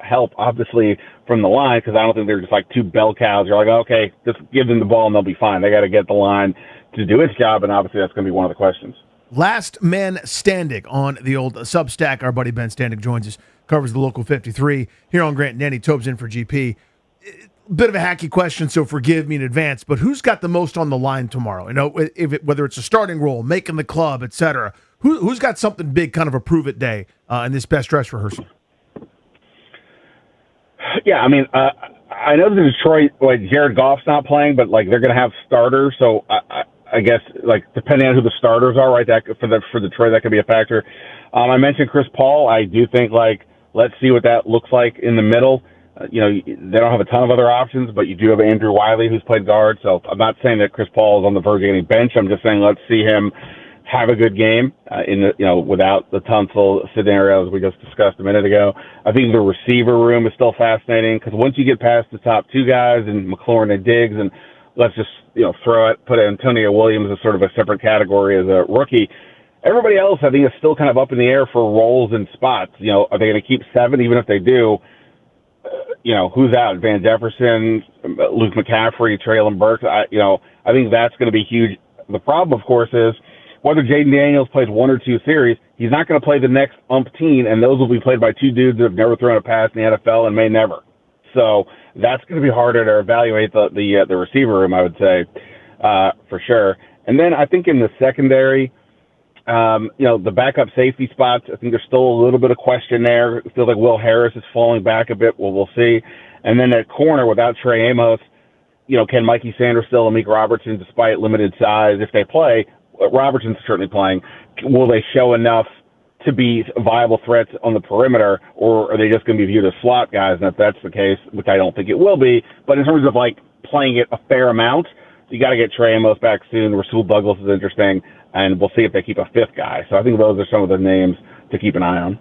help obviously from the line, because I don't think they're just like two bell cows. You're like, okay, just give them the ball and they'll be fine. They got to get the line to do its job, and obviously that's going to be one of the questions. Last man standing on the old Substack. Our buddy Ben Standig joins us, covers the local 53 here on Grant and Danny. Tobes in for GP. Bit of a hacky question, so forgive me in advance, but who's got the most on the line tomorrow? Whether it's a starting role, making the club, etc. Who's got something big, kind of a prove it day in this best dress rehearsal? Yeah, I mean, I know that Detroit, Jared Goff's not playing, but they're going to have starters, so I guess, depending on who the starters are, right, that for Detroit, that could be a factor. I mentioned Chris Paul. I do think, let's see what that looks like in the middle. They don't have a ton of other options, but you do have Andrew Wiley, who's played guard. So I'm not saying that Chris Paul is on the verge of getting benched. I'm just saying let's see him have a good game without the Tunsil scenario, as we just discussed a minute ago. I think the receiver room is still fascinating, because once you get past the top two guys and McLaurin and Diggs, and let's just put Antonio Williams as sort of a separate category as a rookie. Everybody else, I think, is still kind of up in the air for roles and spots. Are they going to keep 7? Even if they do, who's out? Van Jefferson, Luke McCaffrey, Treylon Burks. I think that's going to be huge. The problem, of course, is whether Jaden Daniels plays 1 or 2 series, he's not going to play the next umpteen, and those will be played by 2 dudes that have never thrown a pass in the NFL and may never. So that's going to be harder to evaluate the receiver room, I would say, for sure. And then I think in the secondary, the backup safety spots, I think there's still a little bit of question there. It feels like Will Harris is falling back a bit. Well, we'll see. And then at corner, without Trey Amos, can Mikey Sanders still Amik Robertson, despite limited size, if they play? Robertson's certainly playing. Will they show enough to be viable threats on the perimeter, or are they just going to be viewed as slot guys? And if that's the case, which I don't think it will be, but in terms of like playing it a fair amount, you got to get Trey Amos back soon. Rasul Douglas is interesting, and we'll see if they keep a fifth guy. So I think those are some of the names to keep an eye on.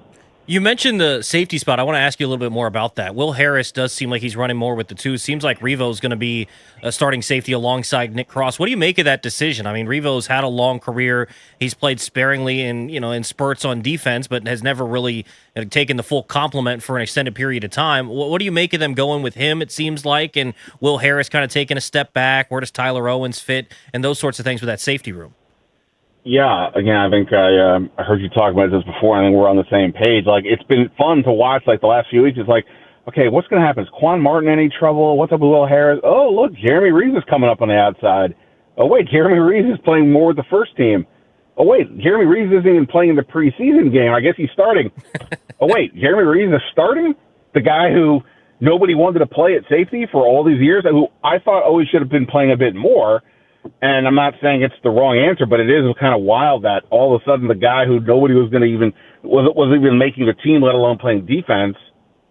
You mentioned the safety spot. I want to ask you a little bit more about that. Will Harris does seem like he's running more with the two. Seems like Revo's going to be a starting safety alongside Nick Cross. What do you make of that decision? I mean, Revo's had a long career. He's played sparingly in spurts on defense, but has never really taken the full complement for an extended period of time. What do you make of them going with him, it seems like, and Will Harris kind of taking a step back? Where does Tyler Owens fit? And those sorts of things with that safety room. Yeah, again, I think I heard you talk about this before. I think we're on the same page. Like, it's been fun to watch, like, the last few weeks. It's like, okay, what's going to happen? Is Quan Martin any trouble? What's up with Will Harris? Oh, look, Jeremy Reeves is coming up on the outside. Oh, wait, Jeremy Reeves is playing more with the first team. Oh, wait, Jeremy Reeves isn't even playing in the preseason game. I guess he's starting. Oh, wait, Jeremy Reeves is starting? The guy who nobody wanted to play at safety for all these years, who I thought always should have been playing a bit more. And I'm not saying it's the wrong answer, but it is kind of wild that all of a sudden the guy who nobody was going to even was even making the team, let alone playing defense,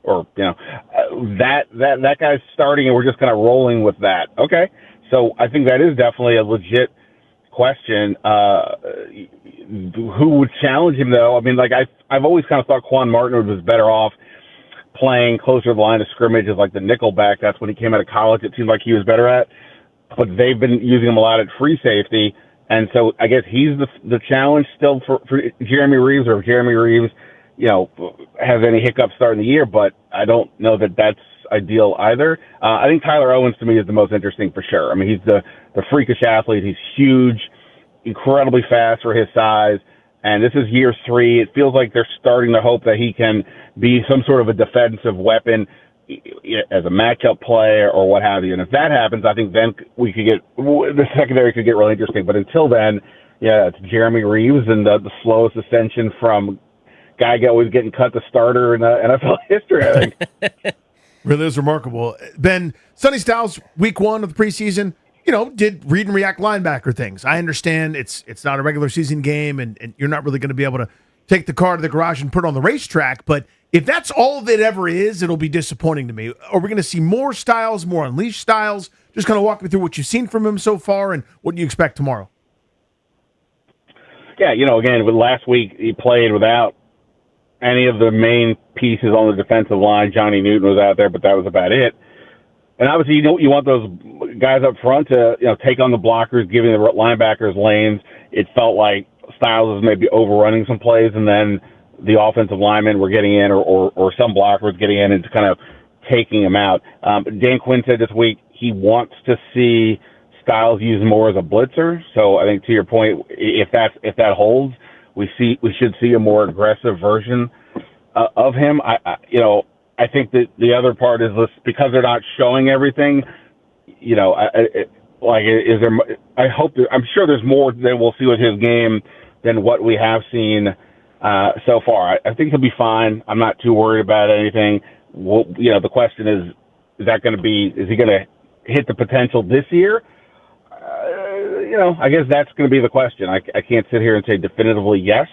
or that guy's starting, and we're just kind of rolling with that. Okay, so I think that is definitely a legit question. Who would challenge him though? I mean, like I've always kind of thought Quan Martin was better off playing closer to the line of scrimmage as like the nickelback. That's when he came out of college. It seemed like he was better at. But they've been using him a lot at free safety, and so I guess he's the challenge still for Jeremy Reeves, or if Jeremy Reeves, has any hiccups starting the year. But I don't know that that's ideal either. I think Tyler Owens to me is the most interesting for sure. I mean, he's the freakish athlete. He's huge, incredibly fast for his size, and this is year 3. It feels like they're starting to hope that he can be some sort of a defensive weapon as a matchup player or what have you. And if that happens, I think then the secondary could get really interesting. But until then, it's Jeremy Reeves and the slowest ascension from guy always getting cut to starter in NFL history, I think. Really is remarkable. Ben, Sonny Styles, week 1 of the preseason, did read and react linebacker things. I understand it's not a regular season game and you're not really going to be able to take the car to the garage and put it on the racetrack, but if that's all that ever is, it'll be disappointing to me. Are we going to see more Styles, more unleashed Styles? Just kind of walk me through what you've seen from him so far and what you expect tomorrow. Yeah, again, with last week he played without any of the main pieces on the defensive line. Johnny Newton was out there, but that was about it. And obviously, you want those guys up front to take on the blockers, giving the linebackers lanes. It felt like Styles was maybe overrunning some plays, and then the offensive linemen were getting in, or some blockers getting in and just kind of taking them out. Dan Quinn said this week he wants to see Styles used more as a blitzer. So I think to your point, if that holds, we should see a more aggressive version of him. I think that the other part is this, because they're not showing everything. Is there? I'm sure there's more that we'll see with his game than what we have seen so far. I think he'll be fine. I'm not too worried about anything. The question is that going to be? Is he going to hit the potential this year? I guess that's going to be the question. I can't sit here and say definitively yes.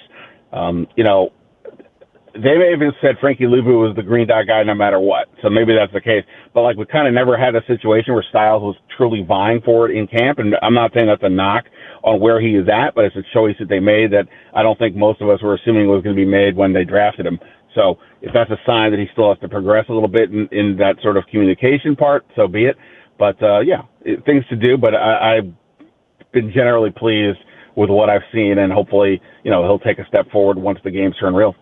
They may have even said Frankie Luvu was the green dot guy no matter what. So maybe that's the case. But we kind of never had a situation where Styles was truly vying for it in camp. And I'm not saying that's a knock on where he is at, but it's a choice that they made that I don't think most of us were assuming was going to be made when they drafted him. So if that's a sign that he still has to progress a little bit in that sort of communication part, so be it. But things to do. But I've been generally pleased with what I've seen, and hopefully, he'll take a step forward once the games turn real.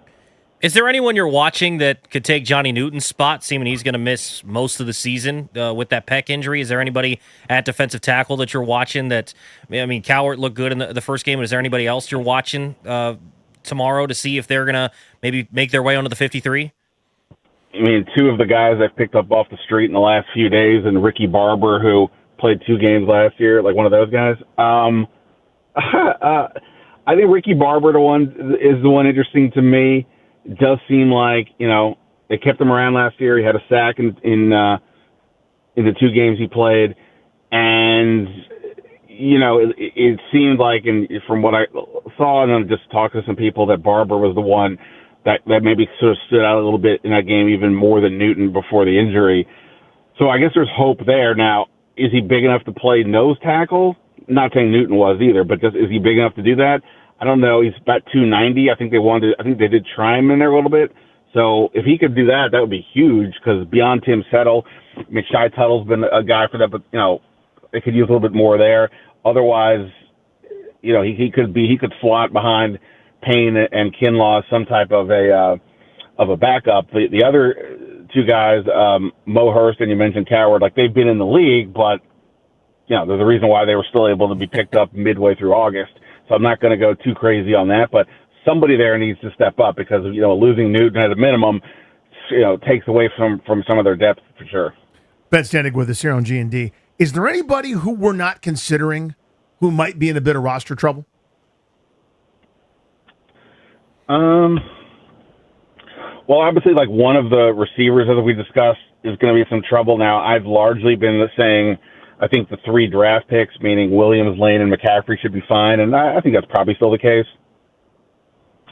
Is there anyone you're watching that could take Johnny Newton's spot, seeming he's going to miss most of the season with that pec injury? Is there anybody at defensive tackle that you're watching that, Cowart looked good in the first game. Is there anybody else you're watching tomorrow to see if they're going to maybe make their way onto the 53? Two of the guys I've picked up off the street in the last few days, and Ricky Barber, who played 2 games last year, one of those guys. I think Ricky Barber is the one interesting to me. It does seem like, they kept him around last year. He had a sack in the 2 games he played. And, it seemed like, and from what I saw, and then just talking to some people, that Barber was the one that maybe sort of stood out a little bit in that game, even more than Newton before the injury. So I guess there's hope there. Now, is he big enough to play nose tackle? Not saying Newton was either, but just, is he big enough to do that? I don't know. He's about 290. I think they did try him in there a little bit. So if he could do that, that would be huge, because beyond Tim Settle, McShy Tuttle's been a guy for that, but, they could use a little bit more there. Otherwise, he could slot behind Payne and Kinlaw, some type of a backup. The other two guys, Mo Hurst and you mentioned Coward, like, they've been in the league, but there's a reason why they were still able to be picked up midway through August. So I'm not going to go too crazy on that, but somebody there needs to step up, because losing Newton at a minimum, takes away from some of their depth for sure. Ben Standig with us here on G&D. Is there anybody who we're not considering who might be in a bit of roster trouble? Well, obviously, like, one of the receivers, as we discussed, is going to be some trouble. Now, I've largely been saying I think the 3 draft picks, meaning Williams, Lane, and McCaffrey, should be fine, and I think that's probably still the case.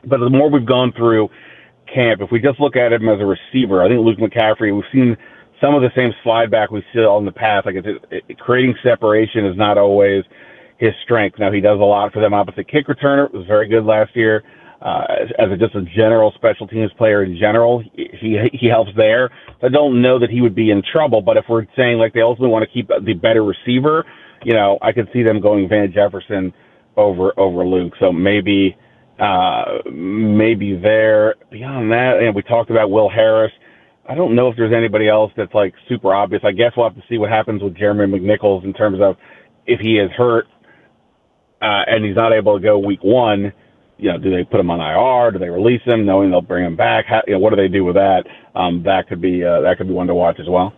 But the more we've gone through camp, if we just look at him as a receiver, I think Luke McCaffrey, we've seen some of the same slide back we saw in the past. Like, creating separation is not always his strength. Now, he does a lot for them. Opposite kick returner was very good last year. Just a general special teams player in general, he helps there. I don't know that he would be in trouble, but if we're saying, like, they ultimately want to keep the better receiver, I could see them going Van Jefferson over Luke. So maybe there. Beyond that, and we talked about Will Harris. I don't know if there's anybody else that's, like, super obvious. I guess we'll have to see what happens with Jeremy McNichols in terms of if he is hurt and he's not able to go week 1. Do they put him on IR? Do they release him, knowing they'll bring him back? What do they do with that? That could be one to watch as well.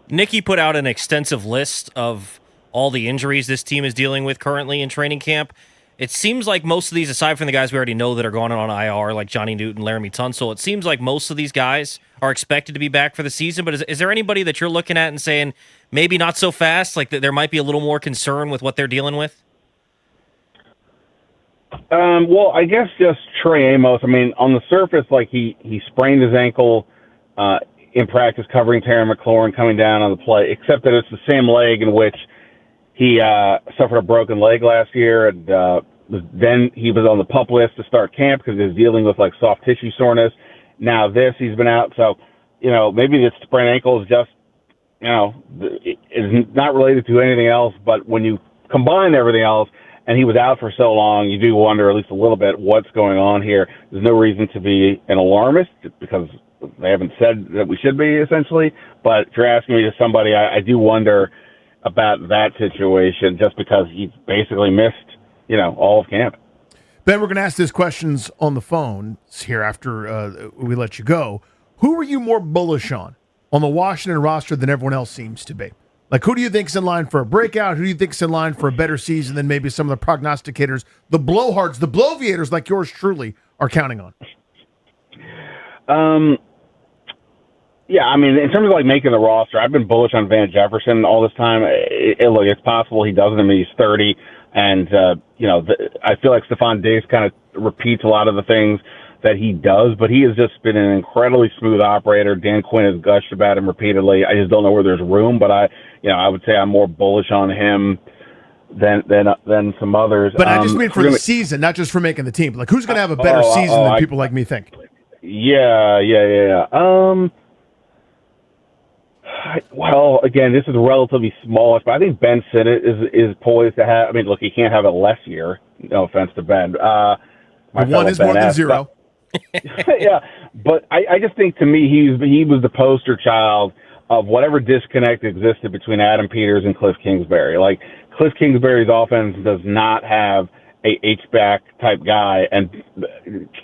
Nicky put out an extensive list of all the injuries this team is dealing with currently in training camp. It seems like most of these, aside from the guys we already know that are going on IR, like Johnny Newton, Laramie Tunsil, it seems like most of these guys are expected to be back for the season. But is there anybody that you're looking at and saying maybe not so fast, like that there might be a little more concern with what they're dealing with? Well, I guess just Trey Amos. I mean, on the surface, like, he sprained his ankle in practice covering Terry McLaurin coming down on the play, except that it's the same leg in which he suffered a broken leg last year, and then he was on the PUP list to start camp because he was dealing with, like, soft tissue soreness. Now he's been out, so maybe this sprained ankle is just is not related to anything else. But when you combine everything else, and he was out for so long, you do wonder at least a little bit what's going on here. There's no reason to be an alarmist because they haven't said that we should be, essentially. But if you're asking me to somebody, I do wonder about that situation just because he basically missed, all of camp. Ben, we're going to ask these questions on the phone here after we let you go. Who are you more bullish on the Washington roster than everyone else seems to be? Like, who do you think's in line for a breakout? Who do you think's in line for a better season than maybe some of the prognosticators, the blowhards, the bloviators like yours truly are counting on? Yeah, I mean, in terms of, like, making the roster, I've been bullish on Van Jefferson all this time. Look, it's possible he doesn't. I mean, he's 30, and, I feel like Stephon Diggs kind of repeats a lot of the things that he does, but he has just been an incredibly smooth operator. Dan Quinn has gushed about him repeatedly. I just don't know where there's room, but I would say I'm more bullish on him than some others. But I just mean for the season, not just for making the team. Like, who's going to have a better season than people like me think? Yeah. Well, again, this is relatively smallish, but I think Ben Sinnott is poised to have. I mean, look, he can't have a less year. No offense to Ben. One is more than zero. Yeah, but I just think, to me, he was the poster child of whatever disconnect existed between Adam Peters and Cliff Kingsbury. Like, Cliff Kingsbury's offense does not have a H-back type guy, and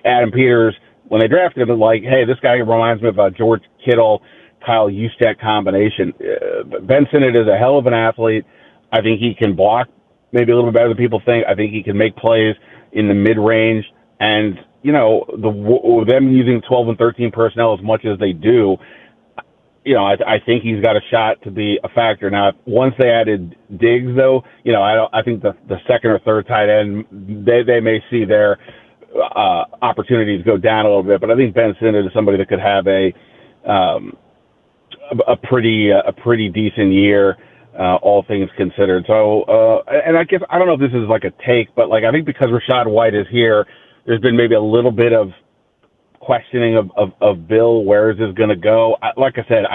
Adam Peters, when they drafted him, was like, hey, this guy reminds me of a George Kittle, Kyle Juszczyk combination. Ben Sinnott is a hell of an athlete. I think he can block maybe a little bit better than people think. I think he can make plays in the mid-range, and them using 12 and 13 personnel as much as they do, I think he's got a shot to be a factor. Now, once they added Diggs, though, I think the second or third tight end, they may see their opportunities go down a little bit. But I think Ben Sinnott is somebody that could have a pretty decent year, all things considered. So, and I guess I don't know if this is like a take, but like I think because Rachaad White is here, there's been maybe a little bit of questioning of Bill. Where is this going to go? Like I said,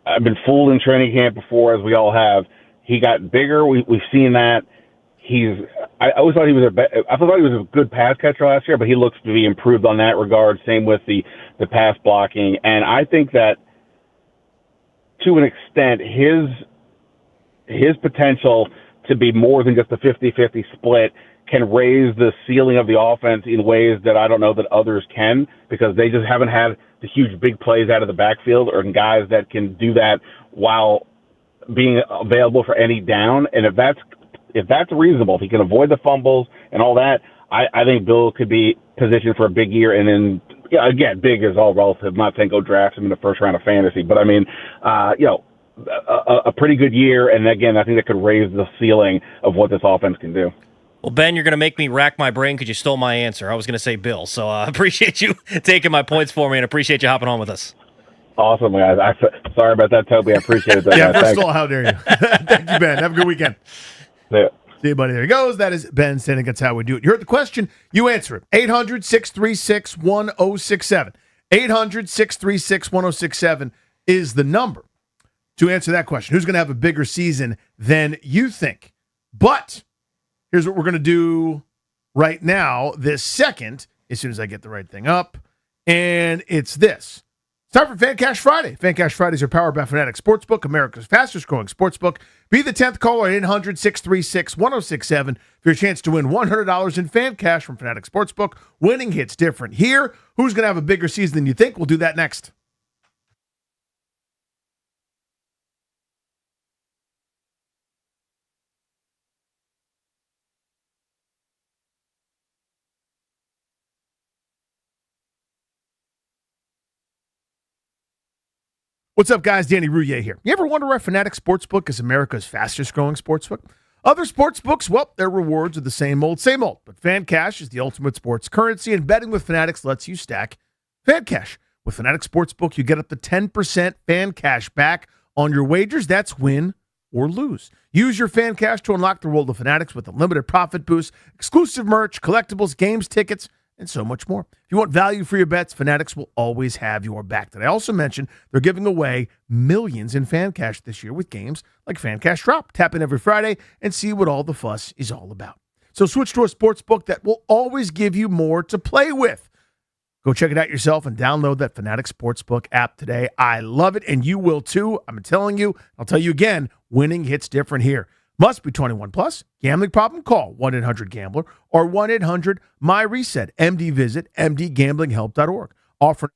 I've been fooled in training camp before, as we all have. He got bigger. We've seen that. I always thought he was a good pass catcher last year, but he looks to be improved on that regard. Same with the pass blocking, and I think that to an extent his potential to be more than just a 50-50 split can raise the ceiling of the offense in ways that I don't know that others can, because they just haven't had the huge big plays out of the backfield or guys that can do that while being available for any down. And if that's reasonable, if he can avoid the fumbles and all that, I think Bill could be positioned for a big year. And then, again, big is all relative. I'm not saying go draft him in the first round of fantasy, but I mean, a pretty good year. And again, I think that could raise the ceiling of what this offense can do. Well, Ben, you're going to make me rack my brain because you stole my answer. I was going to say Bill. So I appreciate you taking my points for me and appreciate you hopping on with us. Awesome, guys. Sorry about that, Toby. I appreciate that. Yeah, first of all, how dare you? Thank you, Ben. Have a good weekend. Yeah. See you, buddy. There he goes. That is Ben Sinnott. That's how we do it. You heard the question. You answer it. 800-636-1067. 800-636-1067 is the number to answer that question. Who's going to have a bigger season than you think? But here's what we're going to do right now, this second, as soon as I get the right thing up. And it's this. It's time for Fan Cash Friday. Fan Cash Fridays are powered by Fanatics Sportsbook, America's fastest growing sportsbook. Be the 10th caller at 800-636-1067 for your chance to win $100 in fan cash from Fanatics Sportsbook. Winning hits different here. Who's going to have a bigger season than you think? We'll do that next. What's up, guys? Danny Rouillet here. You ever wonder why Fanatics Sportsbook is America's fastest growing sportsbook? Other sportsbooks, well, their rewards are the same old, but Fan Cash is the ultimate sports currency, and betting with Fanatics lets you stack Fan Cash. With Fanatics Sportsbook, you get up to 10% Fan Cash back on your wagers. That's win or lose. Use your Fan Cash to unlock the world of Fanatics with unlimited profit boost, exclusive merch, collectibles, games, tickets, and so much more. If you want value for your bets, Fanatics will always have your back. Did I also mention they're giving away millions in Fan Cash this year with games like Fan Cash Drop. Tap in every Friday and see what all the fuss is all about. So switch to a sports book that will always give you more to play with. Go check it out yourself and download that Fanatics Sportsbook app today. I love it, and you will too. I'm telling you, I'll tell you again, winning hits different here. Must be 21 plus. Gambling problem? Call 1-800-GAMBLER or 1-800-MY-RESET. MD visit mdgamblinghelp.org. Offer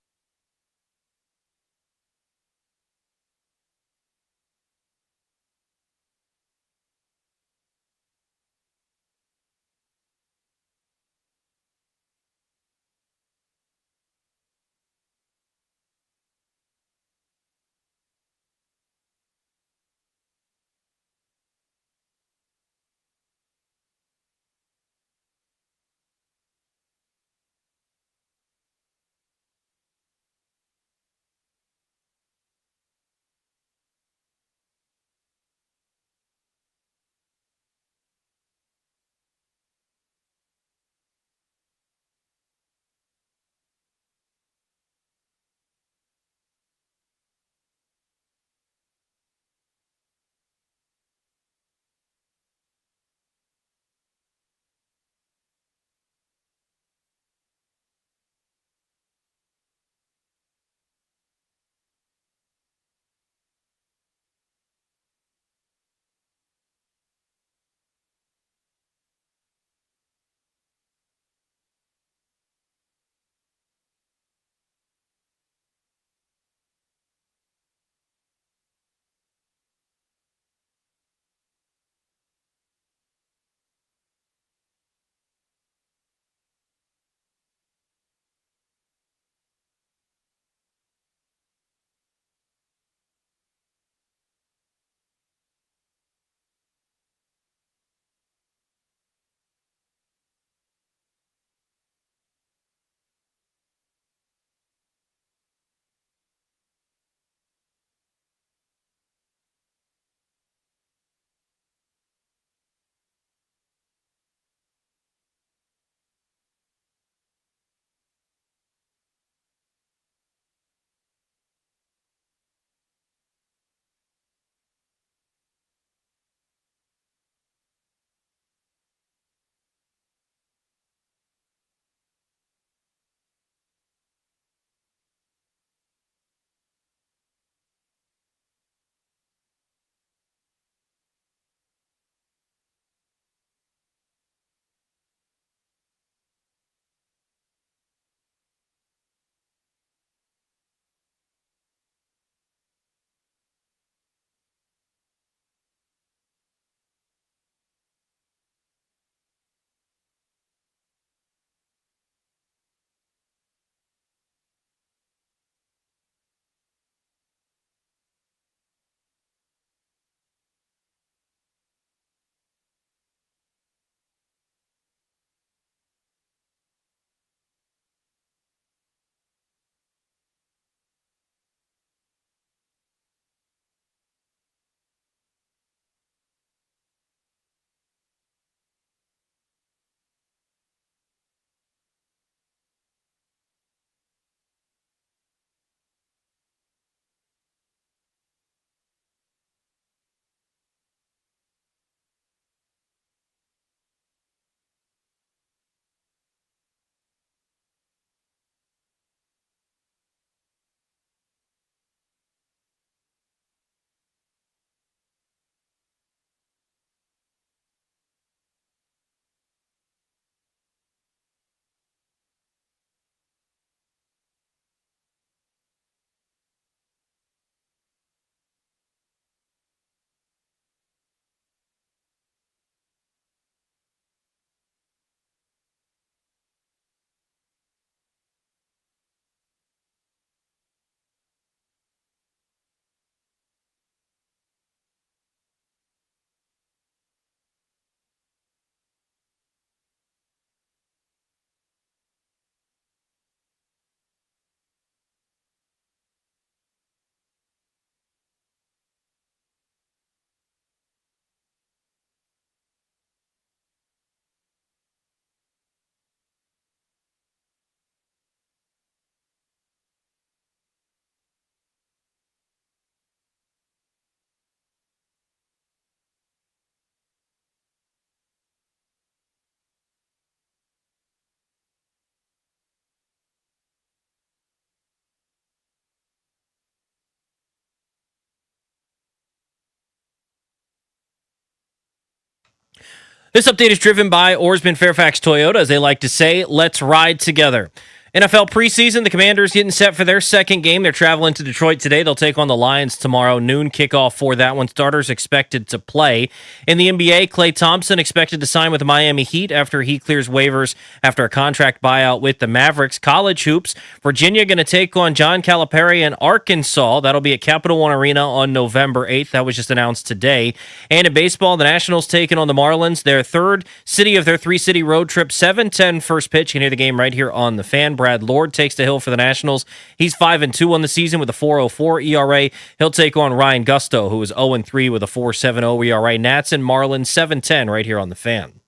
This update is driven by Oarsman Fairfax Toyota. As they like to say, let's ride together. NFL preseason, the Commanders getting set for their second game. They're traveling to Detroit today. They'll take on the Lions tomorrow, noon kickoff for that one. Starters expected to play. In the NBA, Klay Thompson expected to sign with the Miami Heat after he clears waivers after a contract buyout with the Mavericks. College hoops, Virginia going to take on John Calipari in Arkansas. That'll be at Capital One Arena on November 8th. That was just announced today. And in baseball, the Nationals taking on the Marlins, their third city of their three-city road trip. 7:10 first pitch. You can hear the game right here on the Fan. Brad Lord takes the hill for the Nationals. He's 5-2 on the season with a 4.04 ERA. He'll take on Ryan Gusto, who is 0-3 with a 4.70 ERA. Nats and Marlins 7:10 right here on the Fan.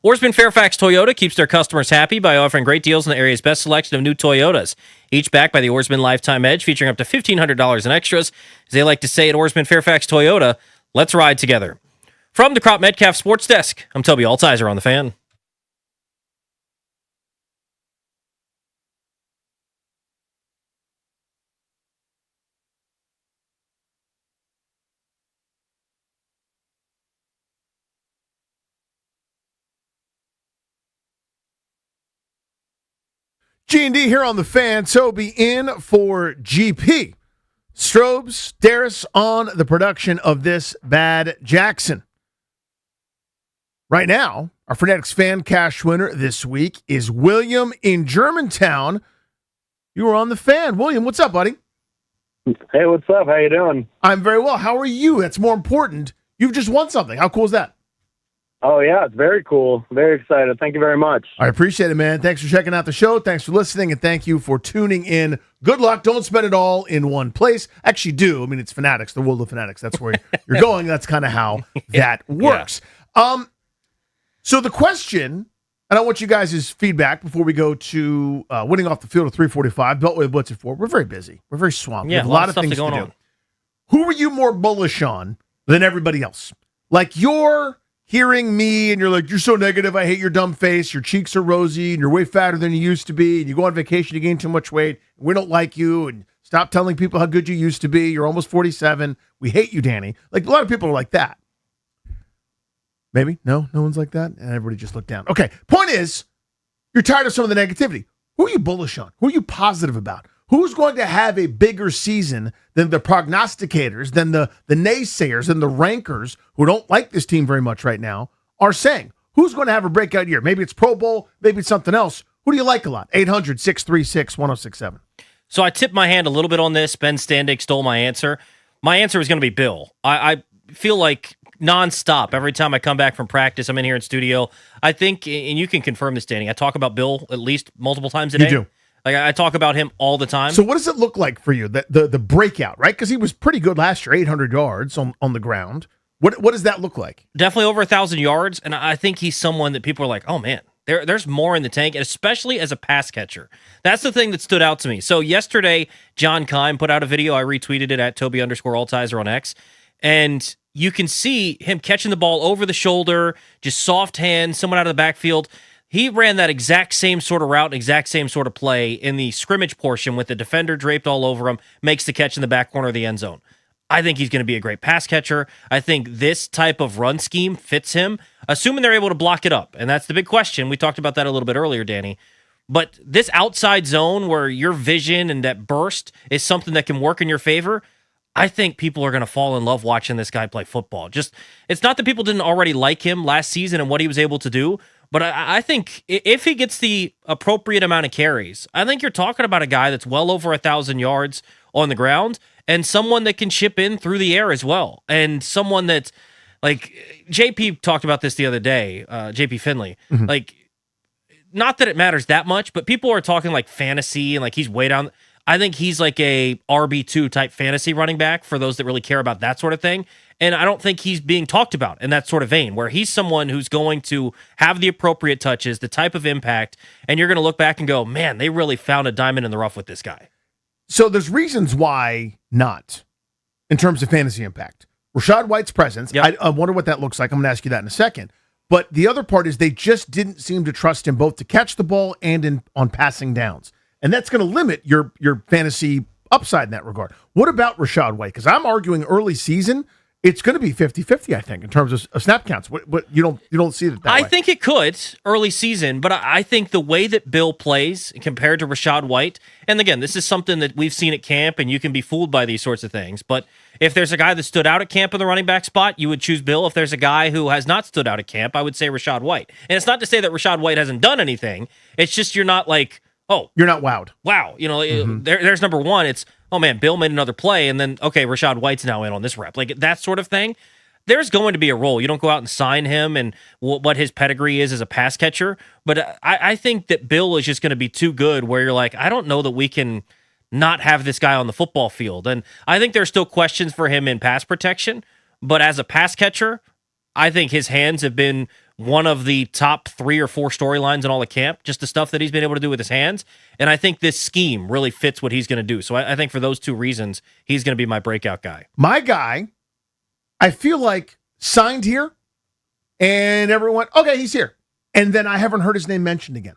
Oarsman Fairfax Toyota keeps their customers happy by offering great deals on the area's best selection of new Toyotas. Each backed by the Oarsman Lifetime Edge, featuring up to $1,500 in extras. As they like to say at Oarsman Fairfax Toyota, let's ride together. From the Crop Metcalf Sports Desk, I'm Toby Altizer on the Fan. G&D here on the Fan. Toby in for GP. Strobes, Darris on the production of this Bad Jackson. Right now, our Fanatics Fan Cash winner this week is William in Germantown. You are on the Fan. William, what's up, buddy? Hey, what's up? How you doing? I'm very well. How are you? That's more important. You've just won something. How cool is that? Oh, yeah, it's very cool. Very excited. Thank you very much. I appreciate it, man. Thanks for checking out the show. Thanks for listening, and thank you for tuning in. Good luck. Don't spend it all in one place. Actually, do. I mean, it's Fanatics, the world of Fanatics. That's where you're going. That's kind of how that works. Yeah. So the question, and I want you guys' feedback before we go to winning off the field at 345, Beltway Blitz at 4. We're very busy. We're very swamped. Yeah, we have a lot of things to do. Who are you more bullish on than everybody else? Like you're hearing me and you're like, you're so negative, I hate your dumb face, your cheeks are rosy, and you're way fatter than you used to be, and you go on vacation, you gain too much weight, and we don't like you, and stop telling people how good you used to be, you're almost 47, we hate you, Danny. Like, a lot of people are like that. Maybe? No one's like that? And everybody just looked down. Okay, point is, you're tired of some of the negativity. Who are you bullish on? Who are you positive about? Who's going to have a bigger season than the prognosticators, than the naysayers and the rankers who don't like this team very much right now are saying? Who's going to have a breakout year? Maybe it's Pro Bowl, maybe it's something else. Who do you like a lot? 800-636-1067. So I tipped my hand a little bit on this. Ben Standig stole my answer. My answer was going to be Bill. I feel like nonstop, every time I come back from practice, I'm in here in studio. I think, and you can confirm this, Danny, I talk about Bill at least multiple times a day. You do. Like, I talk about him all the time. So what does it look like for you, the breakout, right? Because he was pretty good last year, 800 yards on the ground. What does that look like? Definitely over 1,000 yards, and I think he's someone that people are like, oh, man, there's more in the tank, and especially as a pass catcher. That's the thing that stood out to me. So yesterday, John Keim put out a video. I retweeted it at Toby_Altizer on X, and you can see him catching the ball over the shoulder, just soft hand, someone out of the backfield. He ran that exact same sort of route, exact same sort of play in the scrimmage portion with the defender draped all over him, makes the catch in the back corner of the end zone. I think he's going to be a great pass catcher. I think this type of run scheme fits him, assuming they're able to block it up. And that's the big question. We talked about that a little bit earlier, Danny. But this outside zone where your vision and that burst is something that can work in your favor, I think people are going to fall in love watching this guy play football. Just, it's not that people didn't already like him last season and what he was able to do, but I think if he gets the appropriate amount of carries, I think you're talking about a guy that's well over 1,000 yards on the ground and someone that can chip in through the air as well. And someone that's like, JP talked about this the other day, JP Finley. Mm-hmm. Like, not that it matters that much, but people are talking like fantasy and like he's way down. I think he's like a RB2 type fantasy running back for those that really care about that sort of thing. And I don't think he's being talked about in that sort of vein, where he's someone who's going to have the appropriate touches, the type of impact, and you're going to look back and go, man, they really found a diamond in the rough with this guy. So there's reasons why not in terms of fantasy impact. Rachaad White's presence, yep. I wonder what that looks like. I'm going to ask you that in a second. But the other part is they just didn't seem to trust him both to catch the ball and on passing downs. And that's going to limit your fantasy upside in that regard. What about Rachaad White? Because I'm arguing early season, it's going to be 50-50, I think, in terms of snap counts. But you don't see it that way. I think it could early season, but I think the way that Bill plays compared to Rachaad White, and again, this is something that we've seen at camp, and you can be fooled by these sorts of things. But if there's a guy that stood out at camp in the running back spot, you would choose Bill. If there's a guy who has not stood out at camp, I would say Rachaad White. And it's not to say that Rachaad White hasn't done anything. It's just you're not like, oh, you're not wowed. Wow, there's number one. It's, oh man, Bill made another play, and then, okay, Rachaad White's now in on this rep. Like that sort of thing. There's going to be a role. You don't go out and sign him and what his pedigree is as a pass catcher. But I think that Bill is just going to be too good where you're like, I don't know that we can not have this guy on the football field. And I think there's still questions for him in pass protection. But as a pass catcher, I think his hands have been one of the top 3 or 4 storylines in all of camp, just the stuff that he's been able to do with his hands. And I think this scheme really fits what he's going to do. So I think for those 2 reasons, he's going to be my breakout guy. My guy, I feel like signed here, and everyone, okay, he's here. And then I haven't heard his name mentioned again.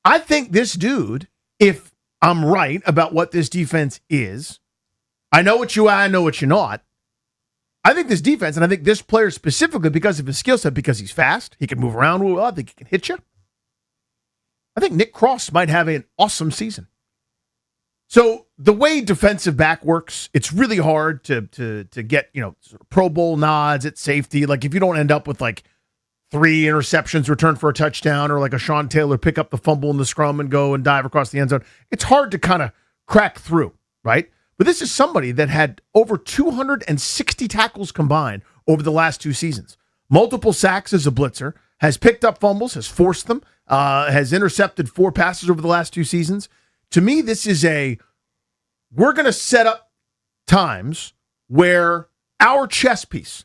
I think this dude, if I'm right about what this defense is, I know what you are, I know what you're not. I think this defense, and I think this player specifically because of his skill set, because he's fast, he can move around well, I think he can hit you. I think Nick Cross might have an awesome season. So the way defensive back works, it's really hard to get, sort of Pro Bowl nods at safety. Like if you don't end up with like 3 interceptions returned for a touchdown or like a Sean Taylor pick up the fumble in the scrum and go and dive across the end zone, it's hard to kind of crack through, right? But this is somebody that had over 260 tackles combined over the last 2 seasons. Multiple sacks as a blitzer, has picked up fumbles, has forced them, has intercepted 4 passes over the last 2 seasons. To me, this is we're going to set up times where our chess piece,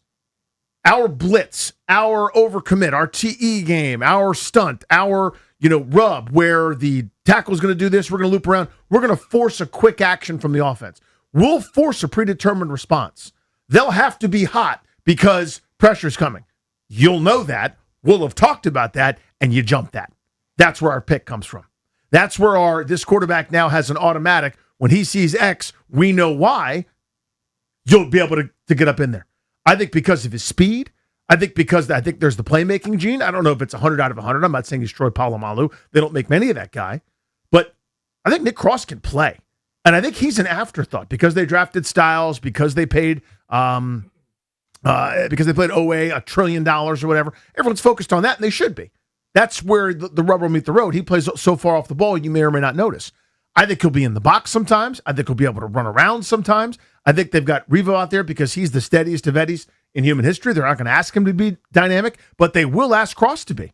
our blitz, our overcommit, our TE game, our stunt, our rub, where the tackle is going to do this, we're going to loop around, we're going to force a quick action from the offense. We'll force a predetermined response. They'll have to be hot because pressure's coming. You'll know that. We'll have talked about that, and you jump that. That's where our pick comes from. That's where this quarterback now has an automatic. When he sees X, we know why. You'll be able to get up in there. I think because of his speed. I think there's the playmaking gene. I don't know if it's 100 out of 100. I'm not saying he's Troy Polamalu. They don't make many of that guy. But I think Nick Cross can play. And I think he's an afterthought because they drafted Styles, because they paid because they played OA $1 trillion or whatever. Everyone's focused on that, and they should be. That's where the rubber will meet the road. He plays so far off the ball, you may or may not notice. I think he'll be in the box sometimes. I think he'll be able to run around sometimes. I think they've got Revo out there because he's the steadiest of Eddies in human history. They're not going to ask him to be dynamic, but they will ask Cross to be.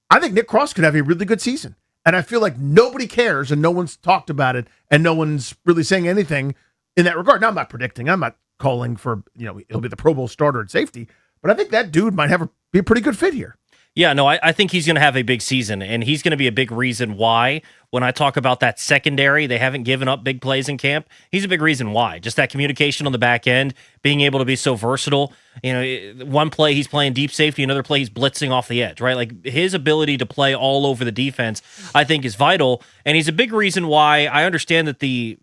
I think Nick Cross could have a really good season. And I feel like nobody cares and no one's talked about it and no one's really saying anything in that regard. Now, I'm not predicting. I'm not calling for, he'll be the Pro Bowl starter at safety. But I think that dude might be a pretty good fit here. Yeah, no, I think he's going to have a big season, and he's going to be a big reason why, when I talk about that secondary, they haven't given up big plays in camp. He's a big reason why. Just that communication on the back end, being able to be so versatile. One play he's playing deep safety, another play he's blitzing off the edge, right? Like his ability to play all over the defense, I think, is vital, and he's a big reason why I understand that the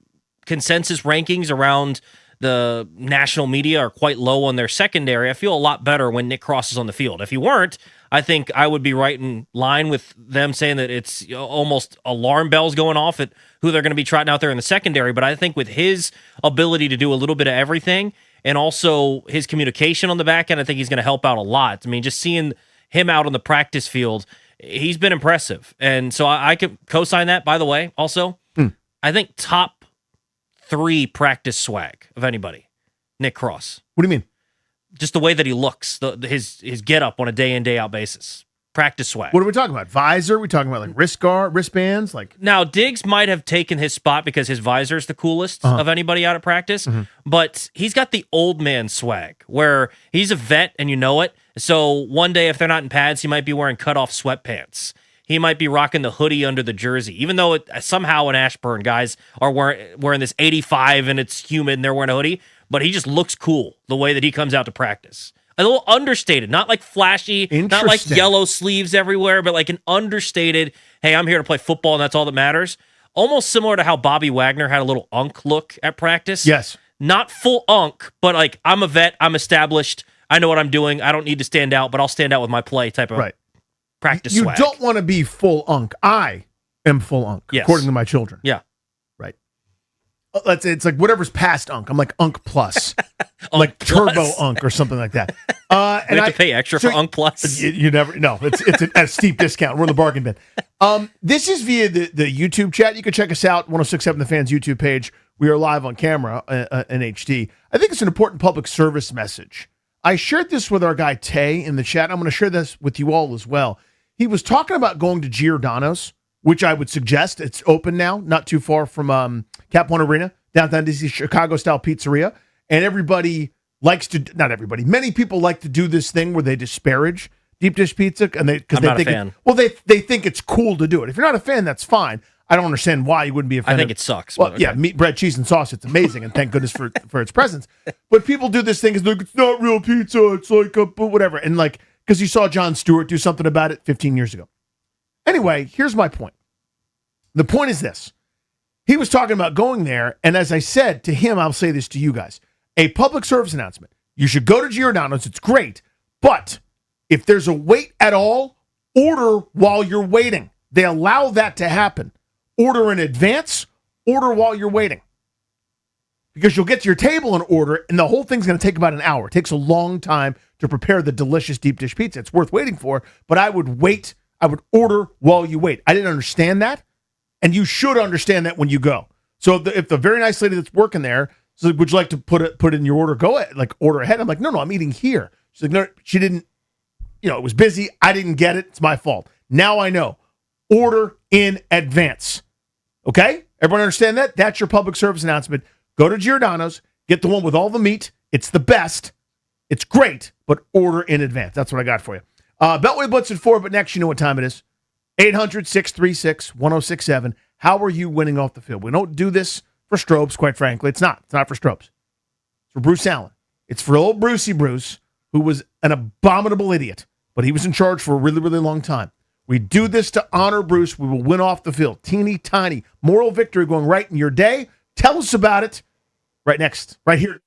consensus rankings around the national media are quite low on their secondary. I feel a lot better when Nick Cross is on the field. If he weren't, I think I would be right in line with them saying that it's almost alarm bells going off at who they're going to be trotting out there in the secondary. But I think with his ability to do a little bit of everything and also his communication on the back end, I think he's going to help out a lot. I mean, just seeing him out on the practice field, he's been impressive. And so I could co-sign that, by the way, also. I think top 3 practice swag of anybody, Nick Cross. What do you mean? Just the way that he looks, his get up on a day in, day out basis. Practice swag. What are we talking about? Visor? Are we talking about like wristbands? Now, Diggs might have taken his spot because his visor is the coolest of anybody out at practice, but he's got the old man swag where he's a vet and you know it. So one day, if they're not in pads, he might be wearing cutoff sweatpants. He might be rocking the hoodie under the jersey, even though somehow in Ashburn, guys are wearing this 85 and it's humid and they're wearing a hoodie. But he just looks cool the way that he comes out to practice. A little understated, not like flashy, not like yellow sleeves everywhere, but like an understated, hey, I'm here to play football and that's all that matters. Almost similar to how Bobby Wagner had a little unk look at practice. Yes. not full unk, but like I'm a vet, I'm established, I know what I'm doing, I don't need to stand out, but I'll stand out with my play type of practice You swag. don't want to be full unk. I am full unk, Yes. according to my children. Yeah. Right. It's like whatever's past unk. I'm like unk plus. like plus. turbo unk or something like that. We have to pay extra for unk plus. You never know. It's a steep discount. We're in the bargain bin. This is via the YouTube chat. You can check us out, 1067 The Fans YouTube page. We are live on camera in HD. I think it's an important public service message. I shared this with our guy Tay in the chat. I'm going to share this with you all as well. He was talking about going to Giordano's, which I would suggest. It's open now, not too far from Cap One Arena, downtown DC, Chicago-style pizzeria. And everybody likes to, not everybody, many people like to do this thing where they disparage deep dish pizza, and because they not think a fan. they think it's cool to do it. If you're not a fan, that's fine. I don't understand why you wouldn't be a fan. I think it sucks. Well, but okay. yeah, meat, bread, cheese, and sauce. It's amazing, and thank goodness for its presence. But people do this thing is like, it's not real pizza. It's like a whatever, and like because you saw Jon Stewart do something about it 15 years ago. Anyway, here's my point. The point is this: he was talking about going there, and as I said to him, I'll say this to you guys: a public service announcement. You should go to Giordano's. It's great, but if there's a wait at all, order while you're waiting. They allow that to happen. Order in advance, order while you're waiting. Because you'll get to your table and order, and the whole thing's going to take about an hour. It takes a long time to prepare the delicious deep dish pizza. It's worth waiting for, but I would wait. I would order while you wait. I didn't understand that, and you should understand that when you go. So if the very nice lady that's working there says, would you like to put it in your order? Go ahead, like order ahead. I'm like, no, I'm eating here. She's like, no, she didn't, it was busy. I didn't get it. It's my fault. Now I know. Order in advance. Okay? Everyone understand that? That's your public service announcement. Go to Giordano's, get the one with all the meat. It's the best. It's great, but order in advance. That's what I got for you. Beltway Blitz at 4, but next you know what time it is. 800-636-1067. How are you winning off the field? We don't do this for Strobes, quite frankly. It's not. It's not for Strobes. It's for Bruce Allen. It's for old Brucey Bruce, who was an abominable idiot, but he was in charge for a really, really long time. We do this to honor Bruce. We will win off the field. Teeny tiny moral victory going right in your day. Tell us about it right next, right here.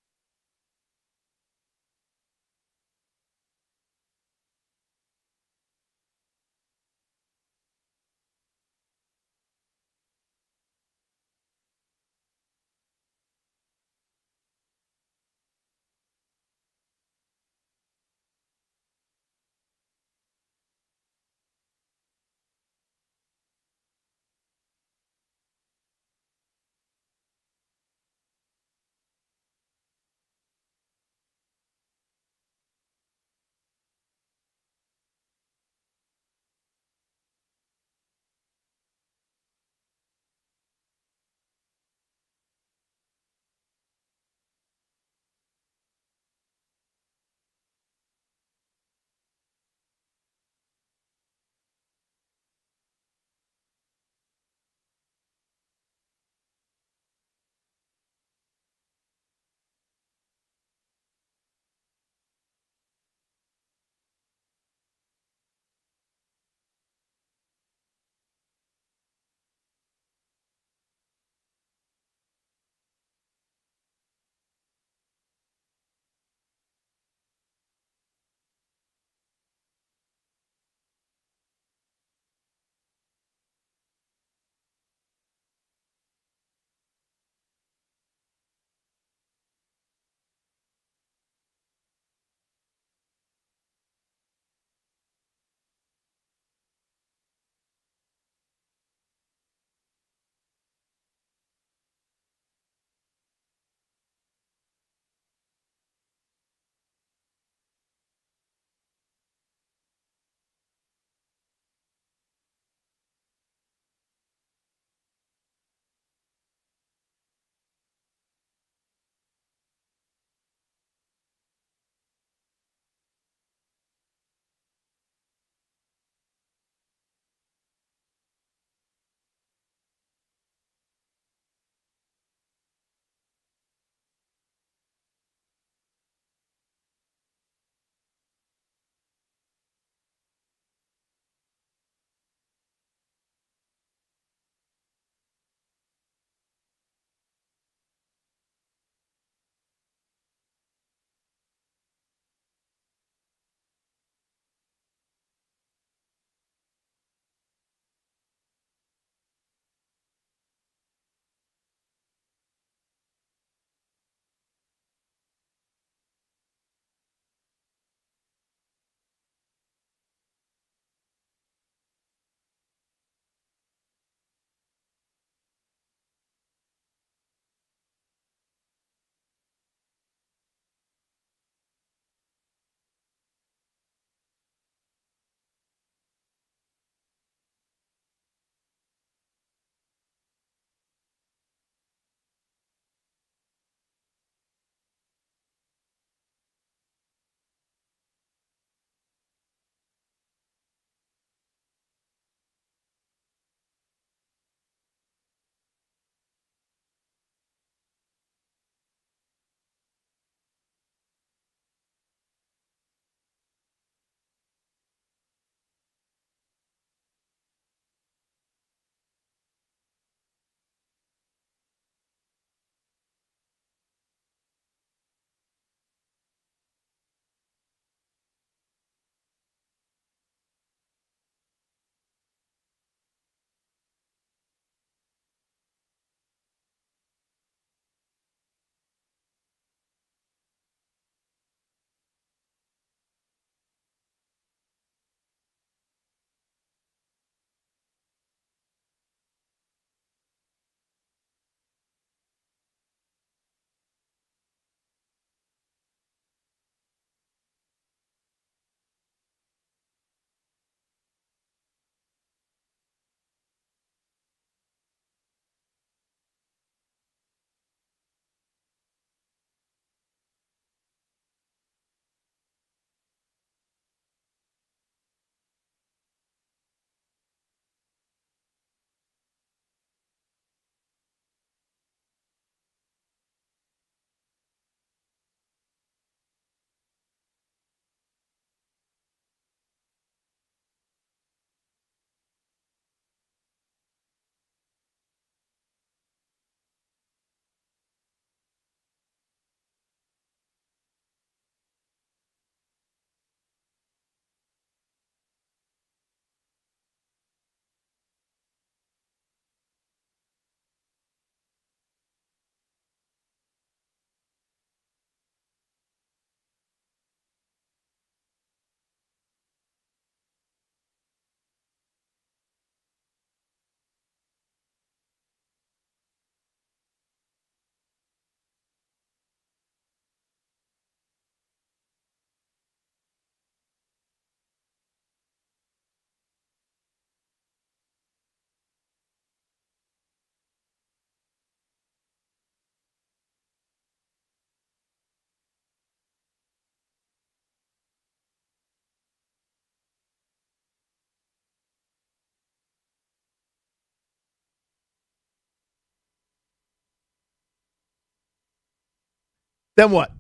Then what?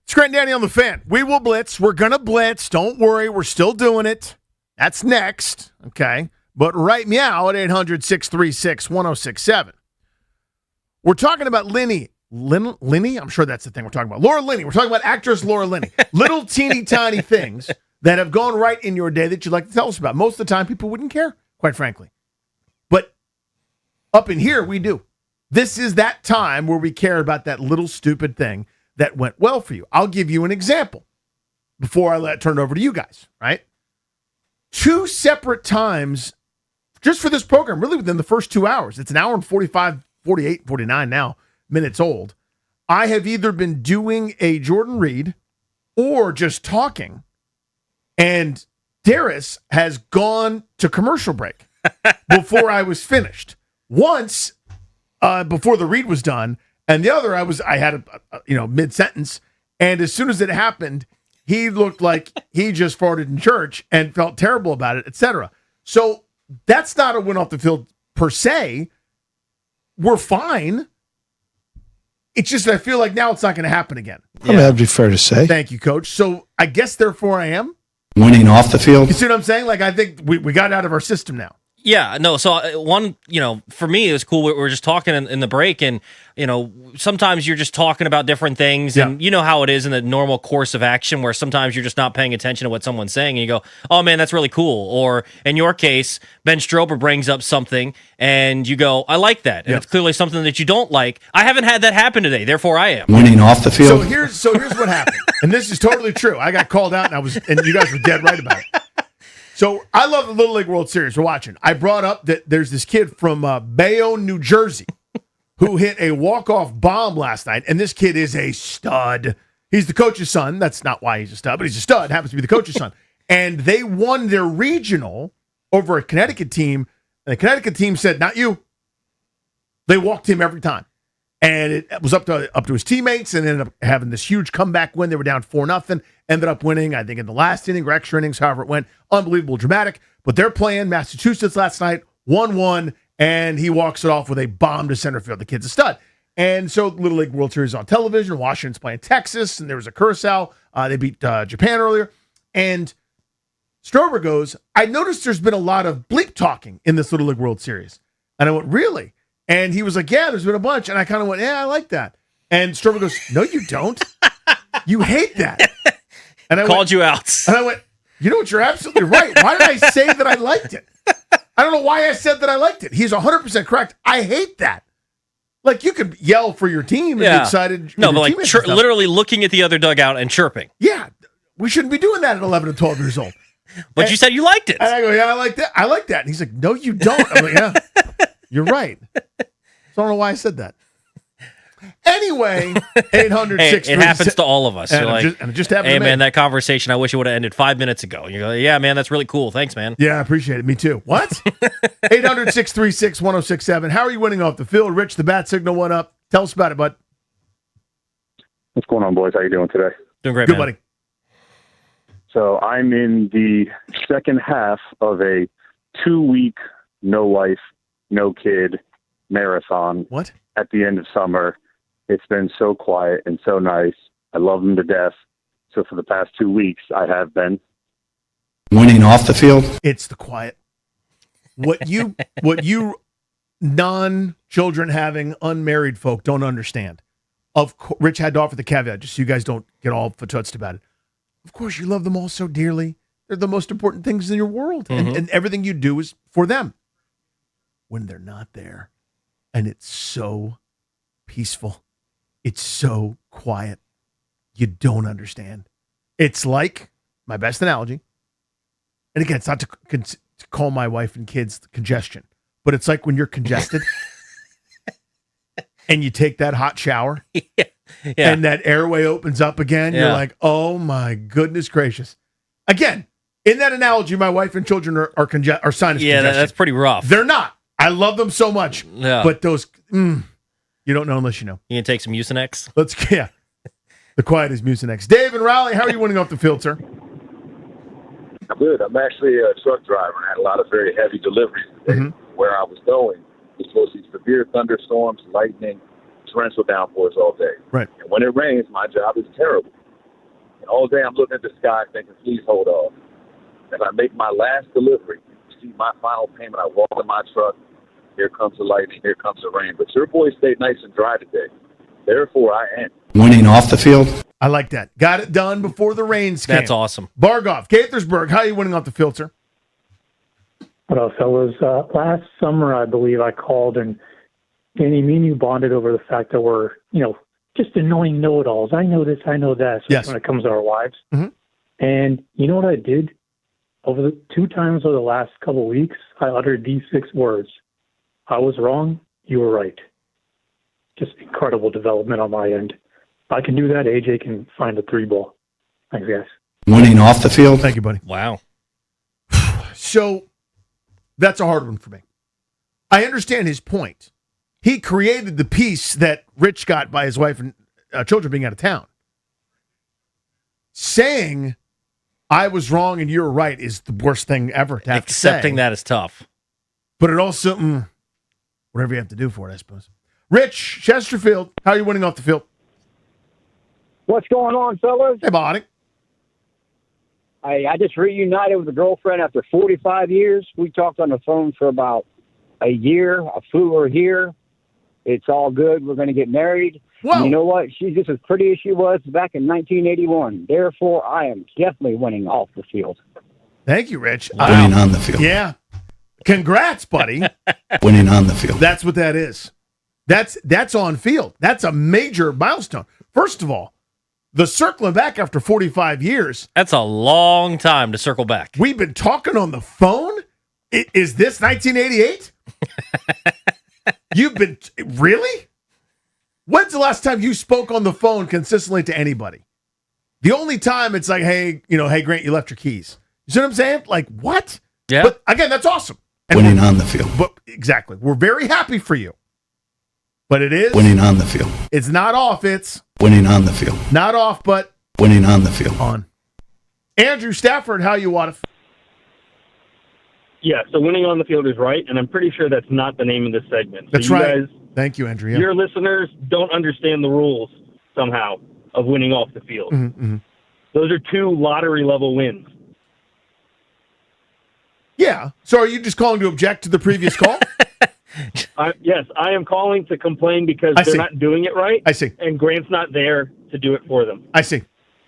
It's Grant and Danny on the Fan. We will blitz. We're going to blitz. Don't worry. We're still doing it. That's next. Okay. But right meow at 800-636-1067. We're talking about Linney. Linney? I'm sure that's the thing we're talking about. Laura Linney. We're talking about actress Laura Linney. Little teeny tiny things that have gone right in your day that you'd like to tell us about. Most of the time, people wouldn't care, quite frankly. But up in here, we do. This is that time where we care about that little stupid thing that went well for you. I'll give you an example before I turn it over to you guys, right? 2 separate times just for this program, really within the first 2 hours. It's an hour and 45, 48, 49 now minutes old. I have either been doing a Jordan Reed or just talking, and Darius has gone to commercial break before I was finished. Once before the read was done, and the other I had a mid-sentence, and as soon as it happened, he looked like he just farted in church and felt terrible about it, etc. So that's not a win off the field per se. We're fine. It's just I feel like now it's not going to happen again. That'd be fair to say. Thank you, Coach. So I guess therefore I am winning off the field. You see what I'm saying? Like I think we got it out of our system now. Yeah, no. So for me, it was cool. We were just talking in the break, and sometimes you're just talking about different things, and you know how it is in the normal course of action, where sometimes you're just not paying attention to what someone's saying, and you go, "Oh man, that's really cool." Or in your case, Ben Strober brings up something, and you go, "I like that," and it's clearly something that you don't like. I haven't had that happen today, therefore I am winning off the field. So here's what happened, and this is totally true. I got called out, and you guys were dead right about it. So I love the Little League World Series. We're watching. I brought up that there's this kid from Bayonne, New Jersey, who hit a walk-off bomb last night, and this kid is a stud. He's the coach's son. That's not why he's a stud, but he's a stud. Happens to be the coach's son. And they won their regional over a Connecticut team, and the Connecticut team said, "Not you." They walked him every time. And it was up to his teammates, and ended up having this huge comeback win. They were down 4-0, ended up winning, I think, in the last inning or extra innings, however it went. Unbelievable, dramatic. But they're playing Massachusetts last night, 1-1, and he walks it off with a bomb to center field. The kid's a stud. And so Little League World Series on television. Washington's playing Texas, and there was a Curacao. They beat Japan earlier. And Strober goes, "I noticed there's been a lot of bleep talking in this Little League World Series." And I went, "Really?" And he was like, "Yeah, there's been a bunch." And I kind of went, "Yeah, I like that." And Strober goes, "No, you don't. You hate that." And I called you out. And I went, "You know what? You're absolutely right. Why did I say that I liked it? I don't know why I said that I liked it. He's 100% correct. I hate that. Like, you could yell for your team and be excited. No, but like literally looking at the other dugout and chirping. Yeah, we shouldn't be doing that at 11 and 12 years old. But you said you liked it. And I go, "Yeah, I like that. I like that." And he's like, "No, you don't." I'm like, "Yeah, you're right." So I don't know why I said that. Anyway, 800-636. It happens to all of us. And You're like, it just happened "Hey, to me. man, that conversation, I wish it would have ended 5 minutes ago." And you go, "Yeah, man, that's really cool. Thanks, man." Yeah, I appreciate it. Me too. What? 800-636-1067. How are you winning off the field? Rich, the bat signal went up. Tell us about it, bud. What's going on, boys? How you doing today? Doing great, Good, man. buddy. So I'm in the second half of a 2-week, no wife, no kid marathon. What? At the end of summer. It's been so quiet and so nice. I love them to death. So for the past 2 weeks, I have been winning off the field. It's the quiet. What you non-children having unmarried folk don't understand. Rich had to offer the caveat, just so you guys don't get all fatutzed about it. Of course, you love them all so dearly. They're the most important things in your world, and everything you do is for them. When they're not there, and it's so peaceful, it's so quiet, you don't understand. It's like, my best analogy, and again, it's not to call my wife and kids congestion, but it's like when you're congested and you take that hot shower and that airway opens up again. You're like, "Oh my goodness gracious." Again, in that analogy, my wife and children are sinus congestion. Yeah, that's pretty rough. They're not. I love them so much. Yeah. But those, you don't know unless you know. You can take some Mucinex? The quiet is Mucinex. Dave and Raleigh, how are you winning off the field, sir? Good. I'm actually a truck driver. I had a lot of very heavy deliveries today. Where I was going was supposed to be severe thunderstorms, lightning, torrential downpours all day. Right. And when it rains, my job is terrible. And all day I'm looking at the sky thinking, please hold off. As I make my last delivery, see my final payment, I walk in my truck, here comes the lightning, here comes the rain. But your boys stayed nice and dry today. Therefore, I am. Winning off the field. I like that. Got it done before the rains came. That's awesome. Bargoff, Gaithersburg, how are you winning off the field, sir? What up, fellas? Last summer, I believe I called, and Danny, me and you bonded over the fact that we're, just annoying know-it-alls. I know this, I know that, yes. When it comes to our wives. Mm-hmm. And you know what I did? Over the 2 times over the last couple of weeks, I uttered these 6 words. I was wrong, you were right. Just incredible development on my end. If I can do that, AJ can find a 3-ball. Thanks, guys. Winning off the field. Thank you, buddy. Wow. So that's a hard one for me. I understand his point. He created the peace that Rich got by his wife and children being out of town. Saying I was wrong and you're right is the worst thing ever to have Accepting to say. that is tough. But it also, whatever you have to do for it, I suppose. Rich, Chesterfield, how are you winning off the field? What's going on, fellas? Hey, Bonnie. I just reunited with a girlfriend after 45 years. We talked on the phone for about a year. I flew her here. It's all good. We're going to get married. Whoa. You know what? She's just as pretty as she was back in 1981. Therefore, I am definitely winning off the field. Thank you, Rich. Winning on the field. Yeah. Congrats, buddy. Winning on the field. That's what that is. That's on field. That's a major milestone. First of all, the circling back after 45 years. That's a long time to circle back. We've been talking on the phone? Is this 1988? You've been, really? When's the last time you spoke on the phone consistently to anybody? The only time it's like, hey, hey, Grant, you left your keys. You see what I'm saying? Like, what? Yeah. But again, that's awesome. And Winning on the field. But exactly. We're very happy for you. But it is. Winning on the field. It's not off. It's winning on the field. Not off, but winning on the field. On. Andrew Stafford, how you want to? Yeah, so winning on the field is right, and I'm pretty sure that's not the name of this segment. That's so you right. Guys, thank you, Andrew. Yeah. Your listeners don't understand the rules somehow of winning off the field. Mm-hmm. Those are 2 lottery-level wins. Yeah. So are you just calling to object to the previous call? Yes, I am calling to complain because they're not doing it right. I see. And Grant's not there to do it for them. I see.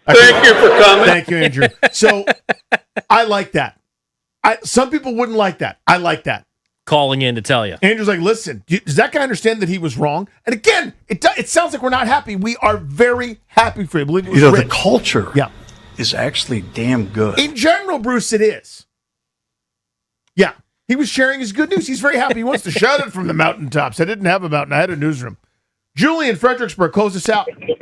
Thank you for coming. Thank you, Andrew. So I like that. Some people wouldn't like that. I like that. Calling in to tell you. Andrew's like, listen, does that guy understand that he was wrong? And again, it sounds like we're not happy. We are very happy for you. I believe it was the Rich. culture Yeah. is actually damn good. In general, Bruce, it is. Yeah. He was sharing his good news. He's very happy. He wants to shout it from the mountaintops. I didn't have a mountain. I had a newsroom. Julian Fredericksburg, close us out. Grant's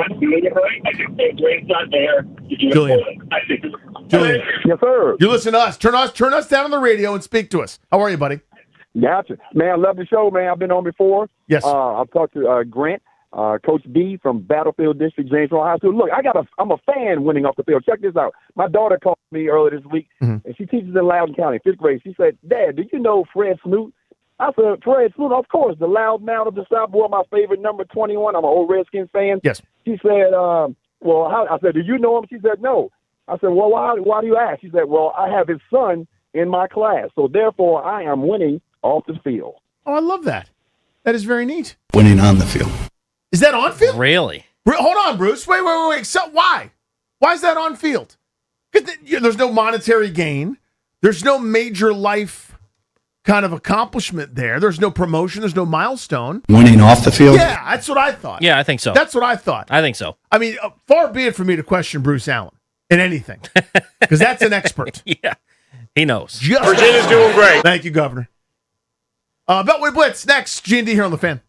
not there to do Julian. it for them. Julian. Yes, sir. You listen to us. Turn us down on the radio and speak to us. How are you, buddy? Gotcha. Man, I love the show, man. I've been on before. Yes. I've talked to Grant, Coach B from Battlefield District, Janesville High School. Look, I'm a fan winning off the field. Check this out. My daughter called me earlier this week, and she teaches in Loudoun County, 5th grade. She said, Dad, do you know Fred Smoot? I said, Fred Smoot, of course, the loud mouth of the South, boy, my favorite number 21. I'm an old Redskins fan. Yes. She said, I said, do you know him? She said, no. I said, well, why do you ask? She said, well, I have his son in my class, so therefore I am winning off the field. Oh, I love that. That is very neat. Winning on the field. Is that on field? Really? Hold on, Bruce. Wait. So why? Why is that on field? Because there's no monetary gain. There's no major life kind of accomplishment there. There's no promotion. There's no milestone. Winning off the field? Yeah, that's what I thought. Yeah, I think so. That's what I thought. I think so. I mean, far be it for me to question Bruce Allen in anything, because that's an expert. Yeah, he knows. Virginia's doing great. Thank you, Governor. Beltway Blitz next. G&D here on the Fan.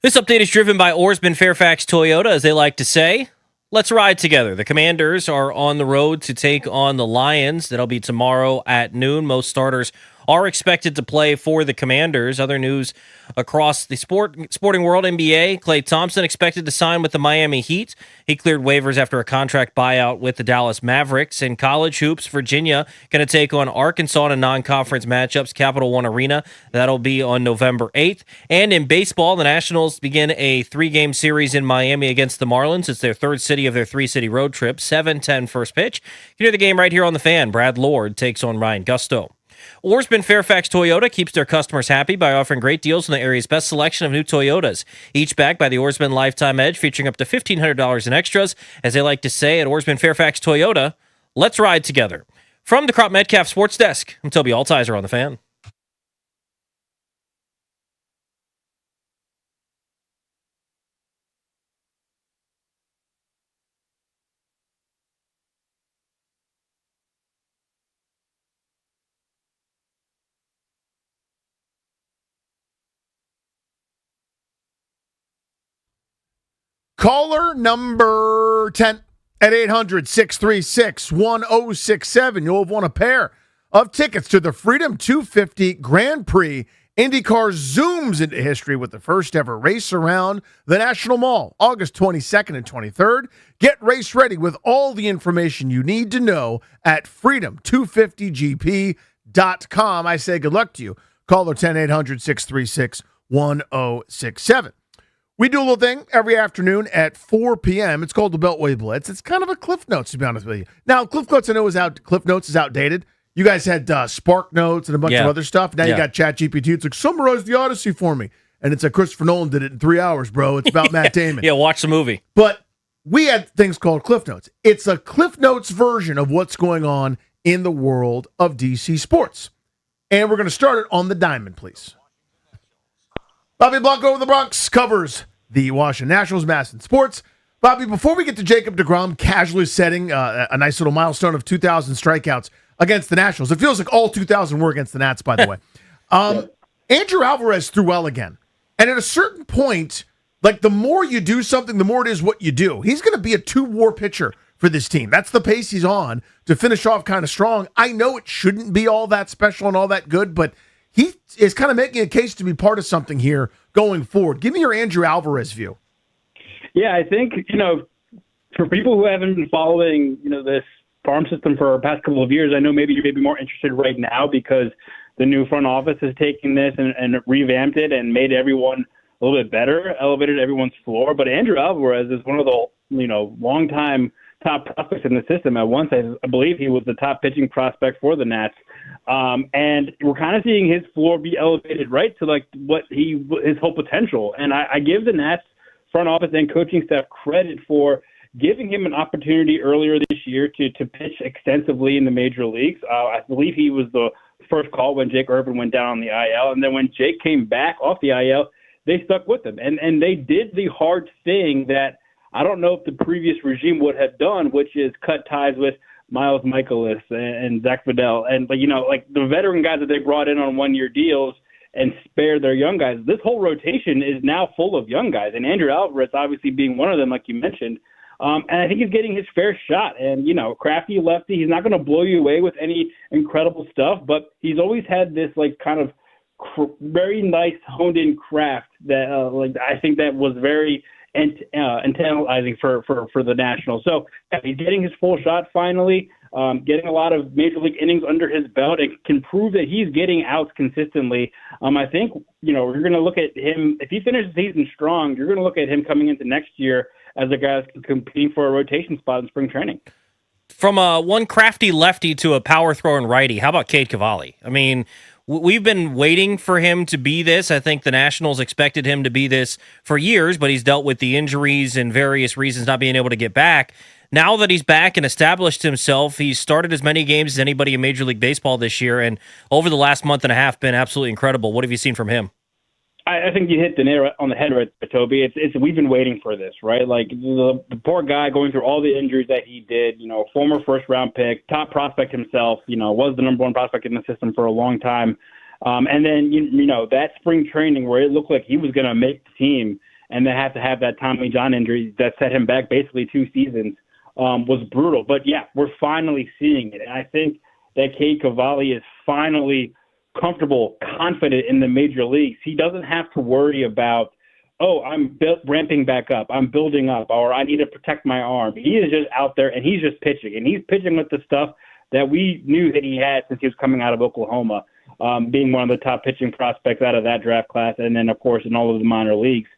This update is driven by Oarsman Fairfax Toyota, as they like to say. Let's ride together. The Commanders are on the road to take on the Lions. That'll be tomorrow at noon. Most starters are expected to play for the Commanders. Other news across the sporting world, NBA, Klay Thompson expected to sign with the Miami Heat. He cleared waivers after a contract buyout with the Dallas Mavericks. In college hoops, Virginia going to take on Arkansas in a non-conference matchups, Capital One Arena. That'll be on November 8th. And in baseball, the Nationals begin a 3-game series in Miami against the Marlins. It's their third city of their 3-city road trip. 7:10 first pitch. You can hear the game right here on The Fan. Brad Lord takes on Ryan Gusto. Oarsman Fairfax Toyota keeps their customers happy by offering great deals on the area's best selection of new Toyotas. Each backed by the Oarsman Lifetime Edge, featuring up to $1,500 in extras. As they like to say at Oarsman Fairfax Toyota, let's ride together. From the Crop Metcalf Sports Desk, I'm Toby Altizer on The Fan. Caller number 10 at 800-636-1067. You'll have won a pair of tickets to the Freedom 250 Grand Prix. IndyCar zooms into history with the first ever race around the National Mall, August 22nd and 23rd. Get race ready with all the information you need to know at freedom250gp.com. I say good luck to you. Caller 10-800-636-1067. We do a little thing every afternoon at 4 p.m. It's called the Beltway Blitz. It's kind of a Cliff Notes, to be honest with you. Now, Cliff Notes I know Cliff Notes is outdated. You guys had Spark Notes and a bunch of other stuff. Now you got ChatGPT. It's like, summarize the Odyssey for me. And it's like Christopher Nolan did it in 3 hours, bro. It's about Matt Damon. Yeah, watch the movie. But we had things called Cliff Notes. It's a Cliff Notes version of what's going on in the world of DC sports. And we're going to start it on the diamond, please. Bobby Blanco of the Bronx covers the Washington Nationals, Mass and Sports. Bobby, before we get to Jacob deGrom casually setting a nice little milestone of 2,000 strikeouts against the Nationals, it feels like all 2,000 were against the Nats, by the way. Andrew Alvarez threw well again. And at a certain point, like the more you do something, the more it is what you do. He's going to be a 2-WAR pitcher for this team. That's the pace he's on to finish off kind of strong. I know it shouldn't be all that special and all that good, but he is kind of making a case to be part of something here going forward. Give me your Andrew Alvarez view. Yeah, I think, for people who haven't been following, this farm system for the past couple of years, I know maybe you're more interested right now because the new front office has taken this and revamped it and made everyone a little bit better, elevated everyone's floor. But Andrew Alvarez is one of the, long-time top prospects in the system. At once, I believe he was the top pitching prospect for the Nats. And we're kind of seeing his floor be elevated right to like his whole potential. And I give the Nats front office and coaching staff credit for giving him an opportunity earlier this year to pitch extensively in the major leagues. I believe he was the first call when Jake Irvin went down on the IL. And then when Jake came back off the IL, they stuck with him. And they did the hard thing that I don't know if the previous regime would have done, which is cut ties with Miles Michaelis and Zach Fidel. And, like the veteran guys that they brought in on 1-year deals and spare their young guys. This whole rotation is now full of young guys. And Andrew Alvarez obviously being one of them, like you mentioned. And I think he's getting his fair shot. And, crafty lefty, he's not going to blow you away with any incredible stuff, but he's always had this, like, kind of very nice honed-in craft that, I think that was very internalizing for the Nationals. So he's getting his full shot finally, getting a lot of major league innings under his belt. It can prove that he's getting outs consistently. I think, you're going to look at him, if he finishes the season strong, you're going to look at him coming into next year as a guy that's competing for a rotation spot in spring training. From one crafty lefty to a power throwing righty, how about Cade Cavalli? I mean, we've been waiting for him to be this. I think the Nationals expected him to be this for years, but he's dealt with the injuries and various reasons not being able to get back. Now that he's back and established himself, he's started as many games as anybody in Major League Baseball this year, and over the last month and a half, been absolutely incredible. What have you seen from him? I think you hit the nail on the head right there, Toby. It's we've been waiting for this, right? Like the poor guy going through all the injuries that he did, former first-round pick, top prospect himself, was the number one prospect in the system for a long time. And then, that spring training where it looked like he was going to make the team and then have to have that Tommy John injury that set him back basically 2 seasons was brutal. But yeah, we're finally seeing it. And I think that Cade Cavalli is finally comfortable, confident in the major leagues. He doesn't have to worry about, I'm ramping back up, I'm building up, or I need to protect my arm. He is just out there and he's just pitching. And he's pitching with the stuff that we knew that he had since he was coming out of Oklahoma, being one of the top pitching prospects out of that draft class. And then, of course, in all of the minor leagues.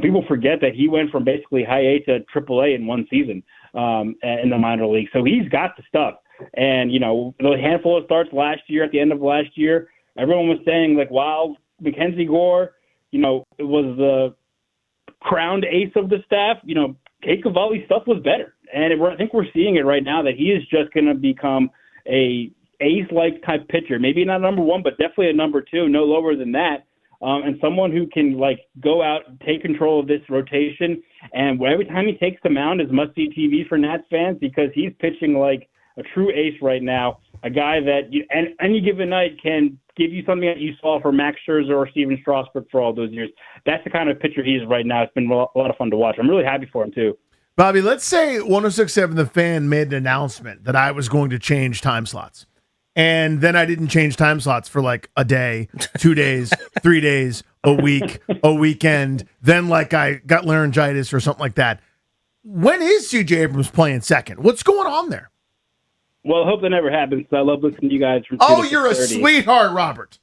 People forget that he went from basically high A to triple A in 1 season in the minor league. So he's got the stuff. And, the handful of starts last year, at the end of last year, everyone was saying, like, wow, Mackenzie Gore, it was the crowned ace of the staff. Cade Cavalli's stuff was better. And I think we're seeing it right now that he is just going to become a ace-like type pitcher. Maybe not number 1, but definitely a number 2, no lower than that. And someone who can, go out and take control of this rotation. And every time he takes the mound is must-see TV for Nats fans because he's pitching like a true ace right now, a guy that any given night can give you something that you saw for Max Scherzer or Steven Strasburg for all those years. That's the kind of pitcher he is right now. It's been a lot of fun to watch. I'm really happy for him, too. Bobby, let's say 106.7 The Fan made an announcement that I was going to change time slots. And then I didn't change time slots for like a day, 2 days, 3 days, a week, a weekend. Then I got laryngitis or something like that. When is C.J. Abrams playing second? What's going on there? Well, I hope that never happens. I love listening to you guys from 2 to you're 6:30. a sweetheart, Robert.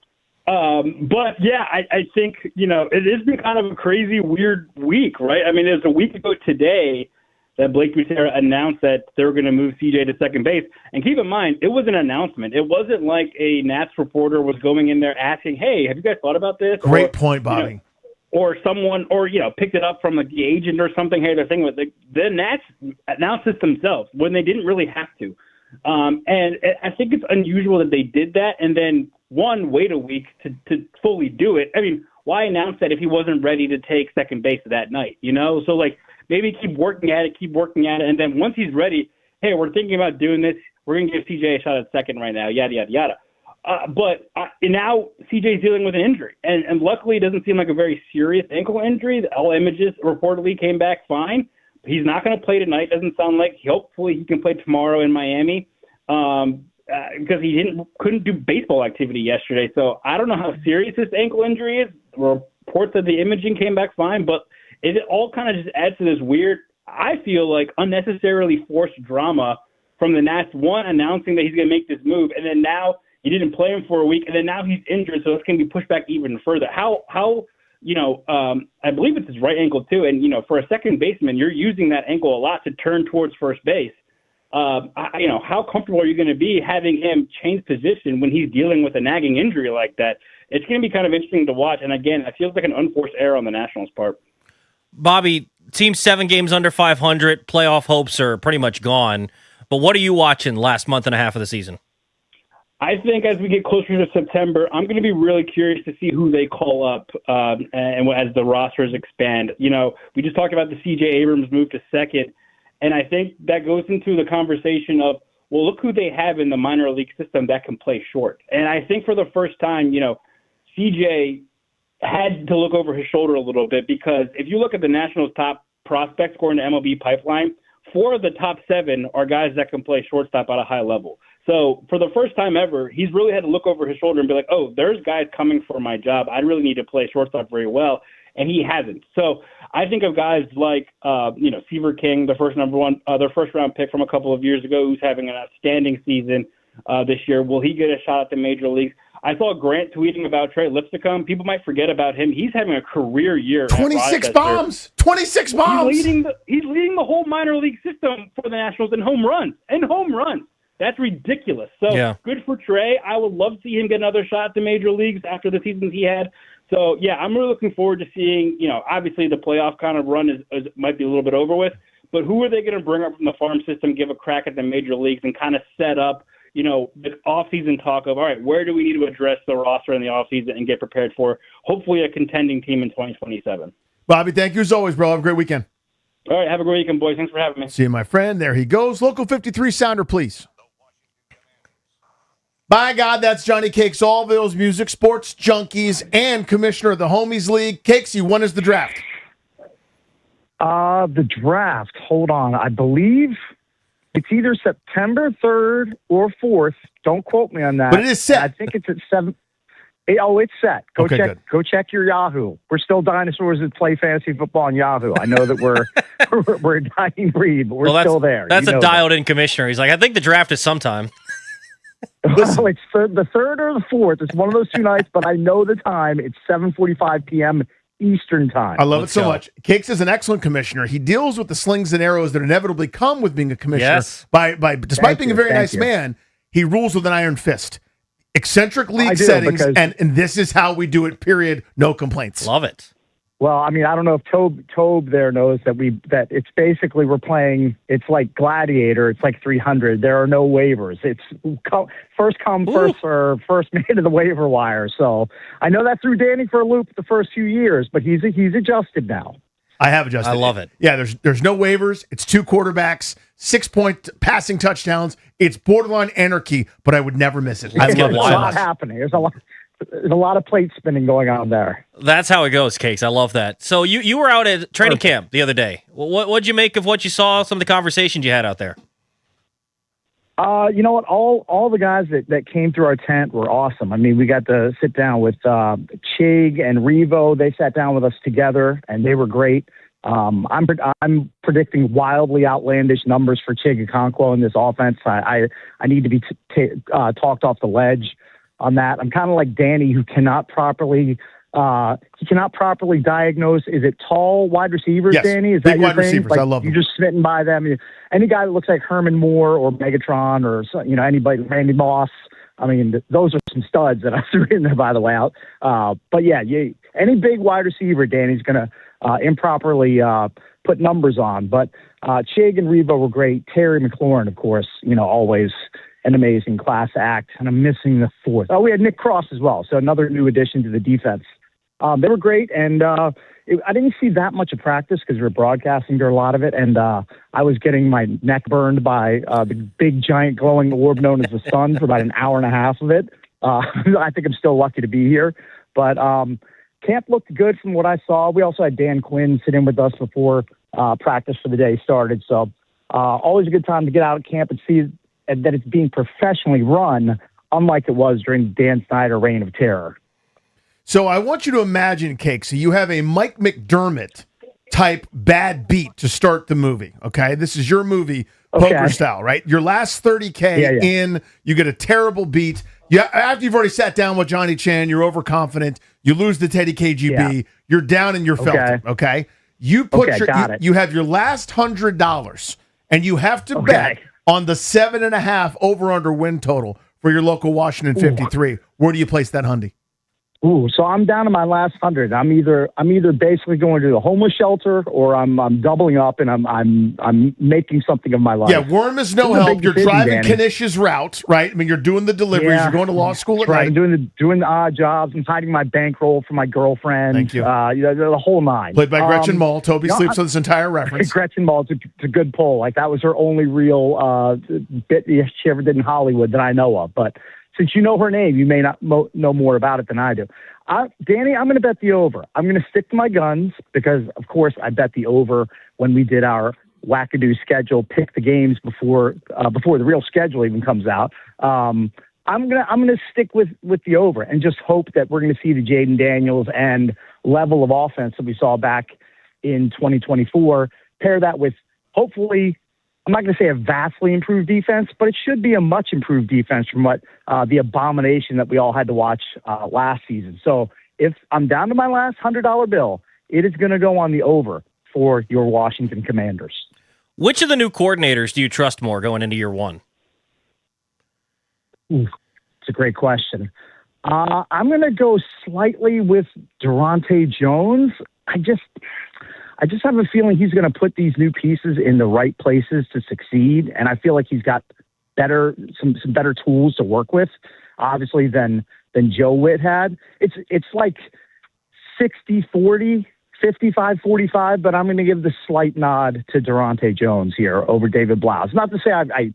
But yeah, I think, it has been kind of a crazy, weird week, right? I mean, it was a week ago today that Blake Butera announced that they were going to move CJ to second base. And keep in mind, it was an announcement. It wasn't like a Nats reporter was going in there asking, hey, have you guys thought about this? Great point, Bobby. Or someone, picked it up from the agent or something. Hey, they're thinking with the Nats announced this themselves when they didn't really have to. And I think it's unusual that they did that and then wait a week to fully do it. I mean, why announce that if he wasn't ready to take second base that night, So maybe keep working at it. And then once he's ready, hey, we're thinking about doing this. We're going to give CJ a shot at second right now, yada, yada, yada. But now CJ's dealing with an injury. And luckily it doesn't seem like a very serious ankle injury. All images reportedly came back fine. He's not going to play tonight. Doesn't sound like. Hopefully he can play tomorrow in Miami because he couldn't do baseball activity yesterday. So I don't know how serious this ankle injury is. Reports that the imaging came back fine, but it all kind of just adds to this weird, I feel like, unnecessarily forced drama from the Nats. One, announcing that he's going to make this move, and then now you didn't play him for a week, and then now he's injured, so it's going to be pushed back even further. I believe it's his right ankle too, and for a second baseman, you're using that ankle a lot to turn towards first base. How comfortable are you going to be having him change position when he's dealing with a nagging injury like that? It's going to be kind of interesting to watch, and again, it feels like an unforced error on the Nationals' part. Bobby, team 7 games under 500, playoff hopes are pretty much gone. But what are you watching last month and a half of the season? I think as we get closer to September, I'm going to be really curious to see who they call up and as the rosters expand. We just talked about the C.J. Abrams move to second, and I think that goes into the conversation of, well, look who they have in the minor league system that can play short. And I think for the first time, C.J. had to look over his shoulder a little bit because if you look at the Nationals' top prospects according to MLB Pipeline, 4 of the top 7 are guys that can play shortstop at a high level. So for the first time ever, he's really had to look over his shoulder and be like, oh, there's guys coming for my job. I really need to play shortstop very well. And he hasn't. So I think of guys like, Seaver King, their first round pick from a couple of years ago, who's having an outstanding season this year. Will he get a shot at the major leagues? I saw Grant tweeting about Trey Lipscomb. People might forget about him. He's having a career year. 26 bombs. 26 bombs. He's leading the whole minor league system for the Nationals in home runs. That's ridiculous. So Good for Trey. I would love to see him get another shot at the major leagues after the seasons he had. So, yeah, I'm really looking forward to seeing, obviously the playoff kind of run might be a little bit over with, but who are they going to bring up from the farm system, give a crack at the major leagues, and kind of set up, the offseason talk of, all right, where do we need to address the roster in the offseason and get prepared for hopefully a contending team in 2027. Bobby, thank you as always, bro. Have a great weekend. All right, have a great weekend, boys. Thanks for having me. See you, my friend. There he goes. Local 53 sounder, please. By God, that's Johnny Cakes, Allville's Music, Sports Junkies, and Commissioner of the Homies League. Cakes, you won us the draft. The draft. Hold on. I believe it's either September 3rd or 4th. Don't quote me on that. But it is set. I think it's at 7. It's set. Okay, check. good. Go check your Yahoo. We're still dinosaurs that play fantasy football on Yahoo. I know that we're a dying breed, but we're still there. That's You a know dialed-in commissioner. He's like, I think the draft is sometime. Well, it's the 3rd or the 4th. It's one of those two nights, but I know the time. It's 7:45 p.m. Eastern time. I love it so much. Cakes is an excellent commissioner. He deals with the slings and arrows that inevitably come with being a commissioner. Yes. By despite being a very nice you. man, he rules with an iron fist. Eccentric I league do, settings, because- and this is how we do it, period. No complaints. Love it. Well, I mean, I don't know if Tobe there knows that it's basically we're playing. It's like Gladiator. It's like 300. There are no waivers. It's first come, first serve, first made to the waiver wire. So I know that threw Danny for a loop the first few years, but he's adjusted now. I have adjusted. I love it. Yeah, there's no waivers. It's 2 quarterbacks, 6-point passing touchdowns. It's borderline anarchy, but I would never miss it. I There's love a it. lot happening. There's a lot of plate spinning going on there. That's how it goes, Cakes. I love that. So you were out at training camp the other day. What'd you make of what you saw, some of the conversations you had out there? You know what? All the guys that came through our tent were awesome. I mean, we got to sit down with Chig and Revo. They sat down with us together, and they were great. I'm predicting wildly outlandish numbers for Chig Okonkwo in this offense. I need to be talked off the ledge on that. I'm kind of like Danny, who cannot properly diagnose. Is it tall wide receivers, Yes, Danny? Is big that your wide thing? receivers. Like, I love them. You're just smitten by them. Any guy that looks like Herman Moore or Megatron or anybody, Randy Moss. I mean, those are some studs that I threw in there, by the way. But yeah, any big wide receiver, Danny's going to improperly put numbers on. But Chig and Revo were great. Terry McLaurin, of course, always an amazing class act. And I'm missing the 4th. Oh, we had Nick Cross as well. So another new addition to the defense. They were great. And I didn't see that much of practice because we were broadcasting during a lot of it. And I was getting my neck burned by the big, giant, glowing orb known as the sun for about an hour and a half of it. I think I'm still lucky to be here. But camp looked good from what I saw. We also had Dan Quinn sit in with us before practice for the day started. So always a good time to get out of camp and see that it's being professionally run, unlike it was during Dan Snyder reign of terror. So I want you to imagine, Cake. So you have a Mike McDermott type bad beat to start the movie. Okay, this is your movie, poker style, right? Your last 30K in, you get a terrible beat. Yeah, after you've already sat down with Johnny Chan, you're overconfident. You lose the Teddy KGB. You're down in your Felton. Okay, you put you have your last $100, and you have to bet on the 7.5 over/under win total for your local Washington 53. Where do you place that hundy? Ooh, so I'm down to my last 100. I'm either basically going to the homeless shelter or I'm doubling up and I'm making something of my life. Yeah, Worm is no help. You're driving Kanish's route, right? I mean, you're doing the deliveries. You're going to law school at night. I'm doing the odd jobs. I'm hiding my bankroll from my girlfriend. Thank you. The whole nine. Played by Gretchen Mol. Toby sleeps on this entire reference. Gretchen Mol, it's a good pull. Like that was her only real bit she ever did in Hollywood that I know of. But since you know her name, you may not know more about it than I do. Danny, I'm going to bet the over. I'm going to stick to my guns because, of course, I bet the over when we did our wackadoo schedule, pick the games before the real schedule even comes out. I'm gonna stick with the over and just hope that we're going to see the Jaden Daniels and level of offense that we saw back in 2024. Pair that with hopefully, I'm not going to say a vastly improved defense, but it should be a much improved defense from what the abomination that we all had to watch last season. So if I'm down to my last $100 bill, it is going to go on the over for your Washington Commanders. Which of the new coordinators do you trust more going into year one? Ooh, it's a great question. I'm going to go slightly with Durante Jones. I just have a feeling he's going to put these new pieces in the right places to succeed, and I feel like he's got some better tools to work with, obviously, than Joe Witt had. It's like 60-40, 55-45, but I'm going to give the slight nod to Durante Jones here over David Blau. It's not to say I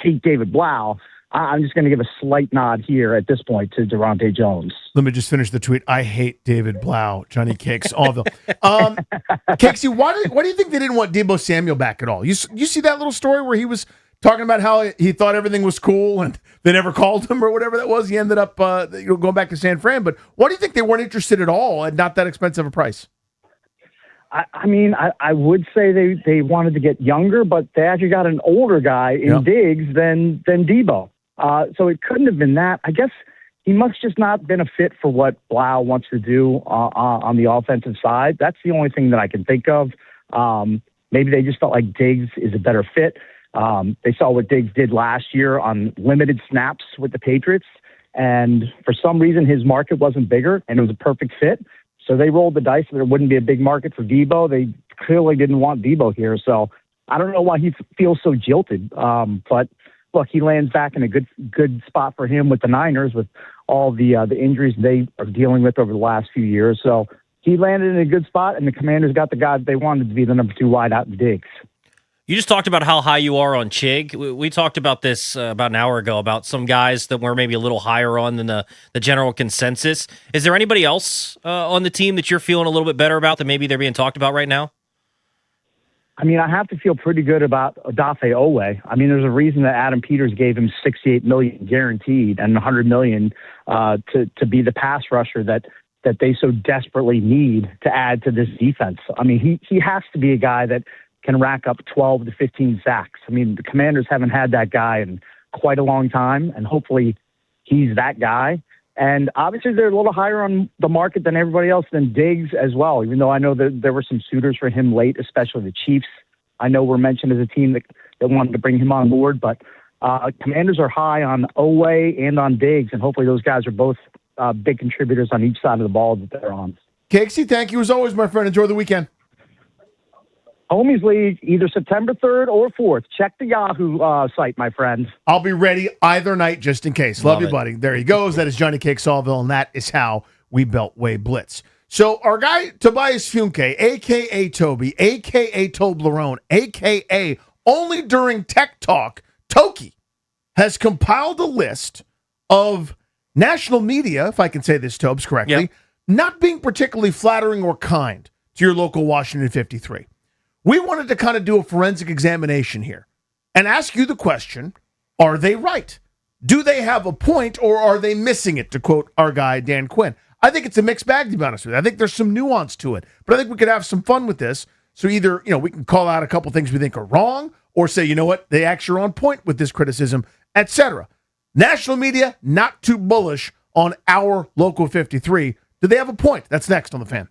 hate David Blau, I'm just going to give a slight nod here at this point to Durante Jones. Let me just finish the tweet. I hate David Blau, Johnny Cakes, Allville. Cakesy, why do you think they didn't want Deebo Samuel back at all? You see that little story where he was talking about how he thought everything was cool and they never called him or whatever that was. He ended up going back to San Fran. But why do you think they weren't interested at all at not that expensive a price? I mean, I would say they wanted to get younger, but they actually got an older guy in Diggs than Deebo. So it couldn't have been that. I guess he must just not been a fit for what Blau wants to do on the offensive side. That's the only thing that I can think of. Maybe they just felt like Diggs is a better fit. They saw what Diggs did last year on limited snaps with the Patriots, and for some reason his market wasn't bigger, and it was a perfect fit. So they rolled the dice that there wouldn't be a big market for Deebo. They clearly didn't want Deebo here. So I don't know why he feels so jilted. But look, he lands back in a good spot for him with the Niners with all the injuries they are dealing with over the last few years. So he landed in a good spot, and the Commanders got the guy that they wanted to be the number 2 wideout in Diggs. You just talked about how high you are on Chig. We talked about this about an hour ago about some guys that were maybe a little higher on than the general consensus. Is there anybody else on the team that you're feeling a little bit better about that maybe they're being talked about right now? I mean, I have to feel pretty good about Odafe Owe. I mean, there's a reason that Adam Peters gave him $68 million guaranteed and $100 million to be the pass rusher that they so desperately need to add to this defense. I mean, he has to be a guy that can rack up 12 to 15 sacks. I mean, the Commanders haven't had that guy in quite a long time, and hopefully he's that guy. And obviously they're a little higher on the market than everybody else, than Diggs as well, even though I know that there were some suitors for him late, especially the Chiefs. I know we're mentioned as a team that wanted to bring him on board, but Commanders are high on Owe and on Diggs, and hopefully those guys are both big contributors on each side of the ball that they're on. Cakesy, thank you as always, my friend. Enjoy the weekend. Homies League, either September 3rd or 4th. Check the Yahoo site, my friend. I'll be ready either night just in case. Love you, buddy. There he goes. That is Johnny Cake Sawville, and that is how we Beltway Blitz. So our guy, Tobias Funke, a.k.a. Toby, a.k.a. Toblerone, a.k.a. only during Tech Talk, Toki, has compiled a list of national media, if I can say this, Tobes, correctly, not being particularly flattering or kind to your local Washington 53. We wanted to kind of do a forensic examination here and ask you the question, are they right? Do they have a point, or are they missing it, to quote our guy Dan Quinn? I think it's a mixed bag, to be honest with you. I think there's some nuance to it, but I think we could have some fun with this. So either, we can call out a couple things we think are wrong, or say, you know what, they actually are on point with this criticism, etc. National media, not too bullish on our local 53. Do they have a point? That's next on The Fan.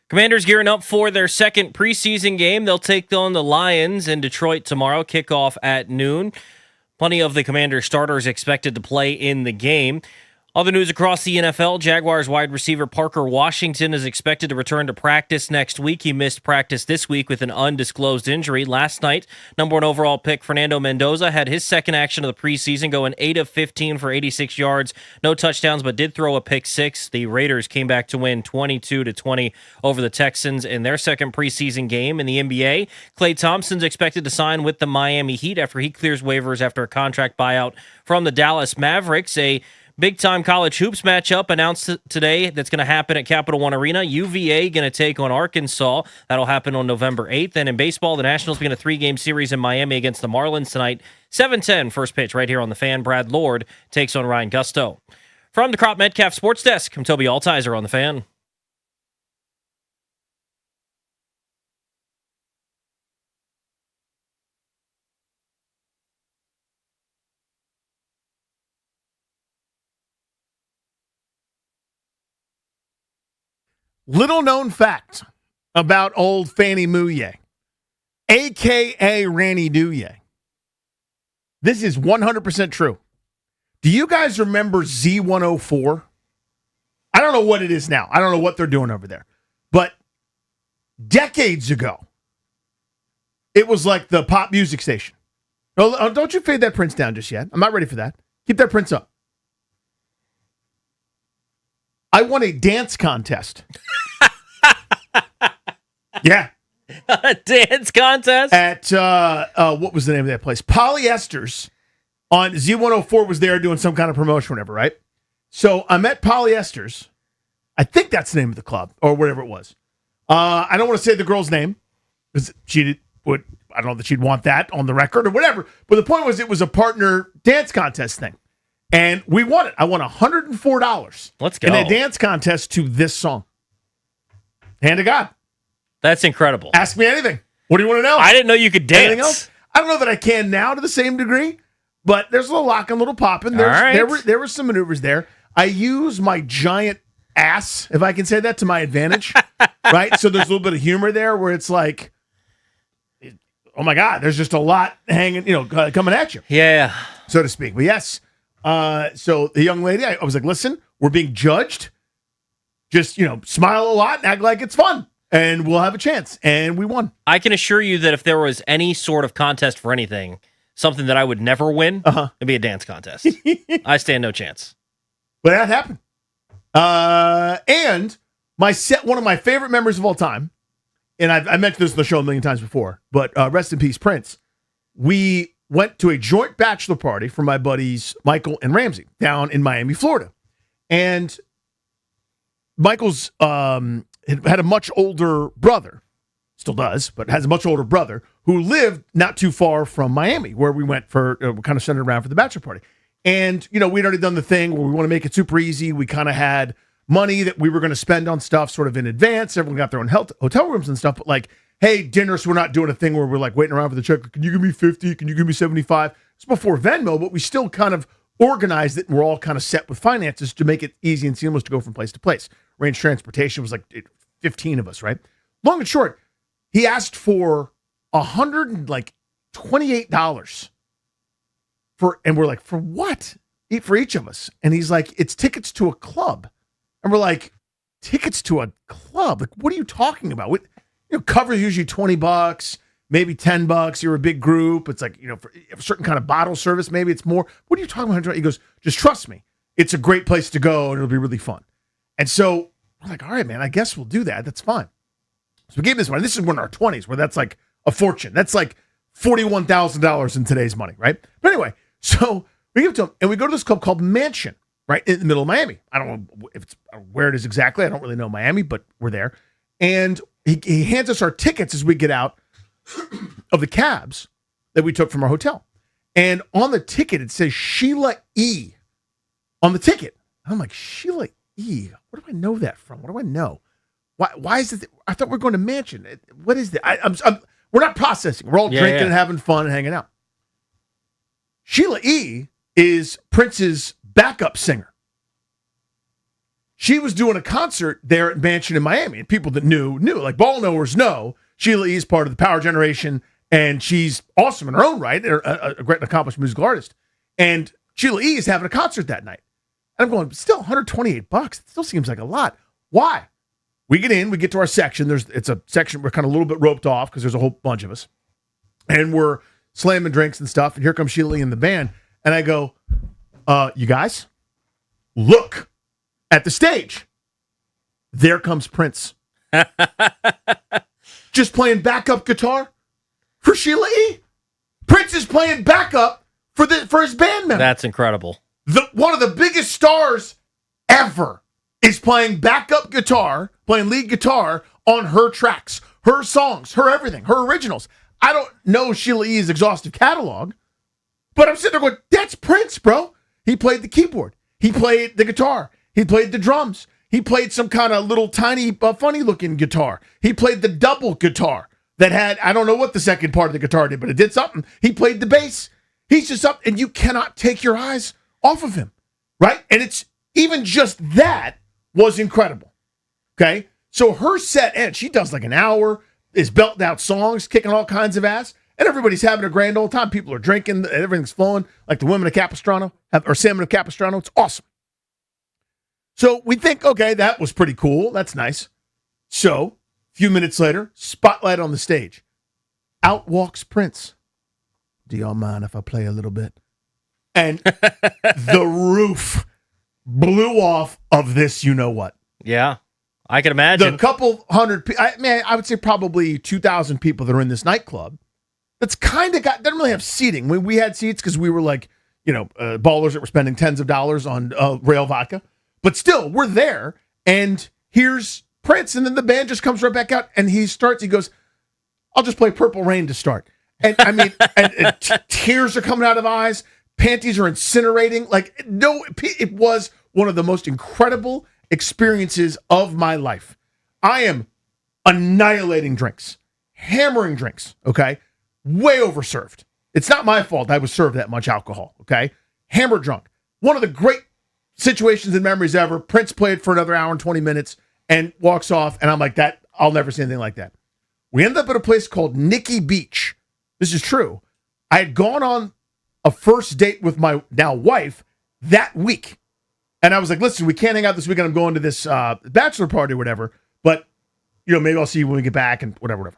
Commanders gearing up for their second preseason game. They'll take on the Lions in Detroit tomorrow, kickoff at noon. Plenty of the Commanders starters expected to play in the game. Other news across the NFL, Jaguars wide receiver Parker Washington is expected to return to practice next week. He missed practice this week with an undisclosed injury. Last night, number 1 overall pick Fernando Mendoza had his second action of the preseason, going 8 of 15 for 86 yards. No touchdowns, but did throw a pick 6. The Raiders came back to win 22-20 over the Texans in their second preseason game. In the NBA, Klay Thompson's expected to sign with the Miami Heat after he clears waivers after a contract buyout from the Dallas Mavericks. A big-time college hoops matchup announced today that's going to happen at Capital One Arena. UVA going to take on Arkansas. That'll happen on November 8th. And in baseball, the Nationals begin a 3-game series in Miami against the Marlins tonight. 7:10 first pitch right here on the Fan. Brad Lord takes on Ryan Gusto. From the Crop Metcalf Sports Desk, I'm Toby Altizer on the Fan. Little known fact about old Fannie Mouye, a.k.a. Ranny Douye. This is 100% true. Do you guys remember Z104? I don't know what it is now. I don't know what they're doing over there. But decades ago, it was like the pop music station. Oh, don't you fade that Prince down just yet. I'm not ready for that. Keep that Prince up. I won a dance contest. Yeah. A dance contest? At, what was the name of that place? Polyesters on Z104 was there doing some kind of promotion or whatever, right? So I'm at Polyesters. I think that's the name of the club or whatever it was. I don't want to say the girl's name because I don't know that she'd want that on the record or whatever. But the point was it was a partner dance contest thing. And we won it. I won $104. Let's go. In a dance contest to this song. Hand of God. That's incredible. Ask me anything. What do you want to know? I didn't know you could dance. Anything else? I don't know that I can now to the same degree, but there's a little lock and a little popping. There were some maneuvers there. I use my giant ass, if I can say that, to my advantage. Right? So there's a little bit of humor there where it's like, oh my God, there's just a lot hanging, coming at you. Yeah. So to speak. But yes. So the young lady, I was like, listen, we're being judged. Just, smile a lot and act like it's fun. And we'll have a chance. And we won. I can assure you that if there was any sort of contest for anything, something that I would never win, it'd be a dance contest. I stand no chance. But that happened. And one of my favorite memories of all time, and I mentioned this on the show a million times before, but rest in peace, Prince. We went to a joint bachelor party for my buddies Michael and Ramsey down in Miami, Florida. And Michael's had a much older brother, still does, but has a much older brother who lived not too far from Miami, where we went for kind of centered around for the bachelor party. And, we'd already done the thing where we want to make it super easy. We kind of had money that we were going to spend on stuff sort of in advance. Everyone got their own hotel rooms and stuff, but like, hey, dinner, so we're not doing a thing where we're like waiting around for the check. Can you give me 50? Can you give me 75? It's before Venmo, but we still kind of organized it and we're all kind of set with finances to make it easy and seamless to go from place to place. Range transportation was like 15 of us, right? Long and short, he asked for $128 and we're like, for what? For each of us. And he's like, it's tickets to a club. And we're like, tickets to a club? Like, what are you talking about? Cover is usually $20, maybe $10. You're a big group. It's like, for a certain kind of bottle service, maybe it's more. What are you talking about? He goes, just trust me. It's a great place to go and it'll be really fun. And so we're like, all right, man, I guess we'll do that. That's fine. So we gave this money. This is when our 20s, where that's like a fortune. That's like $41,000 in today's money, right? But anyway, so we give it to him and we go to this club called Mansion, right in the middle of Miami. I don't know where it is exactly. I don't really know Miami, but we're there. And he hands us our tickets as we get out of the cabs that we took from our hotel. And on the ticket, it says Sheila E. on the ticket. And I'm like, Sheila E. Where do I know that from? What do I know? Why is it? I thought we were going to Mansion. What is that? We're not processing. We're all drinking and having fun and hanging out. Sheila E. is Prince's backup singer. she was doing a concert there at Mansion in Miami. And people that knew. Like ball knowers know Sheila E. is part of the Power Generation, and she's awesome in her own right, a great accomplished musical artist. And Sheila E. is having a concert that night. And I'm going, still $128. It still seems like a lot. Why? We get in, we get to our section. It's a section we're kind of a little bit roped off because there's a whole bunch of us. And we're slamming drinks and stuff. And here comes Sheila E. and the band. And I go, you guys, look at the stage. There comes Prince. Just playing backup guitar for Sheila E. Prince is playing backup for his band member. That's incredible. One of the biggest stars ever is playing backup guitar, playing lead guitar on her tracks, her songs, her everything, her originals. I don't know Sheila E.'s exhaustive catalog, but I'm sitting there going, that's Prince, bro. He played the keyboard. He played the guitar. He played the drums. He played some kind of little tiny, funny-looking guitar. He played the double guitar that had, I don't know what the second part of the guitar did, but it did something. He played the bass. He's just up, and you cannot take your eyes off of him, right? And it's even just that was incredible, okay? So her set ends. She does like an hour, is belting out songs, kicking all kinds of ass, and everybody's having a grand old time. People are drinking, everything's flowing, like the women of Capistrano, or salmon of Capistrano. It's awesome. So we think, okay, that was pretty cool. That's nice. So a few minutes later, spotlight on the stage. Out walks Prince. Do y'all mind if I play a little bit? And the roof blew off of this, you know what? Yeah, I can imagine. The couple hundred, I would say probably 2,000 people that are in this nightclub. That's kind of doesn't really have seating. We had seats because we were like, ballers that were spending tens of dollars on rail vodka. But still, we're there, and here's Prince, and then the band just comes right back out, and he goes, I'll just play Purple Rain to start. And I mean, and tears are coming out of eyes, panties are incinerating. Like, no, it was one of the most incredible experiences of my life. I am annihilating drinks, hammering drinks, okay? Way overserved. It's not my fault I was served that much alcohol, okay? Hammer drunk. One of the great situations and memories ever. Prince played for another hour and 20 minutes and walks off, and I'm like, I'll never see anything like that. We ended up at a place called Nikki Beach. This is true. I had gone on a first date with my now wife that week, and I was like, listen, we can't hang out this weekend. I'm going to this bachelor party or whatever, but maybe I'll see you when we get back and whatever.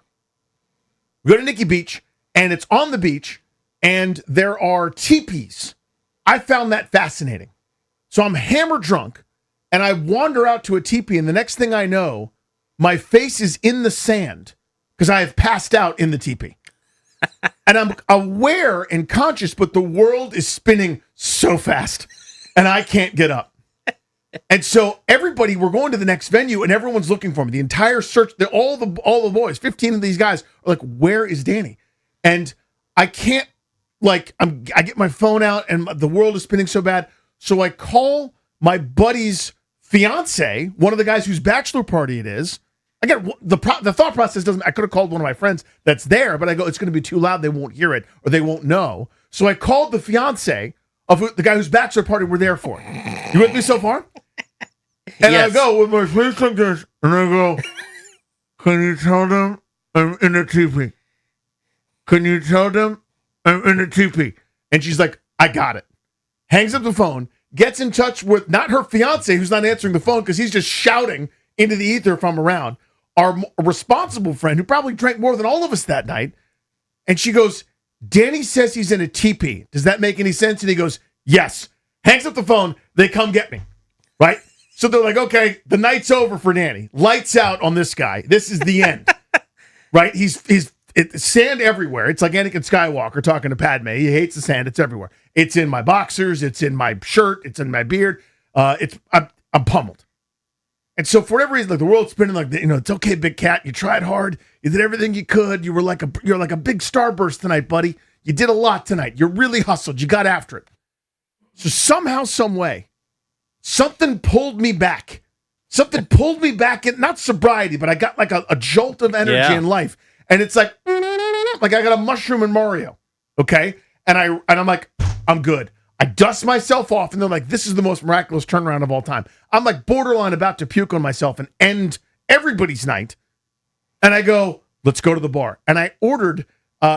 We go to Nikki Beach, and it's on the beach, and there are teepees. I found that fascinating. So I'm hammer drunk, and I wander out to a teepee, and the next thing I know, my face is in the sand because I have passed out in the teepee. And I'm aware and conscious, but the world is spinning so fast, and I can't get up. And so we're going to the next venue, and everyone's looking for me. The entire search, all the boys, 15 of these guys are like, where is Danny? And I can't, I get my phone out, and the world is spinning so bad. So I call my buddy's fiance, one of the guys whose bachelor party it is. Again, the thought process doesn't. I could have called one of my friends that's there, but I go, it's going to be too loud. They won't hear it, or they won't know. So I called the fiance of the guy whose bachelor party we're there for. You with me so far? And yes. I go with my face like this, and I go, can you tell them I'm in the teepee? Can you tell them I'm in the teepee? And she's like, I got it. Hangs up the phone, gets in touch with not her fiance, who's not answering the phone because he's just shouting into the ether if I'm around, our responsible friend who probably drank more than all of us that night. And she goes, Danny says he's in a teepee. Does that make any sense? And he goes, yes. Hangs up the phone. They come get me, right? So they're like, okay, the night's over for Danny. Lights out on this guy. This is the end, right? It's sand everywhere. It's like Anakin Skywalker talking to Padme. He hates the sand. It's everywhere. It's in my boxers. It's in my shirt. It's in my beard. I'm pummeled. And so for whatever reason, the world's spinning it's okay, big cat. You tried hard. You did everything you could. You're like a big starburst tonight, buddy. You did a lot tonight. You really hustled. You got after it. So somehow, some way, something pulled me back. Something pulled me back in, not sobriety, but I got like a jolt of energy in life. And it's like I got a mushroom in Mario, okay? And I'm like, I'm good. I dust myself off, and they're like, this is the most miraculous turnaround of all time. I'm like borderline about to puke on myself and end everybody's night. And I go, let's go to the bar. And I ordered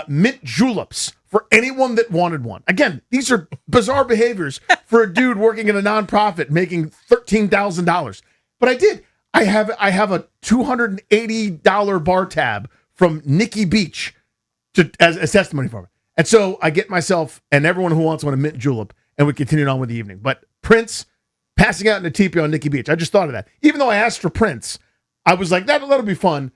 mint juleps for anyone that wanted one. Again, these are bizarre behaviors for a dude working in a nonprofit making $13,000. But I did. I have a $280 bar tab from Nikki Beach as testimony for me. And so I get myself and everyone who wants one a mint julep, and we continued on with the evening. But Prince passing out in a teepee on Nikki Beach, I just thought of that. Even though I asked for Prince, I was like, that'll be fun.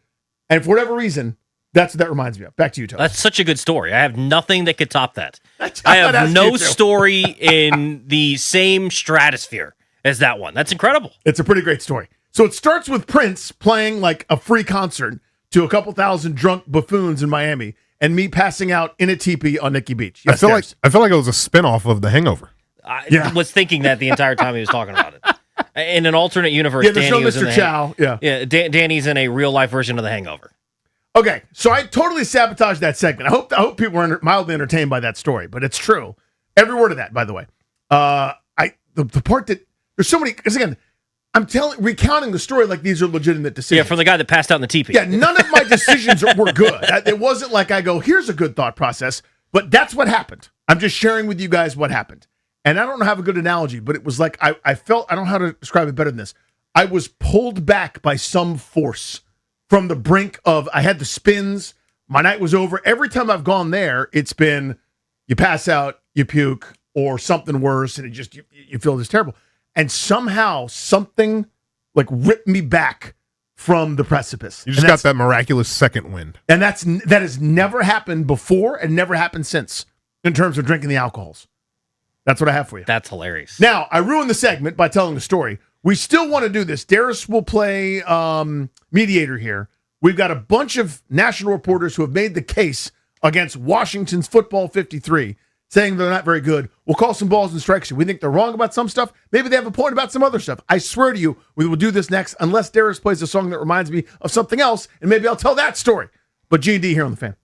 And for whatever reason, that's what that reminds me of. Back to you, Toast. That's such a good story. I have nothing that could top that. I have no story in the same stratosphere as that one. That's incredible. It's a pretty great story. So it starts with Prince playing like a free concert to a couple thousand drunk buffoons in Miami, and me passing out in a teepee on Nikki Beach. Yes, I feel like it was a spinoff of The Hangover. I was thinking that the entire time he was talking about it. In an alternate universe, there's Danny no was in Mr. Chow. Danny's in a real life version of The Hangover. Okay, so I totally sabotaged that segment. I hope people were mildly entertained by that story, but it's true. Every word of that, by the way. The part that there's so many, because again, I'm recounting the story like these are legitimate decisions. Yeah, from the guy that passed out in the teepee. Yeah, none of my decisions were good. It wasn't like I go, here's a good thought process, but that's what happened. I'm just sharing with you guys what happened. And I don't have a good analogy, but it was like I felt, I don't know how to describe it better than this. I was pulled back by some force from the brink of, I had the spins, my night was over. Every time I've gone there, it's been, you pass out, you puke, or something worse, and it just, you feel just terrible. And somehow something like ripped me back from the precipice. You just got that miraculous second wind. And that has never happened before and never happened since in terms of drinking the alcohols. That's what I have for you. That's hilarious. Now, I ruined the segment by telling the story. We still want to do this. Darius will play mediator here. We've got a bunch of national reporters who have made the case against Washington's football 53, saying they're not very good. We'll call some balls and strikes. We think they're wrong about some stuff. Maybe they have a point about some other stuff. I swear to you, we will do this next, unless Darius plays a song that reminds me of something else, and maybe I'll tell that story. But G&D here on The Fan.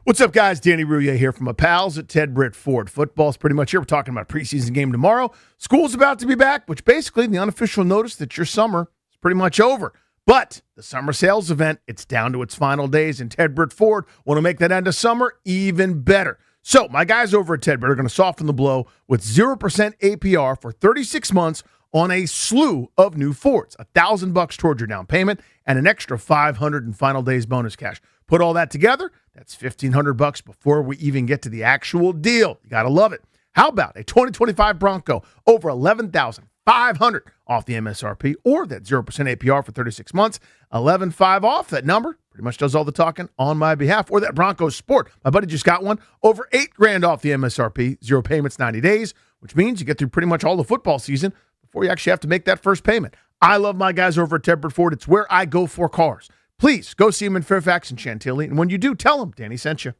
What's up, guys? Danny Rouillet here from my pals at Ted Britt Ford. Football's pretty much here. We're talking about preseason game tomorrow. School's about to be back, which basically the unofficial notice that your summer is pretty much over. But the summer sales event, it's down to its final days, and Ted Britt Ford want to make that end of summer even better. So my guys over at Ted Britt are going to soften the blow with 0% APR for 36 months on a slew of new Fords, $1,000 towards your down payment, and an extra $500 in final days bonus cash. Put all that together, that's $1,500 before we even get to the actual deal. You got to love it. How about a 2025 Bronco over $11,500 off the MSRP, or that 0% APR for 36 months, $11,500 off. That number pretty much does all the talking on my behalf. Or that Bronco Sport. My buddy just got one over $8,000 off the MSRP, 0 payments, 90 days, which means you get through pretty much all the football season before you actually have to make that first payment. I love my guys over at Ted Britt Ford. It's where I go for cars. Please go see them in Fairfax and Chantilly. And when you do, tell them Danny sent you.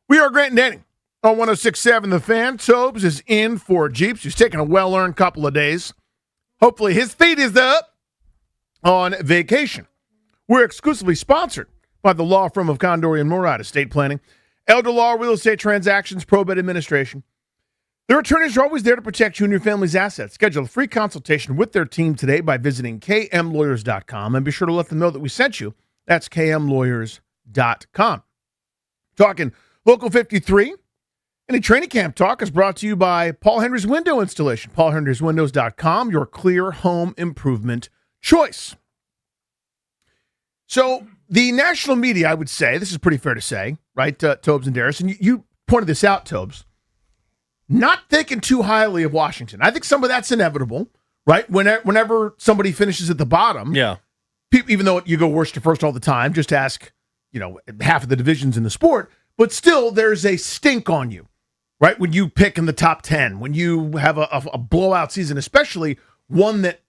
We are Grant and Danny on 106.7 The Fan. Tobes is in for Jeeps. He's taking a well-earned couple of days. Hopefully his feet is up on vacation. We're exclusively sponsored by the law firm of Condori and Murad Estate Planning, Elder Law, Real Estate Transactions, Probate Administration. Their attorneys are always there to protect you and your family's assets. Schedule a free consultation with their team today by visiting kmlawyers.com, and be sure to let them know that we sent you. That's kmlawyers.com. Talking Local 53. Any training camp talk is brought to you by Paul Henry's Window Installation. PaulHenry'sWindows.com, your clear home improvement choice. So the national media, I would say, this is pretty fair to say, right, Tobes and Darius, and you pointed this out, Tobes, not thinking too highly of Washington. I think some of that's inevitable, right? Whenever somebody finishes at the bottom, even though you go worst to first all the time, just ask, half of the divisions in the sport, but still there's a stink on you, right? When you pick in the top 10, when you have a blowout season, especially one that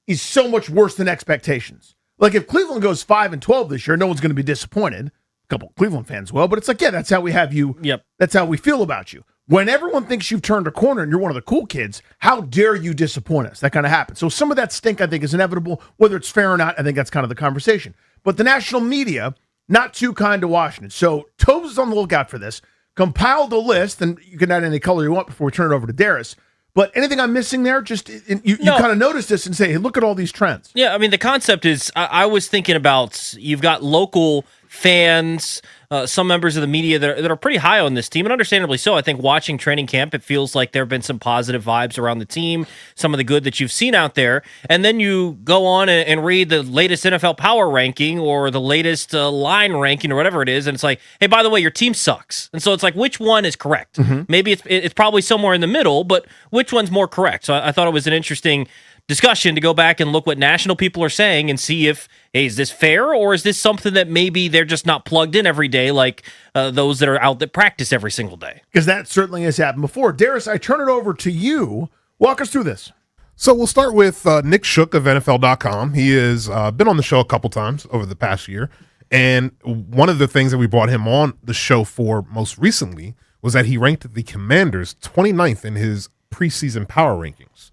is so much worse than expectations. Like if Cleveland goes 5-12 this year, no one's going to be disappointed. A couple Cleveland fans will, but it's like, that's how we have you. Yep. That's how we feel about you. When everyone thinks you've turned a corner and you're one of the cool kids, how dare you disappoint us? That kind of happens. So some of that stink, I think, is inevitable. Whether it's fair or not, I think that's kind of the conversation. But the national media, not too kind to Washington. So Tobes is on the lookout for this. Compiled a list, and you can add any color you want before we turn it over to Darius. But anything I'm missing there? Just you kind of notice this and say, hey, look at all these trends. Yeah, I mean, the concept is, I was thinking about, you've got local fans, some members of the media that are pretty high on this team, and understandably so. I think watching training camp, it feels like there have been some positive vibes around the team, some of the good that you've seen out there, and then you go on and read the latest NFL power ranking or the latest line ranking or whatever it is, and it's like, hey, by the way, your team sucks. And so it's like, which one is correct? Maybe it's probably somewhere in the middle, but which one's more correct? So I thought it was an interesting discussion to go back and look what national people are saying and see if, hey, is this fair, or is this something that maybe they're just not plugged in every day like those that are out that practice every single day? Because that certainly has happened before. Darius, I turn it over to you. Walk us through this. So we'll start with Nick Shook of NFL.com. He has been on the show a couple times over the past year, and one of the things that we brought him on the show for most recently was that he ranked the Commanders 29th in his preseason power rankings.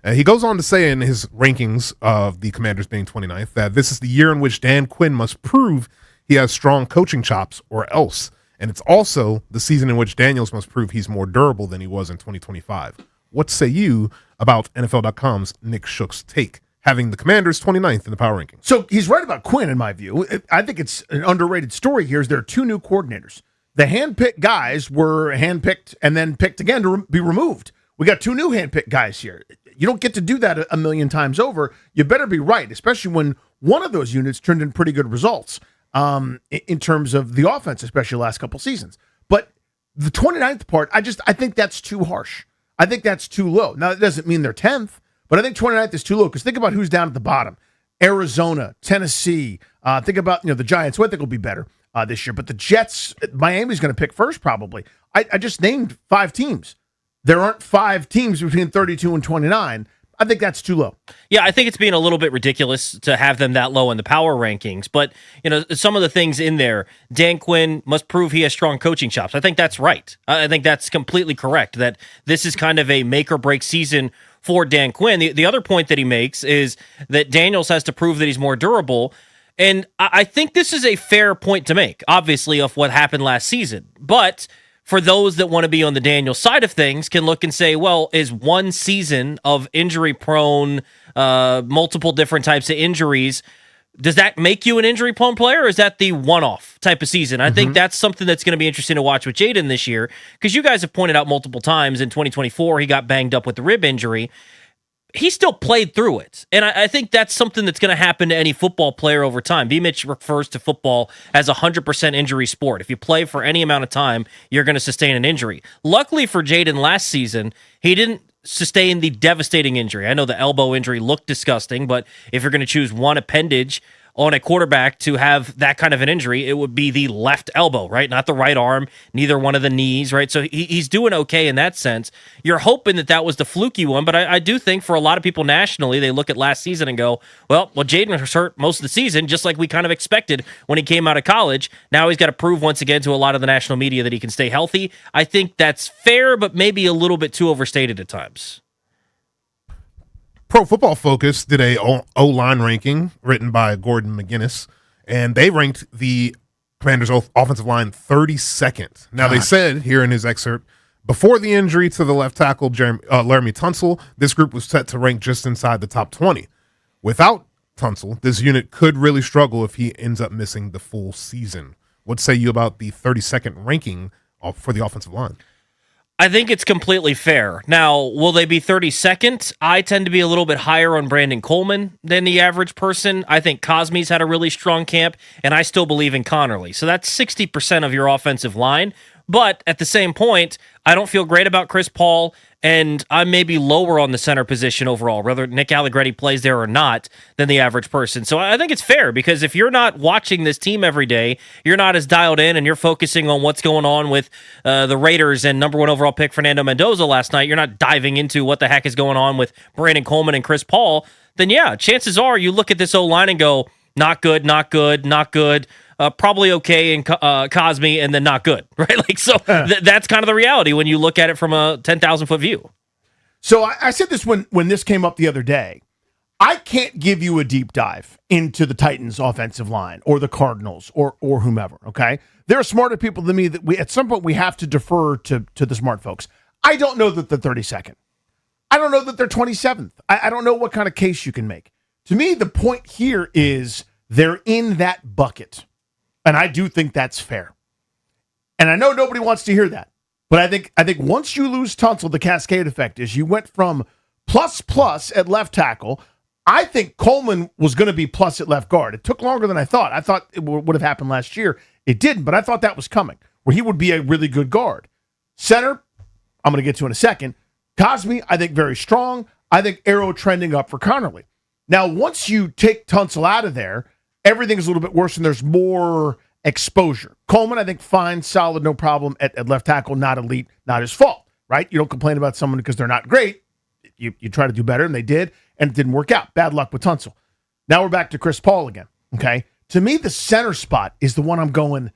He goes on to say in his rankings of the Commanders being 29th that this is the year in which Dan Quinn must prove he has strong coaching chops or else. And it's also the season in which Daniels must prove he's more durable than he was in 2025. What say you about NFL.com's Nick Shook's take, having the Commanders 29th in the power rankings? So he's right about Quinn, in my view. I think it's an underrated story here is there are two new coordinators. The handpicked guys were handpicked and then picked again to be removed. We got two new handpicked guys here. You don't get to do that a million times over. You better be right, especially when one of those units turned in pretty good results in terms of the offense, especially the last couple seasons. But the 29th part, I think that's too harsh. I think that's too low. Now, that doesn't mean they're 10th, but I think 29th is too low because think about who's down at the bottom. Arizona, Tennessee. Think about the Giants, who I think will be better this year. But the Jets, Miami's going to pick first probably. I just named 5 teams. There aren't 5 teams between 32 and 29. I think that's too low. Yeah, I think it's being a little bit ridiculous to have them that low in the power rankings. But, some of the things in there, Dan Quinn must prove he has strong coaching chops. I think that's right. I think that's completely correct, that this is kind of a make or break season for Dan Quinn. The other point that he makes is that Daniels has to prove that he's more durable. And I think this is a fair point to make, obviously, of what happened last season. But for those that want to be on the Daniel side of things, can look and say, well, is one season of injury-prone, multiple different types of injuries, does that make you an injury-prone player, or is that the one-off type of season? I think that's something that's going to be interesting to watch with Jaden this year, because you guys have pointed out multiple times in 2024 he got banged up with the rib injury. He still played through it. And I think that's something that's going to happen to any football player over time. B-Mitch refers to football as a 100% injury sport. If you play for any amount of time, you're going to sustain an injury. Luckily for Jaden last season, he didn't sustain the devastating injury. I know the elbow injury looked disgusting, but if you're going to choose one appendage on a quarterback to have that kind of an injury, it would be the left elbow, right? Not the right arm, neither one of the knees, right? So he's doing okay in that sense. You're hoping that was the fluky one, but I do think for a lot of people nationally, they look at last season and go, well, Jaden was hurt most of the season, just like we kind of expected when he came out of college. Now he's got to prove once again to a lot of the national media that he can stay healthy. I think that's fair, but maybe a little bit too overstated at times. Pro Football Focus did a O-line ranking written by Gordon McGinnis, and they ranked the Commanders' offensive line 32nd. Now, they said here in his excerpt, before the injury to the left tackle, Laramie Tunsil, this group was set to rank just inside the top 20. Without Tunsil, this unit could really struggle if he ends up missing the full season. What say you about the 32nd ranking for the offensive line? I think it's completely fair. Now, will they be 32nd? I tend to be a little bit higher on Brandon Coleman than the average person. I think Cosme's had a really strong camp, and I still believe in Connerly. So that's 60% of your offensive line. But at the same point, I don't feel great about Chris Paul, and I'm maybe lower on the center position overall, whether Nick Allegretti plays there or not, than the average person. So I think it's fair, because if you're not watching this team every day, you're not as dialed in, and you're focusing on what's going on with the Raiders and number 1 overall pick Fernando Mendoza last night, you're not diving into what the heck is going on with Brandon Coleman and Chris Paul, then yeah, chances are you look at this O-line and go, not good, not good, not good, probably okay in Cosme, and then not good, right? Like, so that's kind of the reality when you look at it from a 10,000-foot view. So I said this when this came up the other day. I can't give you a deep dive into the Titans' offensive line or the Cardinals or whomever, okay? There are smarter people than me that at some point we have to defer to the smart folks. I don't know that they're 32nd. I don't know that they're 27th. I don't know what kind of case you can make. To me, the point here is they're in that bucket. And I do think that's fair. And I know nobody wants to hear that. But I think once you lose Tunsil, the cascade effect is you went from plus at left tackle. I think Coleman was going to be plus at left guard. It took longer than I thought. I thought it would have happened last year. It didn't, but I thought that was coming, where he would be a really good guard. Center, I'm going to get to in a second. Cosme, I think very strong. I think arrow trending up for Connerly. Now, once you take Tunsil out of there, everything's a little bit worse and there's more exposure. Coleman, I think, fine, solid, no problem at left tackle, not elite, not his fault, right? You don't complain about someone because they're not great. You try to do better, and they did, and it didn't work out. Bad luck with Tunsil. Now we're back to Chris Paul again, okay? To me, the center spot is the one I'm going,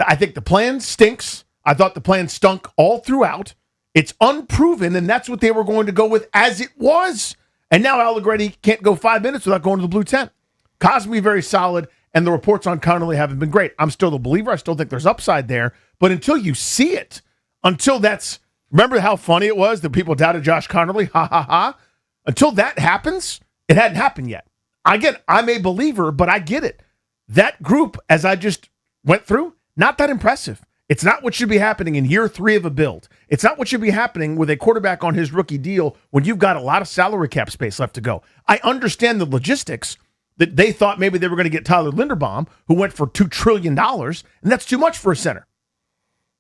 I think the plan stinks. I thought the plan stunk all throughout. It's unproven, and that's what they were going to go with as it was. And now Allegretti can't go 5 minutes without going to the blue tent. Cosme very solid, and the reports on Connerly haven't been great. I'm still the believer. I still think there's upside there. But until you see it, remember how funny it was that people doubted Josh Connerly? Ha, ha, ha. Until that happens, it hadn't happened yet. I'm a believer, but I get it. That group, as I just went through, not that impressive. It's not what should be happening in year 3 of a build. It's not what should be happening with a quarterback on his rookie deal when you've got a lot of salary cap space left to go. I understand the logistics that they thought maybe they were going to get Tyler Linderbaum, who went for $2 trillion, and that's too much for a center.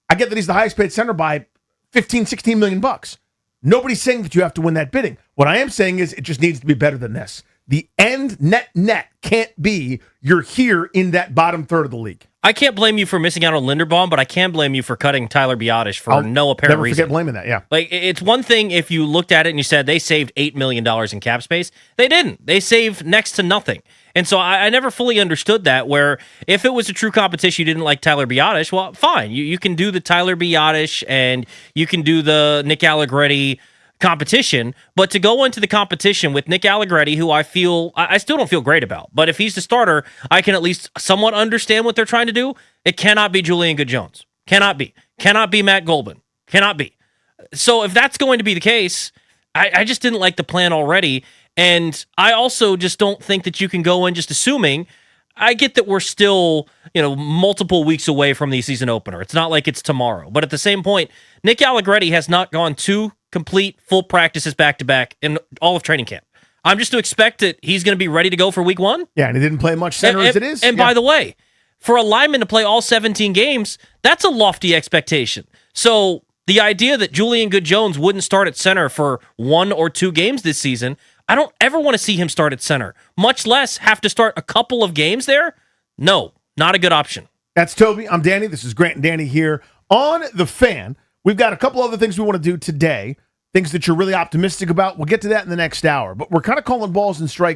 I get that he's the highest paid center by $15-16 million. Nobody's saying that you have to win that bidding. What I am saying is it just needs to be better than this. The end net can't be you're here in that bottom third of the league. I can't blame you for missing out on Linderbaum, but I can blame you for cutting Tyler Biadasz for no apparent reason. Never forget blaming that, yeah. Like, it's one thing if you looked at it and you said they saved $8 million in cap space. They didn't. They saved next to nothing. And so I never fully understood that, where if it was a true competition, you didn't like Tyler Biadasz, well, fine. You can do the Tyler Biadasz and you can do the Nick Allegretti competition, but to go into the competition with Nick Allegretti, who I still don't feel great about, but if he's the starter, I can at least somewhat understand what they're trying to do. It cannot be Julian Good-Jones. Cannot be Matt Golban. Cannot be. So if that's going to be the case, I just didn't like the plan already, and I also just don't think that you can go in just assuming. I get that we're still, multiple weeks away from the season opener. It's not like it's tomorrow. But at the same point, Nick Allegretti has not gone 2 complete full practices back-to-back in all of training camp. I'm just to expect that he's going to be ready to go for week 1. Yeah, and he didn't play much center as it is. And by the way, for a lineman to play all 17 games, that's a lofty expectation. So the idea that Julian Good-Jones wouldn't start at center for 1 or 2 games this season, I don't ever want to see him start at center, much less have to start a couple of games there. No, not a good option. That's Toby. I'm Danny. This is Grant and Danny here on The Fan. We've got a couple other things we want to do today, things that you're really optimistic about. We'll get to that in the next hour. But we're kind of calling balls and strikes